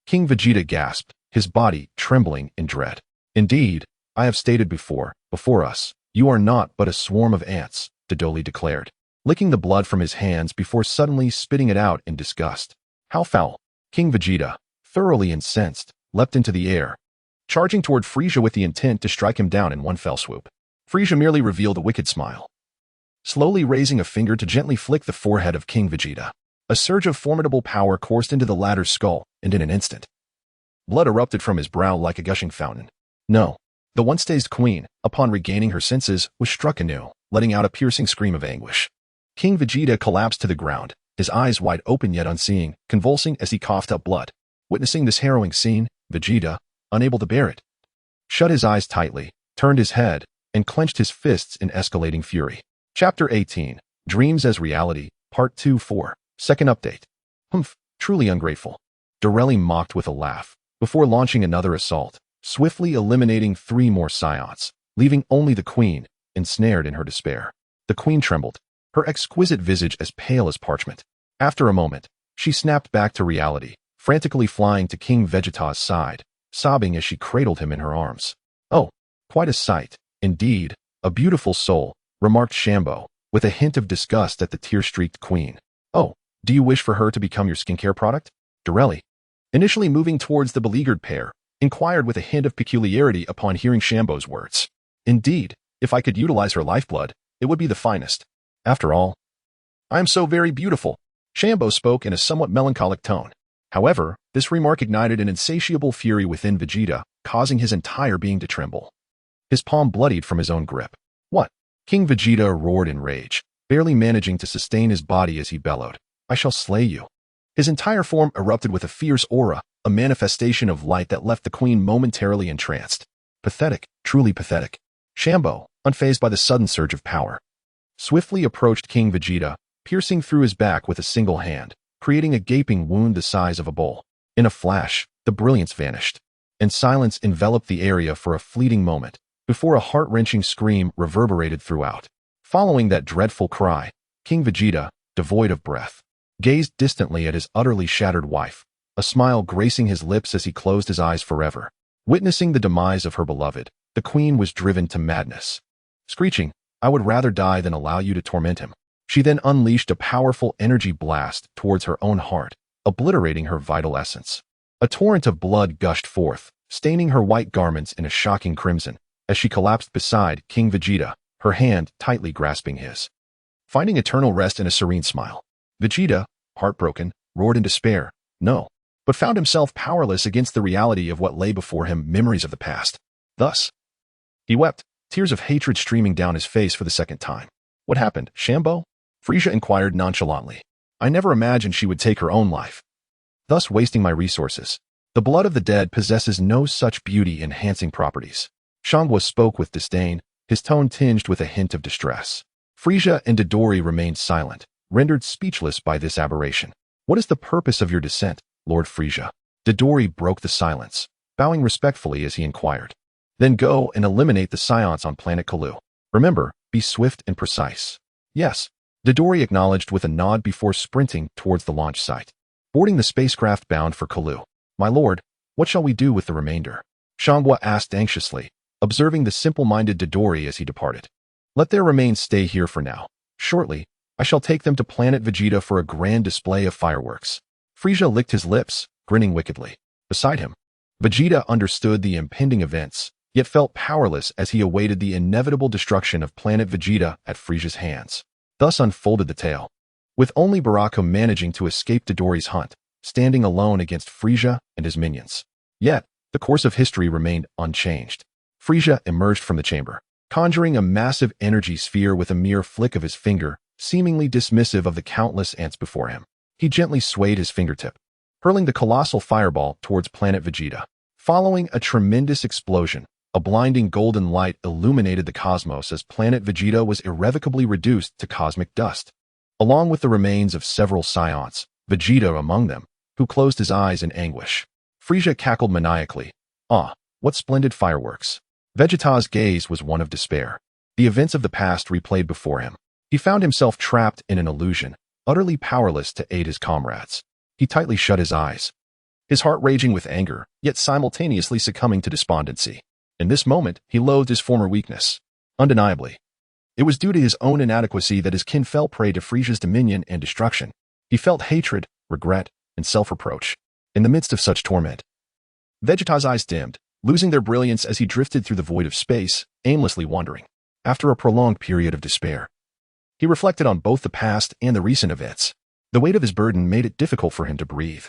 King Vegeta gasped, his body trembling in dread. "Indeed, I have stated before us, you are not but a swarm of ants," Dodoli declared, licking the blood from his hands before suddenly spitting it out in disgust. "How foul!" King Vegeta, thoroughly incensed, leapt into the air, charging toward Frieza with the intent to strike him down in one fell swoop. Frieza merely revealed a wicked smile, slowly raising a finger to gently flick the forehead of King Vegeta. A surge of formidable power coursed into the latter's skull, and in an instant, blood erupted from his brow like a gushing fountain. No, the once dazed queen, upon regaining her senses, was struck anew, letting out a piercing scream of anguish. King Vegeta collapsed to the ground, his eyes wide open yet unseeing, convulsing as he coughed up blood. Witnessing this harrowing scene, Vegeta, unable to bear it, shut his eyes tightly, turned his head, and clenched his fists in escalating fury. Chapter 18. Dreams as Reality, Part 2-4. Second update. "Humph, truly ungrateful." Dorelli mocked with a laugh, before launching another assault, swiftly eliminating 3 more Saiyans, leaving only the queen, ensnared in her despair. The queen trembled, her exquisite visage as pale as parchment. After a moment, she snapped back to reality, frantically flying to King Vegeta's side, sobbing as she cradled him in her arms. "Oh, quite a sight, indeed, a beautiful soul," remarked Shambo, with a hint of disgust at the tear-streaked queen. "Oh, do you wish for her to become your skincare product?" Dorelli, initially moving towards the beleaguered pair, inquired with a hint of peculiarity upon hearing Shambo's words. "Indeed, if I could utilize her lifeblood, it would be the finest. After all, I am so very beautiful," Shambo spoke in a somewhat melancholic tone. However, this remark ignited an insatiable fury within Vegeta, causing his entire being to tremble. His palm bloodied from his own grip. "What?" King Vegeta roared in rage, barely managing to sustain his body as he bellowed. "I shall slay you." His entire form erupted with a fierce aura, a manifestation of light that left the queen momentarily entranced. Pathetic, truly pathetic. Shambo, unfazed by the sudden surge of power, swiftly approached King Vegeta, piercing through his back with a single hand, creating a gaping wound the size of a bowl. In a flash, the brilliance vanished, and silence enveloped the area for a fleeting moment, before a heart-wrenching scream reverberated throughout. Following that dreadful cry, King Vegeta, devoid of breath, gazed distantly at his utterly shattered wife, a smile gracing his lips as he closed his eyes forever. Witnessing the demise of her beloved, the queen was driven to madness. Screeching, "I would rather die than allow you to torment him," she then unleashed a powerful energy blast towards her own heart, obliterating her vital essence. A torrent of blood gushed forth, staining her white garments in a shocking crimson, as she collapsed beside King Vegeta, her hand tightly grasping his. Finding eternal rest in a serene smile, Vegeta, heartbroken, roared in despair, "No," but found himself powerless against the reality of what lay before him, memories of the past. Thus, he wept, tears of hatred streaming down his face for the second time. "What happened, Shambo?" Frieza inquired nonchalantly. "I never imagined she would take her own life, thus wasting my resources. The blood of the dead possesses no such beauty-enhancing properties." Shangwa spoke with disdain, his tone tinged with a hint of distress. Frieza and Dodori remained silent, rendered speechless by this aberration. "What is the purpose of your descent, Lord Frieza?" Dodori broke the silence, bowing respectfully as he inquired. "Then go and eliminate the Saiyans on planet Kalu. Remember, be swift and precise." "Yes," Dodori acknowledged with a nod before sprinting towards the launch site, boarding the spacecraft bound for Kalu. "My lord, what shall we do with the remainder?" Shangwa asked anxiously, observing the simple-minded Dodori as he departed. "Let their remains stay here for now. Shortly, I shall take them to planet Vegeta for a grand display of fireworks." Frieza licked his lips, grinning wickedly. Beside him, Vegeta understood the impending events, yet felt powerless as he awaited the inevitable destruction of planet Vegeta at Frieza's hands. Thus unfolded the tale, with only Baraka managing to escape Dodori's hunt, standing alone against Frieza and his minions. Yet, the course of history remained unchanged. Frieza emerged from the chamber, conjuring a massive energy sphere with a mere flick of his finger, seemingly dismissive of the countless ants before him. He gently swayed his fingertip, hurling the colossal fireball towards planet Vegeta. Following a tremendous explosion, a blinding golden light illuminated the cosmos as planet Vegeta was irrevocably reduced to cosmic dust, along with the remains of several Saiyans, Vegeta among them, who closed his eyes in anguish. Frieza cackled maniacally. "Ah, what splendid fireworks." Vegeta's gaze was one of despair. The events of the past replayed before him. He found himself trapped in an illusion, utterly powerless to aid his comrades. He tightly shut his eyes, his heart raging with anger, yet simultaneously succumbing to despondency. In this moment, he loathed his former weakness. Undeniably, it was due to his own inadequacy that his kin fell prey to Frieza's dominion and destruction. He felt hatred, regret, and self-reproach. In the midst of such torment, Vegeta's eyes dimmed, losing their brilliance as he drifted through the void of space, aimlessly wandering. After a prolonged period of despair, he reflected on both the past and the recent events. The weight of his burden made it difficult for him to breathe,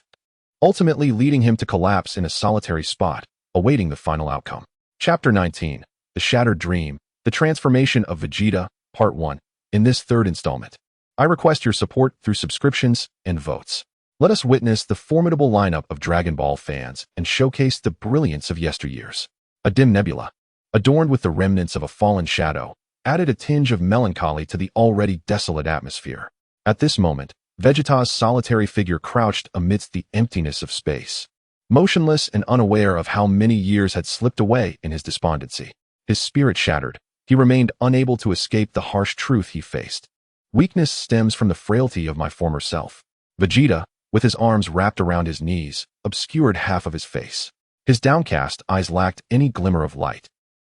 ultimately leading him to collapse in a solitary spot, awaiting the final outcome. Chapter 19, The Shattered Dream, The Transformation of Vegeta, Part 1. In this third installment, I request your support through subscriptions and votes. Let us witness the formidable lineup of Dragon Ball fans and showcase the brilliance of yesteryears. A dim nebula, adorned with the remnants of a fallen shadow, added a tinge of melancholy to the already desolate atmosphere. At this moment, Vegeta's solitary figure crouched amidst the emptiness of space, motionless and unaware of how many years had slipped away in his despondency. His spirit shattered, he remained unable to escape the harsh truth he faced. Weakness stems from the frailty of my former self. Vegeta, with his arms wrapped around his knees, obscured half of his face. His downcast eyes lacked any glimmer of light,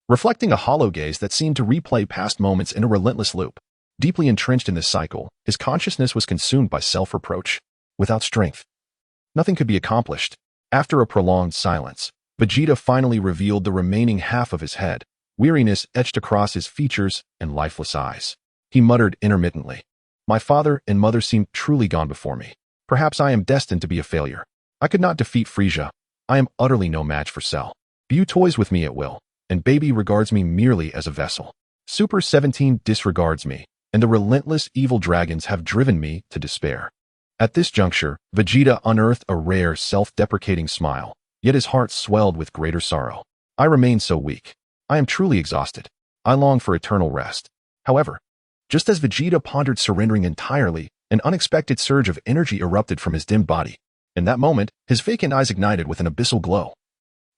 reflecting a hollow gaze that seemed to replay past moments in a relentless loop. Deeply entrenched in this cycle, his consciousness was consumed by self-reproach. Without strength, nothing could be accomplished. After a prolonged silence, Vegeta finally revealed the remaining half of his head, weariness etched across his features and lifeless eyes. He muttered intermittently, "My father and mother seem truly gone before me. Perhaps I am destined to be a failure. I could not defeat Frieza. I am utterly no match for Cell. Bu toys with me at will, and Baby regards me merely as a vessel. Super 17 disregards me, and the relentless evil dragons have driven me to despair." At this juncture, Vegeta unearthed a rare, self-deprecating smile, yet his heart swelled with greater sorrow. "I remain so weak. I am truly exhausted. I long for eternal rest." However, just as Vegeta pondered surrendering entirely, an unexpected surge of energy erupted from his dimmed body. In that moment, his vacant eyes ignited with an abyssal glow,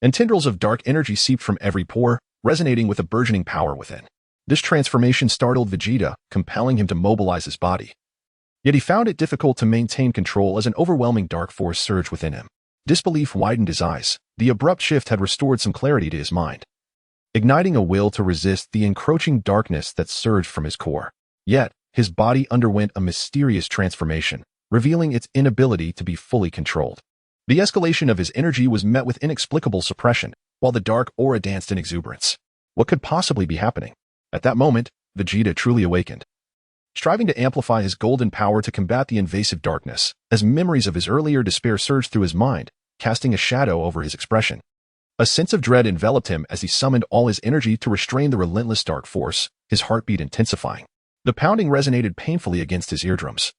and tendrils of dark energy seeped from every pore, resonating with a burgeoning power within. This transformation startled Vegeta, compelling him to mobilize his body. Yet he found it difficult to maintain control as an overwhelming dark force surged within him. Disbelief widened his eyes. The abrupt shift had restored some clarity to his mind, igniting a will to resist the encroaching darkness that surged from his core. Yet, his body underwent a mysterious transformation, revealing its inability to be fully controlled. The escalation of his energy was met with inexplicable suppression, while the dark aura danced in exuberance. What could possibly be happening? At that moment, Vegeta truly awakened, striving to amplify his golden power to combat the invasive darkness, as memories of his earlier despair surged through his mind, casting a shadow over his expression. A sense of dread enveloped him as he summoned all his energy to restrain the relentless dark force, his heartbeat intensifying. The pounding resonated painfully against his eardrums,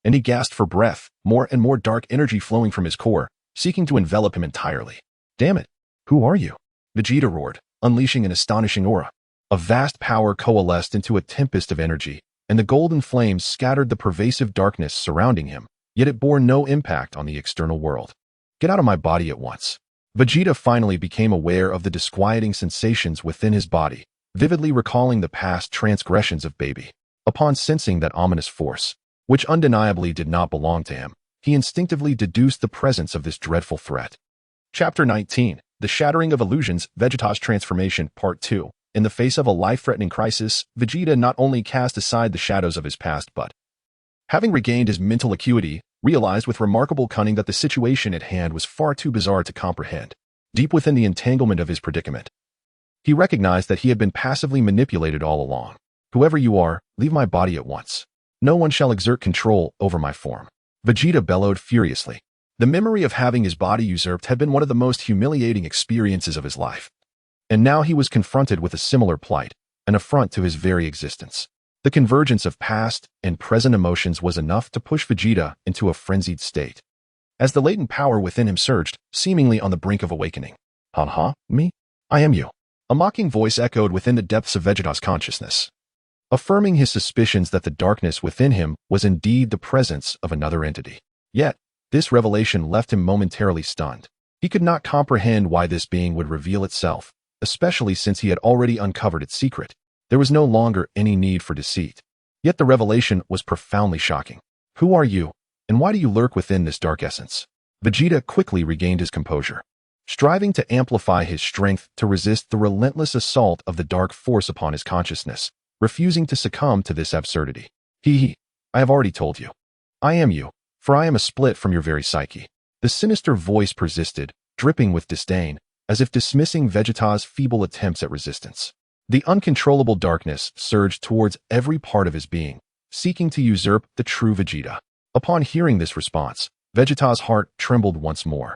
and he gasped for breath, more and more dark energy flowing from his core, seeking to envelop him entirely. "Damn it! Who are you?" Vegeta roared, unleashing an astonishing aura. A vast power coalesced into a tempest of energy, and the golden flames scattered the pervasive darkness surrounding him, yet it bore no impact on the external world. "Get out of my body at once." Vegeta finally became aware of the disquieting sensations within his body, vividly recalling the past transgressions of Baby. Upon sensing that ominous force, which undeniably did not belong to him, he instinctively deduced the presence of this dreadful threat. Chapter 19, The Shattering of Illusions, Vegeta's Transformation, Part 2. In the face of a life-threatening crisis, Vegeta not only cast aside the shadows of his past but, having regained his mental acuity, realized with remarkable cunning that the situation at hand was far too bizarre to comprehend. Deep within the entanglement of his predicament, he recognized that he had been passively manipulated all along. "Whoever you are, leave my body at once. No one shall exert control over my form." Vegeta bellowed furiously. The memory of having his body usurped had been one of the most humiliating experiences of his life, and now he was confronted with a similar plight, an affront to his very existence. The convergence of past and present emotions was enough to push Vegeta into a frenzied state, as the latent power within him surged, seemingly on the brink of awakening. Me? I am you." A mocking voice echoed within the depths of Vegeta's consciousness, affirming his suspicions that the darkness within him was indeed the presence of another entity. Yet, this revelation left him momentarily stunned. He could not comprehend why this being would reveal itself, especially since he had already uncovered its secret. There was no longer any need for deceit. Yet the revelation was profoundly shocking. "Who are you, and why do you lurk within this dark essence?" Vegeta quickly regained his composure, striving to amplify his strength to resist the relentless assault of the dark force upon his consciousness, refusing to succumb to this absurdity. I have already told you. I am you, for I am a split from your very psyche." The sinister voice persisted, dripping with disdain, as if dismissing Vegeta's feeble attempts at resistance. The uncontrollable darkness surged towards every part of his being, seeking to usurp the true Vegeta. Upon hearing this response, Vegeta's heart trembled once more.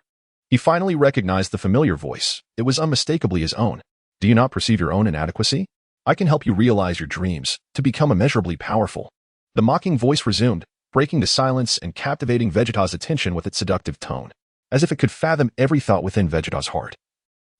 He finally recognized the familiar voice. It was unmistakably his own. "Do you not perceive your own inadequacy? I can help you realize your dreams, to become immeasurably powerful." The mocking voice resumed, breaking the silence and captivating Vegeta's attention with its seductive tone, as if it could fathom every thought within Vegeta's heart.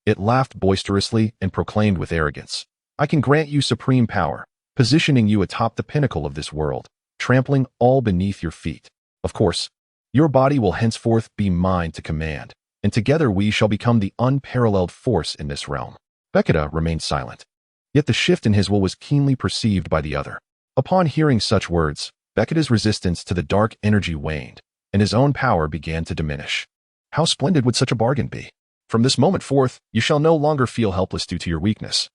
It laughed boisterously and proclaimed with arrogance, "I can grant you supreme power, positioning you atop the pinnacle of this world, trampling all beneath your feet. Of course, your body will henceforth be mine to command, and together we shall become the unparalleled force in this realm." Vegeta remained silent. Yet the shift in his will was keenly perceived by the other. Upon hearing such words, Vegeta's resistance to the dark energy waned, and his own power began to diminish. How splendid would such a bargain be? From this moment forth, you shall no longer feel helpless due to your weakness.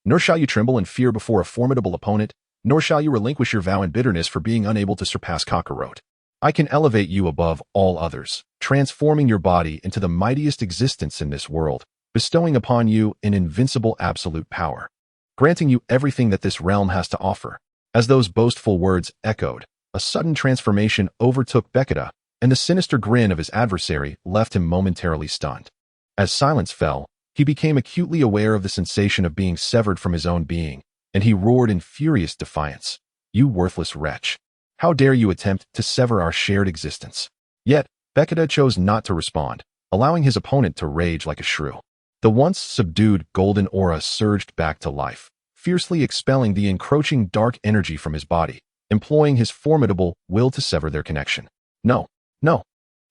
Nor shall you tremble in fear before a formidable opponent, nor shall you relinquish your vow in bitterness for being unable to surpass Kakarot. I can elevate you above all others, transforming your body into the mightiest existence in this world, bestowing upon you an invincible absolute power, granting you everything that this realm has to offer. As those boastful words echoed, a sudden transformation overtook Vegeta, and the sinister grin of his adversary left him momentarily stunned. As silence fell, he became acutely aware of the sensation of being severed from his own being, and he roared in furious defiance. You worthless wretch! How dare you attempt to sever our shared existence? Yet, Vegeta chose not to respond, allowing his opponent to rage like a shrew. The once subdued golden aura surged back to life, fiercely expelling the encroaching dark energy from his body, employing his formidable will to sever their connection. No, no.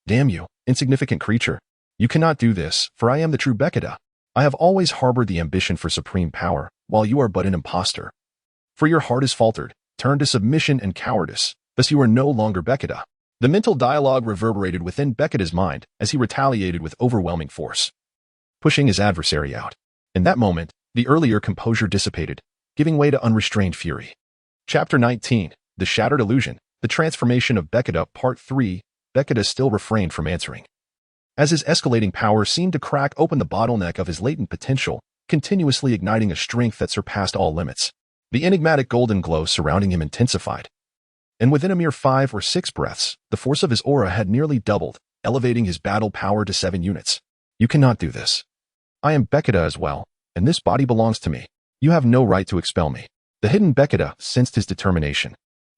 Damn you, insignificant creature. You cannot do this, for I am the true Vegeta. I have always harbored the ambition for supreme power, while you are but an impostor. For your heart is faltered, turned to submission and cowardice, thus you are no longer Vegeta. The mental dialogue reverberated within Vegeta's mind as he retaliated with overwhelming force, pushing his adversary out. In that moment, the earlier composure dissipated, giving way to unrestrained fury. Chapter 19, The Shattered Illusion, The Transformation of Vegeta, Part 3, Vegeta still refrained from answering, as his escalating power seemed to crack open the bottleneck of his latent potential, continuously igniting a strength that surpassed all limits. The enigmatic golden glow surrounding him intensified, and within a mere 5 or 6 breaths, the force of his aura had nearly doubled, elevating his battle power to 7 units. You cannot do this. I am Vegeta as well, and this body belongs to me. You have no right to expel me. The hidden Vegeta sensed his determination.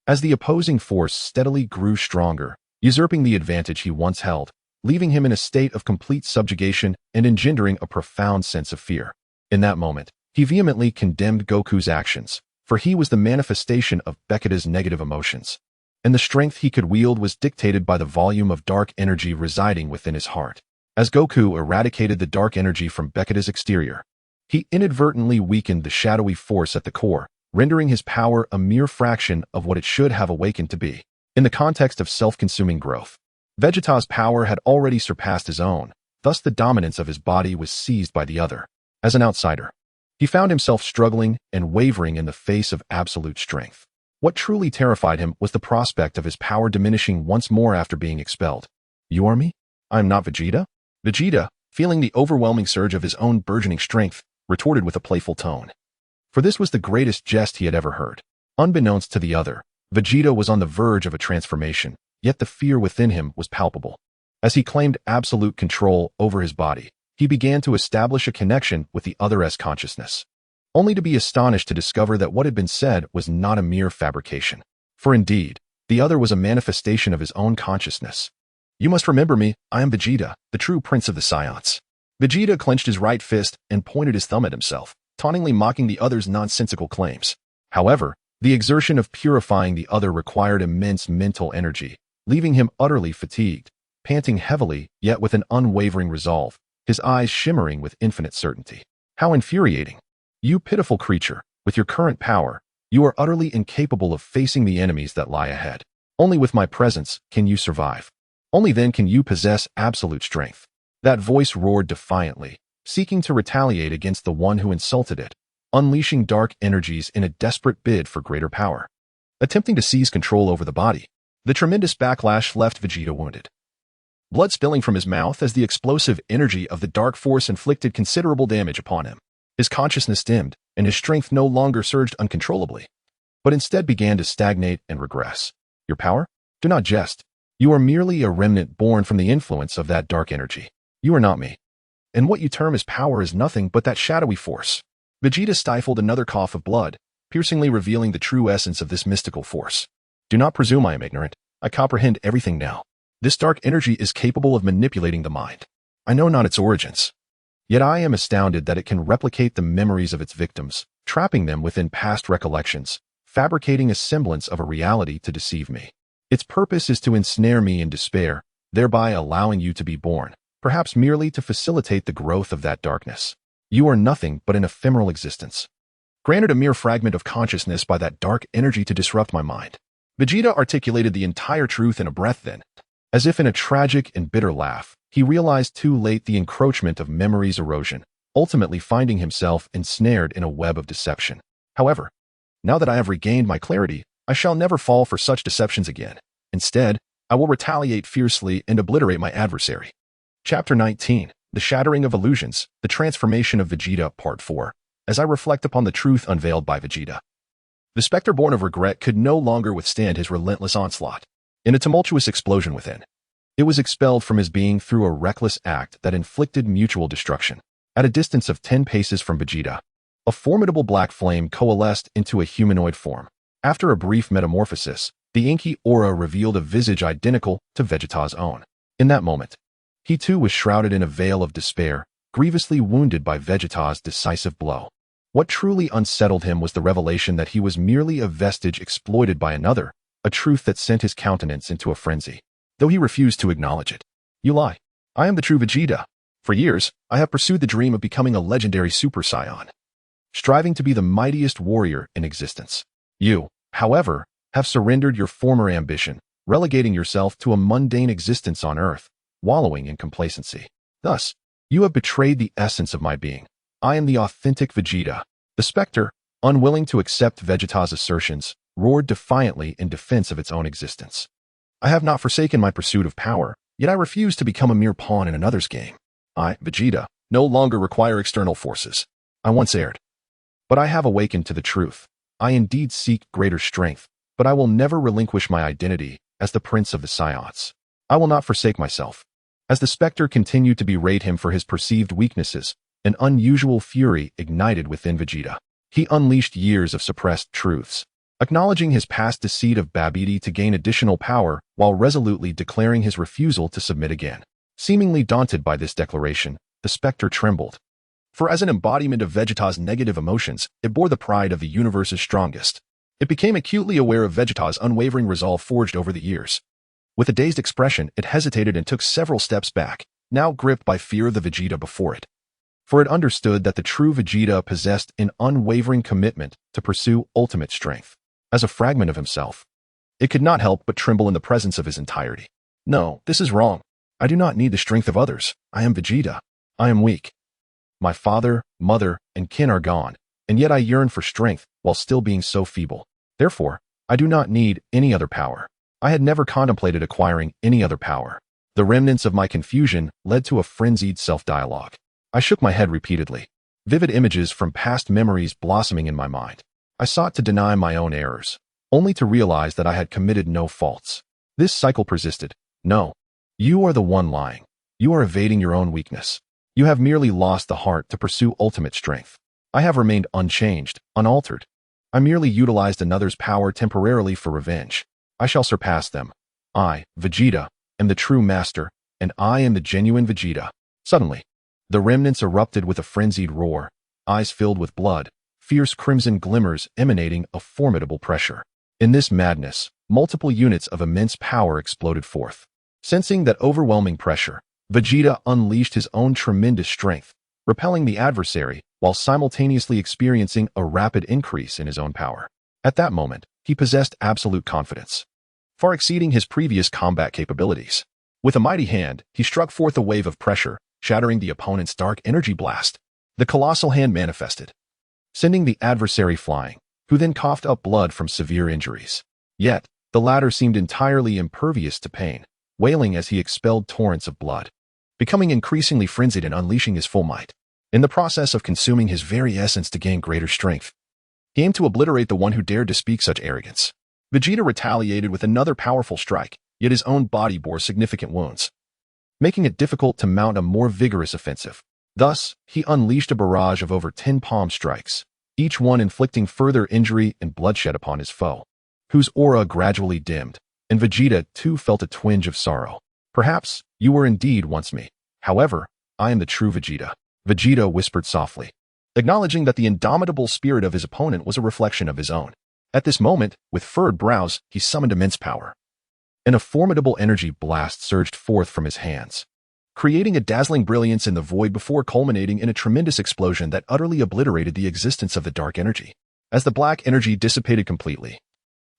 As the opposing force steadily grew stronger, usurping the advantage he once held, leaving him in a state of complete subjugation and engendering a profound sense of fear. In that moment, he vehemently condemned Goku's actions, for he was the manifestation of Vegeta's negative emotions, and the strength he could wield was dictated by the volume of dark energy residing within his heart. As Goku eradicated the dark energy from Vegeta's exterior, he inadvertently weakened the shadowy force at the core, rendering his power a mere fraction of what it should have awakened to be. In the context of self-consuming growth, Vegeta's power had already surpassed his own, thus the dominance of his body was seized by the other. As an outsider, he found himself struggling and wavering in the face of absolute strength. What truly terrified him was the prospect of his power diminishing once more after being expelled. You are me? I am not Vegeta? Vegeta, feeling the overwhelming surge of his own burgeoning strength, retorted with a playful tone. For this was the greatest jest he had ever heard. Unbeknownst to the other, Vegeta was on the verge of a transformation, yet the fear within him was palpable. As he claimed absolute control over his body, he began to establish a connection with the other's consciousness, only to be astonished to discover that what had been said was not a mere fabrication. For indeed, the other was a manifestation of his own consciousness. You must remember me, I am Vegeta, the true prince of the Saiyans. Vegeta clenched his right fist and pointed his thumb at himself, tauntingly mocking the other's nonsensical claims. However, the exertion of purifying the other required immense mental energy, leaving him utterly fatigued, panting heavily yet with an unwavering resolve, his eyes shimmering with infinite certainty. How infuriating! You pitiful creature, with your current power, you are utterly incapable of facing the enemies that lie ahead. Only with my presence can you survive. Only then can you possess absolute strength. That voice roared defiantly, seeking to retaliate against the one who insulted it, unleashing dark energies in a desperate bid for greater power. Attempting to seize control over the body, the tremendous backlash left Vegeta wounded, blood spilling from his mouth as the explosive energy of the dark force inflicted considerable damage upon him. His consciousness dimmed, and his strength no longer surged uncontrollably, but instead began to stagnate and regress. Your power? Do not jest. You are merely a remnant born from the influence of that dark energy. You are not me. And what you term as power is nothing but that shadowy force. Vegeta stifled another cough of blood, piercingly revealing the true essence of this mystical force. Do not presume I am ignorant. I comprehend everything now. This dark energy is capable of manipulating the mind. I know not its origins. Yet I am astounded that it can replicate the memories of its victims, trapping them within past recollections, fabricating a semblance of a reality to deceive me. Its purpose is to ensnare me in despair, thereby allowing you to be born, perhaps merely to facilitate the growth of that darkness. You are nothing but an ephemeral existence. granted a mere fragment of consciousness by that dark energy to disrupt my mind. Vegeta articulated the entire truth in a breath then. As if in a tragic and bitter laugh, he realized too late the encroachment of memory's erosion, ultimately finding himself ensnared in a web of deception. However, now that I have regained my clarity, I shall never fall for such deceptions again. Instead, I will retaliate fiercely and obliterate my adversary. Chapter 19, The Shattering of Illusions, The Transformation of Vegeta, Part 4. As I reflect upon the truth unveiled by Vegeta. The specter born of regret could no longer withstand his relentless onslaught. In a tumultuous explosion within, it was expelled from his being through a reckless act that inflicted mutual destruction. At a distance of 10 paces from Vegeta, a formidable black flame coalesced into a humanoid form. After a brief metamorphosis, the inky aura revealed a visage identical to Vegeta's own. In that moment, he too was shrouded in a veil of despair, grievously wounded by Vegeta's decisive blow. What truly unsettled him was the revelation that he was merely a vestige exploited by another, a truth that sent his countenance into a frenzy, though he refused to acknowledge it. You lie. I am the true Vegeta. For years, I have pursued the dream of becoming a legendary Super Saiyan, striving to be the mightiest warrior in existence. You, however, have surrendered your former ambition, relegating yourself to a mundane existence on Earth, wallowing in complacency. Thus, you have betrayed the essence of my being. I am the authentic Vegeta. The specter, unwilling to accept Vegeta's assertions, roared defiantly in defense of its own existence. I have not forsaken my pursuit of power, yet I refuse to become a mere pawn in another's game. I, Vegeta, no longer require external forces. I once erred. But I have awakened to the truth. I indeed seek greater strength, but I will never relinquish my identity as the Prince of the Saiyans. I will not forsake myself. As the specter continued to berate him for his perceived weaknesses, an unusual fury ignited within Vegeta. He unleashed years of suppressed truths, acknowledging his past deceit of Babidi to gain additional power while resolutely declaring his refusal to submit again. Seemingly daunted by this declaration, the specter trembled. For as an embodiment of Vegeta's negative emotions, it bore the pride of the universe's strongest. It became acutely aware of Vegeta's unwavering resolve forged over the years. With a dazed expression, it hesitated and took several steps back, now gripped by fear of the Vegeta before it. For it understood that the true Vegeta possessed an unwavering commitment to pursue ultimate strength. As a fragment of himself, it could not help but tremble in the presence of his entirety. No, this is wrong. I do not need the strength of others. I am Vegeta. I am weak. My father, mother, and kin are gone, and yet I yearn for strength while still being so feeble. Therefore, I do not need any other power. I had never contemplated acquiring any other power. The remnants of my confusion led to a frenzied self-dialogue. I shook my head repeatedly, vivid images from past memories blossoming in my mind. I sought to deny my own errors, only to realize that I had committed no faults. This cycle persisted. No. You are the one lying. You are evading your own weakness. You have merely lost the heart to pursue ultimate strength. I have remained unchanged, unaltered. I merely utilized another's power temporarily for revenge. I shall surpass them. I, Vegeta, am the true master, and I am the genuine Vegeta. Suddenly, the remnants erupted with a frenzied roar, eyes filled with blood, fierce crimson glimmers emanating a formidable pressure. In this madness, multiple units of immense power exploded forth. Sensing that overwhelming pressure, Vegeta unleashed his own tremendous strength, repelling the adversary while simultaneously experiencing a rapid increase in his own power. At that moment, he possessed absolute confidence, far exceeding his previous combat capabilities. With a mighty hand, he struck forth a wave of pressure, shattering the opponent's dark energy blast. The colossal hand manifested, sending the adversary flying, who then coughed up blood from severe injuries. Yet, the latter seemed entirely impervious to pain, wailing as he expelled torrents of blood, becoming increasingly frenzied and unleashing his full might. In the process of consuming his very essence to gain greater strength, he aimed to obliterate the one who dared to speak such arrogance. Vegeta retaliated with another powerful strike, yet his own body bore significant wounds, making it difficult to mount a more vigorous offensive. Thus, he unleashed a barrage of over 10 palm strikes, each one inflicting further injury and bloodshed upon his foe, whose aura gradually dimmed, and Vegeta too felt a twinge of sorrow. Perhaps you were indeed once me. However, I am the true Vegeta. Vegeta whispered softly, acknowledging that the indomitable spirit of his opponent was a reflection of his own. At this moment, with furrowed brows, he summoned immense power, and a formidable energy blast surged forth from his hands. creating a dazzling brilliance in the void before culminating in a tremendous explosion that utterly obliterated the existence of the dark energy. As the black energy dissipated completely,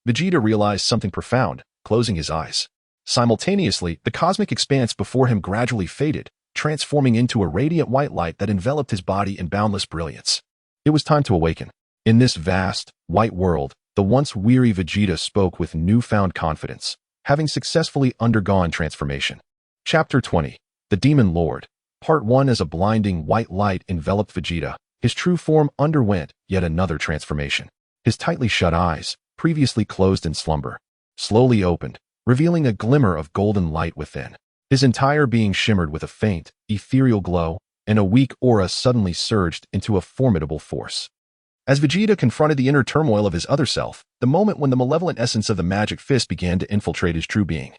Vegeta realized something profound, closing his eyes. Simultaneously, the cosmic expanse before him gradually faded, transforming into a radiant white light that enveloped his body in boundless brilliance. It was time to awaken. In this vast, white world, the once weary Vegeta spoke with newfound confidence, having successfully undergone transformation. Chapter 20. The Demon Lord. Part 1. As a blinding white light enveloped Vegeta, his true form underwent yet another transformation. His tightly shut eyes, previously closed in slumber, slowly opened, revealing a glimmer of golden light within. His entire being shimmered with a faint, ethereal glow, and a weak aura suddenly surged into a formidable force. As Vegeta confronted the inner turmoil of his other self, the moment when the malevolent essence of the magic fist began to infiltrate his true being,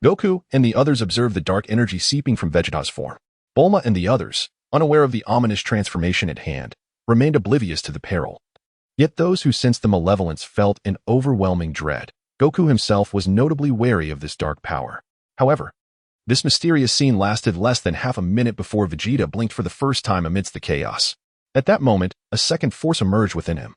Goku and the others observed the dark energy seeping from Vegeta's form. Bulma and the others, unaware of the ominous transformation at hand, remained oblivious to the peril. Yet those who sensed the malevolence felt an overwhelming dread. Goku himself was notably wary of this dark power. However, this mysterious scene lasted less than half a minute before Vegeta blinked for the first time amidst the chaos. At that moment, a second force emerged within him.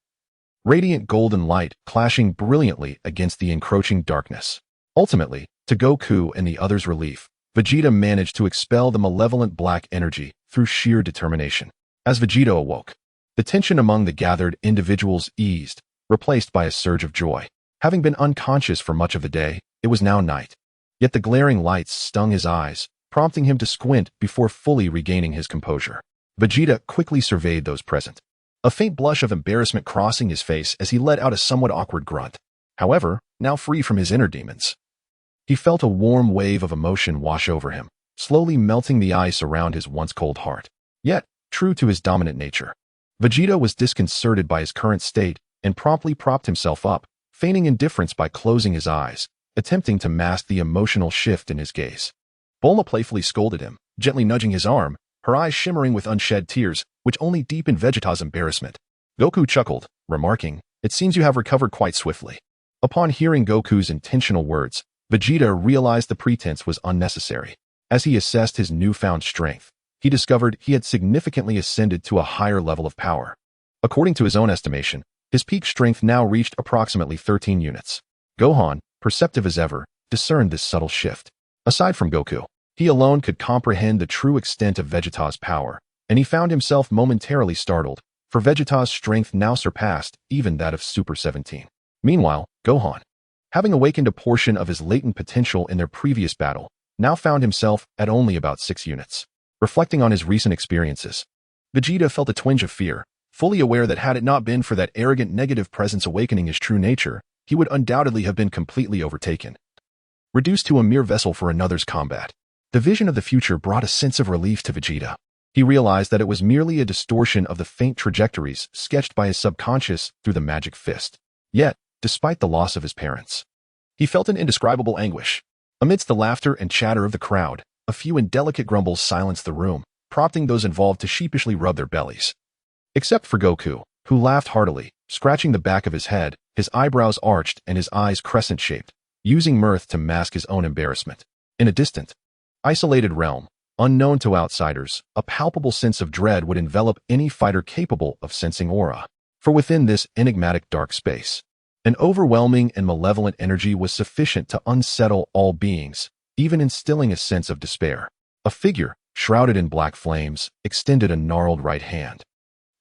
Radiant golden light clashing brilliantly against the encroaching darkness. Ultimately, to Goku and the others' relief, Vegeta managed to expel the malevolent black energy through sheer determination. As Vegeta awoke, the tension among the gathered individuals eased, replaced by a surge of joy. Having been unconscious for much of the day, it was now night. Yet the glaring lights stung his eyes, prompting him to squint before fully regaining his composure. Vegeta quickly surveyed those present, a faint blush of embarrassment crossing his face as he let out a somewhat awkward grunt. However, now free from his inner demons, he felt a warm wave of emotion wash over him, slowly melting the ice around his once cold heart. Yet, true to his dominant nature, Vegeta was disconcerted by his current state and promptly propped himself up, feigning indifference by closing his eyes, attempting to mask the emotional shift in his gaze. Bulma playfully scolded him, gently nudging his arm, her eyes shimmering with unshed tears, which only deepened Vegeta's embarrassment. Goku chuckled, remarking, "It seems you have recovered quite swiftly." Upon hearing Goku's intentional words, Vegeta realized the pretense was unnecessary. As he assessed his newfound strength, he discovered he had significantly ascended to a higher level of power. According to his own estimation, his peak strength now reached approximately 13 units. Gohan, perceptive as ever, discerned this subtle shift. Aside from Goku, he alone could comprehend the true extent of Vegeta's power, and he found himself momentarily startled, for Vegeta's strength now surpassed even that of Super 17. Meanwhile, Gohan, having awakened a portion of his latent potential in their previous battle, now found himself at only about 6 units. Reflecting on his recent experiences, Vegeta felt a twinge of fear, fully aware that had it not been for that arrogant negative presence awakening his true nature, he would undoubtedly have been completely overtaken, reduced to a mere vessel for another's combat. The vision of the future brought a sense of relief to Vegeta. He realized that it was merely a distortion of the faint trajectories sketched by his subconscious through the magic fist. Yet, despite the loss of his parents, he felt an indescribable anguish. Amidst the laughter and chatter of the crowd, a few indelicate grumbles silenced the room, prompting those involved to sheepishly rub their bellies. Except for Goku, who laughed heartily, scratching the back of his head, his eyebrows arched and his eyes crescent-shaped, using mirth to mask his own embarrassment. In a distant, isolated realm, unknown to outsiders, a palpable sense of dread would envelop any fighter capable of sensing aura. For within this enigmatic dark space, an overwhelming and malevolent energy was sufficient to unsettle all beings, even instilling a sense of despair. A figure, shrouded in black flames, extended a gnarled right hand,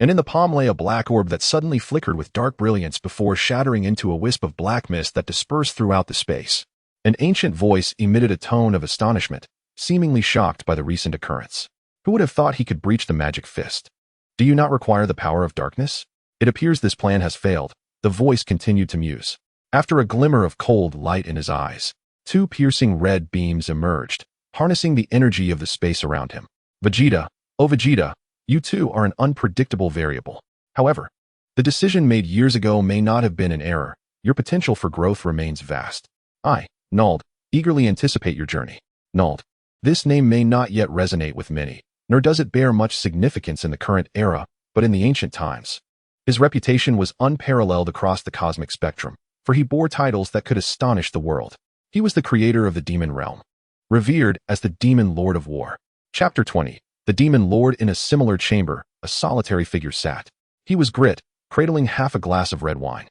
and in the palm lay a black orb that suddenly flickered with dark brilliance before shattering into a wisp of black mist that dispersed throughout the space. An ancient voice emitted a tone of astonishment, seemingly shocked by the recent occurrence. Who would have thought he could breach the magic fist? Do you not require the power of darkness? It appears this plan has failed, the voice continued to muse. After a glimmer of cold light in his eyes, 2 piercing red beams emerged, harnessing the energy of the space around him. Vegeta, oh Vegeta, you too are an unpredictable variable. However, the decision made years ago may not have been an error. Your potential for growth remains vast. I, Nald, eagerly anticipate your journey. Nald. This name may not yet resonate with many, nor does it bear much significance in the current era, but in the ancient times, his reputation was unparalleled across the cosmic spectrum, for he bore titles that could astonish the world. He was the creator of the demon realm, revered as the demon lord of war, Chapter 20. The Demon Lord. In a similar chamber, a solitary figure sat. He was Grit, cradling half a glass of red wine.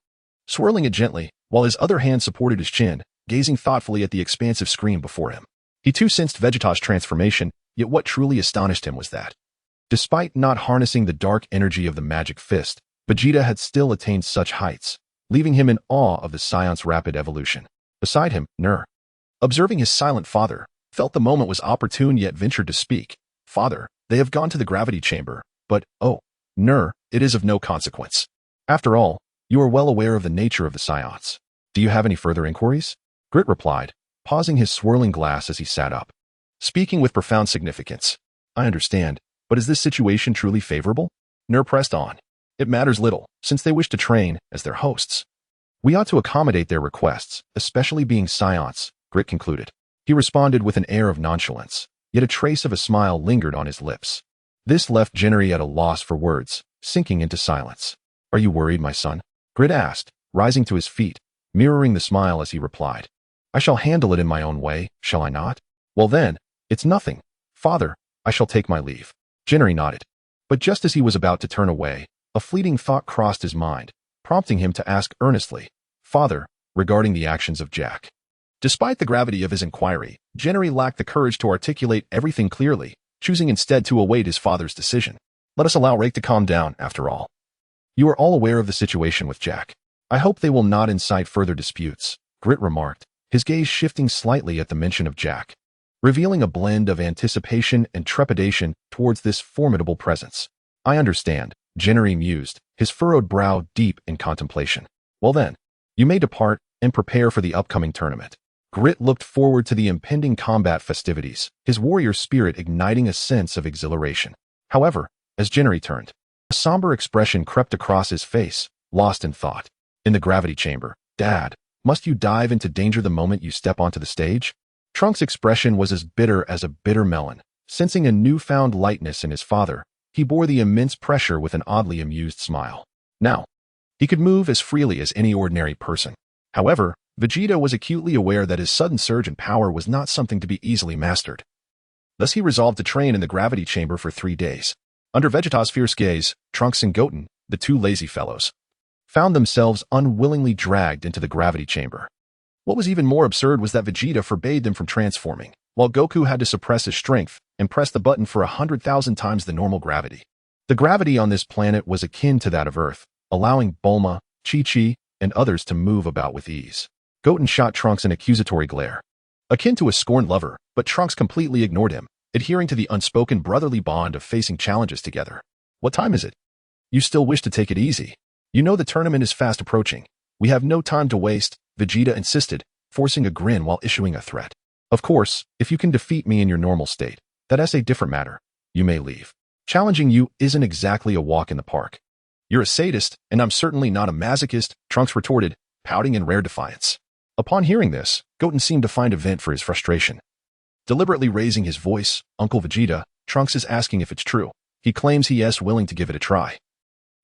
Swirling it gently, while his other hand supported his chin, gazing thoughtfully at the expansive screen before him. He too sensed Vegeta's transformation, yet what truly astonished him was that, despite not harnessing the dark energy of the magic fist, Vegeta had still attained such heights, leaving him in awe of the Saiyans' rapid evolution. Beside him, Nur, observing his silent father, felt the moment was opportune yet ventured to speak. Father, they have gone to the gravity chamber, but, oh, Nur, it is of no consequence. After all, you are well aware of the nature of the Saiyans. Do you have any further inquiries? Grit replied, pausing his swirling glass as he sat up. Speaking with profound significance. I understand, but is this situation truly favorable? Nur pressed on. It matters little, since they wish to train as their hosts. We ought to accommodate their requests, especially being Saiyans, Grit concluded. He responded with an air of nonchalance, yet a trace of a smile lingered on his lips. This left Jinri at a loss for words, sinking into silence. Are you worried, my son? Grit asked, rising to his feet, mirroring the smile as he replied. I shall handle it in my own way, shall I not? Well then, it's nothing. Father, I shall take my leave. Jinri nodded. But just as he was about to turn away, a fleeting thought crossed his mind, prompting him to ask earnestly, Father, regarding the actions of Jack. Despite the gravity of his inquiry, Jinri lacked the courage to articulate everything clearly, choosing instead to await his father's decision. Let us allow Rake to calm down, after all. You are all aware of the situation with Jack. I hope they will not incite further disputes, Grit remarked, his gaze shifting slightly at the mention of Jack, revealing a blend of anticipation and trepidation towards this formidable presence. I understand, Jinri mused, his furrowed brow deep in contemplation. Well then, you may depart and prepare for the upcoming tournament. Grit looked forward to the impending combat festivities, his warrior spirit igniting a sense of exhilaration. However, as Jinri turned, a somber expression crept across his face, lost in thought. In the gravity chamber, Dad, must you dive into danger the moment you step onto the stage? Trunks' expression was as bitter as a bitter melon. Sensing a newfound lightness in his father, he bore the immense pressure with an oddly amused smile. Now, he could move as freely as any ordinary person. However, Vegeta was acutely aware that his sudden surge in power was not something to be easily mastered. Thus he resolved to train in the gravity chamber for 3 days. Under Vegeta's fierce gaze, Trunks and Goten, the two lazy fellows, found themselves unwillingly dragged into the gravity chamber. What was even more absurd was that Vegeta forbade them from transforming, while Goku had to suppress his strength and press the button for 100,000 times the normal gravity. The gravity on this planet was akin to that of Earth, allowing Bulma, Chi-Chi, and others to move about with ease. Goten shot Trunks an accusatory glare, akin to a scorned lover, but Trunks completely ignored him, adhering to the unspoken brotherly bond of facing challenges together. What time is it? You still wish to take it easy? You know the tournament is fast approaching. We have no time to waste, Vegeta insisted, forcing a grin while issuing a threat. Of course, if you can defeat me in your normal state, that's a different matter. You may leave. Challenging you isn't exactly a walk in the park. You're a sadist, and I'm certainly not a masochist, Trunks retorted, pouting in rare defiance. Upon hearing this, Goten seemed to find a vent for his frustration. Deliberately raising his voice, Uncle Vegeta, Trunks is asking if it's true. He claims he is willing to give it a try,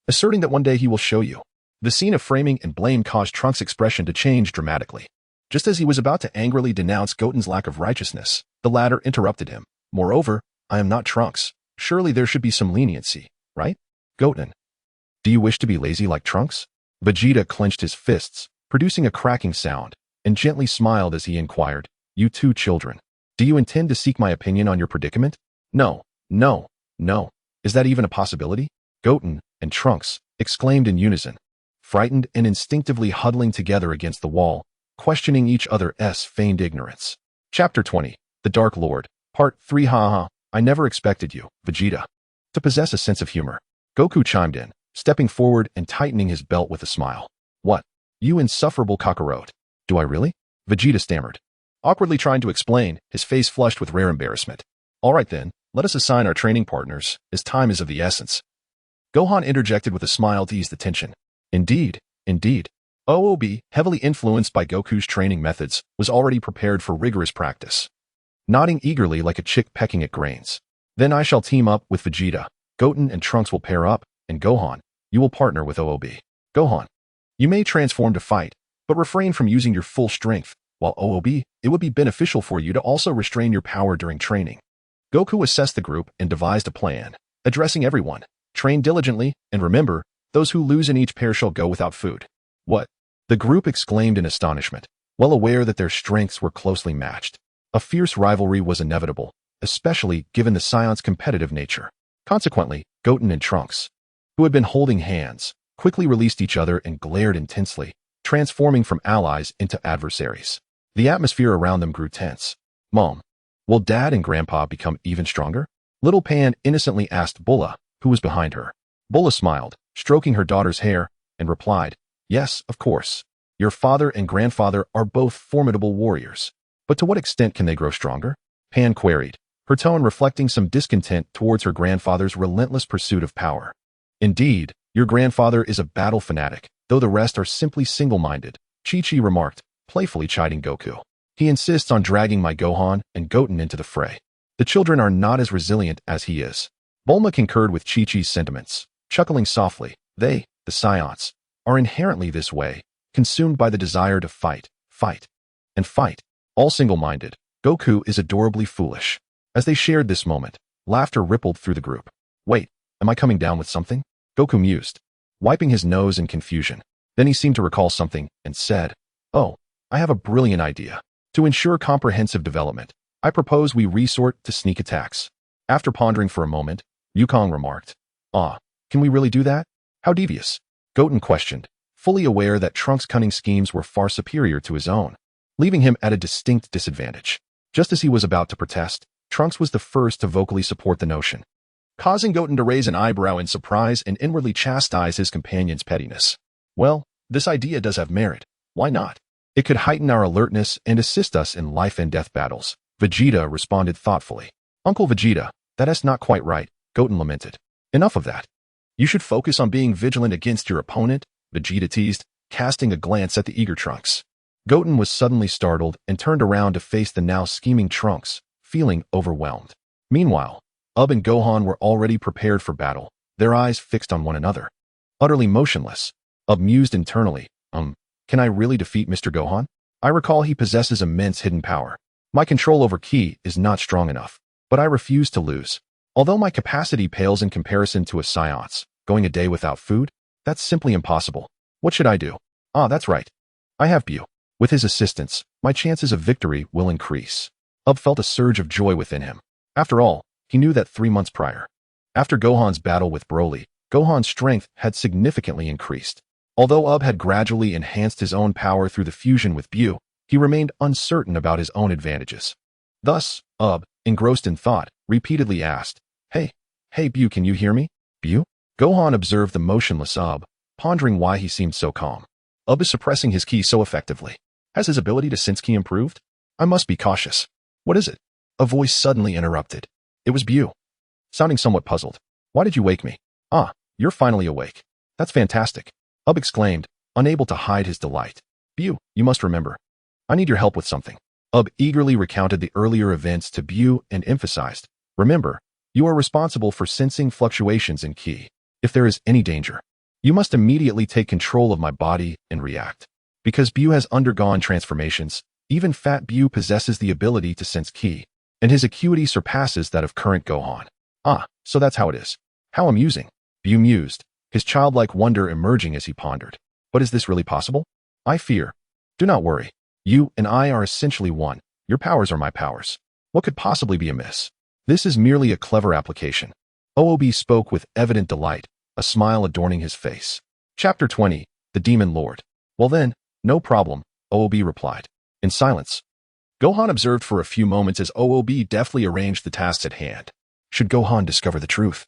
asserting that one day he will show you. The scene of framing and blame caused Trunks' expression to change dramatically. Just as he was about to angrily denounce Goten's lack of righteousness, the latter interrupted him. Moreover, I am not Trunks. Surely there should be some leniency, right? Goten, do you wish to be lazy like Trunks? Vegeta clenched his fists, producing a cracking sound, and gently smiled as he inquired, You two children, do you intend to seek my opinion on your predicament? No, no, no. Is that even a possibility? Goten and Trunks exclaimed in unison, frightened and instinctively huddling together against the wall, questioning each other's feigned ignorance. Chapter 20. The Dark Lord. Part 3. Haha, I never expected you, Vegeta, to possess a sense of humor. Goku chimed in, stepping forward and tightening his belt with a smile. What? You insufferable cockroach. Do I really? Vegeta stammered, awkwardly trying to explain, his face flushed with rare embarrassment. All right then, let us assign our training partners, as time is of the essence. Gohan interjected with a smile to ease the tension. Indeed, indeed. OOB, heavily influenced by Goku's training methods, was already prepared for rigorous practice, nodding eagerly like a chick pecking at grains. Then I shall team up with Vegeta. Goten and Trunks will pair up, and Gohan, you will partner with OOB. Gohan, you may transform to fight, but refrain from using your full strength, while OOB, it would be beneficial for you to also restrain your power during training. Goku assessed the group and devised a plan, addressing everyone. Train diligently, and remember, those who lose in each pair shall go without food. What? The group exclaimed in astonishment, well aware that their strengths were closely matched. A fierce rivalry was inevitable, especially given the Saiyans' competitive nature. Consequently, Goten and Trunks, who had been holding hands, quickly released each other and glared intensely, transforming from allies into adversaries. The atmosphere around them grew tense. Mom, will Dad and Grandpa become even stronger? Little Pan innocently asked Bulla, who was behind her. Bulla smiled, stroking her daughter's hair, and replied, yes, of course. Your father and grandfather are both formidable warriors. But to what extent can they grow stronger? Pan queried, her tone reflecting some discontent towards her grandfather's relentless pursuit of power. Indeed, your grandfather is a battle fanatic, though the rest are simply single-minded, Chi-Chi remarked, playfully chiding Goku. He insists on dragging my Gohan and Goten into the fray. The children are not as resilient as he is. Bulma concurred with Chi-Chi's sentiments, chuckling softly. They, the Saiyans, are inherently this way, consumed by the desire to fight, and fight. All single-minded, Goku is adorably foolish. As they shared this moment, laughter rippled through the group. Wait, am I coming down with something? Goku mused, wiping his nose in confusion. Then he seemed to recall something and said, oh, I have a brilliant idea. To ensure comprehensive development, I propose we resort to sneak attacks. After pondering for a moment, Yukong remarked, can we really do that? How devious? Goten questioned, fully aware that Trunks' cunning schemes were far superior to his own, leaving him at a distinct disadvantage. Just as he was about to protest, Trunks was the first to vocally support the notion, causing Goten to raise an eyebrow in surprise and inwardly chastise his companion's pettiness. Well, this idea does have merit. Why not? It could heighten our alertness and assist us in life and death battles. Vegeta responded thoughtfully. Uncle Vegeta, that's not quite right, Goten lamented. Enough of that. You should focus on being vigilant against your opponent, Vegeta teased, casting a glance at the eager Trunks. Goten was suddenly startled and turned around to face the now scheming Trunks, feeling overwhelmed. Meanwhile, Ub and Gohan were already prepared for battle, their eyes fixed on one another. Utterly motionless, Ub mused internally, can I really defeat Mr. Gohan? I recall he possesses immense hidden power. My control over Ki is not strong enough, but I refuse to lose. Although my capacity pales in comparison to a Saiyan's, going a day without food? That's simply impossible. What should I do? That's right. I have Bu. With his assistance, my chances of victory will increase. Ub felt a surge of joy within him. After all, he knew that 3 months prior, after Gohan's battle with Broly, Gohan's strength had significantly increased. Although Ub had gradually enhanced his own power through the fusion with Bu, he remained uncertain about his own advantages. Thus, Ub, engrossed in thought, repeatedly asked, Hey Bu, can you hear me? Bu? Gohan observed the motionless Ub, pondering why he seemed so calm. Ub is suppressing his Ki so effectively. Has his ability to sense Ki improved? I must be cautious. What is it? A voice suddenly interrupted. It was Bu. Sounding somewhat puzzled. Why did you wake me? You're finally awake. That's fantastic. Ub exclaimed, unable to hide his delight. Bu, you must remember. I need your help with something. Ub eagerly recounted the earlier events to Bu and emphasized, remember, you are responsible for sensing fluctuations in Ki. If there is any danger, you must immediately take control of my body and react. Because Bu has undergone transformations, even Fat Bu possesses the ability to sense Ki, and his acuity surpasses that of current Gohan. So that's how it is. How amusing. Bu mused, his childlike wonder emerging as he pondered. But is this really possible? I fear. Do not worry. You and I are essentially one. Your powers are my powers. What could possibly be amiss? This is merely a clever application. OOB spoke with evident delight, a smile adorning his face. Chapter 20, The Demon Lord. Well then, no problem, OOB replied. In silence, Gohan observed for a few moments as OOB deftly arranged the tasks at hand. Should Gohan discover the truth?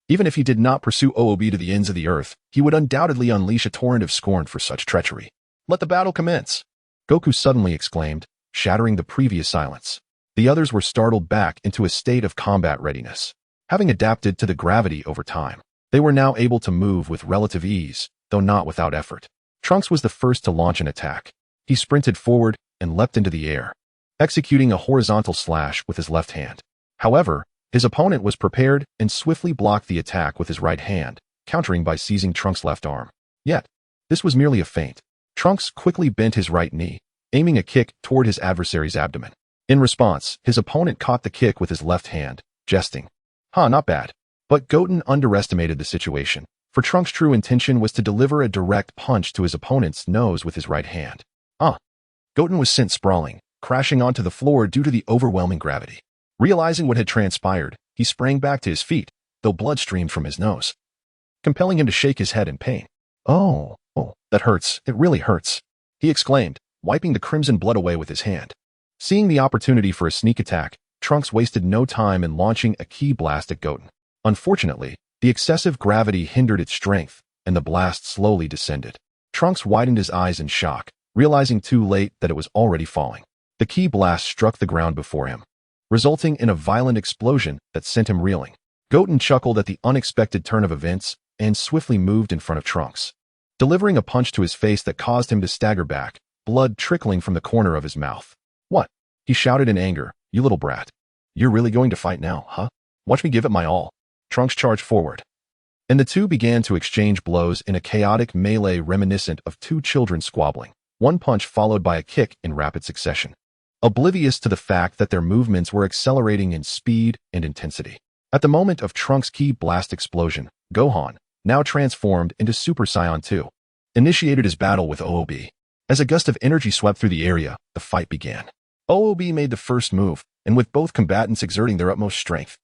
Even if he did not pursue OOB to the ends of the earth, he would undoubtedly unleash a torrent of scorn for such treachery. Let the battle commence! Goku suddenly exclaimed, shattering the previous silence. The others were startled back into a state of combat readiness. Having adapted to the gravity over time, they were now able to move with relative ease, though not without effort. Trunks was the first to launch an attack. He sprinted forward and leapt into the air, executing a horizontal slash with his left hand. However, his opponent was prepared and swiftly blocked the attack with his right hand, countering by seizing Trunks' left arm. Yet, this was merely a feint. Trunks quickly bent his right knee, aiming a kick toward his adversary's abdomen. In response, his opponent caught the kick with his left hand, jesting. Not bad. But Goten underestimated the situation, for Trunks' true intention was to deliver a direct punch to his opponent's nose with his right hand. Goten was sent sprawling, crashing onto the floor due to the overwhelming gravity. Realizing what had transpired, he sprang back to his feet, though blood streamed from his nose, compelling him to shake his head in pain. Oh, that hurts. It really hurts, he exclaimed, wiping the crimson blood away with his hand. Seeing the opportunity for a sneak attack, Trunks wasted no time in launching a ki blast at Goten. Unfortunately, the excessive gravity hindered its strength, and the blast slowly descended. Trunks widened his eyes in shock, realizing too late that it was already falling. The ki blast struck the ground before him, resulting in a violent explosion that sent him reeling. Goten chuckled at the unexpected turn of events and swiftly moved in front of Trunks, delivering a punch to his face that caused him to stagger back, blood trickling from the corner of his mouth. What? He shouted in anger. You little brat. You're really going to fight now, huh? Watch me give it my all. Trunks charged forward, and the two began to exchange blows in a chaotic melee reminiscent of two children squabbling, one punch followed by a kick in rapid succession, oblivious to the fact that their movements were accelerating in speed and intensity. At the moment of Trunks' ki blast explosion, Gohan, now transformed into Super Saiyan 2, initiated his battle with OOB. As a gust of energy swept through the area, the fight began. OOB made the first move, and with both combatants exerting their utmost strength,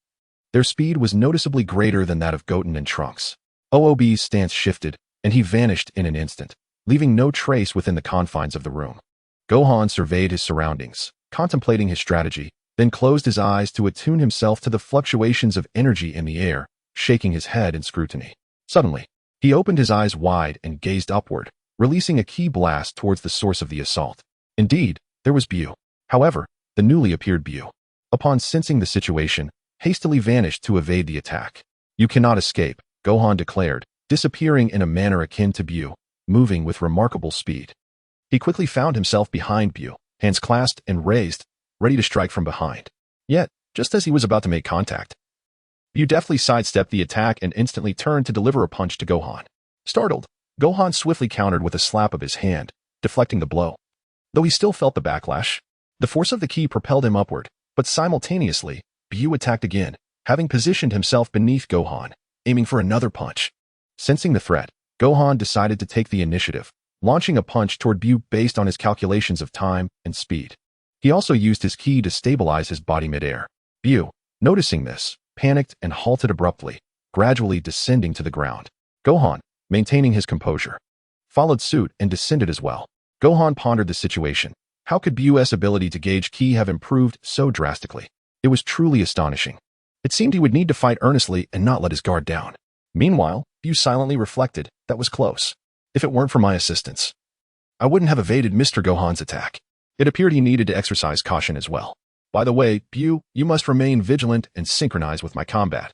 their speed was noticeably greater than that of Goten and Trunks. OOB's stance shifted, and he vanished in an instant, leaving no trace within the confines of the room. Gohan surveyed his surroundings, contemplating his strategy, then closed his eyes to attune himself to the fluctuations of energy in the air, shaking his head in scrutiny. Suddenly, he opened his eyes wide and gazed upward, releasing a ki blast towards the source of the assault. Indeed, there was Bu. However, the newly appeared Bu, upon sensing the situation, hastily vanished to evade the attack. You cannot escape, Gohan declared, disappearing in a manner akin to Bu, moving with remarkable speed. He quickly found himself behind Bu, hands clasped and raised, ready to strike from behind. Yet, just as he was about to make contact, Bu deftly sidestepped the attack and instantly turned to deliver a punch to Gohan. Startled, Gohan swiftly countered with a slap of his hand, deflecting the blow. Though he still felt the backlash, the force of the ki propelled him upward, but simultaneously, Bu attacked again, having positioned himself beneath Gohan, aiming for another punch. Sensing the threat, Gohan decided to take the initiative, launching a punch toward Bu based on his calculations of time and speed. He also used his ki to stabilize his body midair. Bu, noticing this, panicked and halted abruptly, gradually descending to the ground. Gohan, maintaining his composure, followed suit and descended as well. Gohan pondered the situation. How could Bu's ability to gauge ki have improved so drastically? It was truly astonishing. It seemed he would need to fight earnestly and not let his guard down. Meanwhile, Bu silently reflected, that was close. If it weren't for my assistance, I wouldn't have evaded Mr. Gohan's attack. It appeared he needed to exercise caution as well. By the way, Bu, you must remain vigilant and synchronize with my combat,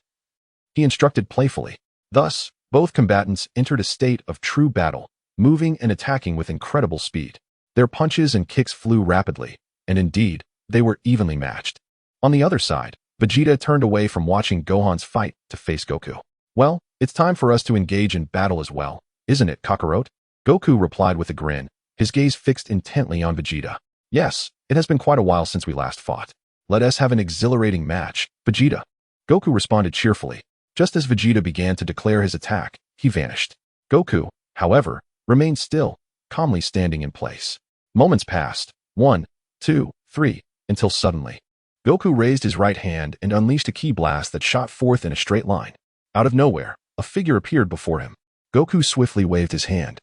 he instructed playfully. Thus, both combatants entered a state of true battle, moving and attacking with incredible speed. Their punches and kicks flew rapidly, and indeed, they were evenly matched. On the other side, Vegeta turned away from watching Gohan's fight to face Goku. Well, it's time for us to engage in battle as well, isn't it, Kakarot? Goku replied with a grin, his gaze fixed intently on Vegeta. Yes, it has been quite a while since we last fought. Let us have an exhilarating match, Vegeta. Goku responded cheerfully. Just as Vegeta began to declare his attack, he vanished. Goku, however, remained still, calmly standing in place. Moments passed, 1, 2, 3, until suddenly, Goku raised his right hand and unleashed a ki blast that shot forth in a straight line. Out of nowhere, a figure appeared before him. Goku swiftly waved his hand,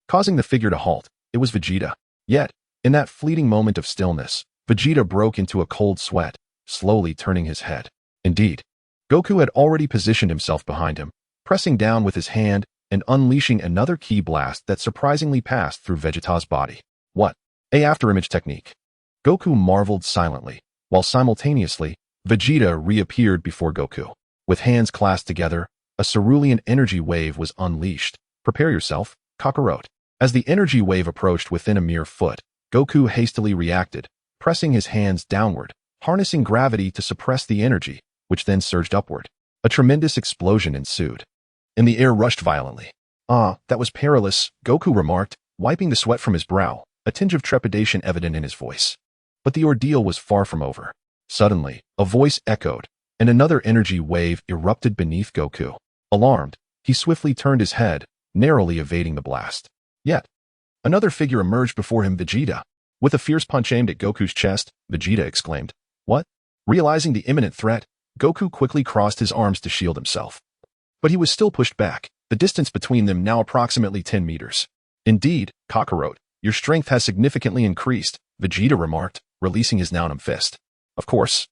causing the figure to halt. It was Vegeta. Yet, in that fleeting moment of stillness, Vegeta broke into a cold sweat, slowly turning his head. Indeed, Goku had already positioned himself behind him, pressing down with his hand and unleashing another ki blast that surprisingly passed through Vegeta's body. What? A afterimage technique. Goku marveled silently, while simultaneously, Vegeta reappeared before Goku. With hands clasped together, a cerulean energy wave was unleashed. Prepare yourself, Kakarot. As the energy wave approached within a mere foot, Goku hastily reacted, pressing his hands downward, harnessing gravity to suppress the energy, which then surged upward. A tremendous explosion ensued, and the air rushed violently. That was perilous, Goku remarked, wiping the sweat from his brow, a tinge of trepidation evident in his voice. But the ordeal was far from over. Suddenly, a voice echoed, and another energy wave erupted beneath Goku. Alarmed, he swiftly turned his head, narrowly evading the blast. Yet, another figure emerged before him, Vegeta. With a fierce punch aimed at Goku's chest, Vegeta exclaimed, "What?" Realizing the imminent threat, Goku quickly crossed his arms to shield himself. But he was still pushed back, the distance between them now approximately 10 meters. "Indeed, Kakarot, your strength has significantly increased," Vegeta remarked, releasing his Naunum fist. "Of course.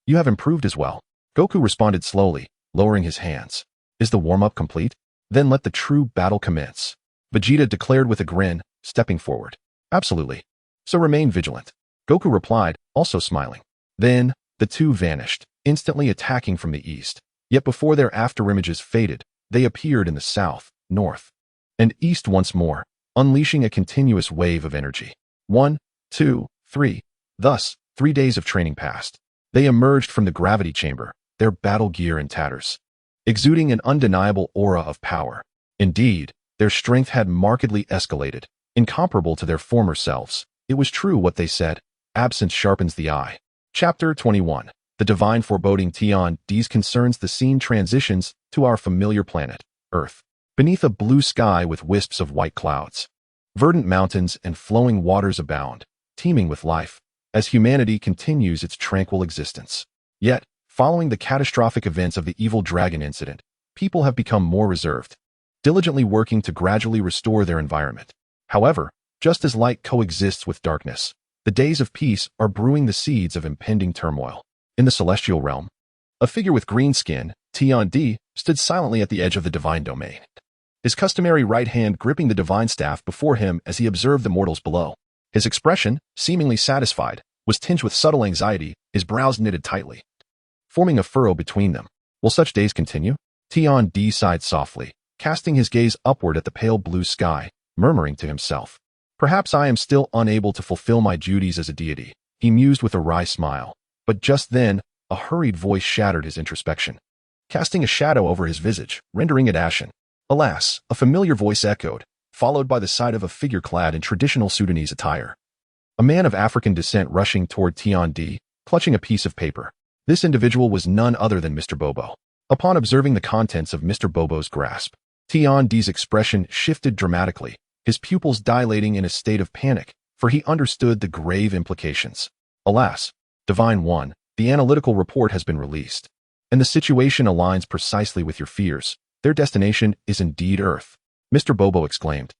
You have improved as well." Goku responded slowly, lowering his hands. "Is the warm-up complete? Then let the true battle commence," Vegeta declared with a grin, stepping forward. "Absolutely. So remain vigilant," Goku replied, also smiling. Then, the two vanished, instantly attacking from the east. Yet before their afterimages faded, they appeared in the south, north, and east once more, unleashing a continuous wave of energy. 1, 2, 3. Thus, 3 days of training passed. They emerged from the gravity chamber, their battle gear in tatters, exuding an undeniable aura of power. Indeed, their strength had markedly escalated, incomparable to their former selves. It was true what they said, absence sharpens the eye. Chapter 21. The Divine Foreboding. Tian-D's concerns. The scene transitions to our familiar planet, Earth. Beneath a blue sky with wisps of white clouds, verdant mountains and flowing waters abound, teeming with life, as humanity continues its tranquil existence. Yet, following the catastrophic events of the evil dragon incident, people have become more reserved, diligently working to gradually restore their environment. However, just as light coexists with darkness, the days of peace are brewing the seeds of impending turmoil. In the celestial realm, a figure with green skin, Tian-D, stood silently at the edge of the divine domain, his customary right hand gripping the divine staff before him as he observed the mortals below. His expression, seemingly satisfied, was tinged with subtle anxiety, his brows knitted tightly, forming a furrow between them. Will such days continue? Tian-D sighed softly, casting his gaze upward at the pale blue sky, murmuring to himself. Perhaps I am still unable to fulfill my duties as a deity, he mused with a wry smile. But just then, a hurried voice shattered his introspection, casting a shadow over his visage, rendering it ashen. Alas, a familiar voice echoed, followed by the sight of a figure clad in traditional Sudanese attire. A man of African descent rushing toward Tian-D, clutching a piece of paper. This individual was none other than Mr. Bobo. Upon observing the contents of Mr. Bobo's grasp, Tian-D's expression shifted dramatically, his pupils dilating in a state of panic, for he understood the grave implications. Alas, Divine One, the analytical report has been released, and the situation aligns precisely with your fears. Their destination is indeed Earth, Mr. Bobo exclaimed,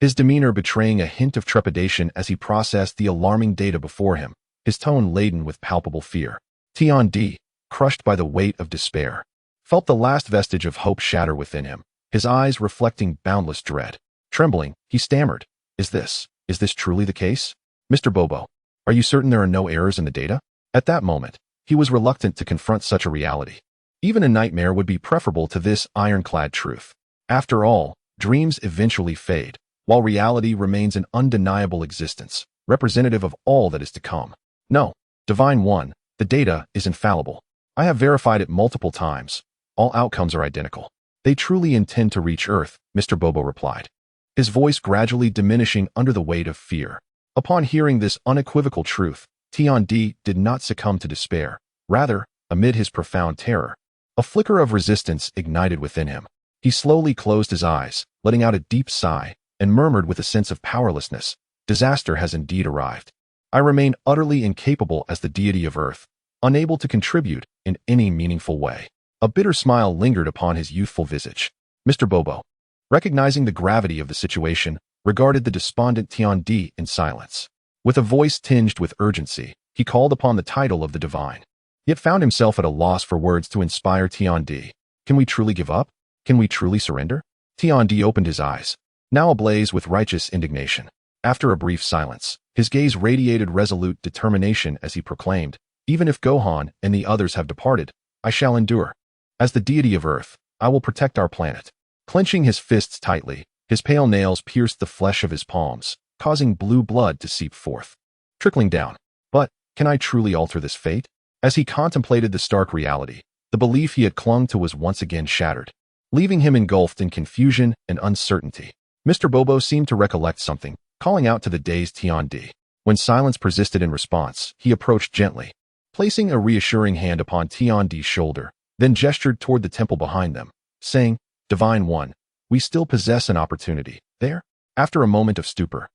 his demeanor betraying a hint of trepidation as he processed the alarming data before him, his tone laden with palpable fear. Tian-D, crushed by the weight of despair, felt the last vestige of hope shatter within him, his eyes reflecting boundless dread. Trembling, he stammered, Is this truly the case? Mr. Bobo, are you certain there are no errors in the data?" At that moment, he was reluctant to confront such a reality. Even a nightmare would be preferable to this ironclad truth. After all, dreams eventually fade, while reality remains an undeniable existence, representative of all that is to come. "No, Divine One, the data is infallible. I have verified it multiple times. All outcomes are identical. They truly intend to reach Earth," Mr. Bobo replied, his voice gradually diminishing under the weight of fear. Upon hearing this unequivocal truth, Tian-D did not succumb to despair. Rather, amid his profound terror, a flicker of resistance ignited within him. He slowly closed his eyes, letting out a deep sigh, and murmured with a sense of powerlessness, "Disaster has indeed arrived. I remain utterly incapable as the deity of Earth, unable to contribute in any meaningful way." A bitter smile lingered upon his youthful visage. Mr. Bobo, recognizing the gravity of the situation, regarded the despondent Tian-D in silence. With a voice tinged with urgency, he called upon the title of the divine, yet found himself at a loss for words to inspire Tian-D. Can we truly give up? Can we truly surrender? Tian-D opened his eyes, now ablaze with righteous indignation. After a brief silence, his gaze radiated resolute determination as he proclaimed, "Even if Gohan and the others have departed, I shall endure. As the deity of Earth, I will protect our planet." Clenching his fists tightly, his pale nails pierced the flesh of his palms, causing blue blood to seep forth, trickling down. But, can I truly alter this fate? As he contemplated the stark reality, the belief he had clung to was once again shattered, leaving him engulfed in confusion and uncertainty. Mr. Bobo seemed to recollect something, calling out to the dazed Tian-D. When silence persisted in response, he approached gently, placing a reassuring hand upon Tiandi's shoulder, then gestured toward the temple behind them, saying, "Divine One, we still possess an opportunity, there?" After a moment of stupor,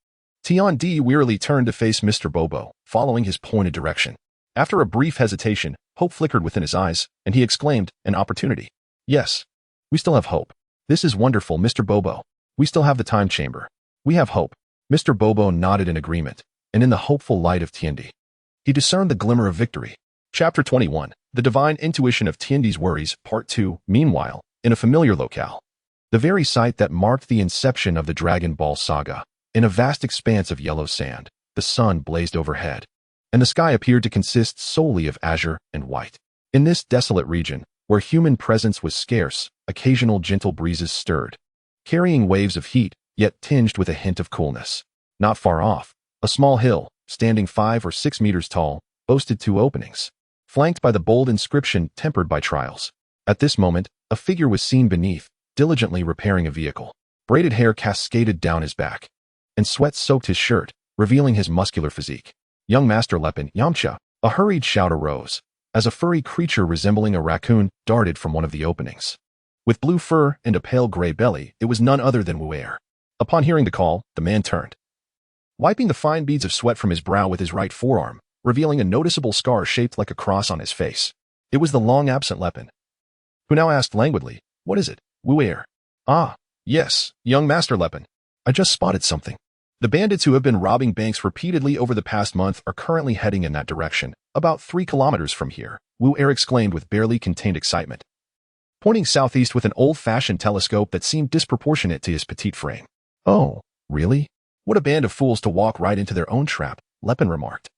Tiandi wearily turned to face Mr. Bobo, following his pointed direction. After a brief hesitation, hope flickered within his eyes, and he exclaimed, "An opportunity. Yes, we still have hope. This is wonderful, Mr. Bobo. We still have the time chamber. We have hope." Mr. Bobo nodded in agreement, and in the hopeful light of Tiandi, he discerned the glimmer of victory. Chapter 21, The Divine Intuition of Tiandi's Worries, Part 2. Meanwhile, in a familiar locale, the very site that marked the inception of the Dragon Ball saga, in a vast expanse of yellow sand, the sun blazed overhead, and the sky appeared to consist solely of azure and white. In this desolate region, where human presence was scarce, occasional gentle breezes stirred, carrying waves of heat, yet tinged with a hint of coolness. Not far off, a small hill, standing 5 or 6 meters tall, boasted 2 openings, flanked by the bold inscription tempered by trials. At this moment, a figure was seen beneath, diligently repairing a vehicle. Braided hair cascaded down his back, and sweat soaked his shirt, revealing his muscular physique. Young Master Lepin, Yamcha. A hurried shout arose, as a furry creature resembling a raccoon darted from one of the openings. With blue fur and a pale gray belly, it was none other than Wu Er. Upon hearing the call, the man turned, wiping the fine beads of sweat from his brow with his right forearm, revealing a noticeable scar shaped like a cross on his face. It was the long-absent Lepin, who now asked languidly, "What is it, Wu Er?" "Ah, yes, young Master Lepin. I just spotted something. The bandits who have been robbing banks repeatedly over the past month are currently heading in that direction, about 3 kilometers from here," Wu Er exclaimed with barely contained excitement, pointing southeast with an old-fashioned telescope that seemed disproportionate to his petite frame. "Oh, really? What a band of fools to walk right into their own trap," Lepin remarked,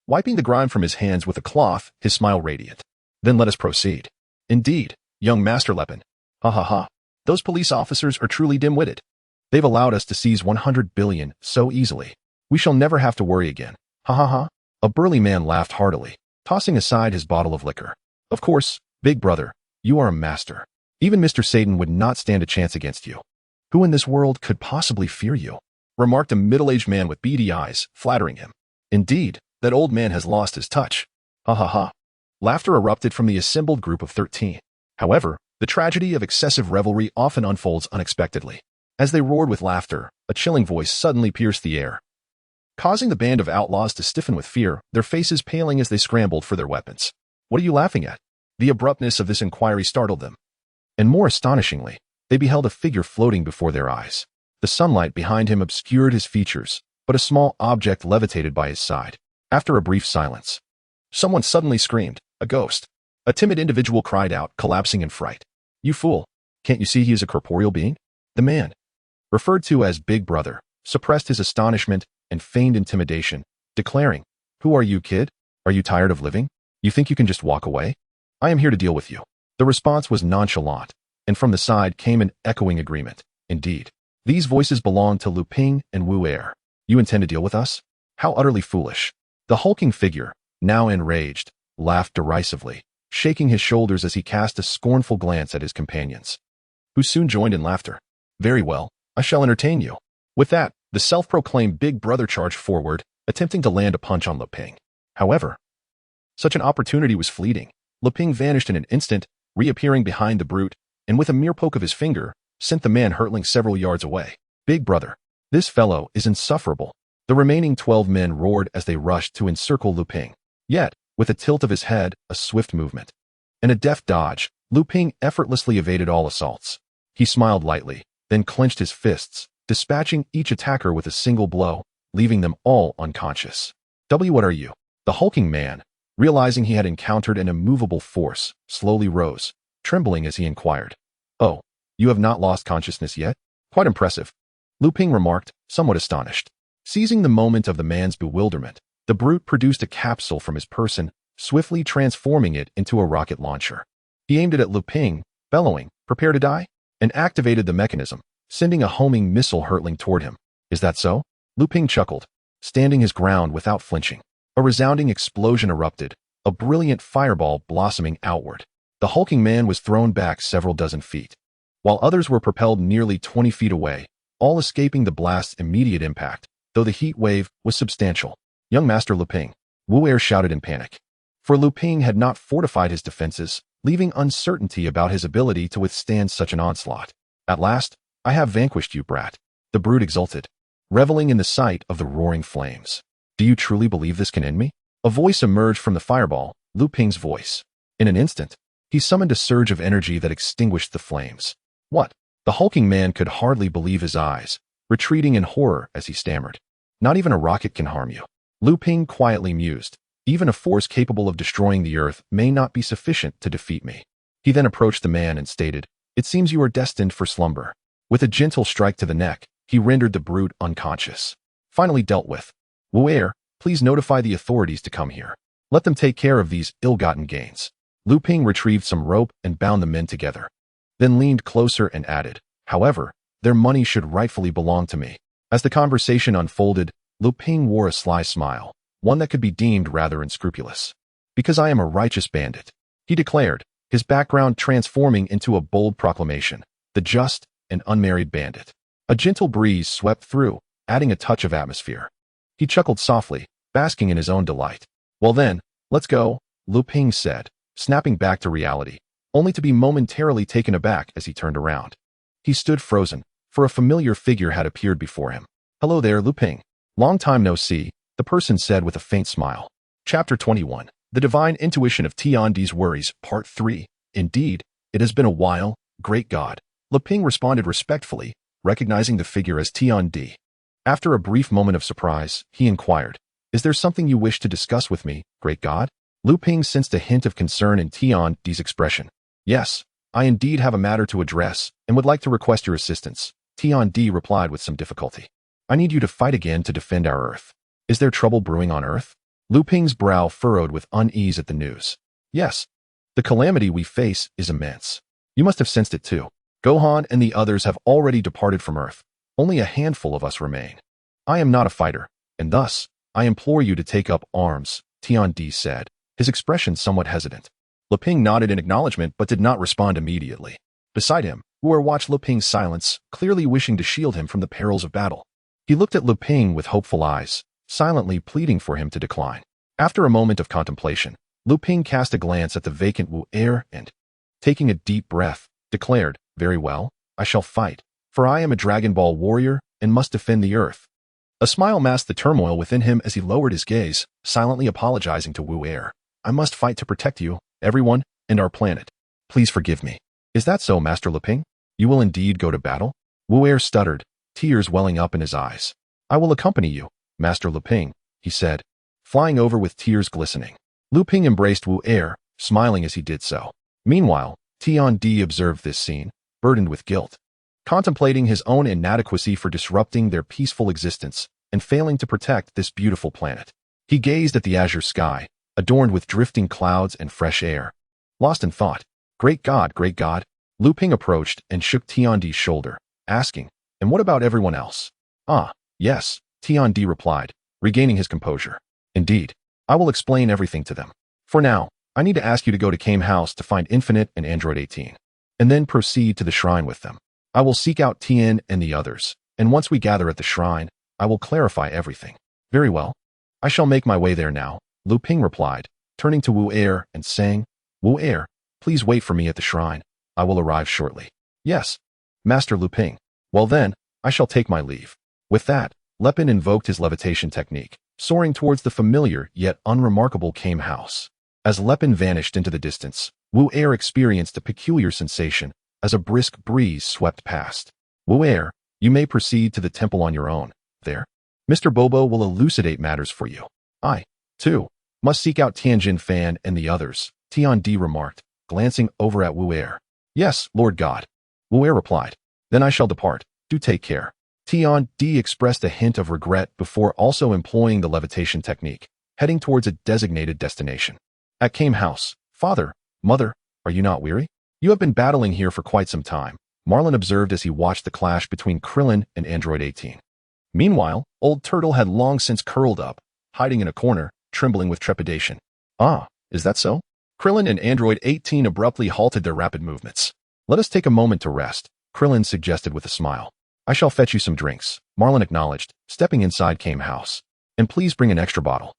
wiping the grime from his hands with a cloth, his smile radiant. "Then let us proceed." "Indeed, young Master Lepin. Ha ha ha. Those police officers are truly dim-witted. They've allowed us to seize 100 billion so easily. We shall never have to worry again. Ha ha ha." A burly man laughed heartily, tossing aside his bottle of liquor. "Of course, big brother, you are a master. Even Mr. Satan would not stand a chance against you. Who in this world could possibly fear you?" remarked a middle-aged man with beady eyes, flattering him. "Indeed, that old man has lost his touch. Ha ha ha." Laughter erupted from the assembled group of 13. However, the tragedy of excessive revelry often unfolds unexpectedly. As they roared with laughter, a chilling voice suddenly pierced the air, causing the band of outlaws to stiffen with fear, their faces paling as they scrambled for their weapons. "What are you laughing at?" The abruptness of this inquiry startled them. And more astonishingly, they beheld a figure floating before their eyes. The sunlight behind him obscured his features, but a small object levitated by his side. After a brief silence, someone suddenly screamed, "A ghost!" A timid individual cried out, collapsing in fright. "You fool! Can't you see he is a corporeal being?" The man, referred to as Big Brother, suppressed his astonishment and feigned intimidation, declaring, "Who are you, kid? Are you tired of living? You think you can just walk away? I am here to deal with you." The response was nonchalant, and from the side came an echoing agreement. "Indeed, these voices belong to Lu Ping and Wu Er. You intend to deal with us? How utterly foolish." The hulking figure, now enraged, laughed derisively, shaking his shoulders as he cast a scornful glance at his companions, who soon joined in laughter. "Very well, I shall entertain you." With that, the self-proclaimed Big Brother charged forward, attempting to land a punch on Lu Ping. However, such an opportunity was fleeting. Lu Ping vanished in an instant, reappearing behind the brute, and with a mere poke of his finger, sent the man hurtling several yards away. "Big Brother, this fellow is insufferable." The remaining 12 men roared as they rushed to encircle Lu Ping. Yet, with a tilt of his head, a swift movement, and a deft dodge, Lu Ping effortlessly evaded all assaults. He smiled lightly, then clenched his fists, dispatching each attacker with a single blow, leaving them all unconscious. What are you?" The hulking man, realizing he had encountered an immovable force, slowly rose, trembling as he inquired, "Oh, you have not lost consciousness yet? Quite impressive," Lu Ping remarked, somewhat astonished. Seizing the moment of the man's bewilderment, the brute produced a capsule from his person, swiftly transforming it into a rocket launcher. He aimed it at Lu Ping, bellowing, "Prepare to die," and activated the mechanism, sending a homing missile hurtling toward him. "Is that so?" Lu Ping chuckled, standing his ground without flinching. A resounding explosion erupted, a brilliant fireball blossoming outward. The hulking man was thrown back several dozen feet, while others were propelled nearly 20 feet away, all escaping the blast's immediate impact, though the heat wave was substantial. Young Master Lu Ping, Wu Er shouted in panic. For Lu Ping had not fortified his defenses, leaving uncertainty about his ability to withstand such an onslaught. At last, I have vanquished you, brat. The brute exulted, reveling in the sight of the roaring flames. Do you truly believe this can end me? A voice emerged from the fireball, Lu Ping's voice. In an instant, he summoned a surge of energy that extinguished the flames. What? The hulking man could hardly believe his eyes, retreating in horror as he stammered. Not even a rocket can harm you. Lu Ping quietly mused. Even a force capable of destroying the earth may not be sufficient to defeat me. He then approached the man and stated, It seems you are destined for slumber. With a gentle strike to the neck, he rendered the brute unconscious. Finally dealt with. Wu Er, please notify the authorities to come here. Let them take care of these ill-gotten gains. Lu Ping retrieved some rope and bound the men together. Then leaned closer and added, However, their money should rightfully belong to me. As the conversation unfolded, Lu Ping wore a sly smile, one that could be deemed rather unscrupulous. Because I am a righteous bandit, he declared, his background transforming into a bold proclamation, the just and unmarried bandit. A gentle breeze swept through, adding a touch of atmosphere. He chuckled softly, basking in his own delight. Well then, let's go, Lu Ping said, snapping back to reality, only to be momentarily taken aback as he turned around. He stood frozen, for a familiar figure had appeared before him. Hello there, Lu Ping. Long time no see, the person said with a faint smile. Chapter 21. The Divine Intuition of Tiandi's Worries, Part 3. Indeed, it has been a while, great God. Lu Ping responded respectfully, recognizing the figure as Tiandi. After a brief moment of surprise, he inquired, Is there something you wish to discuss with me, great God? Lu Ping sensed a hint of concern in Tiandi's expression. Yes, I indeed have a matter to address, and would like to request your assistance, Tiandi replied with some difficulty. I need you to fight again to defend our Earth. Is there trouble brewing on Earth? Lu Ping's brow furrowed with unease at the news. Yes. The calamity we face is immense. You must have sensed it too. Gohan and the others have already departed from Earth. Only a handful of us remain. I am not a fighter, and thus, I implore you to take up arms, Tiandi said, his expression somewhat hesitant. Lu Ping nodded in acknowledgement but did not respond immediately. Beside him, Wu Er watched Lu Ping's silence, clearly wishing to shield him from the perils of battle. He looked at Lu Ping with hopeful eyes, silently pleading for him to decline. After a moment of contemplation, Lu Ping cast a glance at the vacant Wu Er and, taking a deep breath, declared, Very well, I shall fight, for I am a Dragon Ball warrior and must defend the Earth. A smile masked the turmoil within him as he lowered his gaze, silently apologizing to Wu Er. I must fight to protect you, everyone, and our planet. Please forgive me. Is that so, Master Lu Ping? You will indeed go to battle? Wu Er stuttered, tears welling up in his eyes. I will accompany you, Master Lu Ping, he said, flying over with tears glistening. Lu Ping embraced Wu Er, smiling as he did so. Meanwhile, Tiandi observed this scene, burdened with guilt, contemplating his own inadequacy for disrupting their peaceful existence and failing to protect this beautiful planet. He gazed at the azure sky, adorned with drifting clouds and fresh air. Lost in thought, Great God, Lu Ping approached and shook Tiandi's shoulder, asking, And what about everyone else? Ah, yes, Tiandi replied, regaining his composure. Indeed, I will explain everything to them. For now, I need to ask you to go to Kame House to find Infinite and Android 18, and then proceed to the shrine with them. I will seek out Tien and the others, and once we gather at the shrine, I will clarify everything. Very well. I shall make my way there now, Lu Ping replied, turning to Wu Er and saying, Wu Er, please wait for me at the shrine. I will arrive shortly. Yes, Master Lu Ping. Well then, I shall take my leave. With that, Lepin invoked his levitation technique, soaring towards the familiar yet unremarkable Kame House. As Lepin vanished into the distance, Wu Er experienced a peculiar sensation as a brisk breeze swept past. Wu Er, you may proceed to the temple on your own. There, Mr. Bobo will elucidate matters for you. I, too, must seek out Tianjin Fan and the others, Tiandi remarked, glancing over at Wu Er. Yes, Lord God. Wu Er replied. Then I shall depart. Do take care. Tiandi expressed a hint of regret before also employing the levitation technique, heading towards a designated destination. At Kame House, Father, Mother, are you not weary? You have been battling here for quite some time, Marlin observed as he watched the clash between Krillin and Android 18. Meanwhile, Old Turtle had long since curled up, hiding in a corner, trembling with trepidation. Ah, is that so? Krillin and Android 18 abruptly halted their rapid movements. Let us take a moment to rest, Krillin suggested with a smile. I shall fetch you some drinks, Marlin acknowledged, stepping inside Kame House. And please bring an extra bottle.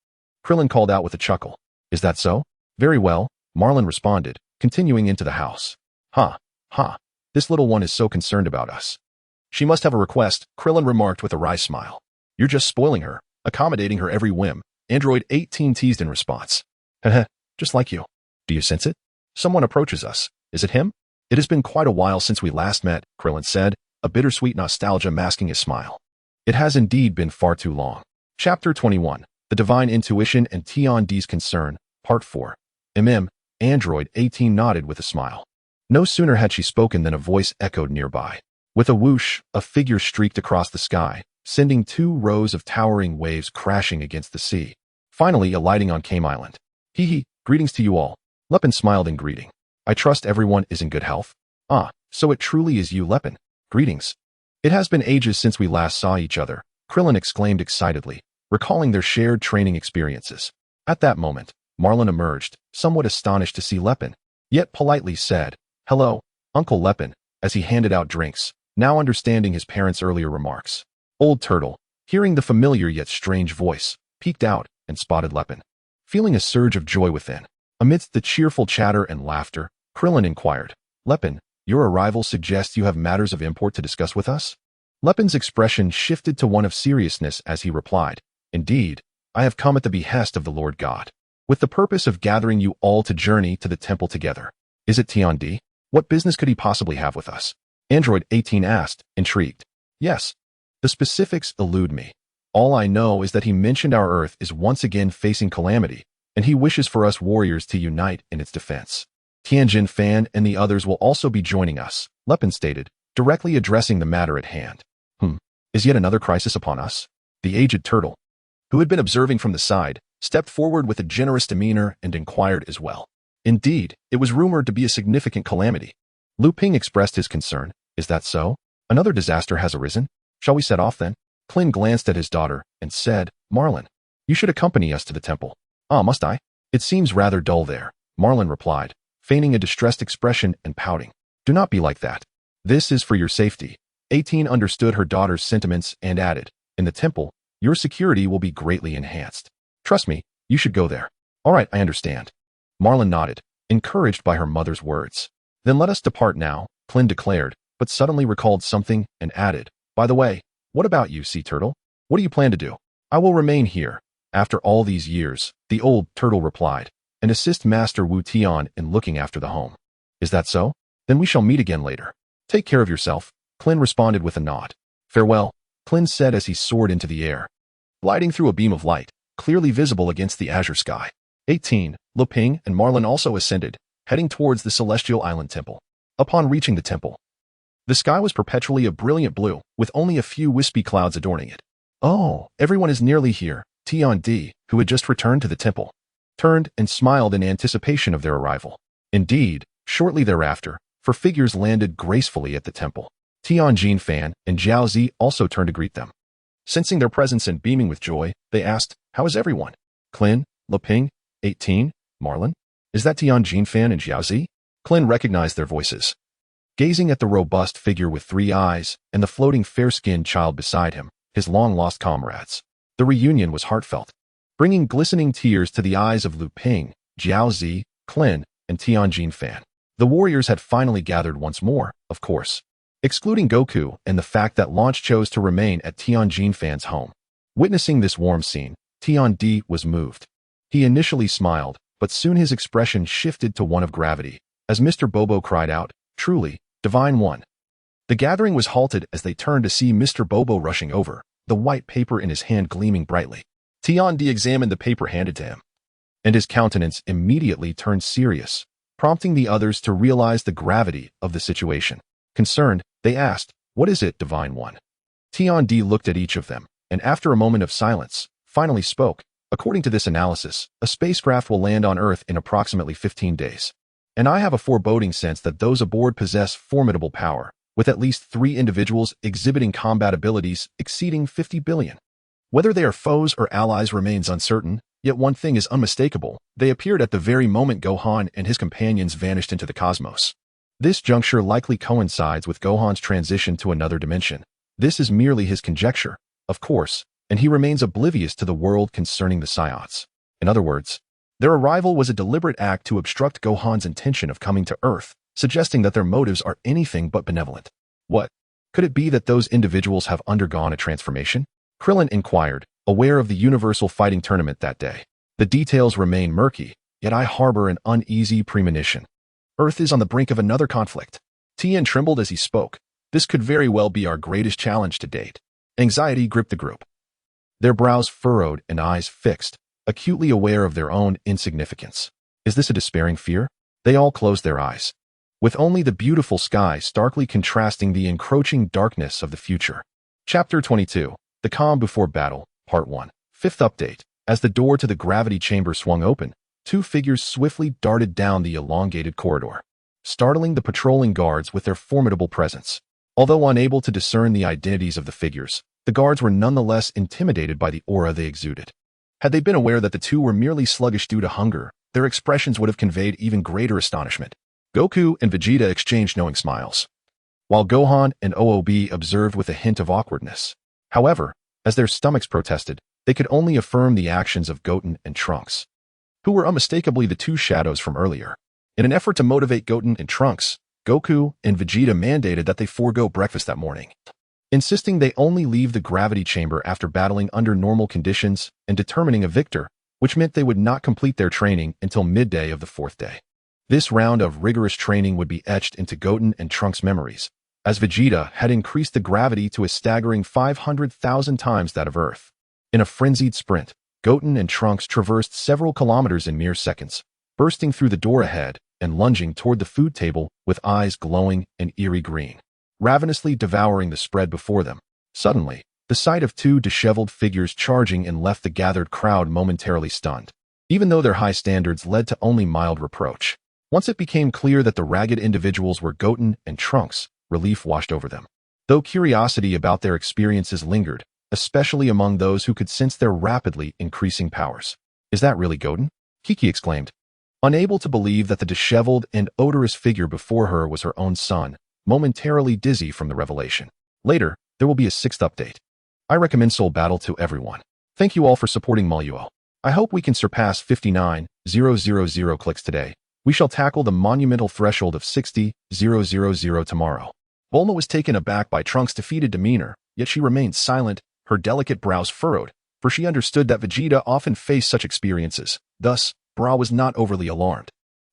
Krillin called out with a chuckle. Is that so? Very well, Marlin responded, continuing into the house. Ha, ha, this little one is so concerned about us. She must have a request, Krillin remarked with a wry smile. You're just spoiling her, accommodating her every whim, Android 18 teased in response. Heh, just like you. Do you sense it? Someone approaches us. Is it him? It has been quite a while since we last met, Krillin said, a bittersweet nostalgia masking his smile. It has indeed been far too long. Chapter 21, The Divine Intuition and Tian-Di's Concern, Part 4. Android 18 nodded with a smile. No sooner had she spoken than a voice echoed nearby. With a whoosh, a figure streaked across the sky, sending 2 rows of towering waves crashing against the sea, finally alighting on Kame Island. Hee, greetings to you all. Lepin smiled in greeting. I trust everyone is in good health. Ah, so it truly is you, Lepin. Greetings. It has been ages since we last saw each other, Krillin exclaimed excitedly, recalling their shared training experiences. At that moment, Marlin emerged, somewhat astonished to see Lepin, yet politely said, Hello, Uncle Lepin, as he handed out drinks, now understanding his parents' earlier remarks. Old Turtle, hearing the familiar yet strange voice, peeked out and spotted Lepin. Feeling a surge of joy within, amidst the cheerful chatter and laughter, Krillin inquired, Lepin, your arrival suggests you have matters of import to discuss with us? Lepin's expression shifted to one of seriousness as he replied, Indeed, I have come at the behest of the Lord God, with the purpose of gathering you all to journey to the temple together. Is it Tian-Di? What business could he possibly have with us? Android 18 asked, intrigued. Yes. The specifics elude me. All I know is that he mentioned our Earth is once again facing calamity, and he wishes for us warriors to unite in its defense. Tianjin Fan and the others will also be joining us, Lepin stated, directly addressing the matter at hand. Is yet another crisis upon us? The aged turtle, who had been observing from the side, stepped forward with a generous demeanor and inquired as well. Indeed, it was rumored to be a significant calamity. Lu Ping expressed his concern. Is that so? Another disaster has arisen? Shall we set off then? Klin glanced at his daughter and said, Marlin, you should accompany us to the temple. Ah, must I? It seems rather dull there, Marlin replied, feigning a distressed expression and pouting. Do not be like that. This is for your safety. 18 understood her daughter's sentiments and added, in the temple, your security will be greatly enhanced. Trust me, you should go there. All right, I understand. Marlin nodded, encouraged by her mother's words. Then let us depart now, Klin declared, but suddenly recalled something and added, by the way, what about you, Sea Turtle? What do you plan to do? I will remain here. After all these years, the old turtle replied, and assist Master Wu Tian in looking after the home. Is that so? Then we shall meet again later. Take care of yourself, Klin responded with a nod. Farewell, Klin said as he soared into the air, gliding through a beam of light, clearly visible against the azure sky. 18, Lu Ping and Marlin also ascended, heading towards the Celestial Island Temple. Upon reaching the temple, the sky was perpetually a brilliant blue, with only a few wispy clouds adorning it. Oh, everyone is nearly here, Tian-Di, who had just returned to the temple, turned and smiled in anticipation of their arrival. Indeed, shortly thereafter, 4 figures landed gracefully at the temple. Tianjin Fan and Jiao Zi also turned to greet them. Sensing their presence and beaming with joy, they asked, How is everyone? Klin, Lu Ping, 18, Marlin? Is that Tianjin Fan and Jiao Zi? Klin recognized their voices. Gazing at the robust figure with 3 eyes and the floating fair-skinned child beside him, his long-lost comrades, the reunion was heartfelt, bringing glistening tears to the eyes of Lu Ping, Jiao Zi, Klin, and Tianjin Fan. The warriors had finally gathered once more, of course, excluding Goku and the fact that Launch chose to remain at Tianjin Fan's home. Witnessing this warm scene, Tian-Di was moved. He initially smiled, but soon his expression shifted to one of gravity, as Mr. Bobo cried out, Truly, Divine One. The gathering was halted as they turned to see Mr. Bobo rushing over, the white paper in his hand gleaming brightly. Tian-Di examined the paper handed to him, and his countenance immediately turned serious, prompting the others to realize the gravity of the situation. Concerned, they asked, What is it, Divine One? Tian-Di looked at each of them, and after a moment of silence, finally spoke. According to this analysis, a spacecraft will land on Earth in approximately 15 days. And I have a foreboding sense that those aboard possess formidable power, with at least 3 individuals exhibiting combat abilities exceeding 50 billion. Whether they are foes or allies remains uncertain, yet one thing is unmistakable. They appeared at the very moment Gohan and his companions vanished into the cosmos. This juncture likely coincides with Gohan's transition to another dimension. This is merely his conjecture, of course, and he remains oblivious to the world concerning the Saiyans. In other words, their arrival was a deliberate act to obstruct Gohan's intention of coming to Earth, suggesting that their motives are anything but benevolent. What? Could it be that those individuals have undergone a transformation? Krillin inquired, aware of the Universal Fighting Tournament that day. The details remain murky, yet I harbor an uneasy premonition. Earth is on the brink of another conflict. Tien trembled as he spoke. This could very well be our greatest challenge to date. Anxiety gripped the group. Their brows furrowed and eyes fixed, acutely aware of their own insignificance. Is this a despairing fear? They all closed their eyes, with only the beautiful sky starkly contrasting the encroaching darkness of the future. Chapter 22. The Calm Before Battle, Part 1. Fifth update. As the door to the gravity chamber swung open, two figures swiftly darted down the elongated corridor, startling the patrolling guards with their formidable presence. Although unable to discern the identities of the figures, the guards were nonetheless intimidated by the aura they exuded. Had they been aware that the two were merely sluggish due to hunger, their expressions would have conveyed even greater astonishment. Goku and Vegeta exchanged knowing smiles, while Gohan and OOB observed with a hint of awkwardness. However, as their stomachs protested, they could only affirm the actions of Goten and Trunks, who were unmistakably the two shadows from earlier. In an effort to motivate Goten and Trunks, Goku and Vegeta mandated that they forego breakfast that morning, insisting they only leave the gravity chamber after battling under normal conditions and determining a victor, which meant they would not complete their training until midday of the fourth day. This round of rigorous training would be etched into Goten and Trunks' memories, as Vegeta had increased the gravity to a staggering 500,000 times that of Earth. In a frenzied sprint, Goten and Trunks traversed several kilometers in mere seconds, bursting through the door ahead and lunging toward the food table with eyes glowing an eerie green, ravenously devouring the spread before them. Suddenly, the sight of two disheveled figures charging in left the gathered crowd momentarily stunned, even though their high standards led to only mild reproach. Once it became clear that the ragged individuals were Goten and Trunks, relief washed over them. Though curiosity about their experiences lingered, especially among those who could sense their rapidly increasing powers. Is that really Goten? Kiki exclaimed, unable to believe that the disheveled and odorous figure before her was her own son, momentarily dizzy from the revelation. Later, there will be a sixth update. I recommend Soul Battle to everyone. Thank you all for supporting Moluo. I hope we can surpass 59,000 clicks today. We shall tackle the monumental threshold of 60,000 tomorrow. Bulma was taken aback by Trunks' defeated demeanor, yet she remained silent, her delicate brows furrowed, for she understood that Vegeta often faced such experiences. Thus, Bra was not overly alarmed.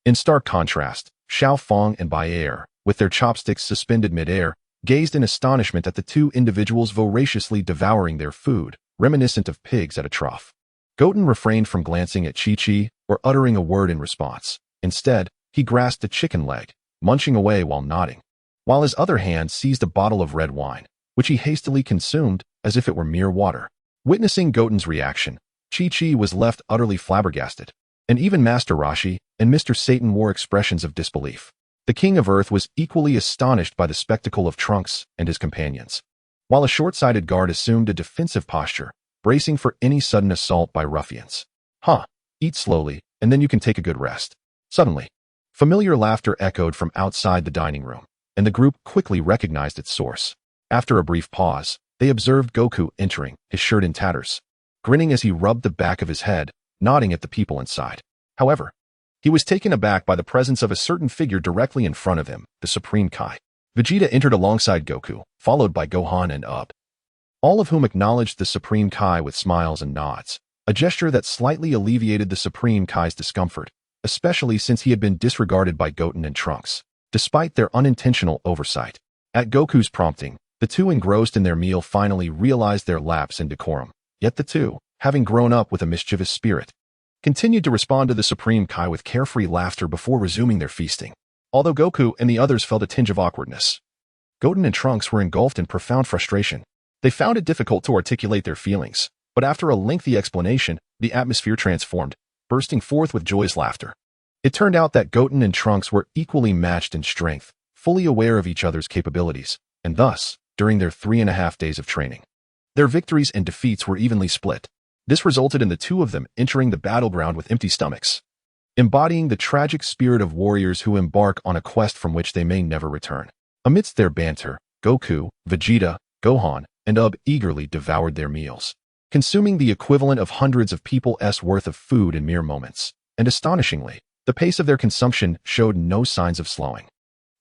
In stark contrast, Xiao Fong and Bayer, with their chopsticks suspended mid-air, gazed in astonishment at the two individuals voraciously devouring their food, reminiscent of pigs at a trough. Goten refrained from glancing at Chi-Chi or uttering a word in response. Instead, he grasped a chicken leg, munching away while nodding, while his other hand seized a bottle of red wine, which he hastily consumed as if it were mere water. Witnessing Goten's reaction, Chi-Chi was left utterly flabbergasted, and even Master Roshi and Mr. Satan wore expressions of disbelief. The King of Earth was equally astonished by the spectacle of Trunks and his companions, while a short-sighted guard assumed a defensive posture, bracing for any sudden assault by ruffians. Eat slowly, and then you can take a good rest. Suddenly, familiar laughter echoed from outside the dining room, and the group quickly recognized its source. After a brief pause, they observed Goku entering, his shirt in tatters, grinning as he rubbed the back of his head, nodding at the people inside. However, he was taken aback by the presence of a certain figure directly in front of him, the Supreme Kai. Vegeta entered alongside Goku, followed by Gohan and Ub, all of whom acknowledged the Supreme Kai with smiles and nods, a gesture that slightly alleviated the Supreme Kai's discomfort, especially since he had been disregarded by Goten and Trunks, despite their unintentional oversight. At Goku's prompting, the two engrossed in their meal finally realized their lapse in decorum, yet the two, having grown up with a mischievous spirit, continued to respond to the Supreme Kai with carefree laughter before resuming their feasting. Although Goku and the others felt a tinge of awkwardness, Goten and Trunks were engulfed in profound frustration. They found it difficult to articulate their feelings, but after a lengthy explanation, the atmosphere transformed, bursting forth with joyous laughter. It turned out that Goten and Trunks were equally matched in strength, fully aware of each other's capabilities, and thus, during their 3.5 days of training, their victories and defeats were evenly split. This resulted in the two of them entering the battleground with empty stomachs, embodying the tragic spirit of warriors who embark on a quest from which they may never return. Amidst their banter, Goku, Vegeta, Gohan, and Ub eagerly devoured their meals, consuming the equivalent of hundreds of people's worth of food in mere moments. And astonishingly, the pace of their consumption showed no signs of slowing.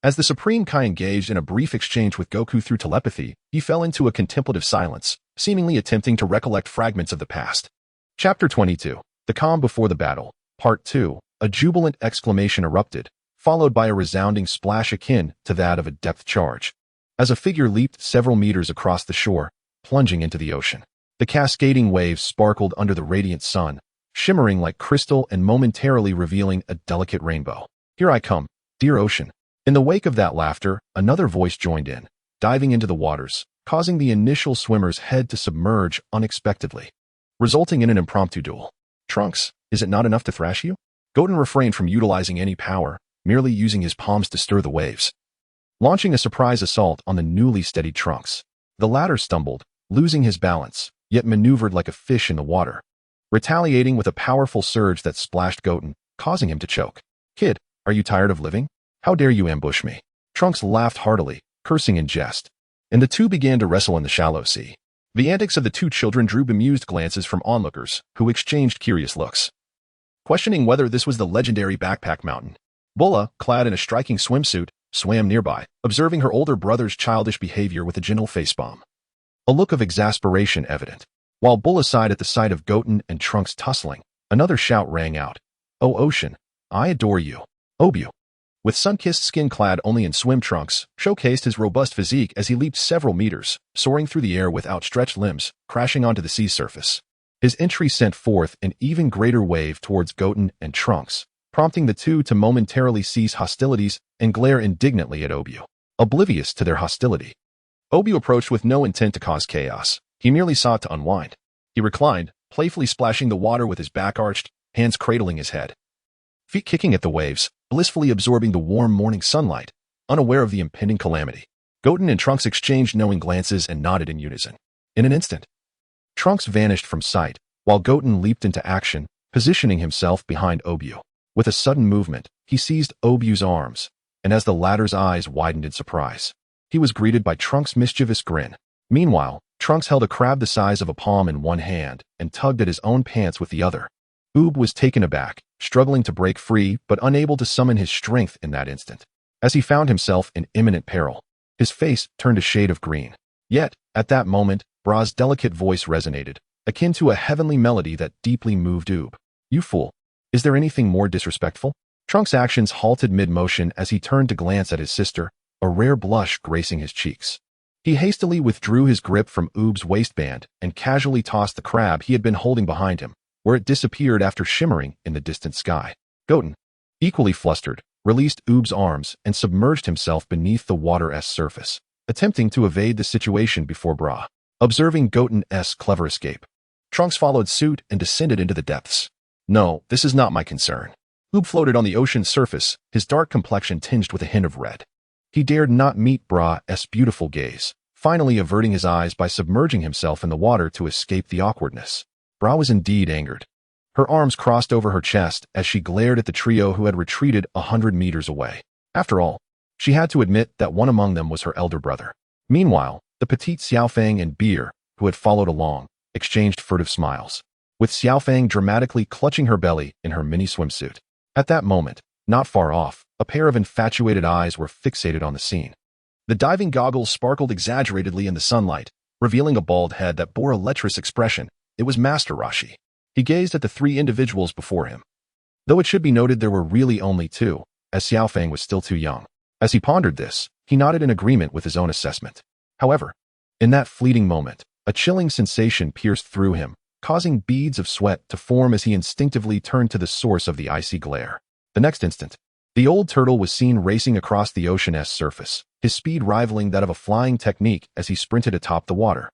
As the Supreme Kai engaged in a brief exchange with Goku through telepathy, he fell into a contemplative silence, seemingly attempting to recollect fragments of the past. Chapter 22. The Calm Before the Battle. Part 2. A jubilant exclamation erupted, followed by a resounding splash akin to that of a depth charge, as a figure leaped several meters across the shore, plunging into the ocean. The cascading waves sparkled under the radiant sun, shimmering like crystal and momentarily revealing a delicate rainbow. "Here I come, dear ocean." In the wake of that laughter, another voice joined in, diving into the waters, causing the initial swimmer's head to submerge unexpectedly, resulting in an impromptu duel. "Trunks, is it not enough to thrash you?" Goten refrained from utilizing any power, merely using his palms to stir the waves, launching a surprise assault on the newly steadied Trunks. The latter stumbled, losing his balance, yet maneuvered like a fish in the water, retaliating with a powerful surge that splashed Goten, causing him to choke. "Kid, are you tired of living? How dare you ambush me?" Trunks laughed heartily, cursing in jest, and the two began to wrestle in the shallow sea. The antics of the two children drew bemused glances from onlookers, who exchanged curious looks, questioning whether this was the legendary Backpack Mountain. Bulla, clad in a striking swimsuit, swam nearby, observing her older brother's childish behavior with a gentle facepalm, a look of exasperation evident. While Bulla sighed at the sight of Goten and Trunks tussling, another shout rang out. "Oh ocean, I adore you." Obyu, with sun-kissed skin clad only in swim trunks, showcased his robust physique as he leaped several meters, soaring through the air with outstretched limbs, crashing onto the sea's surface. His entry sent forth an even greater wave towards Goten and Trunks, prompting the two to momentarily cease hostilities and glare indignantly at Obyu, oblivious to their hostility. Obyu approached with no intent to cause chaos. He merely sought to unwind. He reclined, playfully splashing the water with his back arched, hands cradling his head, feet kicking at the waves, blissfully absorbing the warm morning sunlight, unaware of the impending calamity. Goten and Trunks exchanged knowing glances and nodded in unison. In an instant, Trunks vanished from sight, while Goten leaped into action, positioning himself behind Obyu. With a sudden movement, he seized Obyu's arms, and as the latter's eyes widened in surprise, he was greeted by Trunks' mischievous grin. Meanwhile, Trunks held a crab the size of a palm in one hand and tugged at his own pants with the other. Oob was taken aback, struggling to break free but unable to summon his strength in that instant. As he found himself in imminent peril, his face turned a shade of green. Yet, at that moment, Bra's delicate voice resonated, akin to a heavenly melody that deeply moved Oob. "You fool. Is there anything more disrespectful?" Trunks' actions halted mid-motion as he turned to glance at his sister, a rare blush gracing his cheeks. He hastily withdrew his grip from Oob's waistband and casually tossed the crab he had been holding behind him, where it disappeared after shimmering in the distant sky. Goten, equally flustered, released Oob's arms and submerged himself beneath the water's surface, attempting to evade the situation before Bra. Observing Goten's clever escape, Trunks followed suit and descended into the depths. "No, this is not my concern." Oob floated on the ocean's surface, his dark complexion tinged with a hint of red. He dared not meet Bra's beautiful gaze, finally averting his eyes by submerging himself in the water to escape the awkwardness. Bra was indeed angered. Her arms crossed over her chest as she glared at the trio who had retreated 100 meters away. After all, she had to admit that one among them was her elder brother. Meanwhile, the petite Xiaofang and Beer, who had followed along, exchanged furtive smiles, with Xiaofang dramatically clutching her belly in her mini swimsuit. At that moment, not far off, a pair of infatuated eyes were fixated on the scene. The diving goggles sparkled exaggeratedly in the sunlight, revealing a bald head that bore a lecherous expression. It was Master Rashi. He gazed at the three individuals before him, though it should be noted there were really only two, as Xiaofang was still too young. As he pondered this, he nodded in agreement with his own assessment. However, in that fleeting moment, a chilling sensation pierced through him, causing beads of sweat to form as he instinctively turned to the source of the icy glare. The next instant, the old turtle was seen racing across the ocean's surface, his speed rivaling that of a flying technique as he sprinted atop the water.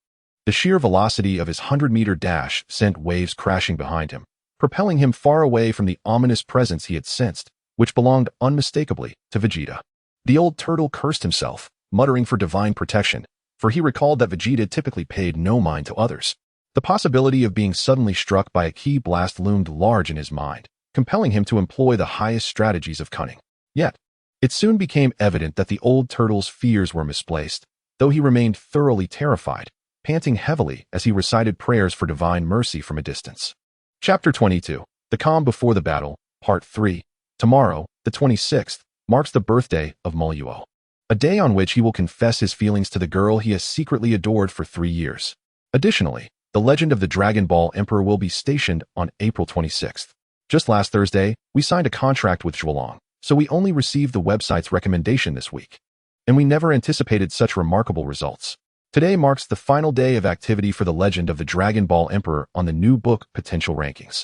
The sheer velocity of his 100-meter dash sent waves crashing behind him, propelling him far away from the ominous presence he had sensed, which belonged unmistakably to Vegeta. The old turtle cursed himself, muttering for divine protection, for he recalled that Vegeta typically paid no mind to others. The possibility of being suddenly struck by a ki blast loomed large in his mind, compelling him to employ the highest strategies of cunning. Yet, it soon became evident that the old turtle's fears were misplaced. Though he remained thoroughly terrified, panting heavily as he recited prayers for divine mercy from a distance. Chapter 22. The Calm Before the Battle, Part 3. Tomorrow, the 26th, marks the birthday of Moluo, a day on which he will confess his feelings to the girl he has secretly adored for 3 years. Additionally, the legend of the Dragon Ball Emperor will be stationed on April 26th. Just last Thursday, we signed a contract with Zhuolong, so we only received the website's recommendation this week. And we never anticipated such remarkable results. Today marks the final day of activity for the legend of the Dragon Ball Emperor on the new book Potential Rankings.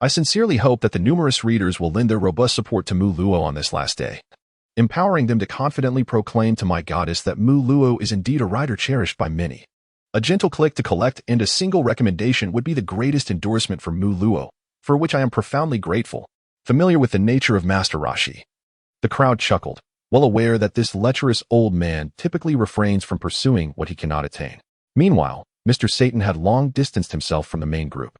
I sincerely hope that the numerous readers will lend their robust support to Mu Luo on this last day, empowering them to confidently proclaim to my goddess that Mu Luo is indeed a writer cherished by many. A gentle click to collect and a single recommendation would be the greatest endorsement for Mu Luo, for which I am profoundly grateful. Familiar with the nature of Master Rashi. The crowd chuckled, well aware that this lecherous old man typically refrains from pursuing what he cannot attain. Meanwhile, Mr. Satan had long distanced himself from the main group,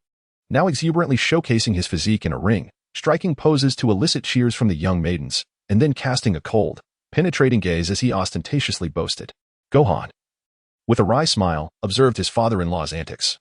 now exuberantly showcasing his physique in a ring, striking poses to elicit cheers from the young maidens, and then casting a cold, penetrating gaze as he ostentatiously boasted. Gohan, with a wry smile, observed his father-in-law's antics.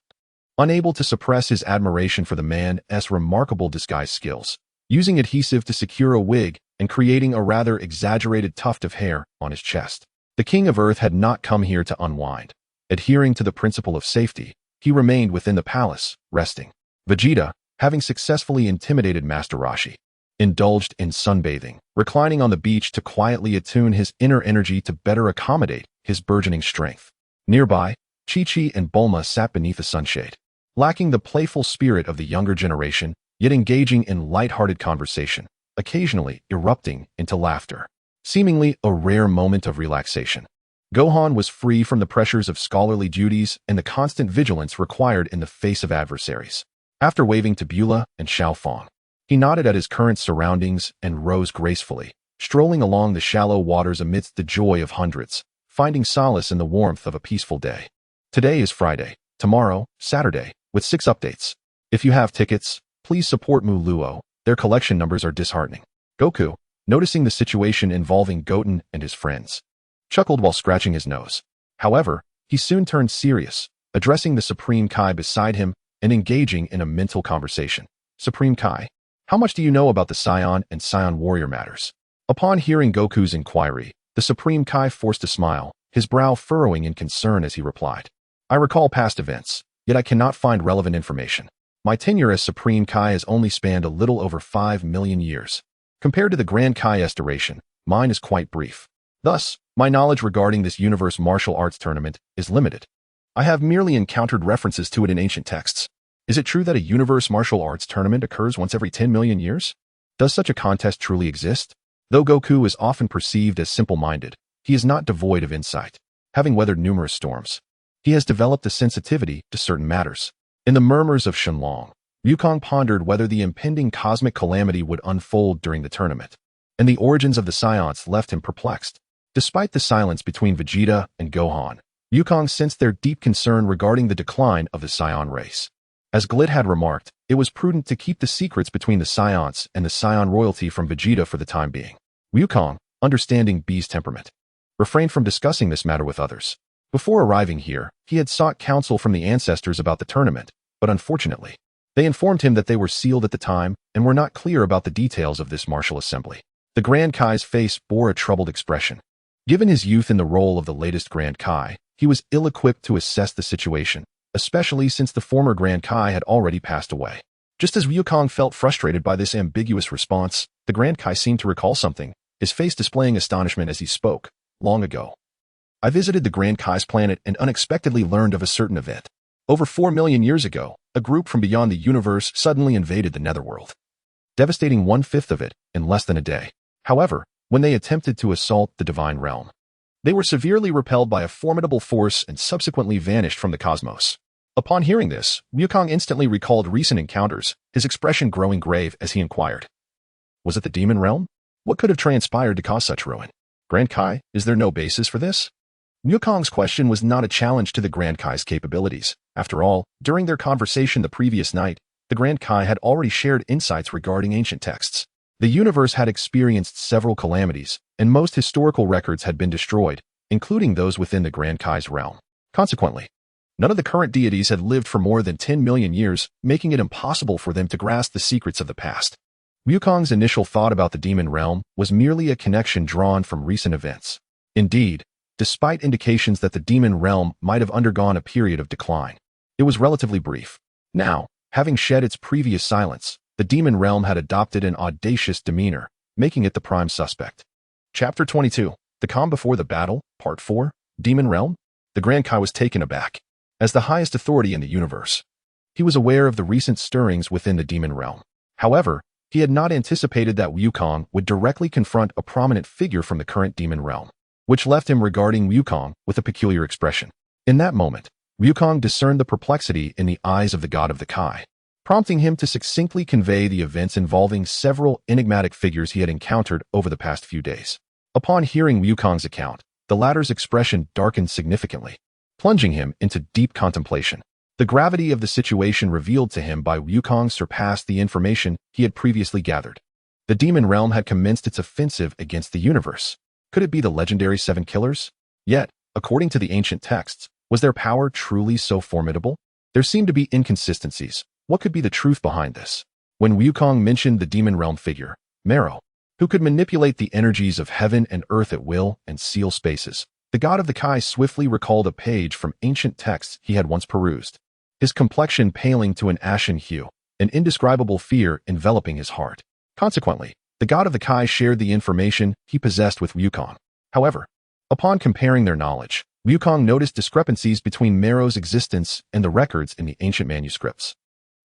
Unable to suppress his admiration for the man's remarkable disguise skills, using adhesive to secure a wig and creating a rather exaggerated tuft of hair on his chest. The King of Earth had not come here to unwind. Adhering to the principle of safety, he remained within the palace, resting. Vegeta, having successfully intimidated Master Rashi, indulged in sunbathing, reclining on the beach to quietly attune his inner energy to better accommodate his burgeoning strength. Nearby, Chi-Chi and Bulma sat beneath a sunshade, lacking the playful spirit of the younger generation, yet engaging in light-hearted conversation, occasionally erupting into laughter, seemingly a rare moment of relaxation. Gohan was free from the pressures of scholarly duties and the constant vigilance required in the face of adversaries. After waving to Beulah and Xiaofang, he nodded at his current surroundings and rose gracefully, strolling along the shallow waters amidst the joy of hundreds, finding solace in the warmth of a peaceful day. Today is Friday, tomorrow, Saturday, with 6 updates. If you have tickets, please support Mu Luo. Their collection numbers are disheartening. Goku, noticing the situation involving Goten and his friends, chuckled while scratching his nose. However, he soon turned serious, addressing the Supreme Kai beside him and engaging in a mental conversation. Supreme Kai, how much do you know about the Saiyan and Saiyan warrior matters? Upon hearing Goku's inquiry, the Supreme Kai forced a smile, his brow furrowing in concern as he replied. I recall past events, yet I cannot find relevant information. My tenure as Supreme Kai has only spanned a little over 5 million years. Compared to the Grand Kai's duration, mine is quite brief. Thus, my knowledge regarding this universe martial arts tournament is limited. I have merely encountered references to it in ancient texts. Is it true that a universe martial arts tournament occurs once every 10 million years? Does such a contest truly exist? Though Goku is often perceived as simple-minded, he is not devoid of insight. Having weathered numerous storms, he has developed a sensitivity to certain matters. In the murmurs of Shenlong, Wukong pondered whether the impending cosmic calamity would unfold during the tournament, and the origins of the Saiyans left him perplexed. Despite the silence between Vegeta and Gohan, Wukong sensed their deep concern regarding the decline of the Saiyan race. As Glit had remarked, it was prudent to keep the secrets between the Saiyans and the Saiyan royalty from Vegeta for the time being. Wukong, understanding B's temperament, refrained from discussing this matter with others. Before arriving here, he had sought counsel from the ancestors about the tournament, but unfortunately, they informed him that they were sealed at the time and were not clear about the details of this martial assembly. The Grand Kai's face bore a troubled expression. Given his youth in the role of the latest Grand Kai, he was ill-equipped to assess the situation, especially since the former Grand Kai had already passed away. Just as Wukong felt frustrated by this ambiguous response, the Grand Kai seemed to recall something, his face displaying astonishment as he spoke. Long ago, I visited the Grand Kai's planet and unexpectedly learned of a certain event. Over 4 million years ago, a group from beyond the universe suddenly invaded the netherworld, devastating 1/5 of it in less than a day. However, when they attempted to assault the divine realm, they were severely repelled by a formidable force and subsequently vanished from the cosmos. Upon hearing this, Wukong instantly recalled recent encounters, his expression growing grave as he inquired. Was it the demon realm? What could have transpired to cause such ruin? Grand Kai, is there no basis for this? Wukong's question was not a challenge to the Grand Kai's capabilities. After all, during their conversation the previous night, the Grand Kai had already shared insights regarding ancient texts. The universe had experienced several calamities, and most historical records had been destroyed, including those within the Grand Kai's realm. Consequently, None of the current deities had lived for more than 10 million years, making it impossible for them to grasp the secrets of the past. Wukong's initial thought about the demon realm was merely a connection drawn from recent events. Indeed, despite indications that the demon realm might have undergone a period of decline, it was relatively brief. Now, having shed its previous silence, the demon realm had adopted an audacious demeanor, making it the prime suspect. Chapter 22, The Calm Before the Battle, Part 4, Demon Realm? The Grand Kai was taken aback. As the highest authority in the universe, he was aware of the recent stirrings within the demon realm. However, he had not anticipated that Wukong would directly confront a prominent figure from the current demon realm, which left him regarding Wukong with a peculiar expression. In that moment, Wukong discerned the perplexity in the eyes of the god of the Kai, prompting him to succinctly convey the events involving several enigmatic figures he had encountered over the past few days. Upon hearing Wukong's account, the latter's expression darkened significantly, plunging him into deep contemplation. The gravity of the situation revealed to him by Wukong surpassed the information he had previously gathered. The demon realm had commenced its offensive against the universe. Could it be the legendary Seven Killers? Yet, according to the ancient texts, was their power truly so formidable? There seemed to be inconsistencies. What could be the truth behind this? When Wukong mentioned the demon realm figure, Mero, who could manipulate the energies of heaven and earth at will and seal spaces, the god of the Kai swiftly recalled a page from ancient texts he had once perused, his complexion paling to an ashen hue, an indescribable fear enveloping his heart. Consequently, the god of the Kai shared the information he possessed with Wukong. However, upon comparing their knowledge, Wukong noticed discrepancies between Mero's existence and the records in the ancient manuscripts.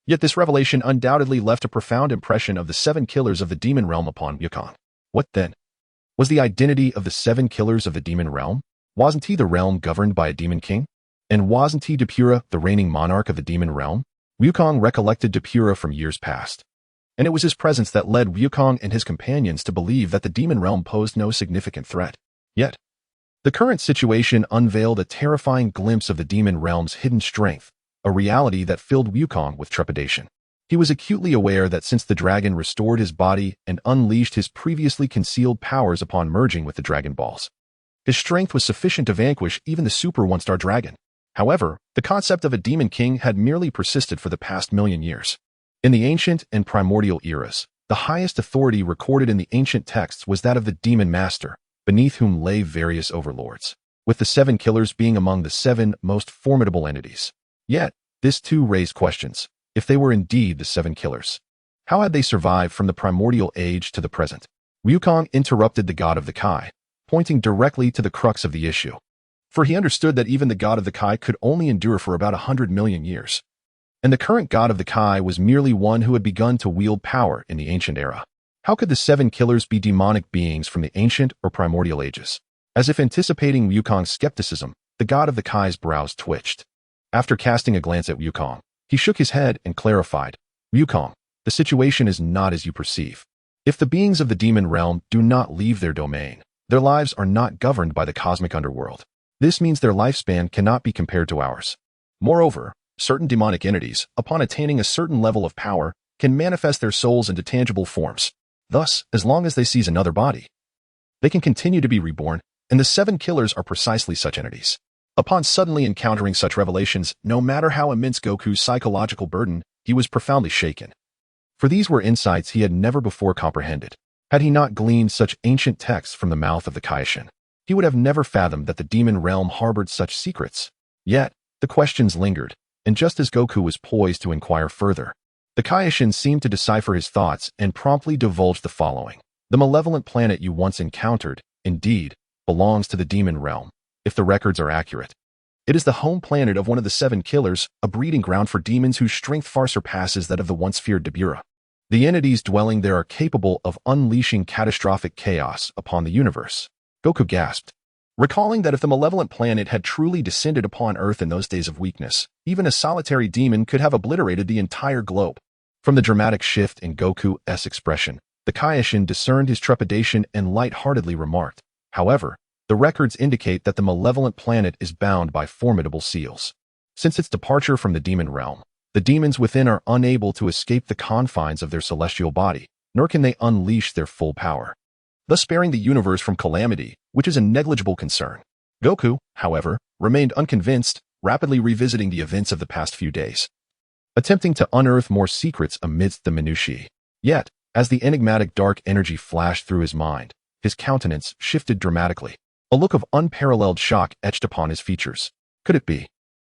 Yet this revelation undoubtedly left a profound impression of the seven killers of the demon realm upon Wukong. What then? Was the identity of the seven killers of the demon realm? Wasn't he the realm governed by a demon king? And wasn't he Depura, the reigning monarch of the demon realm? Wukong recollected Depura from years past, and it was his presence that led Wukong and his companions to believe that the demon realm posed no significant threat. Yet, the current situation unveiled a terrifying glimpse of the demon realm's hidden strength, a reality that filled Wukong with trepidation. He was acutely aware that since the dragon restored his body and unleashed his previously concealed powers upon merging with the Dragon Balls, his strength was sufficient to vanquish even the Super One-Star Dragon. However, the concept of a demon king had merely persisted for the past million years. In the ancient and primordial eras, the highest authority recorded in the ancient texts was that of the demon master, beneath whom lay various overlords, with the seven killers being among the seven most formidable entities. Yet, this too raised questions. If they were indeed the seven killers, how had they survived from the primordial age to the present? Wukong interrupted the god of the Kai, pointing directly to the crux of the issue. For he understood that even the god of the Kai could only endure for about 100 million years. And the current god of the Kai was merely one who had begun to wield power in the ancient era. How could the seven killers be demonic beings from the ancient or primordial ages? As if anticipating Wukong's skepticism, the god of the Kai's brows twitched. After casting a glance at Wukong, he shook his head and clarified, "Wukong, the situation is not as you perceive. If the beings of the demon realm do not leave their domain, their lives are not governed by the cosmic underworld. This means their lifespan cannot be compared to ours. Moreover, certain demonic entities, upon attaining a certain level of power, can manifest their souls into tangible forms. Thus, as long as they seize another body, they can continue to be reborn, and the seven killers are precisely such entities." Upon suddenly encountering such revelations, no matter how immense Goku's psychological burden, he was profoundly shaken. For these were insights he had never before comprehended. Had he not gleaned such ancient texts from the mouth of the Kaioshin, he would have never fathomed that the demon realm harbored such secrets. Yet, the questions lingered, and just as Goku was poised to inquire further, the Kaioshin seemed to decipher his thoughts and promptly divulged the following. The malevolent planet you once encountered, indeed, belongs to the demon realm, if the records are accurate. It is the home planet of one of the seven killers, a breeding ground for demons whose strength far surpasses that of the once feared Dabura. The entities dwelling there are capable of unleashing catastrophic chaos upon the universe. Goku gasped, recalling that if the malevolent planet had truly descended upon Earth in those days of weakness, even a solitary demon could have obliterated the entire globe. From the dramatic shift in Goku's expression, the Kaioshin discerned his trepidation and light-heartedly remarked, "However, the records indicate that the malevolent planet is bound by formidable seals. Since its departure from the demon realm, the demons within are unable to escape the confines of their celestial body, nor can they unleash their full power, thus sparing the universe from calamity, which is a negligible concern." Goku, however, remained unconvinced, rapidly revisiting the events of the past few days, attempting to unearth more secrets amidst the minutiae. Yet, as the enigmatic dark energy flashed through his mind, his countenance shifted dramatically. A look of unparalleled shock etched upon his features. Could it be?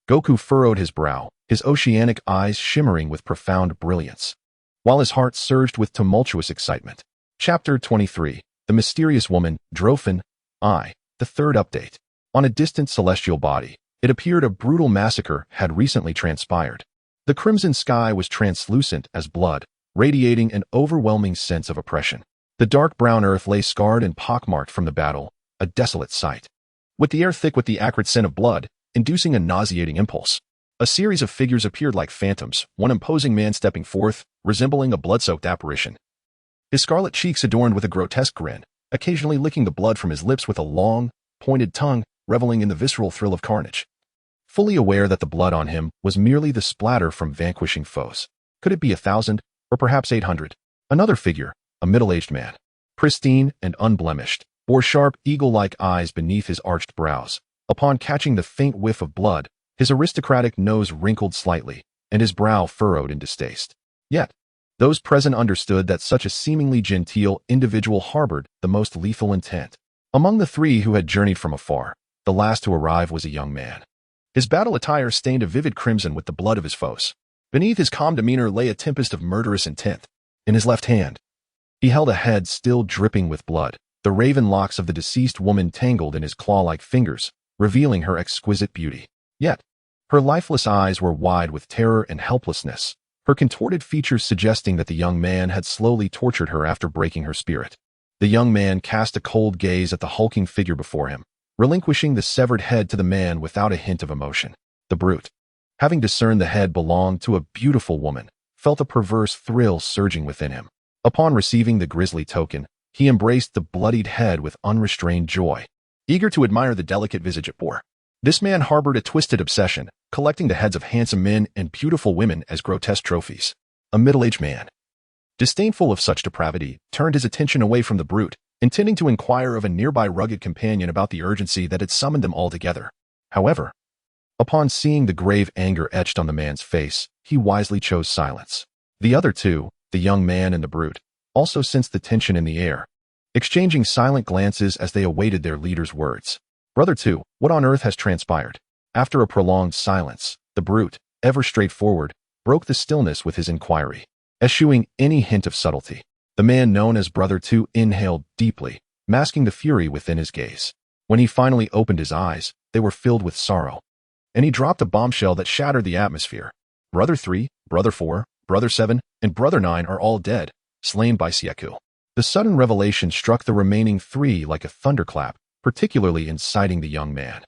Goku furrowed his brow, his oceanic eyes shimmering with profound brilliance, while his heart surged with tumultuous excitement. Chapter 23. The Mysterious Woman, Drofin. The third update. On a distant celestial body, it appeared a brutal massacre had recently transpired. The crimson sky was translucent as blood, radiating an overwhelming sense of oppression. The dark brown earth lay scarred and pockmarked from the battle, a desolate sight, with the air thick with the acrid scent of blood, inducing a nauseating impulse. A series of figures appeared like phantoms, one imposing man stepping forth, resembling a blood-soaked apparition, his scarlet cheeks adorned with a grotesque grin, occasionally licking the blood from his lips with a long, pointed tongue, reveling in the visceral thrill of carnage. Fully aware that the blood on him was merely the splatter from vanquishing foes. Could it be 1,000, or perhaps 800? Another figure, a middle-aged man, pristine and unblemished, bore sharp, eagle-like eyes beneath his arched brows. Upon catching the faint whiff of blood, his aristocratic nose wrinkled slightly, and his brow furrowed in distaste. Yet, those present understood that such a seemingly genteel individual harbored the most lethal intent. Among the three who had journeyed from afar, the last to arrive was a young man. His battle attire stained a vivid crimson with the blood of his foes. Beneath his calm demeanor lay a tempest of murderous intent. In his left hand, he held a head still dripping with blood, the raven locks of the deceased woman tangled in his claw-like fingers, revealing her exquisite beauty. Yet, her lifeless eyes were wide with terror and helplessness, her contorted features suggesting that the young man had slowly tortured her after breaking her spirit. The young man cast a cold gaze at the hulking figure before him, relinquishing the severed head to the man without a hint of emotion. The brute, having discerned the head belonged to a beautiful woman, felt a perverse thrill surging within him. Upon receiving the grisly token, he embraced the bloodied head with unrestrained joy, eager to admire the delicate visage it bore. This man harbored a twisted obsession, collecting the heads of handsome men and beautiful women as grotesque trophies. A middle-aged man, disdainful of such depravity, turned his attention away from the brute, intending to inquire of a nearby rugged companion about the urgency that had summoned them all together. However, upon seeing the grave anger etched on the man's face, he wisely chose silence. The other two, the young man and the brute, also sensed the tension in the air, exchanging silent glances as they awaited their leader's words. Brother two, what on earth has transpired? After a prolonged silence, the brute, ever straightforward, broke the stillness with his inquiry, eschewing any hint of subtlety. The man known as Brother Two inhaled deeply, masking the fury within his gaze. When he finally opened his eyes, they were filled with sorrow, and he dropped a bombshell that shattered the atmosphere. Brother 3, Brother 4, Brother 7, and Brother 9 are all dead, slain by Sieku. The sudden revelation struck the remaining three like a thunderclap, particularly inciting the young man,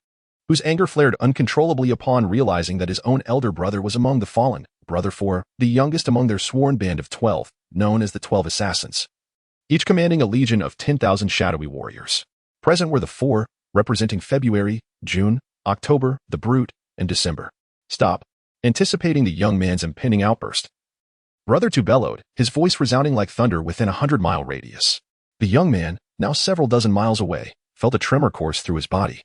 whose anger flared uncontrollably upon realizing that his own elder brother was among the fallen. Brother 4, the youngest among their sworn band of 12, known as the 12 Assassins, each commanding a legion of 10,000 shadowy warriors. Present were the four, representing February, June, October, the Brute, and December. Stop. Anticipating the young man's impending outburst, Brother Two bellowed, his voice resounding like thunder within a 100-mile radius. The young man, now several dozen miles away, felt a tremor course through his body,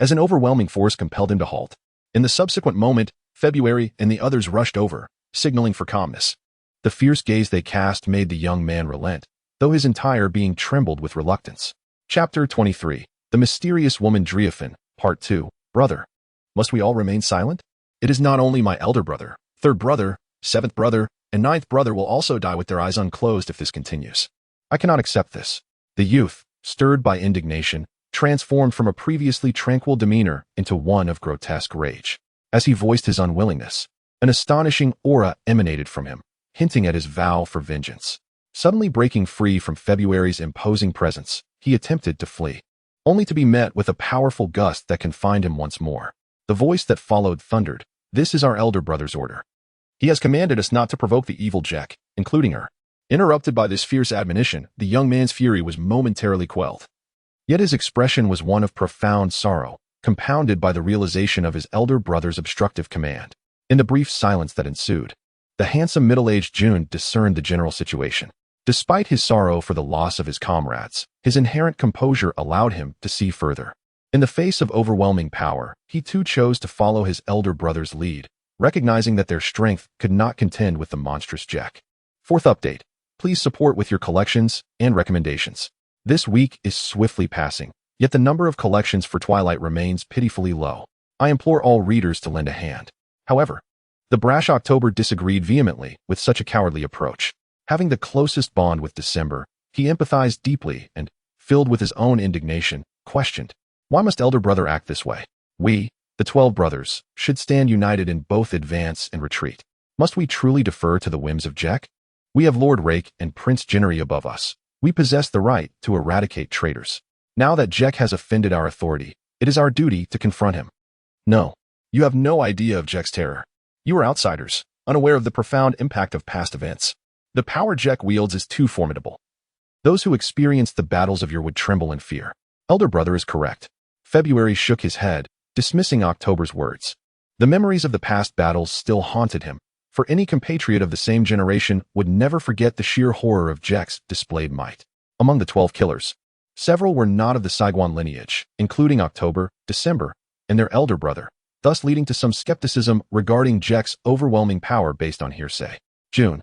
as an overwhelming force compelled him to halt. In the subsequent moment, February and the others rushed over, signaling for calmness. The fierce gaze they cast made the young man relent, though his entire being trembled with reluctance. Chapter 23. The Mysterious Woman Driafin, Part 2. Brother, must we all remain silent? It is not only my elder brother, third brother, seventh brother, and ninth brother will also die with their eyes unclosed if this continues. I cannot accept this. The youth, stirred by indignation, transformed from a previously tranquil demeanor into one of grotesque rage. As he voiced his unwillingness, an astonishing aura emanated from him, hinting at his vow for vengeance. Suddenly breaking free from February's imposing presence, he attempted to flee, only to be met with a powerful gust that confined him once more. The voice that followed thundered, "This is our elder brother's order. He has commanded us not to provoke the evil Jack, including her." Interrupted by this fierce admonition, the young man's fury was momentarily quelled. Yet his expression was one of profound sorrow, compounded by the realization of his elder brother's obstructive command. In the brief silence that ensued, the handsome middle-aged June discerned the general situation. Despite his sorrow for the loss of his comrades, his inherent composure allowed him to see further. In the face of overwhelming power, he too chose to follow his elder brother's lead, recognizing that their strength could not contend with the monstrous Jack. Fourth update. Please support with your collections and recommendations. This week is swiftly passing, yet the number of collections for Twilight remains pitifully low. I implore all readers to lend a hand. However, the brash October disagreed vehemently with such a cowardly approach. Having the closest bond with December, he empathized deeply and, filled with his own indignation, questioned, why must elder brother act this way? We, the 12 brothers, should stand united in both advance and retreat. Must we truly defer to the whims of Jack? We have Lord Rake and Prince Jinnery above us. We possess the right to eradicate traitors. Now that Jack has offended our authority, it is our duty to confront him. No, you have no idea of Jack's terror. You are outsiders, unaware of the profound impact of past events. The power Jack wields is too formidable. Those who experienced the battles of yore would tremble in fear. Elder brother is correct. February shook his head, dismissing October's words. The memories of the past battles still haunted him, for any compatriot of the same generation would never forget the sheer horror of Jack's displayed might. Among the 12 killers, several were not of the Saiyan lineage, including October, December, and their elder brother, thus leading to some skepticism regarding Jack's overwhelming power based on hearsay. June,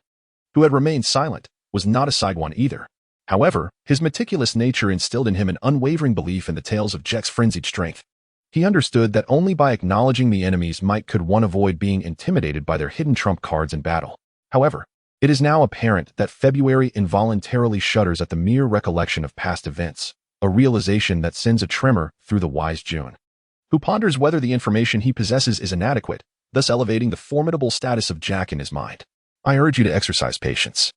who had remained silent, was not a Saiyan either. However, his meticulous nature instilled in him an unwavering belief in the tales of Jack's frenzied strength. He understood that only by acknowledging the enemy's might could one avoid being intimidated by their hidden trump cards in battle. However, it is now apparent that February involuntarily shudders at the mere recollection of past events, a realization that sends a tremor through the wise June, who ponders whether the information he possesses is inadequate, thus elevating the formidable status of Jack in his mind. I urge you to exercise patience.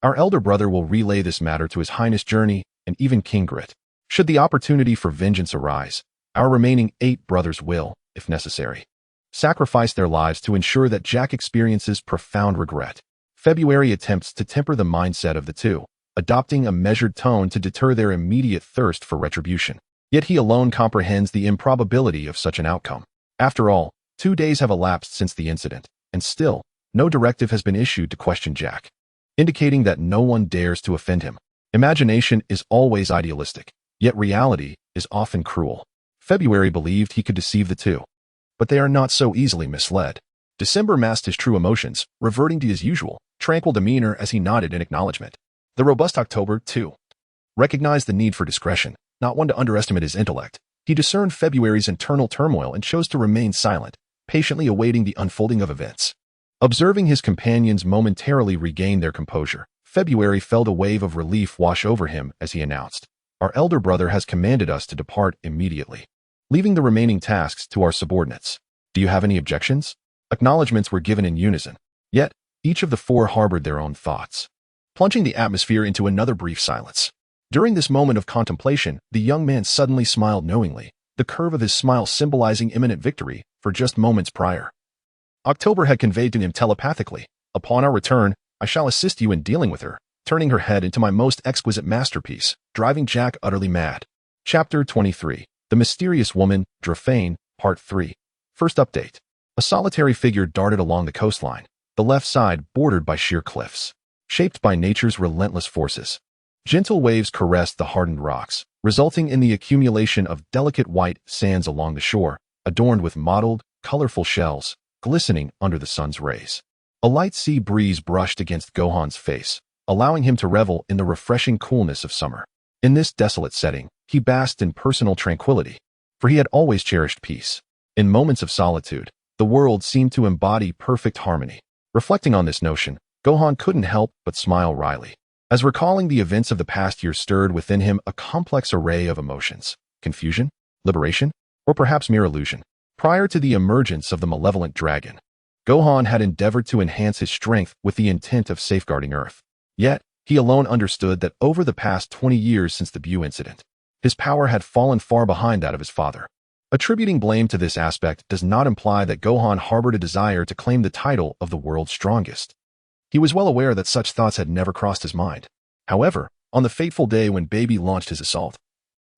Our elder brother will relay this matter to His Highness Journey and even King Grit. Should the opportunity for vengeance arise, our remaining 8 brothers will, if necessary, sacrifice their lives to ensure that Jack experiences profound regret. February attempts to temper the mindset of the two, adopting a measured tone to deter their immediate thirst for retribution. Yet he alone comprehends the improbability of such an outcome. After all, 2 days have elapsed since the incident, and still, no directive has been issued to question Jack, indicating that no one dares to offend him. Imagination is always idealistic, yet reality is often cruel. February believed he could deceive the two, but they are not so easily misled. December masked his true emotions, reverting to his usual, tranquil demeanor as he nodded in acknowledgement. The robust October, too, recognized the need for discretion, not one to underestimate his intellect. He discerned February's internal turmoil and chose to remain silent, patiently awaiting the unfolding of events. Observing his companions momentarily regain their composure, February felt a wave of relief wash over him as he announced, "Our elder brother has commanded us to depart immediately, leaving the remaining tasks to our subordinates. Do you have any objections?" Acknowledgements were given in unison, yet each of the 4 harbored their own thoughts, plunging the atmosphere into another brief silence. During this moment of contemplation, the young man suddenly smiled knowingly, the curve of his smile symbolizing imminent victory for just moments prior. October had conveyed to him telepathically, "Upon our return, I shall assist you in dealing with her," turning her head into my most exquisite masterpiece, driving Jack utterly mad. Chapter 23. The Mysterious Woman, Drafane, Part 3. First update. A solitary figure darted along the coastline, the left side bordered by sheer cliffs, shaped by nature's relentless forces. Gentle waves caressed the hardened rocks, resulting in the accumulation of delicate white sands along the shore, adorned with mottled, colorful shells, glistening under the sun's rays. A light sea breeze brushed against Gohan's face, allowing him to revel in the refreshing coolness of summer. In this desolate setting, he basked in personal tranquility, for he had always cherished peace. In moments of solitude, the world seemed to embody perfect harmony. Reflecting on this notion, Gohan couldn't help but smile wryly, as recalling the events of the past year stirred within him a complex array of emotions: confusion, liberation, or perhaps mere illusion. Prior to the emergence of the malevolent dragon, Gohan had endeavored to enhance his strength with the intent of safeguarding Earth. Yet, he alone understood that over the past 20 years since the Buu incident, his power had fallen far behind that of his father. Attributing blame to this aspect does not imply that Gohan harbored a desire to claim the title of the world's strongest. He was well aware that such thoughts had never crossed his mind. However, on the fateful day when Baby launched his assault,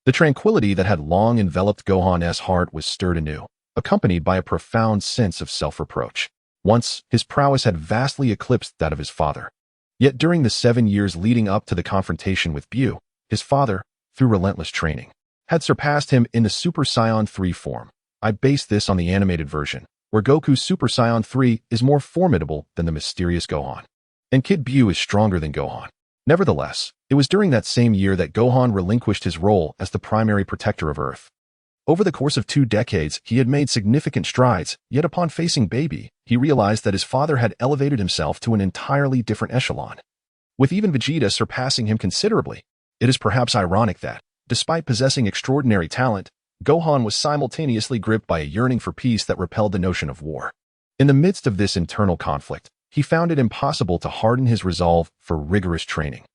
the tranquility that had long enveloped Gohan's heart was stirred anew, accompanied by a profound sense of self-reproach. Once, his prowess had vastly eclipsed that of his father. Yet during the 7 years leading up to the confrontation with Buu, his father, through relentless training, had surpassed him in the Super Saiyan 3 form. I based this on the animated version, where Goku's Super Saiyan 3 is more formidable than the mysterious Gohan, and Kid Buu is stronger than Gohan. Nevertheless, it was during that same year that Gohan relinquished his role as the primary protector of Earth. Over the course of 2 decades, he had made significant strides, yet upon facing Baby, he realized that his father had elevated himself to an entirely different echelon, with even Vegeta surpassing him considerably. It is perhaps ironic that, despite possessing extraordinary talent, Gohan was simultaneously gripped by a yearning for peace that repelled the notion of war. In the midst of this internal conflict, he found it impossible to harden his resolve for rigorous training.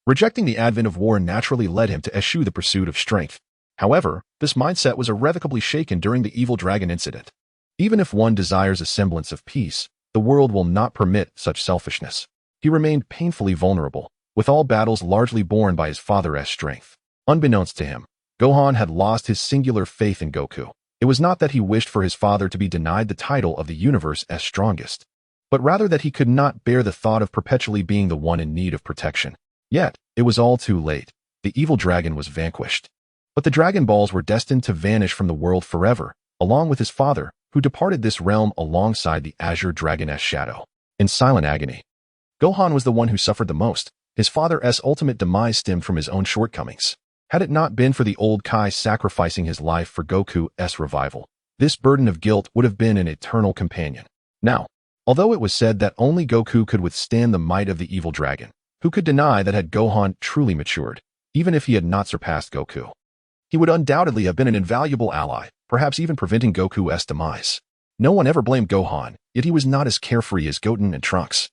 Rejecting the advent of war naturally led him to eschew the pursuit of strength. However, this mindset was irrevocably shaken during the Evil Dragon incident. Even if one desires a semblance of peace, the world will not permit such selfishness. He remained painfully vulnerable, with all battles largely borne by his father's strength. Unbeknownst to him, Gohan had lost his singular faith in Goku. It was not that he wished for his father to be denied the title of the universe's strongest, but rather that he could not bear the thought of perpetually being the one in need of protection. Yet, it was all too late. The evil dragon was vanquished. But the Dragon Balls were destined to vanish from the world forever, along with his father, who departed this realm alongside the Azure Dragon's shadow. In silent agony, Gohan was the one who suffered the most. His father's ultimate demise stemmed from his own shortcomings. Had it not been for the old Kai sacrificing his life for Goku's revival, this burden of guilt would have been an eternal companion. Now, although it was said that only Goku could withstand the might of the evil dragon, who could deny that had Gohan truly matured, even if he had not surpassed Goku, he would undoubtedly have been an invaluable ally, perhaps even preventing Goku's demise. No one ever blamed Gohan, yet he was not as carefree as Goten and Trunks.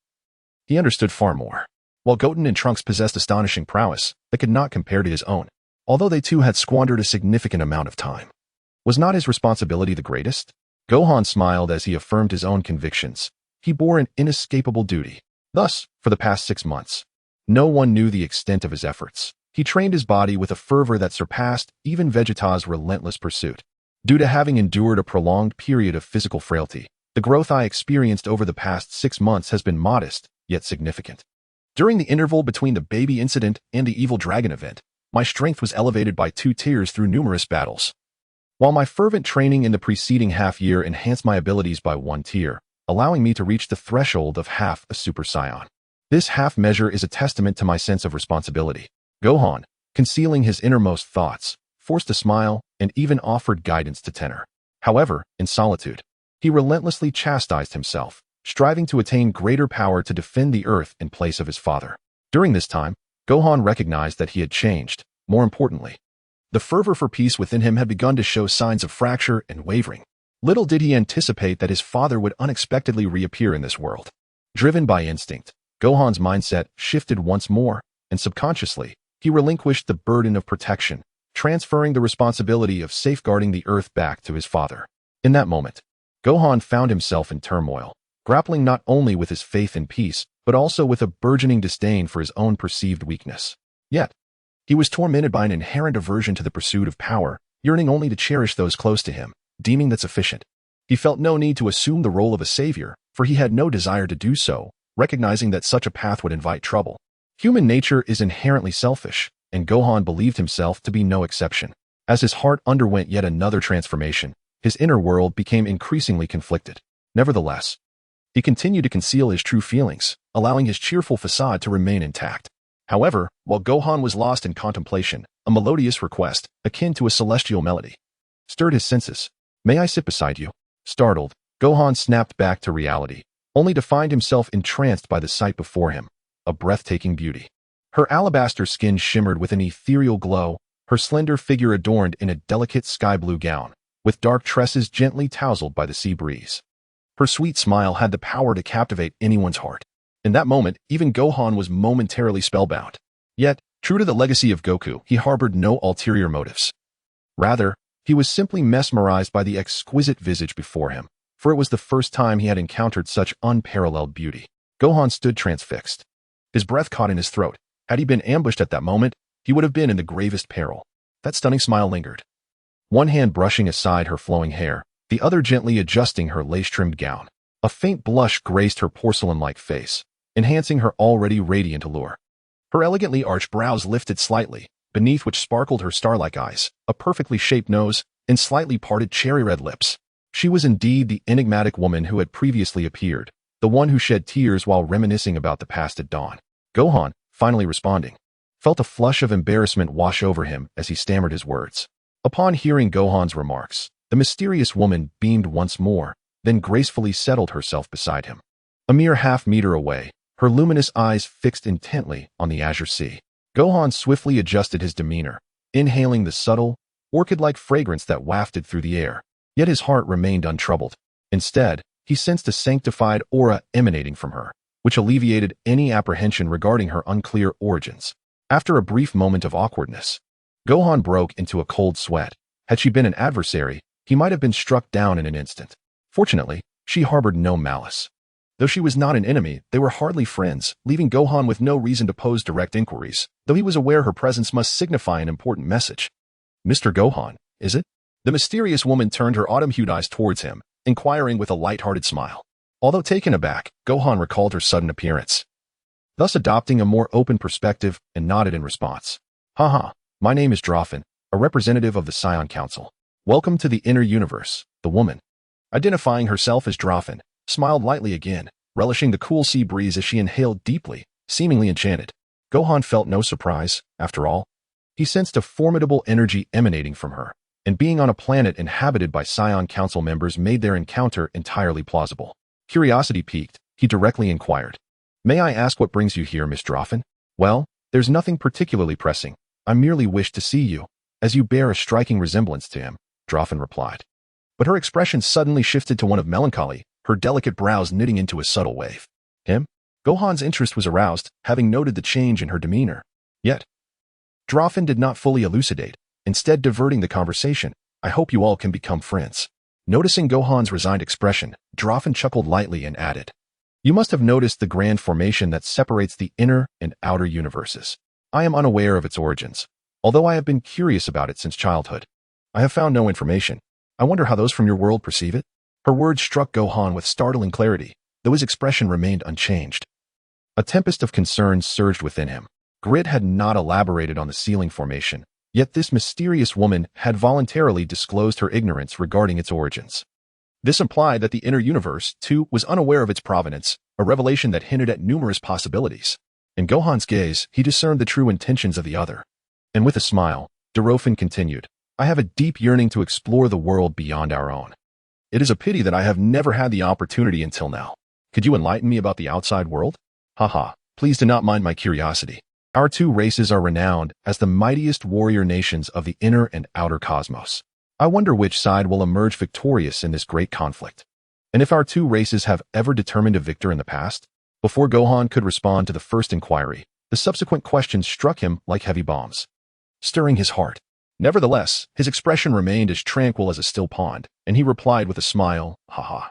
He understood far more. While Goten and Trunks possessed astonishing prowess that could not compare to his own, although they too had squandered a significant amount of time, was not his responsibility the greatest? Gohan smiled as he affirmed his own convictions. He bore an inescapable duty. Thus, for the past 6 months, no one knew the extent of his efforts. He trained his body with a fervor that surpassed even Vegeta's relentless pursuit. Due to having endured a prolonged period of physical frailty, the growth I experienced over the past 6 months has been modest, yet significant. During the interval between the baby incident and the evil dragon event, my strength was elevated by 2 tiers through numerous battles. While my fervent training in the preceding half-year enhanced my abilities by 1 tier, allowing me to reach the threshold of half a Super Saiyan. This half measure is a testament to my sense of responsibility. Gohan, concealing his innermost thoughts, forced a smile and even offered guidance to Tenor. However, in solitude, he relentlessly chastised himself, striving to attain greater power to defend the Earth in place of his father. During this time, Gohan recognized that he had changed. More importantly, the fervor for peace within him had begun to show signs of fracture and wavering. Little did he anticipate that his father would unexpectedly reappear in this world. Driven by instinct, Gohan's mindset shifted once more, and subconsciously, he relinquished the burden of protection, transferring the responsibility of safeguarding the Earth back to his father. In that moment, Gohan found himself in turmoil, grappling not only with his faith in peace, but also with a burgeoning disdain for his own perceived weakness. Yet, he was tormented by an inherent aversion to the pursuit of power, yearning only to cherish those close to him, deeming that sufficient. He felt no need to assume the role of a savior, for he had no desire to do so, recognizing that such a path would invite trouble. Human nature is inherently selfish, and Gohan believed himself to be no exception. As his heart underwent yet another transformation, his inner world became increasingly conflicted. Nevertheless, he continued to conceal his true feelings, allowing his cheerful facade to remain intact. However, while Gohan was lost in contemplation, a melodious request, akin to a celestial melody, stirred his senses. "May I sit beside you?" Startled, Gohan snapped back to reality, only to find himself entranced by the sight before him, a breathtaking beauty. Her alabaster skin shimmered with an ethereal glow, her slender figure adorned in a delicate sky-blue gown, with dark tresses gently tousled by the sea breeze. Her sweet smile had the power to captivate anyone's heart. In that moment, even Gohan was momentarily spellbound. Yet, true to the legacy of Goku, he harbored no ulterior motives. Rather, he was simply mesmerized by the exquisite visage before him, for it was the first time he had encountered such unparalleled beauty. Gohan stood transfixed. His breath caught in his throat. Had he been ambushed at that moment, he would have been in the gravest peril. That stunning smile lingered. One hand brushing aside her flowing hair, the other gently adjusting her lace-trimmed gown. A faint blush graced her porcelain-like face, enhancing her already radiant allure. Her elegantly arched brows lifted slightly, beneath which sparkled her star-like eyes, a perfectly shaped nose, and slightly parted cherry-red lips. She was indeed the enigmatic woman who had previously appeared, the one who shed tears while reminiscing about the past at dawn. Gohan, finally responding, felt a flush of embarrassment wash over him as he stammered his words. Upon hearing Gohan's remarks, the mysterious woman beamed once more, then gracefully settled herself beside him. A mere half-meter away, her luminous eyes fixed intently on the azure sea. Gohan swiftly adjusted his demeanor, inhaling the subtle, orchid-like fragrance that wafted through the air. Yet his heart remained untroubled. Instead, he sensed a sanctified aura emanating from her, which alleviated any apprehension regarding her unclear origins. After a brief moment of awkwardness, Gohan broke into a cold sweat. Had she been an adversary, he might have been struck down in an instant. Fortunately, she harbored no malice. Though she was not an enemy, they were hardly friends, leaving Gohan with no reason to pose direct inquiries, though he was aware her presence must signify an important message. "Mr. Gohan, is it?" The mysterious woman turned her autumn-hued eyes towards him, inquiring with a light-hearted smile. Although taken aback, Gohan recalled her sudden appearance, thus adopting a more open perspective and nodded in response. "Haha, my name is Drafen, a representative of the Saiyan Council. Welcome to the inner universe." The woman, identifying herself as Drafen, smiled lightly again, relishing the cool sea breeze as she inhaled deeply, seemingly enchanted. Gohan felt no surprise, after all. He sensed a formidable energy emanating from her, and being on a planet inhabited by Saiyan Council members made their encounter entirely plausible. Curiosity piqued, he directly inquired, "May I ask what brings you here, Miss Drafen?" "Well, there's nothing particularly pressing. I merely wish to see you, as you bear a striking resemblance to him," Drafen replied. But her expression suddenly shifted to one of melancholy, her delicate brows knitting into a subtle wave. "Him?" Gohan's interest was aroused, having noted the change in her demeanor. Yet, Drafen did not fully elucidate, instead diverting the conversation. "I hope you all can become friends." Noticing Gohan's resigned expression, Drafen chuckled lightly and added, "You must have noticed the grand formation that separates the inner and outer universes. I am unaware of its origins, although I have been curious about it since childhood. I have found no information. I wonder how those from your world perceive it?" Her words struck Gohan with startling clarity, though his expression remained unchanged. A tempest of concern surged within him. Grid had not elaborated on the ceiling formation, yet this mysterious woman had voluntarily disclosed her ignorance regarding its origins. This implied that the inner universe, too, was unaware of its provenance, a revelation that hinted at numerous possibilities. In Gohan's gaze, he discerned the true intentions of the other. And with a smile, Drafen continued, "I have a deep yearning to explore the world beyond our own. It is a pity that I have never had the opportunity until now. Could you enlighten me about the outside world?" "Haha, please do not mind my curiosity. Our two races are renowned as the mightiest warrior nations of the inner and outer cosmos. I wonder which side will emerge victorious in this great conflict. And if our two races have ever determined a victor in the past?" Before Gohan could respond to the first inquiry, the subsequent questions struck him like heavy bombs, stirring his heart. Nevertheless, his expression remained as tranquil as a still pond, and he replied with a smile, "Haha.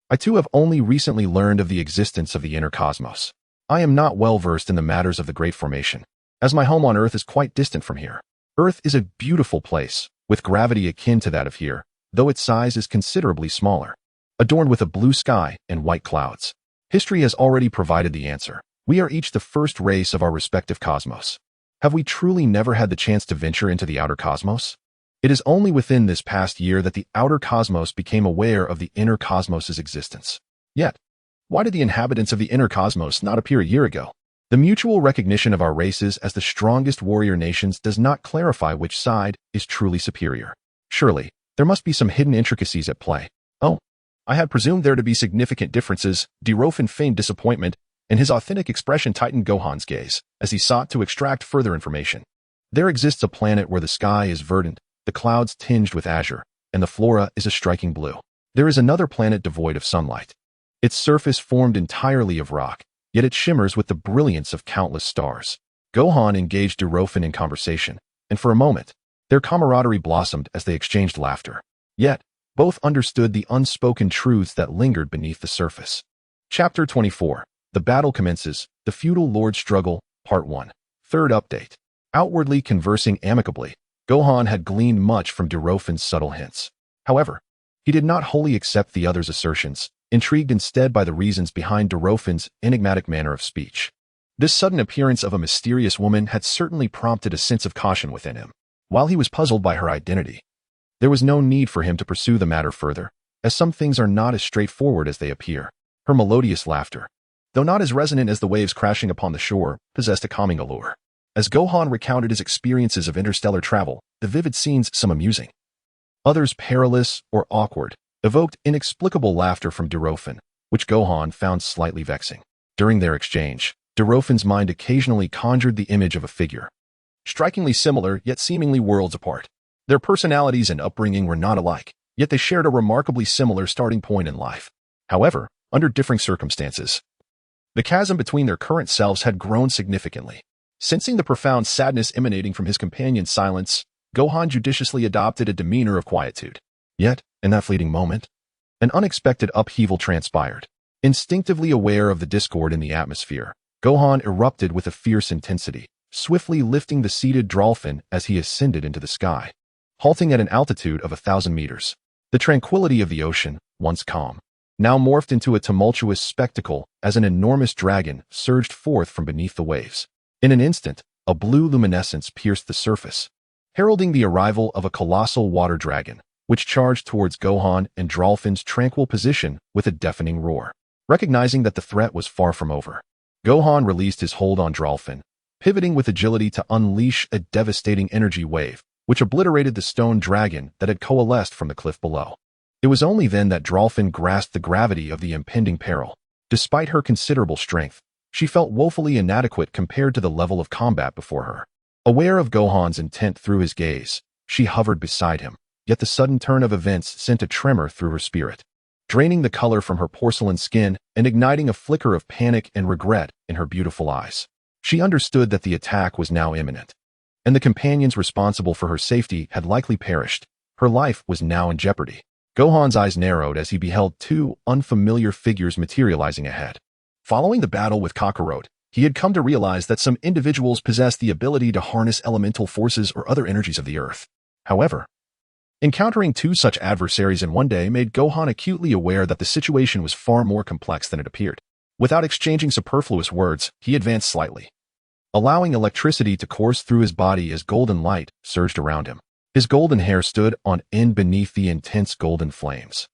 I too have only recently learned of the existence of the inner cosmos. I am not well versed in the matters of the Great Formation, as my home on Earth is quite distant from here. Earth is a beautiful place, with gravity akin to that of here, though its size is considerably smaller, adorned with a blue sky and white clouds. History has already provided the answer. We are each the first race of our respective cosmos. Have we truly never had the chance to venture into the outer cosmos? It is only within this past year that the outer cosmos became aware of the inner cosmos's existence. Yet, why did the inhabitants of the inner cosmos not appear a year ago? The mutual recognition of our races as the strongest warrior nations does not clarify which side is truly superior. Surely, there must be some hidden intricacies at play. Oh, I had presumed there to be significant differences. Drafen feigned disappointment, and his authentic expression tightened Gohan's gaze as he sought to extract further information. There exists a planet where the sky is verdant, the clouds tinged with azure, and the flora is a striking blue. There is another planet devoid of sunlight. Its surface formed entirely of rock, yet it shimmers with the brilliance of countless stars. Gohan engaged Drafen in conversation, and for a moment, their camaraderie blossomed as they exchanged laughter. Yet, both understood the unspoken truths that lingered beneath the surface. Chapter 24. The battle commences, the feudal lord struggle, Part 1. Third update. Outwardly conversing amicably, Gohan had gleaned much from Drafen's subtle hints. However, he did not wholly accept the other's assertions, intrigued instead by the reasons behind Drafen's enigmatic manner of speech. This sudden appearance of a mysterious woman had certainly prompted a sense of caution within him. While he was puzzled by her identity, there was no need for him to pursue the matter further, as some things are not as straightforward as they appear. Her melodious laughter, though not as resonant as the waves crashing upon the shore, possessed a calming allure. As Gohan recounted his experiences of interstellar travel, the vivid scenes, some amusing, others perilous or awkward, evoked inexplicable laughter from Dorofin, which Gohan found slightly vexing. During their exchange, Dorofin's mind occasionally conjured the image of a figure, strikingly similar yet seemingly worlds apart. Their personalities and upbringing were not alike, yet they shared a remarkably similar starting point in life. However, under differing circumstances, the chasm between their current selves had grown significantly. Sensing the profound sadness emanating from his companion's silence, Gohan judiciously adopted a demeanor of quietude. Yet, in that fleeting moment, an unexpected upheaval transpired. Instinctively aware of the discord in the atmosphere, Gohan erupted with a fierce intensity, swiftly lifting the seated Drolfin as he ascended into the sky, halting at an altitude of 1,000 meters. The tranquility of the ocean, once calm, now morphed into a tumultuous spectacle as an enormous dragon surged forth from beneath the waves. In an instant, a blue luminescence pierced the surface, heralding the arrival of a colossal water dragon, which charged towards Gohan and Drolfin's tranquil position with a deafening roar. Recognizing that the threat was far from over, Gohan released his hold on Drolfin, pivoting with agility to unleash a devastating energy wave, which obliterated the stone dragon that had coalesced from the cliff below. It was only then that Drolfin grasped the gravity of the impending peril. Despite her considerable strength, she felt woefully inadequate compared to the level of combat before her. Aware of Gohan's intent through his gaze, she hovered beside him, yet the sudden turn of events sent a tremor through her spirit, draining the color from her porcelain skin and igniting a flicker of panic and regret in her beautiful eyes. She understood that the attack was now imminent, and the companions responsible for her safety had likely perished. Her life was now in jeopardy. Gohan's eyes narrowed as he beheld two unfamiliar figures materializing ahead. Following the battle with Kakarot, he had come to realize that some individuals possessed the ability to harness elemental forces or other energies of the earth. However, encountering two such adversaries in one day made Gohan acutely aware that the situation was far more complex than it appeared. Without exchanging superfluous words, he advanced slightly, allowing electricity to course through his body as golden light surged around him. His golden hair stood on end beneath the intense golden flames,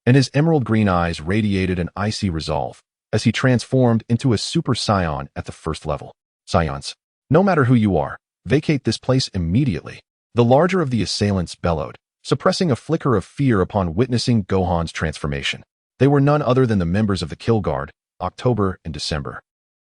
and his emerald green eyes radiated an icy resolve as he transformed into a Super Saiyan at the first level. Saiyans, no matter who you are, vacate this place immediately. The larger of the assailants bellowed, suppressing a flicker of fear upon witnessing Gohan's transformation. They were none other than the members of the Kill Guard, October and December.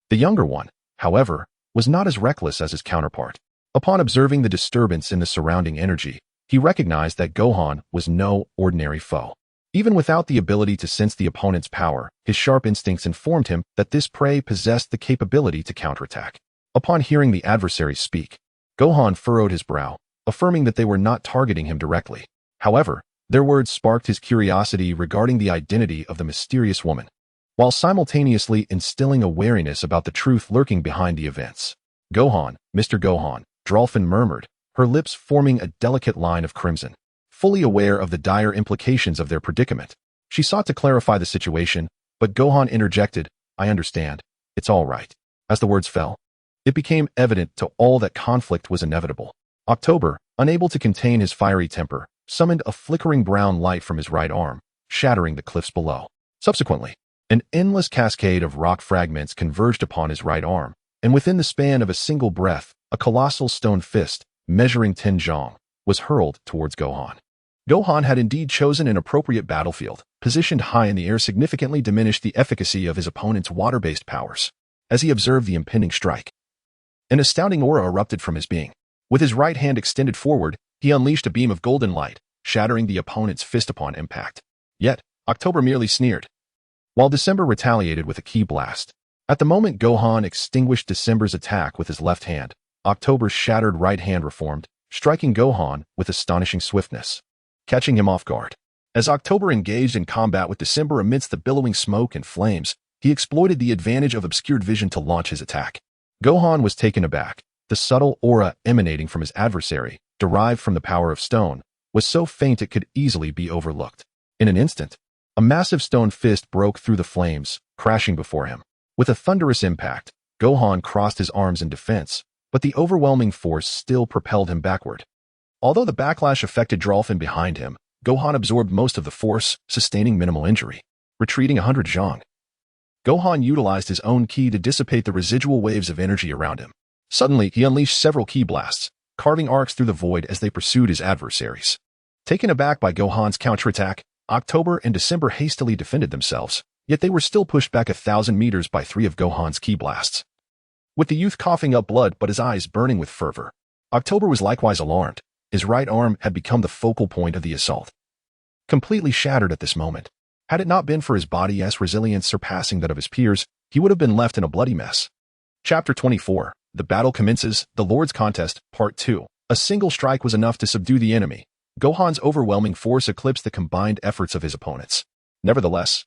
The younger one, however, was not as reckless as his counterpart. Upon observing the disturbance in the surrounding energy, he recognized that Gohan was no ordinary foe. Even without the ability to sense the opponent's power, his sharp instincts informed him that this prey possessed the capability to counterattack. Upon hearing the adversaries speak, Gohan furrowed his brow, affirming that they were not targeting him directly. However, their words sparked his curiosity regarding the identity of the mysterious woman, while simultaneously instilling a wariness about the truth lurking behind the events. Gohan, Mr. Gohan, Drolfin murmured, her lips forming a delicate line of crimson. Fully aware of the dire implications of their predicament, she sought to clarify the situation, but Gohan interjected, "I understand. It's all right." As the words fell, it became evident to all that conflict was inevitable. October, unable to contain his fiery temper, summoned a flickering brown light from his right arm, shattering the cliffs below. Subsequently, an endless cascade of rock fragments converged upon his right arm, and within the span of a single breath, a colossal stone fist, measuring 10 zhong, was hurled towards Gohan. Gohan had indeed chosen an appropriate battlefield. Positioned high in the air significantly diminished the efficacy of his opponent's water-based powers. As he observed the impending strike, an astounding aura erupted from his being. With his right hand extended forward, he unleashed a beam of golden light, shattering the opponent's fist upon impact. Yet, October merely sneered, while December retaliated with a ki blast. At the moment Gohan extinguished December's attack with his left hand, October's shattered right hand reformed, striking Gohan with astonishing swiftness, catching him off guard. As October engaged in combat with December amidst the billowing smoke and flames, he exploited the advantage of obscured vision to launch his attack. Gohan was taken aback. The subtle aura emanating from his adversary, derived from the power of stone, was so faint it could easily be overlooked. In an instant, a massive stone fist broke through the flames, crashing before him. With a thunderous impact, Gohan crossed his arms in defense, but the overwhelming force still propelled him backward. Although the backlash affected Drolfin behind him, Gohan absorbed most of the force, sustaining minimal injury, retreating 100 zhong. Gohan utilized his own ki to dissipate the residual waves of energy around him. Suddenly, he unleashed several ki blasts, carving arcs through the void as they pursued his adversaries. Taken aback by Gohan's counterattack, October and December hastily defended themselves, yet they were still pushed back 1,000 meters by 3 of Gohan's ki blasts. With the youth coughing up blood but his eyes burning with fervor, October was likewise alarmed. His right arm had become the focal point of the assault. Completely shattered at this moment, had it not been for his body's resilience surpassing that of his peers, he would have been left in a bloody mess. Chapter 24. The battle commences, the Lord's Contest, Part 2. A single strike was enough to subdue the enemy. Gohan's overwhelming force eclipsed the combined efforts of his opponents. Nevertheless,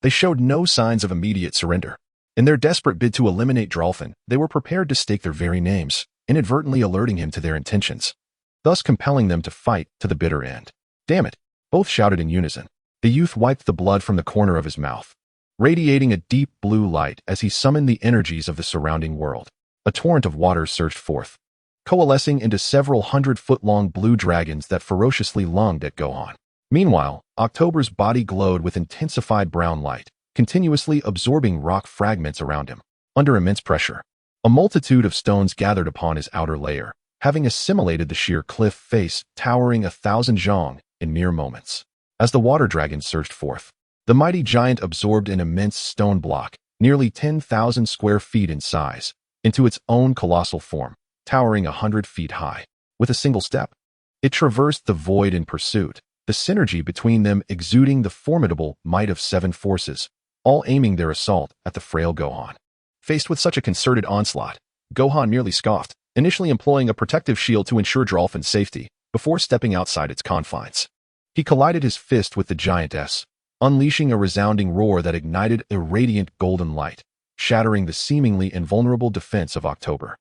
they showed no signs of immediate surrender. In their desperate bid to eliminate Drolfin, they were prepared to stake their very names, inadvertently alerting him to their intentions, thus compelling them to fight to the bitter end. Damn it! Both shouted in unison. The youth wiped the blood from the corner of his mouth, radiating a deep blue light as he summoned the energies of the surrounding world. A torrent of water surged forth, coalescing into several 100-foot-long blue dragons that ferociously lunged at Gohan. Meanwhile, October's body glowed with intensified brown light, continuously absorbing rock fragments around him. Under immense pressure, a multitude of stones gathered upon his outer layer, having assimilated the sheer cliff face, towering 1,000 zhong in mere moments. As the water dragon surged forth, the mighty giant absorbed an immense stone block, nearly 10,000 square feet in size, into its own colossal form, towering 100 feet high. With a single step, it traversed the void in pursuit, the synergy between them exuding the formidable might of 7 forces, all aiming their assault at the frail Gohan. Faced with such a concerted onslaught, Gohan merely scoffed, initially employing a protective shield to ensure Drolfin's safety, before stepping outside its confines. He collided his fist with the giantess, unleashing a resounding roar that ignited a radiant golden light, shattering the seemingly invulnerable defense of October.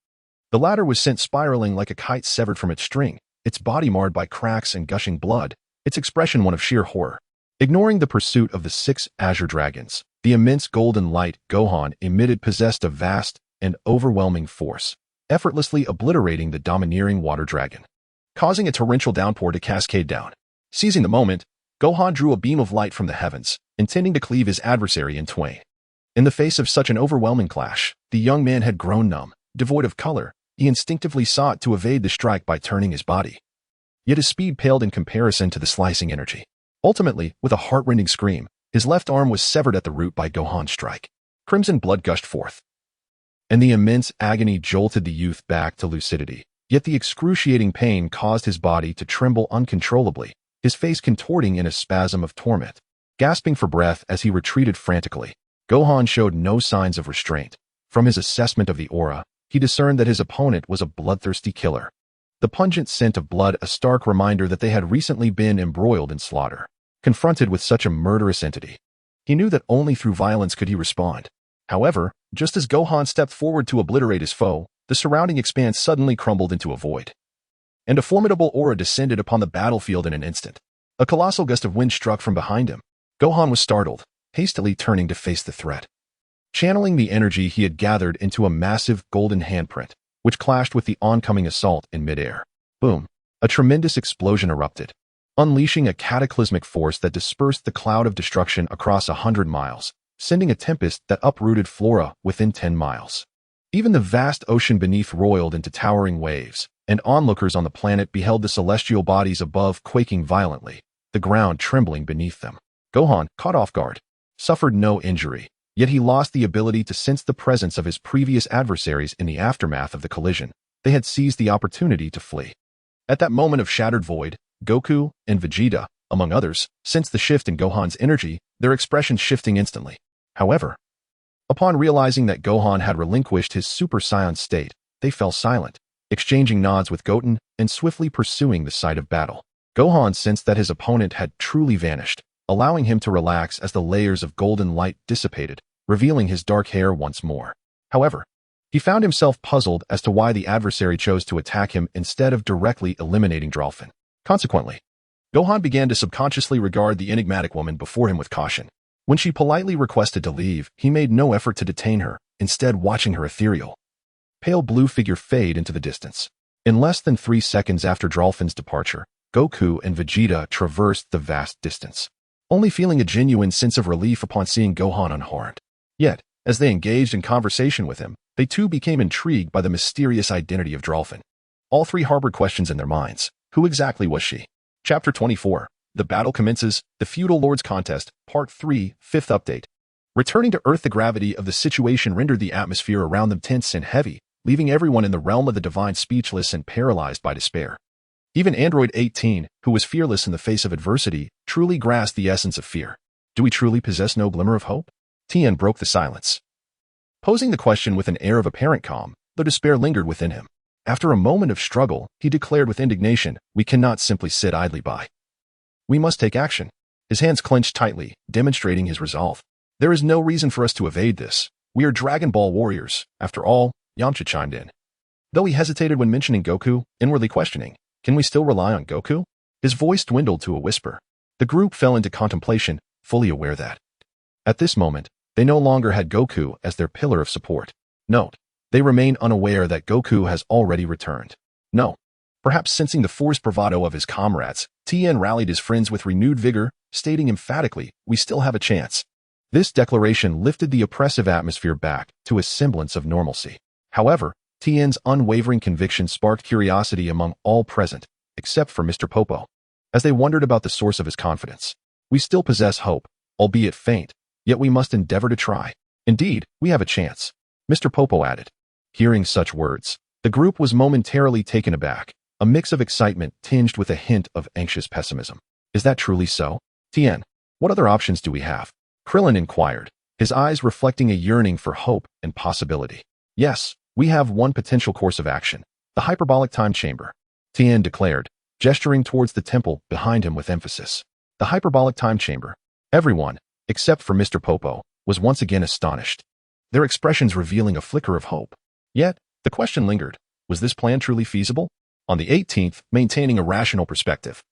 The latter was sent spiraling like a kite severed from its string, its body marred by cracks and gushing blood, its expression one of sheer horror. Ignoring the pursuit of the 6 azure dragons, the immense golden light Gohan emitted possessed a vast and overwhelming force, effortlessly obliterating the domineering water dragon, causing a torrential downpour to cascade down. Seizing the moment, Gohan drew a beam of light from the heavens, intending to cleave his adversary in twain. In the face of such an overwhelming clash, the young man had grown numb, devoid of color. He instinctively sought to evade the strike by turning his body. Yet his speed paled in comparison to the slicing energy. Ultimately, with a heart-rending scream, his left arm was severed at the root by Gohan's strike. Crimson blood gushed forth, and the immense agony jolted the youth back to lucidity. Yet the excruciating pain caused his body to tremble uncontrollably, his face contorting in a spasm of torment. Gasping for breath as he retreated frantically, Gohan showed no signs of restraint. From his assessment of the aura, he discerned that his opponent was a bloodthirsty killer. The pungent scent of blood a stark reminder that they had recently been embroiled in slaughter. Confronted with such a murderous entity, he knew that only through violence could he respond. However, just as Gohan stepped forward to obliterate his foe, the surrounding expanse suddenly crumbled into a void, and a formidable aura descended upon the battlefield in an instant. A colossal gust of wind struck from behind him. Gohan was startled, hastily turning to face the threat, channeling the energy he had gathered into a massive golden handprint, which clashed with the oncoming assault in midair. Boom! A tremendous explosion erupted, unleashing a cataclysmic force that dispersed the cloud of destruction across 100 miles, sending a tempest that uprooted flora within 10 miles. Even the vast ocean beneath roiled into towering waves, and onlookers on the planet beheld the celestial bodies above quaking violently, the ground trembling beneath them. Gohan, caught off guard, suffered no injury, yet he lost the ability to sense the presence of his previous adversaries in the aftermath of the collision. They had seized the opportunity to flee. At that moment of shattered void, Goku and Vegeta, among others, sensed the shift in Gohan's energy, their expressions shifting instantly. However, upon realizing that Gohan had relinquished his Super Saiyan state, they fell silent, exchanging nods with Goten and swiftly pursuing the site of battle. Gohan sensed that his opponent had truly vanished, allowing him to relax as the layers of golden light dissipated, revealing his dark hair once more. However, he found himself puzzled as to why the adversary chose to attack him instead of directly eliminating Drolfin. Consequently, Gohan began to subconsciously regard the enigmatic woman before him with caution. When she politely requested to leave, he made no effort to detain her, instead watching her ethereal, pale blue figure fade into the distance. In less than 3 seconds after Drolfin's departure, Goku and Vegeta traversed the vast distance, only feeling a genuine sense of relief upon seeing Gohan unharmed. Yet, as they engaged in conversation with him, they too became intrigued by the mysterious identity of Drolfin. All three harbored questions in their minds. Who exactly was she? Chapter 24. The battle commences, the Feudal Lords Contest, Part 3, 5th Update. Returning to Earth, the gravity of the situation rendered the atmosphere around them tense and heavy, leaving everyone in the realm of the divine speechless and paralyzed by despair. Even Android 18, who was fearless in the face of adversity, truly grasped the essence of fear. Do we truly possess no glimmer of hope? Tien broke the silence. Posing the question with an air of apparent calm, though despair lingered within him. After a moment of struggle, he declared with indignation, "We cannot simply sit idly by. We must take action." His hands clenched tightly, demonstrating his resolve. "There is no reason for us to evade this. We are Dragon Ball warriors, after all," Yamcha chimed in. Though he hesitated when mentioning Goku, inwardly questioning, "Can we still rely on Goku?" His voice dwindled to a whisper. The group fell into contemplation, fully aware that, at this moment, they no longer had Goku as their pillar of support. Note, they remain unaware that Goku has already returned. No. Perhaps sensing the forced bravado of his comrades, Tien rallied his friends with renewed vigor, stating emphatically, "We still have a chance." This declaration lifted the oppressive atmosphere back to a semblance of normalcy. However, Tien's unwavering conviction sparked curiosity among all present, except for Mr. Popo, as they wondered about the source of his confidence. "We still possess hope, albeit faint, yet we must endeavor to try. Indeed, we have a chance," Mr. Popo added. Hearing such words, the group was momentarily taken aback, a mix of excitement tinged with a hint of anxious pessimism. "Is that truly so? Tien, what other options do we have?" Krillin inquired, his eyes reflecting a yearning for hope and possibility. "Yes, we have one potential course of action, the hyperbolic time chamber," Tien declared, gesturing towards the temple behind him with emphasis. The hyperbolic time chamber. Everyone, except for Mr. Popo, was once again astonished, their expressions revealing a flicker of hope. Yet, the question lingered, was this plan truly feasible? On the 18th, maintaining a rational perspective,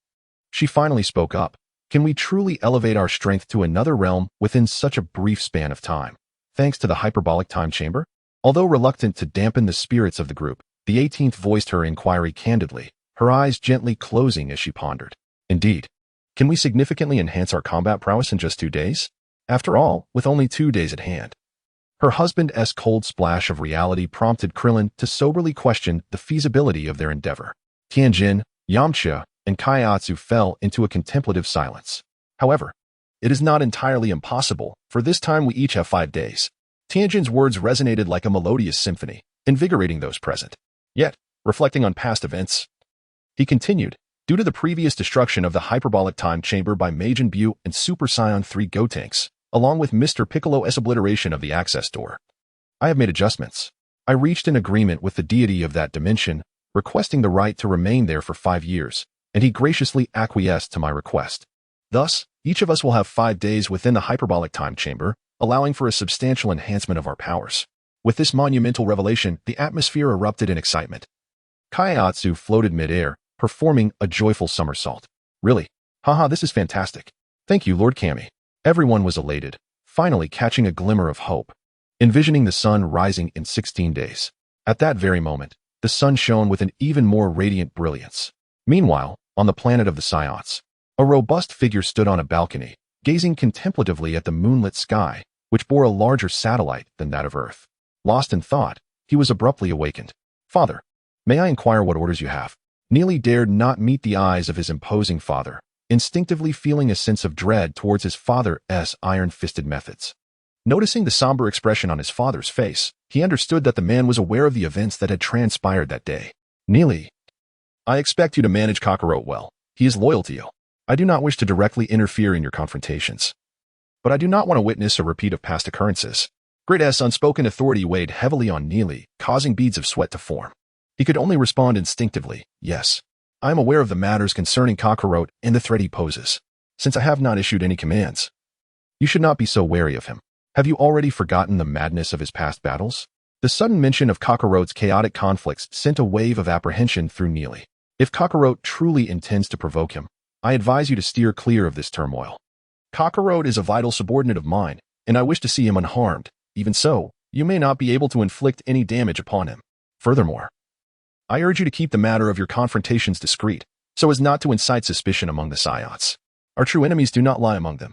she finally spoke up. "Can we truly elevate our strength to another realm within such a brief span of time, thanks to the hyperbolic time chamber?" Although reluctant to dampen the spirits of the group, the 18th voiced her inquiry candidly, her eyes gently closing as she pondered. "Indeed. Can we significantly enhance our combat prowess in just 2 days? After all, with only 2 days at hand." Her husband's cold splash of reality prompted Krillin to soberly question the feasibility of their endeavor. Tianjin, Yamcha, and Kaiatsu fell into a contemplative silence. "However, it is not entirely impossible, for this time we each have 5 days." Tianjin's words resonated like a melodious symphony, invigorating those present. Yet, reflecting on past events, he continued, "Due to the previous destruction of the hyperbolic time chamber by Majin Buu and Super Saiyan 3 Gotenks, along with Mr. Piccolo's obliteration of the access door, I have made adjustments. I reached an agreement with the deity of that dimension, requesting the right to remain there for 5 years, and he graciously acquiesced to my request. Thus, each of us will have 5 days within the hyperbolic time chamber, allowing for a substantial enhancement of our powers." With this monumental revelation, the atmosphere erupted in excitement. Kaiatsu floated midair, performing a joyful somersault. "Really? Haha, this is fantastic. Thank you, Lord Kami." Everyone was elated, finally catching a glimmer of hope, envisioning the sun rising in 16 days. At that very moment, the sun shone with an even more radiant brilliance. Meanwhile, on the planet of the Saiyans, a robust figure stood on a balcony, gazing contemplatively at the moonlit sky, which bore a larger satellite than that of Earth. Lost in thought, he was abruptly awakened. "Father, may I inquire what orders you have?" Neely dared not meet the eyes of his imposing father, instinctively feeling a sense of dread towards his father's iron-fisted methods. Noticing the somber expression on his father's face, he understood that the man was aware of the events that had transpired that day. "Neely, I expect you to manage Kakarot well. He is loyal to you. I do not wish to directly interfere in your confrontations, but I do not want to witness a repeat of past occurrences." Great S unspoken authority weighed heavily on Neely, causing beads of sweat to form. He could only respond instinctively, "Yes. I am aware of the matters concerning Kakarot and the threat he poses, since I have not issued any commands." "You should not be so wary of him. Have you already forgotten the madness of his past battles?" The sudden mention of Kakarot's chaotic conflicts sent a wave of apprehension through Neely. "If Kakarot truly intends to provoke him, I advise you to steer clear of this turmoil." Kakarot is a vital subordinate of mine, and I wish to see him unharmed. Even so, you may not be able to inflict any damage upon him. Furthermore, I urge you to keep the matter of your confrontations discreet, so as not to incite suspicion among the Saiyans. Our true enemies do not lie among them.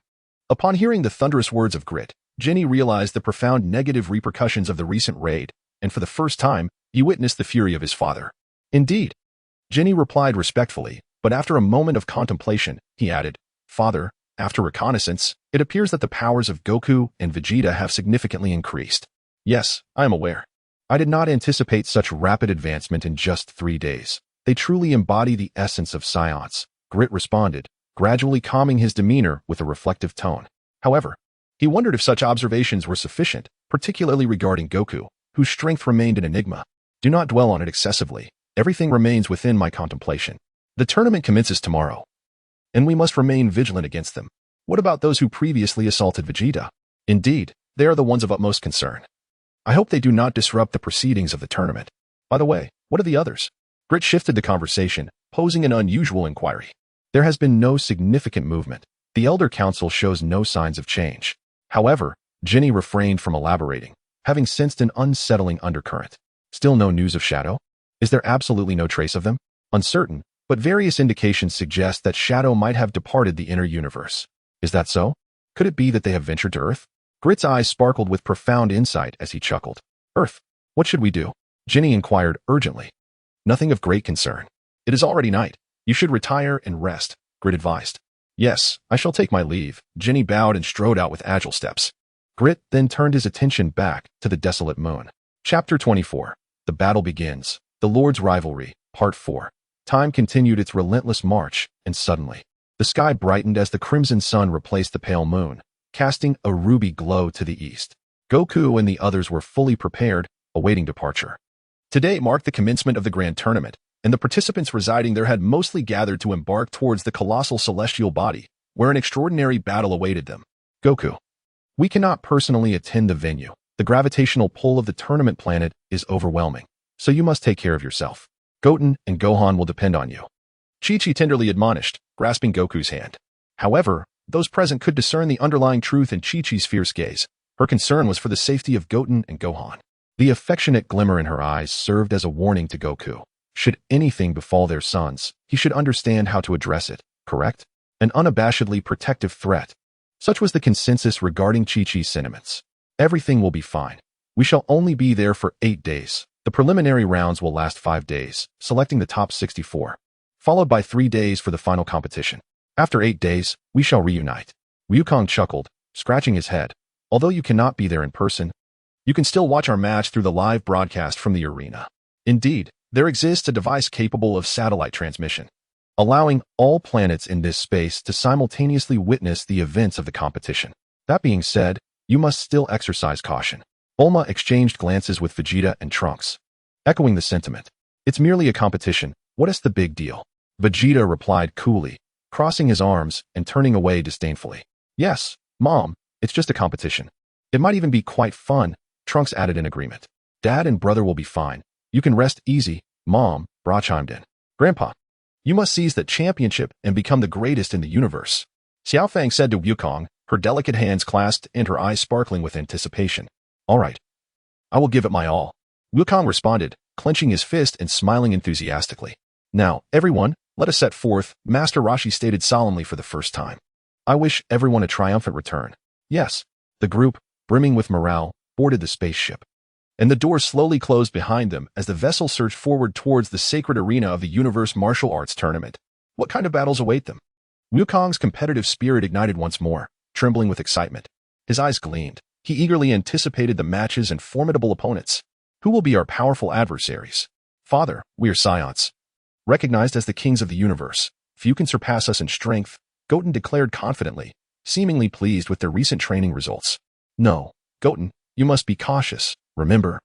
Upon hearing the thunderous words of Grit, Jenny realized the profound negative repercussions of the recent raid, and for the first time, he witnessed the fury of his father. Indeed, Jenny replied respectfully, but after a moment of contemplation, he added, Father, after reconnaissance, it appears that the powers of Goku and Vegeta have significantly increased. Yes, I am aware. I did not anticipate such rapid advancement in just 3 days. They truly embody the essence of Saiyans, Grit responded, gradually calming his demeanor with a reflective tone. However, he wondered if such observations were sufficient, particularly regarding Goku, whose strength remained an enigma. Do not dwell on it excessively. Everything remains within my contemplation. The tournament commences tomorrow, and we must remain vigilant against them. What about those who previously assaulted Vegeta? Indeed, they are the ones of utmost concern. I hope they do not disrupt the proceedings of the tournament. By the way, what are the others? Grit shifted the conversation, posing an unusual inquiry. There has been no significant movement. The Elder Council shows no signs of change. However, Jenny refrained from elaborating, having sensed an unsettling undercurrent. Still no news of Shadow? Is there absolutely no trace of them? Uncertain, but various indications suggest that Shadow might have departed the inner universe. Is that so? Could it be that they have ventured to Earth? Grit's eyes sparkled with profound insight as he chuckled. Earth, what should we do? Jenny inquired urgently. Nothing of great concern. It is already night. You should retire and rest, Grit advised. Yes, I shall take my leave. Jenny bowed and strode out with agile steps. Grit then turned his attention back to the desolate moon. Chapter 24. The Battle Begins. The Lord's Rivalry, Part 4. Time continued its relentless march, and suddenly, the sky brightened as the crimson sun replaced the pale moon, casting a ruby glow to the east. Goku and the others were fully prepared, awaiting departure. Today marked the commencement of the grand tournament, and the participants residing there had mostly gathered to embark towards the colossal celestial body, where an extraordinary battle awaited them. Goku. We cannot personally attend the venue. The gravitational pull of the tournament planet is overwhelming, so you must take care of yourself. Goten and Gohan will depend on you. Chi-Chi tenderly admonished, grasping Goku's hand. However, those present could discern the underlying truth in Chi-Chi's fierce gaze. Her concern was for the safety of Goten and Gohan. The affectionate glimmer in her eyes served as a warning to Goku. Should anything befall their sons, he should understand how to address it, correct? An unabashedly protective threat. Such was the consensus regarding Chi-Chi's sentiments. Everything will be fine. We shall only be there for 8 days. The preliminary rounds will last 5 days, selecting the top 64, followed by 3 days for the final competition. After 8 days, we shall reunite. Wukong chuckled, scratching his head. Although you cannot be there in person, you can still watch our match through the live broadcast from the arena. Indeed, there exists a device capable of satellite transmission, allowing all planets in this space to simultaneously witness the events of the competition. That being said, you must still exercise caution. Bulma exchanged glances with Vegeta and Trunks, echoing the sentiment. It's merely a competition. What is the big deal? Vegeta replied coolly, crossing his arms and turning away disdainfully. Yes, Mom, it's just a competition. It might even be quite fun, Trunks added in agreement. Dad and brother will be fine. You can rest easy, Mom, Bra chimed in. Grandpa, you must seize that championship and become the greatest in the universe, Xiaofang said to Wukong, her delicate hands clasped and her eyes sparkling with anticipation. All right. I will give it my all, Wukong responded, clenching his fist and smiling enthusiastically. Now, everyone, let us set forth, Master Roshi stated solemnly for the first time. I wish everyone a triumphant return. Yes. The group, brimming with morale, boarded the spaceship, and the doors slowly closed behind them as the vessel surged forward towards the sacred arena of the Universe Martial Arts Tournament. What kind of battles await them? Wukong's competitive spirit ignited once more, trembling with excitement. His eyes gleamed. He eagerly anticipated the matches and formidable opponents. Who will be our powerful adversaries? Father, we are Saiyans. Recognized as the kings of the universe, few can surpass us in strength, Goten declared confidently, seemingly pleased with their recent training results. No, Goten, you must be cautious, remember.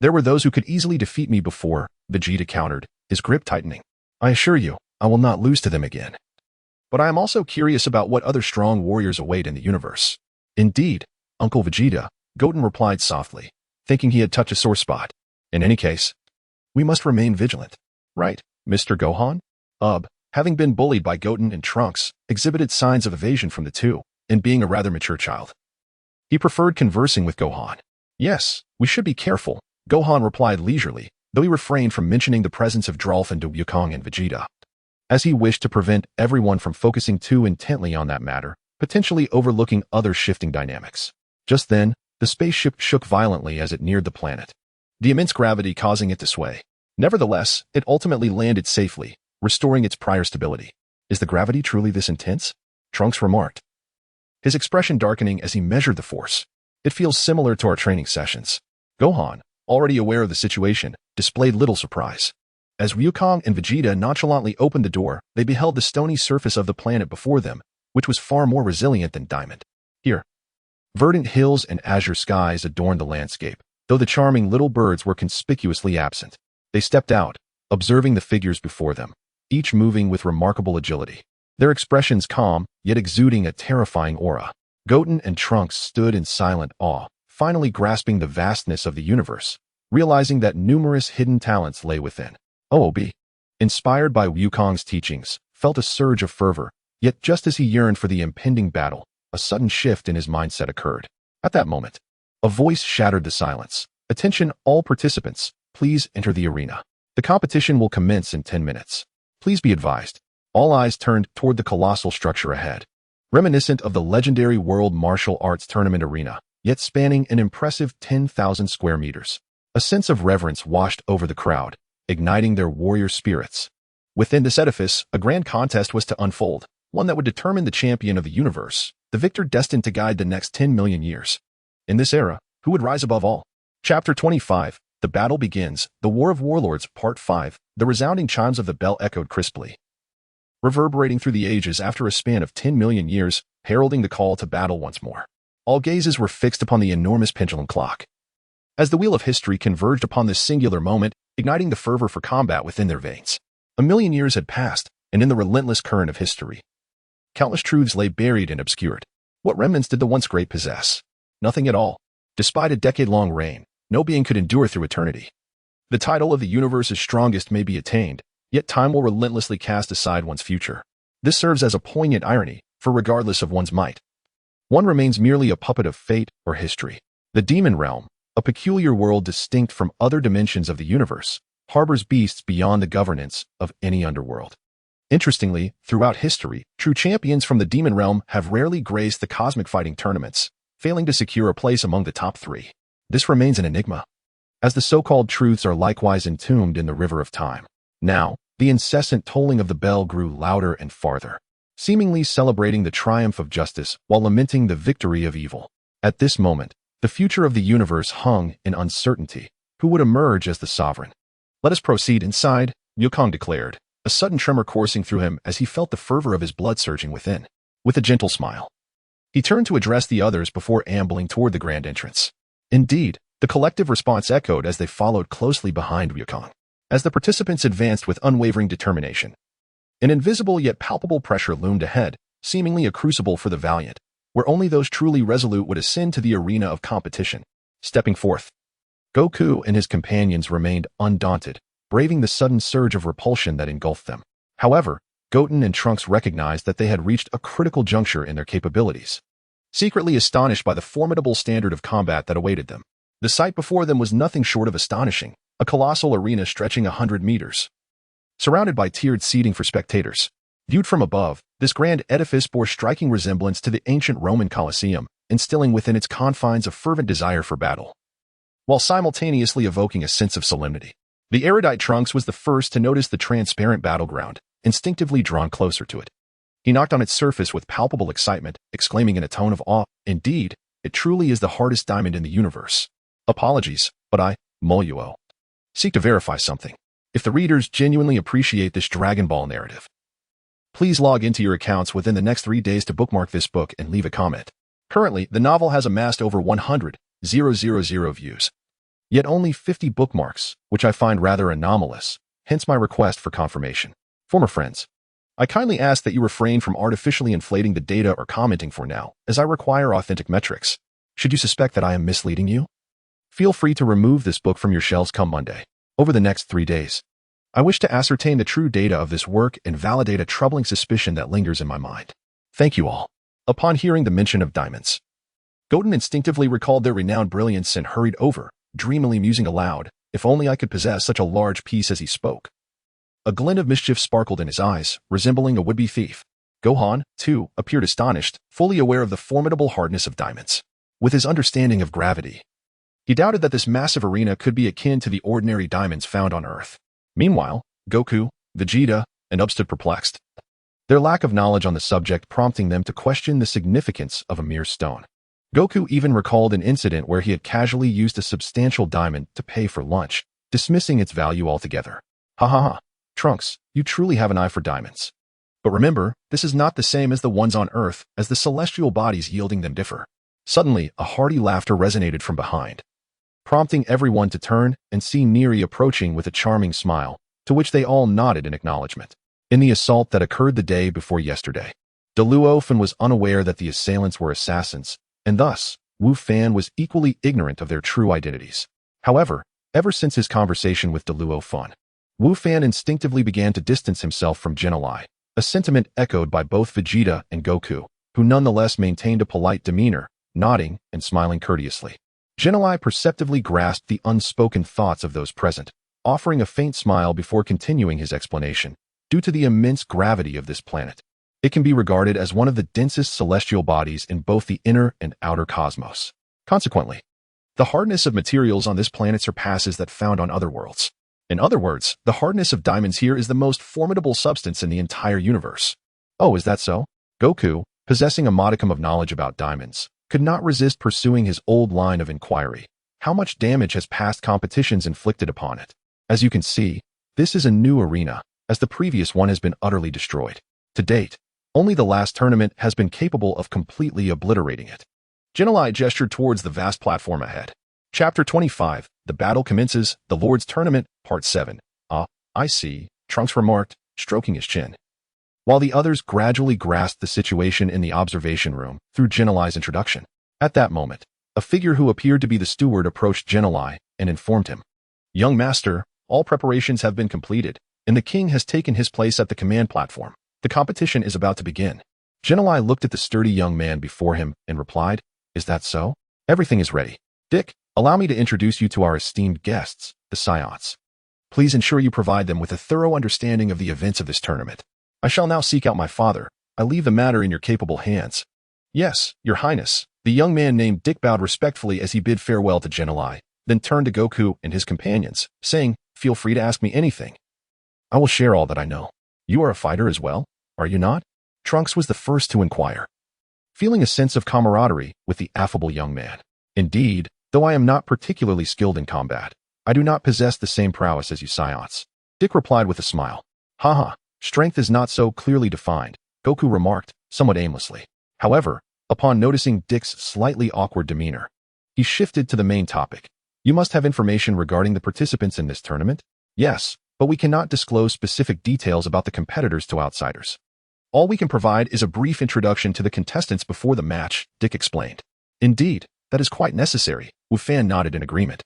There were those who could easily defeat me before, Vegeta countered, his grip tightening. I assure you, I will not lose to them again. But I am also curious about what other strong warriors await in the universe. Indeed, Uncle Vegeta, Goten replied softly, thinking he had touched a sore spot. In any case, we must remain vigilant. Right, Mr. Gohan? having been bullied by Goten and Trunks, exhibited signs of evasion from the two, and being a rather mature child. He preferred conversing with Gohan. Yes, we should be careful, Gohan replied leisurely, though he refrained from mentioning the presence of Drolf and Wukong and Vegeta, as he wished to prevent everyone from focusing too intently on that matter, potentially overlooking other shifting dynamics. Just then, the spaceship shook violently as it neared the planet, the immense gravity causing it to sway. Nevertheless, it ultimately landed safely, restoring its prior stability. Is the gravity truly this intense? Trunks remarked, his expression darkening as he measured the force. It feels similar to our training sessions. Gohan, already aware of the situation, displayed little surprise. As Wukong and Vegeta nonchalantly opened the door, they beheld the stony surface of the planet before them, which was far more resilient than diamond. Here, verdant hills and azure skies adorned the landscape, though the charming little birds were conspicuously absent. They stepped out, observing the figures before them, each moving with remarkable agility, their expressions calm, yet exuding a terrifying aura. Goten and Trunks stood in silent awe, finally grasping the vastness of the universe, realizing that numerous hidden talents lay within. Oob, inspired by Wukong's teachings, felt a surge of fervor, yet just as he yearned for the impending battle, a sudden shift in his mindset occurred. At that moment, a voice shattered the silence. Attention all participants, please enter the arena. The competition will commence in 10 minutes. Please be advised. All eyes turned toward the colossal structure ahead, reminiscent of the legendary World Martial Arts Tournament arena, yet spanning an impressive 10,000 square meters. A sense of reverence washed over the crowd, igniting their warrior spirits. Within this edifice, a grand contest was to unfold, one that would determine the champion of the universe, the victor destined to guide the next 10 million years. In this era, who would rise above all? Chapter 25, The Battle Begins, The War of Warlords, Part 5, the resounding chimes of the bell echoed crisply, reverberating through the ages after a span of 10 million years, heralding the call to battle once more. All gazes were fixed upon the enormous pendulum clock, as the wheel of history converged upon this singular moment, igniting the fervor for combat within their veins. A million years had passed, and in the relentless current of history, countless truths lay buried and obscured. What remnants did the once great possess? Nothing at all. Despite a decade-long reign, no being could endure through eternity. The title of the universe's strongest may be attained, yet time will relentlessly cast aside one's future. This serves as a poignant irony, for regardless of one's might, one remains merely a puppet of fate or history. The demon realm, a peculiar world distinct from other dimensions of the universe, harbors beasts beyond the governance of any underworld. Interestingly, throughout history, true champions from the demon realm have rarely graced the cosmic fighting tournaments, failing to secure a place among the top 3. This remains an enigma, as the so-called truths are likewise entombed in the river of time. Now, the incessant tolling of the bell grew louder and farther, seemingly celebrating the triumph of justice while lamenting the victory of evil. At this moment, the future of the universe hung in uncertainty. Who would emerge as the sovereign? Let us proceed inside, Wukong declared, a sudden tremor coursing through him as he felt the fervor of his blood surging within. With a gentle smile, he turned to address the others before ambling toward the grand entrance. Indeed, the collective response echoed as they followed closely behind Wukong, as the participants advanced with unwavering determination. An invisible yet palpable pressure loomed ahead, seemingly a crucible for the valiant, where only those truly resolute would ascend to the arena of competition. Stepping forth, Goku and his companions remained undaunted, braving the sudden surge of repulsion that engulfed them. However, Goten and Trunks recognized that they had reached a critical juncture in their capabilities, secretly astonished by the formidable standard of combat that awaited them. The sight before them was nothing short of astonishing, a colossal arena stretching 100 meters, surrounded by tiered seating for spectators. Viewed from above, this grand edifice bore striking resemblance to the ancient Roman Colosseum, instilling within its confines a fervent desire for battle, while simultaneously evoking a sense of solemnity. The erudite Trunks was the first to notice the transparent battleground, instinctively drawn closer to it. He knocked on its surface with palpable excitement, exclaiming in a tone of awe, "Indeed, it truly is the hardest diamond in the universe. Apologies, but I, Moluo, seek to verify something. If the readers genuinely appreciate this Dragon Ball narrative, please log into your accounts within the next 3 days to bookmark this book and leave a comment." Currently, the novel has amassed over 100,000 views, yet only 50 bookmarks, which I find rather anomalous, hence my request for confirmation. Former friends, I kindly ask that you refrain from artificially inflating the data or commenting for now, as I require authentic metrics. Should you suspect that I am misleading you, feel free to remove this book from your shelves come Monday. Over the next 3 days, I wish to ascertain the true data of this work and validate a troubling suspicion that lingers in my mind. Thank you all. Upon hearing the mention of diamonds, Goten instinctively recalled their renowned brilliance and hurried over, dreamily musing aloud, if only I could possess such a large piece as he spoke. A glint of mischief sparkled in his eyes, resembling a would-be thief. Gohan, too, appeared astonished, fully aware of the formidable hardness of diamonds. With his understanding of gravity, he doubted that this massive arena could be akin to the ordinary diamonds found on Earth. Meanwhile, Goku, Vegeta, and Up stood perplexed, their lack of knowledge on the subject prompting them to question the significance of a mere stone. Goku even recalled an incident where he had casually used a substantial diamond to pay for lunch, dismissing its value altogether. Ha ha ha, Trunks, you truly have an eye for diamonds. But remember, this is not the same as the ones on Earth, as the celestial bodies yielding them differ. Suddenly, a hearty laughter resonated from behind, prompting everyone to turn and see Neri approaching with a charming smile, to which they all nodded in acknowledgement. In the assault that occurred the day before yesterday, Deluofen was unaware that the assailants were assassins, and thus, Wu Fan was equally ignorant of their true identities. However, ever since his conversation with Deluofen, Wu Fan instinctively began to distance himself from Genelai, a sentiment echoed by both Vegeta and Goku, who nonetheless maintained a polite demeanor, nodding and smiling courteously. Genelai perceptively grasped the unspoken thoughts of those present, offering a faint smile before continuing his explanation. Due to the immense gravity of this planet, it can be regarded as one of the densest celestial bodies in both the inner and outer cosmos. Consequently, the hardness of materials on this planet surpasses that found on other worlds. In other words, the hardness of diamonds here is the most formidable substance in the entire universe. Oh, is that so? Goku, possessing a modicum of knowledge about diamonds, could not resist pursuing his old line of inquiry. How much damage has past competitions inflicted upon it? As you can see, this is a new arena, as the previous one has been utterly destroyed. To date, only the last tournament has been capable of completely obliterating it. Genelai gestured towards the vast platform ahead. Chapter 25, The Battle Commences, The Lord's Tournament, Part 7. Ah, I see, Trunks remarked, stroking his chin, while the others gradually grasped the situation in the observation room through Genelai's introduction. At that moment, a figure who appeared to be the steward approached Genelai and informed him, "Young master, all preparations have been completed, and the king has taken his place at the command platform. The competition is about to begin." Genelai looked at the sturdy young man before him and replied, "Is that so? Everything is ready. Dick, allow me to introduce you to our esteemed guests, the Saiyans. Please ensure you provide them with a thorough understanding of the events of this tournament. I shall now seek out my father. I leave the matter in your capable hands." "Yes, your highness." The young man named Dick bowed respectfully as he bid farewell to Genelai, then turned to Goku and his companions, saying, "Feel free to ask me anything. I will share all that I know." "You are a fighter as well, are you not?" Trunks was the first to inquire, feeling a sense of camaraderie with the affable young man. "Indeed, though I am not particularly skilled in combat, I do not possess the same prowess as you Saiyans," Dick replied with a smile. "Haha, strength is not so clearly defined," Goku remarked, somewhat aimlessly. However, upon noticing Dick's slightly awkward demeanor, he shifted to the main topic. "You must have information regarding the participants in this tournament?" "Yes, but we cannot disclose specific details about the competitors to outsiders. All we can provide is a brief introduction to the contestants before the match," Dick explained. "Indeed, that is quite necessary," Wu Fan nodded in agreement,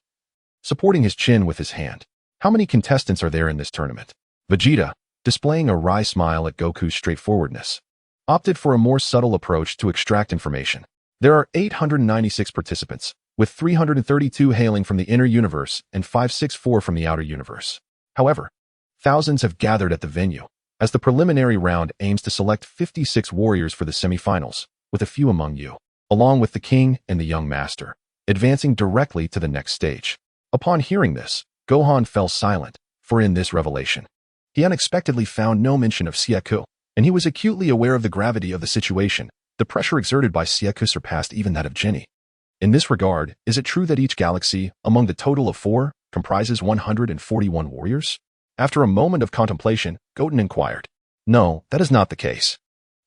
supporting his chin with his hand. "How many contestants are there in this tournament?" Vegeta, displaying a wry smile at Goku's straightforwardness, opted for a more subtle approach to extract information. "There are 896 participants, with 332 hailing from the inner universe and 564 from the outer universe. However, thousands have gathered at the venue, as the preliminary round aims to select 56 warriors for the semifinals, with a few among you, along with the king and the young master, advancing directly to the next stage." Upon hearing this, Gohan fell silent, for in this revelation, he unexpectedly found no mention of Sieku, and he was acutely aware of the gravity of the situation. The pressure exerted by Sieku surpassed even that of Jinny. In this regard, is it true that each galaxy, among the total of 4, comprises 141 warriors? After a moment of contemplation, Goten inquired. "No, that is not the case.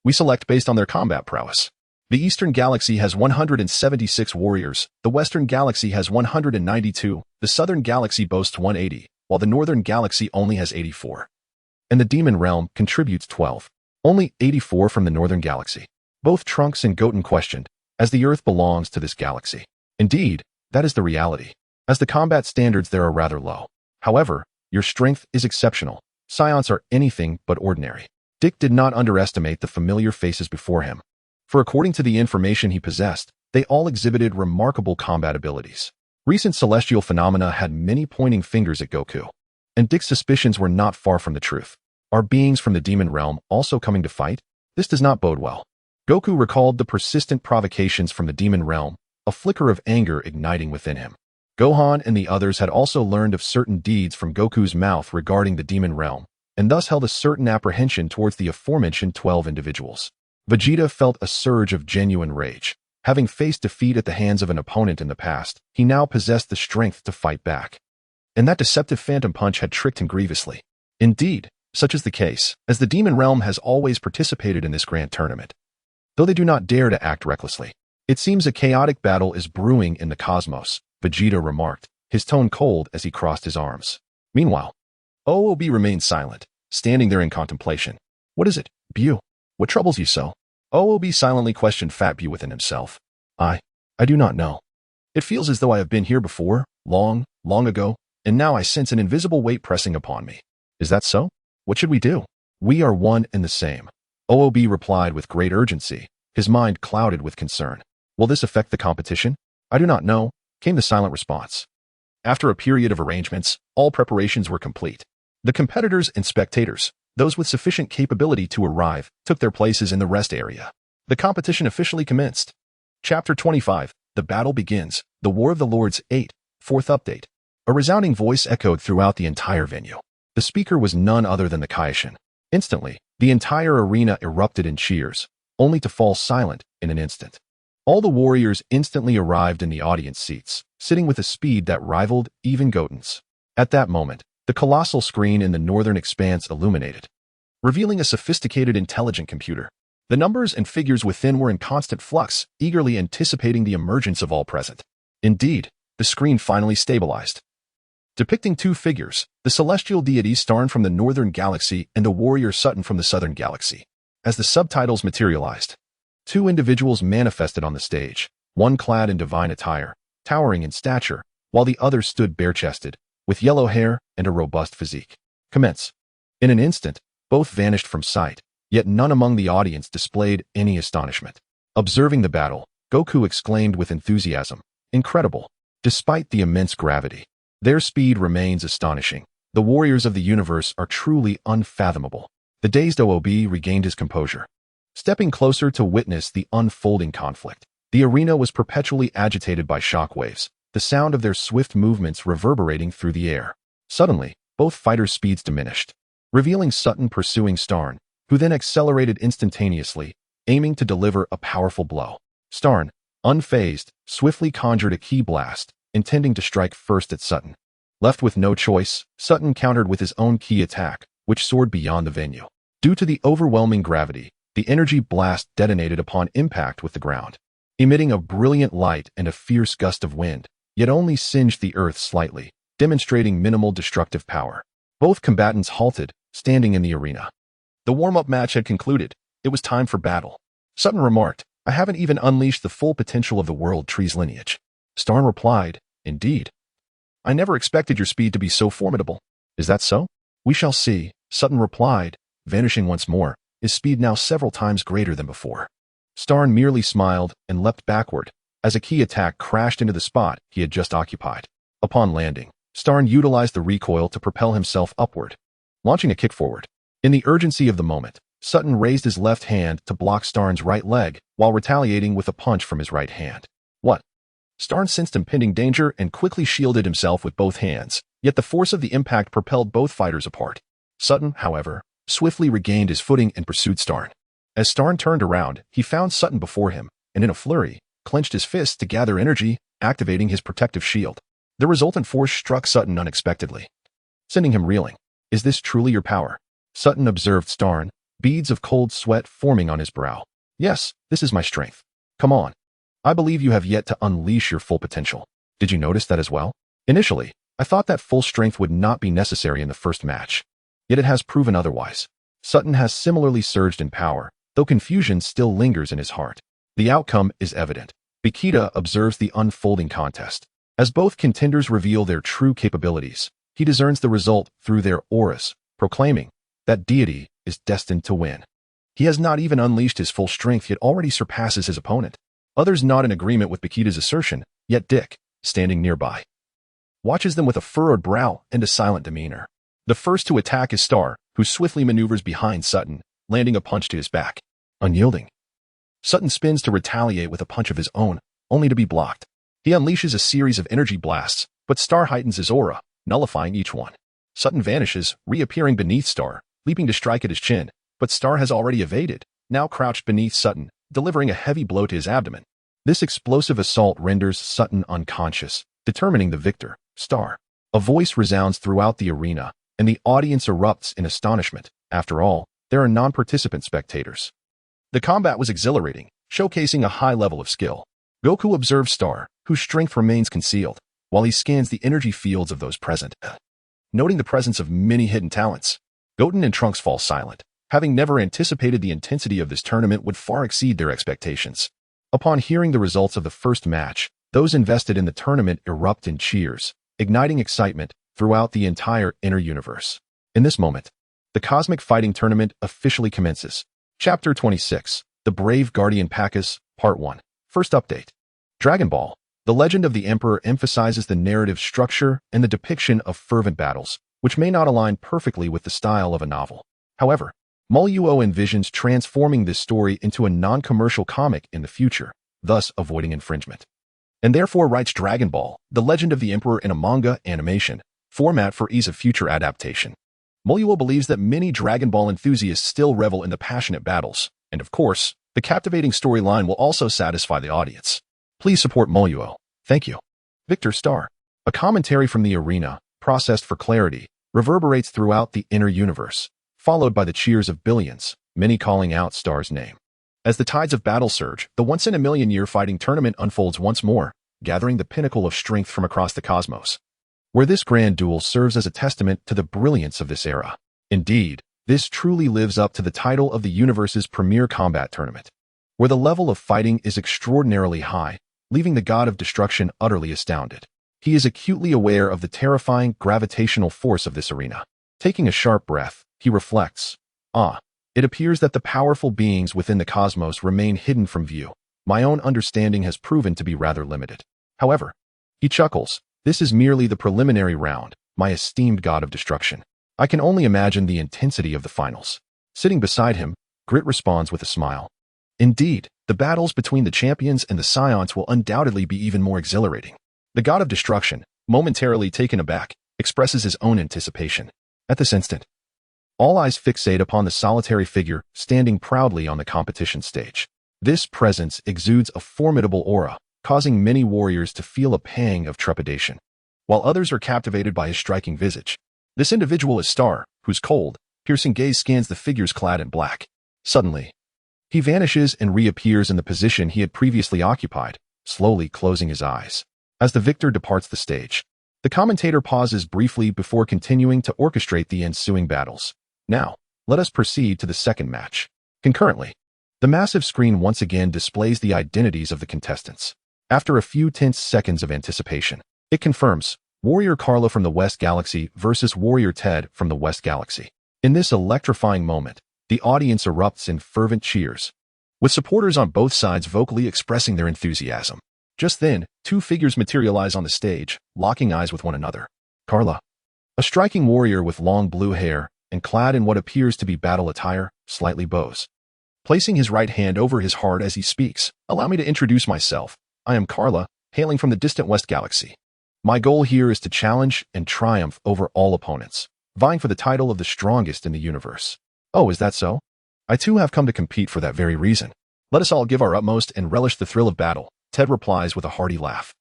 We select based on their combat prowess. The Eastern Galaxy has 176 warriors, the Western Galaxy has 192, the Southern Galaxy boasts 180, while the Northern Galaxy only has 84. And the Demon Realm contributes 12. Only 84 from the Northern Galaxy." Both Trunks and Goten questioned, as the Earth belongs to this galaxy. Indeed, that is the reality, as the combat standards there are rather low. However, Your strength is exceptional. Saiyans are anything but ordinary. Dick did not underestimate the familiar faces before him. For according to the information he possessed, they all exhibited remarkable combat abilities. Recent celestial phenomena had many pointing fingers at Goku. And Dick's suspicions were not far from the truth. Are beings from the demon realm also coming to fight? This does not bode well. Goku recalled the persistent provocations from the demon realm, a flicker of anger igniting within him. Gohan and the others had also learned of certain deeds from Goku's mouth regarding the demon realm, and thus held a certain apprehension towards the aforementioned 12 individuals. Vegeta felt a surge of genuine rage. Having faced defeat at the hands of an opponent in the past, he now possessed the strength to fight back. And that deceptive phantom punch had tricked him grievously. Indeed, such is the case, as the demon realm has always participated in this grand tournament. Though they do not dare to act recklessly. It seems a chaotic battle is brewing in the cosmos, Vegeta remarked, his tone cold as he crossed his arms. Meanwhile, OOB remained silent, standing there in contemplation. What is it, Bu? What troubles you so? OOB silently questioned Fat Bu within himself. I do not know. It feels as though I have been here before, long ago, and now I sense an invisible weight pressing upon me. Is that so? What should we do? We are one and the same. OOB replied with great urgency, his mind clouded with concern. Will this affect the competition? I do not know, came the silent response. After a period of arrangements, all preparations were complete. The competitors and spectators, those with sufficient capability to arrive, took their places in the rest area. The competition officially commenced. Chapter 25, The Battle Begins, The War of the Lords 8, 4th Update. A resounding voice echoed throughout the entire venue. The speaker was none other than the Kaishin. Instantly, the entire arena erupted in cheers, only to fall silent in an instant. All the warriors instantly arrived in the audience seats, sitting with a speed that rivaled even Goten's. At that moment, the colossal screen in the northern expanse illuminated, revealing a sophisticated intelligent computer. The numbers and figures within were in constant flux, eagerly anticipating the emergence of all present. Indeed, the screen finally stabilized, depicting two figures, the celestial deity Starn from the northern galaxy and the warrior Sutton from the southern galaxy. As the subtitles materialized, two individuals manifested on the stage, one clad in divine attire, towering in stature, while the other stood bare-chested, with yellow hair and a robust physique. Commence. In an instant, both vanished from sight, yet none among the audience displayed any astonishment. Observing the battle, Goku exclaimed with enthusiasm, "Incredible! Despite the immense gravity, their speed remains astonishing. The warriors of the universe are truly unfathomable." The dazed OOB regained his composure. Stepping closer to witness the unfolding conflict, the arena was perpetually agitated by shockwaves, the sound of their swift movements reverberating through the air. Suddenly, both fighters' speeds diminished, revealing Sutton pursuing Starn, who then accelerated instantaneously, aiming to deliver a powerful blow. Starn, unfazed, swiftly conjured a ki blast, intending to strike first at Sutton. Left with no choice, Sutton countered with his own ki attack, which soared beyond the venue. Due to the overwhelming gravity, the energy blast detonated upon impact with the ground, emitting a brilliant light and a fierce gust of wind, yet only singed the earth slightly, demonstrating minimal destructive power. Both combatants halted, standing in the arena. The warm-up match had concluded. It was time for battle. Sutton remarked, "I haven't even unleashed the full potential of the World Tree's lineage." Starn replied, "Indeed. I never expected your speed to be so formidable." "Is that so?" "We shall see," Sutton replied, vanishing once more, his speed now several times greater than before. Starn merely smiled and leapt backward, as a ki attack crashed into the spot he had just occupied. Upon landing, Starn utilized the recoil to propel himself upward, launching a kick forward. In the urgency of the moment, Sutton raised his left hand to block Starn's right leg while retaliating with a punch from his right hand. What? Starn sensed impending danger and quickly shielded himself with both hands, yet the force of the impact propelled both fighters apart. Sutton, however, swiftly regained his footing and pursued Starn. As Starn turned around, he found Sutton before him, and in a flurry, clenched his fists to gather energy, activating his protective shield. The resultant force struck Sutton unexpectedly, sending him reeling. "Is this truly your power?" Sutton observed Starn, beads of cold sweat forming on his brow. "Yes, this is my strength. Come on. I believe you have yet to unleash your full potential. Did you notice that as well? Initially, I thought that full strength would not be necessary in the first match. Yet it has proven otherwise." Sutton has similarly surged in power, though confusion still lingers in his heart. The outcome is evident. Vegeta observes the unfolding contest. As both contenders reveal their true capabilities, He discerns the result through their auras, proclaiming that deity is destined to win. He has not even unleashed his full strength yet already surpasses his opponent. Others nod in agreement with Bakita's assertion, yet Dick, standing nearby, watches them with a furrowed brow and a silent demeanor. The first to attack is Star, who swiftly maneuvers behind Sutton, landing a punch to his back. Unyielding, Sutton spins to retaliate with a punch of his own, only to be blocked. He unleashes a series of energy blasts, but Star heightens his aura, nullifying each one. Sutton vanishes, reappearing beneath Star, leaping to strike at his chin, but Star has already evaded, now crouched beneath Sutton, delivering a heavy blow to his abdomen. This explosive assault renders Sutton unconscious, determining the victor, Star. A voice resounds throughout the arena, and the audience erupts in astonishment. After all, there are non-participant spectators. The combat was exhilarating, showcasing a high level of skill. Goku observes Star, whose strength remains concealed, while he scans the energy fields of those present. Noting the presence of many hidden talents, Goten and Trunks fall silent, having never anticipated the intensity of this tournament would far exceed their expectations. Upon hearing the results of the first match, those invested in the tournament erupt in cheers, igniting excitement throughout the entire inner universe. In this moment, the Cosmic Fighting Tournament officially commences. Chapter 26, The Brave Guardian Pacus, Part 1. First update. Dragon Ball, The Legend of the Emperor emphasizes the narrative structure and the depiction of fervent battles, which may not align perfectly with the style of a novel. However, Moluo envisions transforming this story into a non-commercial comic in the future, thus avoiding infringement. And therefore writes Dragon Ball, The Legend of the Emperor in a manga animation format for ease of future adaptation. Moluo believes that many Dragon Ball enthusiasts still revel in the passionate battles, and of course, the captivating storyline will also satisfy the audience. Please support Moluo. Thank you. Victor Star. A commentary from the arena, processed for clarity, reverberates throughout the inner universe, followed by the cheers of billions, many calling out Star's name. As the tides of battle surge, the once-in-a-million-year fighting tournament unfolds once more, gathering the pinnacle of strength from across the cosmos. Where this grand duel serves as a testament to the brilliance of this era. Indeed, this truly lives up to the title of the universe's premier combat tournament, where the level of fighting is extraordinarily high, leaving the god of destruction utterly astounded. He is acutely aware of the terrifying gravitational force of this arena. Taking a sharp breath, he reflects, it appears that the powerful beings within the cosmos remain hidden from view. My own understanding has proven to be rather limited. However, he chuckles, this is merely the preliminary round, my esteemed god of destruction. I can only imagine the intensity of the finals. Sitting beside him, Grit responds with a smile. Indeed, the battles between the champions and the Saiyans will undoubtedly be even more exhilarating. The god of destruction, momentarily taken aback, expresses his own anticipation. At this instant, all eyes fixate upon the solitary figure standing proudly on the competition stage. This presence exudes a formidable aura, causing many warriors to feel a pang of trepidation, while others are captivated by his striking visage. This individual is Star, whose cold, piercing gaze scans the figures clad in black. Suddenly, he vanishes and reappears in the position he had previously occupied, slowly closing his eyes. As the victor departs the stage, the commentator pauses briefly before continuing to orchestrate the ensuing battles. Now, let us proceed to the second match. Concurrently, the massive screen once again displays the identities of the contestants. After a few tense seconds of anticipation, it confirms Warrior Carla from the West Galaxy versus Warrior Ted from the West Galaxy. In this electrifying moment, the audience erupts in fervent cheers, with supporters on both sides vocally expressing their enthusiasm. Just then, two figures materialize on the stage, locking eyes with one another. Carla, a striking warrior with long blue hair and clad in what appears to be battle attire, slightly bows, placing his right hand over his heart as he speaks. Allow me to introduce myself. I am Carla, hailing from the distant West Galaxy. My goal here is to challenge and triumph over all opponents, vying for the title of the strongest in the universe. Oh, is that so? I too have come to compete for that very reason. Let us all give our utmost and relish the thrill of battle, Ted replies with a hearty laugh,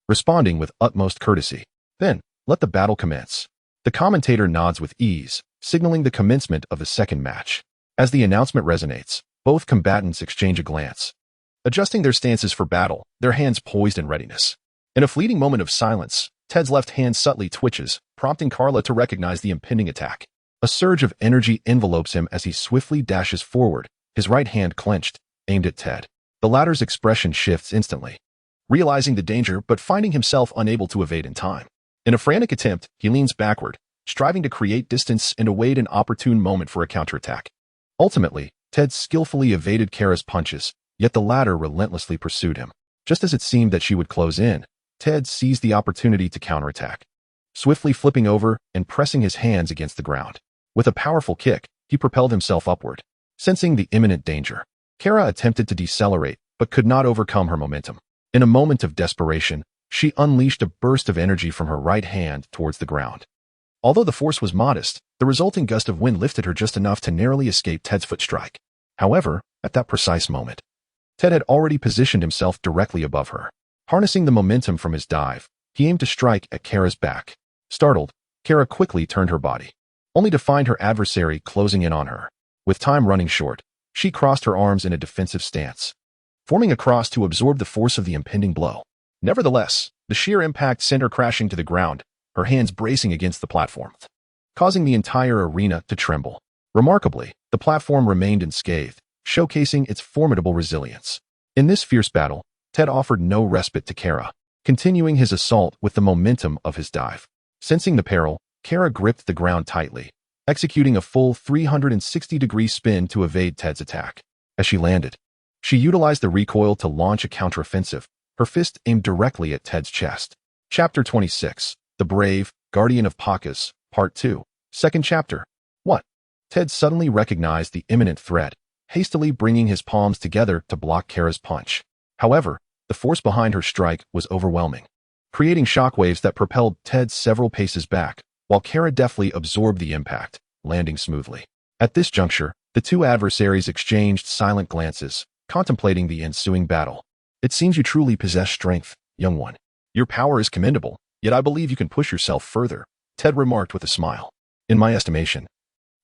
responding with utmost courtesy. Then, let the battle commence. The commentator nods with ease, signaling the commencement of the second match. As the announcement resonates, both combatants exchange a glance, adjusting their stances for battle, their hands poised in readiness. In a fleeting moment of silence, Ted's left hand subtly twitches, prompting Carla to recognize the impending attack. A surge of energy envelopes him as he swiftly dashes forward, his right hand clenched, aimed at Ted. The latter's expression shifts instantly, realizing the danger but finding himself unable to evade in time. In a frantic attempt, he leans backward, striving to create distance and await an opportune moment for a counterattack. Ultimately, Ted skillfully evaded Kara's punches, yet the latter relentlessly pursued him. Just as it seemed that she would close in, Ted seized the opportunity to counterattack, swiftly flipping over and pressing his hands against the ground. With a powerful kick, he propelled himself upward. Sensing the imminent danger, Kara attempted to decelerate but could not overcome her momentum. In a moment of desperation, she unleashed a burst of energy from her right hand towards the ground. Although the force was modest, the resulting gust of wind lifted her just enough to narrowly escape Ted's foot strike. However, at that precise moment, Ted had already positioned himself directly above her. Harnessing the momentum from his dive, he aimed to strike at Kara's back. Startled, Kara quickly turned her body, only to find her adversary closing in on her. With time running short, she crossed her arms in a defensive stance, forming a cross to absorb the force of the impending blow. Nevertheless, the sheer impact sent her crashing to the ground, her hands bracing against the platform, causing the entire arena to tremble. Remarkably, the platform remained unscathed, showcasing its formidable resilience. In this fierce battle, Ted offered no respite to Kara, continuing his assault with the momentum of his dive. Sensing the peril, Kara gripped the ground tightly, executing a full 360-degree spin to evade Ted's attack. As she landed, she utilized the recoil to launch a counteroffensive, her fist aimed directly at Ted's chest. Chapter 26, The Brave, Guardian of Pakas, Part 2, Second Chapter. What? Ted suddenly recognized the imminent threat, hastily bringing his palms together to block Kara's punch. However, the force behind her strike was overwhelming, creating shockwaves that propelled Ted several paces back, while Kara deftly absorbed the impact, landing smoothly. At this juncture, the two adversaries exchanged silent glances, contemplating the ensuing battle. It seems you truly possess strength, young one. Your power is commendable, yet I believe you can push yourself further, Ted remarked with a smile. In my estimation,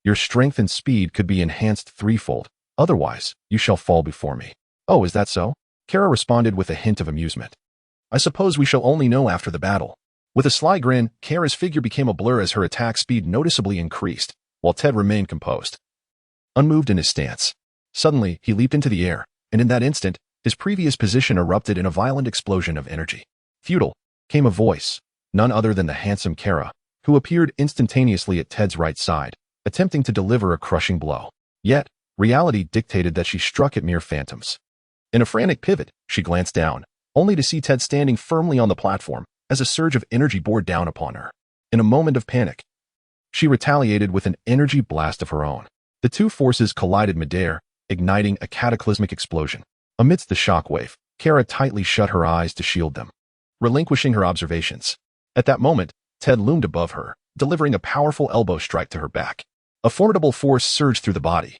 your strength and speed could be enhanced threefold, otherwise, you shall fall before me. Oh, is that so? Kara responded with a hint of amusement. I suppose we shall only know after the battle. With a sly grin, Kara's figure became a blur as her attack speed noticeably increased, while Ted remained composed, unmoved in his stance. Suddenly, he leaped into the air, and in that instant, his previous position erupted in a violent explosion of energy. Futile, came a voice, none other than the handsome Kara, who appeared instantaneously at Ted's right side, attempting to deliver a crushing blow. Yet, reality dictated that she struck at mere phantoms. In a frantic pivot, she glanced down, only to see Ted standing firmly on the platform as a surge of energy bore down upon her. In a moment of panic, she retaliated with an energy blast of her own. The two forces collided midair, igniting a cataclysmic explosion. Amidst the shockwave, Kara tightly shut her eyes to shield them, relinquishing her observations. At that moment, Ted loomed above her, delivering a powerful elbow strike to her back. A formidable force surged through the body,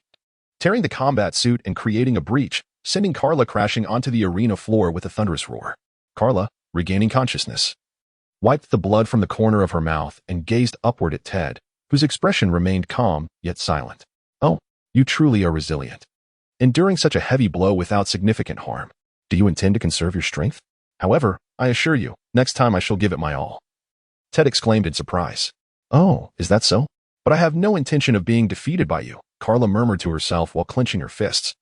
tearing the combat suit and creating a breach, sending Carla crashing onto the arena floor with a thunderous roar. Carla, regaining consciousness, wiped the blood from the corner of her mouth and gazed upward at Ted, whose expression remained calm yet silent. Oh, you truly are resilient, enduring such a heavy blow without significant harm. Do you intend to conserve your strength? However, I assure you, next time I shall give it my all. Ted exclaimed in surprise. Oh, is that so? But I have no intention of being defeated by you, Carla murmured to herself while clenching her fists,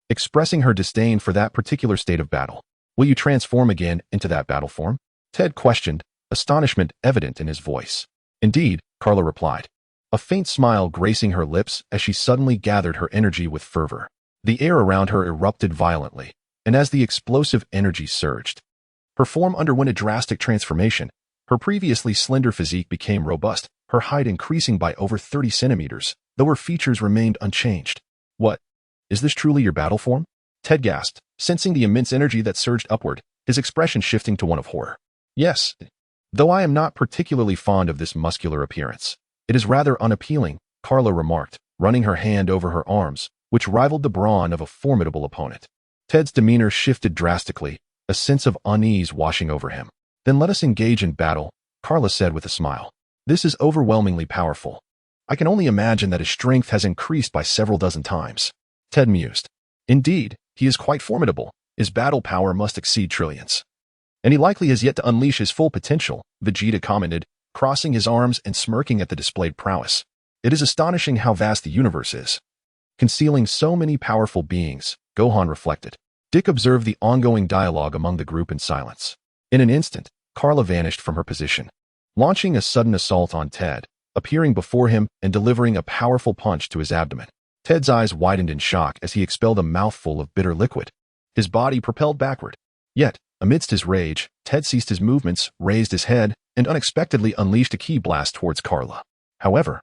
expressing her disdain for that particular state of battle. Will you transform again into that battle form? Ted questioned, astonishment evident in his voice. Indeed, Carla replied, a faint smile gracing her lips as she suddenly gathered her energy with fervor. The air around her erupted violently, and as the explosive energy surged, her form underwent a drastic transformation. Her previously slender physique became robust, her height increasing by over 30 centimeters, though her features remained unchanged. What? Is this truly your battle form? Ted gasped, sensing the immense energy that surged upward, his expression shifting to one of horror. Yes, though I am not particularly fond of this muscular appearance. It is rather unappealing, Carla remarked, running her hand over her arms, which rivaled the brawn of a formidable opponent. Ted's demeanor shifted drastically, a sense of unease washing over him. Then let us engage in battle, Carla said with a smile. This is overwhelmingly powerful. I can only imagine that his strength has increased by several dozen times. Ted mused. Indeed, he is quite formidable. His battle power must exceed trillions. And he likely has yet to unleash his full potential, Vegeta commented, crossing his arms and smirking at the displayed prowess. It is astonishing how vast the universe is, concealing so many powerful beings, Gohan reflected. Dick observed the ongoing dialogue among the group in silence. In an instant, Carla vanished from her position, launching a sudden assault on Ted, appearing before him and delivering a powerful punch to his abdomen. Ted's eyes widened in shock as he expelled a mouthful of bitter liquid. His body propelled backward. Yet, amidst his rage, Ted ceased his movements, raised his head, and unexpectedly unleashed a ki blast towards Carla. However,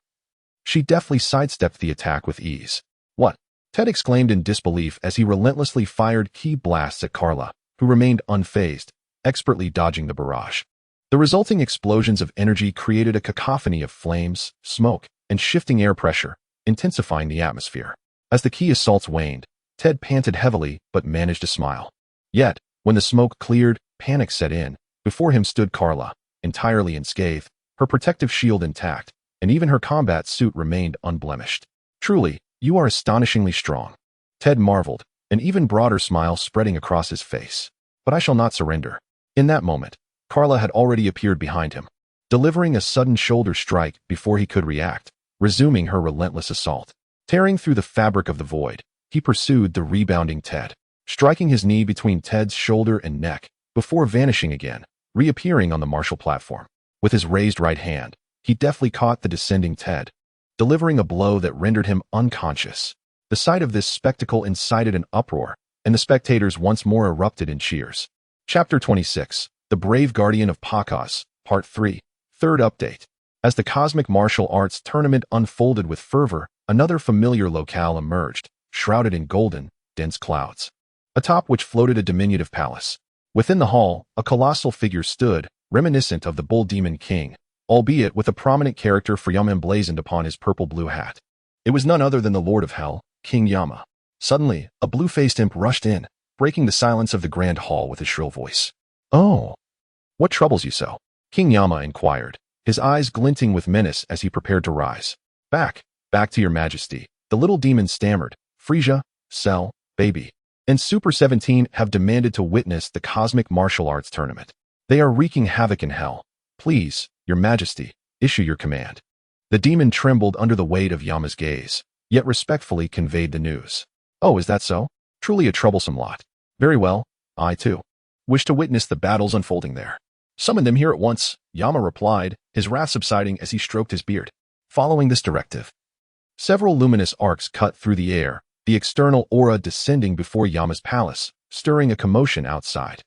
she deftly sidestepped the attack with ease. What? Ted exclaimed in disbelief as he relentlessly fired ki blasts at Carla, who remained unfazed, expertly dodging the barrage. The resulting explosions of energy created a cacophony of flames, smoke, and shifting air pressure, intensifying the atmosphere. As the ki assaults waned, Ted panted heavily but managed to smile. Yet, when the smoke cleared, panic set in. Before him stood Carla, entirely unscathed, her protective shield intact, and even her combat suit remained unblemished. Truly, you are astonishingly strong. Ted marveled, an even broader smile spreading across his face. But I shall not surrender. In that moment, Carla had already appeared behind him, delivering a sudden shoulder strike before he could react, resuming her relentless assault. Tearing through the fabric of the void, he pursued the rebounding Ted, striking his knee between Ted's shoulder and neck, before vanishing again, reappearing on the martial platform. With his raised right hand, he deftly caught the descending Ted, delivering a blow that rendered him unconscious. The sight of this spectacle incited an uproar, and the spectators once more erupted in cheers. Chapter 26, The Brave Guardian of Pakaz, Part 3, Third Update. As the Cosmic Martial Arts Tournament unfolded with fervor, another familiar locale emerged, shrouded in golden, dense clouds, atop which floated a diminutive palace. Within the hall, a colossal figure stood, reminiscent of the Bull Demon King, albeit with a prominent character for Yama emblazoned upon his purple-blue hat. It was none other than the Lord of Hell, King Yama. Suddenly, a blue-faced imp rushed in, breaking the silence of the grand hall with a shrill voice. "Oh, what troubles you so?" King Yama inquired, his eyes glinting with menace as he prepared to rise. Back to your majesty," the little demon stammered. "Frisia, Cell, Baby, and Super 17 have demanded to witness the Cosmic Martial Arts Tournament. They are wreaking havoc in hell. Please, your majesty, issue your command." The demon trembled under the weight of Yama's gaze, yet respectfully conveyed the news. "Oh, is that so? Truly a troublesome lot. Very well, I too wish to witness the battles unfolding there." "Summon them here at once," Yama replied, his wrath subsiding as he stroked his beard. Following this directive, several luminous arcs cut through the air, the external aura descending before Yama's palace, stirring a commotion outside.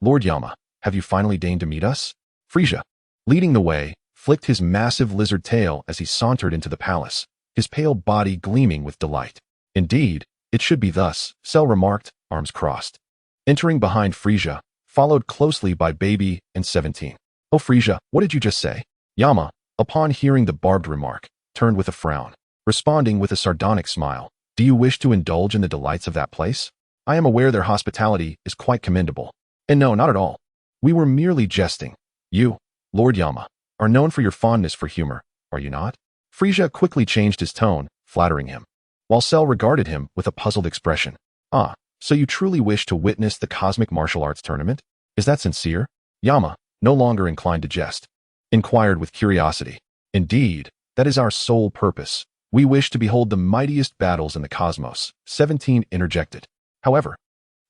"Lord Yama, have you finally deigned to meet us?" Frisia, leading the way, flicked his massive lizard tail as he sauntered into the palace, his pale body gleaming with delight. "Indeed, it should be thus," Cell remarked, arms crossed. Entering behind Frisia, followed closely by Baby and 17. "Oh, Frisia, what did you just say?" Yama, upon hearing the barbed remark, turned with a frown, responding with a sardonic smile. "Do you wish to indulge in the delights of that place? I am aware their hospitality is quite commendable." "And no, not at all. We were merely jesting. You, Lord Yama, are known for your fondness for humor, are you not?" Frisia quickly changed his tone, flattering him, while Cell regarded him with a puzzled expression. "Ah, so you truly wish to witness the Cosmic Martial Arts Tournament? Is that sincere?" Yama, no longer inclined to jest, inquired with curiosity. "Indeed, that is our sole purpose. We wish to behold the mightiest battles in the cosmos," 17 interjected. "However,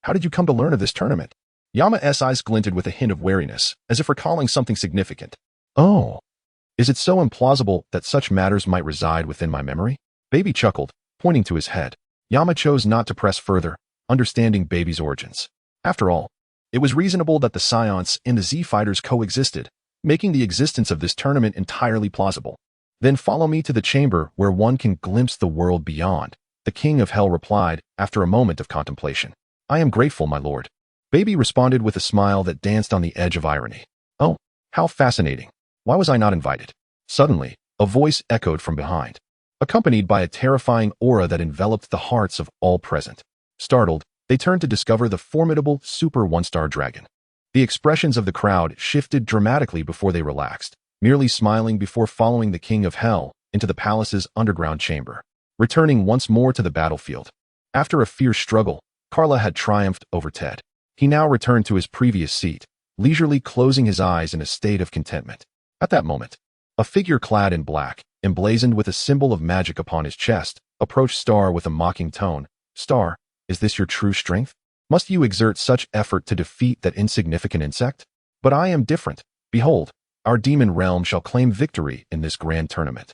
how did you come to learn of this tournament?" Yama's eyes glinted with a hint of wariness, as if recalling something significant. "Oh, is it so implausible that such matters might reside within my memory?" Baby chuckled, pointing to his head. Yama chose not to press further, understanding Baby's origins. After all, it was reasonable that the Saiyans and the Z-Fighters coexisted, making the existence of this tournament entirely plausible. "Then follow me to the chamber where one can glimpse the world beyond," the King of Hell replied after a moment of contemplation. "I am grateful, my lord." Baby responded with a smile that danced on the edge of irony. "Oh, how fascinating. Why was I not invited?" Suddenly, a voice echoed from behind, accompanied by a terrifying aura that enveloped the hearts of all present. Startled, they turned to discover the formidable Super One-Star Dragon. The expressions of the crowd shifted dramatically before they relaxed, merely smiling before following the King of Hell into the palace's underground chamber, returning once more to the battlefield. After a fierce struggle, Carla had triumphed over Ted. He now returned to his previous seat, leisurely closing his eyes in a state of contentment. At that moment, a figure clad in black, emblazoned with a symbol of magic upon his chest, approached Star with a mocking tone. "Star, is this your true strength? Must you exert such effort to defeat that insignificant insect? But I am different. Behold, Our demon realm shall claim victory in this grand tournament,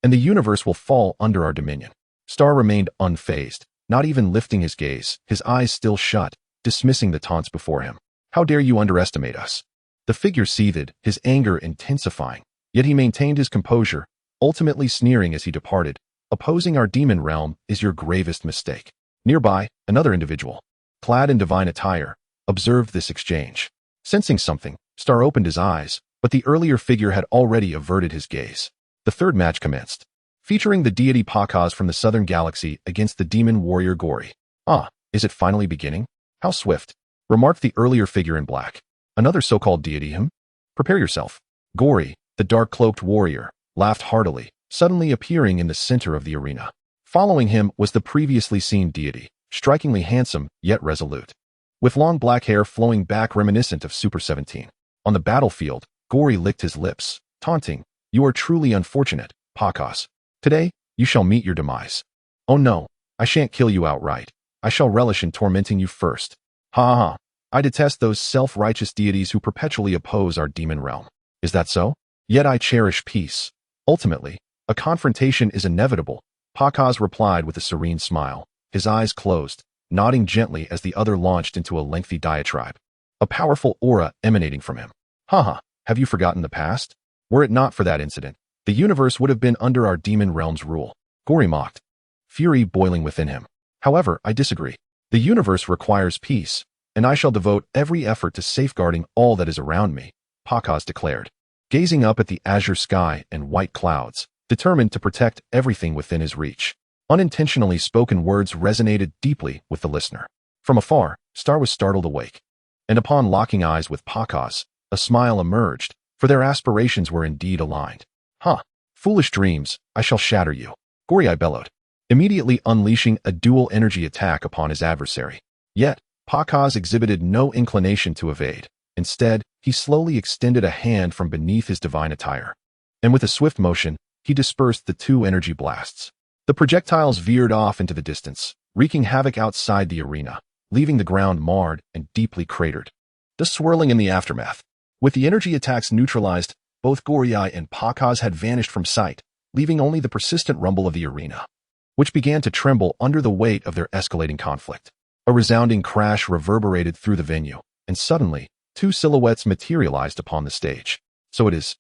and the universe will fall under our dominion. Star remained unfazed, not even lifting his gaze, his eyes still shut, dismissing the taunts before him. How dare you underestimate us? The figure seethed, his anger intensifying, yet he maintained his composure, ultimately sneering as he departed. Opposing our demon realm is your gravest mistake. Nearby, another individual, clad in divine attire, observed this exchange. Sensing something, Star opened his eyes, but the earlier figure had already averted his gaze. The third match commenced, featuring the deity Pakas from the southern galaxy against the demon warrior Gory. Ah, is it finally beginning? How swift, remarked the earlier figure in black. Another so-called deity, him? Prepare yourself. Gory, the dark-cloaked warrior, laughed heartily, suddenly appearing in the center of the arena. Following him was the previously seen deity, strikingly handsome yet resolute, with long black hair flowing back reminiscent of Super 17. On the battlefield, Gory licked his lips, taunting, "You are truly unfortunate, Pakas. Today, you shall meet your demise. Oh no, I shan't kill you outright. I shall relish in tormenting you first. Ha ha. I detest those self-righteous deities who perpetually oppose our demon realm. Is that so? Yet I cherish peace. Ultimately, a confrontation is inevitable," Pakas replied with a serene smile, his eyes closed, nodding gently as the other launched into a lengthy diatribe, a powerful aura emanating from him. Haha, have you forgotten the past? Were it not for that incident, the universe would have been under our demon realm's rule. Gory mocked, fury boiling within him. However, I disagree. The universe requires peace, and I shall devote every effort to safeguarding all that is around me, Pakas declared, gazing up at the azure sky and white clouds, determined to protect everything within his reach. Unintentionally spoken words resonated deeply with the listener. From afar, Star was startled awake, and upon locking eyes with Pakas, a smile emerged, for their aspirations were indeed aligned. Huh, foolish dreams, I shall shatter you, Gory bellowed, immediately unleashing a dual energy attack upon his adversary. Yet, Pakas exhibited no inclination to evade. Instead, he slowly extended a hand from beneath his divine attire, and with a swift motion, he dispersed the two energy blasts. The projectiles veered off into the distance, wreaking havoc outside the arena, leaving the ground marred and deeply cratered. The swirling in the aftermath. With the energy attacks neutralized, both Gory and Pakas had vanished from sight, leaving only the persistent rumble of the arena, which began to tremble under the weight of their escalating conflict. A resounding crash reverberated through the venue, and suddenly, two silhouettes materialized upon the stage. So it is.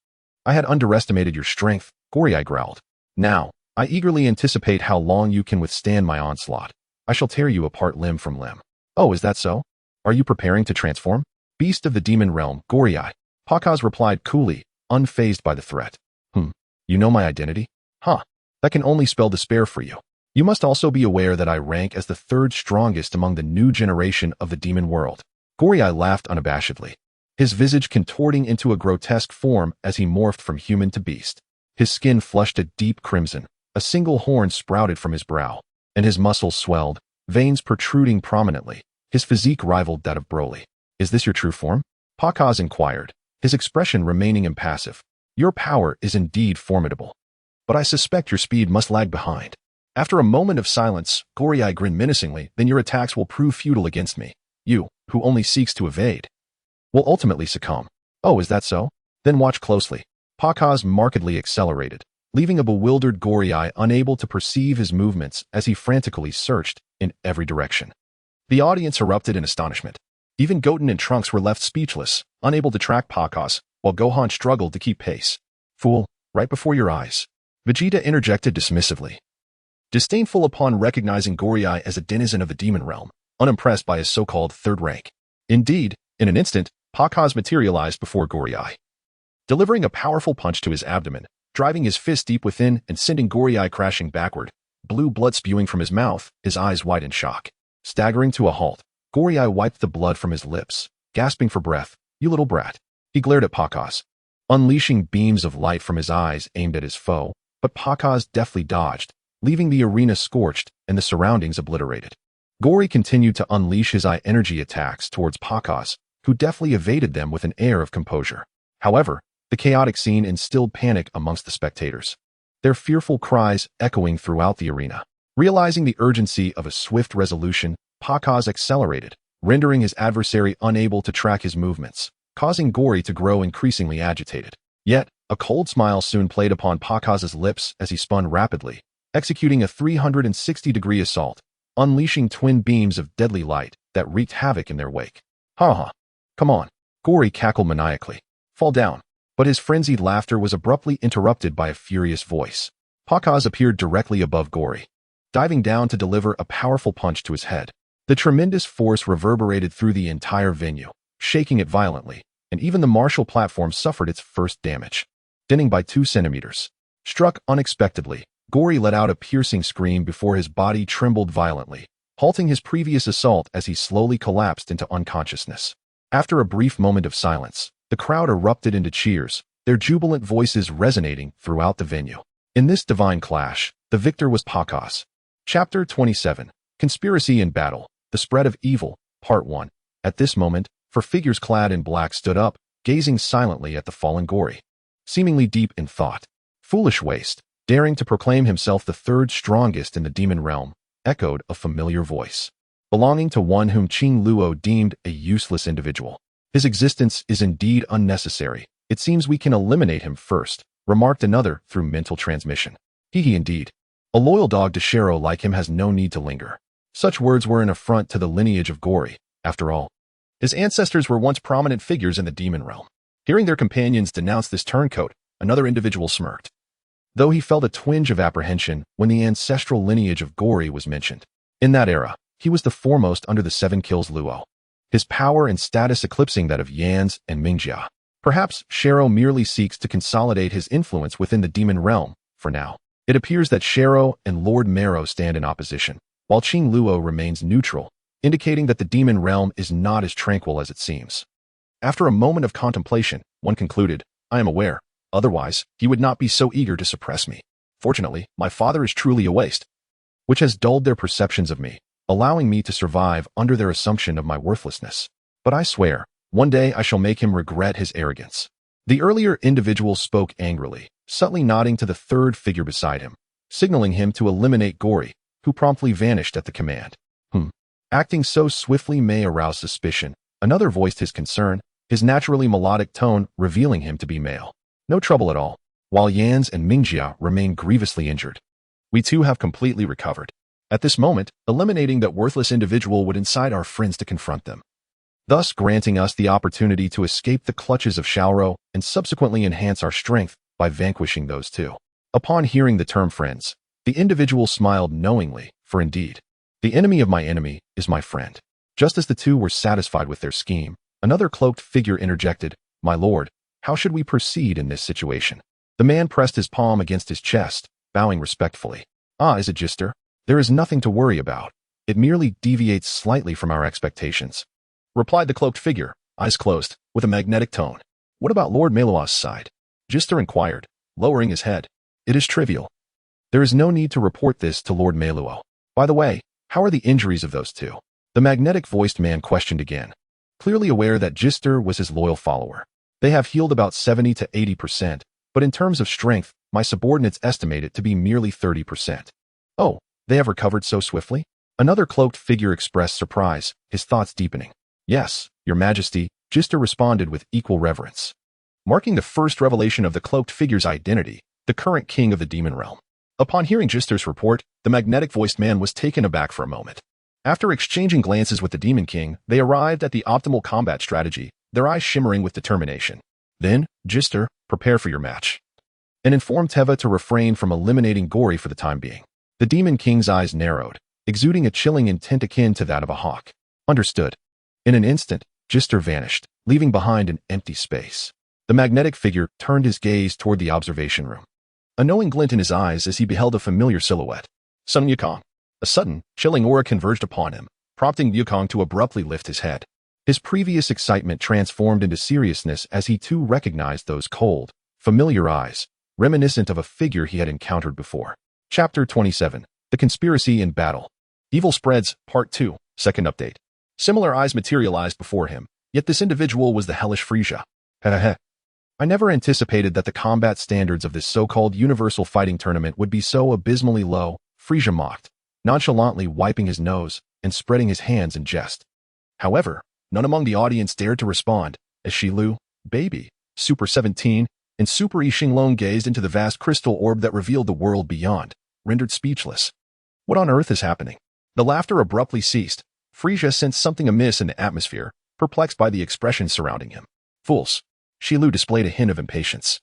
I had underestimated your strength, Gory growled. Now, I eagerly anticipate how long you can withstand my onslaught. I shall tear you apart limb from limb. Oh, is that so? Are you preparing to transform? Beast of the demon realm, Gory. Pakas replied coolly, unfazed by the threat. You know my identity? Huh. That can only spell despair for you. You must also be aware that I rank as the third strongest among the new generation of the demon world. Gory laughed unabashedly, his visage contorting into a grotesque form as he morphed from human to beast. His skin flushed a deep crimson, a single horn sprouted from his brow, and his muscles swelled, veins protruding prominently. His physique rivaled that of Broly. Is this your true form? Pakas inquired, his expression remaining impassive. Your power is indeed formidable, but I suspect your speed must lag behind. After a moment of silence, Gory grinned menacingly. Then your attacks will prove futile against me. You, who only seeks to evade, will ultimately succumb. Oh, is that so? Then watch closely. Pakas markedly accelerated, leaving a bewildered Gory unable to perceive his movements as he frantically searched in every direction. The audience erupted in astonishment. Even Goten and Trunks were left speechless, unable to track Pakas, while Gohan struggled to keep pace. Fool, right before your eyes. Vegeta interjected dismissively, disdainful upon recognizing Gory as a denizen of the demon realm, unimpressed by his so-called third rank. Indeed, in an instant, Pakas materialized before Gory, delivering a powerful punch to his abdomen, driving his fist deep within and sending Gory crashing backward, blue blood spewing from his mouth, his eyes wide in shock. Staggering to a halt, Gory wiped the blood from his lips, gasping for breath. You little brat. He glared at Pakas, unleashing beams of light from his eyes aimed at his foe, but Pakas deftly dodged, leaving the arena scorched and the surroundings obliterated. Gory continued to unleash his energy attacks towards Pakas, who deftly evaded them with an air of composure. However, the chaotic scene instilled panic amongst the spectators, their fearful cries echoing throughout the arena. Realizing the urgency of a swift resolution, Pakas accelerated, rendering his adversary unable to track his movements, causing Gory to grow increasingly agitated. Yet, a cold smile soon played upon Pakaz's lips as he spun rapidly, executing a 360-degree assault, unleashing twin beams of deadly light that wreaked havoc in their wake. Ha ha. Come on. Gory cackled maniacally. Fall down. But his frenzied laughter was abruptly interrupted by a furious voice. Pakaz appeared directly above Gory, diving down to deliver a powerful punch to his head. The tremendous force reverberated through the entire venue, shaking it violently, and even the martial platform suffered its first damage, denting by 2 centimeters. Struck unexpectedly, Gory let out a piercing scream before his body trembled violently, halting his previous assault as he slowly collapsed into unconsciousness. After a brief moment of silence, the crowd erupted into cheers, their jubilant voices resonating throughout the venue. In this divine clash, the victor was Pakaz. Chapter 27. Conspiracy in Battle. The Spread of Evil, Part 1. At this moment, 4 figures clad in black stood up, gazing silently at the fallen Gory, seemingly deep in thought. Foolish waste, daring to proclaim himself the 3rd strongest in the demon realm, echoed a familiar voice, belonging to one whom Qing Luo deemed a useless individual. His existence is indeed unnecessary. It seems we can eliminate him first, remarked another through mental transmission. He indeed. A loyal dog to Shero like him has no need to linger. Such words were an affront to the lineage of Gory. After all, his ancestors were once prominent figures in the demon realm. Hearing their companions denounce this turncoat, another individual smirked, though he felt a twinge of apprehension when the ancestral lineage of Gory was mentioned. In that era, he was the foremost under the 7 Kills Luo, his power and status eclipsing that of Yans and Mingjia. Perhaps Shero merely seeks to consolidate his influence within the demon realm, for now. It appears that Shero and Lord Marrow stand in opposition, while Qing Luo remains neutral, indicating that the demon realm is not as tranquil as it seems. After a moment of contemplation, one concluded, I am aware, otherwise he would not be so eager to suppress me. Fortunately, my father is truly a waste, which has dulled their perceptions of me, allowing me to survive under their assumption of my worthlessness. But I swear, one day I shall make him regret his arrogance. The earlier individual spoke angrily, subtly nodding to the 3rd figure beside him, signaling him to eliminate Gory, who promptly vanished at the command. Acting so swiftly may arouse suspicion. Another voiced his concern, his naturally melodic tone revealing him to be male. No trouble at all, while Yans and Mingjia remain grievously injured. We too have completely recovered. At this moment, eliminating that worthless individual would incite our friends to confront them, thus granting us the opportunity to escape the clutches of Shaoro and subsequently enhance our strength by vanquishing those 2. Upon hearing the term friends, the individual smiled knowingly, for indeed, the enemy of my enemy is my friend. Just as the 2 were satisfied with their scheme, another cloaked figure interjected, My lord, how should we proceed in this situation? The man pressed his palm against his chest, bowing respectfully. Is it Gister? There is nothing to worry about. It merely deviates slightly from our expectations, replied the cloaked figure, eyes closed, with a magnetic tone. What about Lord Melua's side? Gister inquired, lowering his head. It is trivial. There is no need to report this to Lord Meluo. By the way, how are the injuries of those 2? The magnetic-voiced man questioned again, clearly aware that Gister was his loyal follower. They have healed about 70 to 80%, but in terms of strength, my subordinates estimate it to be merely 30%. Oh, they have recovered so swiftly? Another cloaked figure expressed surprise, his thoughts deepening. Yes, your majesty, Gister responded with equal reverence, marking the first revelation of the cloaked figure's identity, the current king of the demon realm. Upon hearing Gister's report, the magnetic-voiced man was taken aback for a moment. After exchanging glances with the Demon King, they arrived at the optimal combat strategy, their eyes shimmering with determination. Then, Gister, prepare for your match, and informed Teva to refrain from eliminating Gory for the time being. The Demon King's eyes narrowed, exuding a chilling intent akin to that of a hawk. Understood. In an instant, Gister vanished, leaving behind an empty space. The magnetic figure turned his gaze toward the observation room, a knowing glint in his eyes as he beheld a familiar silhouette. Sun Yukong. A sudden, chilling aura converged upon him, prompting Yukong to abruptly lift his head. His previous excitement transformed into seriousness as he too recognized those cold, familiar eyes, reminiscent of a figure he had encountered before. Chapter 27. The Conspiracy in Battle. Evil Spreads, Part 2, Second Update. Similar eyes materialized before him, yet this individual was the hellish Frisia. Heh. I never anticipated that the combat standards of this so-called universal fighting tournament would be so abysmally low, Frisia mocked, nonchalantly wiping his nose and spreading his hands in jest. However, none among the audience dared to respond, as Shilu, Baby, Super 17, and Super Yi Xinglong gazed into the vast crystal orb that revealed the world beyond, rendered speechless. What on earth is happening? The laughter abruptly ceased. Frisia sensed something amiss in the atmosphere, perplexed by the expression surrounding him. Fools. Shilu displayed a hint of impatience.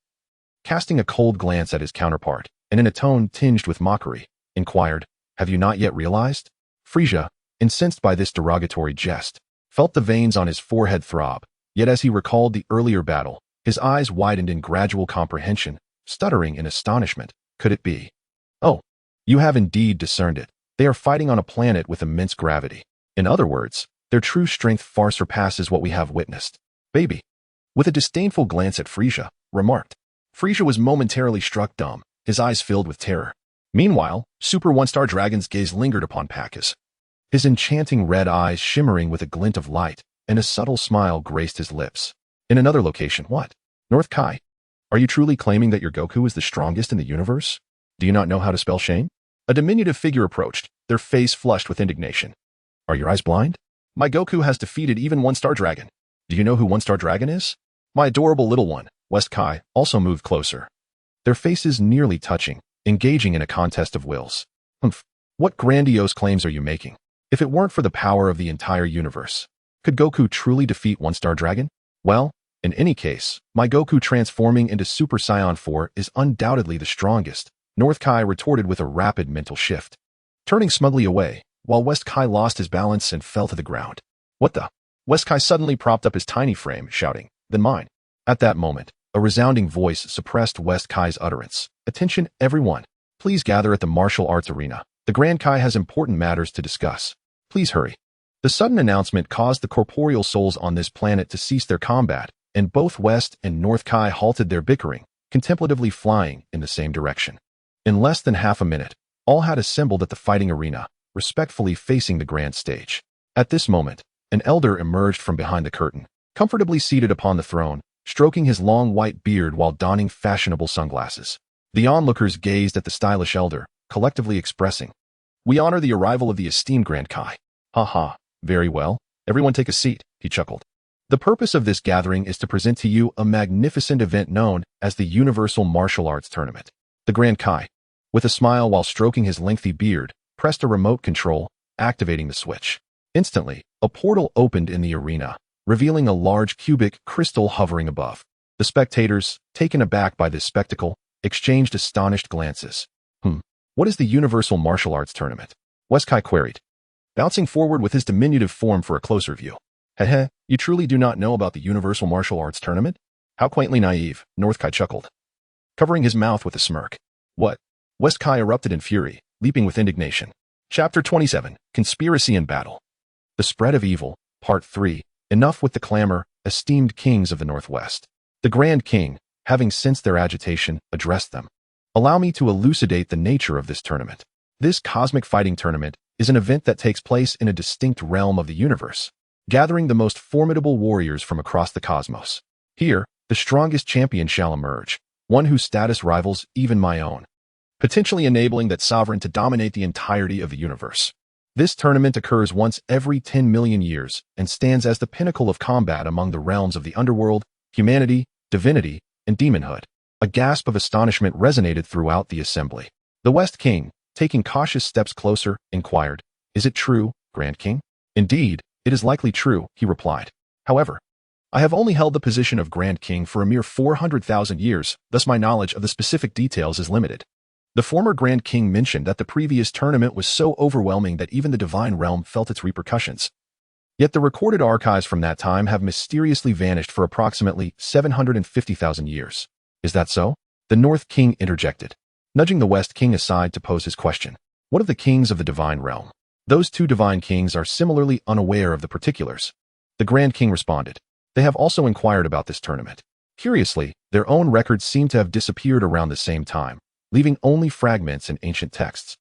Casting a cold glance at his counterpart, and in a tone tinged with mockery, inquired, "Have you not yet realized?" Frisia, incensed by this derogatory jest, felt the veins on his forehead throb, yet as he recalled the earlier battle, his eyes widened in gradual comprehension, stuttering in astonishment. Could it be? Oh, you have indeed discerned it. They are fighting on a planet with immense gravity. In other words, their true strength far surpasses what we have witnessed. Baby. With a disdainful glance at Frisia, remarked. Frisia was momentarily struck dumb, his eyes filled with terror. Meanwhile, Super One-Star Dragon's gaze lingered upon Pacus. His enchanting red eyes shimmering with a glint of light, and a subtle smile graced his lips. In another location, what? North Kai. Are you truly claiming that your Goku is the strongest in the universe? Do you not know how to spell shame? A diminutive figure approached, their face flushed with indignation. Are your eyes blind? My Goku has defeated even One-Star Dragon. Do you know who One-Star Dragon is? My adorable little one, West Kai, also moved closer. Their faces nearly touching, engaging in a contest of wills. Humph. What grandiose claims are you making? If it weren't for the power of the entire universe, could Goku truly defeat One-Star Dragon? Well, in any case, my Goku transforming into Super Saiyan 4 is undoubtedly the strongest, North Kai retorted with a rapid mental shift. Turning smugly away, while West Kai lost his balance and fell to the ground. What the? West Kai suddenly propped up his tiny frame, shouting, "Then mine." At that moment, a resounding voice suppressed West Kai's utterance. Attention, everyone. Please gather at the martial arts arena. The Grand Kai has important matters to discuss. Please hurry. The sudden announcement caused the corporeal souls on this planet to cease their combat, and both West and North Kai halted their bickering, contemplatively flying in the same direction. In less than half a minute, all had assembled at the fighting arena, respectfully facing the grand stage. At this moment, an elder emerged from behind the curtain, comfortably seated upon the throne, stroking his long white beard while donning fashionable sunglasses. The onlookers gazed at the stylish elder, collectively expressing, "We honor the arrival of the esteemed Grand Kai." "Ha ha, very well. Everyone take a seat," he chuckled. "The purpose of this gathering is to present to you a magnificent event known as the Universal Martial Arts Tournament." The Grand Kai, with a smile while stroking his lengthy beard, pressed a remote control, activating the switch. Instantly, a portal opened in the arena, revealing a large cubic crystal hovering above. The spectators, taken aback by this spectacle, exchanged astonished glances. What is the Universal Martial Arts Tournament? West Kai queried, bouncing forward with his diminutive form for a closer view. Heh, you truly do not know about the Universal Martial Arts Tournament? How quaintly naive, North Kai chuckled, covering his mouth with a smirk. What? West Kai erupted in fury, leaping with indignation. Chapter 27, Conspiracy and Battle. The Spread of Evil, Part 3, Enough with the clamor, esteemed kings of the Northwest. The Grand King, having sensed their agitation, addressed them. Allow me to elucidate the nature of this tournament. This cosmic fighting tournament is an event that takes place in a distinct realm of the universe, gathering the most formidable warriors from across the cosmos. Here, the strongest champion shall emerge, one whose status rivals even my own, potentially enabling that sovereign to dominate the entirety of the universe. This tournament occurs once every 10 million years and stands as the pinnacle of combat among the realms of the underworld, humanity, divinity, and demonhood. A gasp of astonishment resonated throughout the assembly. The West King, taking cautious steps closer, inquired, "Is it true, Grand King?" "Indeed, it is likely true," he replied. "However, I have only held the position of Grand King for a mere 400,000 years, thus my knowledge of the specific details is limited." The former Grand King mentioned that the previous tournament was so overwhelming that even the divine realm felt its repercussions. Yet the recorded archives from that time have mysteriously vanished for approximately 750,000 years. Is that so? The North King interjected, nudging the West King aside to pose his question. What of the kings of the divine realm? Those two divine kings are similarly unaware of the particulars. The Grand King responded. They have also inquired about this tournament. Curiously, their own records seem to have disappeared around the same time, leaving only fragments in ancient texts.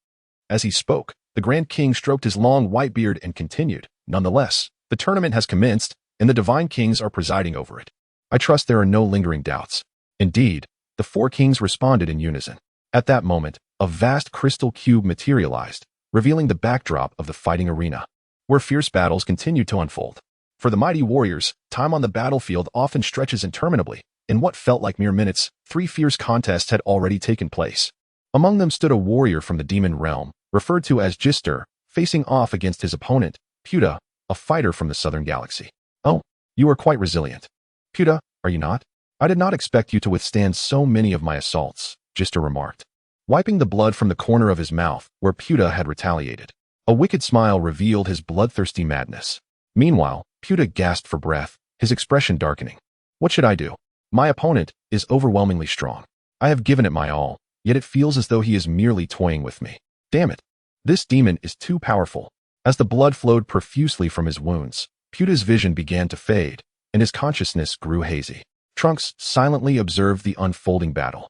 As he spoke, the Grand King stroked his long white beard and continued, "Nonetheless, the tournament has commenced, and the divine kings are presiding over it. I trust there are no lingering doubts." Indeed, the four kings responded in unison. At that moment, a vast crystal cube materialized, revealing the backdrop of the fighting arena, where fierce battles continued to unfold. For the mighty warriors, time on the battlefield often stretches interminably, In what felt like mere minutes, 3 fierce contests had already taken place. Among them stood a warrior from the demon realm, referred to as Gister, facing off against his opponent, Puta, a fighter from the southern galaxy. Oh, you are quite resilient. Puta, are you not? I did not expect you to withstand so many of my assaults, Gister remarked, wiping the blood from the corner of his mouth where Puta had retaliated. A wicked smile revealed his bloodthirsty madness. Meanwhile, Puta gasped for breath, his expression darkening. What should I do? My opponent is overwhelmingly strong. I have given it my all, yet it feels as though he is merely toying with me. Damn it. This demon is too powerful. As the blood flowed profusely from his wounds, Puta's vision began to fade, and his consciousness grew hazy. Trunks silently observed the unfolding battle.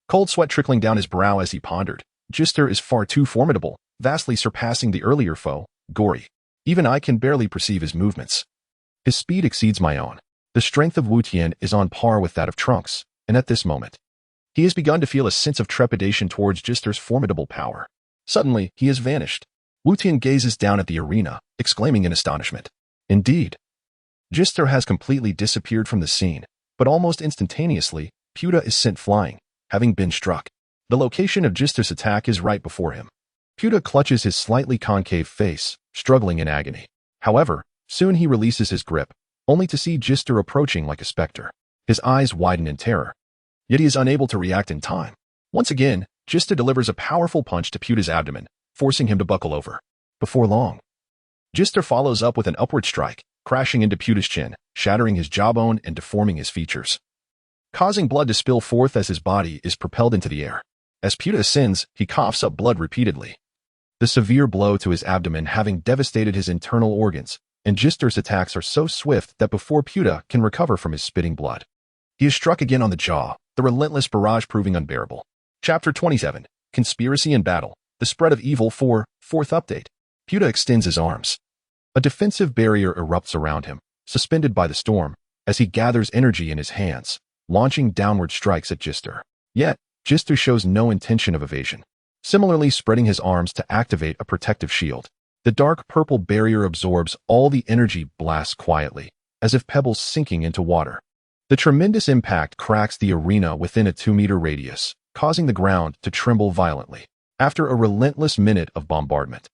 Cold sweat trickling down his brow as he pondered. Gister is far too formidable, vastly surpassing the earlier foe, Gory. Even I can barely perceive his movements. His speed exceeds my own. The strength of Wu Tian is on par with that of Trunks, and at this moment, he has begun to feel a sense of trepidation towards Gister's formidable power. Suddenly, he has vanished. Wu Tian gazes down at the arena, exclaiming in astonishment. Indeed, Gister has completely disappeared from the scene, but almost instantaneously, Puta is sent flying, having been struck. The location of Gister's attack is right before him. Puta clutches his slightly concave face, struggling in agony. However, soon he releases his grip, only to see Gister approaching like a specter. His eyes widen in terror. Yet he is unable to react in time. Once again, Gister delivers a powerful punch to Puta's abdomen, forcing him to buckle over. Before long, Gister follows up with an upward strike, crashing into Puta's chin, shattering his jawbone and deforming his features, causing blood to spill forth as his body is propelled into the air. As Puta ascends, he coughs up blood repeatedly, the severe blow to his abdomen having devastated his internal organs, and Gister's attacks are so swift that before Puta can recover from his spitting blood, he is struck again on the jaw, the relentless barrage proving unbearable. Chapter 27, Conspiracy and Battle, The Spread of Evil 4, 4th Update. Puta extends his arms. A defensive barrier erupts around him, suspended by the storm, as he gathers energy in his hands, launching downward strikes at Gister. Yet, Gister shows no intention of evasion, similarly spreading his arms to activate a protective shield. The dark purple barrier absorbs all the energy blasts quietly, as if pebbles sinking into water. The tremendous impact cracks the arena within a 2-meter radius, causing the ground to tremble violently. After a relentless minute of bombardment,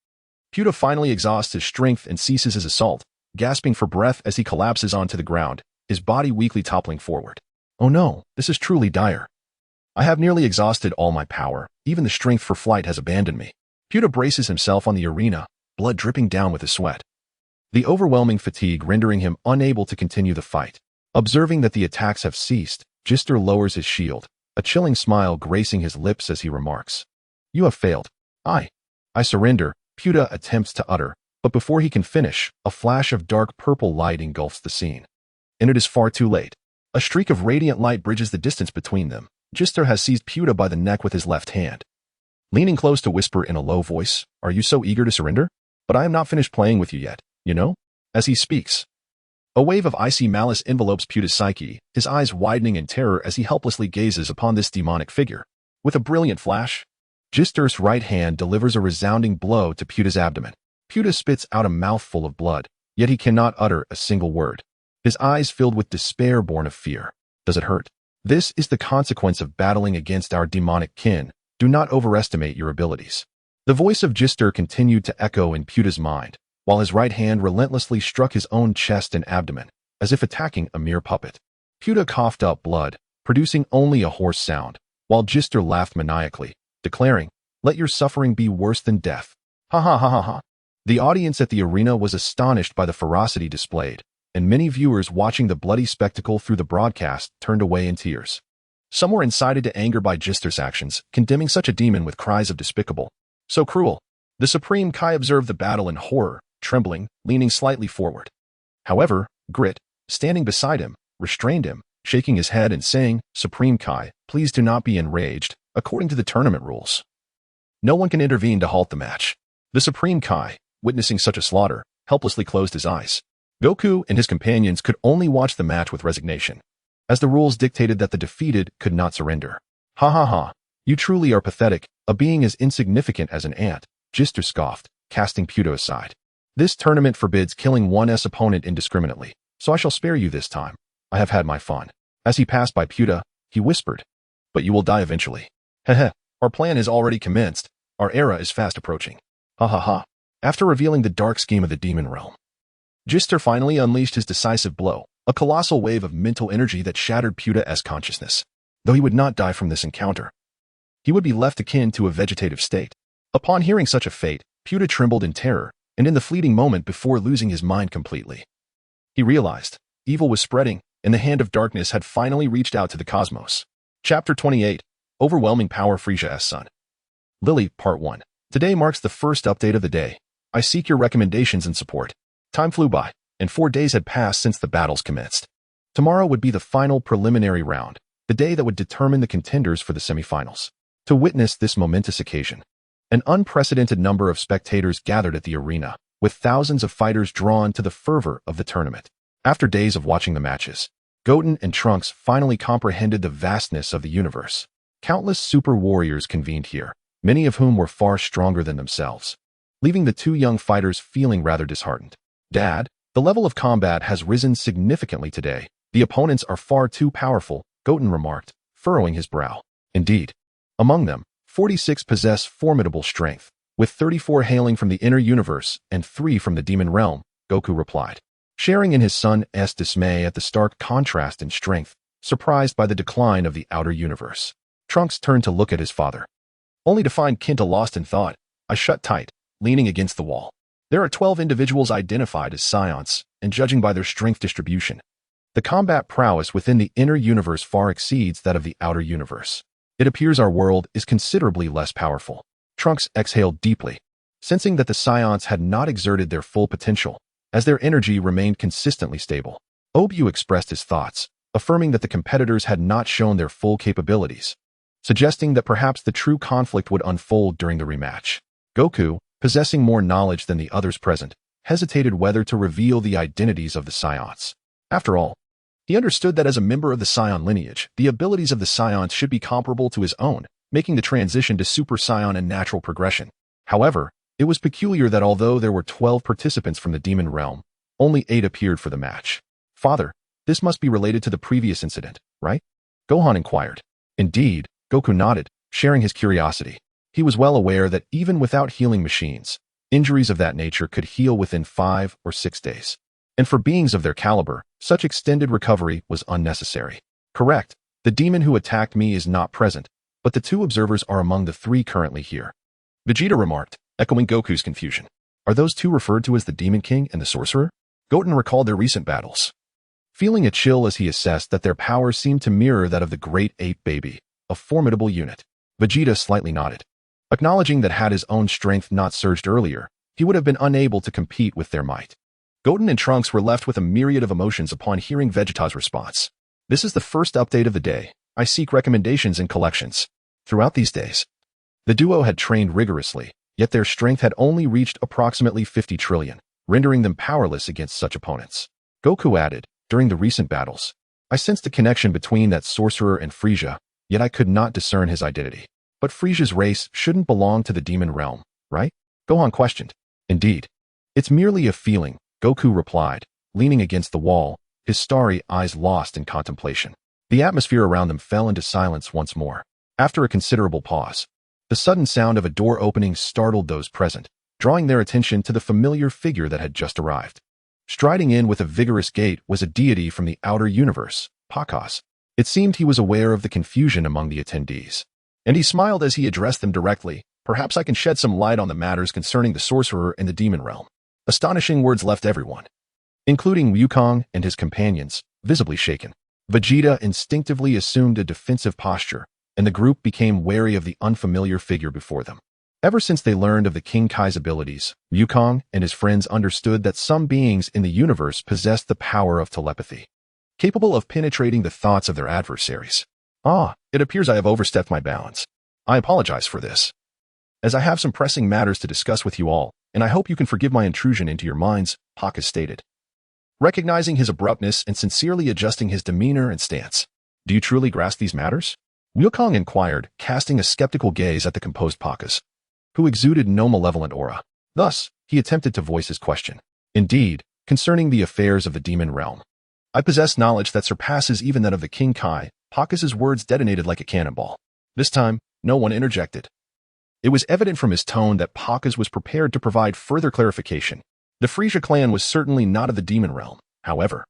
Puta finally exhausts his strength and ceases his assault, gasping for breath as he collapses onto the ground, his body weakly toppling forward. Oh no, this is truly dire. I have nearly exhausted all my power, even the strength for flight has abandoned me. Puta braces himself on the arena, blood dripping down with his sweat, the overwhelming fatigue rendering him unable to continue the fight. Observing that the attacks have ceased, Gister lowers his shield, a chilling smile gracing his lips as he remarks. You have failed. I surrender, Puta attempts to utter, but before he can finish, a flash of dark purple light engulfs the scene. And it is far too late. A streak of radiant light bridges the distance between them. Gister has seized Puta by the neck with his left hand, leaning close to whisper in a low voice, Are you so eager to surrender? But I am not finished playing with you yet, you know? As he speaks, a wave of icy malice envelopes Puta's psyche, his eyes widening in terror as he helplessly gazes upon this demonic figure. With a brilliant flash, Gister's right hand delivers a resounding blow to Puta's abdomen. Puta spits out a mouthful of blood, yet he cannot utter a single word. His eyes filled with despair born of fear. Does it hurt? This is the consequence of battling against our demonic kin. Do not overestimate your abilities. The voice of Gister continued to echo in Puta's mind, while his right hand relentlessly struck his own chest and abdomen, as if attacking a mere puppet. Puta coughed up blood, producing only a hoarse sound, while Gister laughed maniacally, declaring, Let your suffering be worse than death. Ha ha ha ha ha. The audience at the arena was astonished by the ferocity displayed, and many viewers watching the bloody spectacle through the broadcast turned away in tears. Some were incited to anger by Gister's actions, condemning such a demon with cries of despicable. So cruel. The Supreme Kai observed the battle in horror, trembling, leaning slightly forward. However, Grit, standing beside him, restrained him, shaking his head and saying, Supreme Kai, please do not be enraged, according to the tournament rules. No one can intervene to halt the match. The Supreme Kai, witnessing such a slaughter, helplessly closed his eyes. Goku and his companions could only watch the match with resignation, as the rules dictated that the defeated could not surrender. Ha ha ha, you truly are pathetic, a being as insignificant as an ant, Gister scoffed, casting Puta aside. This tournament forbids killing one's opponent indiscriminately, so I shall spare you this time. I have had my fun. As he passed by Puta, he whispered, "But you will die eventually. Heh. Our plan has already commenced. Our era is fast approaching. Ha ha ha." After revealing the dark scheme of the demon realm, Gister finally unleashed his decisive blow, a colossal wave of mental energy that shattered Puta's consciousness. Though he would not die from this encounter, he would be left akin to a vegetative state. Upon hearing such a fate, Puta trembled in terror, and in the fleeting moment before losing his mind completely, he realized evil was spreading, and the hand of darkness had finally reached out to the cosmos. Chapter 28. Overwhelming Power, Frisia's Son. Lily, Part 1. Today marks the first update of the day. I seek your recommendations and support. Time flew by, and 4 days had passed since the battles commenced. Tomorrow would be the final preliminary round, the day that would determine the contenders for the semifinals. To witness this momentous occasion, an unprecedented number of spectators gathered at the arena, with thousands of fighters drawn to the fervor of the tournament. After days of watching the matches, Goten and Trunks finally comprehended the vastness of the universe. Countless super warriors convened here, many of whom were far stronger than themselves, leaving the two young fighters feeling rather disheartened. "Dad, the level of combat has risen significantly today. The opponents are far too powerful," Goten remarked, furrowing his brow. Indeed, among them, 46 possess formidable strength, with 34 hailing from the inner universe and 3 from the demon realm, Goku replied, sharing in his son's dismay at the stark contrast in strength, surprised by the decline of the outer universe. Trunks turned to look at his father, only to find Kinta lost in thought. I shut tight, leaning against the wall. There are 12 individuals identified as Saiyans, and judging by their strength distribution, the combat prowess within the inner universe far exceeds that of the outer universe. It appears our world is considerably less powerful. Trunks exhaled deeply, sensing that the Saiyans had not exerted their full potential, as their energy remained consistently stable. Obyu expressed his thoughts, affirming that the competitors had not shown their full capabilities, suggesting that perhaps the true conflict would unfold during the rematch. Goku, possessing more knowledge than the others present, hesitated whether to reveal the identities of the Saiyans. After all, he understood that as a member of the Saiyan lineage, the abilities of the Saiyans should be comparable to his own, making the transition to Super Saiyan a natural progression. However, it was peculiar that although there were 12 participants from the demon realm, only 8 appeared for the match. "Father, this must be related to the previous incident, right?" Gohan inquired. Indeed, Goku nodded, sharing his curiosity. He was well aware that even without healing machines, injuries of that nature could heal within 5 or 6 days. And for beings of their caliber, such extended recovery was unnecessary. "Correct. The demon who attacked me is not present, but the 2 observers are among the 3 currently here," Vegeta remarked, echoing Goku's confusion. "Are those 2 referred to as the Demon King and the Sorcerer?" Goten recalled their recent battles, feeling a chill as he assessed that their powers seemed to mirror that of the Great Ape Baby, a formidable unit. Vegeta slightly nodded, acknowledging that had his own strength not surged earlier, he would have been unable to compete with their might. Goten and Trunks were left with a myriad of emotions upon hearing Vegeta's response. "This is the first update of the day. I seek recommendations and collections." Throughout these days, the duo had trained rigorously, yet their strength had only reached approximately 50 trillion, rendering them powerless against such opponents. Goku added, "During the recent battles, I sensed a connection between that sorcerer and Frisia, yet I could not discern his identity." "But Frisia's race shouldn't belong to the demon realm, right?" Gohan questioned. "Indeed. It's merely a feeling," Goku replied, leaning against the wall, his starry eyes lost in contemplation. The atmosphere around them fell into silence once more. After a considerable pause, the sudden sound of a door opening startled those present, drawing their attention to the familiar figure that had just arrived. Striding in with a vigorous gait was a deity from the outer universe, Pakas. It seemed he was aware of the confusion among the attendees, and he smiled as he addressed them directly. "Perhaps I can shed some light on the matters concerning the sorcerer and the demon realm." Astonishing words left everyone, including Wukong and his companions, visibly shaken. Vegeta instinctively assumed a defensive posture, and the group became wary of the unfamiliar figure before them. Ever since they learned of the King Kai's abilities, Wukong and his friends understood that some beings in the universe possessed the power of telepathy, capable of penetrating the thoughts of their adversaries. It appears I have overstepped my bounds. I apologize for this, as I have some pressing matters to discuss with you all, and I hope you can forgive my intrusion into your minds," Pakas stated, recognizing his abruptness and sincerely adjusting his demeanor and stance. "Do you truly grasp these matters?" Wukong inquired, casting a skeptical gaze at the composed Pakas, who exuded no malevolent aura. Thus, he attempted to voice his question. "Indeed, concerning the affairs of the demon realm, I possess knowledge that surpasses even that of the King Kai. Pakis's words detonated like a cannonball. This time, no one interjected. It was evident from his tone that Pakis was prepared to provide further clarification. The Frisia clan was certainly not of the demon realm. However,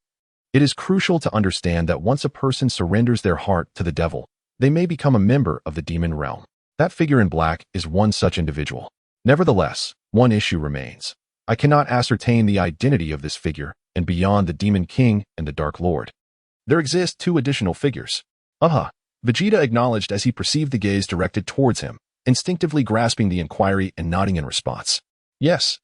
it is crucial to understand that once a person surrenders their heart to the devil, they may become a member of the demon realm. That figure in black is one such individual. Nevertheless, one issue remains. I cannot ascertain the identity of this figure, and beyond the Demon King and the Dark Lord, there exist two additional figures. Vegeta acknowledged as he perceived the gaze directed towards him, instinctively grasping the inquiry and nodding in response. Yes,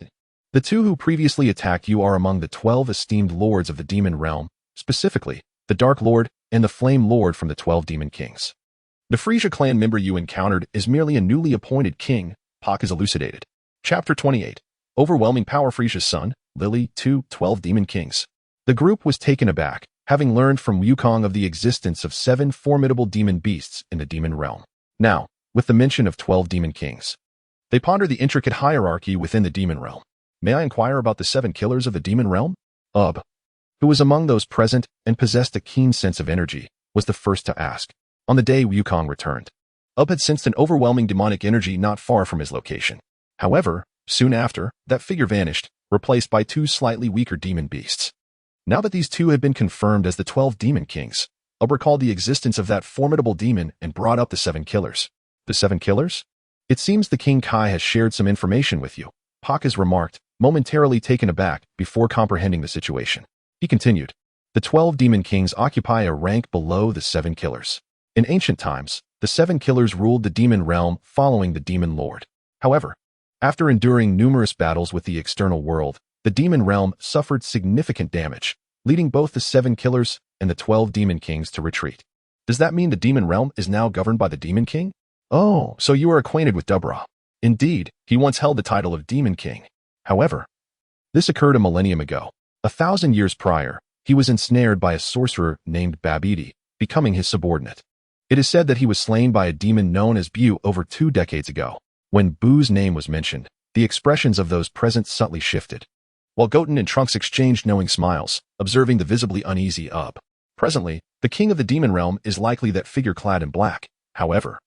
the two who previously attacked you are among the 12 esteemed lords of the demon realm, specifically, the Dark Lord and the Flame Lord from the 12 Demon Kings. The Frisia clan member you encountered is merely a newly appointed king, Pakis elucidated. Chapter 28. Overwhelming Power. Frisia's son, Lily, 12 Demon Kings. The group was taken aback, having learned from Wukong of the existence of 7 formidable demon beasts in the demon realm. Now, with the mention of 12 Demon Kings, they pondered the intricate hierarchy within the demon realm. May I inquire about the 7 killers of the demon realm? Who was among those present and possessed a keen sense of energy, was the first to ask. On the day Wukong returned, had sensed an overwhelming demonic energy not far from his location. However, soon after, that figure vanished, replaced by 2 slightly weaker demon beasts. Now that these 2 had been confirmed as the 12 Demon Kings, recalled the existence of that formidable demon and brought up the 7 killers. The 7 killers? It seems the King Kai has shared some information with you, Pakis remarked, momentarily taken aback before comprehending the situation. He continued, the 12 Demon Kings occupy a rank below the 7 killers. In ancient times, the 7 killers ruled the demon realm following the Demon Lord. However, after enduring numerous battles with the external world, the demon realm suffered significant damage, leading both the 7 killers and the 12 Demon Kings to retreat. Does that mean the demon realm is now governed by the Demon King? Oh, so you are acquainted with Dubra. Indeed, he once held the title of Demon King. However, this occurred a millennium ago. 1,000 years prior, he was ensnared by a sorcerer named Babidi, becoming his subordinate. It is said that he was slain by a demon known as Bu over 2 decades ago. When Bu's name was mentioned, the expressions of those present subtly shifted, while Goten and Trunks exchanged knowing smiles, observing the visibly uneasy Ub. Presently, the king of the demon realm is likely that figure clad in black. However,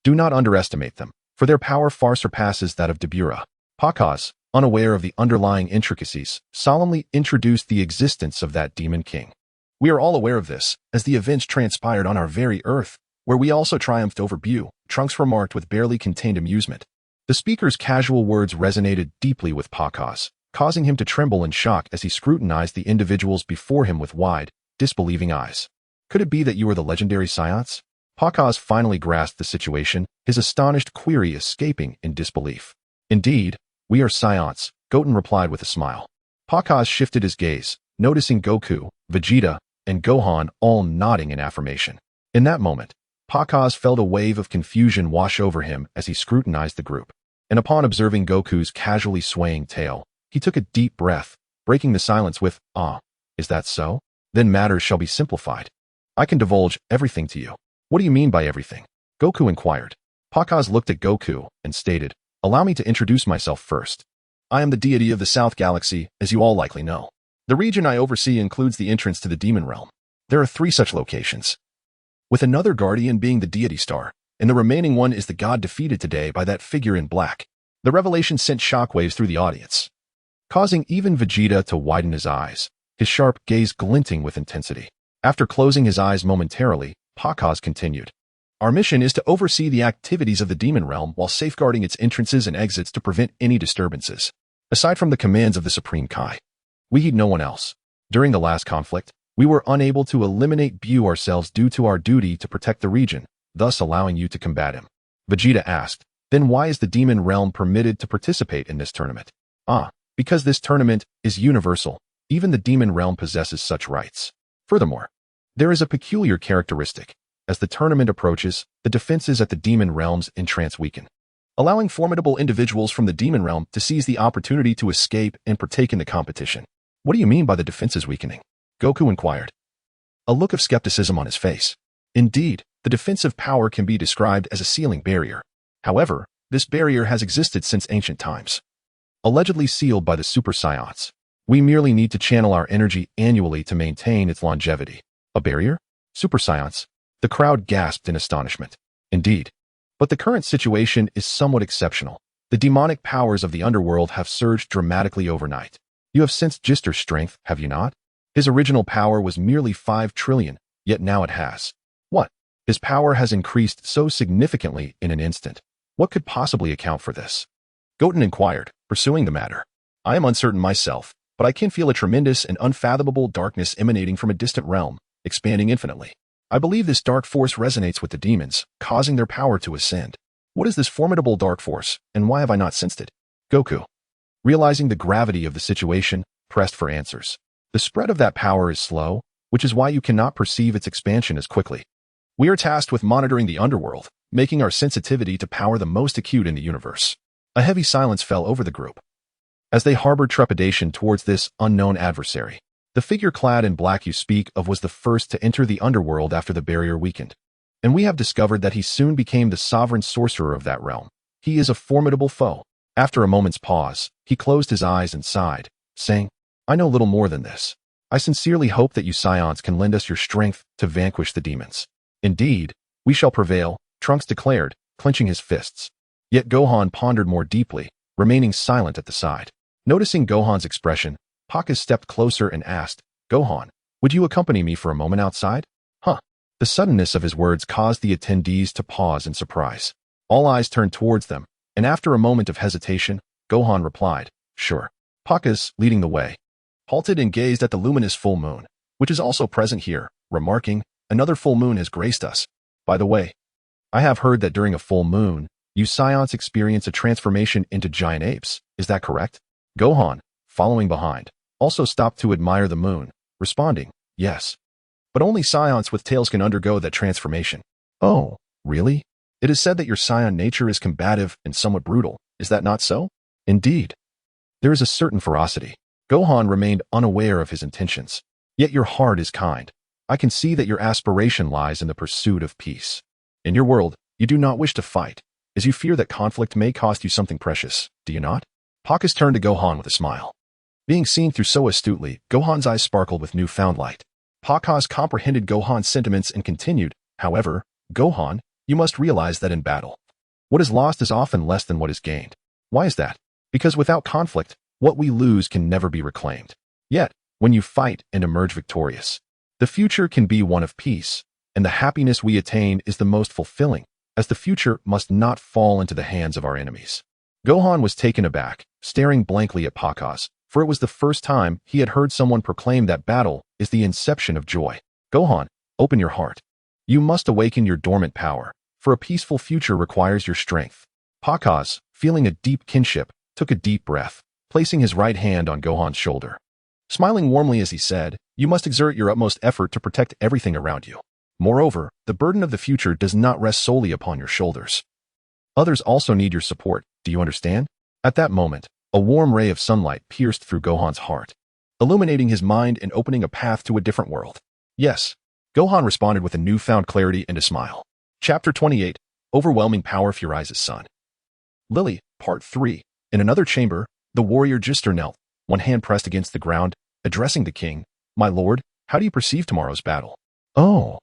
do not underestimate them, for their power far surpasses that of Dabura. Pakaz, unaware of the underlying intricacies, solemnly introduced the existence of that demon king. We are all aware of this, as the events transpired on our very earth, where we also triumphed over Bu, Trunks remarked with barely contained amusement. The speaker's casual words resonated deeply with Pakaz, causing him to tremble in shock as he scrutinized the individuals before him with wide, disbelieving eyes. Could it be that you are the legendary Saiyans? Pakaz finally grasped the situation, his astonished query escaping in disbelief. Indeed, we are Saiyans, Goten replied with a smile. Pakaz shifted his gaze, noticing Goku, Vegeta, and Gohan all nodding in affirmation. In that moment, Pakaz felt a wave of confusion wash over him as he scrutinized the group. And upon observing Goku's casually swaying tail, he took a deep breath, breaking the silence with, is that so? Then matters shall be simplified. I can divulge everything to you. What do you mean by everything? Goku inquired. Pakaz looked at Goku and stated, allow me to introduce myself first. I am the deity of the South Galaxy, as you all likely know. The region I oversee includes the entrance to the demon realm. There are 3 such locations, with another guardian being the deity star, and the remaining one is the god defeated today by that figure in black. The revelation sent shockwaves through the audience, causing even Vegeta to widen his eyes, his sharp gaze glinting with intensity. After closing his eyes momentarily, Pakaz continued. Our mission is to oversee the activities of the demon realm while safeguarding its entrances and exits to prevent any disturbances. Aside from the commands of the Supreme Kai, we heed no one else. During the last conflict, we were unable to eliminate Bu ourselves due to our duty to protect the region, thus allowing you to combat him. Vegeta asked, then why is the demon realm permitted to participate in this tournament? Because this tournament is universal. Even the demon realm possesses such rights. Furthermore, there is a peculiar characteristic. As the tournament approaches, the defenses at the demon realm's entrance weaken, allowing formidable individuals from the demon realm to seize the opportunity to escape and partake in the competition. What do you mean by the defenses weakening? Goku inquired, a look of skepticism on his face. Indeed, the defensive power can be described as a sealing barrier. However, this barrier has existed since ancient times, allegedly sealed by the Super Saiyans. We merely need to channel our energy annually to maintain its longevity. A barrier? Super Saiyan. The crowd gasped in astonishment. Indeed. But the current situation is somewhat exceptional. The demonic powers of the underworld have surged dramatically overnight. You have sensed Gister's strength, have you not? His original power was merely 5 trillion, yet now it has. What? His power has increased so significantly in an instant. What could possibly account for this? Goten inquired, pursuing the matter. I am uncertain myself, but I can feel a tremendous and unfathomable darkness emanating from a distant realm, expanding infinitely. I believe this dark force resonates with the demons, causing their power to ascend. What is this formidable dark force, and why have I not sensed it? Goku, realizing the gravity of the situation, pressed for answers. The spread of that power is slow, which is why you cannot perceive its expansion as quickly. We are tasked with monitoring the underworld, making our sensitivity to power the most acute in the universe. A heavy silence fell over the group, as they harbored trepidation towards this unknown adversary. The figure clad in black you speak of was the first to enter the underworld after the barrier weakened. And we have discovered that he soon became the sovereign sorcerer of that realm. He is a formidable foe. After a moment's pause, he closed his eyes and sighed, saying, I know little more than this. I sincerely hope that you Saiyans can lend us your strength to vanquish the demons. Indeed, we shall prevail, Trunks declared, clenching his fists. Yet Gohan pondered more deeply, remaining silent at the side. Noticing Gohan's expression, Pakaz stepped closer and asked, Gohan, would you accompany me for a moment outside? Huh. The suddenness of his words caused the attendees to pause in surprise. All eyes turned towards them, and after a moment of hesitation, Gohan replied, sure. Pakaz, leading the way, halted and gazed at the luminous full moon, which is also present here, remarking, another full moon has graced us. By the way, I have heard that during a full moon, you Saiyans experience a transformation into giant apes. Is that correct? Gohan, following behind, also stopped to admire the moon, responding, yes. But only Saiyans with tails can undergo that transformation. Oh, really? It is said that your Saiyan nature is combative and somewhat brutal. Is that not so? Indeed. There is a certain ferocity. Gohan remained unaware of his intentions. Yet your heart is kind. I can see that your aspiration lies in the pursuit of peace. In your world, you do not wish to fight, as you fear that conflict may cost you something precious, do you not? Pakaz turned to Gohan with a smile. Being seen through so astutely, Gohan's eyes sparkled with newfound light. Pakaz comprehended Gohan's sentiments and continued, however, Gohan, you must realize that in battle, what is lost is often less than what is gained. Why is that? Because without conflict, what we lose can never be reclaimed. Yet, when you fight and emerge victorious, the future can be one of peace, and the happiness we attain is the most fulfilling, as the future must not fall into the hands of our enemies. Gohan was taken aback, staring blankly at Pakaz, for it was the first time he had heard someone proclaim that battle is the inception of joy. Gohan, open your heart. You must awaken your dormant power, for a peaceful future requires your strength. Pakaz, feeling a deep kinship, took a deep breath, placing his right hand on Gohan's shoulder. Smiling warmly as he said, you must exert your utmost effort to protect everything around you. Moreover, the burden of the future does not rest solely upon your shoulders. Others also need your support, do you understand? At that moment, a warm ray of sunlight pierced through Gohan's heart, illuminating his mind and opening a path to a different world. Yes, Gohan responded with a newfound clarity and a smile. Chapter 28, Overwhelming Power Furizes Son. Lily, Part 3. In another chamber, the warrior Gister knelt, one hand pressed against the ground, addressing the king. My lord, how do you perceive tomorrow's battle? Oh,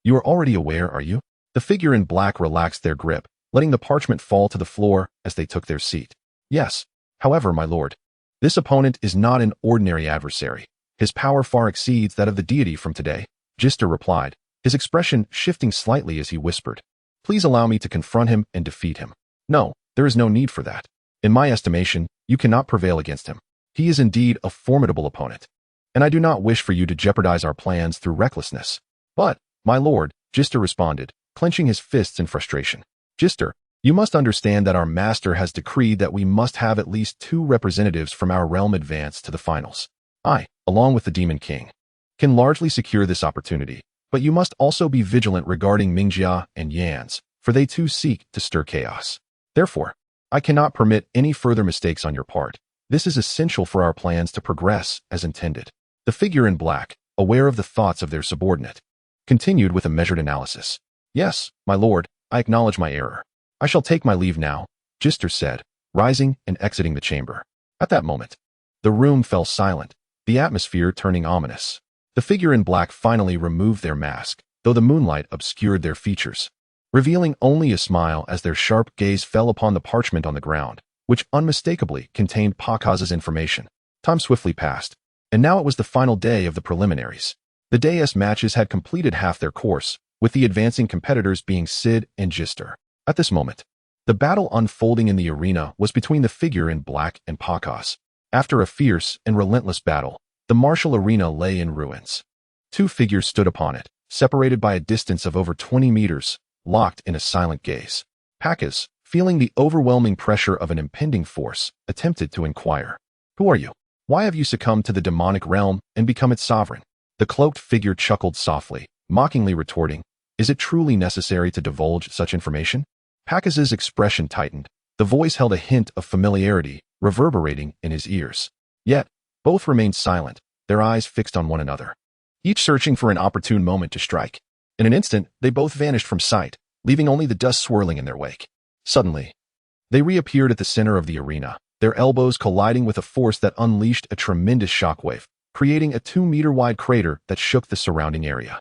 you are already aware, are you? The figure in black relaxed their grip, letting the parchment fall to the floor as they took their seat. Yes. However, my lord, this opponent is not an ordinary adversary. His power far exceeds that of the deity from today, Gister replied, his expression shifting slightly as he whispered. Please allow me to confront him and defeat him. No, there is no need for that. In my estimation, you cannot prevail against him. He is indeed a formidable opponent, and I do not wish for you to jeopardize our plans through recklessness. But, my lord, Gister responded, clenching his fists in frustration. Gister, you must understand that our master has decreed that we must have at least 2 representatives from our realm advance to the finals. I, along with the Demon King, can largely secure this opportunity, but you must also be vigilant regarding Mingjia and Yans, for they too seek to stir chaos. Therefore, I cannot permit any further mistakes on your part. This is essential for our plans to progress as intended. The figure in black, aware of the thoughts of their subordinate, continued with a measured analysis. Yes, my lord, I acknowledge my error. I shall take my leave now, Gister said, rising and exiting the chamber. At that moment, The room fell silent, the atmosphere turning ominous. The figure in black finally removed their mask, though the moonlight obscured their features, revealing only a smile as their sharp gaze fell upon the parchment on the ground, which unmistakably contained Pakaz's information. Time swiftly passed, and now it was the final day of the preliminaries. The day's matches had completed half their course, with the advancing competitors being Sid and Gister. At this moment, the battle unfolding in the arena was between the figure in black and Pakaz. After a fierce and relentless battle, the martial arena lay in ruins. Two figures stood upon it, separated by a distance of over 20 meters, locked in a silent gaze. Pakaz, feeling the overwhelming pressure of an impending force, attempted to inquire. "Who are you? Why have you succumbed to the demonic realm and become its sovereign?" The cloaked figure chuckled softly, mockingly retorting, "Is it truly necessary to divulge such information?" Pakaz's expression tightened. The voice held a hint of familiarity, reverberating in his ears. Yet, both remained silent, their eyes fixed on one another, each searching for an opportune moment to strike. In an instant, they both vanished from sight, leaving only the dust swirling in their wake. Suddenly, they reappeared at the center of the arena, their elbows colliding with a force that unleashed a tremendous shockwave, creating a 2-meter-wide crater that shook the surrounding area.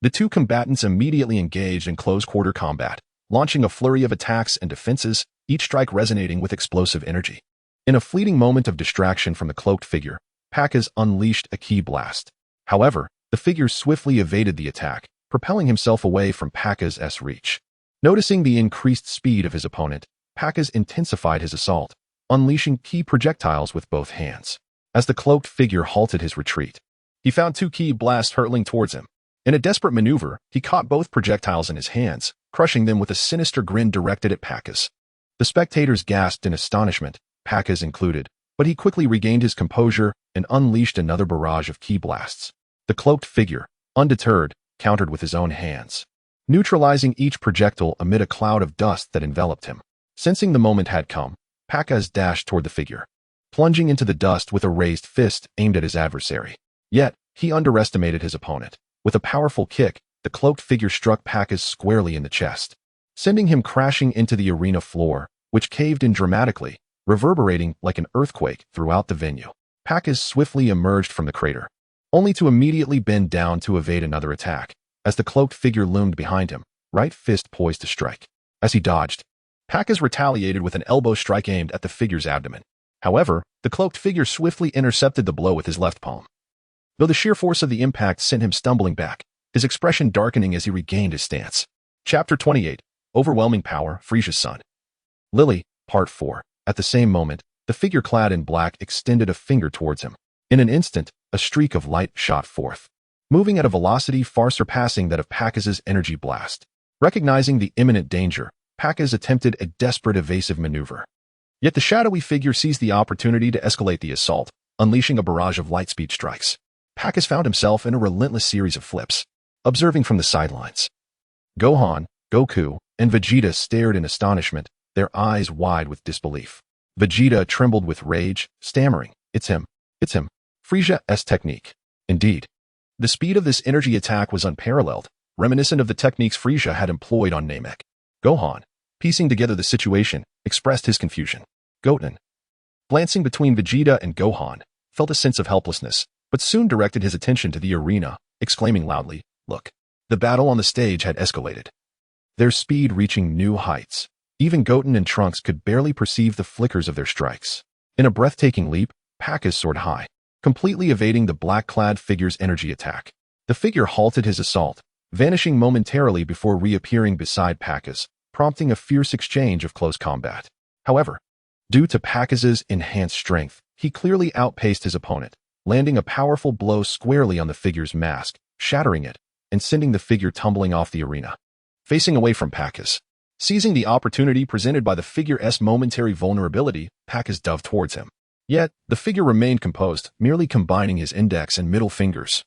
The two combatants immediately engaged in close-quarter combat, launching a flurry of attacks and defenses, each strike resonating with explosive energy. In a fleeting moment of distraction from the cloaked figure, Pakaz unleashed a ki blast. However, the figure swiftly evaded the attack, propelling himself away from Pakaz's reach. Noticing the increased speed of his opponent, Pakaz intensified his assault, unleashing ki projectiles with both hands. As the cloaked figure halted his retreat, he found two ki blasts hurtling towards him. In a desperate maneuver, he caught both projectiles in his hands, crushing them with a sinister grin directed at Pakaz. The spectators gasped in astonishment, Pakaz included, but he quickly regained his composure and unleashed another barrage of ki blasts. The cloaked figure, undeterred, countered with his own hands, neutralizing each projectile amid a cloud of dust that enveloped him. Sensing the moment had come, Pakaz dashed toward the figure, plunging into the dust with a raised fist aimed at his adversary. Yet, he underestimated his opponent. With a powerful kick, the cloaked figure struck Pakaz squarely in the chest, sending him crashing into the arena floor, which caved in dramatically, reverberating like an earthquake throughout the venue. Pakaz swiftly emerged from the crater, only to immediately bend down to evade another attack, as the cloaked figure loomed behind him, right fist poised to strike. As he dodged, Pakaz retaliated with an elbow strike aimed at the figure's abdomen. However, the cloaked figure swiftly intercepted the blow with his left palm. Though the sheer force of the impact sent him stumbling back, his expression darkening as he regained his stance. Chapter 28, Overwhelming Power, Frisia's Son. Lily, Part 4. At the same moment, the figure clad in black extended a finger towards him. In an instant, a streak of light shot forth, moving at a velocity far surpassing that of Pakaz's energy blast. Recognizing the imminent danger, Pakaz attempted a desperate evasive maneuver. Yet the shadowy figure seized the opportunity to escalate the assault, unleashing a barrage of light-speed strikes. Pakaz found himself in a relentless series of flips, observing from the sidelines. Gohan, Goku, and Vegeta stared in astonishment, their eyes wide with disbelief. Vegeta trembled with rage, stammering, "It's him. It's him." Frisia's technique. Indeed, the speed of this energy attack was unparalleled, reminiscent of the techniques Frisia had employed on Namek. Gohan, piecing together the situation, expressed his confusion. Goten, glancing between Vegeta and Gohan, felt a sense of helplessness, but soon directed his attention to the arena, exclaiming loudly, "Look!" The battle on the stage had escalated, their speed reaching new heights. Even Goten and Trunks could barely perceive the flickers of their strikes. In a breathtaking leap, Pakaz soared high, completely evading the black-clad figure's energy attack. The figure halted his assault, vanishing momentarily before reappearing beside Pakaz, prompting a fierce exchange of close combat. However, due to Pakaz's enhanced strength, he clearly outpaced his opponent, landing a powerful blow squarely on the figure's mask, shattering it, and sending the figure tumbling off the arena. Facing away from Pakaz, seizing the opportunity presented by the figure's momentary vulnerability, Pakaz dove towards him. Yet, the figure remained composed, merely combining his index and middle fingers,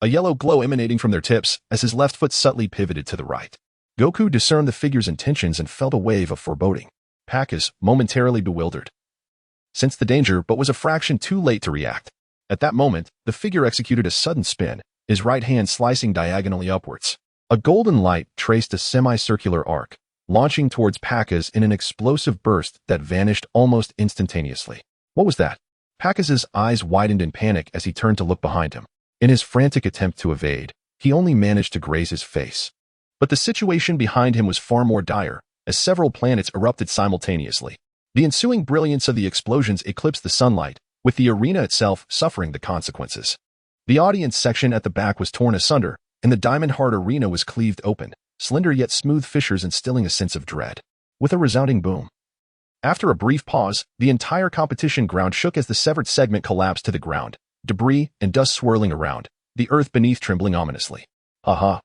a yellow glow emanating from their tips as his left foot subtly pivoted to the right. Goku discerned the figure's intentions and felt a wave of foreboding. Pakaz, momentarily bewildered, sensed the danger but was a fraction too late to react. At that moment, the figure executed a sudden spin, his right hand slicing diagonally upwards. A golden light traced a semicircular arc, launching towards Pakaz in an explosive burst that vanished almost instantaneously. What was that? Pakaz's eyes widened in panic as he turned to look behind him. In his frantic attempt to evade, he only managed to graze his face. But the situation behind him was far more dire, as several planets erupted simultaneously. The ensuing brilliance of the explosions eclipsed the sunlight, with the arena itself suffering the consequences. The audience section at the back was torn asunder, and the diamond-hard arena was cleaved open, slender yet smooth fissures instilling a sense of dread. With a resounding boom. After a brief pause, the entire competition ground shook as the severed segment collapsed to the ground, debris and dust swirling around, the earth beneath trembling ominously. Ha!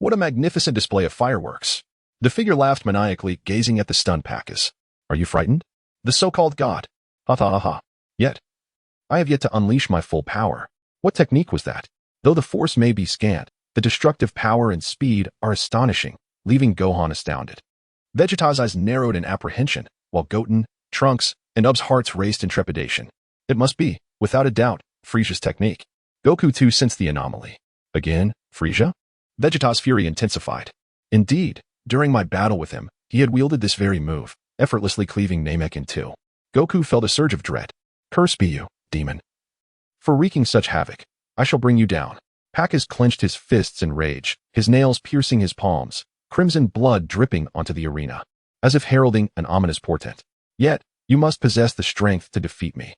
What a magnificent display of fireworks. The figure laughed maniacally, gazing at the stunned Pakaz. Are you frightened? The so-called god. Ha. Yet, I have yet to unleash my full power. What technique was that? Though the force may be scant, the destructive power and speed are astonishing, leaving Gohan astounded. Vegeta's eyes narrowed in apprehension, while Goten, Trunks, and Ub's hearts raced in trepidation. It must be, without a doubt, Frieza's technique. Goku too sensed the anomaly. Again, Frieza? Vegeta's fury intensified. Indeed, during my battle with him, he had wielded this very move, effortlessly cleaving Namek in two. Goku felt a surge of dread. Curse be you, demon. For wreaking such havoc, I shall bring you down. Pakaz clenched his fists in rage, his nails piercing his palms, crimson blood dripping onto the arena, as if heralding an ominous portent. Yet, you must possess the strength to defeat me.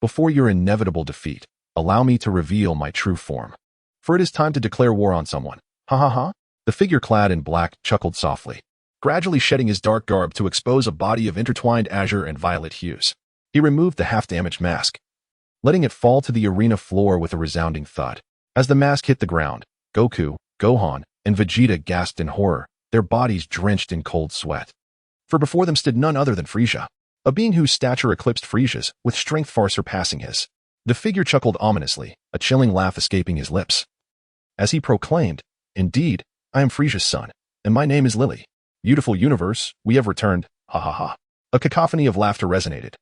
Before your inevitable defeat, allow me to reveal my true form. For it is time to declare war on someone. Ha. The figure clad in black chuckled softly, gradually shedding his dark garb to expose a body of intertwined azure and violet hues. He removed the half-damaged mask, letting it fall to the arena floor with a resounding thud. As the mask hit the ground, Goku, Gohan, and Vegeta gasped in horror, their bodies drenched in cold sweat. For before them stood none other than Frieza, a being whose stature eclipsed Frieza's, with strength far surpassing his. The figure chuckled ominously, a chilling laugh escaping his lips, as he proclaimed, "Indeed, I am Frieza's son, and my name is Lily. Beautiful universe, we have returned, ha. A cacophony of laughter resonated,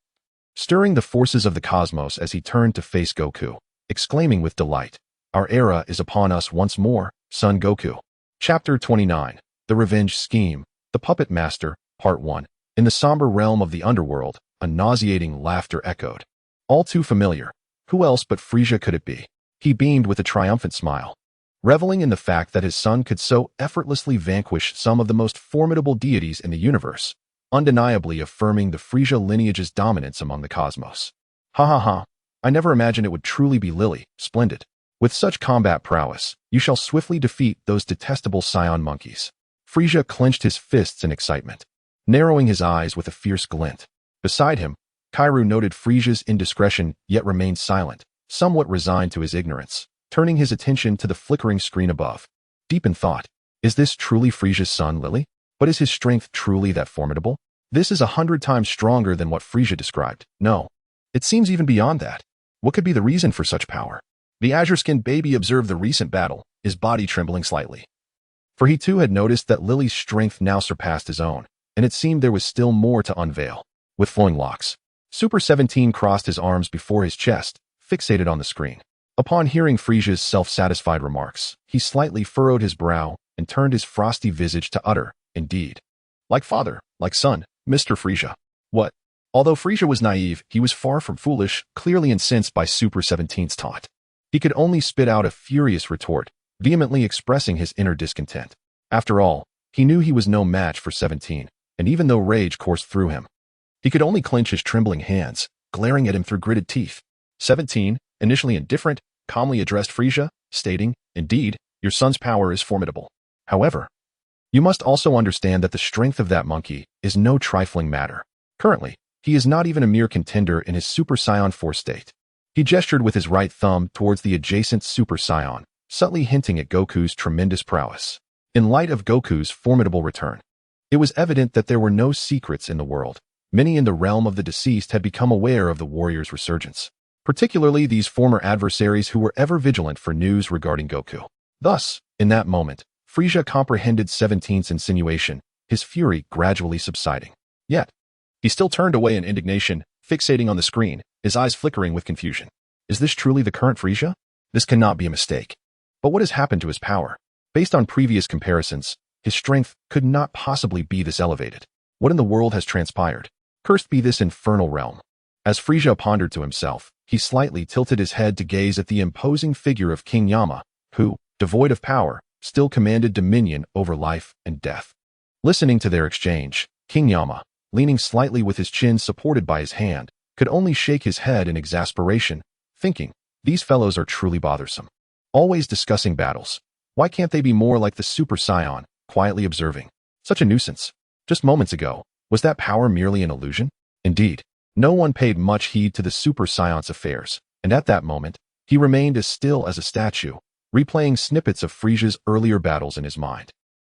stirring the forces of the cosmos as he turned to face Goku, exclaiming with delight, "Our era is upon us once more, son Goku." Chapter 29, The Revenge Scheme, The Puppet Master, Part 1. In the somber realm of the underworld, a nauseating laughter echoed. All too familiar. Who else but Frieza could it be? He beamed with a triumphant smile, reveling in the fact that his son could so effortlessly vanquish some of the most formidable deities in the universe, undeniably affirming the Frieza lineage's dominance among the cosmos. Ha. I never imagined it would truly be Lily, splendid. With such combat prowess, you shall swiftly defeat those detestable Saiyan monkeys. Frieza clenched his fists in excitement, narrowing his eyes with a fierce glint. Beside him, Kairu noted Frieza's indiscretion yet remained silent, somewhat resigned to his ignorance, turning his attention to the flickering screen above. Deep in thought, is this truly Frieza's son, Lily? But is his strength truly that formidable? This is 100 times stronger than what Frieza described. No, it seems even beyond that. What could be the reason for such power? The azure-skinned baby observed the recent battle, his body trembling slightly. For he too had noticed that Lily's strength now surpassed his own, and it seemed there was still more to unveil. With flowing locks, Super 17 crossed his arms before his chest, fixated on the screen. Upon hearing Frieza's self-satisfied remarks, he slightly furrowed his brow and turned his frosty visage to utter, "Indeed. Like father, like son, Mr. Frieza." What? Although Frieza was naive, he was far from foolish, clearly incensed by Super 17's taunt. He could only spit out a furious retort, vehemently expressing his inner discontent. After all, he knew he was no match for 17, and even though rage coursed through him, he could only clench his trembling hands, glaring at him through gritted teeth. 17, initially indifferent, calmly addressed Frieza, stating, "Indeed, your son's power is formidable. However, you must also understand that the strength of that monkey is no trifling matter. Currently, he is not even a mere contender in his Super Saiyan 4 state." He gestured with his right thumb towards the adjacent Super Saiyan, subtly hinting at Goku's tremendous prowess. In light of Goku's formidable return, it was evident that there were no secrets in the world. Many in the realm of the deceased had become aware of the warrior's resurgence, particularly these former adversaries who were ever vigilant for news regarding Goku. Thus, in that moment, Frieza comprehended 17's insinuation, his fury gradually subsiding. Yet, he still turned away in indignation, fixating on the screen, his eyes flickering with confusion. Is this truly the current Frieza? This cannot be a mistake. But what has happened to his power? Based on previous comparisons, his strength could not possibly be this elevated. What in the world has transpired? Cursed be this infernal realm. As Frieza pondered to himself, he slightly tilted his head to gaze at the imposing figure of King Yama, who, devoid of power, still commanded dominion over life and death. Listening to their exchange, King Yama, leaning slightly with his chin supported by his hand, could only shake his head in exasperation, thinking, these fellows are truly bothersome. Always discussing battles. Why can't they be more like the Super Saiyan, quietly observing? Such a nuisance. Just moments ago, was that power merely an illusion? Indeed, no one paid much heed to the Super Saiyan's affairs, and at that moment, he remained as still as a statue, replaying snippets of Frieza's earlier battles in his mind.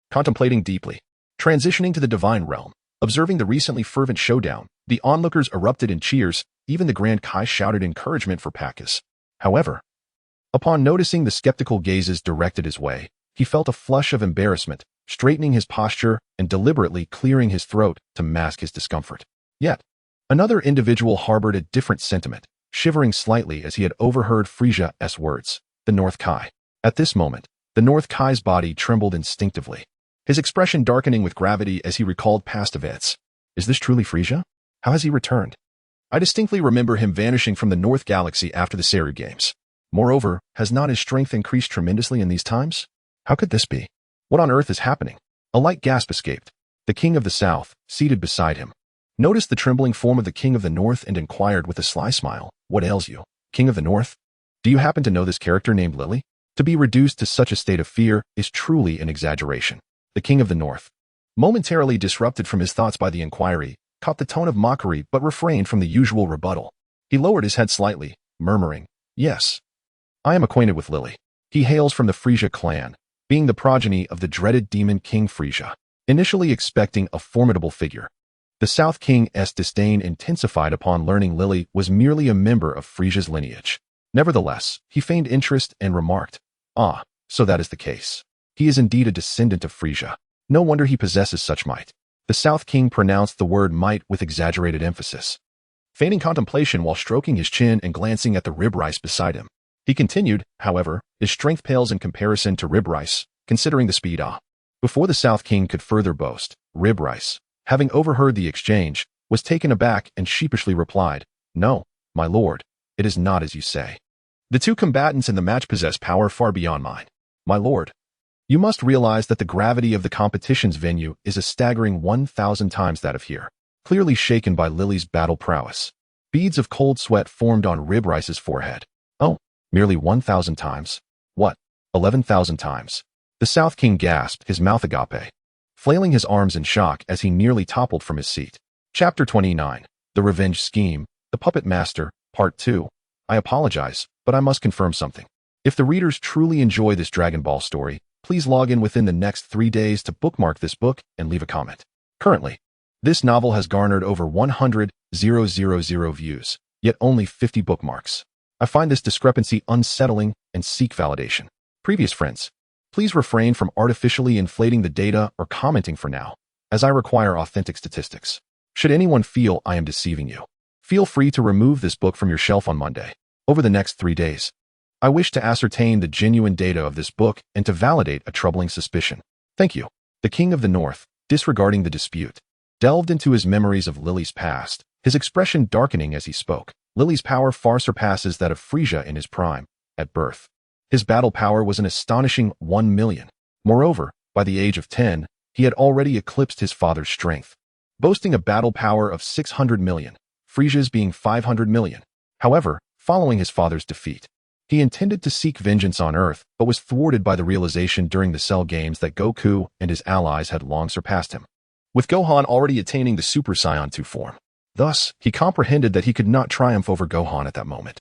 Contemplating deeply. Transitioning to the divine realm, observing the recently fervent showdown, the onlookers erupted in cheers, even the Grand Kai shouted encouragement for Pacus. However, upon noticing the skeptical gazes directed his way, he felt a flush of embarrassment, straightening his posture and deliberately clearing his throat to mask his discomfort. Yet, another individual harbored a different sentiment, shivering slightly as he had overheard Frieza's words, the North Kai. At this moment, the North Kai's body trembled instinctively, his expression darkening with gravity as he recalled past events. Is this truly Frieza? How has he returned? I distinctly remember him vanishing from the North Galaxy after the Seru Games. Moreover, has not his strength increased tremendously in these times? How could this be? What on earth is happening? A light gasp escaped. The King of the South, seated beside him, noticed the trembling form of the King of the North and inquired with a sly smile, what ails you, King of the North? Do you happen to know this character named Lily? To be reduced to such a state of fear is truly an exaggeration. The King of the North, momentarily disrupted from his thoughts by the inquiry, caught the tone of mockery but refrained from the usual rebuttal. He lowered his head slightly, murmuring, yes, I am acquainted with Lily. He hails from the Frieza clan, being the progeny of the dreaded demon King Frieza. Initially expecting a formidable figure, the South King's disdain intensified upon learning Lily was merely a member of Frieza's lineage. Nevertheless, he feigned interest and remarked, ah, so that is the case. He is indeed a descendant of Frieza. No wonder he possesses such might. The South King pronounced the word might with exaggerated emphasis, feigning contemplation while stroking his chin and glancing at the rib rice beside him. He continued, however, his strength pales in comparison to rib rice, considering the speed. Before the South King could further boast, rib rice, having overheard the exchange, was taken aback and sheepishly replied, no, my lord, it is not as you say. The two combatants in the match possess power far beyond mine. My lord, you must realize that the gravity of the competition's venue is a staggering 1,000 times that of here. Clearly shaken by Lily's battle prowess, beads of cold sweat formed on Rib Rice's forehead. Oh, merely 1,000 times? What, 11,000 times? The South King gasped, his mouth agape, flailing his arms in shock as he nearly toppled from his seat. Chapter 29. The Revenge Scheme, The Puppet Master, Part 2. I apologize, but I must confirm something. If the readers truly enjoy this Dragon Ball story, please log in within the next 3 days to bookmark this book and leave a comment. Currently, this novel has garnered over 100,000 views, yet only 50 bookmarks. I find this discrepancy unsettling and seek validation. Previous friends, please refrain from artificially inflating the data or commenting for now, as I require authentic statistics. Should anyone feel I am deceiving you, feel free to remove this book from your shelf on Monday. Over the next 3 days, I wish to ascertain the genuine data of this book and to validate a troubling suspicion. Thank you. The King of the North, disregarding the dispute, delved into his memories of Lily's past, his expression darkening as he spoke. Lily's power far surpasses that of Frieza in his prime, at birth. His battle power was an astonishing 1 million. Moreover, by the age of 10, he had already eclipsed his father's strength, boasting a battle power of 600 million, Frieza's being 500 million. However, following his father's defeat, he intended to seek vengeance on Earth, but was thwarted by the realization during the Cell Games that Goku and his allies had long surpassed him, with Gohan already attaining the Super Saiyan 2 form. Thus, he comprehended that he could not triumph over Gohan at that moment,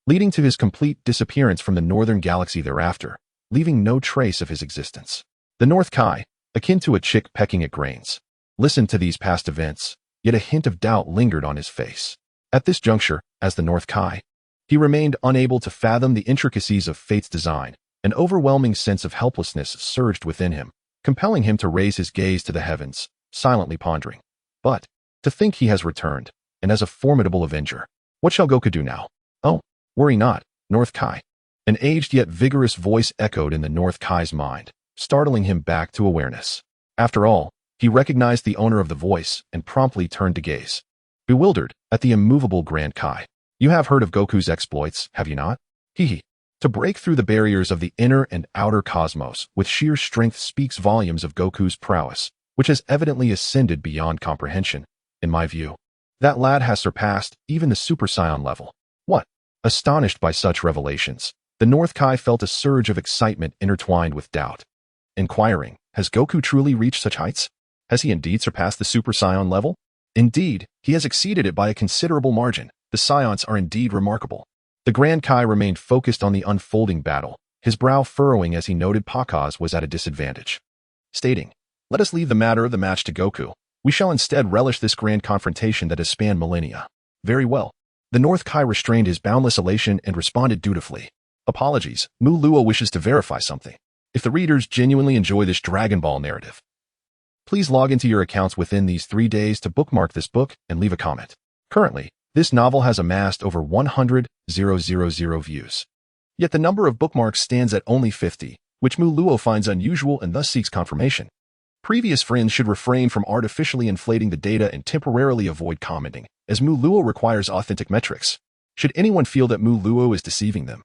leading to his complete disappearance from the Northern Galaxy thereafter, leaving no trace of his existence. The North Kai, akin to a chick pecking at grains, listened to these past events, yet a hint of doubt lingered on his face. At this juncture, as the North Kai, he remained unable to fathom the intricacies of fate's design. An overwhelming sense of helplessness surged within him, compelling him to raise his gaze to the heavens, silently pondering. But, to think he has returned, and as a formidable avenger, what shall Goku do now? Oh, worry not, North Kai. An aged yet vigorous voice echoed in the North Kai's mind, startling him back to awareness. After all, he recognized the owner of the voice and promptly turned to gaze, bewildered, at the immovable Grand Kai. You have heard of Goku's exploits, have you not? Hee. To break through the barriers of the inner and outer cosmos with sheer strength speaks volumes of Goku's prowess, which has evidently ascended beyond comprehension, in my view. That lad has surpassed even the Super Saiyan level. What? Astonished by such revelations, the North Kai felt a surge of excitement intertwined with doubt. Inquiring, has Goku truly reached such heights? Has he indeed surpassed the Super Saiyan level? Indeed, he has exceeded it by a considerable margin. The Saiyans are indeed remarkable. The Grand Kai remained focused on the unfolding battle, his brow furrowing as he noted Pakaz was at a disadvantage. Stating, "Let us leave the matter of the match to Goku. We shall instead relish this grand confrontation that has spanned millennia." Very well. The North Kai restrained his boundless elation and responded dutifully. Apologies, Mu Luo wishes to verify something. If the readers genuinely enjoy this Dragon Ball narrative, please log into your accounts within these 3 days to bookmark this book and leave a comment. Currently, this novel has amassed over 100,000 views. Yet the number of bookmarks stands at only 50, which Mu Luo finds unusual and thus seeks confirmation. Previous friends should refrain from artificially inflating the data and temporarily avoid commenting, as Mu Luo requires authentic metrics. Should anyone feel that Mu Luo is deceiving them,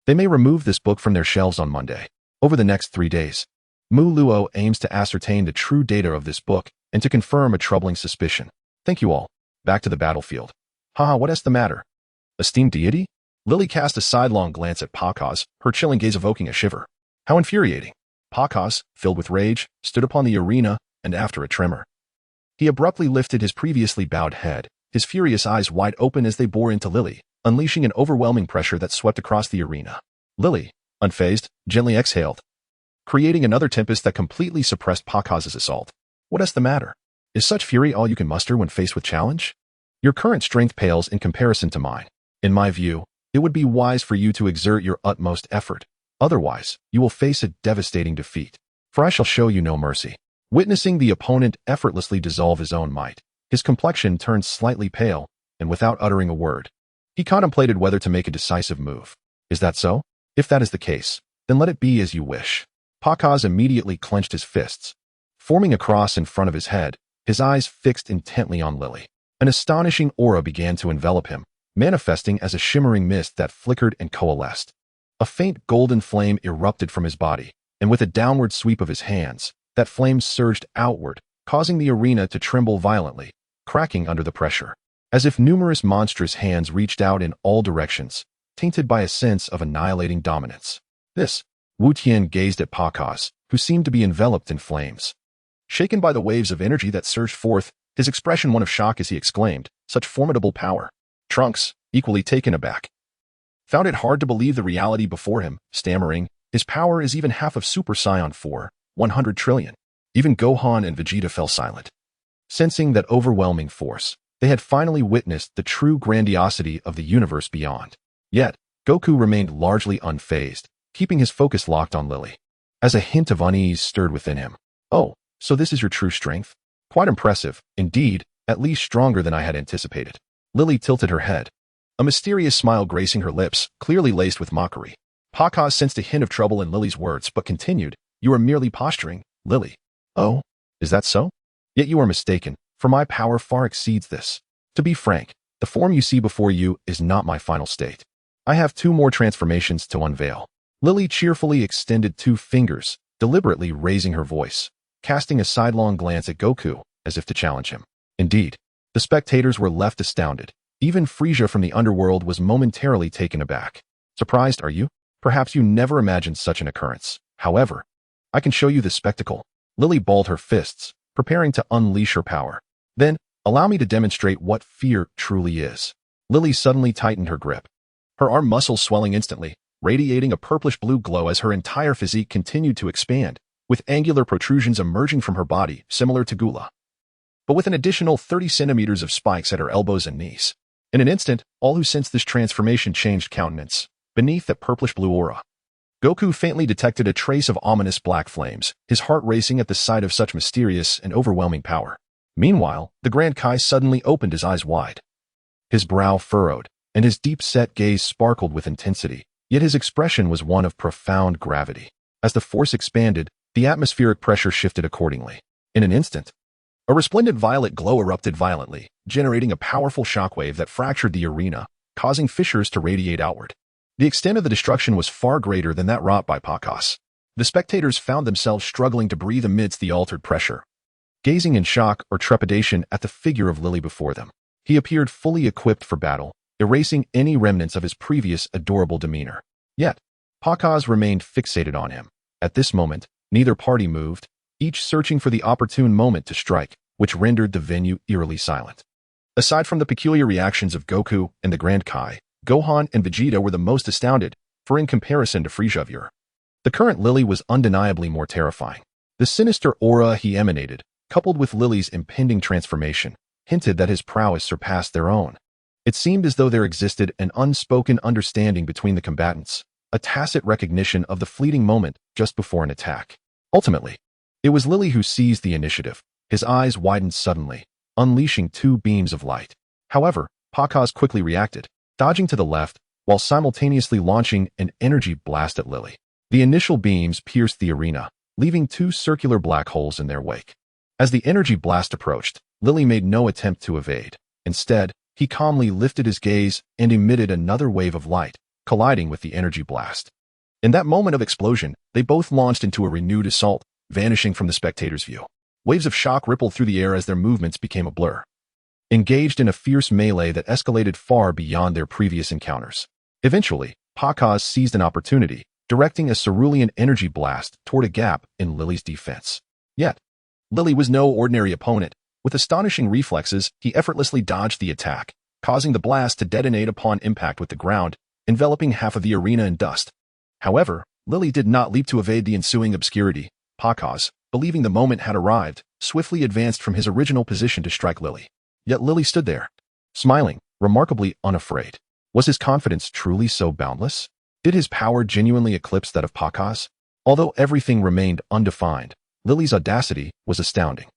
they may remove this book from their shelves on Monday. Over the next 3 days, Mu Luo aims to ascertain the true data of this book and to confirm a troubling suspicion. Thank you all. Back to the battlefield. Haha, what is the matter? Esteemed deity? Lily cast a sidelong glance at Pakaz, her chilling gaze evoking a shiver. How infuriating. Pakaz, filled with rage, stood upon the arena, and after a tremor, he abruptly lifted his previously bowed head, his furious eyes wide open as they bore into Lily, unleashing an overwhelming pressure that swept across the arena. Lily, unfazed, gently exhaled, creating another tempest that completely suppressed Pakaz's assault. What is the matter? Is such fury all you can muster when faced with challenge? Your current strength pales in comparison to mine. In my view, it would be wise for you to exert your utmost effort. Otherwise, you will face a devastating defeat. For I shall show you no mercy. Witnessing the opponent effortlessly dissolve his own might, his complexion turned slightly pale, and without uttering a word, he contemplated whether to make a decisive move. Is that so? If that is the case, then let it be as you wish. Pakaz immediately clenched his fists, forming a cross in front of his head, his eyes fixed intently on Lily. An astonishing aura began to envelop him, manifesting as a shimmering mist that flickered and coalesced. A faint golden flame erupted from his body, and with a downward sweep of his hands, that flame surged outward, causing the arena to tremble violently, cracking under the pressure, as if numerous monstrous hands reached out in all directions, tainted by a sense of annihilating dominance. This, Wu Tian gazed at Pakaz, who seemed to be enveloped in flames. Shaken by the waves of energy that surged forth, his expression one of shock as he exclaimed, "Such formidable power." Trunks, equally taken aback, found it hard to believe the reality before him, stammering, "His power is even half of Super Saiyan 4, 100 trillion. Even Gohan and Vegeta fell silent. Sensing that overwhelming force, they had finally witnessed the true grandiosity of the universe beyond. Yet, Goku remained largely unfazed, keeping his focus locked on Lily. As a hint of unease stirred within him. "Oh, so this is your true strength? Quite impressive, indeed, at least stronger than I had anticipated." Lily tilted her head, a mysterious smile gracing her lips, clearly laced with mockery. Pakaz sensed a hint of trouble in Lily's words, but continued, "You are merely posturing, Lily." "Oh, is that so? Yet you are mistaken, for my power far exceeds this. To be frank, the form you see before you is not my final state. I have 2 more transformations to unveil." Lily cheerfully extended 2 fingers, deliberately raising her voice, casting a sidelong glance at Goku, as if to challenge him. Indeed, the spectators were left astounded. Even Frieza from the underworld was momentarily taken aback. "Surprised, are you? Perhaps you never imagined such an occurrence. However, I can show you this spectacle." Lily balled her fists, preparing to unleash her power. "Then, allow me to demonstrate what fear truly is." Lily suddenly tightened her grip, her arm muscles swelling instantly, radiating a purplish-blue glow as her entire physique continued to expand, with angular protrusions emerging from her body, similar to Gula, but with an additional 30 centimeters of spikes at her elbows and knees. In an instant, all who sensed this transformation changed countenance. Beneath that purplish-blue aura, Goku faintly detected a trace of ominous black flames, his heart racing at the sight of such mysterious and overwhelming power. Meanwhile, the Grand Kai suddenly opened his eyes wide. His brow furrowed, and his deep-set gaze sparkled with intensity, yet his expression was one of profound gravity. As the force expanded, the atmospheric pressure shifted accordingly. In an instant, A resplendent violet glow erupted violently, generating a powerful shockwave that fractured the arena, causing fissures to radiate outward. The extent of the destruction was far greater than that wrought by Pakas. The spectators found themselves struggling to breathe amidst the altered pressure, gazing in shock or trepidation at the figure of Lily before them. He appeared fully equipped for battle, erasing any remnants of his previous adorable demeanor. Yet, Pakas remained fixated on him. At this moment, neither party moved, each searching for the opportune moment to strike, which rendered the venue eerily silent. Aside from the peculiar reactions of Goku and the Grand Kai, Gohan and Vegeta were the most astounded, for in comparison to Frieza, the current Lily was undeniably more terrifying. The sinister aura he emanated, coupled with Lily's impending transformation, hinted that his prowess surpassed their own. It seemed as though there existed an unspoken understanding between the combatants, a tacit recognition of the fleeting moment just before an attack. Ultimately, it was Lily who seized the initiative. His eyes widened suddenly, unleashing two beams of light. However, Pakas quickly reacted, dodging to the left, while simultaneously launching an energy blast at Lily. The initial beams pierced the arena, leaving two circular black holes in their wake. As the energy blast approached, Lily made no attempt to evade. Instead, he calmly lifted his gaze and emitted another wave of light, colliding with the energy blast. In that moment of explosion, they both launched into a renewed assault, vanishing from the spectators' view. Waves of shock rippled through the air as their movements became a blur, engaged in a fierce melee that escalated far beyond their previous encounters. Eventually, Pakas seized an opportunity, directing a cerulean energy blast toward a gap in Lily's defense. Yet, Lily was no ordinary opponent. With astonishing reflexes, he effortlessly dodged the attack, causing the blast to detonate upon impact with the ground, enveloping half of the arena in dust. However, Lily did not leap to evade the ensuing obscurity. Pakas, believing the moment had arrived, swiftly advanced from his original position to strike Lily. Yet Lily stood there, smiling, remarkably unafraid. Was his confidence truly so boundless? Did his power genuinely eclipse that of Pakas? Although everything remained undefined, Lily's audacity was astounding.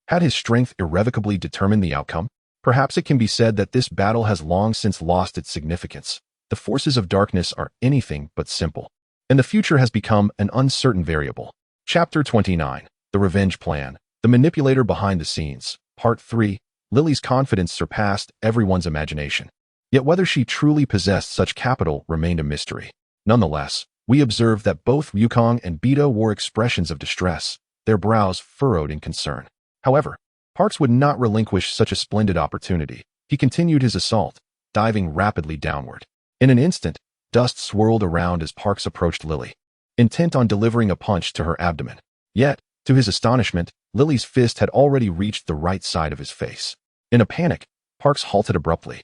Had his strength irrevocably determined the outcome? Perhaps it can be said that this battle has long since lost its significance. The forces of darkness are anything but simple, and the future has become an uncertain variable. Chapter 29. The Revenge Plan. The Manipulator Behind the Scenes. Part 3. Lily's confidence surpassed everyone's imagination. Yet whether she truly possessed such capital remained a mystery. Nonetheless, we observed that both Wukong and Beto wore expressions of distress, their brows furrowed in concern. However, Parks would not relinquish such a splendid opportunity. He continued his assault, diving rapidly downward. In an instant, dust swirled around as Parks approached Lily, intent on delivering a punch to her abdomen. Yet, to his astonishment, Lily's fist had already reached the right side of his face. In a panic, Parks halted abruptly,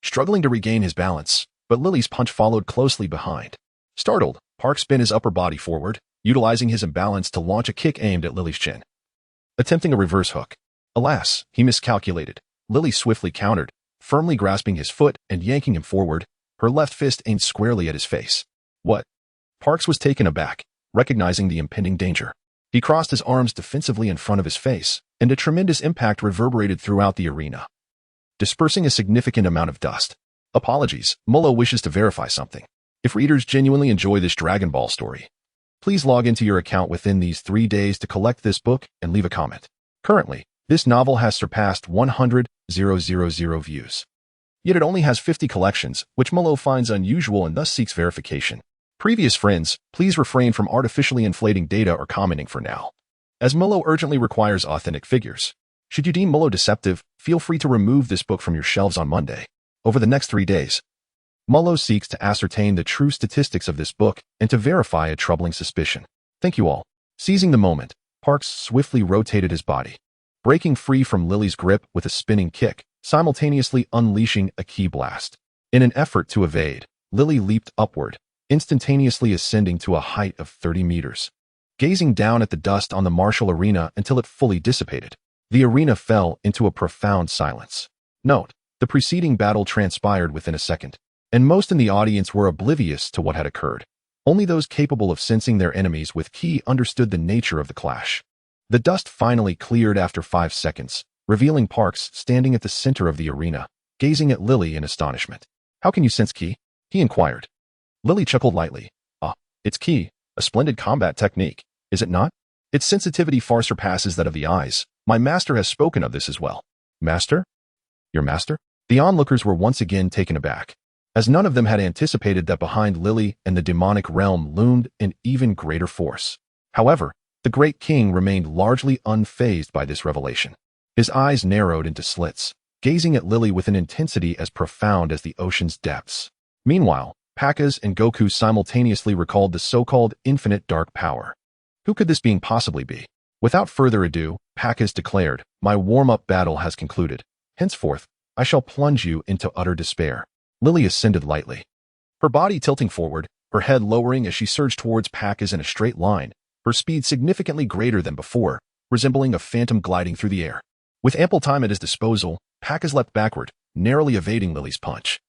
struggling to regain his balance, but Lily's punch followed closely behind. Startled, Parks bent his upper body forward, utilizing his imbalance to launch a kick aimed at Lily's chin, attempting a reverse hook. Alas, he miscalculated. Lily swiftly countered, firmly grasping his foot and yanking him forward, her left fist aimed squarely at his face. What? Parks was taken aback, recognizing the impending danger. He crossed his arms defensively in front of his face, and a tremendous impact reverberated throughout the arena, dispersing a significant amount of dust. Apologies, Mullo wishes to verify something. If readers genuinely enjoy this Dragon Ball story, please log into your account within these 3 days to collect this book and leave a comment. Currently, this novel has surpassed 100,000 views. Yet it only has 50 collections, which Mullo finds unusual and thus seeks verification. Previous friends, please refrain from artificially inflating data or commenting for now, as Mullo urgently requires authentic figures. Should you deem Mullo deceptive, feel free to remove this book from your shelves on Monday. Over the next 3 days, Mullo seeks to ascertain the true statistics of this book and to verify a troubling suspicion. Thank you all. Seizing the moment, Parks swiftly rotated his body, breaking free from Lily's grip with a spinning kick, simultaneously unleashing a ki blast. In an effort to evade, Lily leaped upward, instantaneously ascending to a height of 30 meters. Gazing down at the dust on the martial arena until it fully dissipated, the arena fell into a profound silence. Note, the preceding battle transpired within a second, and most in the audience were oblivious to what had occurred. Only those capable of sensing their enemies with ki understood the nature of the clash. The dust finally cleared after 5 seconds, revealing Parks standing at the center of the arena, gazing at Lily in astonishment. How can you sense ki? He inquired. Lily chuckled lightly. Ah, it's ki, a splendid combat technique, is it not? Its sensitivity far surpasses that of the eyes. My master has spoken of this as well. Master? Your master? The onlookers were once again taken aback, as none of them had anticipated that behind Lily and the demonic realm loomed an even greater force. However, the great king remained largely unfazed by this revelation. His eyes narrowed into slits, gazing at Lily with an intensity as profound as the ocean's depths. Meanwhile, Pakaz and Goku simultaneously recalled the so-called infinite dark power. Who could this being possibly be? Without further ado, Pakaz declared, "My warm-up battle has concluded. Henceforth, I shall plunge you into utter despair." Lily ascended lightly, her body tilting forward, her head lowering as she surged towards Pakaz in a straight line, her speed significantly greater than before, resembling a phantom gliding through the air. With ample time at his disposal, Pakaz leapt backward, narrowly evading Lily's punch,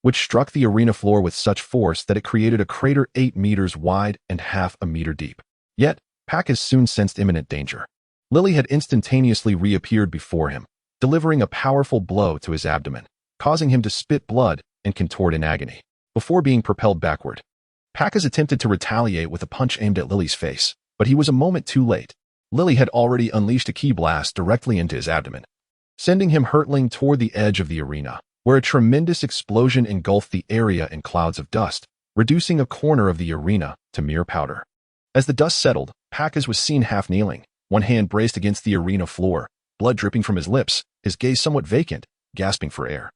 which struck the arena floor with such force that it created a crater 8 meters wide and half a meter deep. Yet, Pakaz soon sensed imminent danger. Lily had instantaneously reappeared before him, delivering a powerful blow to his abdomen, causing him to spit blood and contort in agony, before being propelled backward. Pakaz attempted to retaliate with a punch aimed at Lily's face, but he was a moment too late. Lily had already unleashed a ki blast directly into his abdomen, sending him hurtling toward the edge of the arena, where a tremendous explosion engulfed the area in clouds of dust, reducing a corner of the arena to mere powder. As the dust settled, Pakaz was seen half kneeling, one hand braced against the arena floor, blood dripping from his lips, his gaze somewhat vacant, gasping for air.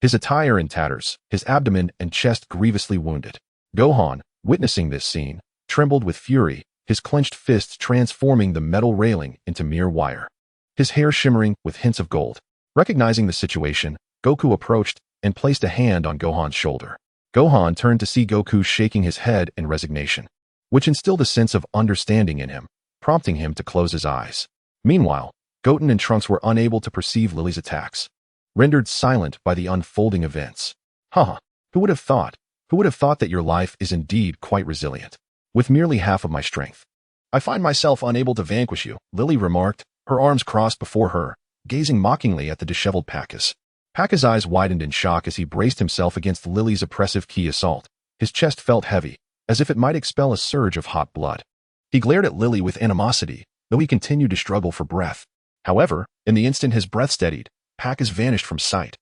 His attire in tatters, his abdomen and chest grievously wounded. Gohan, witnessing this scene, trembled with fury, his clenched fists transforming the metal railing into mere wire, his hair shimmering with hints of gold. Recognizing the situation, Goku approached and placed a hand on Gohan's shoulder. Gohan turned to see Goku shaking his head in resignation, which instilled a sense of understanding in him, prompting him to close his eyes. Meanwhile, Goten and Trunks were unable to perceive Lily's attacks, rendered silent by the unfolding events. Who would have thought? Who would have thought that your life is indeed quite resilient? With merely half of my strength, I find myself unable to vanquish you, Lily remarked, her arms crossed before her, gazing mockingly at the disheveled Pakaz. Pakaz's eyes widened in shock as he braced himself against Lily's oppressive ki assault. His chest felt heavy, as if it might expel a surge of hot blood. He glared at Lily with animosity, though he continued to struggle for breath. However, in the instant his breath steadied, Pakaz vanished from sight,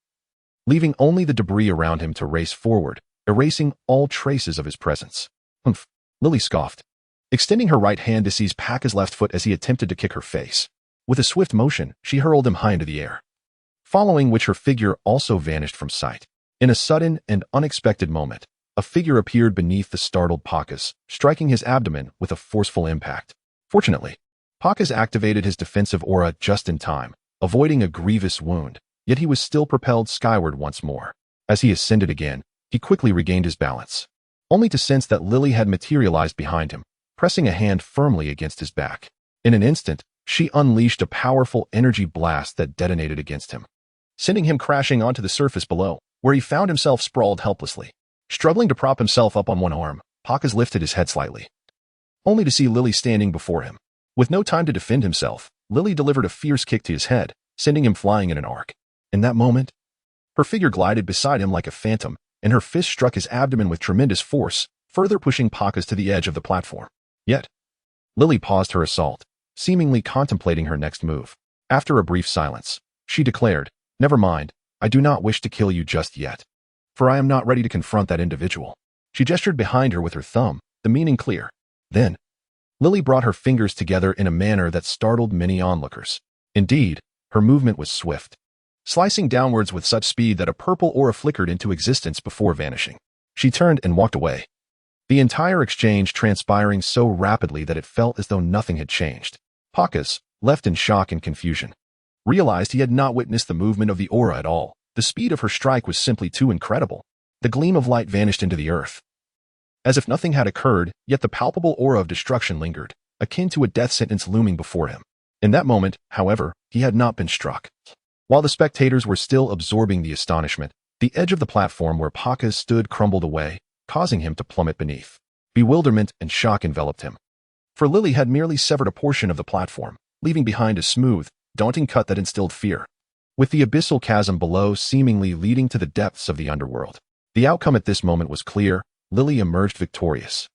leaving only the debris around him to race forward, erasing all traces of his presence. Humph, Lily scoffed, extending her right hand to seize Pakaz's left foot as he attempted to kick her face. With a swift motion, she hurled him high into the air, following which her figure also vanished from sight. In a sudden and unexpected moment, a figure appeared beneath the startled Pakaz, striking his abdomen with a forceful impact. Fortunately, Pakaz activated his defensive aura just in time, avoiding a grievous wound, yet he was still propelled skyward once more. As he ascended again, he quickly regained his balance, only to sense that Lily had materialized behind him, pressing a hand firmly against his back. In an instant, she unleashed a powerful energy blast that detonated against him, sending him crashing onto the surface below, where he found himself sprawled helplessly. Struggling to prop himself up on one arm, Pakaz lifted his head slightly, only to see Lily standing before him. With no time to defend himself, Lily delivered a fierce kick to his head, sending him flying in an arc. In that moment, her figure glided beside him like a phantom, and her fist struck his abdomen with tremendous force, further pushing Pakaz to the edge of the platform. Yet, Lily paused her assault, seemingly contemplating her next move. After a brief silence, she declared, "Never mind, I do not wish to kill you just yet, for I am not ready to confront that individual." She gestured behind her with her thumb, the meaning clear. Then, Lily brought her fingers together in a manner that startled many onlookers. Indeed, her movement was swift, slicing downwards with such speed that a purple aura flickered into existence before vanishing. She turned and walked away, the entire exchange transpiring so rapidly that it felt as though nothing had changed. Pakaz, left in shock and confusion, realized he had not witnessed the movement of the aura at all. The speed of her strike was simply too incredible. The gleam of light vanished into the earth, as if nothing had occurred, yet the palpable aura of destruction lingered, akin to a death sentence looming before him. In that moment, however, he had not been struck. While the spectators were still absorbing the astonishment, the edge of the platform where Pakaz stood crumbled away, causing him to plummet beneath. Bewilderment and shock enveloped him, for Lily had merely severed a portion of the platform, leaving behind a smooth, daunting cut that instilled fear, with the abyssal chasm below seemingly leading to the depths of the underworld. The outcome at this moment was clear. Lily emerged victorious,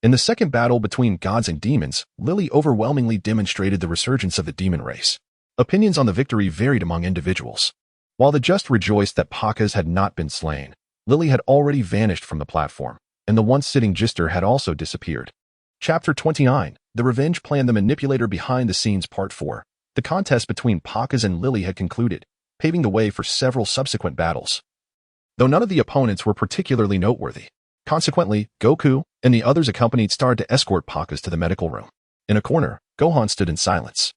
In the second battle between gods and demons, Lily overwhelmingly demonstrated the resurgence of the demon race. Opinions on the victory varied among individuals. While the just rejoiced that Pakaz had not been slain, Lily had already vanished from the platform, and the once sitting Gister had also disappeared. Chapter 29, The Revenge Plan. The Manipulator Behind the Scenes. Part 4. The contest between Pakaz and Lily had concluded, paving the way for several subsequent battles. Though none of the opponents were particularly noteworthy, consequently, Goku and the others accompanied Star to escort Pakaz to the medical room. In a corner, Gohan stood in silence,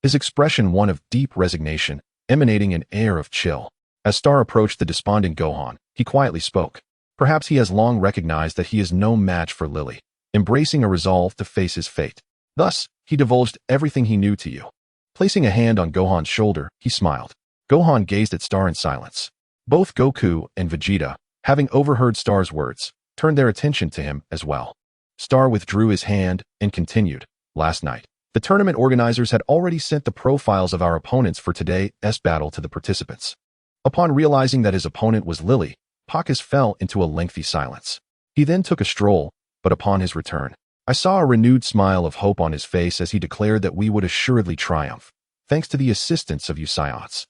his expression one of deep resignation, emanating an air of chill. As Star approached the despondent Gohan, he quietly spoke. Perhaps he has long recognized that he is no match for Lily, embracing a resolve to face his fate. Thus, he divulged everything he knew to you. Placing a hand on Gohan's shoulder, he smiled. Gohan gazed at Star in silence. Both Goku and Vegeta, having overheard Star's words, turned their attention to him as well. Star withdrew his hand and continued. Last night, the tournament organizers had already sent the profiles of our opponents for today's battle to the participants. Upon realizing that his opponent was Lily, Pakaz fell into a lengthy silence. He then took a stroll, but upon his return, I saw a renewed smile of hope on his face as he declared that we would assuredly triumph, thanks to the assistance of you Saiyans.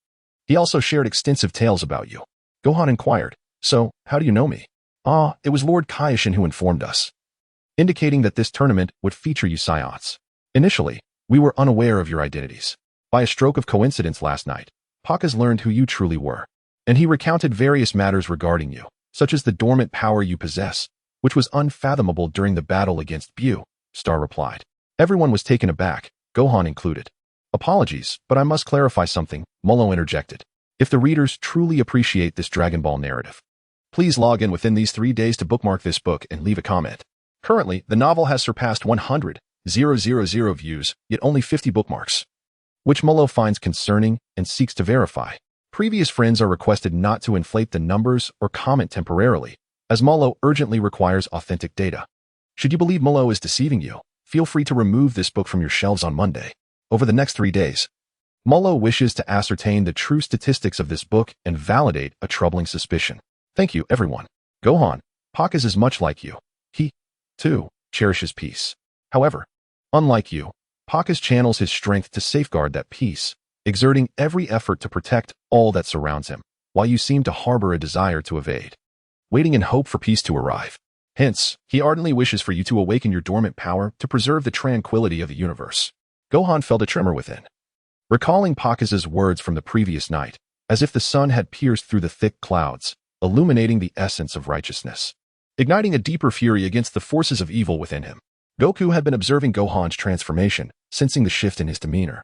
He also shared extensive tales about you. Gohan inquired, so, how do you know me? Ah, it was Lord Kaioshin who informed us, indicating that this tournament would feature you Saiyans. Initially, we were unaware of your identities. By a stroke of coincidence last night, Pakaz learned who you truly were, and he recounted various matters regarding you, such as the dormant power you possess, which was unfathomable during the battle against Bu, Star replied. Everyone was taken aback, Gohan included. Apologies, but I must clarify something, Molo interjected. If the readers truly appreciate this Dragon Ball narrative, please log in within these 3 days to bookmark this book and leave a comment. Currently, the novel has surpassed 100,000 views, yet only 50 bookmarks, which Molo finds concerning and seeks to verify. Previous friends are requested not to inflate the numbers or comment temporarily, as Molo urgently requires authentic data. Should you believe Molo is deceiving you, feel free to remove this book from your shelves on Monday. Over the next 3 days, Molo wishes to ascertain the true statistics of this book and validate a troubling suspicion. Thank you, everyone. Gohan, Pakaz is much like you. He, too, cherishes peace. However, unlike you, Pakaz channels his strength to safeguard that peace, exerting every effort to protect all that surrounds him, while you seem to harbor a desire to evade, waiting in hope for peace to arrive. Hence, he ardently wishes for you to awaken your dormant power to preserve the tranquility of the universe. Gohan felt a tremor within, recalling Pakaz's words from the previous night, as if the sun had pierced through the thick clouds, illuminating the essence of righteousness, igniting a deeper fury against the forces of evil within him. Goku had been observing Gohan's transformation, sensing the shift in his demeanor,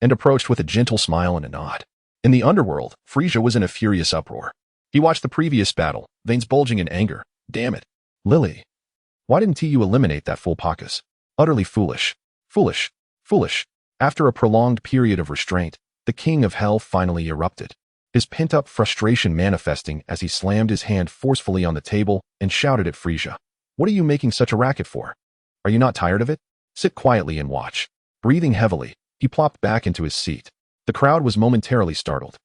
and approached with a gentle smile and a nod. In the underworld, Frieza was in a furious uproar. He watched the previous battle, veins bulging in anger. Damn it. Lily. Why didn't you eliminate that fool Pakaz? Utterly foolish. Foolish. Foolish. After a prolonged period of restraint, the King of Hell finally erupted, his pent-up frustration manifesting as he slammed his hand forcefully on the table and shouted at Frieza. What are you making such a racket for? Are you not tired of it? Sit quietly and watch. Breathing heavily, he plopped back into his seat. The crowd was momentarily startled.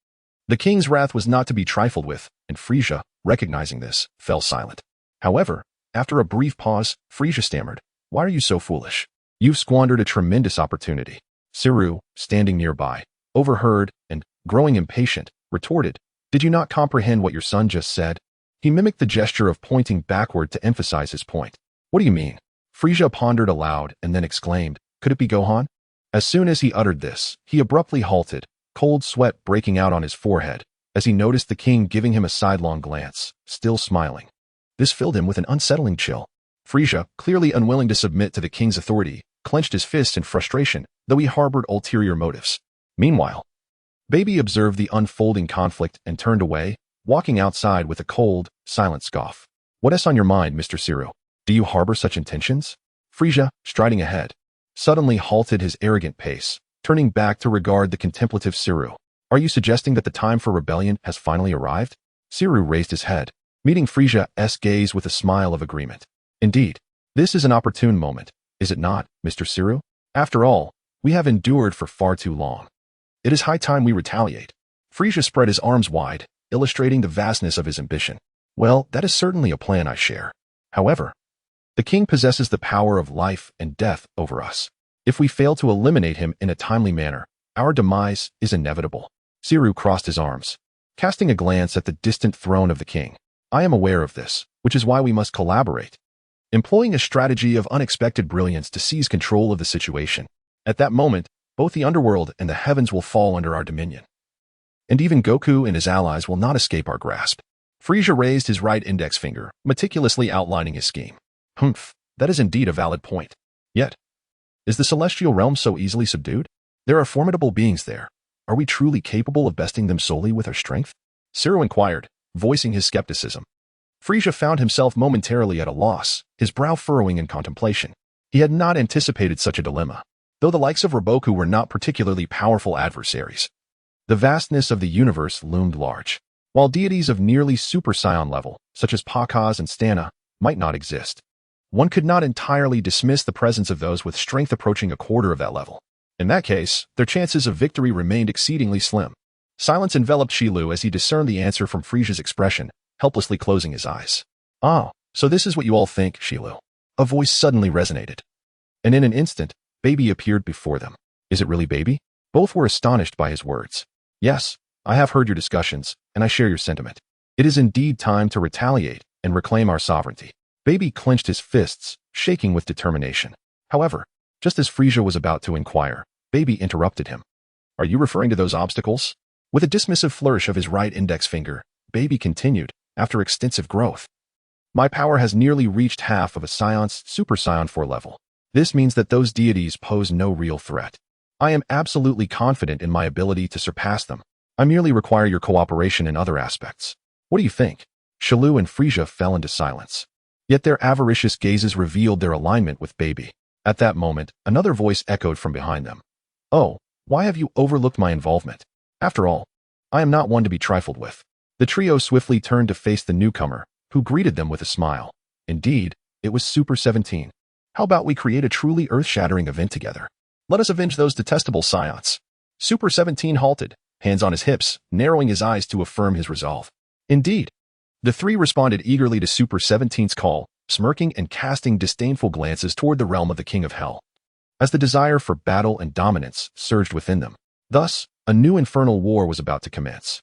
The king's wrath was not to be trifled with, and Frieza, recognizing this, fell silent. However, after a brief pause, Frieza stammered, Why are you so foolish? You've squandered a tremendous opportunity. Siru, standing nearby, overheard and, growing impatient, retorted, Did you not comprehend what your son just said? He mimicked the gesture of pointing backward to emphasize his point. What do you mean? Frieza pondered aloud and then exclaimed, Could it be Gohan? As soon as he uttered this, he abruptly halted, cold sweat breaking out on his forehead, as he noticed the king giving him a sidelong glance, still smiling. This filled him with an unsettling chill. Frieza, clearly unwilling to submit to the king's authority, clenched his fists in frustration, though he harbored ulterior motives. Meanwhile, Baby observed the unfolding conflict and turned away, walking outside with a cold, silent scoff. What's on your mind, Mr. Siru? Do you harbor such intentions? Frieza, striding ahead, suddenly halted his arrogant pace, turning back to regard the contemplative Siru. Are you suggesting that the time for rebellion has finally arrived? Siru raised his head, meeting Frieza's gaze with a smile of agreement. Indeed, this is an opportune moment, is it not, Mr. Siru? After all, we have endured for far too long. It is high time we retaliate. Frieza spread his arms wide, illustrating the vastness of his ambition. Well, that is certainly a plan I share. However, The king possesses the power of life and death over us. If we fail to eliminate him in a timely manner, our demise is inevitable. Siru crossed his arms, casting a glance at the distant throne of the king. I am aware of this, which is why we must collaborate, employing a strategy of unexpected brilliance to seize control of the situation. At that moment, both the underworld and the heavens will fall under our dominion. And even Goku and his allies will not escape our grasp. Frieza raised his right index finger, meticulously outlining his scheme. Humph, that is indeed a valid point. Yet, is the celestial realm so easily subdued? There are formidable beings there. Are we truly capable of besting them solely with our strength? Siru inquired, voicing his skepticism. Frieza found himself momentarily at a loss, his brow furrowing in contemplation. He had not anticipated such a dilemma, though the likes of Roboku were not particularly powerful adversaries. The vastness of the universe loomed large, while deities of nearly Super Saiyan level, such as Pakaz and Stana, might not exist. One could not entirely dismiss the presence of those with strength approaching a quarter of that level. In that case, their chances of victory remained exceedingly slim. Silence enveloped Shilu as he discerned the answer from Frieza's expression, helplessly closing his eyes. "Oh, so this is what you all think, Shilu." A voice suddenly resonated. And in an instant, Baby appeared before them. "Is it really Baby?" Both were astonished by his words. "Yes, I have heard your discussions, and I share your sentiment. It is indeed time to retaliate and reclaim our sovereignty." Baby clenched his fists, shaking with determination. However, just as Frieza was about to inquire, Baby interrupted him. "Are you referring to those obstacles?" With a dismissive flourish of his right index finger, Baby continued, after extensive growth. "My power has nearly reached half of a Saiyan's Super Saiyan 4 level. This means that those deities pose no real threat. I am absolutely confident in my ability to surpass them. I merely require your cooperation in other aspects. What do you think?" Shilu and Frieza fell into silence. Yet their avaricious gazes revealed their alignment with Baby. At that moment, another voice echoed from behind them. "Oh, why have you overlooked my involvement? After all, I am not one to be trifled with." The trio swiftly turned to face the newcomer, who greeted them with a smile. Indeed, it was Super 17. "How about we create a truly earth-shattering event together? Let us avenge those detestable Saiyans." Super 17 halted, hands on his hips, narrowing his eyes to affirm his resolve. Indeed. The three responded eagerly to Super 17's call, smirking and casting disdainful glances toward the realm of the King of Hell, as the desire for battle and dominance surged within them. Thus, a new infernal war was about to commence.